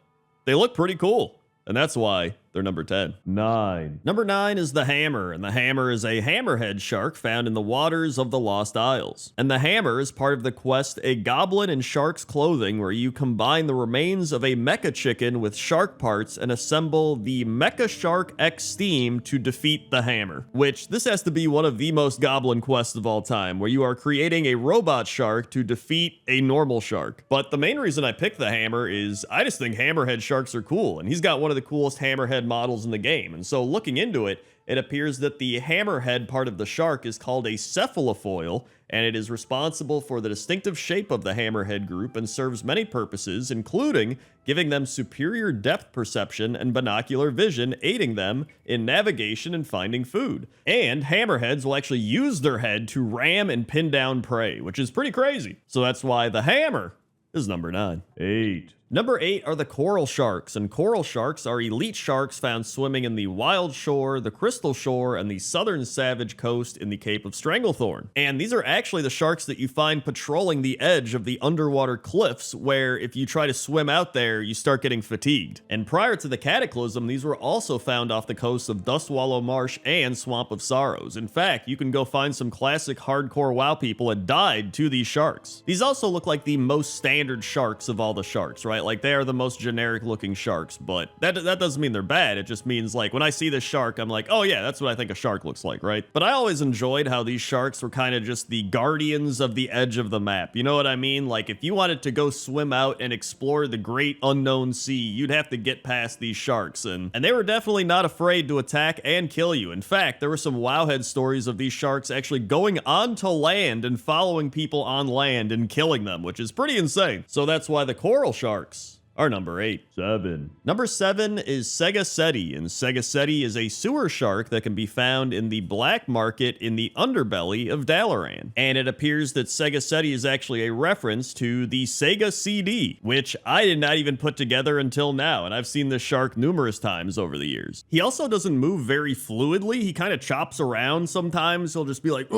They look pretty cool. And that's why they're number 10. 9. Number 9 is the Hammer, and the Hammer is a hammerhead shark found in the waters of the Lost Isles. And the Hammer is part of the quest A Goblin in Shark's Clothing, where you combine the remains of a mecha chicken with shark parts and assemble the Mecha Shark X Steam to defeat the Hammer. Which, this has to be one of the most goblin quests of all time, where you are creating a robot shark to defeat a normal shark. But the main reason I picked the Hammer is I just think hammerhead sharks are cool, and he's got one of the coolest hammerhead models in the game. And so looking into it, it appears that the hammerhead part of the shark is called a cephalofoil, and it is responsible for the distinctive shape of the hammerhead group and serves many purposes, including giving them superior depth perception and binocular vision, aiding them in navigation and finding food. And hammerheads will actually use their head to ram and pin down prey, which is pretty crazy. So that's why the Hammer is number 9. 8. Number 8 are the coral sharks, and coral sharks are elite sharks found swimming in the Wild Shore, the Crystal Shore, and the Southern Savage Coast in the Cape of Stranglethorn. And these are actually the sharks that you find patrolling the edge of the underwater cliffs, where if you try to swim out there, you start getting fatigued. And prior to the Cataclysm, these were also found off the coasts of Dustwallow Marsh and Swamp of Sorrows. In fact, you can go find some classic hardcore WoW people that died to these sharks. These also look like the most standard sharks of all the sharks, right? Like, they are the most generic looking sharks, but that doesn't mean they're bad. It just means, like, when I see this shark, I'm like, oh yeah, that's what I think a shark looks like, right? But I always enjoyed how these sharks were kind of just the guardians of the edge of the map. You know what I mean? Like, if you wanted to go swim out and explore the great unknown sea, you'd have to get past these sharks, and they were definitely not afraid to attack and kill you. In fact, there were some Wowhead stories of these sharks actually going onto land and following people on land and killing them, which is pretty insane. So that's why the coral sharks our number 8. 7. Number 7 is Segaseti, and Segaseti is a sewer shark that can be found in the black market in the underbelly of Dalaran. And it appears that Segaseti is actually a reference to the Sega CD, which I did not even put together until now, and I've seen this shark numerous times over the years. He also doesn't move very fluidly. He kind of chops around sometimes. He'll just be like,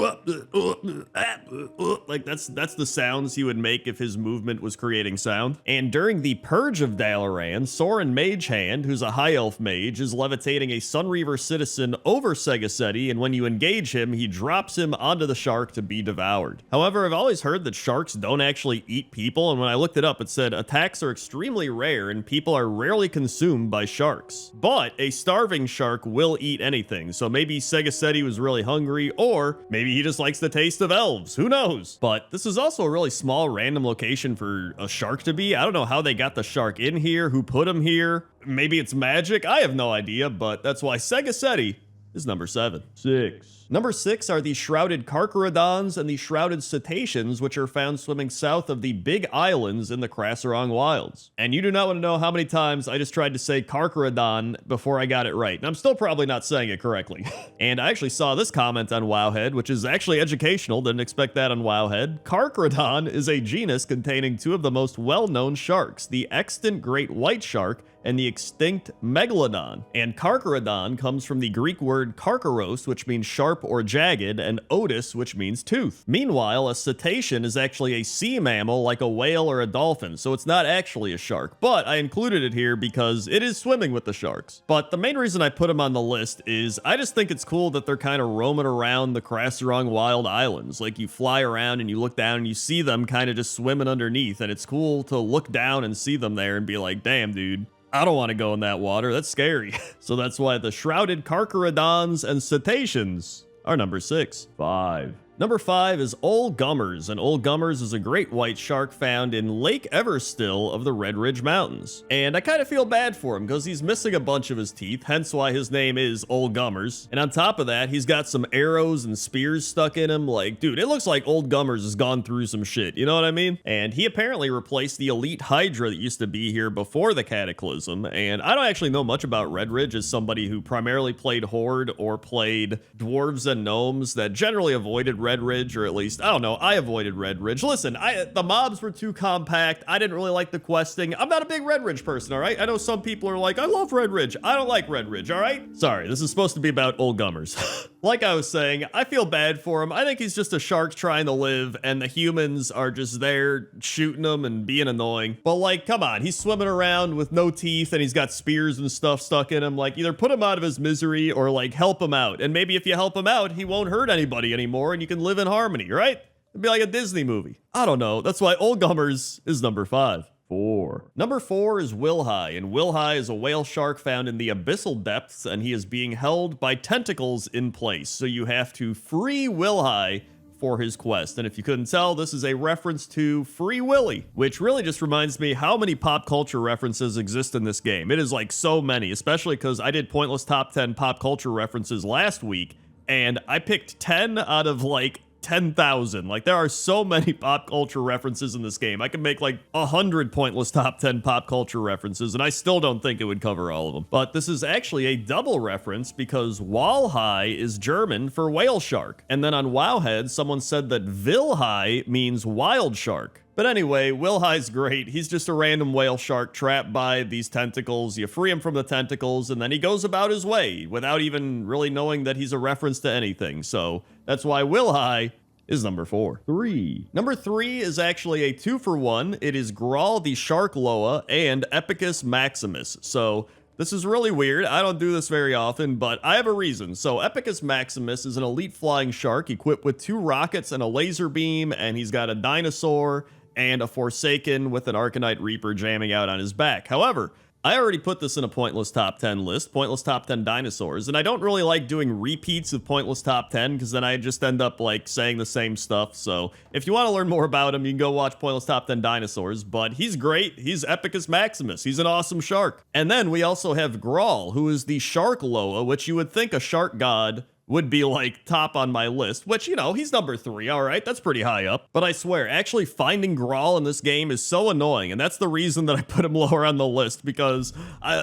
like that's the sounds he would make if his movement was creating sound. And during the Purge of Dalaran, Soren Magehand, who's a high elf mage, is levitating a Sunreaver citizen over Segaseti, and when you engage him, he drops him onto the shark to be devoured. However, I've always heard that sharks don't actually eat people, and when I looked it up, it said attacks are extremely rare and people are rarely consumed by sharks. But a starving shark will eat anything, so maybe Segaseti was really hungry, or maybe he just likes the taste of elves. Who knows? But this is also a really small random location for a shark to be. I don't know how they got the shark in here, who put him here. Maybe it's magic. I have no idea, but that's why Segaseti is number 7. 6. Number 6 are the shrouded Carcharodons and the shrouded cetaceans, which are found swimming south of the Big Islands in the Krasarong Wilds. And you do not want to know how many times I just tried to say Carcharodon before I got it right. And I'm still probably not saying it correctly. And I actually saw this comment on Wowhead, which is actually educational. Didn't expect that on Wowhead. Carcharodon is a genus containing two of the most well-known sharks, the extant great white shark and the extinct Megalodon. And Carcharodon comes from the Greek word karkaros, which means sharp or jagged, and otis, which means tooth. Meanwhile, a cetacean is actually a sea mammal like a whale or a dolphin, so it's not actually a shark, but I included it here because it is swimming with the sharks. But the main reason I put them on the list is I just think it's cool that they're kind of roaming around the Krasarong Wild Islands. Like, you fly around and you look down and you see them kind of just swimming underneath, and it's cool to look down and see them there and be like, damn, dude, I don't want to go in that water. That's scary. So that's why the shrouded Carcharodons and cetaceans are number 6. 5. Number 5 is Ol Gummers, and Ol Gummers is a great white shark found in Lake Everstill of the Red Ridge Mountains. And I kind of feel bad for him because he's missing a bunch of his teeth, hence why his name is Ol Gummers. And on top of that, he's got some arrows and spears stuck in him. Like, dude, it looks like Old Gummers has gone through some shit, you know what I mean? And he apparently replaced the elite Hydra that used to be here before the Cataclysm. And I don't actually know much about Red Ridge as somebody who primarily played Horde or played Dwarves and Gnomes that generally avoided Red Ridge, or at least, I don't know, I avoided Red Ridge. Listen, the mobs were too compact. I didn't really like the questing. I'm not a big Red Ridge person, all right? I know some people are like, I love Red Ridge. I don't like Red Ridge, all right? Sorry, this is supposed to be about Old Gummers. Like I was saying, I feel bad for him. I think he's just a shark trying to live, and the humans are just there shooting him and being annoying. But like, come on, he's swimming around with no teeth, and he's got spears and stuff stuck in him. Like, either put him out of his misery or like help him out. And maybe if you help him out, he won't hurt anybody anymore, and you can live in harmony, right? It'd be like a Disney movie. I don't know. That's why Old Gummers is number 5. 4. Number 4 is Wilhai, and Wilhai is a whale shark found in the abyssal depths, and he is being held by tentacles in place. So you have to free Wilhai for his quest. And if you couldn't tell, this is a reference to Free Willy, which really just reminds me how many pop culture references exist in this game. It is like so many, especially because I did Pointless Top 10 pop culture references last week, and I picked 10 out of like 10,000. Like, there are so many pop culture references in this game. I could make like 100 Pointless Top 10 pop culture references, and I still don't think it would cover all of them. But this is actually a double reference because Walhai is German for whale shark. And then on Wowhead, someone said that Vilhai means wild shark. But anyway, Wilhai's great. He's just a random whale shark trapped by these tentacles. You free him from the tentacles, and then he goes about his way without even really knowing that he's a reference to anything. So that's why Wilhai is number 4. 3. Number 3 is actually a 2-for-1. It is Grawl the Shark Loa and Epicus Maximus. So this is really weird. I don't do this very often, but I have a reason. So Epicus Maximus is an elite flying shark equipped with 2 rockets and a laser beam, and he's got a dinosaur and a Forsaken with an Arcanite Reaper jamming out on his back. However, I already put this in a Pointless Top 10 list, Pointless Top 10 Dinosaurs, and I don't really like doing repeats of Pointless Top 10 because then I just end up like saying the same stuff. So if you want to learn more about him, you can go watch Pointless Top 10 Dinosaurs, but he's great. He's Epicus Maximus. He's an awesome shark. And then we also have Grawl, who is the Shark Loa, which you would think a shark god would be like top on my list, which, you know, he's number 3. All right, that's pretty high up. But I swear, actually finding Grawl in this game is so annoying. And that's the reason that I put him lower on the list, because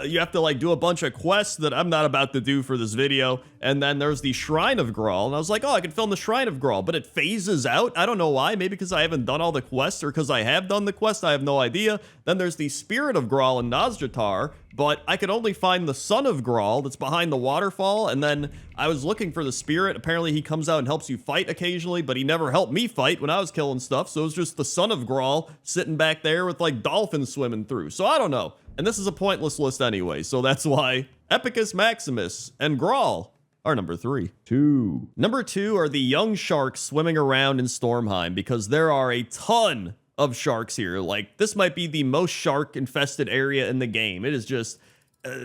you have to like do a bunch of quests that I'm not about to do for this video. And then there's the Shrine of Grawl. And I was like, oh, I can film the Shrine of Grawl, but it phases out. I don't know why. Maybe because I haven't done all the quests, or because I have done the quest. I have no idea. Then there's the Spirit of Grawl in Nosjatar, but I could only find the Son of Grawl that's behind the waterfall. And then I was looking for the Spirit. Apparently he comes out and helps you fight occasionally, but he never helped me fight when I was killing stuff. So it was just the Son of Grawl sitting back there with like dolphins swimming through. So I don't know. And this is a pointless list anyway. So that's why Epicus Maximus and Grawl are number 3. Number 2 are the young sharks swimming around in Stormheim, because there are a ton of sharks here. Like, this might be the most shark infested area in the game. It is just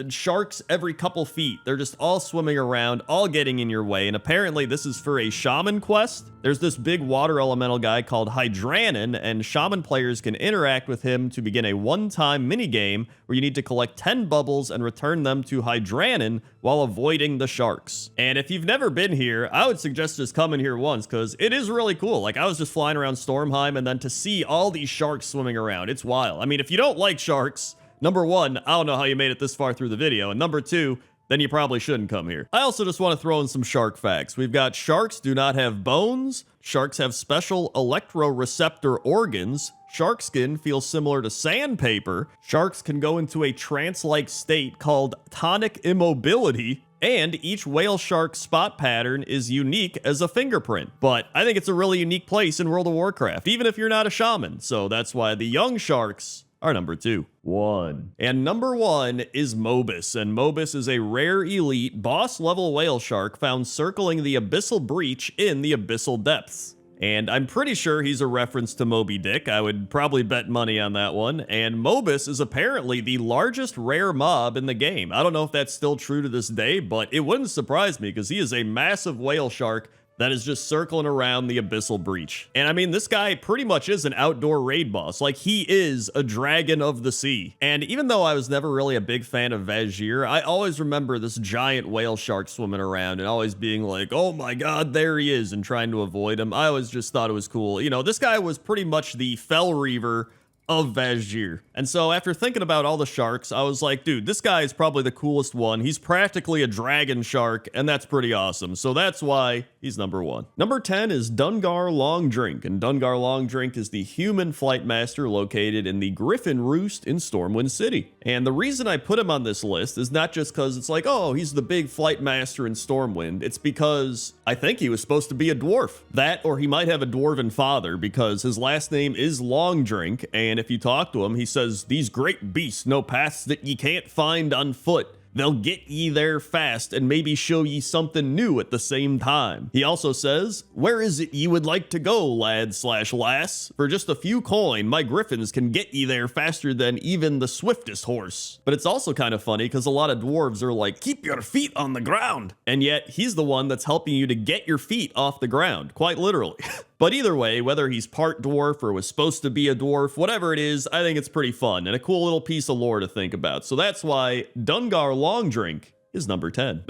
sharks every couple feet. They're just all swimming around, all getting in your way. And apparently this is for a shaman quest. There's this big water elemental guy called Hydranin, and shaman players can interact with him to begin a one-time minigame where you need to collect 10 bubbles and return them to Hydranin while avoiding the sharks. And if you've never been here, I would suggest just coming here once, because it is really cool. Like, I was just flying around Stormheim, and then to see all these sharks swimming around, it's wild. I mean, if you don't like sharks, number 1, I don't know how you made it this far through the video. And number 2, then you probably shouldn't come here. I also just want to throw in some shark facts. We've got sharks do not have bones. Sharks have special electroreceptor organs. Shark skin feels similar to sandpaper. Sharks can go into a trance-like state called tonic immobility. And each whale shark spot pattern is unique as a fingerprint. But I think it's a really unique place in World of Warcraft, even if you're not a shaman. So that's why the young sharks are number 2. And number 1 is Mobus, and Mobus is a rare elite boss level whale shark found circling the abyssal breach in the abyssal depths. And I'm pretty sure he's a reference to Moby Dick. I would probably bet money on that one. And Mobus is apparently the largest rare mob in the game. I don't know if that's still true to this day, but it wouldn't surprise me, because he is a massive whale shark that is just circling around the abyssal breach. And I mean, this guy pretty much is an outdoor raid boss. Like, he is a dragon of the sea. And even though I was never really a big fan of Vazir, I always remember this giant whale shark swimming around and always being like, oh my god, there he is, and trying to avoid him. I always just thought it was cool. You know, this guy was pretty much the Fel Reaver of Vazir. And so after thinking about all the sharks, I was like, dude, this guy is probably the coolest one. He's practically a dragon shark, and that's pretty awesome. So that's why he's number 1. Number 10 is Dungar Longdrink, and Dungar Longdrink is the human flight master located in the Griffin Roost in Stormwind City. And the reason I put him on this list is not just because it's like, oh, he's the big flight master in Stormwind. It's because I think he was supposed to be a dwarf. That, or he might have a dwarven father, because his last name is Longdrink, and if you talk to him, he says, these great beasts know paths that ye can't find on foot. They'll get ye there fast and maybe show ye something new at the same time. He also says, where is it ye would like to go, lad/lass? For just a few coin, my griffins can get ye there faster than even the swiftest horse. But it's also kind of funny because a lot of dwarves are like, keep your feet on the ground. And yet he's the one that's helping you to get your feet off the ground, quite literally. But either way, whether he's part dwarf or was supposed to be a dwarf, whatever it is, I think it's pretty fun and a cool little piece of lore to think about. So that's why Dungar Longdrink is number 10.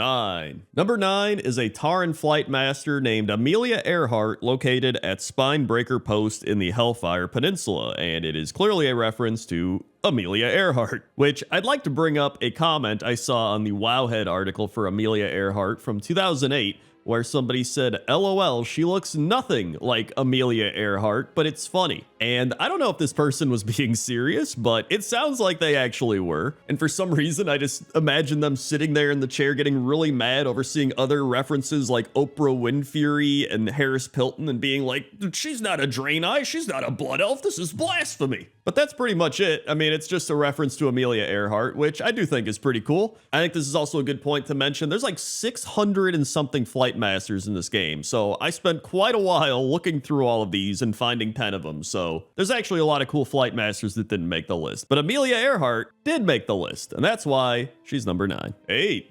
Number 9 is a Tauren flight master named Amelia Earhart, located at Spinebreaker Post in the Hellfire Peninsula, and it is clearly a reference to Amelia Earhart, which I'd like to bring up a comment I saw on the Wowhead article for Amelia Earhart from 2008, where somebody said, LOL, she looks nothing like Amelia Earhart, but it's funny. And I don't know if this person was being serious, but it sounds like they actually were. And for some reason, I just imagine them sitting there in the chair getting really mad over seeing other references like Oprah Winfrey and Harris Pilton and being like, she's not a Draenei, she's not a blood elf, this is blasphemy. But that's pretty much it. I mean, it's just a reference to Amelia Earhart, which I do think is pretty cool. I think this is also a good point to mention. There's like 600 and something flight masters in this game, so I spent quite a while looking through all of these and finding 10 of them, so there's actually a lot of cool flight masters that didn't make the list. But Amelia Earhart did make the list, and that's why she's number 9.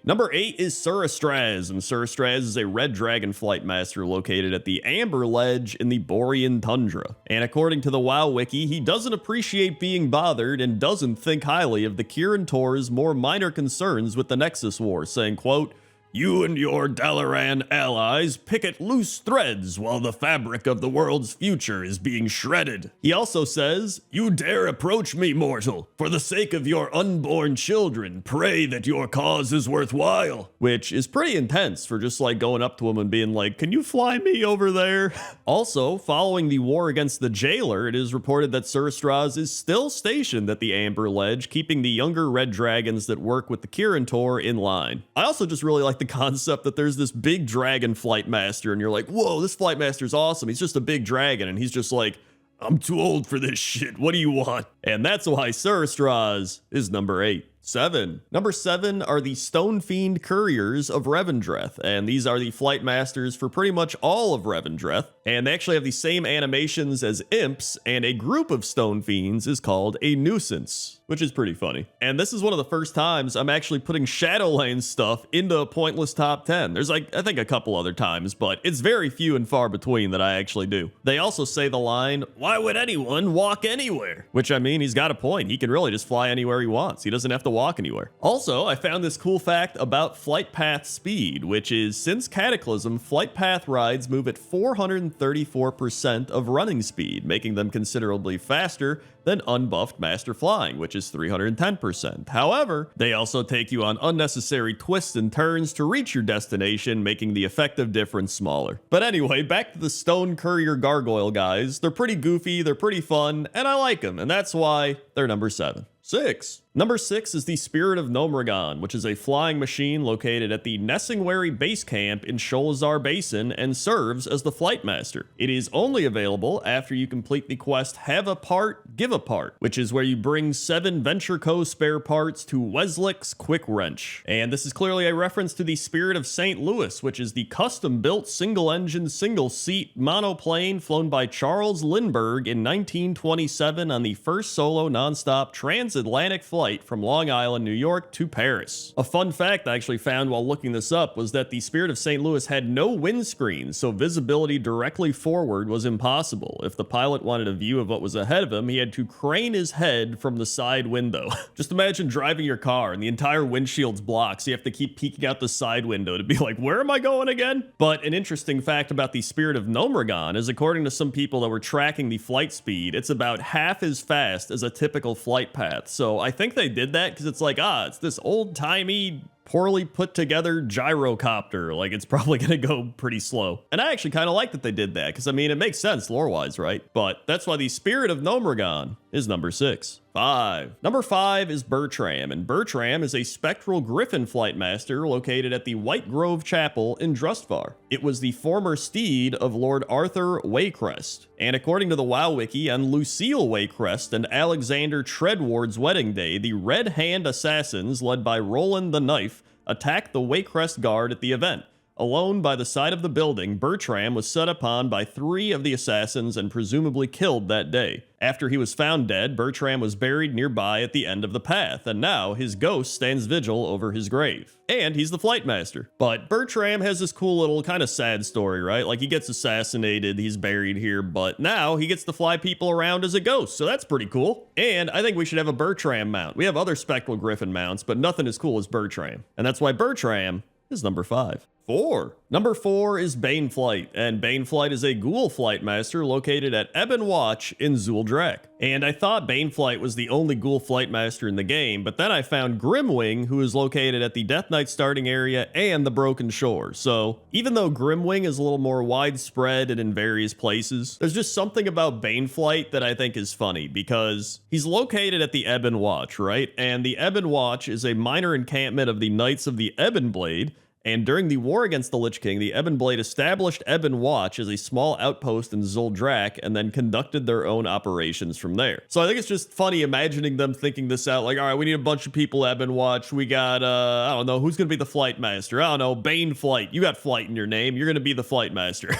Number 8 is Surastraz, and Surastraz is a red dragon flight master located at the Amber Ledge in the Borean Tundra. And according to the WoW wiki, he doesn't appreciate being bothered and doesn't think highly of the Kirin Tor's more minor concerns with the Nexus War, saying, quote, You and your Dalaran allies pick at loose threads while the fabric of the world's future is being shredded. He also says, you dare approach me, mortal. For the sake of your unborn children, pray that your cause is worthwhile. Which is pretty intense for just like going up to him and being like, can you fly me over there? Also, following the war against the jailer, it is reported that Sir Straz is still stationed at the Amber Ledge, keeping the younger red dragons that work with the Crendor in line. I also just really like the concept that there's this big dragon flight master, and you're like, whoa, this flight master's awesome. He's just a big dragon, and he's just like, I'm too old for this shit. What do you want? And that's why Sir Straz is number 8. 7. Number 7 are the Stone Fiend Couriers of Revendreth, and these are the flight masters for pretty much all of Revendreth, and they actually have the same animations as imps, and a group of Stone Fiends is called a nuisance, which is pretty funny. And this is one of the first times I'm actually putting Shadowlands stuff into a pointless top 10. There's like, I think a couple other times, but it's very few and far between that I actually do. They also say the line, why would anyone walk anywhere? Which, I mean, he's got a point. He can really just fly anywhere he wants. He doesn't have to walk anywhere. Also, I found this cool fact about flight path speed, which is since Cataclysm, flight path rides move at 434% of running speed, making them considerably faster than unbuffed master flying, which is 310%. However, they also take you on unnecessary twists and turns to reach your destination, making the effective difference smaller. But anyway, back to the Stone Courier Gargoyle guys. They're pretty goofy, they're pretty fun, and I like them, and that's why they're number 7. 6. Number 6 is the Spirit of Gnomragon, which is a flying machine located at the Nessingwary Base Camp in Sholazar Basin and serves as the Flight Master. It is only available after you complete the quest Have a Part, Give a Part, which is where you bring 7 Venture Co. spare parts to Weslick's Quick Wrench. And this is clearly a reference to the Spirit of St. Louis, which is the custom-built single-engine, single-seat monoplane flown by Charles Lindbergh in 1927 on the first solo non-stop transatlantic flight from Long Island, New York to Paris. A fun fact I actually found while looking this up was that the Spirit of St. Louis had no windscreen, so visibility directly forward was impossible. If the pilot wanted a view of what was ahead of him, he had to crane his head from the side window. Just imagine driving your car and the entire windshield's blocked, so you have to keep peeking out the side window to be like, where am I going again? But an interesting fact about the Spirit of Gnomragon is, according to some people that were tracking the flight speed, it's about half as fast as a typical flight path. So I think they did that because it's like, it's this old-timey, poorly put together gyrocopter. Like, it's probably gonna go pretty slow. And I actually kind of like that they did that, because I mean, it makes sense lore-wise, right? But that's why the Spirit of Gnomragon is number 6. 5. Number 5 is Bertram, and Bertram is a spectral griffin flight master located at the White Grove Chapel in Drustvar. It was the former steed of Lord Arthur Waycrest, and according to the WoW Wiki, on Lucille Waycrest and Alexander Treadward's wedding day, the Red Hand Assassins, led by Roland the Knife, attacked the Waycrest Guard at the event. Alone by the side of the building, Bertram was set upon by 3 of the assassins and presumably killed that day. After he was found dead, Bertram was buried nearby at the end of the path, and now his ghost stands vigil over his grave. And he's the flight master. But Bertram has this cool little kind of sad story, right? Like, he gets assassinated, he's buried here, but now he gets to fly people around as a ghost, so that's pretty cool. And I think we should have a Bertram mount. We have other spectral griffin mounts, but nothing as cool as Bertram. And that's why Bertram is number 5. 4. Number 4 is Baneflight, and Baneflight is a ghoul flight master located at Ebon Watch in Zuldrak. And I thought Baneflight was the only ghoul flight master in the game, but then I found Grimwing, who is located at the Death Knight starting area and the Broken Shore. So even though Grimwing is a little more widespread and in various places, there's just something about Baneflight that I think is funny, because he's located at the Ebon Watch, right? And the Ebon Watch is a minor encampment of the Knights of the Ebon Blade. And during the war against the Lich King, the Ebon Blade established Ebon Watch as a small outpost in Zuldrak and then conducted their own operations from there. So I think it's just funny imagining them thinking this out, like, all right, we need a bunch of people Ebon Watch. We got, I don't know, who's going to be the flight master? I don't know, Bane Flight. You got flight in your name. You're going to be the flight master.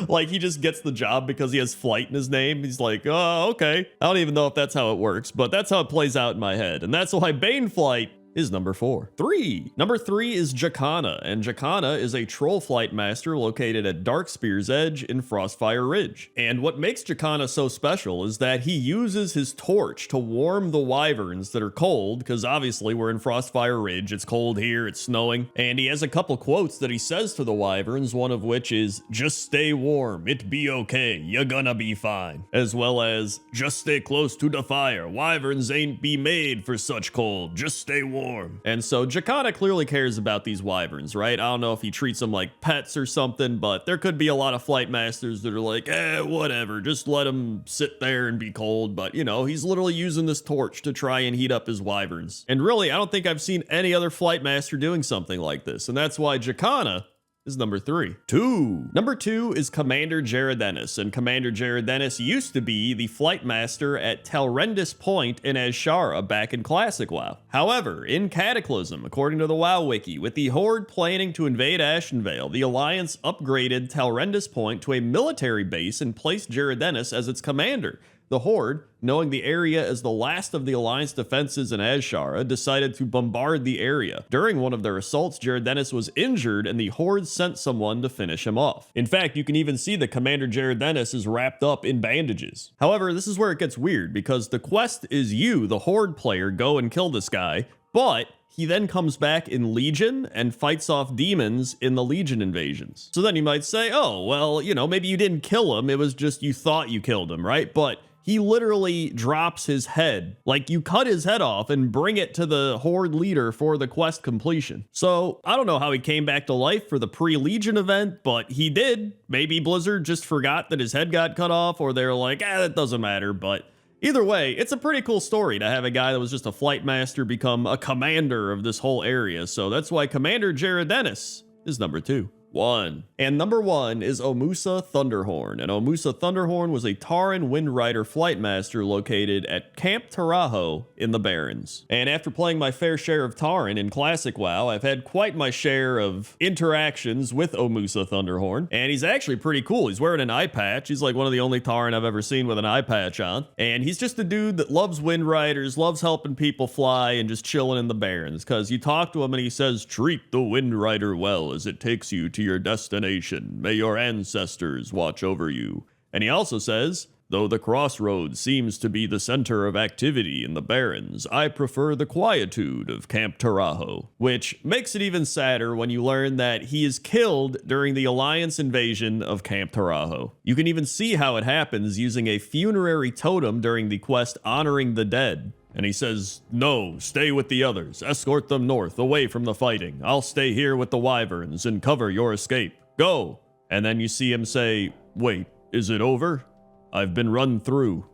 Like, he just gets the job because he has flight in his name. He's like, oh, okay. I don't even know if that's how it works, but that's how it plays out in my head. And that's why Baneflight is number 4. 3. Number 3 is Jacana, and Jacana is a troll flight master located at Darkspear's Edge in Frostfire Ridge. And what makes Jacana so special is that he uses his torch to warm the wyverns that are cold, because obviously we're in Frostfire Ridge, it's cold here, it's snowing, and he has a couple quotes that he says to the wyverns, one of which is, "Just stay warm, it be okay, you're gonna be fine," as well as, "Just stay close to the fire, wyverns ain't be made for such cold, just stay warm." And so Jacana clearly cares about these wyverns, right? I don't know if he treats them like pets or something, but there could be a lot of flight masters that are like, whatever, just let them sit there and be cold. But, you know, he's literally using this torch to try and heat up his wyverns. And really, I don't think I've seen any other flight master doing something like this. And that's why Jacana is number 3. 2. Number 2 is Commander Jaredennis, and Commander Jaredennis used to be the flight master at Telrendis Point in Azshara back in Classic WoW. However, in Cataclysm, according to the WoW Wiki, with the Horde planning to invade Ashenvale, the Alliance upgraded Telrendis Point to a military base and placed Jaredennis as its commander. The Horde, knowing the area as the last of the Alliance defenses in Azshara, decided to bombard the area. During one of their assaults, Jaredennis was injured and the Horde sent someone to finish him off. In fact, you can even see that Commander Jaredennis is wrapped up in bandages. However, this is where it gets weird, because the quest is you, the Horde player, go and kill this guy, but he then comes back in Legion and fights off demons in the Legion invasions. So then you might say, oh, well, you know, maybe you didn't kill him, it was just you thought you killed him, right? But he literally drops his head. Like, you cut his head off and bring it to the Horde leader for the quest completion. So, I don't know how he came back to life for the pre-Legion event, but he did. Maybe Blizzard just forgot that his head got cut off, or they're like, that doesn't matter, but either way, it's a pretty cool story to have a guy that was just a flight master become a commander of this whole area. So that's why Commander Jaredennis is number 2. 1. And number 1 is Omusa Thunderhorn. And Omusa Thunderhorn was a Tauren Windrider flight master located at Camp Taraho in the Barrens. And after playing my fair share of Tauren in Classic WoW, I've had quite my share of interactions with Omusa Thunderhorn. And he's actually pretty cool. He's wearing an eye patch. He's like one of the only Tauren I've ever seen with an eye patch on. And he's just a dude that loves Windriders, loves helping people fly, and just chilling in the Barrens. Because you talk to him and he says, "Treat the Windrider well as it takes you to your destination. May your ancestors watch over you." And he also says, "Though the crossroads seems to be the center of activity in the Barrens, I prefer the quietude of Camp Taraho." Which makes it even sadder when you learn that he is killed during the Alliance invasion of Camp Taraho. You can even see how it happens using a funerary totem during the quest Honoring the Dead. And he says, "No, stay with the others. Escort them north, away from the fighting. I'll stay here with the wyverns and cover your escape. Go." And then you see him say, "Wait, is it over? I've been run through.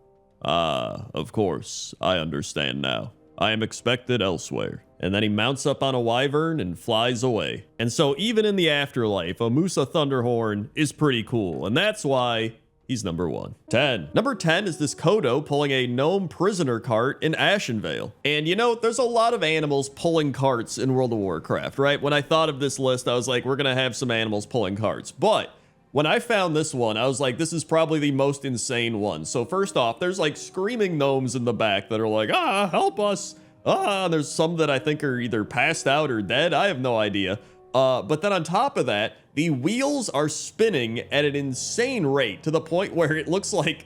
Ah, of course, I understand now. I am expected elsewhere." And then he mounts up on a wyvern and flies away. And so even in the afterlife, Omusa Thunderhorn is pretty cool. And that's why he's number 1. 10. Number 10 is this Kodo pulling a gnome prisoner cart in Ashenvale. And you know, there's a lot of animals pulling carts in World of Warcraft, right? When I thought of this list, I was like, we're gonna have some animals pulling carts. But when I found this one, I was like, this is probably the most insane one. So first off, there's like screaming gnomes in the back that are like, help us. There's some that I think are either passed out or dead. I have no idea. But then on top of that, the wheels are spinning at an insane rate to the point where it looks like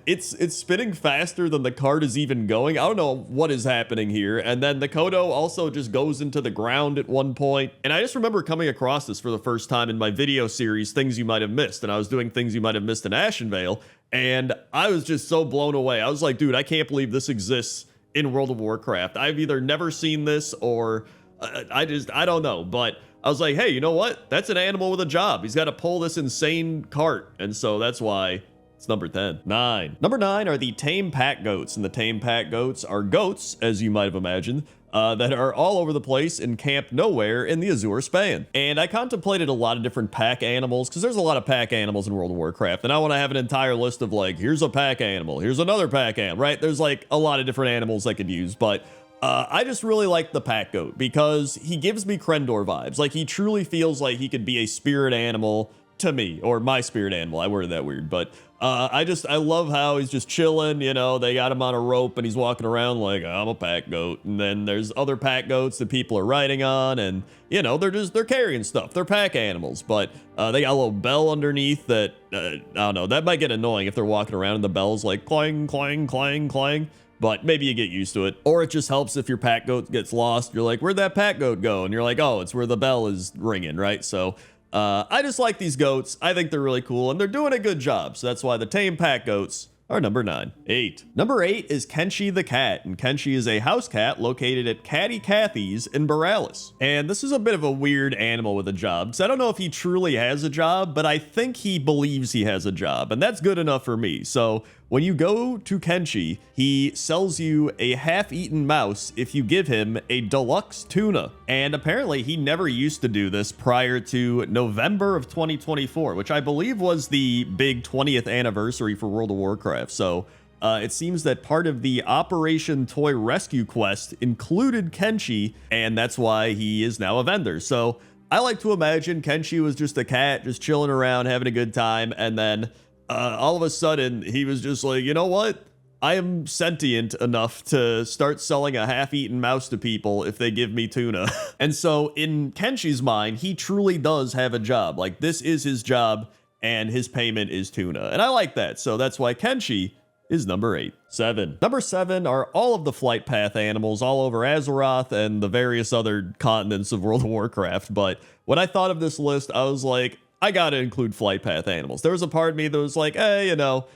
it's spinning faster than the cart is even going. I don't know what is happening here. And then the Kodo also just goes into the ground at one point. And I just remember coming across this for the first time in my video series, Things You Might Have Missed. And I was doing Things You Might Have Missed in Ashenvale. And I was just so blown away. I was like, dude, I can't believe this exists in World of Warcraft. I've either never seen this or I don't know. But I was like, hey, you know what? That's an animal with a job. He's got to pull this insane cart. And so that's why it's number 10. 9. Number 9 are the tame pack goats. And the tame pack goats are goats, as you might have imagined, that are all over the place in Camp Nowhere in the Azure Span. And I contemplated a lot of different pack animals, because there's a lot of pack animals in World of Warcraft. And I want to have an entire list of like, here's a pack animal, here's another pack animal, right? There's like a lot of different animals I could use. But I just really like the pack goat because he gives me Crendor vibes. Like, he truly feels like he could be a spirit animal to me, or my spirit animal. I worded that weird, but I love how he's just chilling. You know, they got him on a rope and he's walking around like, I'm a pack goat. And then there's other pack goats that people are riding on, and you know, they're carrying stuff. They're pack animals, but they got a little bell underneath that I don't know. That might get annoying if they're walking around and the bell's like clang, clang, clang, clang. But maybe you get used to it. Or it just helps if your pack goat gets lost. You're like, where'd that pack goat go? And you're like, oh, it's where the bell is ringing, right? So I just like these goats. I think they're really cool, and they're doing a good job. So that's why the tame pack goats are number 9. 8. Number 8 is Kenshi the cat, and Kenshi is a house cat located at Catty Cathy's in Borealis. And this is a bit of a weird animal with a job, because I don't know if he truly has a job, but I think he believes he has a job, and that's good enough for me. So when you go to Kenshi, he sells you a half-eaten mouse if you give him a deluxe tuna. And apparently he never used to do this prior to November of 2024, which I believe was the big 20th anniversary for World of Warcraft. So it seems that part of the Operation Toy Rescue quest included Kenshi, and that's why he is now a vendor. So I like to imagine Kenshi was just a cat, just chilling around, having a good time, and then all of a sudden, he was just like, you know what? I am sentient enough to start selling a half-eaten mouse to people if they give me tuna. And so in Kenshi's mind, he truly does have a job. Like, this is his job, and his payment is tuna. And I like that. So that's why Kenshi is number 8. 7. Number 7 are all of the flight path animals all over Azeroth and the various other continents of World of Warcraft. But when I thought of this list, I was like, I gotta include flight path animals. There was a part of me that was like, hey, you know,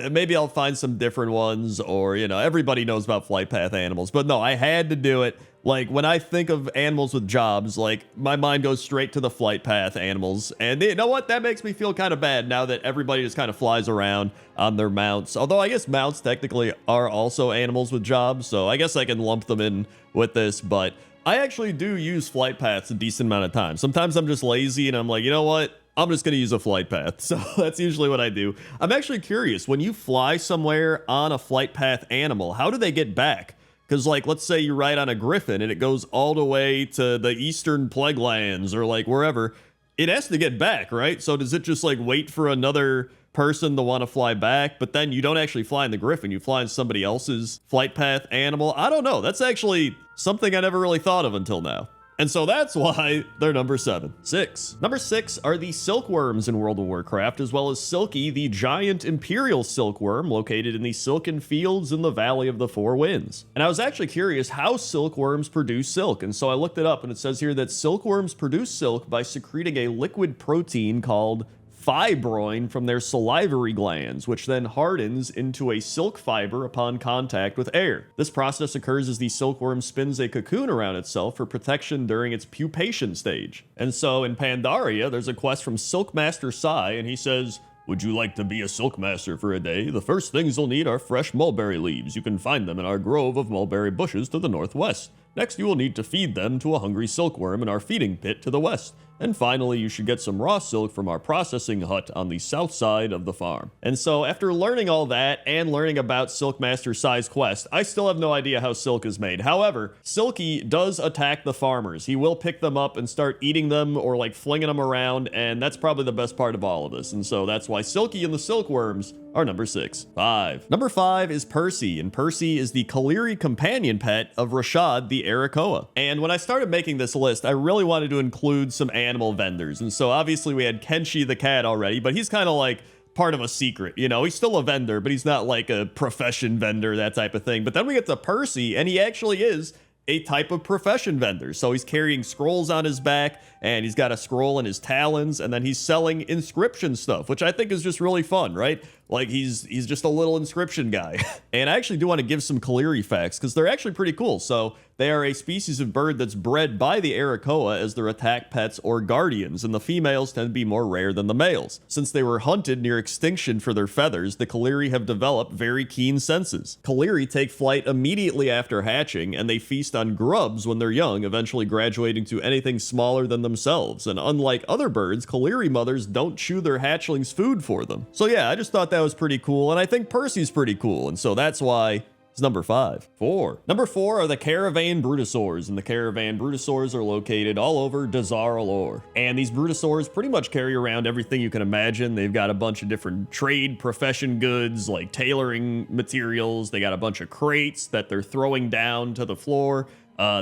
maybe I'll find some different ones, or, you know, everybody knows about flight path animals. But no, I had to do it. Like, when I think of animals with jobs, like, my mind goes straight to the flight path animals. And you know what? That makes me feel kind of bad now that everybody just kind of flies around on their mounts. Although I guess mounts technically are also animals with jobs, so I guess I can lump them in with this. But I actually do use flight paths a decent amount of time. Sometimes I'm just lazy and I'm like, you know what? I'm just going to use a flight path. So that's usually what I do. I'm actually curious, when you fly somewhere on a flight path animal, how do they get back? Because, like, let's say you ride on a griffin and it goes all the way to the eastern plague lands or, like, wherever. It has to get back, right? So does it just, like, wait for another person to want to fly back? But then you don't actually fly in the griffin. You fly in somebody else's flight path animal. I don't know. That's actually something I never really thought of until now. And so that's why they're number 7. 6. Number 6 are the silkworms in World of Warcraft, as well as Silky, the giant imperial silkworm located in the Silken Fields in the Valley of the Four Winds. And I was actually curious how silkworms produce silk, and so I looked it up, and it says here that silkworms produce silk by secreting a liquid protein called fibroin from their salivary glands, which then hardens into a silk fiber upon contact with air. This process occurs as the silkworm spins a cocoon around itself for protection during its pupation stage. And so in Pandaria, there's a quest from Silkmaster Sai, and he says, would you like to be a silkmaster for a day? The first things you'll need are fresh mulberry leaves. You can find them in our grove of mulberry bushes to the northwest. Next, you will need to feed them to a hungry silkworm in our feeding pit to the west. And finally, you should get some raw silk from our processing hut on the south side of the farm. And so after learning all that and learning about Silkmaster Sai's quest, I still have no idea how silk is made. However, Silky does attack the farmers. He will pick them up and start eating them or like flinging them around, and that's probably the best part of all of this. And so that's why Silky and the silkworms are number 6. 5. Number 5 is Percy, and Percy is the Kaliri companion pet of Rashad the Arakoa. And when I started making this list, I really wanted to include some animal vendors. And so obviously we had Kenshi the cat already, but he's kind of like part of a secret, you know, he's still a vendor, but he's not like a profession vendor, that type of thing. But then we get to Percy, and he actually is a type of profession vendor. So he's carrying scrolls on his back, and he's got a scroll in his talons, and then he's selling inscription stuff, which I think is just really fun, right? Like he's just a little inscription guy. And I actually do want to give some Kaliri facts because they're actually pretty cool. So they are a species of bird that's bred by the Arakoa as their attack pets or guardians, and the females tend to be more rare than the males. Since they were hunted near extinction for their feathers, the Kaliri have developed very keen senses. Kaliri take flight immediately after hatching, and they feast on grubs when they're young, eventually graduating to anything smaller than themselves. And unlike other birds, Kaliri mothers don't chew their hatchlings' food for them. So yeah, I just thought that was pretty cool, and I think Percy's pretty cool, and so that's why is number 5. 4. Number 4 are the Caravan Brutosaurs, and the Caravan Brutosaurs are located all over Dazar'alor. And these Brutosaurs pretty much carry around everything you can imagine. They've got a bunch of different trade profession goods like tailoring materials. They got a bunch of crates that they're throwing down to the floor.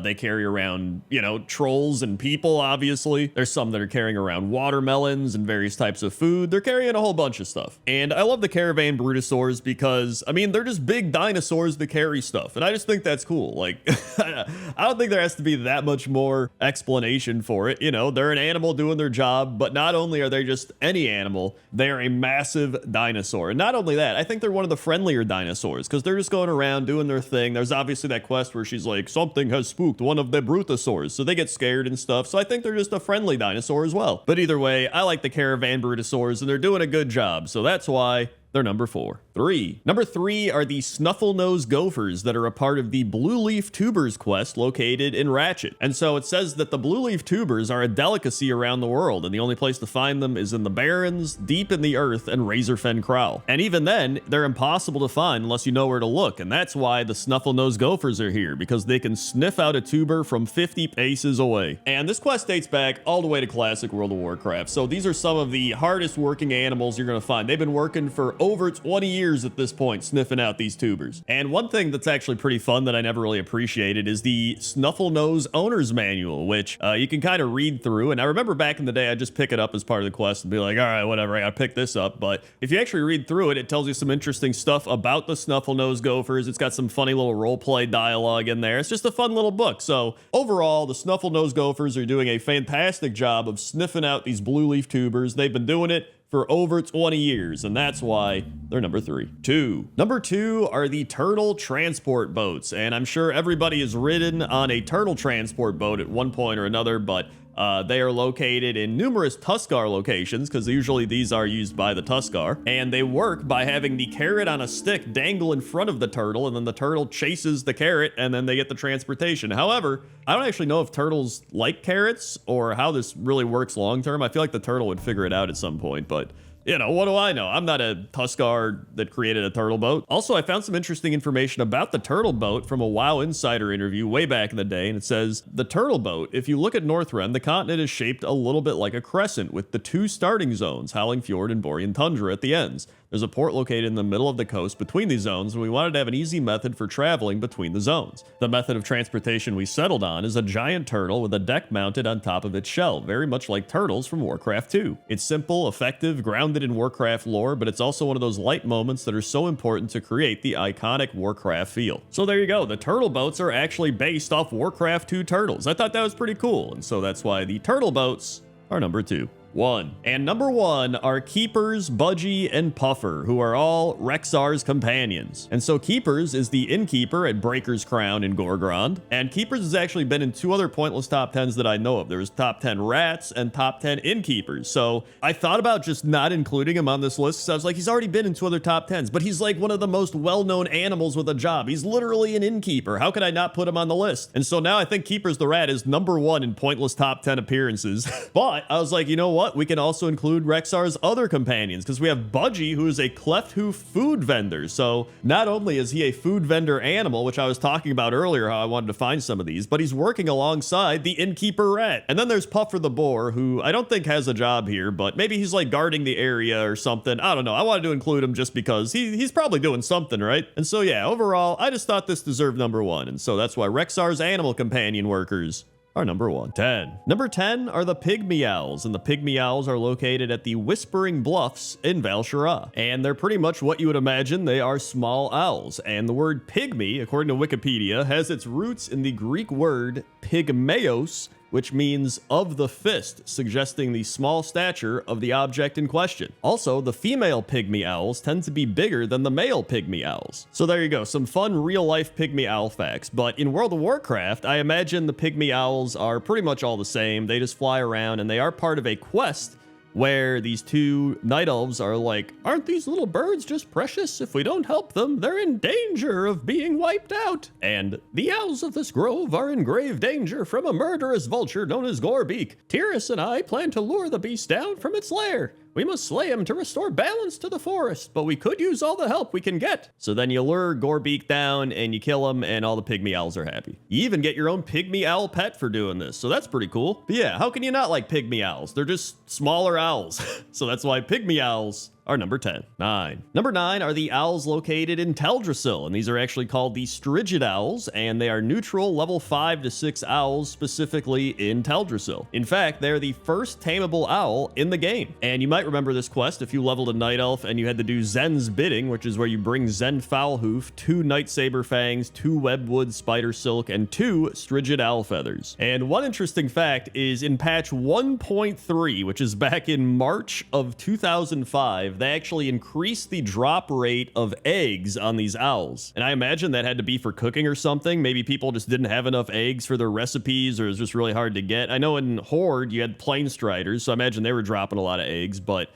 They carry around, trolls and people, obviously. There's some that are carrying around watermelons and various types of food. They're carrying a whole bunch of stuff. And I love the Caravan Brutosaurs because, they're just big dinosaurs that carry stuff. And I just think that's cool. Like, I don't think there has to be that much more explanation for it. They're an animal doing their job, but not only are they just any animal, they're a massive dinosaur. And not only that, I think they're one of the friendlier dinosaurs because they're just going around doing their thing. There's obviously that quest where she's like, something has spooked one of the Brutosaurs, so they get scared and stuff. So I think they're just a friendly dinosaur as well. But either way, I like the Caravan Brutosaurs, and they're doing a good job. So that's why they're number 4. 3. Number 3 are the Snuffle-Nose Gophers that are a part of the Blue Leaf Tubers quest located in Ratchet. And so it says that the Blue Leaf Tubers are a delicacy around the world, and the only place to find them is in the Barrens, deep in the earth, and Razorfen Kraul. And even then, they're impossible to find unless you know where to look, and that's why the Snuffle-Nose Gophers are here, because they can sniff out a tuber from 50 paces away. And this quest dates back all the way to classic World of Warcraft, so these are some of the hardest working animals you're going to find. They've been working for over 20 years at this point, sniffing out these tubers. And one thing that's actually pretty fun that I never really appreciated is the Snuffle-Nose Owner's Manual, which you can kind of read through. And I remember back in the day, I'd just pick it up as part of the quest and be like, all right, whatever, I gotta pick this up. But if you actually read through it, it tells you some interesting stuff about the Snuffle-Nose Gophers. It's got some funny little roleplay dialogue in there. It's just a fun little book. So overall, the Snuffle-Nose Gophers are doing a fantastic job of sniffing out these blue leaf tubers. They've been doing it for over 20 years, and that's why they're number 3. 2. Number 2 are the turtle transport boats, and I'm sure everybody has ridden on a turtle transport boat at one point or another, but they are located in numerous Tuskar locations, because usually these are used by the Tuskar, and they work by having the carrot on a stick dangle in front of the turtle, and then the turtle chases the carrot, and then they get the transportation. However, I don't actually know if turtles like carrots or how this really works long term. I feel like the turtle would figure it out at some point, but what do I know? I'm not a Tuskar that created a turtle boat. Also, I found some interesting information about the turtle boat from a WoW Insider interview way back in the day, and it says, the turtle boat, if you look at Northrend, the continent is shaped a little bit like a crescent with the 2 starting zones, Howling Fjord and Borean Tundra at the ends. There's a port located in the middle of the coast between these zones, and we wanted to have an easy method for traveling between the zones. The method of transportation we settled on is a giant turtle with a deck mounted on top of its shell, very much like turtles from Warcraft 2. It's simple, effective, grounded in Warcraft lore, but it's also one of those light moments that are so important to create the iconic Warcraft feel. So there you go, the turtle boats are actually based off Warcraft 2 turtles. I thought that was pretty cool, and so that's why the turtle boats are number 2. 1. And number 1 are Keepers, Budgie, and Puffer, who are all Rexxar's companions. And so Keepers is the innkeeper at Breaker's Crown in Gorgrond, and Keepers has actually been in 2 other pointless top 10s that I know of. There's top 10 rats and top 10 innkeepers. So I thought about just not including him on this list, because I was like, he's already been in 2 other top 10s, but he's like one of the most well-known animals with a job. He's literally an innkeeper. How could I not put him on the list? And so now I think Keepers the Rat is number 1 in pointless top 10 appearances. But I was like, you know what? We can also include Rexxar's other companions, because we have Budgie, who is a cleft hoof food vendor. So not only is he a food vendor animal, which I was talking about earlier, how I wanted to find some of these, but he's working alongside the innkeeper rat. And then there's Puffer the Boar, who I don't think has a job here, but maybe he's like guarding the area or something. I don't know. I wanted to include him just because he's probably doing something, right? And so yeah, overall, I just thought this deserved number 1. And so that's why Rexxar's animal companion workers are number 1. 10. Number 10 are the Pygmy Owls, and the Pygmy Owls are located at the Whispering Bluffs in Val'Sharah. And they're pretty much what you would imagine. They are small owls, and the word pygmy, according to Wikipedia, has its roots in the Greek word pygmeos, which means of the fist, suggesting the small stature of the object in question. Also, the female pygmy owls tend to be bigger than the male pygmy owls. So there you go, some fun real-life pygmy owl facts. But in World of Warcraft, I imagine the pygmy owls are pretty much all the same. They just fly around, and they are part of a quest where these 2 night elves are like, aren't these little birds just precious? If we don't help them, they're in danger of being wiped out. And the owls of this grove are in grave danger from a murderous vulture known as Gorbeak. Tyrus and I plan to lure the beast down from its lair. We must slay him to restore balance to the forest, but we could use all the help we can get. So then you lure Gorebeak down and you kill him, and all the pygmy owls are happy. You even get your own pygmy owl pet for doing this, so that's pretty cool. But yeah, how can you not like pygmy owls? They're just smaller owls. So that's why pygmy owls are number 10. 9. Number 9 are the owls located in Teldrassil, and these are actually called the Strigid owls, and they are neutral level 5 to 6 owls specifically in Teldrassil. In fact, they're the first tameable owl in the game. And you might remember this quest if you leveled a night elf and you had to do Zen's bidding, which is where you bring Zen Foulhoof, 2 Night Saber Fangs, 2 Webwood Spider Silk, and 2 Strigid Owl Feathers. And one interesting fact is in patch 1.3, which is back in March of 2005, they actually increased the drop rate of eggs on these owls. And I imagine that had to be for cooking or something. Maybe people just didn't have enough eggs for their recipes, or it was just really hard to get. I know in Horde you had Plain Striders, so I imagine they were dropping a lot of eggs, but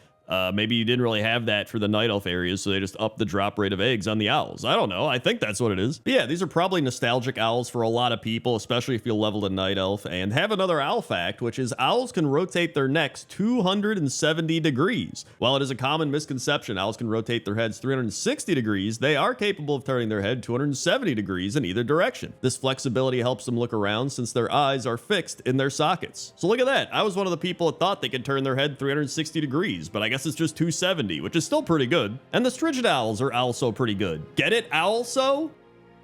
maybe you didn't really have that for the night elf areas, so they just upped the drop rate of eggs on the owls. I don't know. I think that's what it is. But yeah, these are probably nostalgic owls for a lot of people, especially if you leveled a night elf. And have another owl fact, which is owls can rotate their necks 270 degrees. While it is a common misconception owls can rotate their heads 360 degrees, they are capable of turning their head 270 degrees in either direction. This flexibility helps them look around since their eyes are fixed in their sockets. So look at that. I was one of the people that thought they could turn their head 360 degrees, but I guess it's just 270, which is still pretty good. And the Strigid owls are also pretty good. Get it, owl-so?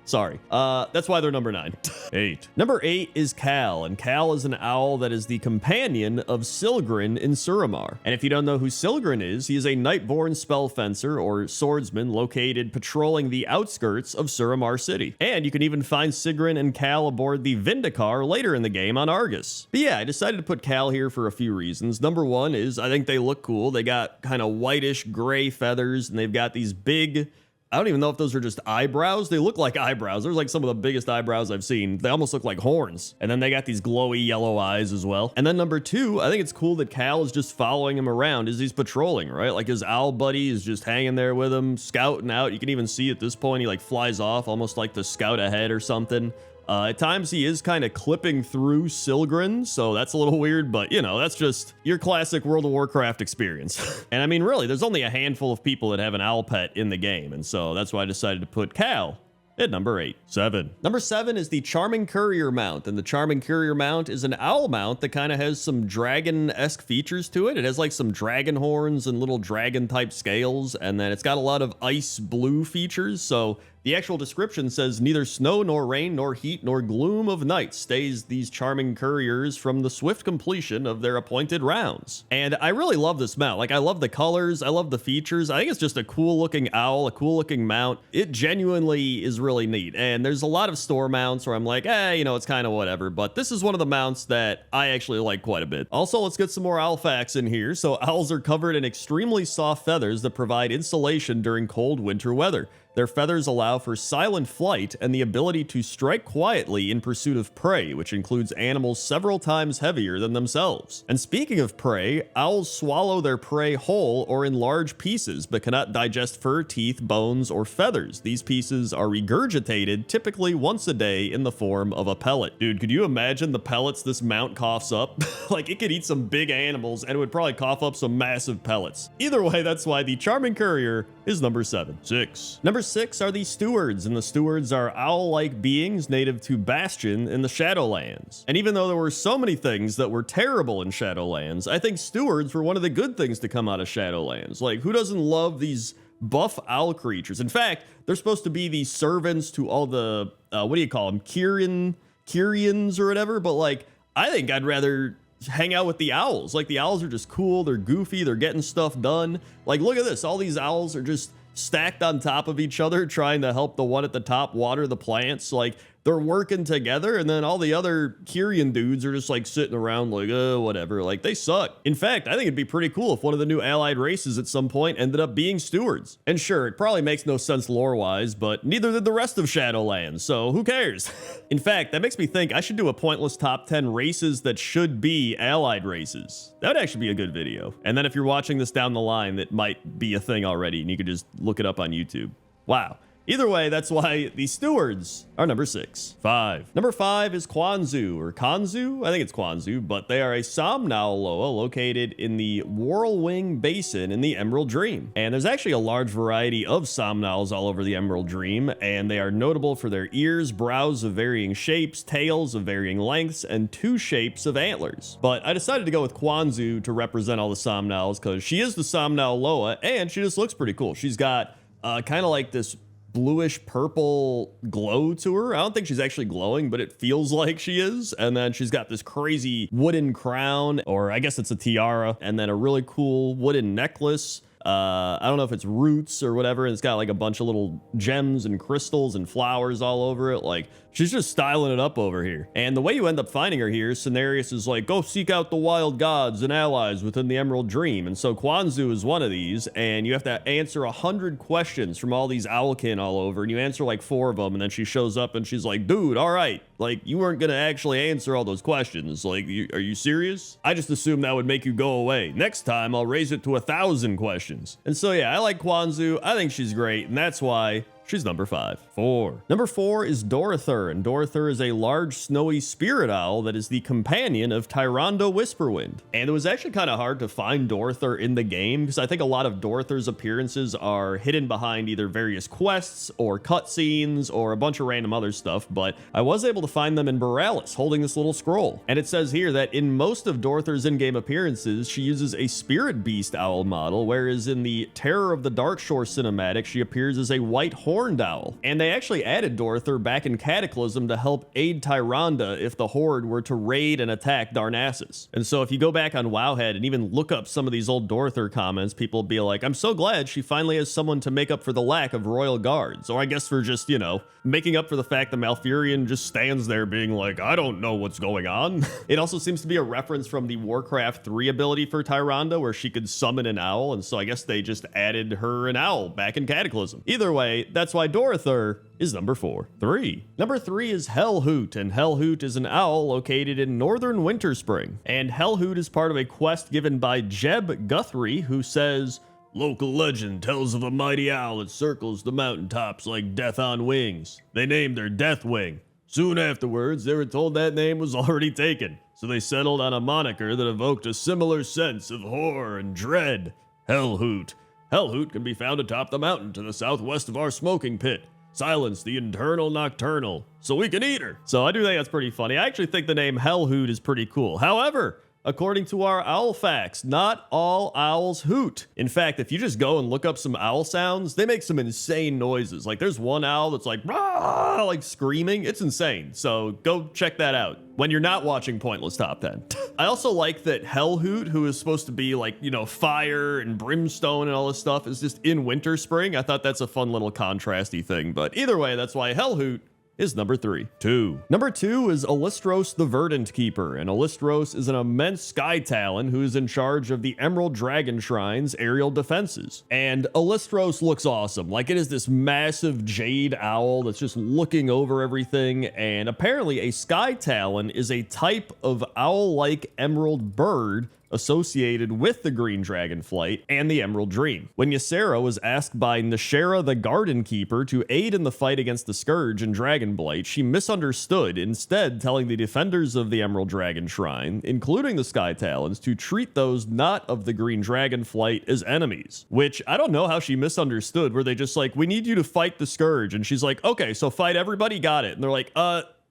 Sorry. That's why they're number 9. 8. Number 8 is Cal, and Cal is an owl that is the companion of Silgrin in Suramar. And if you don't know who Silgrin is, he is a Nightborn spell fencer or swordsman located patrolling the outskirts of Suramar City. And you can even find Sigrin and Cal aboard the Vindicar later in the game on Argus. But yeah, I decided to put Cal here for a few reasons. Number 1 is I think they look cool. They got kind of whitish gray feathers, and they've got these big, I don't even know if those are just eyebrows. They look like eyebrows. They're like some of the biggest eyebrows I've seen. They almost look like horns. And then they got these glowy yellow eyes as well. And then number 2, I think it's cool that Cal is just following him around as he's patrolling, right? Like his owl buddy is just hanging there with him, scouting out. You can even see at this point, he like flies off almost like to scout ahead or something. At times he is kind of clipping through Silgrin, so that's a little weird, but you know, that's just your classic World of Warcraft experience. And I mean, really, there's only a handful of people that have an owl pet in the game, and so that's why I decided to put Cal at number 8. 7. Number 7 is the Charming Courier mount, and the Charming Courier mount is an owl mount that kind of has some dragon-esque features to it. It has like some dragon horns and little dragon-type scales, and then it's got a lot of ice blue features, so the actual description says, neither snow nor rain nor heat nor gloom of night stays these charming couriers from the swift completion of their appointed rounds. And I really love this mount. Like, I love the colors, I love the features. I think it's just a cool looking owl, a cool looking mount. It genuinely is really neat. And there's a lot of store mounts where I'm like, you know, it's kind of whatever. But this is one of the mounts that I actually like quite a bit. Also, let's get some more owl facts in here. So owls are covered in extremely soft feathers that provide insulation during cold winter weather. Their feathers allow for silent flight and the ability to strike quietly in pursuit of prey, which includes animals several times heavier than themselves. And speaking of prey, owls swallow their prey whole or in large pieces, but cannot digest fur, teeth, bones, or feathers. These pieces are regurgitated typically once a day in the form of a pellet. Dude, could you imagine the pellets this mount coughs up? Like, it could eat some big animals and it would probably cough up some massive pellets. Either way, that's why the Charming Courier is number 7. 6. Number 6 are the Stewards, and the Stewards are owl-like beings native to Bastion in the Shadowlands. And even though there were so many things that were terrible in Shadowlands, I think Stewards were one of the good things to come out of Shadowlands. Like, who doesn't love these buff owl creatures? In fact, they're supposed to be the servants to all the, what do you call them? Kyrians or whatever, but like, I think I'd rather hang out with the owls. Like, the owls are just cool, they're goofy, they're getting stuff done. Like, look at this, all these owls are just stacked on top of each other trying to help the one at the top water the plants. Like, they're working together, and then all the other Kyrian dudes are just like sitting around like, whatever. Like, they suck. In fact, I think it'd be pretty cool if one of the new allied races at some point ended up being Stewards. And sure, it probably makes no sense lore-wise, but neither did the rest of Shadowlands, so who cares? In fact, that makes me think I should do a pointless top 10 races that should be allied races. That would actually be a good video. And then if you're watching this down the line, that might be a thing already, and you could just look it up on YouTube. Wow. Either way, that's why the stewards are number 6. 5. Number 5 is Kwanzu, or Kanzu? I think it's Kwanzu, but they are a Somnow Loa located in the Whirlwing Basin in the Emerald Dream. And there's actually a large variety of Somnows all over the Emerald Dream, and they are notable for their ears, brows of varying shapes, tails of varying lengths, and 2 shapes of antlers. But I decided to go with Kwanzu to represent all the Somnows because she is the Somnow Loa, and she just looks pretty cool. She's got kind of like this bluish purple glow to her. I don't think she's actually glowing, but it feels like she is. And then she's got this crazy wooden crown, or I guess it's a tiara, and then a really cool wooden necklace. I don't know if it's roots or whatever. And it's got like a bunch of little gems and crystals and flowers all over it. Like, she's just styling it up over here. And the way you end up finding her here, Cenarius is like, go seek out the wild gods and allies within the Emerald Dream. And so Kwanzu is one of these, and you have to answer 100 questions from all these owlkin all over, and you answer like 4 of them, and then she shows up and she's like, dude, all right, like, you weren't gonna actually answer all those questions. Like, are you serious? I just assumed that would make you go away. Next time, I'll raise it to 1,000 questions. And so, yeah, I like Kwanzu. I think she's great, and that's why she's number 5. 4. Number 4 is Dorathur, and Dorathur is a large snowy spirit owl that is the companion of Tyrande Whisperwind. And it was actually kind of hard to find Dorathur in the game because I think a lot of Dorathur's appearances are hidden behind either various quests or cutscenes or a bunch of random other stuff, but I was able to find them in Borealis holding this little scroll. And it says here that in most of Dorathur's in-game appearances, she uses a spirit beast owl model, whereas in the Terror of the Darkshore cinematic, she appears as a white horned owl. And they actually added Dorathur back in Cataclysm to help aid Tyrande if the Horde were to raid and attack Darnassus. And so if you go back on Wowhead and even look up some of these old Dorathur comments, people will be like, I'm so glad she finally has someone to make up for the lack of royal guards. Or I guess for just, you know, making up for the fact that Malfurion just stands there being like, I don't know what's going on. It also seems to be a reference from the Warcraft 3 ability for Tyrande where she could summon an owl, and so I guess they just added her an owl back in Cataclysm. Either way, that's why Dorathur is number 4. 3. Number 3 is Hellhoot, and Hellhoot is an owl located in northern Winterspring. And Hellhoot is part of a quest given by Jeb Guthrie, who says, local legend tells of a mighty owl that circles the mountaintops like death on wings. They named her Deathwing. Soon afterwards, they were told that name was already taken, so they settled on a moniker that evoked a similar sense of horror and dread. Hellhoot. Hellhoot can be found atop the mountain to the southwest of our smoking pit. Silence the internal nocturnal, so we can eat her. So I do think that's pretty funny. I actually think the name Hellhoot is pretty cool. However, according to our owl facts, not all owls hoot. In fact, if you just go and look up some owl sounds, they make some insane noises. Like there's one owl that's like, rah, like screaming. It's insane. So go check that out when you're not watching Pointless Top 10. I also like that Hellhoot, who is supposed to be like, you know, fire and brimstone and all this stuff, is just in Winterspring. I thought that's a fun little contrasty thing. But either way, that's why Hellhoot is number 3. 2. Number 2 is Alistros the Verdant Keeper, and Alistros is an immense sky talon who is in charge of the Emerald Dragon Shrine's aerial defenses. And Alistros looks awesome. Like, it is this massive jade owl that's just looking over everything, and apparently a sky talon is a type of owl-like emerald bird associated with the Green Dragonflight and the Emerald Dream. When Ysera was asked by Neshera the Garden Keeper to aid in the fight against the Scourge and Dragonblight, she misunderstood, instead telling the defenders of the Emerald Dragon Shrine, including the Sky Talons, to treat those not of the Green Dragonflight as enemies. Which, I don't know how she misunderstood. Were they just like, we need you to fight the Scourge? And she's like, okay, so fight everybody, got it. And they're like,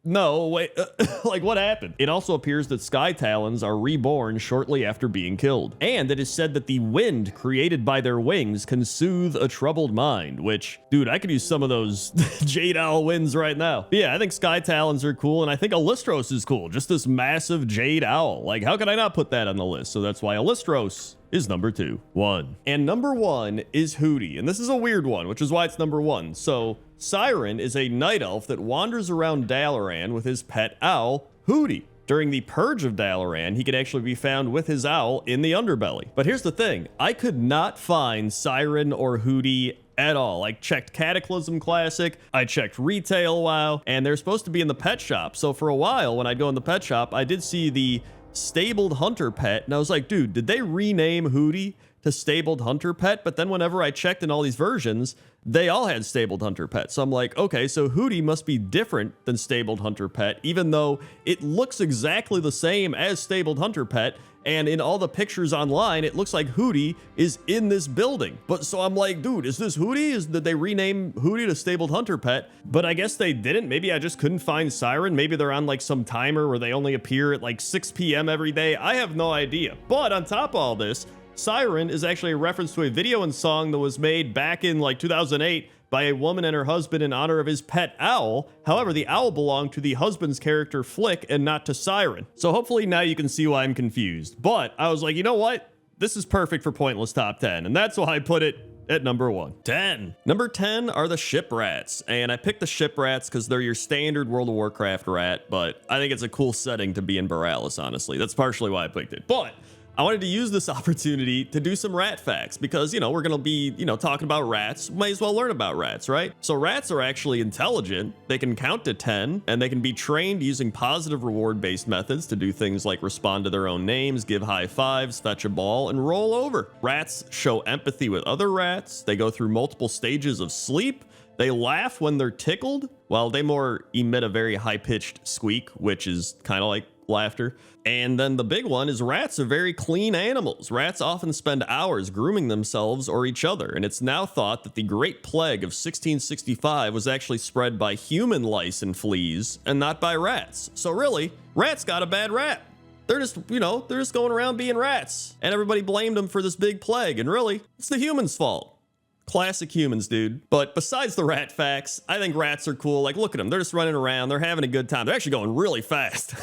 no, wait, like what happened? It also appears that Sky Talons are reborn shortly after being killed. And it is said that the wind created by their wings can soothe a troubled mind, which, dude, I could use some of those Jade Owl winds right now. But yeah, I think Sky Talons are cool, and I think Alistros is cool. Just this massive Jade Owl. Like, how could I not put that on the list? So that's why Alistros is number 2. 1. And number 1 is Hooty, and this is a weird one, which is why it's number 1. So Siren is a night elf that wanders around Dalaran with his pet owl, Hooty. During the Purge of Dalaran, he could actually be found with his owl in the underbelly. But here's the thing, I could not find Siren or Hooty at all. I checked Cataclysm Classic, I checked Retail WoW, and they're supposed to be in the pet shop. So for a while, when I'd go in the pet shop, I did see the stabled hunter pet, and I was like, dude, did they rename Hooty to stabled hunter pet, but then whenever I checked in all these versions, they all had stabled hunter pet. So I'm like, okay, so Hootie must be different than stabled hunter pet, even though it looks exactly the same as stabled hunter pet. And in all the pictures online, it looks like Hootie is in this building. But so I'm like, dude, is this Hootie? Did they rename Hootie to stabled hunter pet? But I guess they didn't. Maybe I just couldn't find Siren. Maybe they're on like some timer where they only appear at like 6 p.m. every day. I have no idea. But on top of all this, Siren is actually a reference to a video and song that was made back in like 2008 by a woman and her husband in honor of his pet owl. However, the owl belonged to the husband's character Flick and not to Siren. So hopefully now you can see why I'm confused. But I was like, you know what? This is perfect for pointless top 10. And that's why I put it at number 1. 10. Number 10 are the ship rats. And I picked the ship rats because they're your standard World of Warcraft rat, but I think it's a cool setting to be in Borealis, honestly. That's partially why I picked it. But I wanted to use this opportunity to do some rat facts because, you know, we're going to be, talking about rats. Might as well learn about rats, right? So rats are actually intelligent. They can count to 10 and they can be trained using positive reward-based methods to do things like respond to their own names, give high fives, fetch a ball, and roll over. Rats show empathy with other rats. They go through multiple stages of sleep. They laugh when they're tickled, while they more emit a very high-pitched squeak, which is kind of like laughter. And then the big one is rats are very clean animals. Rats often spend hours grooming themselves or each other, and it's now thought that the Great Plague of 1665 was actually spread by human lice and fleas and not by rats. So really, rats got a bad rap. They're just, they're just going around being rats, and everybody blamed them for this big plague, and really, it's the humans' fault. Classic humans, dude. But besides the rat facts, I think rats are cool. Like, look at them. They're just running around. They're having a good time. They're actually going really fast.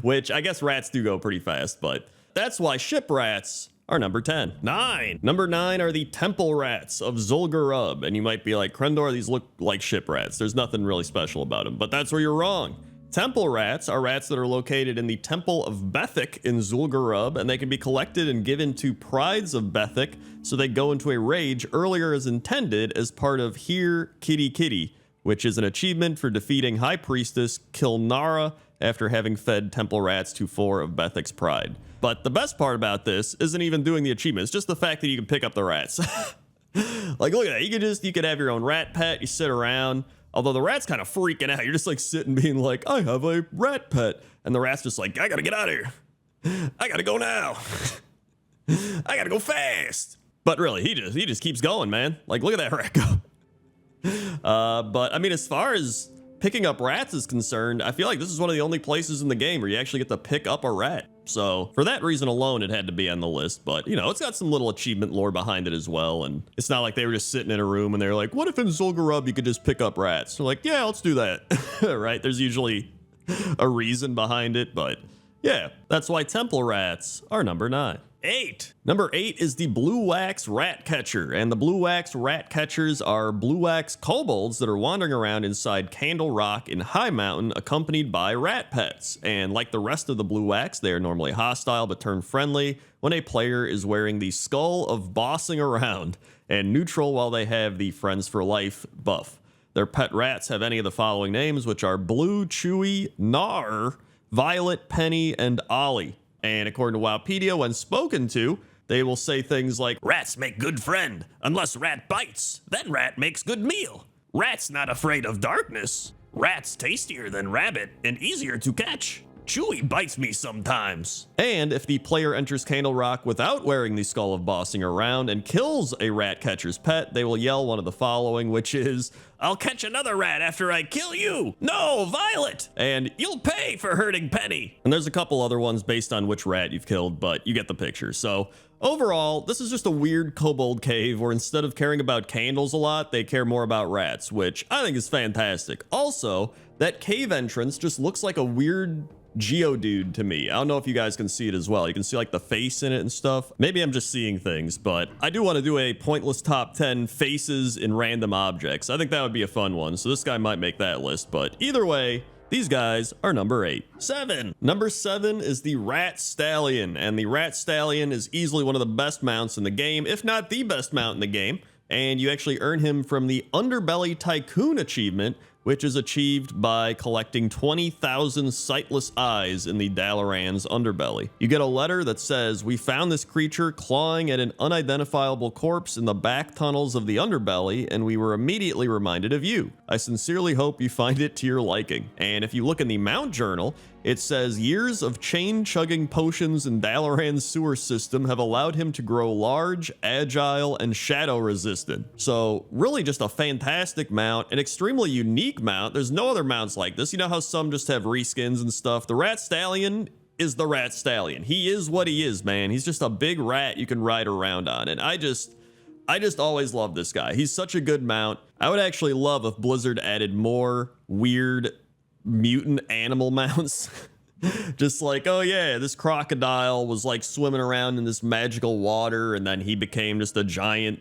Which I guess rats do go pretty fast, but that's why ship rats are number 10. 9. Number 9 are the temple rats of Zul'Gurub. And you might be like, Crendor, these look like ship rats. There's nothing really special about them, but that's where you're wrong. Temple rats are rats that are located in the Temple of Bethic in Zul'Gurub, and they can be collected and given to prides of Bethic, so they go into a rage earlier as intended as part of Here Kitty Kitty, which is an achievement for defeating High Priestess Kilnara after having fed temple rats to 4 of Bethic's pride. But the best part about this isn't even doing the achievement, it's just the fact that you can pick up the rats. Like, look at that, you could have your own rat pet, you sit around, although the rat's kind of freaking out. You're just like sitting being like, I have a rat pet. And the rat's just like, I gotta get out of here. I gotta go now. I gotta go fast. But really, he just keeps going, man. Like, look at that rat go. But I mean, as far as picking up rats is concerned, I feel like this is one of the only places in the game where you actually get to pick up a rat. So for that reason alone, it had to be on the list. But, it's got some little achievement lore behind it as well. And it's not like they were just sitting in a room and they're like, what if in Zul'Gurub you could just pick up rats? They're like, yeah, let's do that. Right? There's usually a reason behind it. But yeah, that's why temple rats are number 9. 8. Number 8 is the blue wax rat catcher, and the blue wax rat catchers are blue wax kobolds that are wandering around inside Candle Rock in High Mountain accompanied by rat pets. And like the rest of the blue wax, they are normally hostile but turn friendly when a player is wearing the Skull of Bossing Around, and neutral while they have the Friends for Life buff. Their pet rats have any of the following names, which are Blue, Chewy, Nar, Violet, Penny, and Ollie. And according to Wowpedia, when spoken to, they will say things like, rats make good friend, unless rat bites, then rat makes good meal. Rat's not afraid of darkness. Rat's tastier than rabbit and easier to catch. Chewy bites me sometimes. And if the player enters Candle Rock without wearing the Skull of Bossing Around and kills a rat catcher's pet, they will yell one of the following, which is, I'll catch another rat after I kill you. No, Violet. And you'll pay for hurting Penny. And there's a couple other ones based on which rat you've killed, but you get the picture. So overall, this is just a weird kobold cave where instead of caring about candles a lot, they care more about rats, which I think is fantastic. Also, that cave entrance just looks like a weird Geodude to me. I don't know if you guys can see it as well. You can see like the face in it and stuff. Maybe I'm just seeing things, but I do want to do a pointless top 10 faces in random objects. I think that would be a fun one. So this guy might make that list, but either way, these guys are number 8. 7. Number 7 is the Rat Stallion, and the Rat Stallion is easily one of the best mounts in the game, if not the best mount in the game. And you actually earn him from the Underbelly Tycoon achievement, which is achieved by collecting 20,000 sightless eyes in the Dalaran's underbelly. You get a letter that says, "We found this creature clawing at an unidentifiable corpse in the back tunnels of the underbelly, and we were immediately reminded of you. I sincerely hope you find it to your liking." And if you look in the Mount Journal, it says, "Years of chain-chugging potions in Dalaran's sewer system have allowed him to grow large, agile, and shadow-resistant." So really just a fantastic mount, an extremely unique mount. There's no other mounts like this. You know how some just have reskins and stuff? The Rat Stallion is the Rat Stallion. He is what he is, man. He's just a big rat you can ride around on. And I just always love this guy. He's such a good mount. I would actually love if Blizzard added more weird mutant animal mounts. Just like, oh yeah, this crocodile was like swimming around in this magical water, and then he became just a giant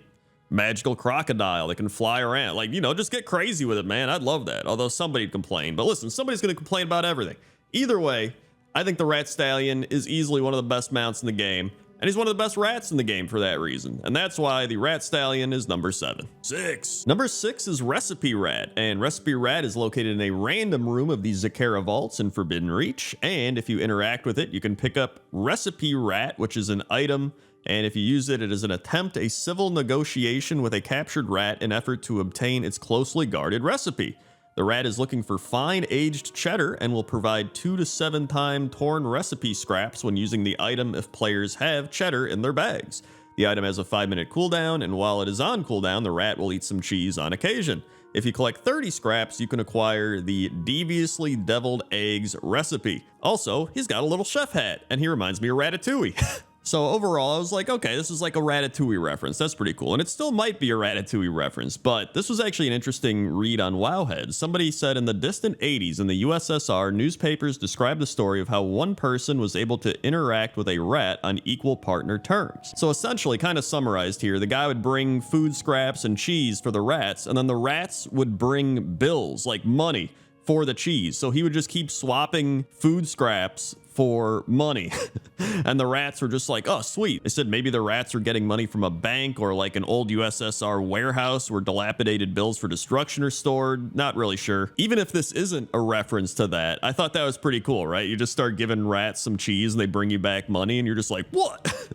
magical crocodile that can fly around. Like, you know, just get crazy with it, man. I'd love that. Although somebody'd complain. But listen, somebody's going to complain about everything. Either way, I think the Rat Stallion is easily one of the best mounts in the game. And he's one of the best rats in the game for that reason. And that's why the Rat Stallion is number 7. 6. Number 6 is Recipe Rat. And Recipe Rat is located in a random room of the Zakera Vaults in Forbidden Reach. And if you interact with it, you can pick up Recipe Rat, which is an item. And if you use it, it is an attempt a civil negotiation with a captured rat in effort to obtain its closely guarded recipe. The rat is looking for fine aged cheddar and will provide 2 to 7 time torn recipe scraps when using the item if players have cheddar in their bags. The item has a 5-minute cooldown, and while it is on cooldown, the rat will eat some cheese on occasion. If you collect 30 scraps, you can acquire the Deviously Deviled Eggs recipe. Also, he's got a little chef hat, and he reminds me of Ratatouille. So overall, I was like, okay, this is like a Ratatouille reference. That's pretty cool. And it still might be a Ratatouille reference, but this was actually an interesting read on Wowhead. Somebody said in the distant 80s in the USSR, newspapers described the story of how one person was able to interact with a rat on equal partner terms. So essentially, kind of summarized here, the guy would bring food scraps and cheese for the rats, and then the rats would bring bills, like money, for the cheese. So he would just keep swapping food scraps for money. And the rats were just like, oh, sweet. They said maybe the rats are getting money from a bank or like an old USSR warehouse where dilapidated bills for destruction are stored. Not really sure. Even if this isn't a reference to that, I thought that was pretty cool, right? You just start giving rats some cheese and they bring you back money and you're just like, what?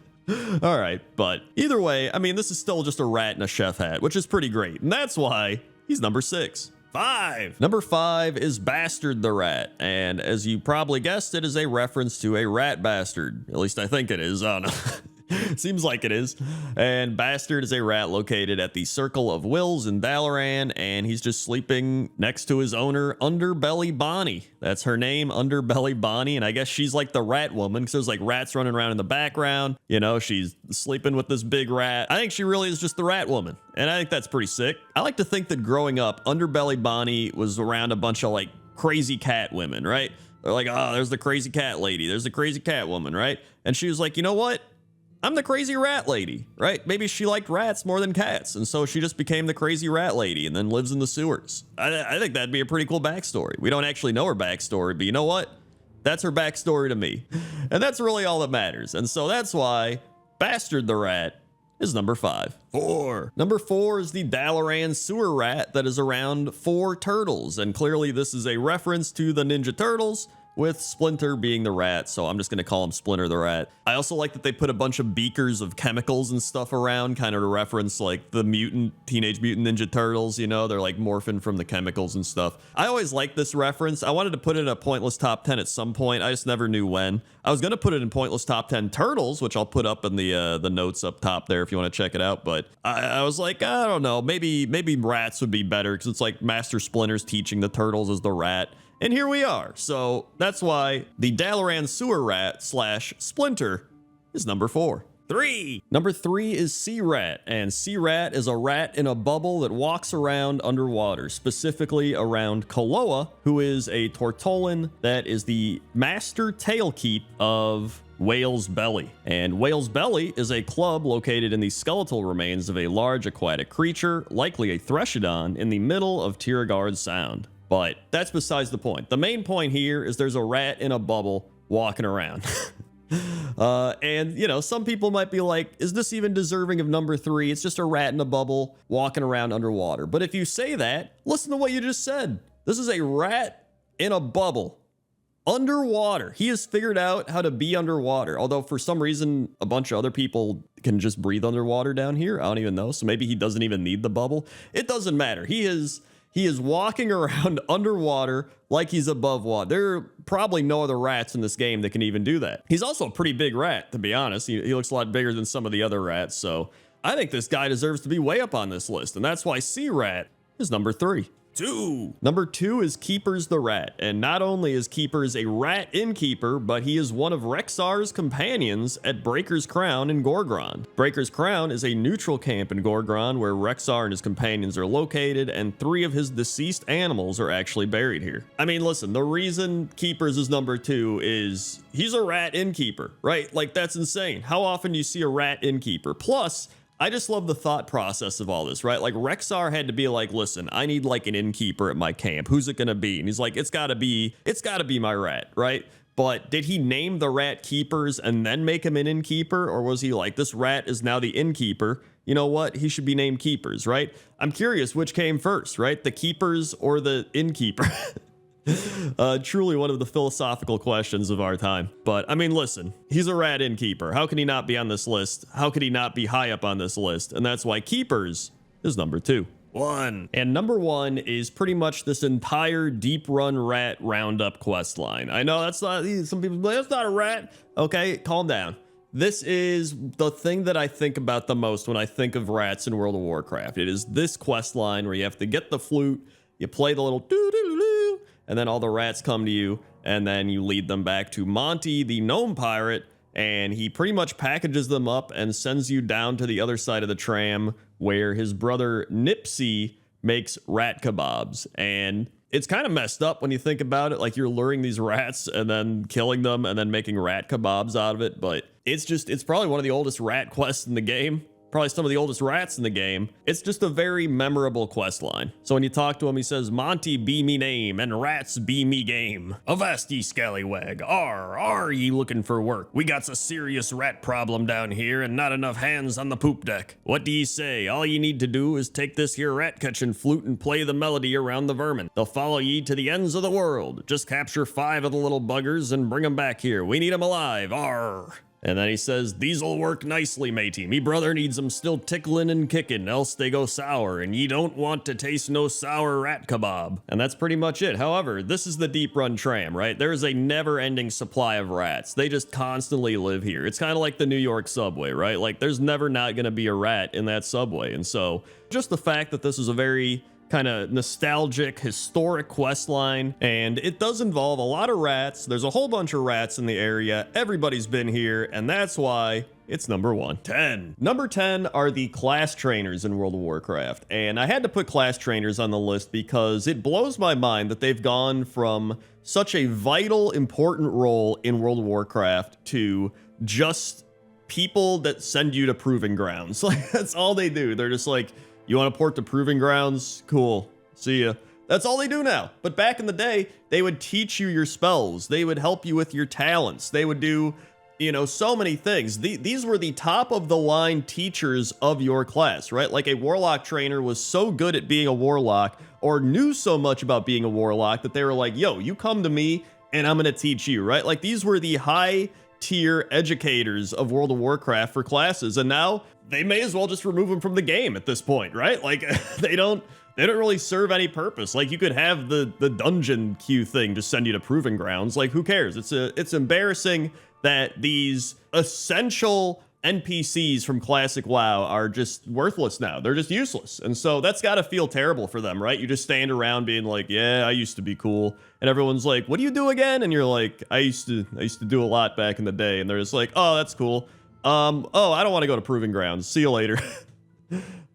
All right. But either way, I mean, this is still just a rat in a chef hat, which is pretty great. And that's why he's number 6. 5. Number 5 is Bastard the Rat, and as you probably guessed, it is a reference to a rat bastard. At least I think it is. I don't know. Seems like it is. And Bastard is a rat located at the Circle of Wills in Dalaran, and he's just sleeping next to his owner, Underbelly Bonnie. That's her name, Underbelly Bonnie, and I guess she's like the rat woman, because there's like rats running around in the background. You know, she's sleeping with this big rat. I think she really is just the rat woman, and I think that's pretty sick. I like to think that growing up, Underbelly Bonnie was around a bunch of like crazy cat women, right? They're like, oh, there's the crazy cat lady, there's the crazy cat woman, right? And she was like, you know what? I'm the crazy rat lady, right? Maybe she liked rats more than cats, and so she just became the crazy rat lady and then lives in the sewers. I think that'd be a pretty cool backstory. We don't actually know her backstory, but you know what? That's her backstory to me. And that's really all that matters. And so that's why Bastard the Rat is number 5. 4. Number 4 is the Dalaran sewer rat that is around 4 turtles, and clearly this is a reference to the Ninja Turtles, with Splinter being the rat, so I'm just going to call him Splinter the Rat. I also like that they put a bunch of beakers of chemicals and stuff around, kind of to reference like the Teenage Mutant Ninja Turtles, you know, they're like morphing from the chemicals and stuff. I always liked this reference. I wanted to put it in a Pointless Top 10 at some point, I just never knew when. I was going to put it in Pointless Top 10 Turtles, which I'll put up in the notes up top there if you want to check it out, but I was like, I don't know, maybe rats would be better, because it's like Master Splinter's teaching the turtles as the rat. And here we are. So that's why the Dalaran sewer rat / Splinter is number 4. 3. Number 3 is Sea Rat, and Sea Rat is a rat in a bubble that walks around underwater, specifically around Kaloa, who is a Tortolan that is the master tailkeep of Whale's Belly. And Whale's Belly is a club located in the skeletal remains of a large aquatic creature, likely a Threshodon, in the middle of Tiragard Sound. But that's besides the point. The main point here is there's a rat in a bubble walking around. And, you know, some people might be like, is this even deserving of number 3? It's just a rat in a bubble walking around underwater. But if you say that, listen to what you just said. This is a rat in a bubble. Underwater. He has figured out how to be underwater. Although for some reason, a bunch of other people can just breathe underwater down here. I don't even know. So maybe he doesn't even need the bubble. It doesn't matter. He is walking around underwater like he's above water. There are probably no other rats in this game that can even do that. He's also a pretty big rat, to be honest. He looks a lot bigger than some of the other rats. So I think this guy deserves to be way up on this list. And that's why Sea Rat is number 3. Number 2 is Keepers the Rat, and not only is Keepers a rat innkeeper, but he is one of Rexar's companions at Breaker's Crown in Gorgrond. Breaker's Crown is a neutral camp in Gorgrond where Rexar and his companions are located, and 3 of his deceased animals are actually buried here. I mean, listen, the reason Keepers is number 2 is he's a rat innkeeper, right? Like, that's insane. How often do you see a rat innkeeper? Plus, I just love the thought process of all this, right? Like Rexar had to be like, listen, I need like an innkeeper at my camp. Who's it gonna be? And he's like, it's gotta be my rat, right? But did he name the rat Keepers and then make him an innkeeper? Or was he like, this rat is now the innkeeper? You know what? He should be named Keepers, right? I'm curious which came first, right? The Keepers or the innkeeper? Truly one of the philosophical questions of our time. But I mean, listen, he's a rat innkeeper. How can he not be on this list? How could he not be high up on this list? And that's why Keepers is number 2. And number 1 is pretty much this entire Deep Run Rat Roundup quest line. I know that's not, some people say that's not a rat. Okay, calm down. This is the thing that I think about the most when I think of rats in World of Warcraft. It is this quest line where you have to get the flute, you play the little doo-doo-doo, and then all the rats come to you, and then you lead them back to Monty, the gnome pirate, and he pretty much packages them up and sends you down to the other side of the tram where his brother Nipsey makes rat kebabs. And it's kind of messed up when you think about it. Like, you're luring these rats and then killing them and then making rat kebabs out of it. But it's probably one of the oldest rat quests in the game. Probably some of the oldest rats in the game. It's just a very memorable quest line. So when you talk to him, he says, Monty be me name, and rats be me game. Avast ye scallywag, are ye looking for work? We got a serious rat problem down here, and not enough hands on the poop deck. What do ye say? All ye need to do is take this here rat-catching flute and play the melody around the vermin. They'll follow ye to the ends of the world. Just capture 5 of the little buggers and bring them back here. We need them alive, arr. And then he says, these'll work nicely, matey. Me brother needs 'em still ticklin' and kickin', else they go sour, and ye don't want to taste no sour rat kebab. And that's pretty much it. However, this is the Deep Run tram, right? There is a never-ending supply of rats. They just constantly live here. It's kind of like the New York subway, right? Like, there's never not gonna be a rat in that subway. And so, just the fact that this is a very kind of nostalgic, historic quest line, and it does involve a lot of rats. There's a whole bunch of rats in the area. Everybody's been here, and that's why it's number 1. Number 10 are the class trainers in World of Warcraft, and I had to put class trainers on the list because it blows my mind that they've gone from such a vital, important role in World of Warcraft to just people that send you to proving grounds. Like, that's all they do. They're just like, you want to port to proving grounds? Cool. See ya. That's all they do now. But back in the day, they would teach you your spells. They would help you with your talents. They would do, you know, so many things. These were the top of the line teachers of your class, right? Like, a warlock trainer was so good at being a warlock, or knew so much about being a warlock, that they were like, yo, you come to me and I'm going to teach you, right? Like, these were the high tier educators of World of Warcraft for classes, and now they may as well just remove them from the game at this point, right? Like, they don't really serve any purpose. Like, you could have the dungeon queue thing just send you to proving grounds. Like, who cares? It's embarrassing that these essential NPCs from classic WoW are just worthless now. They're just useless. And so that's got to feel terrible for them, right? You just stand around being like, yeah, I used to be cool. And everyone's like, what do you do again? And you're like, I used to do a lot back in the day. And they're just like, oh, that's cool. Oh, I don't want to go to proving grounds. See you later.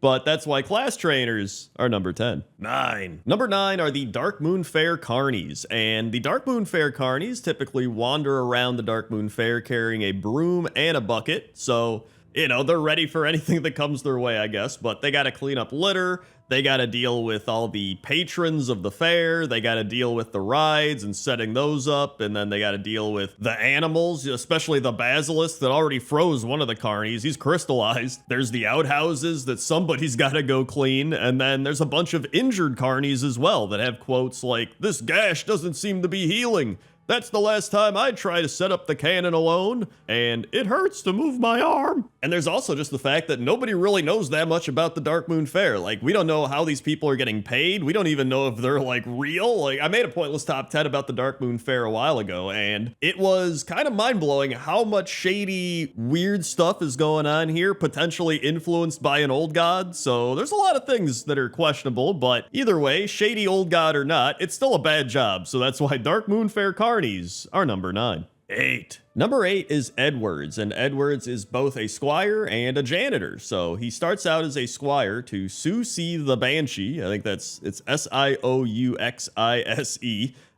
But that's why class trainers are number 10. Number 9 are the Darkmoon Fair Carnies. And the Darkmoon Fair Carnies typically wander around the Darkmoon Fair carrying a broom and a bucket. So you know, they're ready for anything that comes their way, I guess. But they got to clean up litter. They got to deal with all the patrons of the fair. They got to deal with the rides and setting those up. And then they got to deal with the animals, especially the basilisk that already froze one of the carnies. He's crystallized. There's the outhouses that somebody's got to go clean. And then there's a bunch of injured carnies as well that have quotes like, "This gash doesn't seem to be healing. That's the last time I try to set up the cannon alone, and it hurts to move my arm." And there's also just the fact that nobody really knows that much about the Darkmoon Fair. Like, we don't know how these people are getting paid. We don't even know if they're, like, real. Like, I made a pointless top 10 about the Darkmoon Fair a while ago, and it was kind of mind-blowing how much shady, weird stuff is going on here, potentially influenced by an old god. So there's a lot of things that are questionable, but either way, shady old god or not, it's still a bad job. So that's why Darkmoon Fair carnies are number 9. 8. Number 8 is Edwards, and Edwards is both a squire and a janitor. So he starts out as a squire to Susie the Banshee. I think it's Siouxise.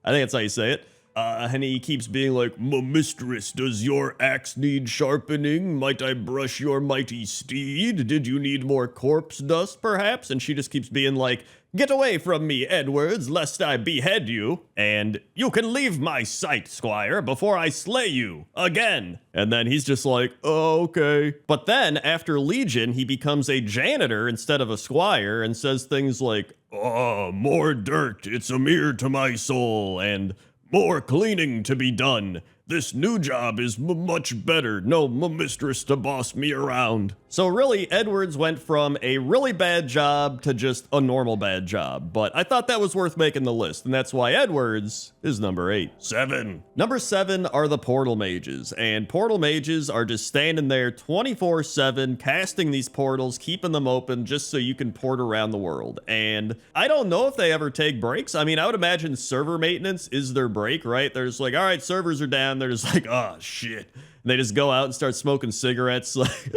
I think that's how you say it. And he keeps being like, "My mistress, does your axe need sharpening? Might I brush your mighty steed? Did you need more corpse dust, perhaps?" And she just keeps being like, "Get away from me, Edwards, lest I behead you. And you can leave my sight, squire, before I slay you again." And then he's just like, "Oh, okay." But then after Legion, he becomes a janitor instead of a squire and says things like, "Oh, more dirt, it's a mirror to my soul," and "More cleaning to be done. This new job is much better. No mistress to boss me around." So really, Edwards went from a really bad job to just a normal bad job. But I thought that was worth making the list, and that's why Edwards is number 8. 7. Number 7 are the portal mages. And portal mages are just standing there 24/7, casting these portals, keeping them open just so you can port around the world. And I don't know if they ever take breaks. I mean, I would imagine server maintenance is their break, right? They're just like, all right, servers are down. They're just like, oh, shit. And they just go out and start smoking cigarettes like,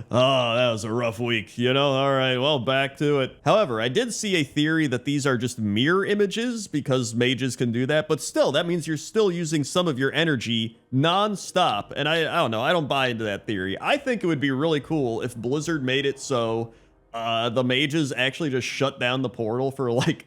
"Oh, that was a rough week, you know? All right, well, back to it." However, I did see a theory that these are just mirror images because mages can do that, but still, that means you're still using some of your energy non-stop. And I don't know, I don't buy into that theory. I think it would be really cool if Blizzard made it so the mages actually just shut down the portal for like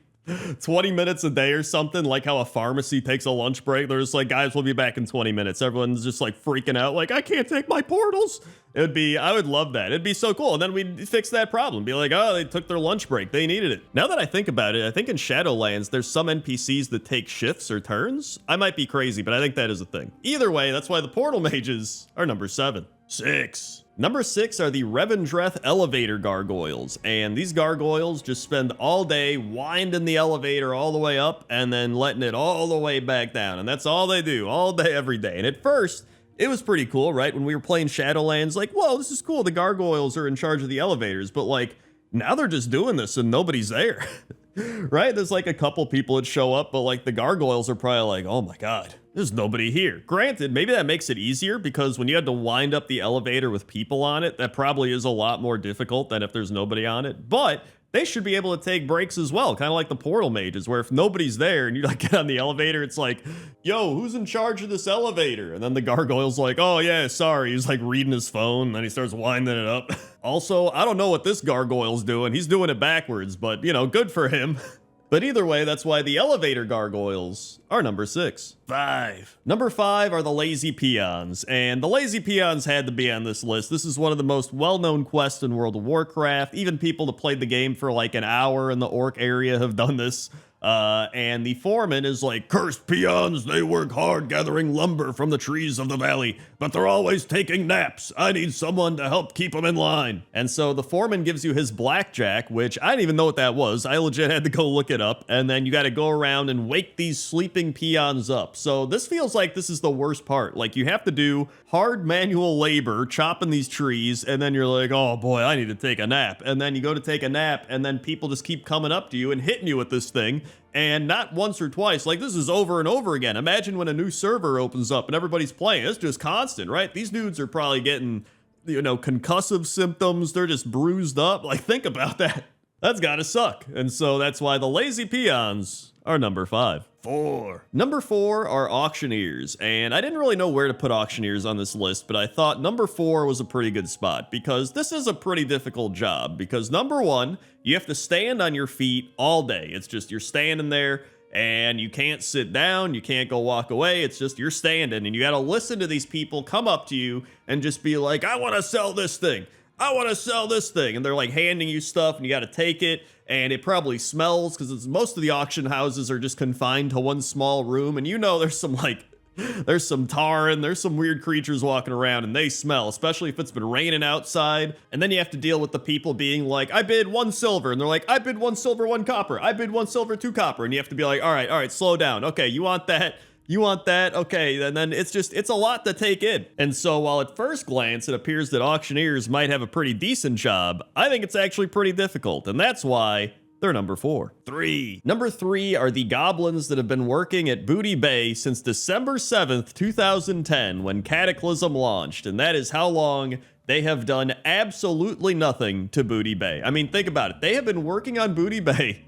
20 minutes a day or something, like how a pharmacy takes a lunch break. They're just like, "Guys, we'll be back in 20 minutes. Everyone's just like freaking out, like, "I can't take my portals." I would love that. It'd be so cool. And then we'd fix that problem. Be like, "Oh, they took their lunch break. They needed it." Now that I think about it, I think in Shadowlands, there's some NPCs that take shifts or turns. I might be crazy, but I think that is a thing. Either way, that's why the portal mages are number 7. 6. Number 6 are the Revendreth elevator gargoyles, and these gargoyles just spend all day winding the elevator all the way up and then letting it all the way back down, and that's all they do all day, every day. And at first, it was pretty cool, right? When we were playing Shadowlands, like, whoa, this is cool. The gargoyles are in charge of the elevators, but like, now they're just doing this and nobody's there. Right? There's like a couple people that show up, but like the gargoyles are probably like, "Oh my god, there's nobody here." Granted, maybe that makes it easier because when you had to wind up the elevator with people on it, that probably is a lot more difficult than if there's nobody on it. But they should be able to take breaks as well, kind of like the portal mages, where if nobody's there and you like get on the elevator, it's like, "Yo, who's in charge of this elevator?" And then the gargoyle's like, "Oh yeah, sorry." He's like reading his phone, and then he starts winding it up. Also, I don't know what this gargoyle's doing. He's doing it backwards, but you know, good for him. But either way, that's why the elevator gargoyles are number 6. 5. Number 5 are the lazy peons, and the lazy peons had to be on this list. This is one of the most well-known quests in World of Warcraft. Even people that played the game for like an hour in the orc area have done this. And the foreman is like, "Cursed peons, they work hard gathering lumber from the trees of the valley, but they're always taking naps. I need someone to help keep them in line." And so the foreman gives you his blackjack, which I didn't even know what that was. I legit had to go look it up. And then you got to go around and wake these sleeping peons up. So this feels like this is the worst part. Like, you have to do hard manual labor chopping these trees, and then you're like, "Oh boy, I need to take a nap." And then you go to take a nap, and then people just keep coming up to you and hitting you with this thing. And not once or twice, like this is over and over again. Imagine when a new server opens up and everybody's playing. It's just constant, right? These dudes are probably getting, you know, concussive symptoms. They're just bruised up. Like, think about that. That's gotta suck. And so that's why the lazy peons are number 5. 4. Number 4 are auctioneers, and I didn't really know where to put auctioneers on this list, but I thought number 4 was a pretty good spot because this is a pretty difficult job because number 1, you have to stand on your feet all day. It's just you're standing there and you can't sit down, you can't go walk away. It's just you're standing and you got to listen to these people come up to you and just be like, I want to sell this thing. I want to sell this thing. And they're like handing you stuff and you got to take it. And it probably smells because most of the auction houses are just confined to one small room. And you know, there's some tar and there's some weird creatures walking around and they smell, especially if it's been raining outside. And then you have to deal with the people being like, I bid 1 silver. And they're like, I bid 1 silver, 1 copper. I bid 1 silver, 2 copper. And you have to be like, all right, slow down. Okay, you want that? You want that? Okay, and then it's a lot to take in. And so while at first glance it appears that auctioneers might have a pretty decent job, I think it's actually pretty difficult, and that's why they're number 4. 3. Number 3 are the goblins that have been working at Booty Bay since December 7th, 2010, when Cataclysm launched, and that is how long they have done absolutely nothing to Booty Bay. I mean, think about it. They have been working on Booty Bay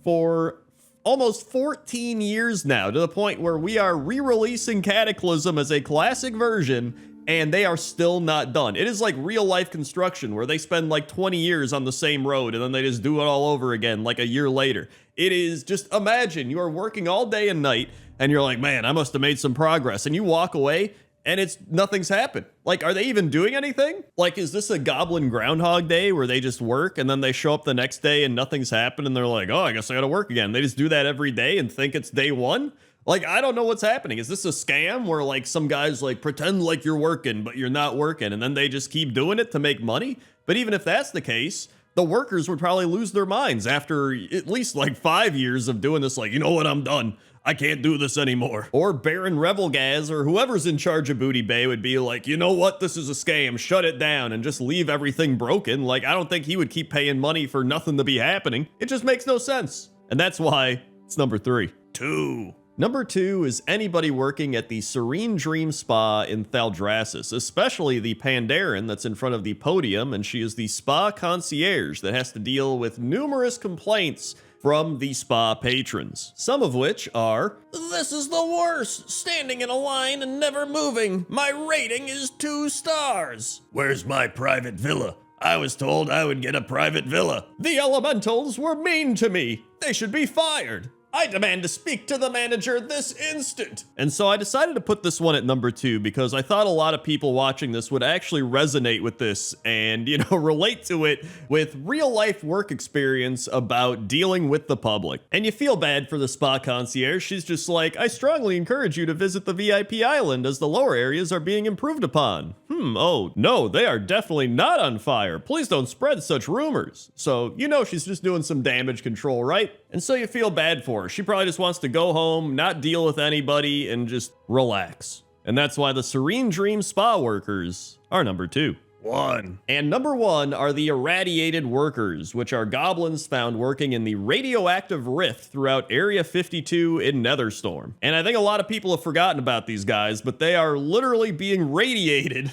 for almost 14 years now, to the point where we are re-releasing Cataclysm as a classic version, and they are still not done. It is like real life construction, where they spend like 20 years on the same road, and then they just do it all over again like a year later. It is just, imagine you are working all day and night, and you're like, man, I must have made some progress, and you walk away, and nothing's happened. Like, are they even doing anything? Like, is this a goblin Groundhog Day where they just work and then they show up the next day and nothing's happened and they're like, oh, I guess I gotta work again. They just do that every day and think it's day one? Like, I don't know what's happening. Is this a scam where like some guys like pretend like you're working, but you're not working and then they just keep doing it to make money? But even if that's the case, the workers would probably lose their minds after at least like 5 years of doing this. Like, you know what, I'm done. I can't do this anymore. Or Baron Revelgaz or whoever's in charge of Booty Bay would be like, you know what, this is a scam, shut it down and just leave everything broken. Like, I don't think he would keep paying money for nothing to be happening. It just makes no sense. And that's why it's number 3. 2. Number 2 is anybody working at the Serene Dream Spa in Thaldraszus, especially the Pandaren that's in front of the podium, and she is the spa concierge that has to deal with numerous complaints from the spa patrons. Some of which are, this is the worst, standing in a line and never moving. My rating is 2 stars. Where's my private villa? I was told I would get a private villa. The elementals were mean to me. They should be fired. I demand to speak to the manager this instant. And so I decided to put this one at number 2 because I thought a lot of people watching this would actually resonate with this and, you know, relate to it with real life work experience about dealing with the public. And you feel bad for the spa concierge. She's just like, I strongly encourage you to visit the VIP island as the lower areas are being improved upon. Oh, no, they are definitely not on fire. Please don't spread such rumors. So, you know, she's just doing some damage control, right? And so you feel bad for her. She probably just wants to go home, not deal with anybody, and just relax. And that's why the Serene Dream Spa workers are number 2. 1. And number 1 are the irradiated workers, which are goblins found working in the radioactive rift throughout Area 52 in Netherstorm. And I think a lot of people have forgotten about these guys, but they are literally being radiated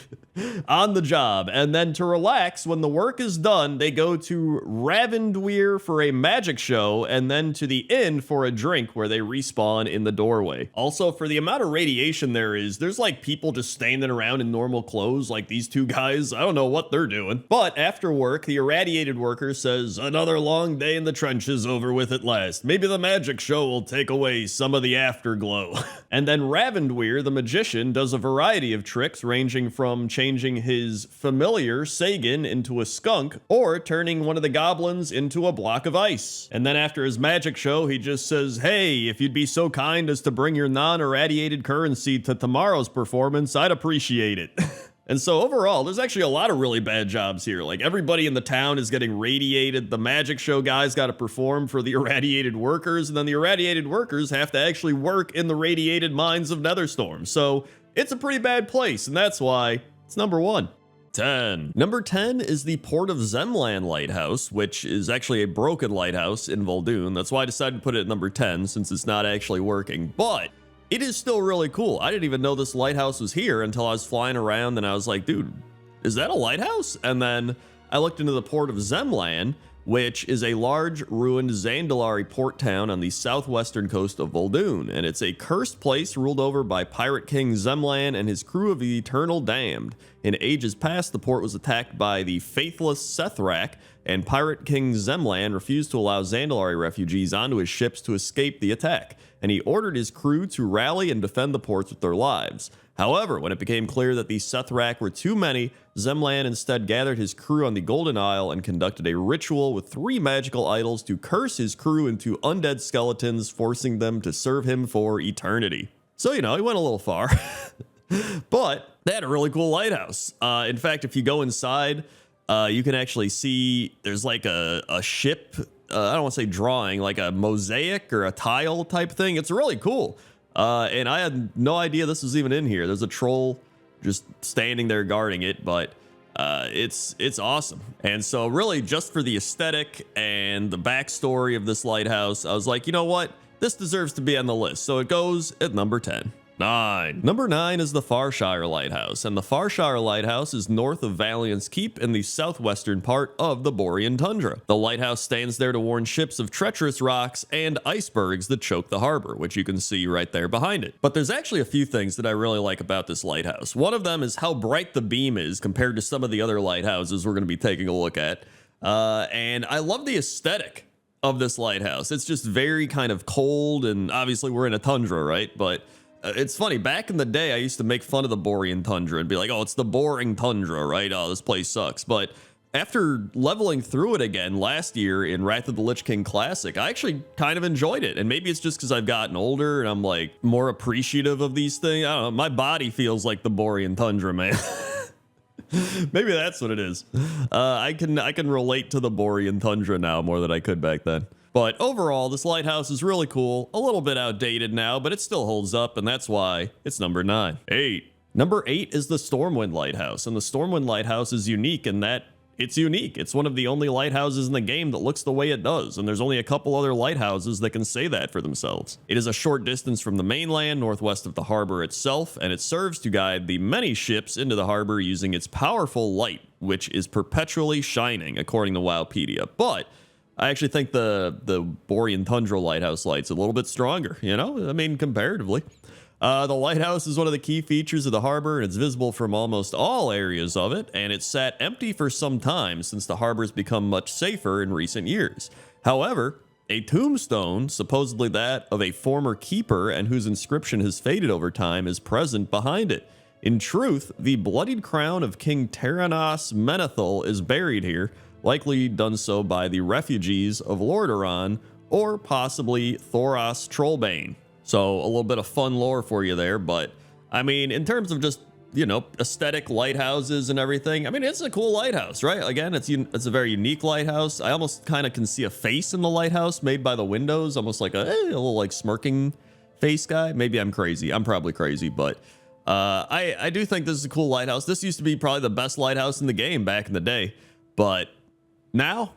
on the job. And then to relax, when the work is done, they go to Ravendweir for a magic show, and then to the inn for a drink where they respawn in the doorway. Also, for the amount of radiation there's like people just standing around in normal clothes, like these 2 guys. I don't know what they're doing. But after work, the irradiated worker says, another long day in the trenches over with at last. Maybe the magic show will take away some of the afterglow. And then Ravendweir, the magician, does a variety of tricks ranging from changing his familiar Sagan into a skunk or turning one of the goblins into a block of ice. And then after his magic show, he just says, hey, if you'd be so kind as to bring your non-irradiated currency to tomorrow's performance, I'd appreciate it. And so overall, there's actually a lot of really bad jobs here. Like, everybody in the town is getting radiated. The magic show guys got to perform for the irradiated workers, and then the irradiated workers have to actually work in the radiated mines of Netherstorm. So it's a pretty bad place, and that's why it's number 1. 10. Number 10 is the Port of Zemland Lighthouse, which is actually a broken lighthouse in Voldoon. That's why I decided to put it at number 10, since it's not actually working. But it is still really cool. I didn't even know this lighthouse was here until I was flying around and I was like, dude, is that a lighthouse? And then I looked into the Port of Zemland, which is a large, ruined Zandalari port town on the southwestern coast of Vol'dun, and it's a cursed place ruled over by Pirate King Zemlan and his crew of the Eternal Damned. In ages past, the port was attacked by the faithless Sethrak, and Pirate King Zemlan refused to allow Zandalari refugees onto his ships to escape the attack, and he ordered his crew to rally and defend the ports with their lives. However, when it became clear that the Sethrak were too many, Zemlan instead gathered his crew on the Golden Isle and conducted a ritual with 3 magical idols to curse his crew into undead skeletons, forcing them to serve him for eternity. So, he went a little far. But they had a really cool lighthouse. In fact, if you go inside, you can actually see there's like a ship, I don't want to say drawing, like a mosaic or a tile type thing. It's really cool. And I had no idea this was even in here. There's a troll just standing there guarding it, but it's awesome. And so really just for the aesthetic and the backstory of this lighthouse, I was like, you know what? This deserves to be on the list. So it goes at number 10. 9. Number 9 is the Farshire Lighthouse, and the Farshire Lighthouse is north of Valiant's Keep in the southwestern part of the Borean Tundra. The lighthouse stands there to warn ships of treacherous rocks and icebergs that choke the harbor, which you can see right there behind it. But there's actually a few things that I really like about this lighthouse. One of them is how bright the beam is compared to some of the other lighthouses we're going to be taking a look at. And I love the aesthetic of this lighthouse. It's just very kind of cold, and obviously we're in a tundra, right? But it's funny, back in the day, I used to make fun of the Borean Tundra and be like, oh, it's the boring tundra, right? Oh, this place sucks. But after leveling through it again last year in Wrath of the Lich King Classic, I actually kind of enjoyed it. And maybe it's just because I've gotten older and I'm like more appreciative of these things. I don't know, my body feels like the Borean Tundra, man. Maybe that's what it is. I can relate to the Borean Tundra now more than I could back then. But overall, this lighthouse is really cool. A little bit outdated now, but it still holds up, and that's why it's number 9. 8. Number 8 is the Stormwind Lighthouse, and the Stormwind Lighthouse is unique in that it's unique. It's one of the only lighthouses in the game that looks the way it does, and there's only a couple other lighthouses that can say that for themselves. It is a short distance from the mainland, northwest of the harbor itself, and it serves to guide the many ships into the harbor using its powerful light, which is perpetually shining, according to Wowpedia. But I actually think the Borean Tundra lighthouse light's a little bit stronger, comparatively. The lighthouse is one of the key features of the harbor, and it's visible from almost all areas of it, and it's sat empty for some time since the harbor's become much safer in recent years. However, a tombstone, supposedly that of a former keeper and whose inscription has faded over time, is present behind it. In truth, the bloodied crown of King Terranos Menethil is buried here, likely done so by the refugees of Lordaeron, or possibly Thoros Trollbane. So a little bit of fun lore for you there, but in terms of just, aesthetic lighthouses and everything, it's a cool lighthouse, right? Again, it's a very unique lighthouse. I almost kind of can see a face in the lighthouse made by the windows, almost like a little like smirking face guy. Maybe I'm crazy. I'm probably crazy, but I do think this is a cool lighthouse. This used to be probably the best lighthouse in the game back in the day, but now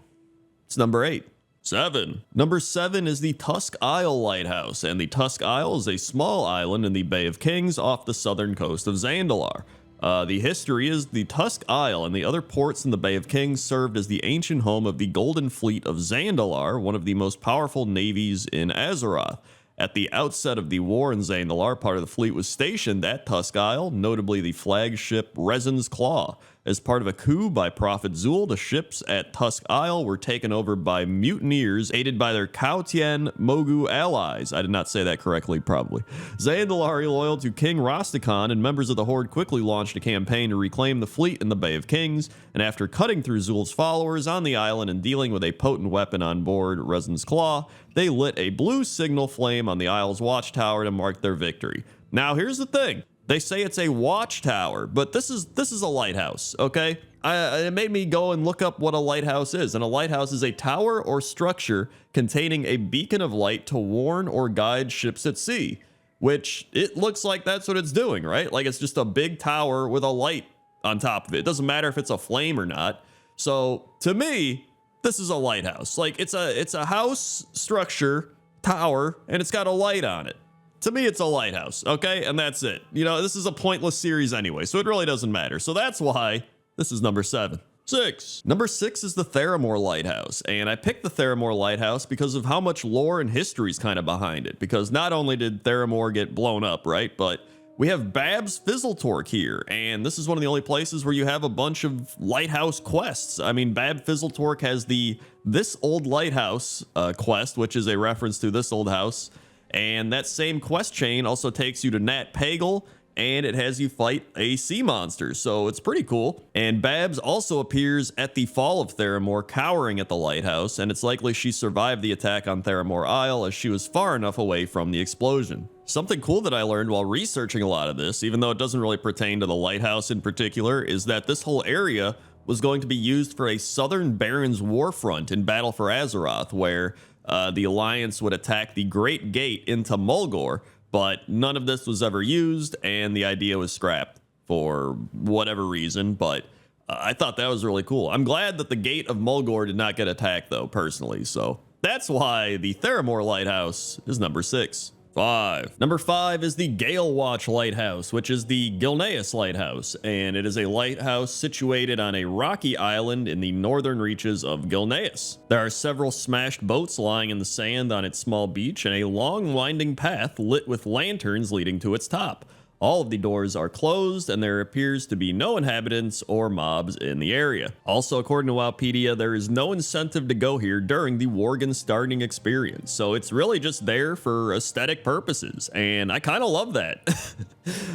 it's number 8. 7. Number 7 is the Tusk Isle Lighthouse, and the Tusk Isle is a small island in the Bay of Kings off the southern coast of Zandalar. The history is the Tusk Isle and the other ports in the Bay of Kings served as the ancient home of the Golden Fleet of Zandalar, one of the most powerful navies in Azeroth. At the outset of the war in Zandalar, part of the fleet was stationed at Tusk Isle, notably the flagship Resin's Claw. As part of a coup by Prophet Zul, the ships at Tusk Isle were taken over by mutineers aided by their Kautian Mogu allies. I did not say that correctly, probably. Zandalari, loyal to King Rastakhan, and members of the Horde quickly launched a campaign to reclaim the fleet in the Bay of Kings, and after cutting through Zul's followers on the island and dealing with a potent weapon on board Resin's Claw, they lit a blue signal flame on the Isle's watchtower to mark their victory. Now, here's the thing. They say it's a watchtower, but this is a lighthouse, okay? It made me go and look up what a lighthouse is, and a lighthouse is a tower or structure containing a beacon of light to warn or guide ships at sea, which it looks like that's what it's doing, right? Like it's just a big tower with a light on top of it. It doesn't matter if it's a flame or not. So to me, this is a lighthouse. Like it's a house structure, tower, and it's got a light on it. To me, it's a lighthouse, okay? And that's it. This is a pointless series anyway, so it really doesn't matter. So that's why this is number 7. 6. Number 6 is the Theramore Lighthouse, and I picked the Theramore Lighthouse because of how much lore and history is kind of behind it, because not only did Theramore get blown up, right, but we have Bab's Fizzletorque here, and this is one of the only places where you have a bunch of lighthouse quests. I mean, Bab Fizzletorque has the This Old Lighthouse quest, which is a reference to This Old House, and that same quest chain also takes you to Nat Pagal, and it has you fight a sea monster, so it's pretty cool. And Babs also appears at the fall of Theramore, cowering at the lighthouse, and it's likely she survived the attack on Theramore Isle as she was far enough away from the explosion. Something cool that I learned while researching a lot of this, even though it doesn't really pertain to the lighthouse in particular, is that this whole area was going to be used for a Southern Barons war front in Battle for Azeroth, where the Alliance would attack the Great Gate into Mulgore, but none of this was ever used, and the idea was scrapped for whatever reason, but I thought that was really cool. I'm glad that the Gate of Mulgore did not get attacked, though, personally, so that's why the Theramore Lighthouse is number 6. 5. Number 5 is the Gale Watch Lighthouse, which is the Gilneas Lighthouse, and it is a lighthouse situated on a rocky island in the northern reaches of Gilneas. There are several smashed boats lying in the sand on its small beach and a long winding path lit with lanterns leading to its top. All of the doors are closed, and there appears to be no inhabitants or mobs in the area. Also, according to Wowpedia, there is no incentive to go here during the Worgen starting experience, so it's really just there for aesthetic purposes, and I kind of love that.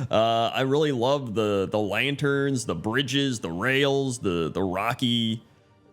I really love the lanterns, the bridges, the rails, the rocky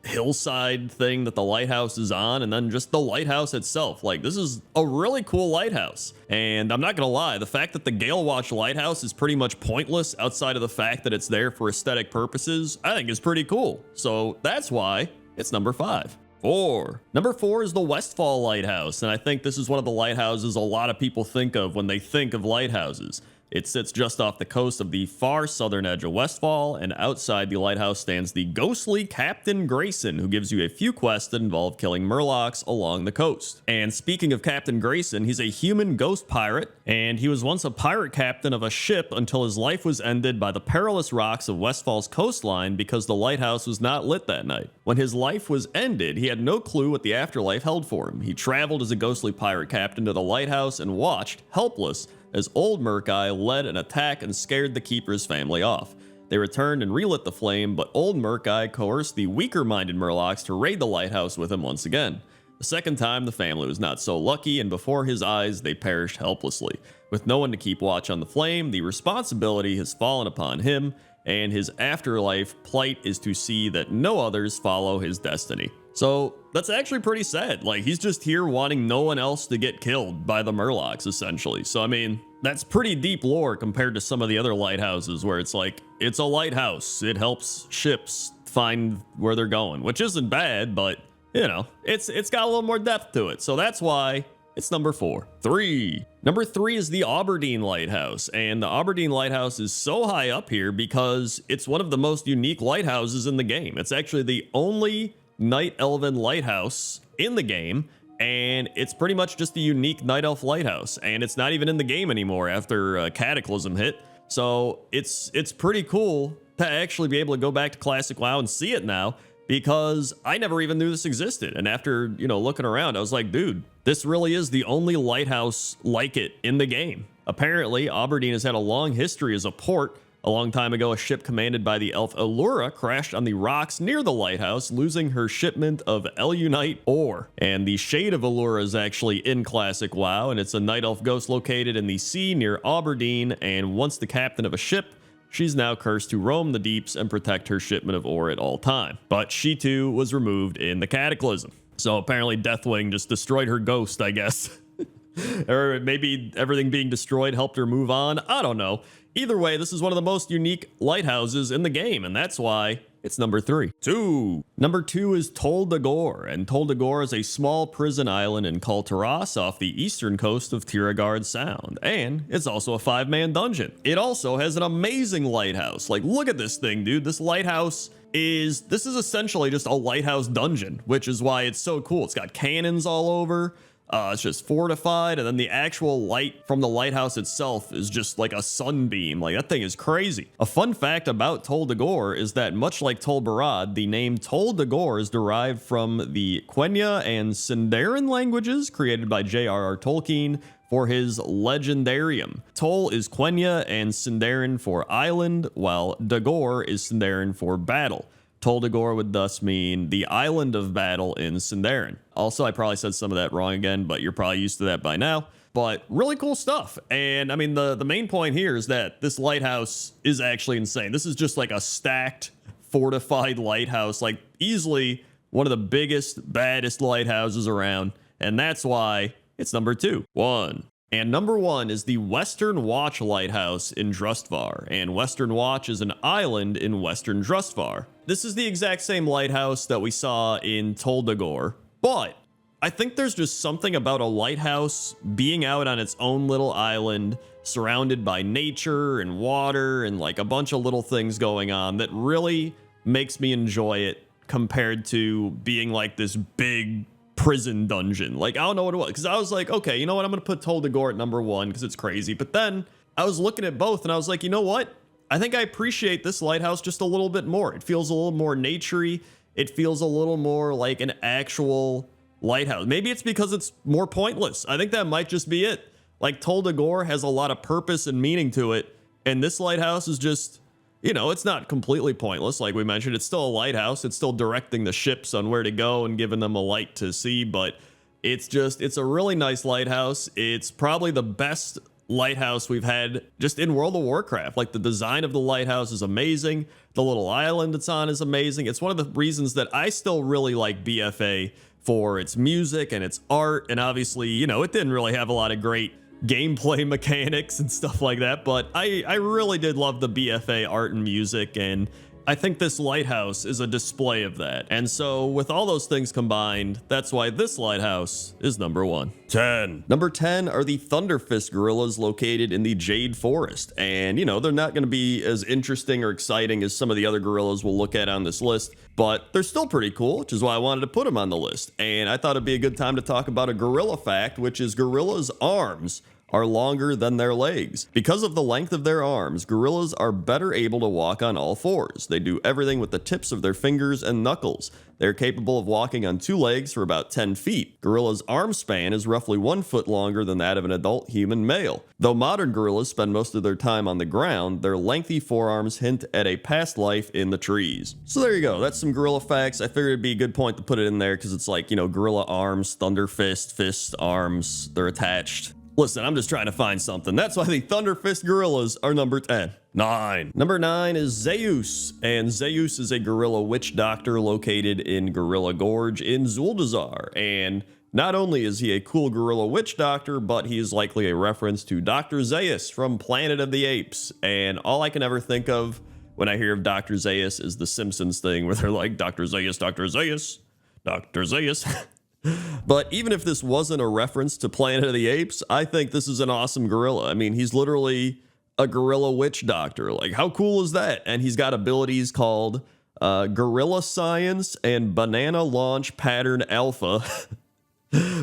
hillside thing that the lighthouse is on, and then just the lighthouse itself. Like, this is a really cool lighthouse, and I'm not gonna lie, the fact that the Gale Watch Lighthouse is pretty much pointless outside of the fact that it's there for aesthetic purposes, I think is pretty cool. So that's why it's number 5. 4. Number 4 is the Westfall Lighthouse, and I think this is one of the lighthouses a lot of people think of when they think of lighthouses. It sits just off the coast of the far southern edge of Westfall, and outside the lighthouse stands the ghostly Captain Grayson, who gives you a few quests that involve killing murlocs along the coast. And speaking of Captain Grayson, he's a human ghost pirate, and he was once a pirate captain of a ship until his life was ended by the perilous rocks of Westfall's coastline because the lighthouse was not lit that night. When his life was ended, he had no clue what the afterlife held for him. He traveled as a ghostly pirate captain to the lighthouse and watched, helpless, as Old Murk-Eye led an attack and scared the Keeper's family off. They returned and relit the flame, but Old Murk-Eye coerced the weaker-minded Murlocs to raid the lighthouse with him once again. The second time, the family was not so lucky, and before his eyes, they perished helplessly. With no one to keep watch on the flame, the responsibility has fallen upon him, and his afterlife plight is to see that no others follow his destiny. So that's actually pretty sad. Like, he's just here wanting no one else to get killed by the Murlocs, essentially. So, I mean, that's pretty deep lore compared to some of the other lighthouses where it's like, it's a lighthouse. It helps ships find where they're going, which isn't bad, but, you know, it's got a little more depth to it. So that's why it's number 4. 3. Number 3 is the Aberdeen Lighthouse, and the Aberdeen Lighthouse is so high up here because it's one of the most unique lighthouses in the game. It's actually the only Night Elven lighthouse in the game, and it's pretty much just a unique Night Elf lighthouse, and it's not even in the game anymore after Cataclysm hit. So it's pretty cool to actually be able to go back to Classic WoW and see it now, because I never even knew this existed. And after, you know, looking around, I was like, dude, this really is the only lighthouse like it in the game. Apparently, Aberdeen has had a long history as a port. A long time ago, a ship commanded by the elf Allura crashed on the rocks near the lighthouse, losing her shipment of Elunite ore. And the Shade of Allura is actually in Classic WoW, and it's a night elf ghost located in the sea near Aberdeen, and once the captain of a ship, she's now cursed to roam the deeps and protect her shipment of ore at all time. But she too was removed in the Cataclysm. So apparently Deathwing just destroyed her ghost, I guess. Or maybe everything being destroyed helped her move on. I don't know. Either way, this is one of the most unique lighthouses in the game, and that's why it's number 3. 2. Number 2 is Tol Dagor, and Tol Dagor is a small prison island in Kulturas off the eastern coast of Tiragard Sound, and it's also a 5-man dungeon. It also has an amazing lighthouse. Like, look at this thing, dude. This lighthouse this is essentially just a lighthouse dungeon, which is why it's so cool. It's got cannons all over. It's just fortified, and then the actual light from the lighthouse itself is just like a sunbeam. Like, that thing is crazy. A fun fact about Tol Dagor is that much like Tol Barad, the name Tol Dagor is derived from the Quenya and Sindarin languages created by J.R.R. Tolkien for his Legendarium. Tol is Quenya and Sindarin for island, while Dagor is Sindarin for battle. Tol Dagor would thus mean the island of battle in Sindarin. Also, I probably said some of that wrong again, but you're probably used to that by now. But really cool stuff. And I mean, the main point here is that this lighthouse is actually insane. This is just like a stacked, fortified lighthouse, like easily one of the biggest, baddest lighthouses around. And that's why it's number 2. And number 1 is the Western Watch Lighthouse in Drustvar, and Western Watch is an island in Western Drustvar. This is the exact same lighthouse that we saw in Tol Dagor, but I think there's just something about a lighthouse being out on its own little island, surrounded by nature and water and like a bunch of little things going on that really makes me enjoy it compared to being like this big prison dungeon. Like, I don't know what it was, because I was like, okay, you know what, I'm gonna put Tol Dagor at number 1 because it's crazy. But then I was looking at both and I was like, you know what, I think I appreciate this lighthouse just a little bit more. It feels a little more naturey. It feels a little more like an actual lighthouse. Maybe it's because it's more pointless. I think that might just be it. Like, Tol Dagor has a lot of purpose and meaning to it, and this lighthouse is just, you know, it's not completely pointless. Like we mentioned, it's still a lighthouse. It's still directing the ships on where to go and giving them a light to see, but it's a really nice lighthouse. It's probably the best lighthouse we've had just in World of Warcraft. Like, the design of the lighthouse is amazing. The little island it's on is amazing. It's one of the reasons that I still really like BFA, for its music and its art. And obviously, you know, it didn't really have a lot of great gameplay mechanics and stuff like that, but I really did love the BFA art and music, and I think this lighthouse is a display of that. And so with all those things combined, that's why this lighthouse is number 1. 10. Number 10 are the Thunderfist gorillas located in the Jade Forest. And, you know, they're not going to be as interesting or exciting as some of the other gorillas we'll look at on this list, but they're still pretty cool, which is why I wanted to put them on the list. And I thought it'd be a good time to talk about a gorilla fact, which is gorillas' arms are longer than their legs. Because of the length of their arms, gorillas are better able to walk on all fours. They do everything with the tips of their fingers and knuckles. They're capable of walking on 2 legs for about 10 feet. Gorillas' arm span is roughly 1 foot longer than that of an adult human male. Though modern gorillas spend most of their time on the ground, their lengthy forearms hint at a past life in the trees. So there you go. That's some gorilla facts. I figured it'd be a good point to put it in there because it's like, you know, gorilla arms, thunder fist, fist, arms, they're attached. Listen, I'm just trying to find something. That's why the Thunderfist gorillas are number 10. 9. Number 9 is Zeus, and Zeus is a gorilla witch doctor located in Gorilla Gorge in Zuldazar. And not only is he a cool gorilla witch doctor, but he is likely a reference to Dr. Zeus from Planet of the Apes. And all I can ever think of when I hear of Dr. Zeus is the Simpsons thing where they're like, Dr. Zeus, Dr. Zeus, Dr. Zeus. But even if this wasn't a reference to Planet of the Apes, I think this is an awesome gorilla. I mean, he's literally a gorilla witch doctor. Like, how cool is that? And he's got abilities called Gorilla Science and Banana Launch Pattern Alpha,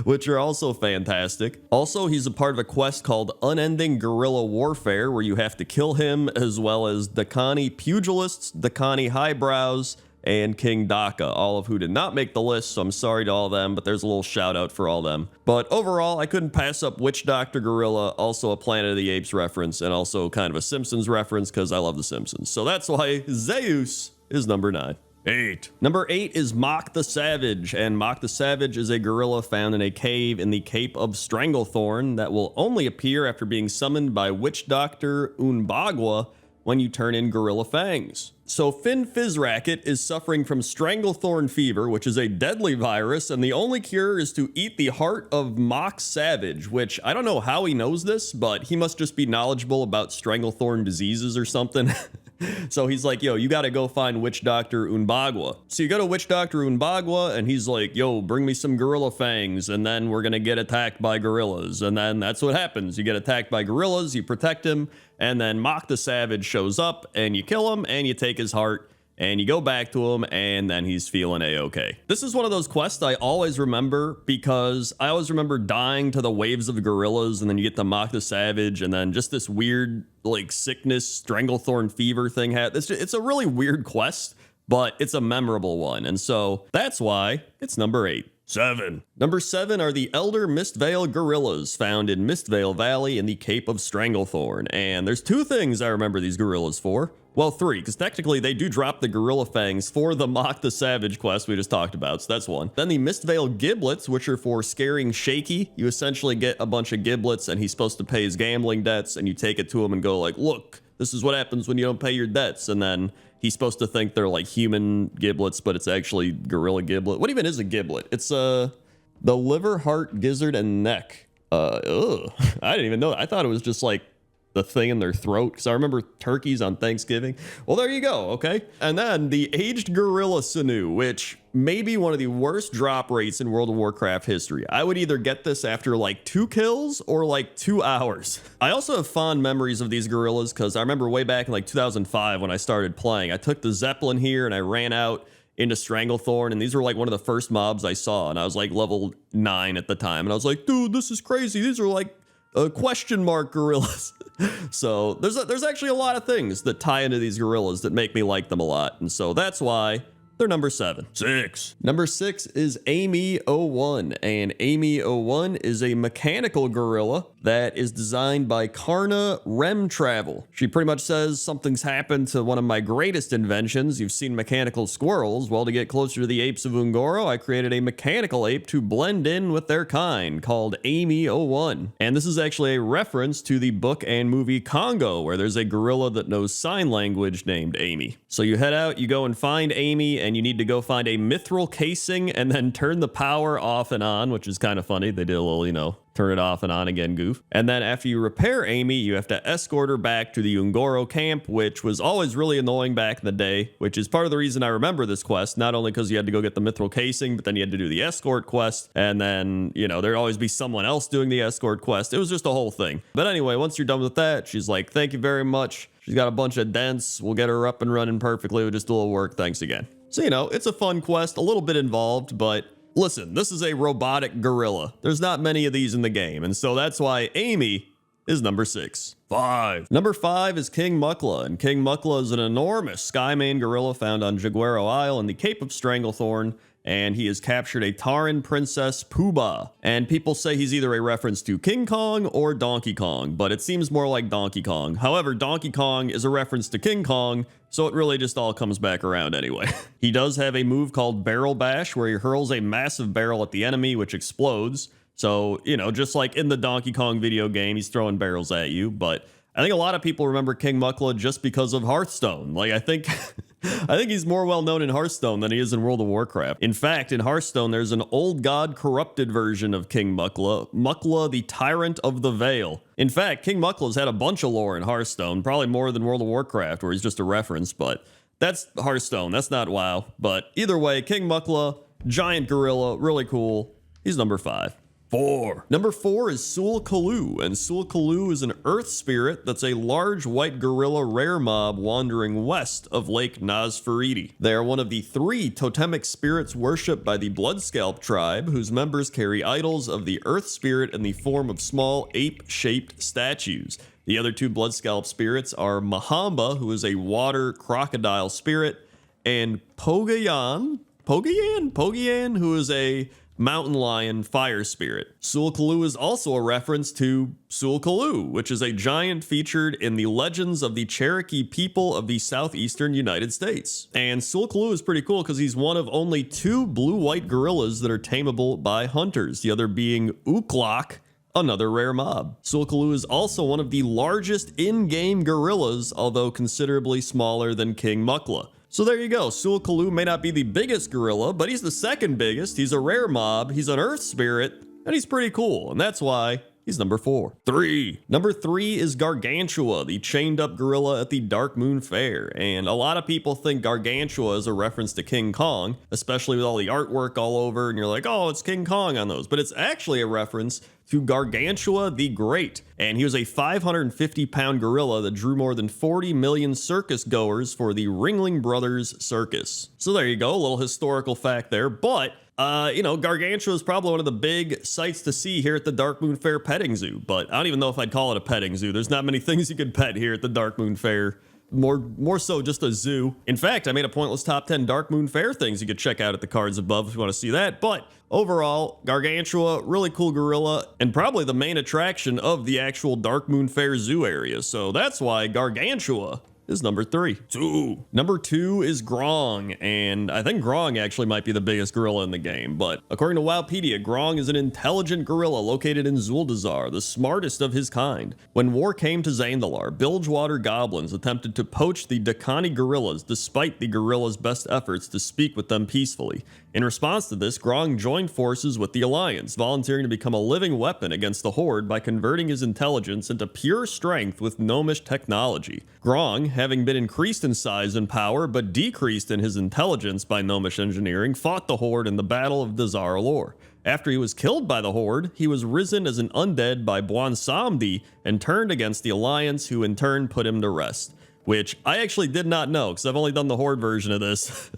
which are also fantastic. Also, he's a part of a quest called Unending Gorilla Warfare, where you have to kill him, as well as Dakani Pugilists, Dakani Highbrows, and King Daka, all of who did not make the list, so I'm sorry to all of them, but there's a little shout out for all them. But overall, I couldn't pass up Witch Doctor Gorilla, also a Planet of the Apes reference, and also kind of a Simpsons reference, because I love the Simpsons. So that's why Zeus is number 9. 8. Number 8 is Mock the Savage, and Mock the Savage is a gorilla found in a cave in the Cape of Stranglethorn that will only appear after being summoned by Witch Doctor Unbagwa when you turn in Gorilla Fangs. So Finn Fizzracket is suffering from Stranglethorn fever, which is a deadly virus, and the only cure is to eat the heart of Mock Savage, which I don't know how he knows this, but he must just be knowledgeable about Stranglethorn diseases or something. So he's like, yo, you gotta go find Witch Doctor Unbagwa. So you go to Witch Doctor Unbagwa, and he's like, yo, bring me some gorilla fangs, and then we're gonna get attacked by gorillas. And then that's what happens. You get attacked by gorillas, you protect him, and then Mock the Savage shows up, and you kill him, and you take his heart, and you go back to him, and then he's feeling a-okay. This is one of those quests I always remember because I always remember dying to the waves of gorillas, and then you get to mock the savage, and then just this weird like sickness, stranglethorn fever thing. It's a really weird quest, but it's a memorable one, and so that's why it's number 8. 7. Number 7 are the Elder Mistvale Gorillas, found in Mistvale Valley in the Cape of Stranglethorn. And there's 2 things I remember these gorillas for. Well, 3, because technically they do drop the gorilla fangs for the Mock the Savage quest we just talked about, so that's 1. Then the Mistvale Giblets, which are for scaring Shaky. You essentially get a bunch of giblets, and he's supposed to pay his gambling debts, and you take it to him and go like, look, this is what happens when you don't pay your debts, and then he's supposed to think they're like human giblets, but it's actually gorilla giblet. What even is a giblet? It's the liver, heart, gizzard, and neck. Ugh. I didn't even know that. I thought it was just like the thing in their throat, because I remember turkeys on Thanksgiving. Well, there you go, okay? And then the Aged Gorilla Sinew, which may be one of the worst drop rates in World of Warcraft history. I would either get this after like 2 kills or like 2 hours. I also have fond memories of these gorillas, because I remember way back in like 2005 when I started playing, I took the Zeppelin here and I ran out into Stranglethorn, and these were like one of the first mobs I saw, and I was like level 9 at the time, and I was like, dude, this is crazy. These are like question mark gorillas. So there's actually a lot of things that tie into these gorillas that make me like them a lot, and so that's why they're number 7. 6. Number 6 is Amy 01, and Amy 01 is a mechanical gorilla that is designed by Karna Rem Travel. She pretty much says something's happened to one of my greatest inventions. You've seen mechanical squirrels. Well, to get closer to the apes of Ungoro, I created a mechanical ape to blend in with their kind called Amy 01. And this is actually a reference to the book and movie Congo, where there's a gorilla that knows sign language named Amy. So you head out, you go and find Amy, and you need to go find a mithril casing and then turn the power off and on, which is kind of funny. They did a little, turn it off and on again goof. And then after you repair Amy, you have to escort her back to the Ungoro camp, which was always really annoying back in the day, which is part of the reason I remember this quest, not only because you had to go get the mithril casing, but then you had to do the escort quest, and then, there'd always be someone else doing the escort quest. It was just a whole thing. But anyway, once you're done with that, she's like, thank you very much. She's got a bunch of dents. We'll get her up and running perfectly with just a little work. Thanks again. So, it's a fun quest, a little bit involved, but listen, this is a robotic gorilla. There's not many of these in the game, and so that's why Amy is number 6. 5. Number 5 is King Mukla, and King Mukla is an enormous Skymane gorilla found on Jaguaro Isle in the Cape of Stranglethorn, and he has captured a Taran princess, Pooba. And people say he's either a reference to King Kong or Donkey Kong, but it seems more like Donkey Kong. However, Donkey Kong is a reference to King Kong, so it really just all comes back around anyway. He does have a move called Barrel Bash, where he hurls a massive barrel at the enemy, which explodes. So, just like in the Donkey Kong video game, he's throwing barrels at you, but I think a lot of people remember King Mukla just because of Hearthstone. Like, I think he's more well known in Hearthstone than he is in World of Warcraft. In fact, in Hearthstone, there's an old god corrupted version of King Mukla, Mukla the Tyrant of the Vale. In fact, King Mukla's had a bunch of lore in Hearthstone, probably more than World of Warcraft, where he's just a reference, but that's Hearthstone, that's not WoW. But either way, King Mukla, giant gorilla, really cool. He's number 5. 4. Number 4 is Sul Kalu, and Sul Kalu is an earth spirit that's a large white gorilla rare mob wandering west of Lake Nazfaridi. They are one of the 3 totemic spirits worshipped by the Bloodscalp tribe, whose members carry idols of the earth spirit in the form of small ape-shaped statues. The other 2 Bloodscalp spirits are Mahamba, who is a water crocodile spirit, and Pogayan, who is a mountain lion fire spirit. Sul Kalu is also a reference to Sul Kalu, which is a giant featured in the legends of the Cherokee people of the southeastern United States. And Sul Kalu is pretty cool because he's one of only 2 blue-white gorillas that are tameable by hunters, the other being Uklok, another rare mob. Sul Kalu is also one of the largest in-game gorillas, although considerably smaller than King Mukla. So there you go. Sul Kalu may not be the biggest gorilla, but he's the second biggest. He's a rare mob, he's an earth spirit, and he's pretty cool. And that's why He's number 4. 3. Number 3 is Gargantua, the chained up gorilla at the Dark Moon Fair. And a lot of people think Gargantua is a reference to King Kong, especially with all the artwork all over, and you're like, oh, it's King Kong on those. But it's actually a reference to Gargantua the Great. And he was a 550-pound gorilla that drew more than 40 million circus goers for the Ringling Brothers Circus. So there you go, a little historical fact there. But Gargantua is probably one of the big sights to see here at the Dark Moon Fair petting zoo, but I don't even know if I'd call it a petting zoo. There's not many things you could pet here at the Dark Moon Fair. More so just a zoo. In fact, I made a pointless top 10 Dark Moon Fair things you could check out at the cards above if you want to see that. But overall, Gargantua, really cool gorilla, and probably the main attraction of the actual Dark Moon Fair zoo area. So that's why Gargantua is number 3. 2. Number 2 is Grong, and I think Grong actually might be the biggest gorilla in the game, but according to Wowpedia, Grong is an intelligent gorilla located in Zuldazar, the smartest of his kind. When war came to Zandalar, Bilgewater goblins attempted to poach the Dakani gorillas despite the gorillas' best efforts to speak with them peacefully. In response to this, Grong joined forces with the Alliance, volunteering to become a living weapon against the Horde by converting his intelligence into pure strength with gnomish technology. Grong, having been increased in size and power but decreased in his intelligence by gnomish engineering, fought the Horde in the Battle of Dazar Alor. After he was killed by the Horde, he was risen as an undead by Bwansamdi and turned against the Alliance, who in turn put him to rest. Which I actually did not know, because I've only done the Horde version of this.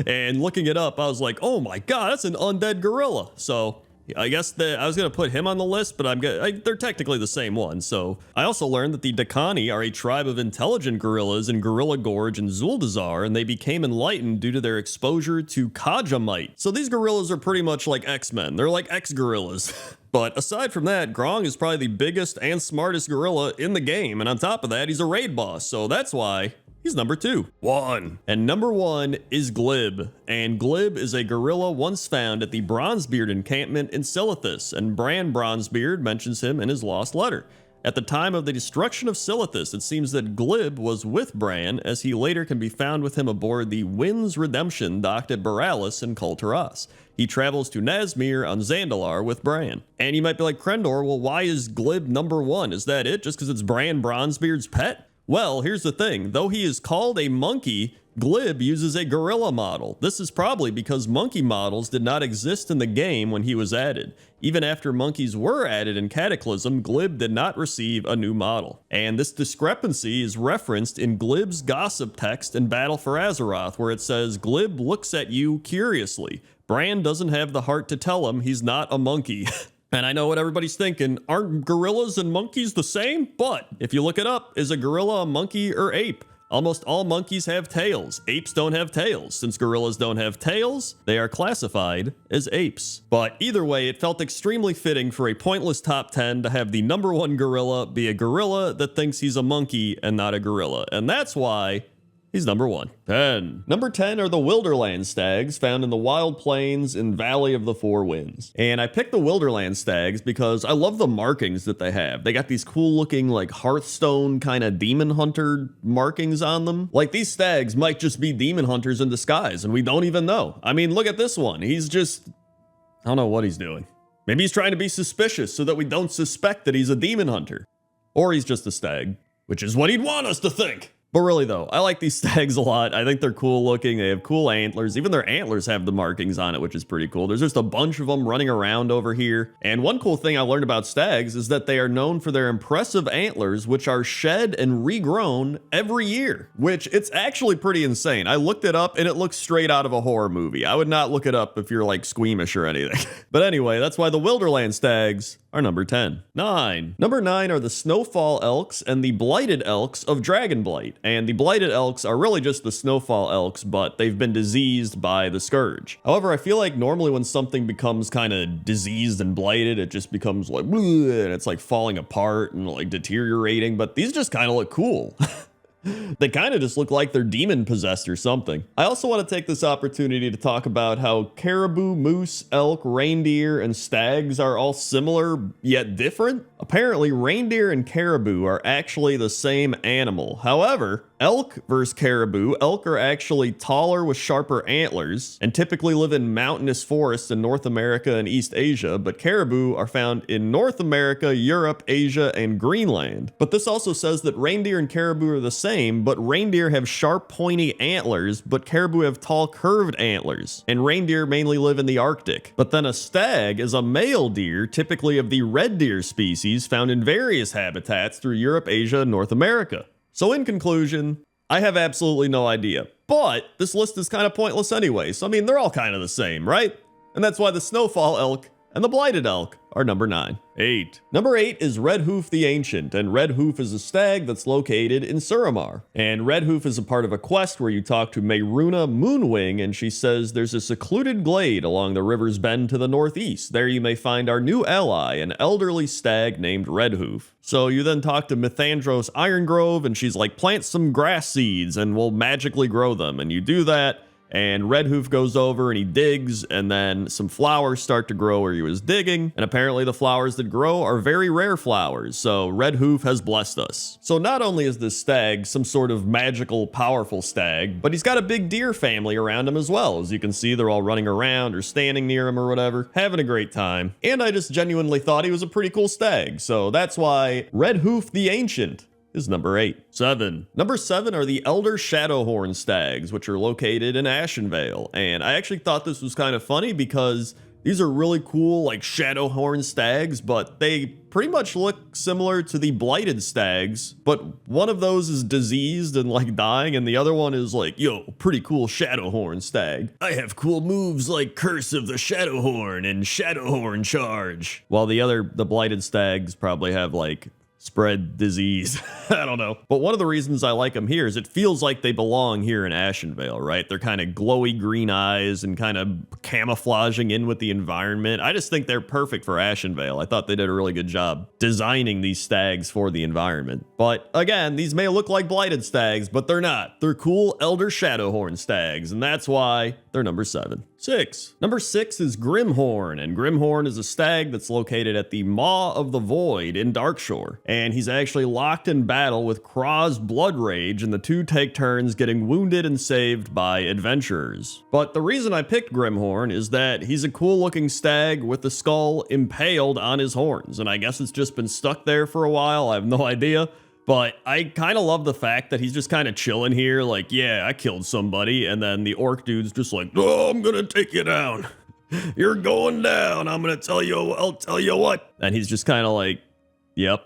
And looking it up, I was like, oh my god, that's an undead gorilla. So I guess I was going to put him on the list, but they're technically the same one. So I also learned that the Dakani are a tribe of intelligent gorillas in Gorilla Gorge and Zuldazar, and they became enlightened due to their exposure to Kajamite. So these gorillas are pretty much like X-Men. They're like X-gorillas. But aside from that, Grong is probably the biggest and smartest gorilla in the game, and on top of that, he's a raid boss, so that's why he's number 2. 1. And number 1 is Glib. And Glib is a gorilla once found at the Bronzebeard encampment in Silithus, and Bran Bronzebeard mentions him in his lost letter. At the time of the destruction of Silithus, it seems that Glib was with Bran, as he later can be found with him aboard the Wind's Redemption docked at Boralis in Kulturas. He travels to Nazmir on Zandalar with Bran. And you might be like, Crendor, well, why is Glib number 1? Is that it? Just because it's Bran Bronzebeard's pet? Well, here's the thing. Though he is called a monkey, Glib uses a gorilla model. This is probably because monkey models did not exist in the game when he was added. Even after monkeys were added in Cataclysm, Glib did not receive a new model. And this discrepancy is referenced in Glib's gossip text in Battle for Azeroth, where it says, Glib looks at you curiously. Bran doesn't have the heart to tell him he's not a monkey. And I know what everybody's thinking, aren't gorillas and monkeys the same? But if you look it up, is a gorilla a monkey or ape? Almost all monkeys have tails. Apes don't have tails. Since gorillas don't have tails, they are classified as apes. But either way, it felt extremely fitting for a pointless top 10 to have the number 1 gorilla be a gorilla that thinks he's a monkey and not a gorilla. And that's why he's number 1. 10. Number 10 are the Wilderland stags found in the wild plains in Valley of the Four Winds. And I picked the Wilderland stags because I love the markings that they have. They got these cool looking like Hearthstone kind of demon hunter markings on them. Like these stags might just be demon hunters in disguise and we don't even know. I mean, look at this one. He's just, I don't know what he's doing. Maybe he's trying to be suspicious so that we don't suspect that he's a demon hunter. Or he's just a stag, which is what he'd want us to think. But really though, I like these stags a lot. I think they're cool looking. They have cool antlers. Even their antlers have the markings on it, which is pretty cool. There's just a bunch of them running around over here. And one cool thing I learned about stags is that they are known for their impressive antlers, which are shed and regrown every year, which it's actually pretty insane. I looked it up and it looks straight out of a horror movie. I would not look it up if you're like squeamish or anything. But anyway, that's why the Wilderland stags are number 10. 9. Number 9 are the Snowfall Elks and the Blighted Elks of Dragonblight. And the Blighted Elks are really just the Snowfall Elks, but they've been diseased by the Scourge. However, I feel like normally when something becomes kind of diseased and blighted, it just becomes like, bleh, and it's like falling apart and like deteriorating, but these just kind of look cool. They kind of just look like they're demon possessed or something. I also want to take this opportunity to talk about how caribou, moose, elk, reindeer, and stags are all similar yet different. Apparently, reindeer and caribou are actually the same animal. However, Elk versus caribou. Elk are actually taller with sharper antlers and typically live in mountainous forests in North America and East Asia, but caribou are found in North America, Europe, Asia, and Greenland. But this also says that reindeer and caribou are the same, but reindeer have sharp, pointy antlers, but caribou have tall, curved antlers, and reindeer mainly live in the Arctic. But then a stag is a male deer, typically of the red deer species, found in various habitats through Europe, Asia, and North America. So in conclusion, I have absolutely no idea. But this list is kind of pointless anyway, so I mean, they're all kind of the same, right? And that's why the snowfall elk and the blighted elk are number 9. 8. Number 8 is Red Hoof the Ancient, and Red Hoof is a stag that's located in Suramar. And Red Hoof is a part of a quest where you talk to Mayruna Moonwing, and she says there's a secluded glade along the river's bend to the northeast. There you may find our new ally, an elderly stag named Red Hoof. So you then talk to Mythandros Irongrove, and she's like, plant some grass seeds and we'll magically grow them. And you do that, and Red Hoof goes over and he digs, and then some flowers start to grow where he was digging, and apparently the flowers that grow are very rare flowers, so Red Hoof has blessed us. So not only is this stag some sort of magical, powerful stag, but he's got a big deer family around him as well. As you can see, they're all running around or standing near him or whatever, having a great time. And I just genuinely thought he was a pretty cool stag, so that's why Red Hoof the Ancient is number 8. 7. Number 7 are the Elder Shadowhorn stags, which are located in Ashenvale. And I actually thought this was kind of funny because these are really cool, like Shadowhorn stags, but they pretty much look similar to the blighted stags, but one of those is diseased and like dying, and the other one is like, yo, pretty cool Shadowhorn stag. I have cool moves like Curse of the Shadowhorn and Shadowhorn Charge. While the blighted stags probably have like spread disease. I don't know. But one of the reasons I like them here is it feels like they belong here in Ashenvale, right? They're kind of glowy green eyes and kind of camouflaging in with the environment. I just think they're perfect for Ashenvale. I thought they did a really good job designing these stags for the environment. But again, these may look like blighted stags, but they're not. They're cool Elder Shadowhorn stags, and that's why they're number 7. 6. Number 6 is Grimhorn, and Grimhorn is a stag that's located at the Maw of the Void in Darkshore, and he's actually locked in battle with Kraw's Blood Rage, and the two take turns getting wounded and saved by adventurers. But the reason I picked Grimhorn is that he's a cool looking stag with the skull impaled on his horns, and I guess it's just been stuck there for a while. I have no idea. But I kind of love the fact that he's just kind of chilling here, like, yeah, I killed somebody, and then the orc dude's just like, oh, I'm gonna take you down. You're going down. I'll tell you what. And he's just kind of like, yep.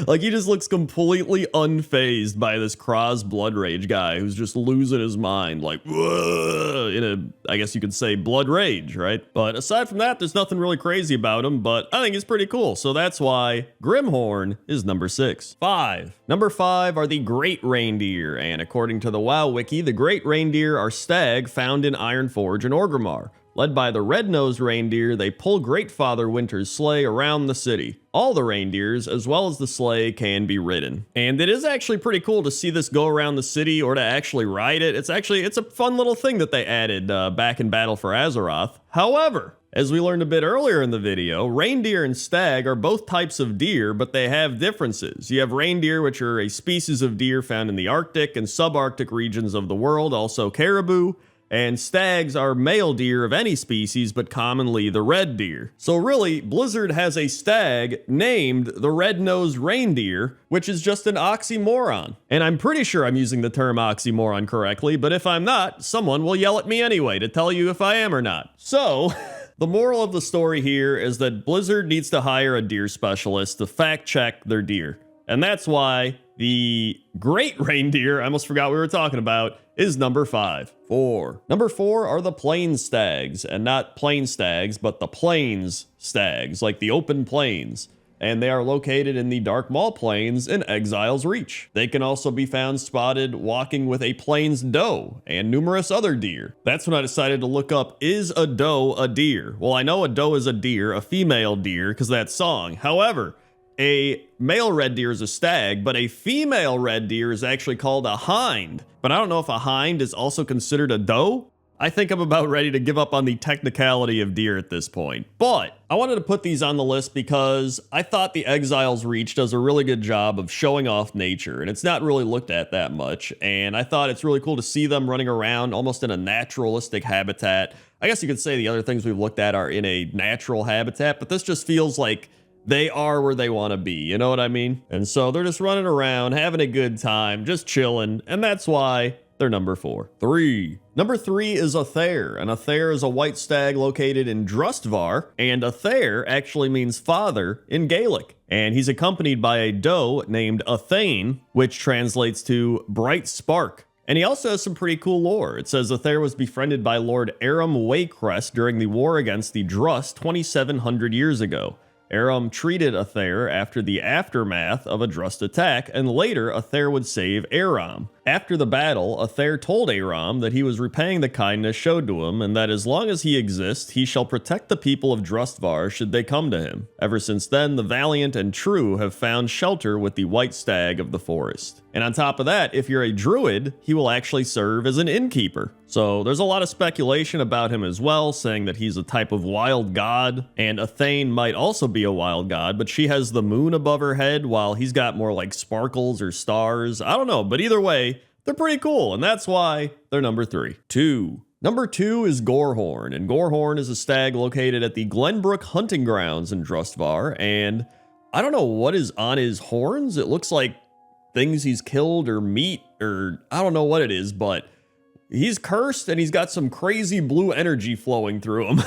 Like, he just looks completely unfazed by this Kraw's Blood Rage guy who's just losing his mind, like, whoa, in a, I guess you could say, blood rage, right? But aside from that, there's nothing really crazy about him, but I think he's pretty cool, so that's why Grimhorn is number 6. 5. Number 5 are the Great Reindeer, and according to the WoW Wiki, the Great Reindeer are stag found in Ironforge and Orgrimmar. Led by the red-nosed reindeer, they pull Great Father Winter's sleigh around the city. All the reindeers, as well as the sleigh, can be ridden. And it is actually pretty cool to see this go around the city or to actually ride it. It's a fun little thing that they added back in Battle for Azeroth. However, as we learned a bit earlier in the video, reindeer and stag are both types of deer, but they have differences. You have reindeer, which are a species of deer found in the Arctic and subarctic regions of the world, also caribou. And stags are male deer of any species, but commonly the red deer. So really, Blizzard has a stag named the red-nosed reindeer, which is just an oxymoron. And I'm pretty sure I'm using the term oxymoron correctly, but if I'm not, someone will yell at me anyway to tell you if I am or not. So, the moral of the story here is that Blizzard needs to hire a deer specialist to fact-check their deer. And that's why the Great Reindeer, I almost forgot we were talking about, is number 5. 4. Number 4 are the plains stags, and not plain stags, but the plains stags, like the open plains. And they are located in the Dark Maul Plains in Exile's Reach. They can also be found spotted walking with a plains doe and numerous other deer. That's when I decided to look up, is a doe a deer? Well, I know a doe is a deer, a female deer, because of that song. However, a male red deer is a stag, but a female red deer is actually called a hind. But I don't know if a hind is also considered a doe. I think I'm about ready to give up on the technicality of deer at this point. But I wanted to put these on the list because I thought the Exiles Reach does a really good job of showing off nature, and it's not really looked at that much. And I thought it's really cool to see them running around almost in a naturalistic habitat. I guess you could say the other things we've looked at are in a natural habitat, but this just feels like they are where they want to be, you know what I mean? And so they're just running around, having a good time, just chilling, and that's why they're number 4. 3. Number 3 is a Thair, and a Thair is a white stag located in Drustvar, and a Thair actually means father in Gaelic. And he's accompanied by a doe named Athane, which translates to bright spark. And he also has some pretty cool lore. It says Thair was befriended by Lord Aram Waycrest during the war against the Drust 2,700 years ago. Aram treated Thair after the aftermath of a Drust attack, and later Thair would save Aram. After the battle, Thair told Aram that he was repaying the kindness showed to him, and that as long as he exists, he shall protect the people of Drustvar should they come to him. Ever since then, the valiant and true have found shelter with the white stag of the forest. And on top of that, if you're a druid, he will actually serve as an innkeeper. So there's a lot of speculation about him as well, saying that he's a type of wild god, and Athane might also be a wild god, but she has the moon above her head while he's got more like sparkles or stars. I don't know, but either way, they're pretty cool, and that's why they're number 3. 2. Number 2 is Gorehorn, and Gorehorn is a stag located at the Glenbrook Hunting Grounds in Drustvar, and I don't know what is on his horns. It looks like things he's killed or meat, or I don't know what it is, but he's cursed and he's got some crazy blue energy flowing through him.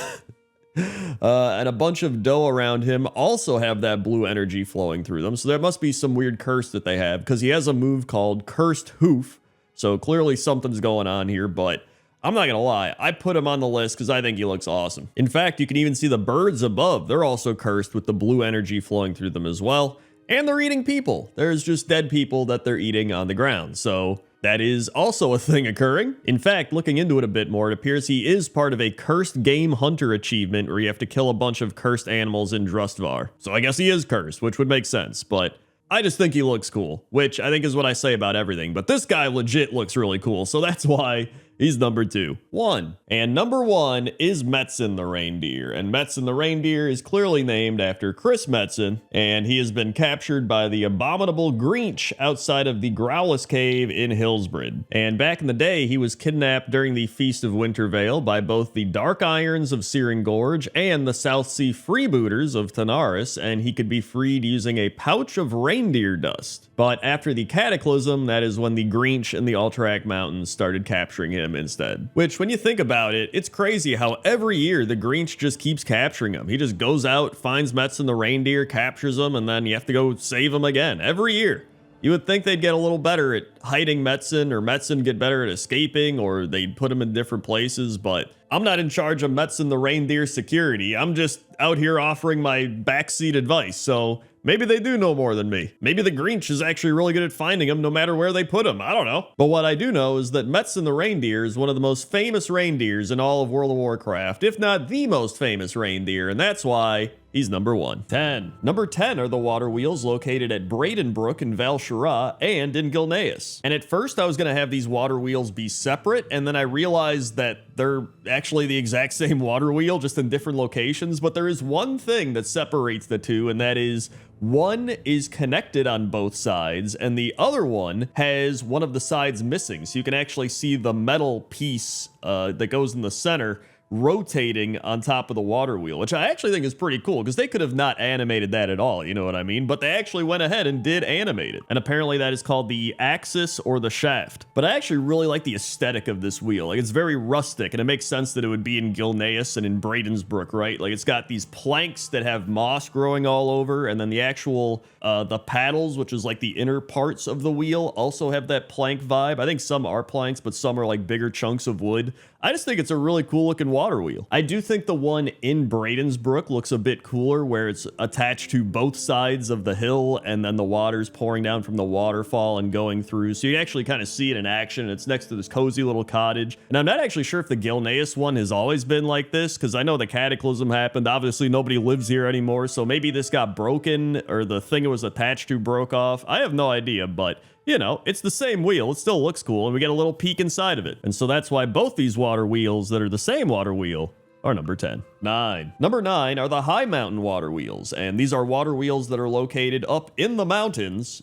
And a bunch of doe around him also have that blue energy flowing through them. So there must be some weird curse that they have, because he has a move called Cursed Hoof. So clearly something's going on here, but I'm not going to lie. I put him on the list because I think he looks awesome. In fact, you can even see the birds above. They're also cursed with the blue energy flowing through them as well. And they're eating people. There's just dead people that they're eating on the ground. So that is also a thing occurring. In fact, looking into it a bit more, it appears he is part of a cursed game hunter achievement where you have to kill a bunch of cursed animals in Drustvar. So I guess he is cursed, which would make sense, but I just think he looks cool, which I think is what I say about everything. But this guy legit looks really cool, so that's why he's number 2. 1. And number 1 is Metzen the reindeer. And Metzen the reindeer is clearly named after Chris Metzen, and he has been captured by the abominable Grinch outside of the Growlus Cave in Hillsbred. And back in the day, he was kidnapped during the Feast of Wintervale by both the Dark Irons of Searing Gorge and the South Sea Freebooters of Tanaris, and he could be freed using a pouch of reindeer dust. But after the Cataclysm, that is when the Grinch and the Alterac Mountains started capturing him instead. Which, when you think about it, it's crazy how every year the Grinch just keeps capturing him. He just goes out, finds Metzen the reindeer, captures him, and then you have to go save him again every year. You would think they'd get a little better at hiding Metzen, or Metzen get better at escaping, or they'd put him in different places, but I'm not in charge of Metzen the reindeer security. I'm just out here offering my backseat advice, so maybe they do know more than me. Maybe the Grinch is actually really good at finding him no matter where they put him. I don't know. But what I do know is that Metzen the reindeer is one of the most famous reindeers in all of World of Warcraft, if not the most famous reindeer, and that's why he's number 1. 10. Number 10 are the water wheels located at Bradenbrook in Val Shira and in Gilneas. And at first I was going to have these water wheels be separate, and then I realized that they're actually the exact same water wheel, just in different locations. But there is one thing that separates the two, and that is one is connected on both sides, and the other one has one of the sides missing. So you can actually see the metal piece that goes in the center rotating on top of the water wheel, which I actually think is pretty cool, because they could have not animated that at all, you know what I mean? But they actually went ahead and did animate it. And apparently that is called the axis or the shaft. But I actually really like the aesthetic of this wheel. Like, it's very rustic, and it makes sense that it would be in Gilneas and in Bradensbrook, right? Like, it's got these planks that have moss growing all over, and then the actual the paddles, which is like the inner parts of the wheel, also have that plank vibe. I think some are planks, but some are like bigger chunks of wood. I just think it's a really cool looking water wheel. I do think the one in Bradensbrook looks a bit cooler, where it's attached to both sides of the hill, and then the water's pouring down from the waterfall and going through. So you actually kind of see it in action. It's next to this cozy little cottage. And I'm not actually sure if the Gilneas one has always been like this, because I know the Cataclysm happened. Obviously, nobody lives here anymore. So maybe this got broken, or the thing it was attached to broke off. I have no idea, but you know, it's the same wheel. It still looks cool, and we get a little peek inside of it. And so that's why both these water wheels that are the same water wheel are number 10. 9. Number 9 are the high mountain water wheels, and these are water wheels that are located up in the mountains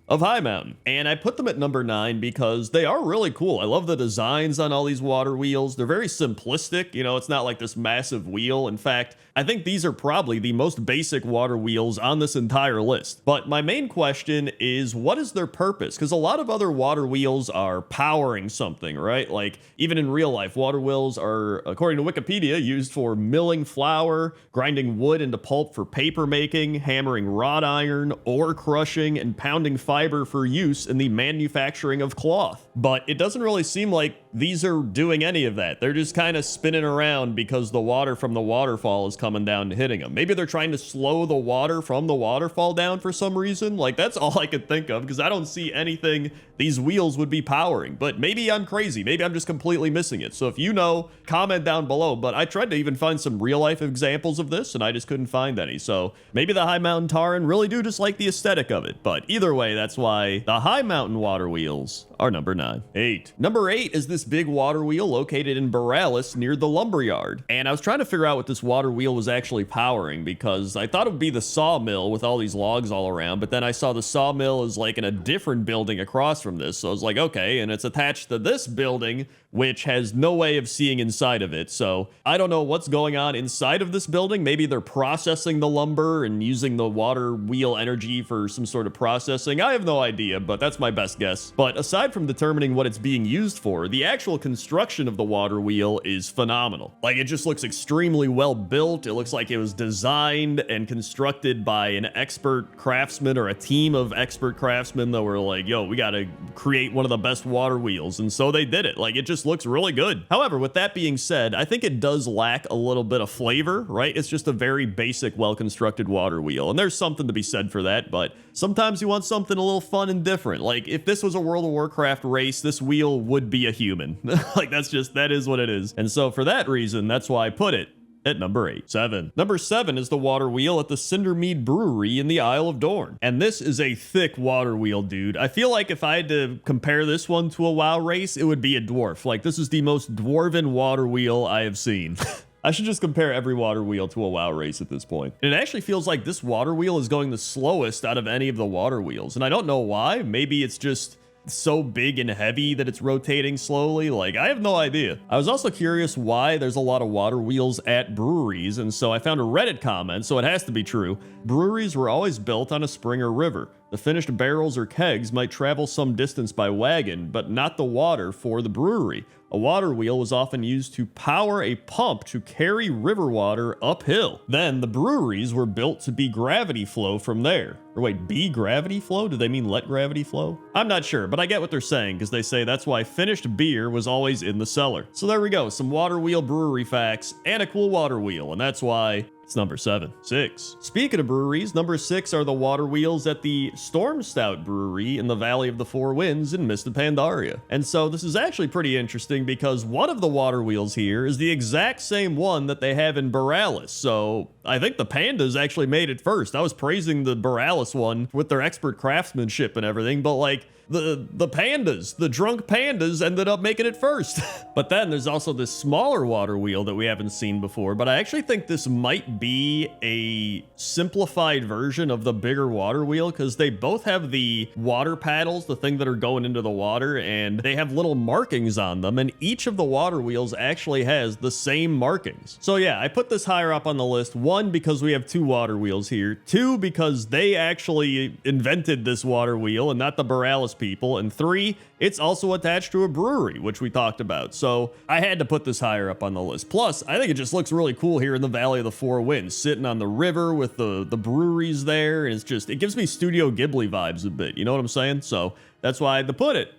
of High Mountain. And I put them at number 9 because they are really cool. I love the designs on all these water wheels. They're very simplistic. You know, it's not like this massive wheel. In fact, I think these are probably the most basic water wheels on this entire list. But my main question is, what is their purpose? Because a lot of other water wheels are powering something, right? Like, even in real life, water wheels are, according to Wikipedia, used for milling flour, grinding wood into pulp for paper making, hammering wrought iron, ore crushing, and pounding fiber for use in the manufacturing of cloth. But it doesn't really seem like these are doing any of that. They're just kind of spinning around because the water from the waterfall is coming down and hitting them. Maybe they're trying to slow the water from the waterfall down for some reason. Like, that's all I could think of, because I don't see anything these wheels would be powering. But maybe I'm crazy. Maybe I'm just completely missing it. So if you know, comment down below. But I tried to even find some real life examples of this, and I just couldn't find any. So maybe the High Mountain Tauren really do just like the aesthetic of it. But either way, that's why the High Mountain water wheels are number 9. 8. Number 8 is this big water wheel located in Borealis near the lumberyard. And I was trying to figure out what this water wheel was actually powering, because I thought it would be the sawmill with all these logs all around, but then I saw the sawmill is like in a different building across from this. So I was like, okay, and it's attached to this building, which has no way of seeing inside of it. So I don't know what's going on inside of this building. Maybe they're processing the lumber and using the water wheel energy for some sort of processing. I have no idea, but that's my best guess. But aside from determining what it's being used for, the actual construction of the water wheel is phenomenal. Like, it just looks extremely well built. It looks like it was designed and constructed by an expert craftsman or a team of expert craftsmen that were like, yo, we gotta create one of the best water wheels. And so they did it. Like, it just looks really good. However, with that being said, I think it does lack a little bit of flavor, right? It's just a very basic, well-constructed water wheel. And there's something to be said for that, but sometimes you want something a little fun and different. Like, if this was a World of Warcraft race, this wheel would be a human. Like, that is what it is. And so for that reason, that's why I put it at number 8. 7. Number 7 is the water wheel at the Cindermead Brewery in the Isle of Dorn. And this is a thick water wheel, dude. I feel like if I had to compare this one to a WoW race, it would be a dwarf. Like, this is the most dwarven water wheel I have seen. I should just compare every water wheel to a WoW race at this point. And it actually feels like this water wheel is going the slowest out of any of the water wheels. And I don't know why. Maybe it's just so big and heavy that it's rotating slowly. Like, I have no idea. I was also curious why there's a lot of water wheels at breweries, and so I found a Reddit comment, so it has to be true. Breweries were always built on a spring or river. The finished barrels or kegs might travel some distance by wagon, but not the water for the brewery. A water wheel was often used to power a pump to carry river water uphill. Then the breweries were built to be gravity flow from there. Or wait, be gravity flow? Do they mean let gravity flow? I'm not sure, but I get what they're saying, because they say that's why finished beer was always in the cellar. So there we go, some water wheel brewery facts and a cool water wheel, and that's why it's number 7. 6. Speaking of breweries, number 6 are the water wheels at the Storm Stout Brewery in the Valley of the Four Winds in Mist of Pandaria. And so this is actually pretty interesting, because one of the water wheels here is the exact same one that they have in Borealis. So I think the Pandas actually made it first. I was praising the Borealis one with their expert craftsmanship and everything, but like, the pandas, the drunk pandas ended up making it first. But then there's also this smaller water wheel that we haven't seen before, but I actually think this might be a simplified version of the bigger water wheel, because they both have the water paddles, the thing that are going into the water, and they have little markings on them, and each of the water wheels actually has the same markings. So yeah, I put this higher up on the list. 1, because we have 2 water wheels here. 2, because they actually invented this water wheel and not the Borealis people. And 3, it's also attached to a brewery, which we talked about. So I had to put this higher up on the list. Plus, I think it just looks really cool here in the Valley of the Four Winds, sitting on the river with the breweries there. And it gives me Studio Ghibli vibes a bit. You know what I'm saying? So that's why I had to put it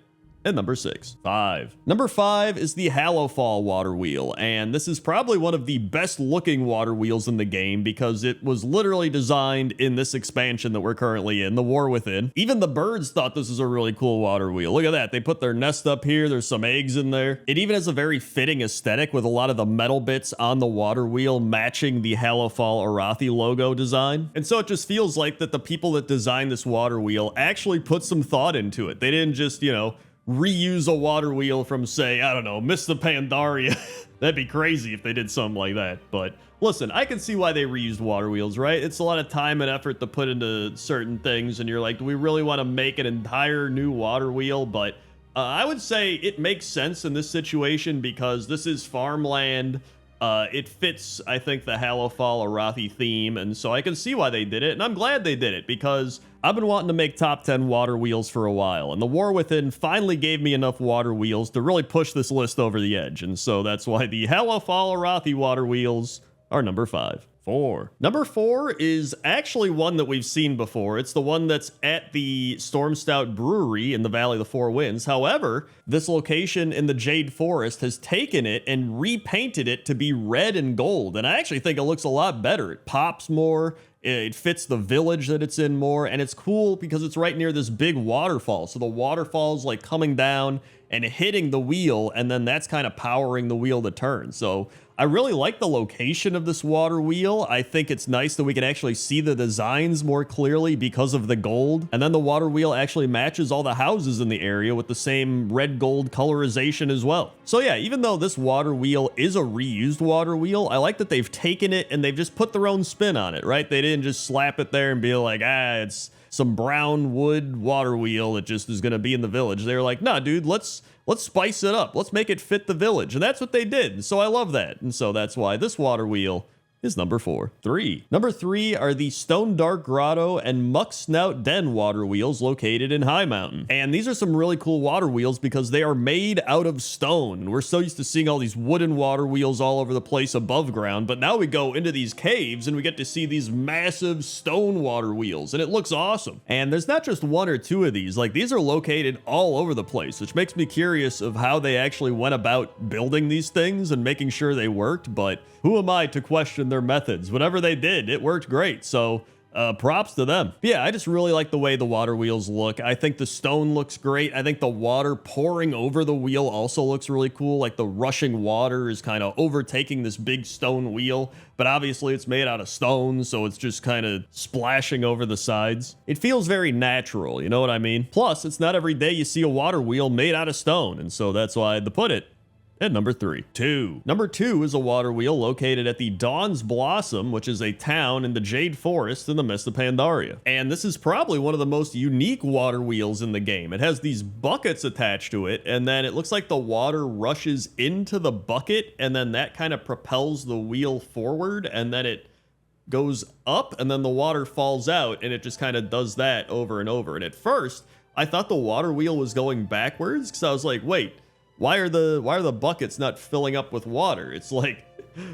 And number 6. 5. Number 5 is the Hallowfall water wheel, and this is probably one of the best looking water wheels in the game because it was literally designed in this expansion that we're currently in, the War Within. Even the birds thought this was a really cool water wheel. Look at that. They put their nest up here. There's some eggs in there. It even has a very fitting aesthetic with a lot of the metal bits on the water wheel matching the Hallowfall Arathi logo design. And so it just feels like that the people that designed this water wheel actually put some thought into it. They didn't just, reuse a water wheel from, say, I don't know, Miss the Pandaria. That'd be crazy if they did something like that. But listen, I can see why they reused water wheels, right? It's a lot of time and effort to put into certain things, and you're like, do we really want to make an entire new water wheel? But I would say it makes sense in this situation because this is farmland. It fits, I think, the Hallowfall Arathi theme, and so I can see why they did it, and I'm glad they did it because I've been wanting to make top 10 water wheels for a while, and the War Within finally gave me enough water wheels to really push this list over the edge, and so that's why the Hallowfall Arathi water wheels are number 5. 4. Number 4 is actually one that we've seen before. It's the one that's at the Storm Stout Brewery in the Valley of the Four Winds. However, this location in the Jade Forest has taken it and repainted it to be red and gold. And I actually think it looks a lot better. It pops more. It fits the village that it's in more. And it's cool because it's right near this big waterfall. So the waterfall's like coming down and hitting the wheel. And then that's kind of powering the wheel to turn. So I really like the location of this water wheel. I think it's nice that we can actually see the designs more clearly because of the gold. And then the water wheel actually matches all the houses in the area with the same red gold colorization as well. So yeah, even though this water wheel is a reused water wheel, I like that they've taken it and they've just put their own spin on it, right? They didn't just slap it there and be like, it's some brown wood water wheel that just is going to be in the village. They were like, nah, dude, let's spice it up. Let's make it fit the village. And that's what they did. And so I love that. And so that's why this water wheel is number 4. 3. Number 3 are the Stone Dark Grotto and Muck Snout Den water wheels located in High Mountain. And these are some really cool water wheels because they are made out of stone. We're so used to seeing all these wooden water wheels all over the place above ground, but now we go into these caves and we get to see these massive stone water wheels, and it looks awesome. And there's not just 1 or 2 of these. Like, these are located all over the place, which makes me curious of how they actually went about building these things and making sure they worked, but who am I to question their methods? Whatever they did, it worked great. So props to them. But yeah, I just really like the way the water wheels look. I think the stone looks great. I think the water pouring over the wheel also looks really cool. Like the rushing water is kind of overtaking this big stone wheel, but obviously it's made out of stone, so it's just kind of splashing over the sides. It feels very natural, you know what I mean? Plus, it's not every day you see a water wheel made out of stone, and so that's why I had to put it at number 3. 2. Number 2 is a water wheel located at the Dawn's Blossom, which is a town in the Jade Forest in the Mist of Pandaria. And this is probably one of the most unique water wheels in the game. It has these buckets attached to it, and then it looks like the water rushes into the bucket, and then that kind of propels the wheel forward, and then it goes up, and then the water falls out, and it just kind of does that over and over. And at first, I thought the water wheel was going backwards, because I was like, wait, why are the buckets not filling up with water? It's like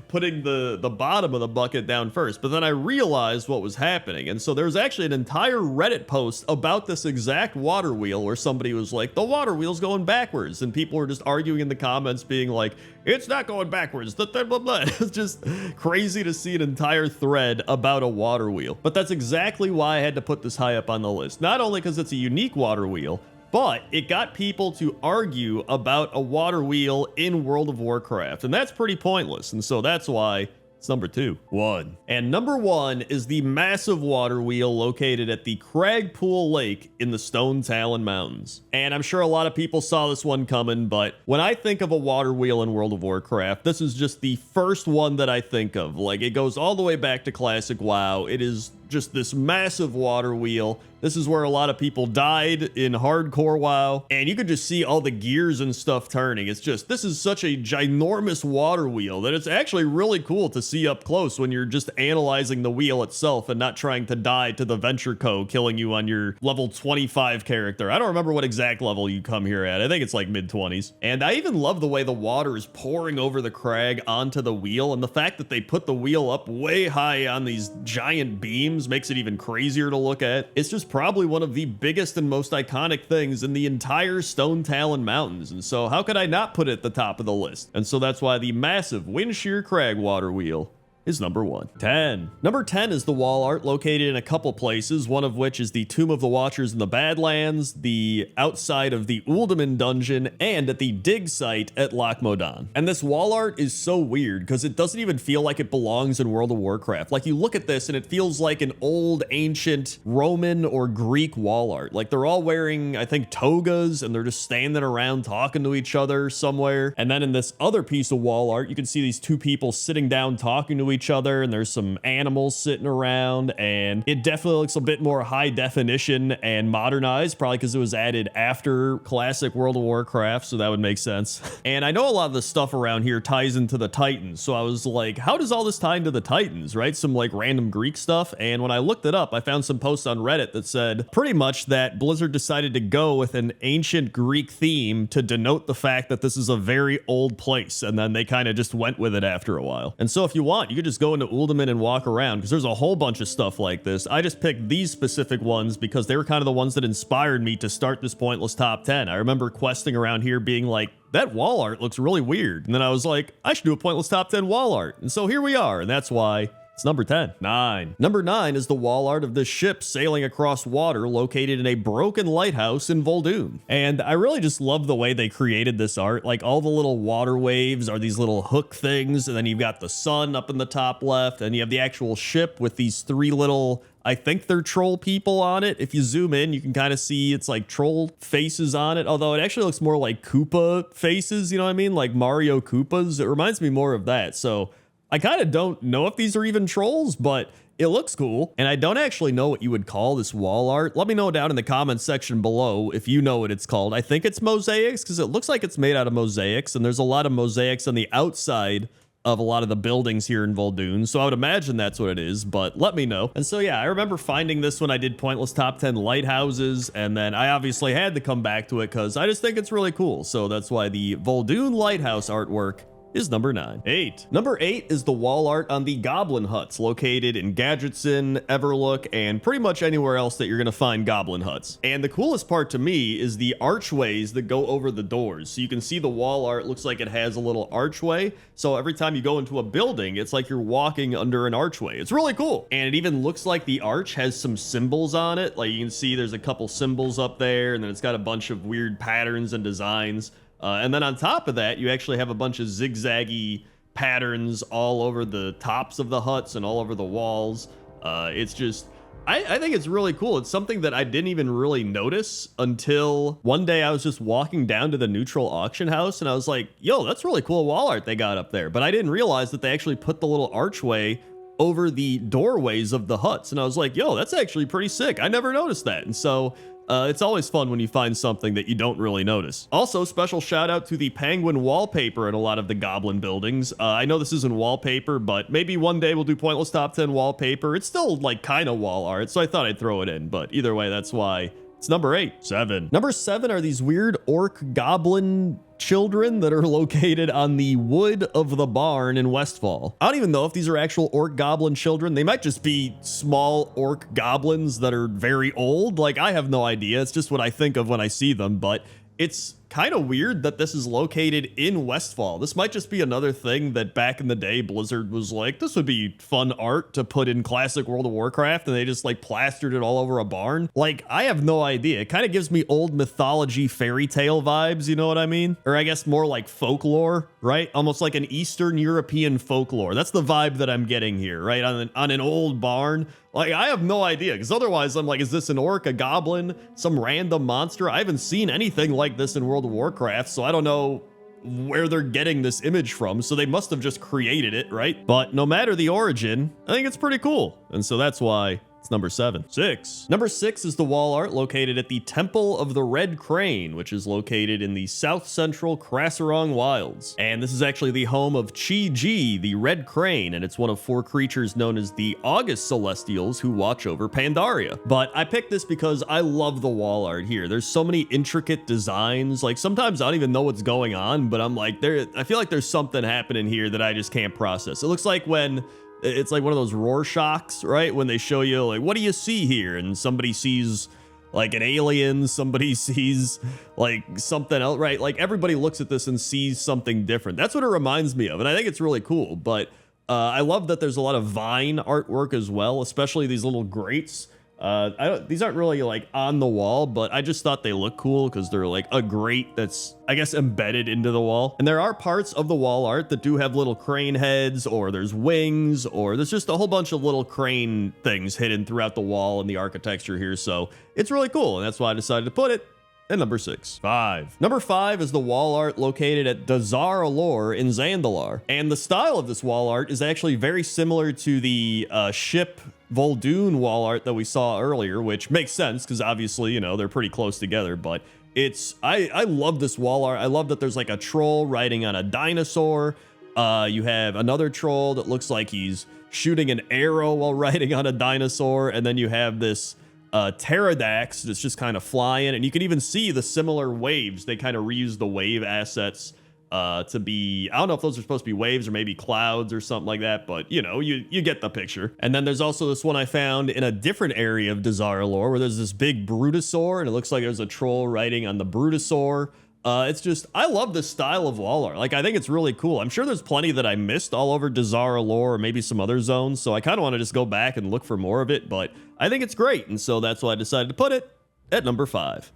putting the bottom of the bucket down first. But then I realized what was happening. And so there's actually an entire Reddit post about this exact water wheel where somebody was like, the water wheel's going backwards. And people were just arguing in the comments being like, it's not going backwards. Blah, blah, blah. It's just crazy to see an entire thread about a water wheel. But that's exactly why I had to put this high up on the list. Not only because it's a unique water wheel, but it got people to argue about a water wheel in World of Warcraft, and that's pretty pointless, and so that's why it's number 2. 1. And number 1 is the massive water wheel located at the Cragpool Lake in the Stone Talon Mountains. And I'm sure a lot of people saw this one coming, but when I think of a water wheel in World of Warcraft, this is just the first one that I think of. Like, it goes all the way back to Classic WoW. It is just this massive water wheel. This is where a lot of people died in hardcore WoW, and you could just see all the gears and stuff turning. It's just, this is such a ginormous water wheel that it's actually really cool to see up close when you're just analyzing the wheel itself and not trying to die to the Venture Co. killing you on your level 25 character. I don't remember what exact level you come here at. I think it's like mid-20s. And I even love the way the water is pouring over the crag onto the wheel, and the fact that they put the wheel up way high on these giant beams costumes makes it even crazier to look at. It's just probably one of the biggest and most iconic things in the entire Stone Talon Mountains, and so how could I not put it at the top of the list? And so that's why the massive Windshear Crag water wheel is number 1. 10. Number 10 is the wall art located in a couple places, one of which is the Tomb of the Watchers in the Badlands, the outside of the Uldaman dungeon, and at the dig site at Loch Modan. And this wall art is so weird because it doesn't even feel like it belongs in World of Warcraft. Like, you look at this and it feels like an old ancient Roman or Greek wall art. Like, they're all wearing, I think, togas, and they're just standing around talking to each other somewhere. And then in this other piece of wall art, you can see these two people sitting down talking to each other, and there's some animals sitting around, and it definitely looks a bit more high definition and modernized, probably because it was added after classic World of Warcraft, so that would make sense. And I know a lot of the stuff around here ties into the Titans, so I was like, how does all this tie into the Titans, right? Some like random Greek stuff. And when I looked it up, I found some posts on Reddit that said pretty much that Blizzard decided to go with an ancient Greek theme to denote the fact that this is a very old place, and then they kind of just went with it after a while. And so if you want, you could just go into Uldaman and walk around, because there's a whole bunch of stuff like this. I just picked these specific ones because they were kind of the ones that inspired me to start this pointless top 10. I remember questing around here being like, that wall art looks really weird. And then I was like, I should do a pointless top 10 wall art. And so here we are. And that's why it's number 10. 9. Number 9 is the wall art of this ship sailing across water located in a broken lighthouse in Vol'dun. And I really just love the way they created this art. Like, all the little water waves are these little hook things, and then you've got the sun up in the top left, and you have the actual ship with these 3 little, I think they're troll people on it. If you zoom in, you can kind of see it's like troll faces on it, although it actually looks more like Koopa faces, you know what I mean? Like Mario Koopas. It reminds me more of that. So I kind of don't know if these are even trolls, but it looks cool. And I don't actually know what you would call this wall art. Let me know down in the comments section below if you know what it's called. I think it's mosaics, because it looks like it's made out of mosaics, and there's a lot of mosaics on the outside of a lot of the buildings here in Vol'dun, so I would imagine that's what it is, but let me know. And so yeah, I remember finding this when I did pointless top 10 lighthouses, and then I obviously had to come back to it because I just think it's really cool. So that's why the Vol'dun lighthouse artwork is number 9. 8. Number 8 is the wall art on the goblin huts located in Gadgetzin, Everlook, and pretty much anywhere else that you're going to find goblin huts. And the coolest part to me is the archways that go over the doors. So you can see the wall art looks like it has a little archway. So every time you go into a building, it's like you're walking under an archway. It's really cool. And it even looks like the arch has some symbols on it. Like, you can see there's a couple symbols up there, and then it's got a bunch of weird patterns and designs. And then on top of that, you actually have a bunch of zigzaggy patterns all over the tops of the huts and all over the walls. It's just, I think it's really cool. It's something that I didn't even really notice until one day I was just walking down to the neutral auction house, and I was like, yo, that's really cool wall art they got up there. But I didn't realize that they actually put the little archway over the doorways of the huts. And I was like, yo, that's actually pretty sick. I never noticed that. And so it's always fun when you find something that you don't really notice. Also, special shout out to the penguin wallpaper in a lot of the goblin buildings. I know this isn't wallpaper, but maybe one day we'll do pointless top 10 wallpaper. It's still like kind of wall art, so I thought I'd throw it in. But either way, that's why it's number 8. 7. Number 7 are these weird orc goblin children that are located on the wood of the barn in Westfall. I don't even know if these are actual orc goblin children. They might just be small orc goblins that are very old. Like, I have no idea. It's just what I think of when I see them, but it's kind of weird that this is located in Westfall. This might just be another thing that back in the day Blizzard was like, this would be fun art to put in classic World of Warcraft, and they just like plastered it all over a barn. Like, I have no idea. It kind of gives me old mythology fairy tale vibes, you know what I mean? Or I guess more like folklore, right? Almost like an Eastern European folklore. That's the vibe that I'm getting here, right? On an old barn. Like, I have no idea, because otherwise I'm like, is this an orc, a goblin, some random monster? I haven't seen anything like this in World of Warcraft, so I don't know where they're getting this image from, so they must have just created it, right? But no matter the origin, I think it's pretty cool, and so that's why it's number 7. 6. Number 6 is the wall art located at the Temple of the Red Crane, which is located in the south-central Krasarong Wilds. And this is actually the home of Chi-Ji, the Red Crane, and it's one of 4 creatures known as the August Celestials who watch over Pandaria. But I picked this because I love the wall art here. There's so many intricate designs. Like, sometimes I don't even know what's going on, but I'm like, I feel like there's something happening here that I just can't process. It looks like when It's like one of those Rorschachs, right? When they show you like, what do you see here? And somebody sees like an alien, somebody sees like something else, right? Like everybody looks at this and sees something different. That's what it reminds me of. And I think it's really cool. But I love that there's a lot of vine artwork as well, especially these little grates. These aren't really like on the wall, but I just thought they look cool because they're like a grate that's, I guess, embedded into the wall. And there are parts of the wall art that do have little crane heads, or there's wings, or there's just a whole bunch of little crane things hidden throughout the wall and the architecture here. So it's really cool. And that's why I decided to put it at number 6. Number 5 is the wall art located at Dazar Allure in Zandalar. And the style of this wall art is actually very similar to the ship Vol'dun wall art that we saw earlier, which makes sense because obviously, you know, they're pretty close together. But it's, I love this wall art. I love that there's like a troll riding on a dinosaur. You have another troll that looks like he's shooting an arrow while riding on a dinosaur. And then you have this pterodax that's just kind of flying, and you can even see the similar waves. They kind of reuse the wave assets to be, I don't know if those are supposed to be waves or maybe clouds or something like that, but you know, you get the picture. And then there's also this one I found in a different area of Dazar Allure where there's this big Brutosaur, and it looks like there's a troll riding on the Brutosaur. It's just, I love this style of wall art. Like, I think it's really cool. I'm sure there's plenty that I missed all over Dazar Allure or maybe some other zones, so I kind of want to just go back and look for more of it, but I think it's great, and so that's why I decided to put it at number 5.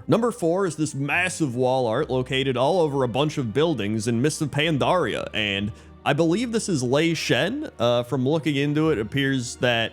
Number 4 is this massive wall art located all over a bunch of buildings in Mist of Pandaria, and I believe this is Lei Shen. From looking into it, it appears that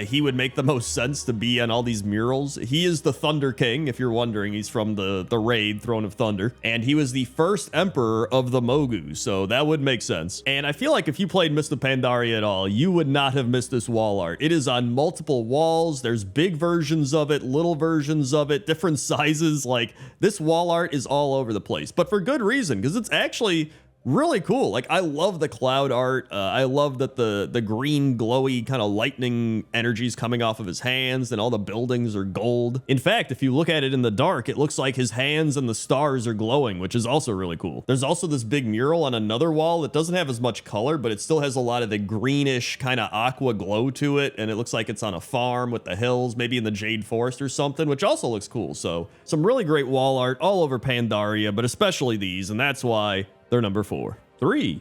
he would make the most sense to be on all these murals. He is the Thunder King, if you're wondering. He's from the raid, Throne of Thunder. And he was the first emperor of the Mogu, so that would make sense. And I feel like if you played Mist of Pandaria at all, you would not have missed this wall art. It is on multiple walls. There's big versions of it, little versions of it, different sizes. Like, this wall art is all over the place, but for good reason, because it's actually really cool. Like, I love the cloud art. I love that the green glowy kind of lightning energies coming off of his hands, and all the buildings are gold. In fact, if you look at it in the dark, it looks like his hands and the stars are glowing, which is also really cool. There's also this big mural on another wall that doesn't have as much color, but it still has a lot of the greenish kind of aqua glow to it, and it looks like it's on a farm with the hills, maybe in the Jade Forest or something, which also looks cool. So some really great wall art all over Pandaria, but especially these, and that's why they're number 4.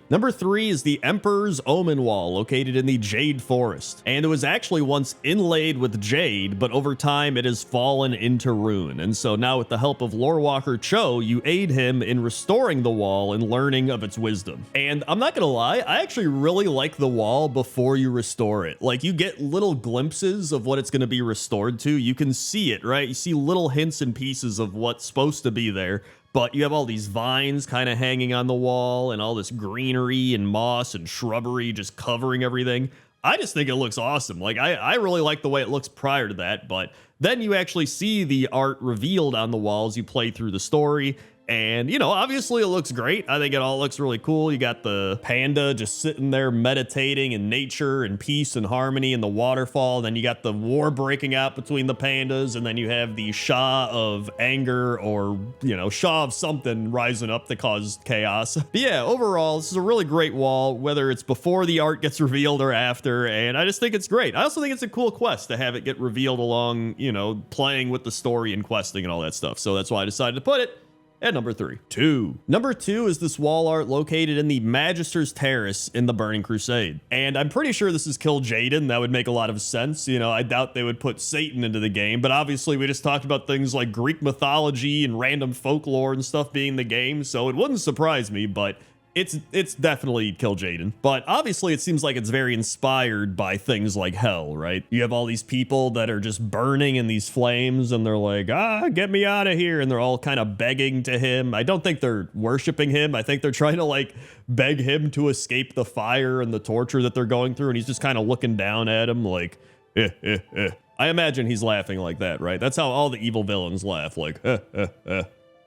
Number 3 is the Emperor's Omen Wall, located in the Jade Forest. And it was actually once inlaid with jade, but over time it has fallen into ruin. And so now with the help of Lorewalker Cho, you aid him in restoring the wall and learning of its wisdom. And I'm not gonna lie, I actually really like the wall before you restore it. Like, you get little glimpses of what it's gonna be restored to. You can see it, right? You see little hints and pieces of what's supposed to be there. But you have all these vines kind of hanging on the wall, and all this greenery and moss and shrubbery just covering everything. I just think it looks awesome. Like, I really like the way it looks prior to that, but then you actually see the art revealed on the walls. You play through the story, and, you know, obviously it looks great. I think it all looks really cool. You got the panda just sitting there meditating in nature and peace and harmony in the waterfall. Then you got the war breaking out between the pandas, and then you have the Shah of anger, or, you know, Shah of something rising up to cause chaos. But yeah, overall, this is a really great wall, whether it's before the art gets revealed or after, and I just think it's great. I also think it's a cool quest to have it get revealed along, you know, playing with the story and questing and all that stuff. So that's why I decided to put it at number 3. Number 2 is this wall art located in the Magister's Terrace in the Burning Crusade. And I'm pretty sure this is Kil'jaeden. That would make a lot of sense. You know, I doubt they would put Satan into the game, but obviously we just talked about things like Greek mythology and random folklore and stuff being in the game, so it wouldn't surprise me, but it's definitely Kil'jaeden. But obviously it seems like it's very inspired by things like hell, right? You have all these people that are just burning in these flames, and they're like, get me out of here. And they're all kind of begging to him. I don't think they're worshiping him. I think they're trying to like beg him to escape the fire and the torture that they're going through. And he's just kind of looking down at him like, I imagine he's laughing like that, right? That's how all the evil villains laugh, like,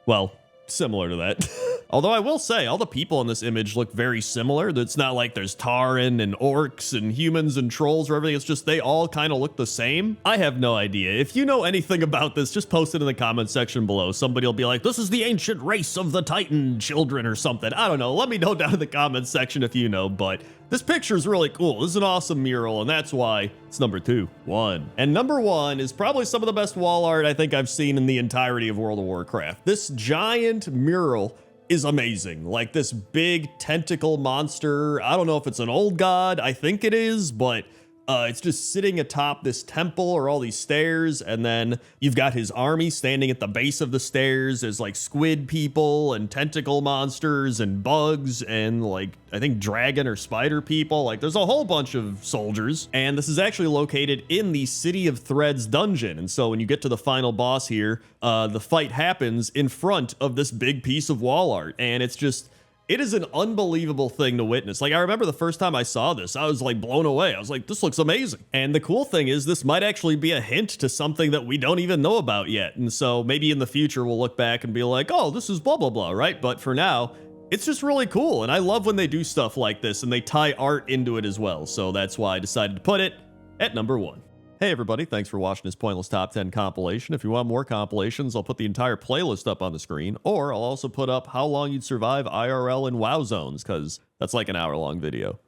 Well, similar to that. Although I will say, all the people in this image look very similar. It's not like there's Tauren and orcs and humans and trolls or everything. It's just they all kind of look the same. I have no idea. If you know anything about this, just post it in the comment section below. Somebody will be like, this is the ancient race of the Titan children or something. I don't know. Let me know down in the comment section if you know, but this picture is really cool. This is an awesome mural, and that's why it's number 1. And number 1 is probably some of the best wall art I think I've seen in the entirety of World of Warcraft. This giant mural is amazing. Like this big tentacle monster. I don't know if it's an old god. I think it is, but it's just sitting atop this temple or all these stairs, and then you've got his army standing at the base of the stairs. There's like squid people and tentacle monsters and bugs and like I think dragon or spider people. Like there's a whole bunch of soldiers, and this is actually located in the City of Threads dungeon. And so when you get to the final boss here, the fight happens in front of this big piece of wall art, and it's just, it is an unbelievable thing to witness. Like, I remember the first time I saw this, I was like blown away. I was like, this looks amazing. And the cool thing is this might actually be a hint to something that we don't even know about yet. And so maybe in the future we'll look back and be like, oh, this is blah, blah, blah, right? But for now, it's just really cool. And I love when they do stuff like this and they tie art into it as well. So that's why I decided to put it at number 1. Hey everybody, thanks for watching this Pointless Top 10 compilation. If you want more compilations, I'll put the entire playlist up on the screen, or I'll also put up how long you'd survive IRL in WoW zones, because that's like an hour-long video.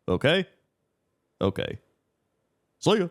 Okay? Okay. See ya.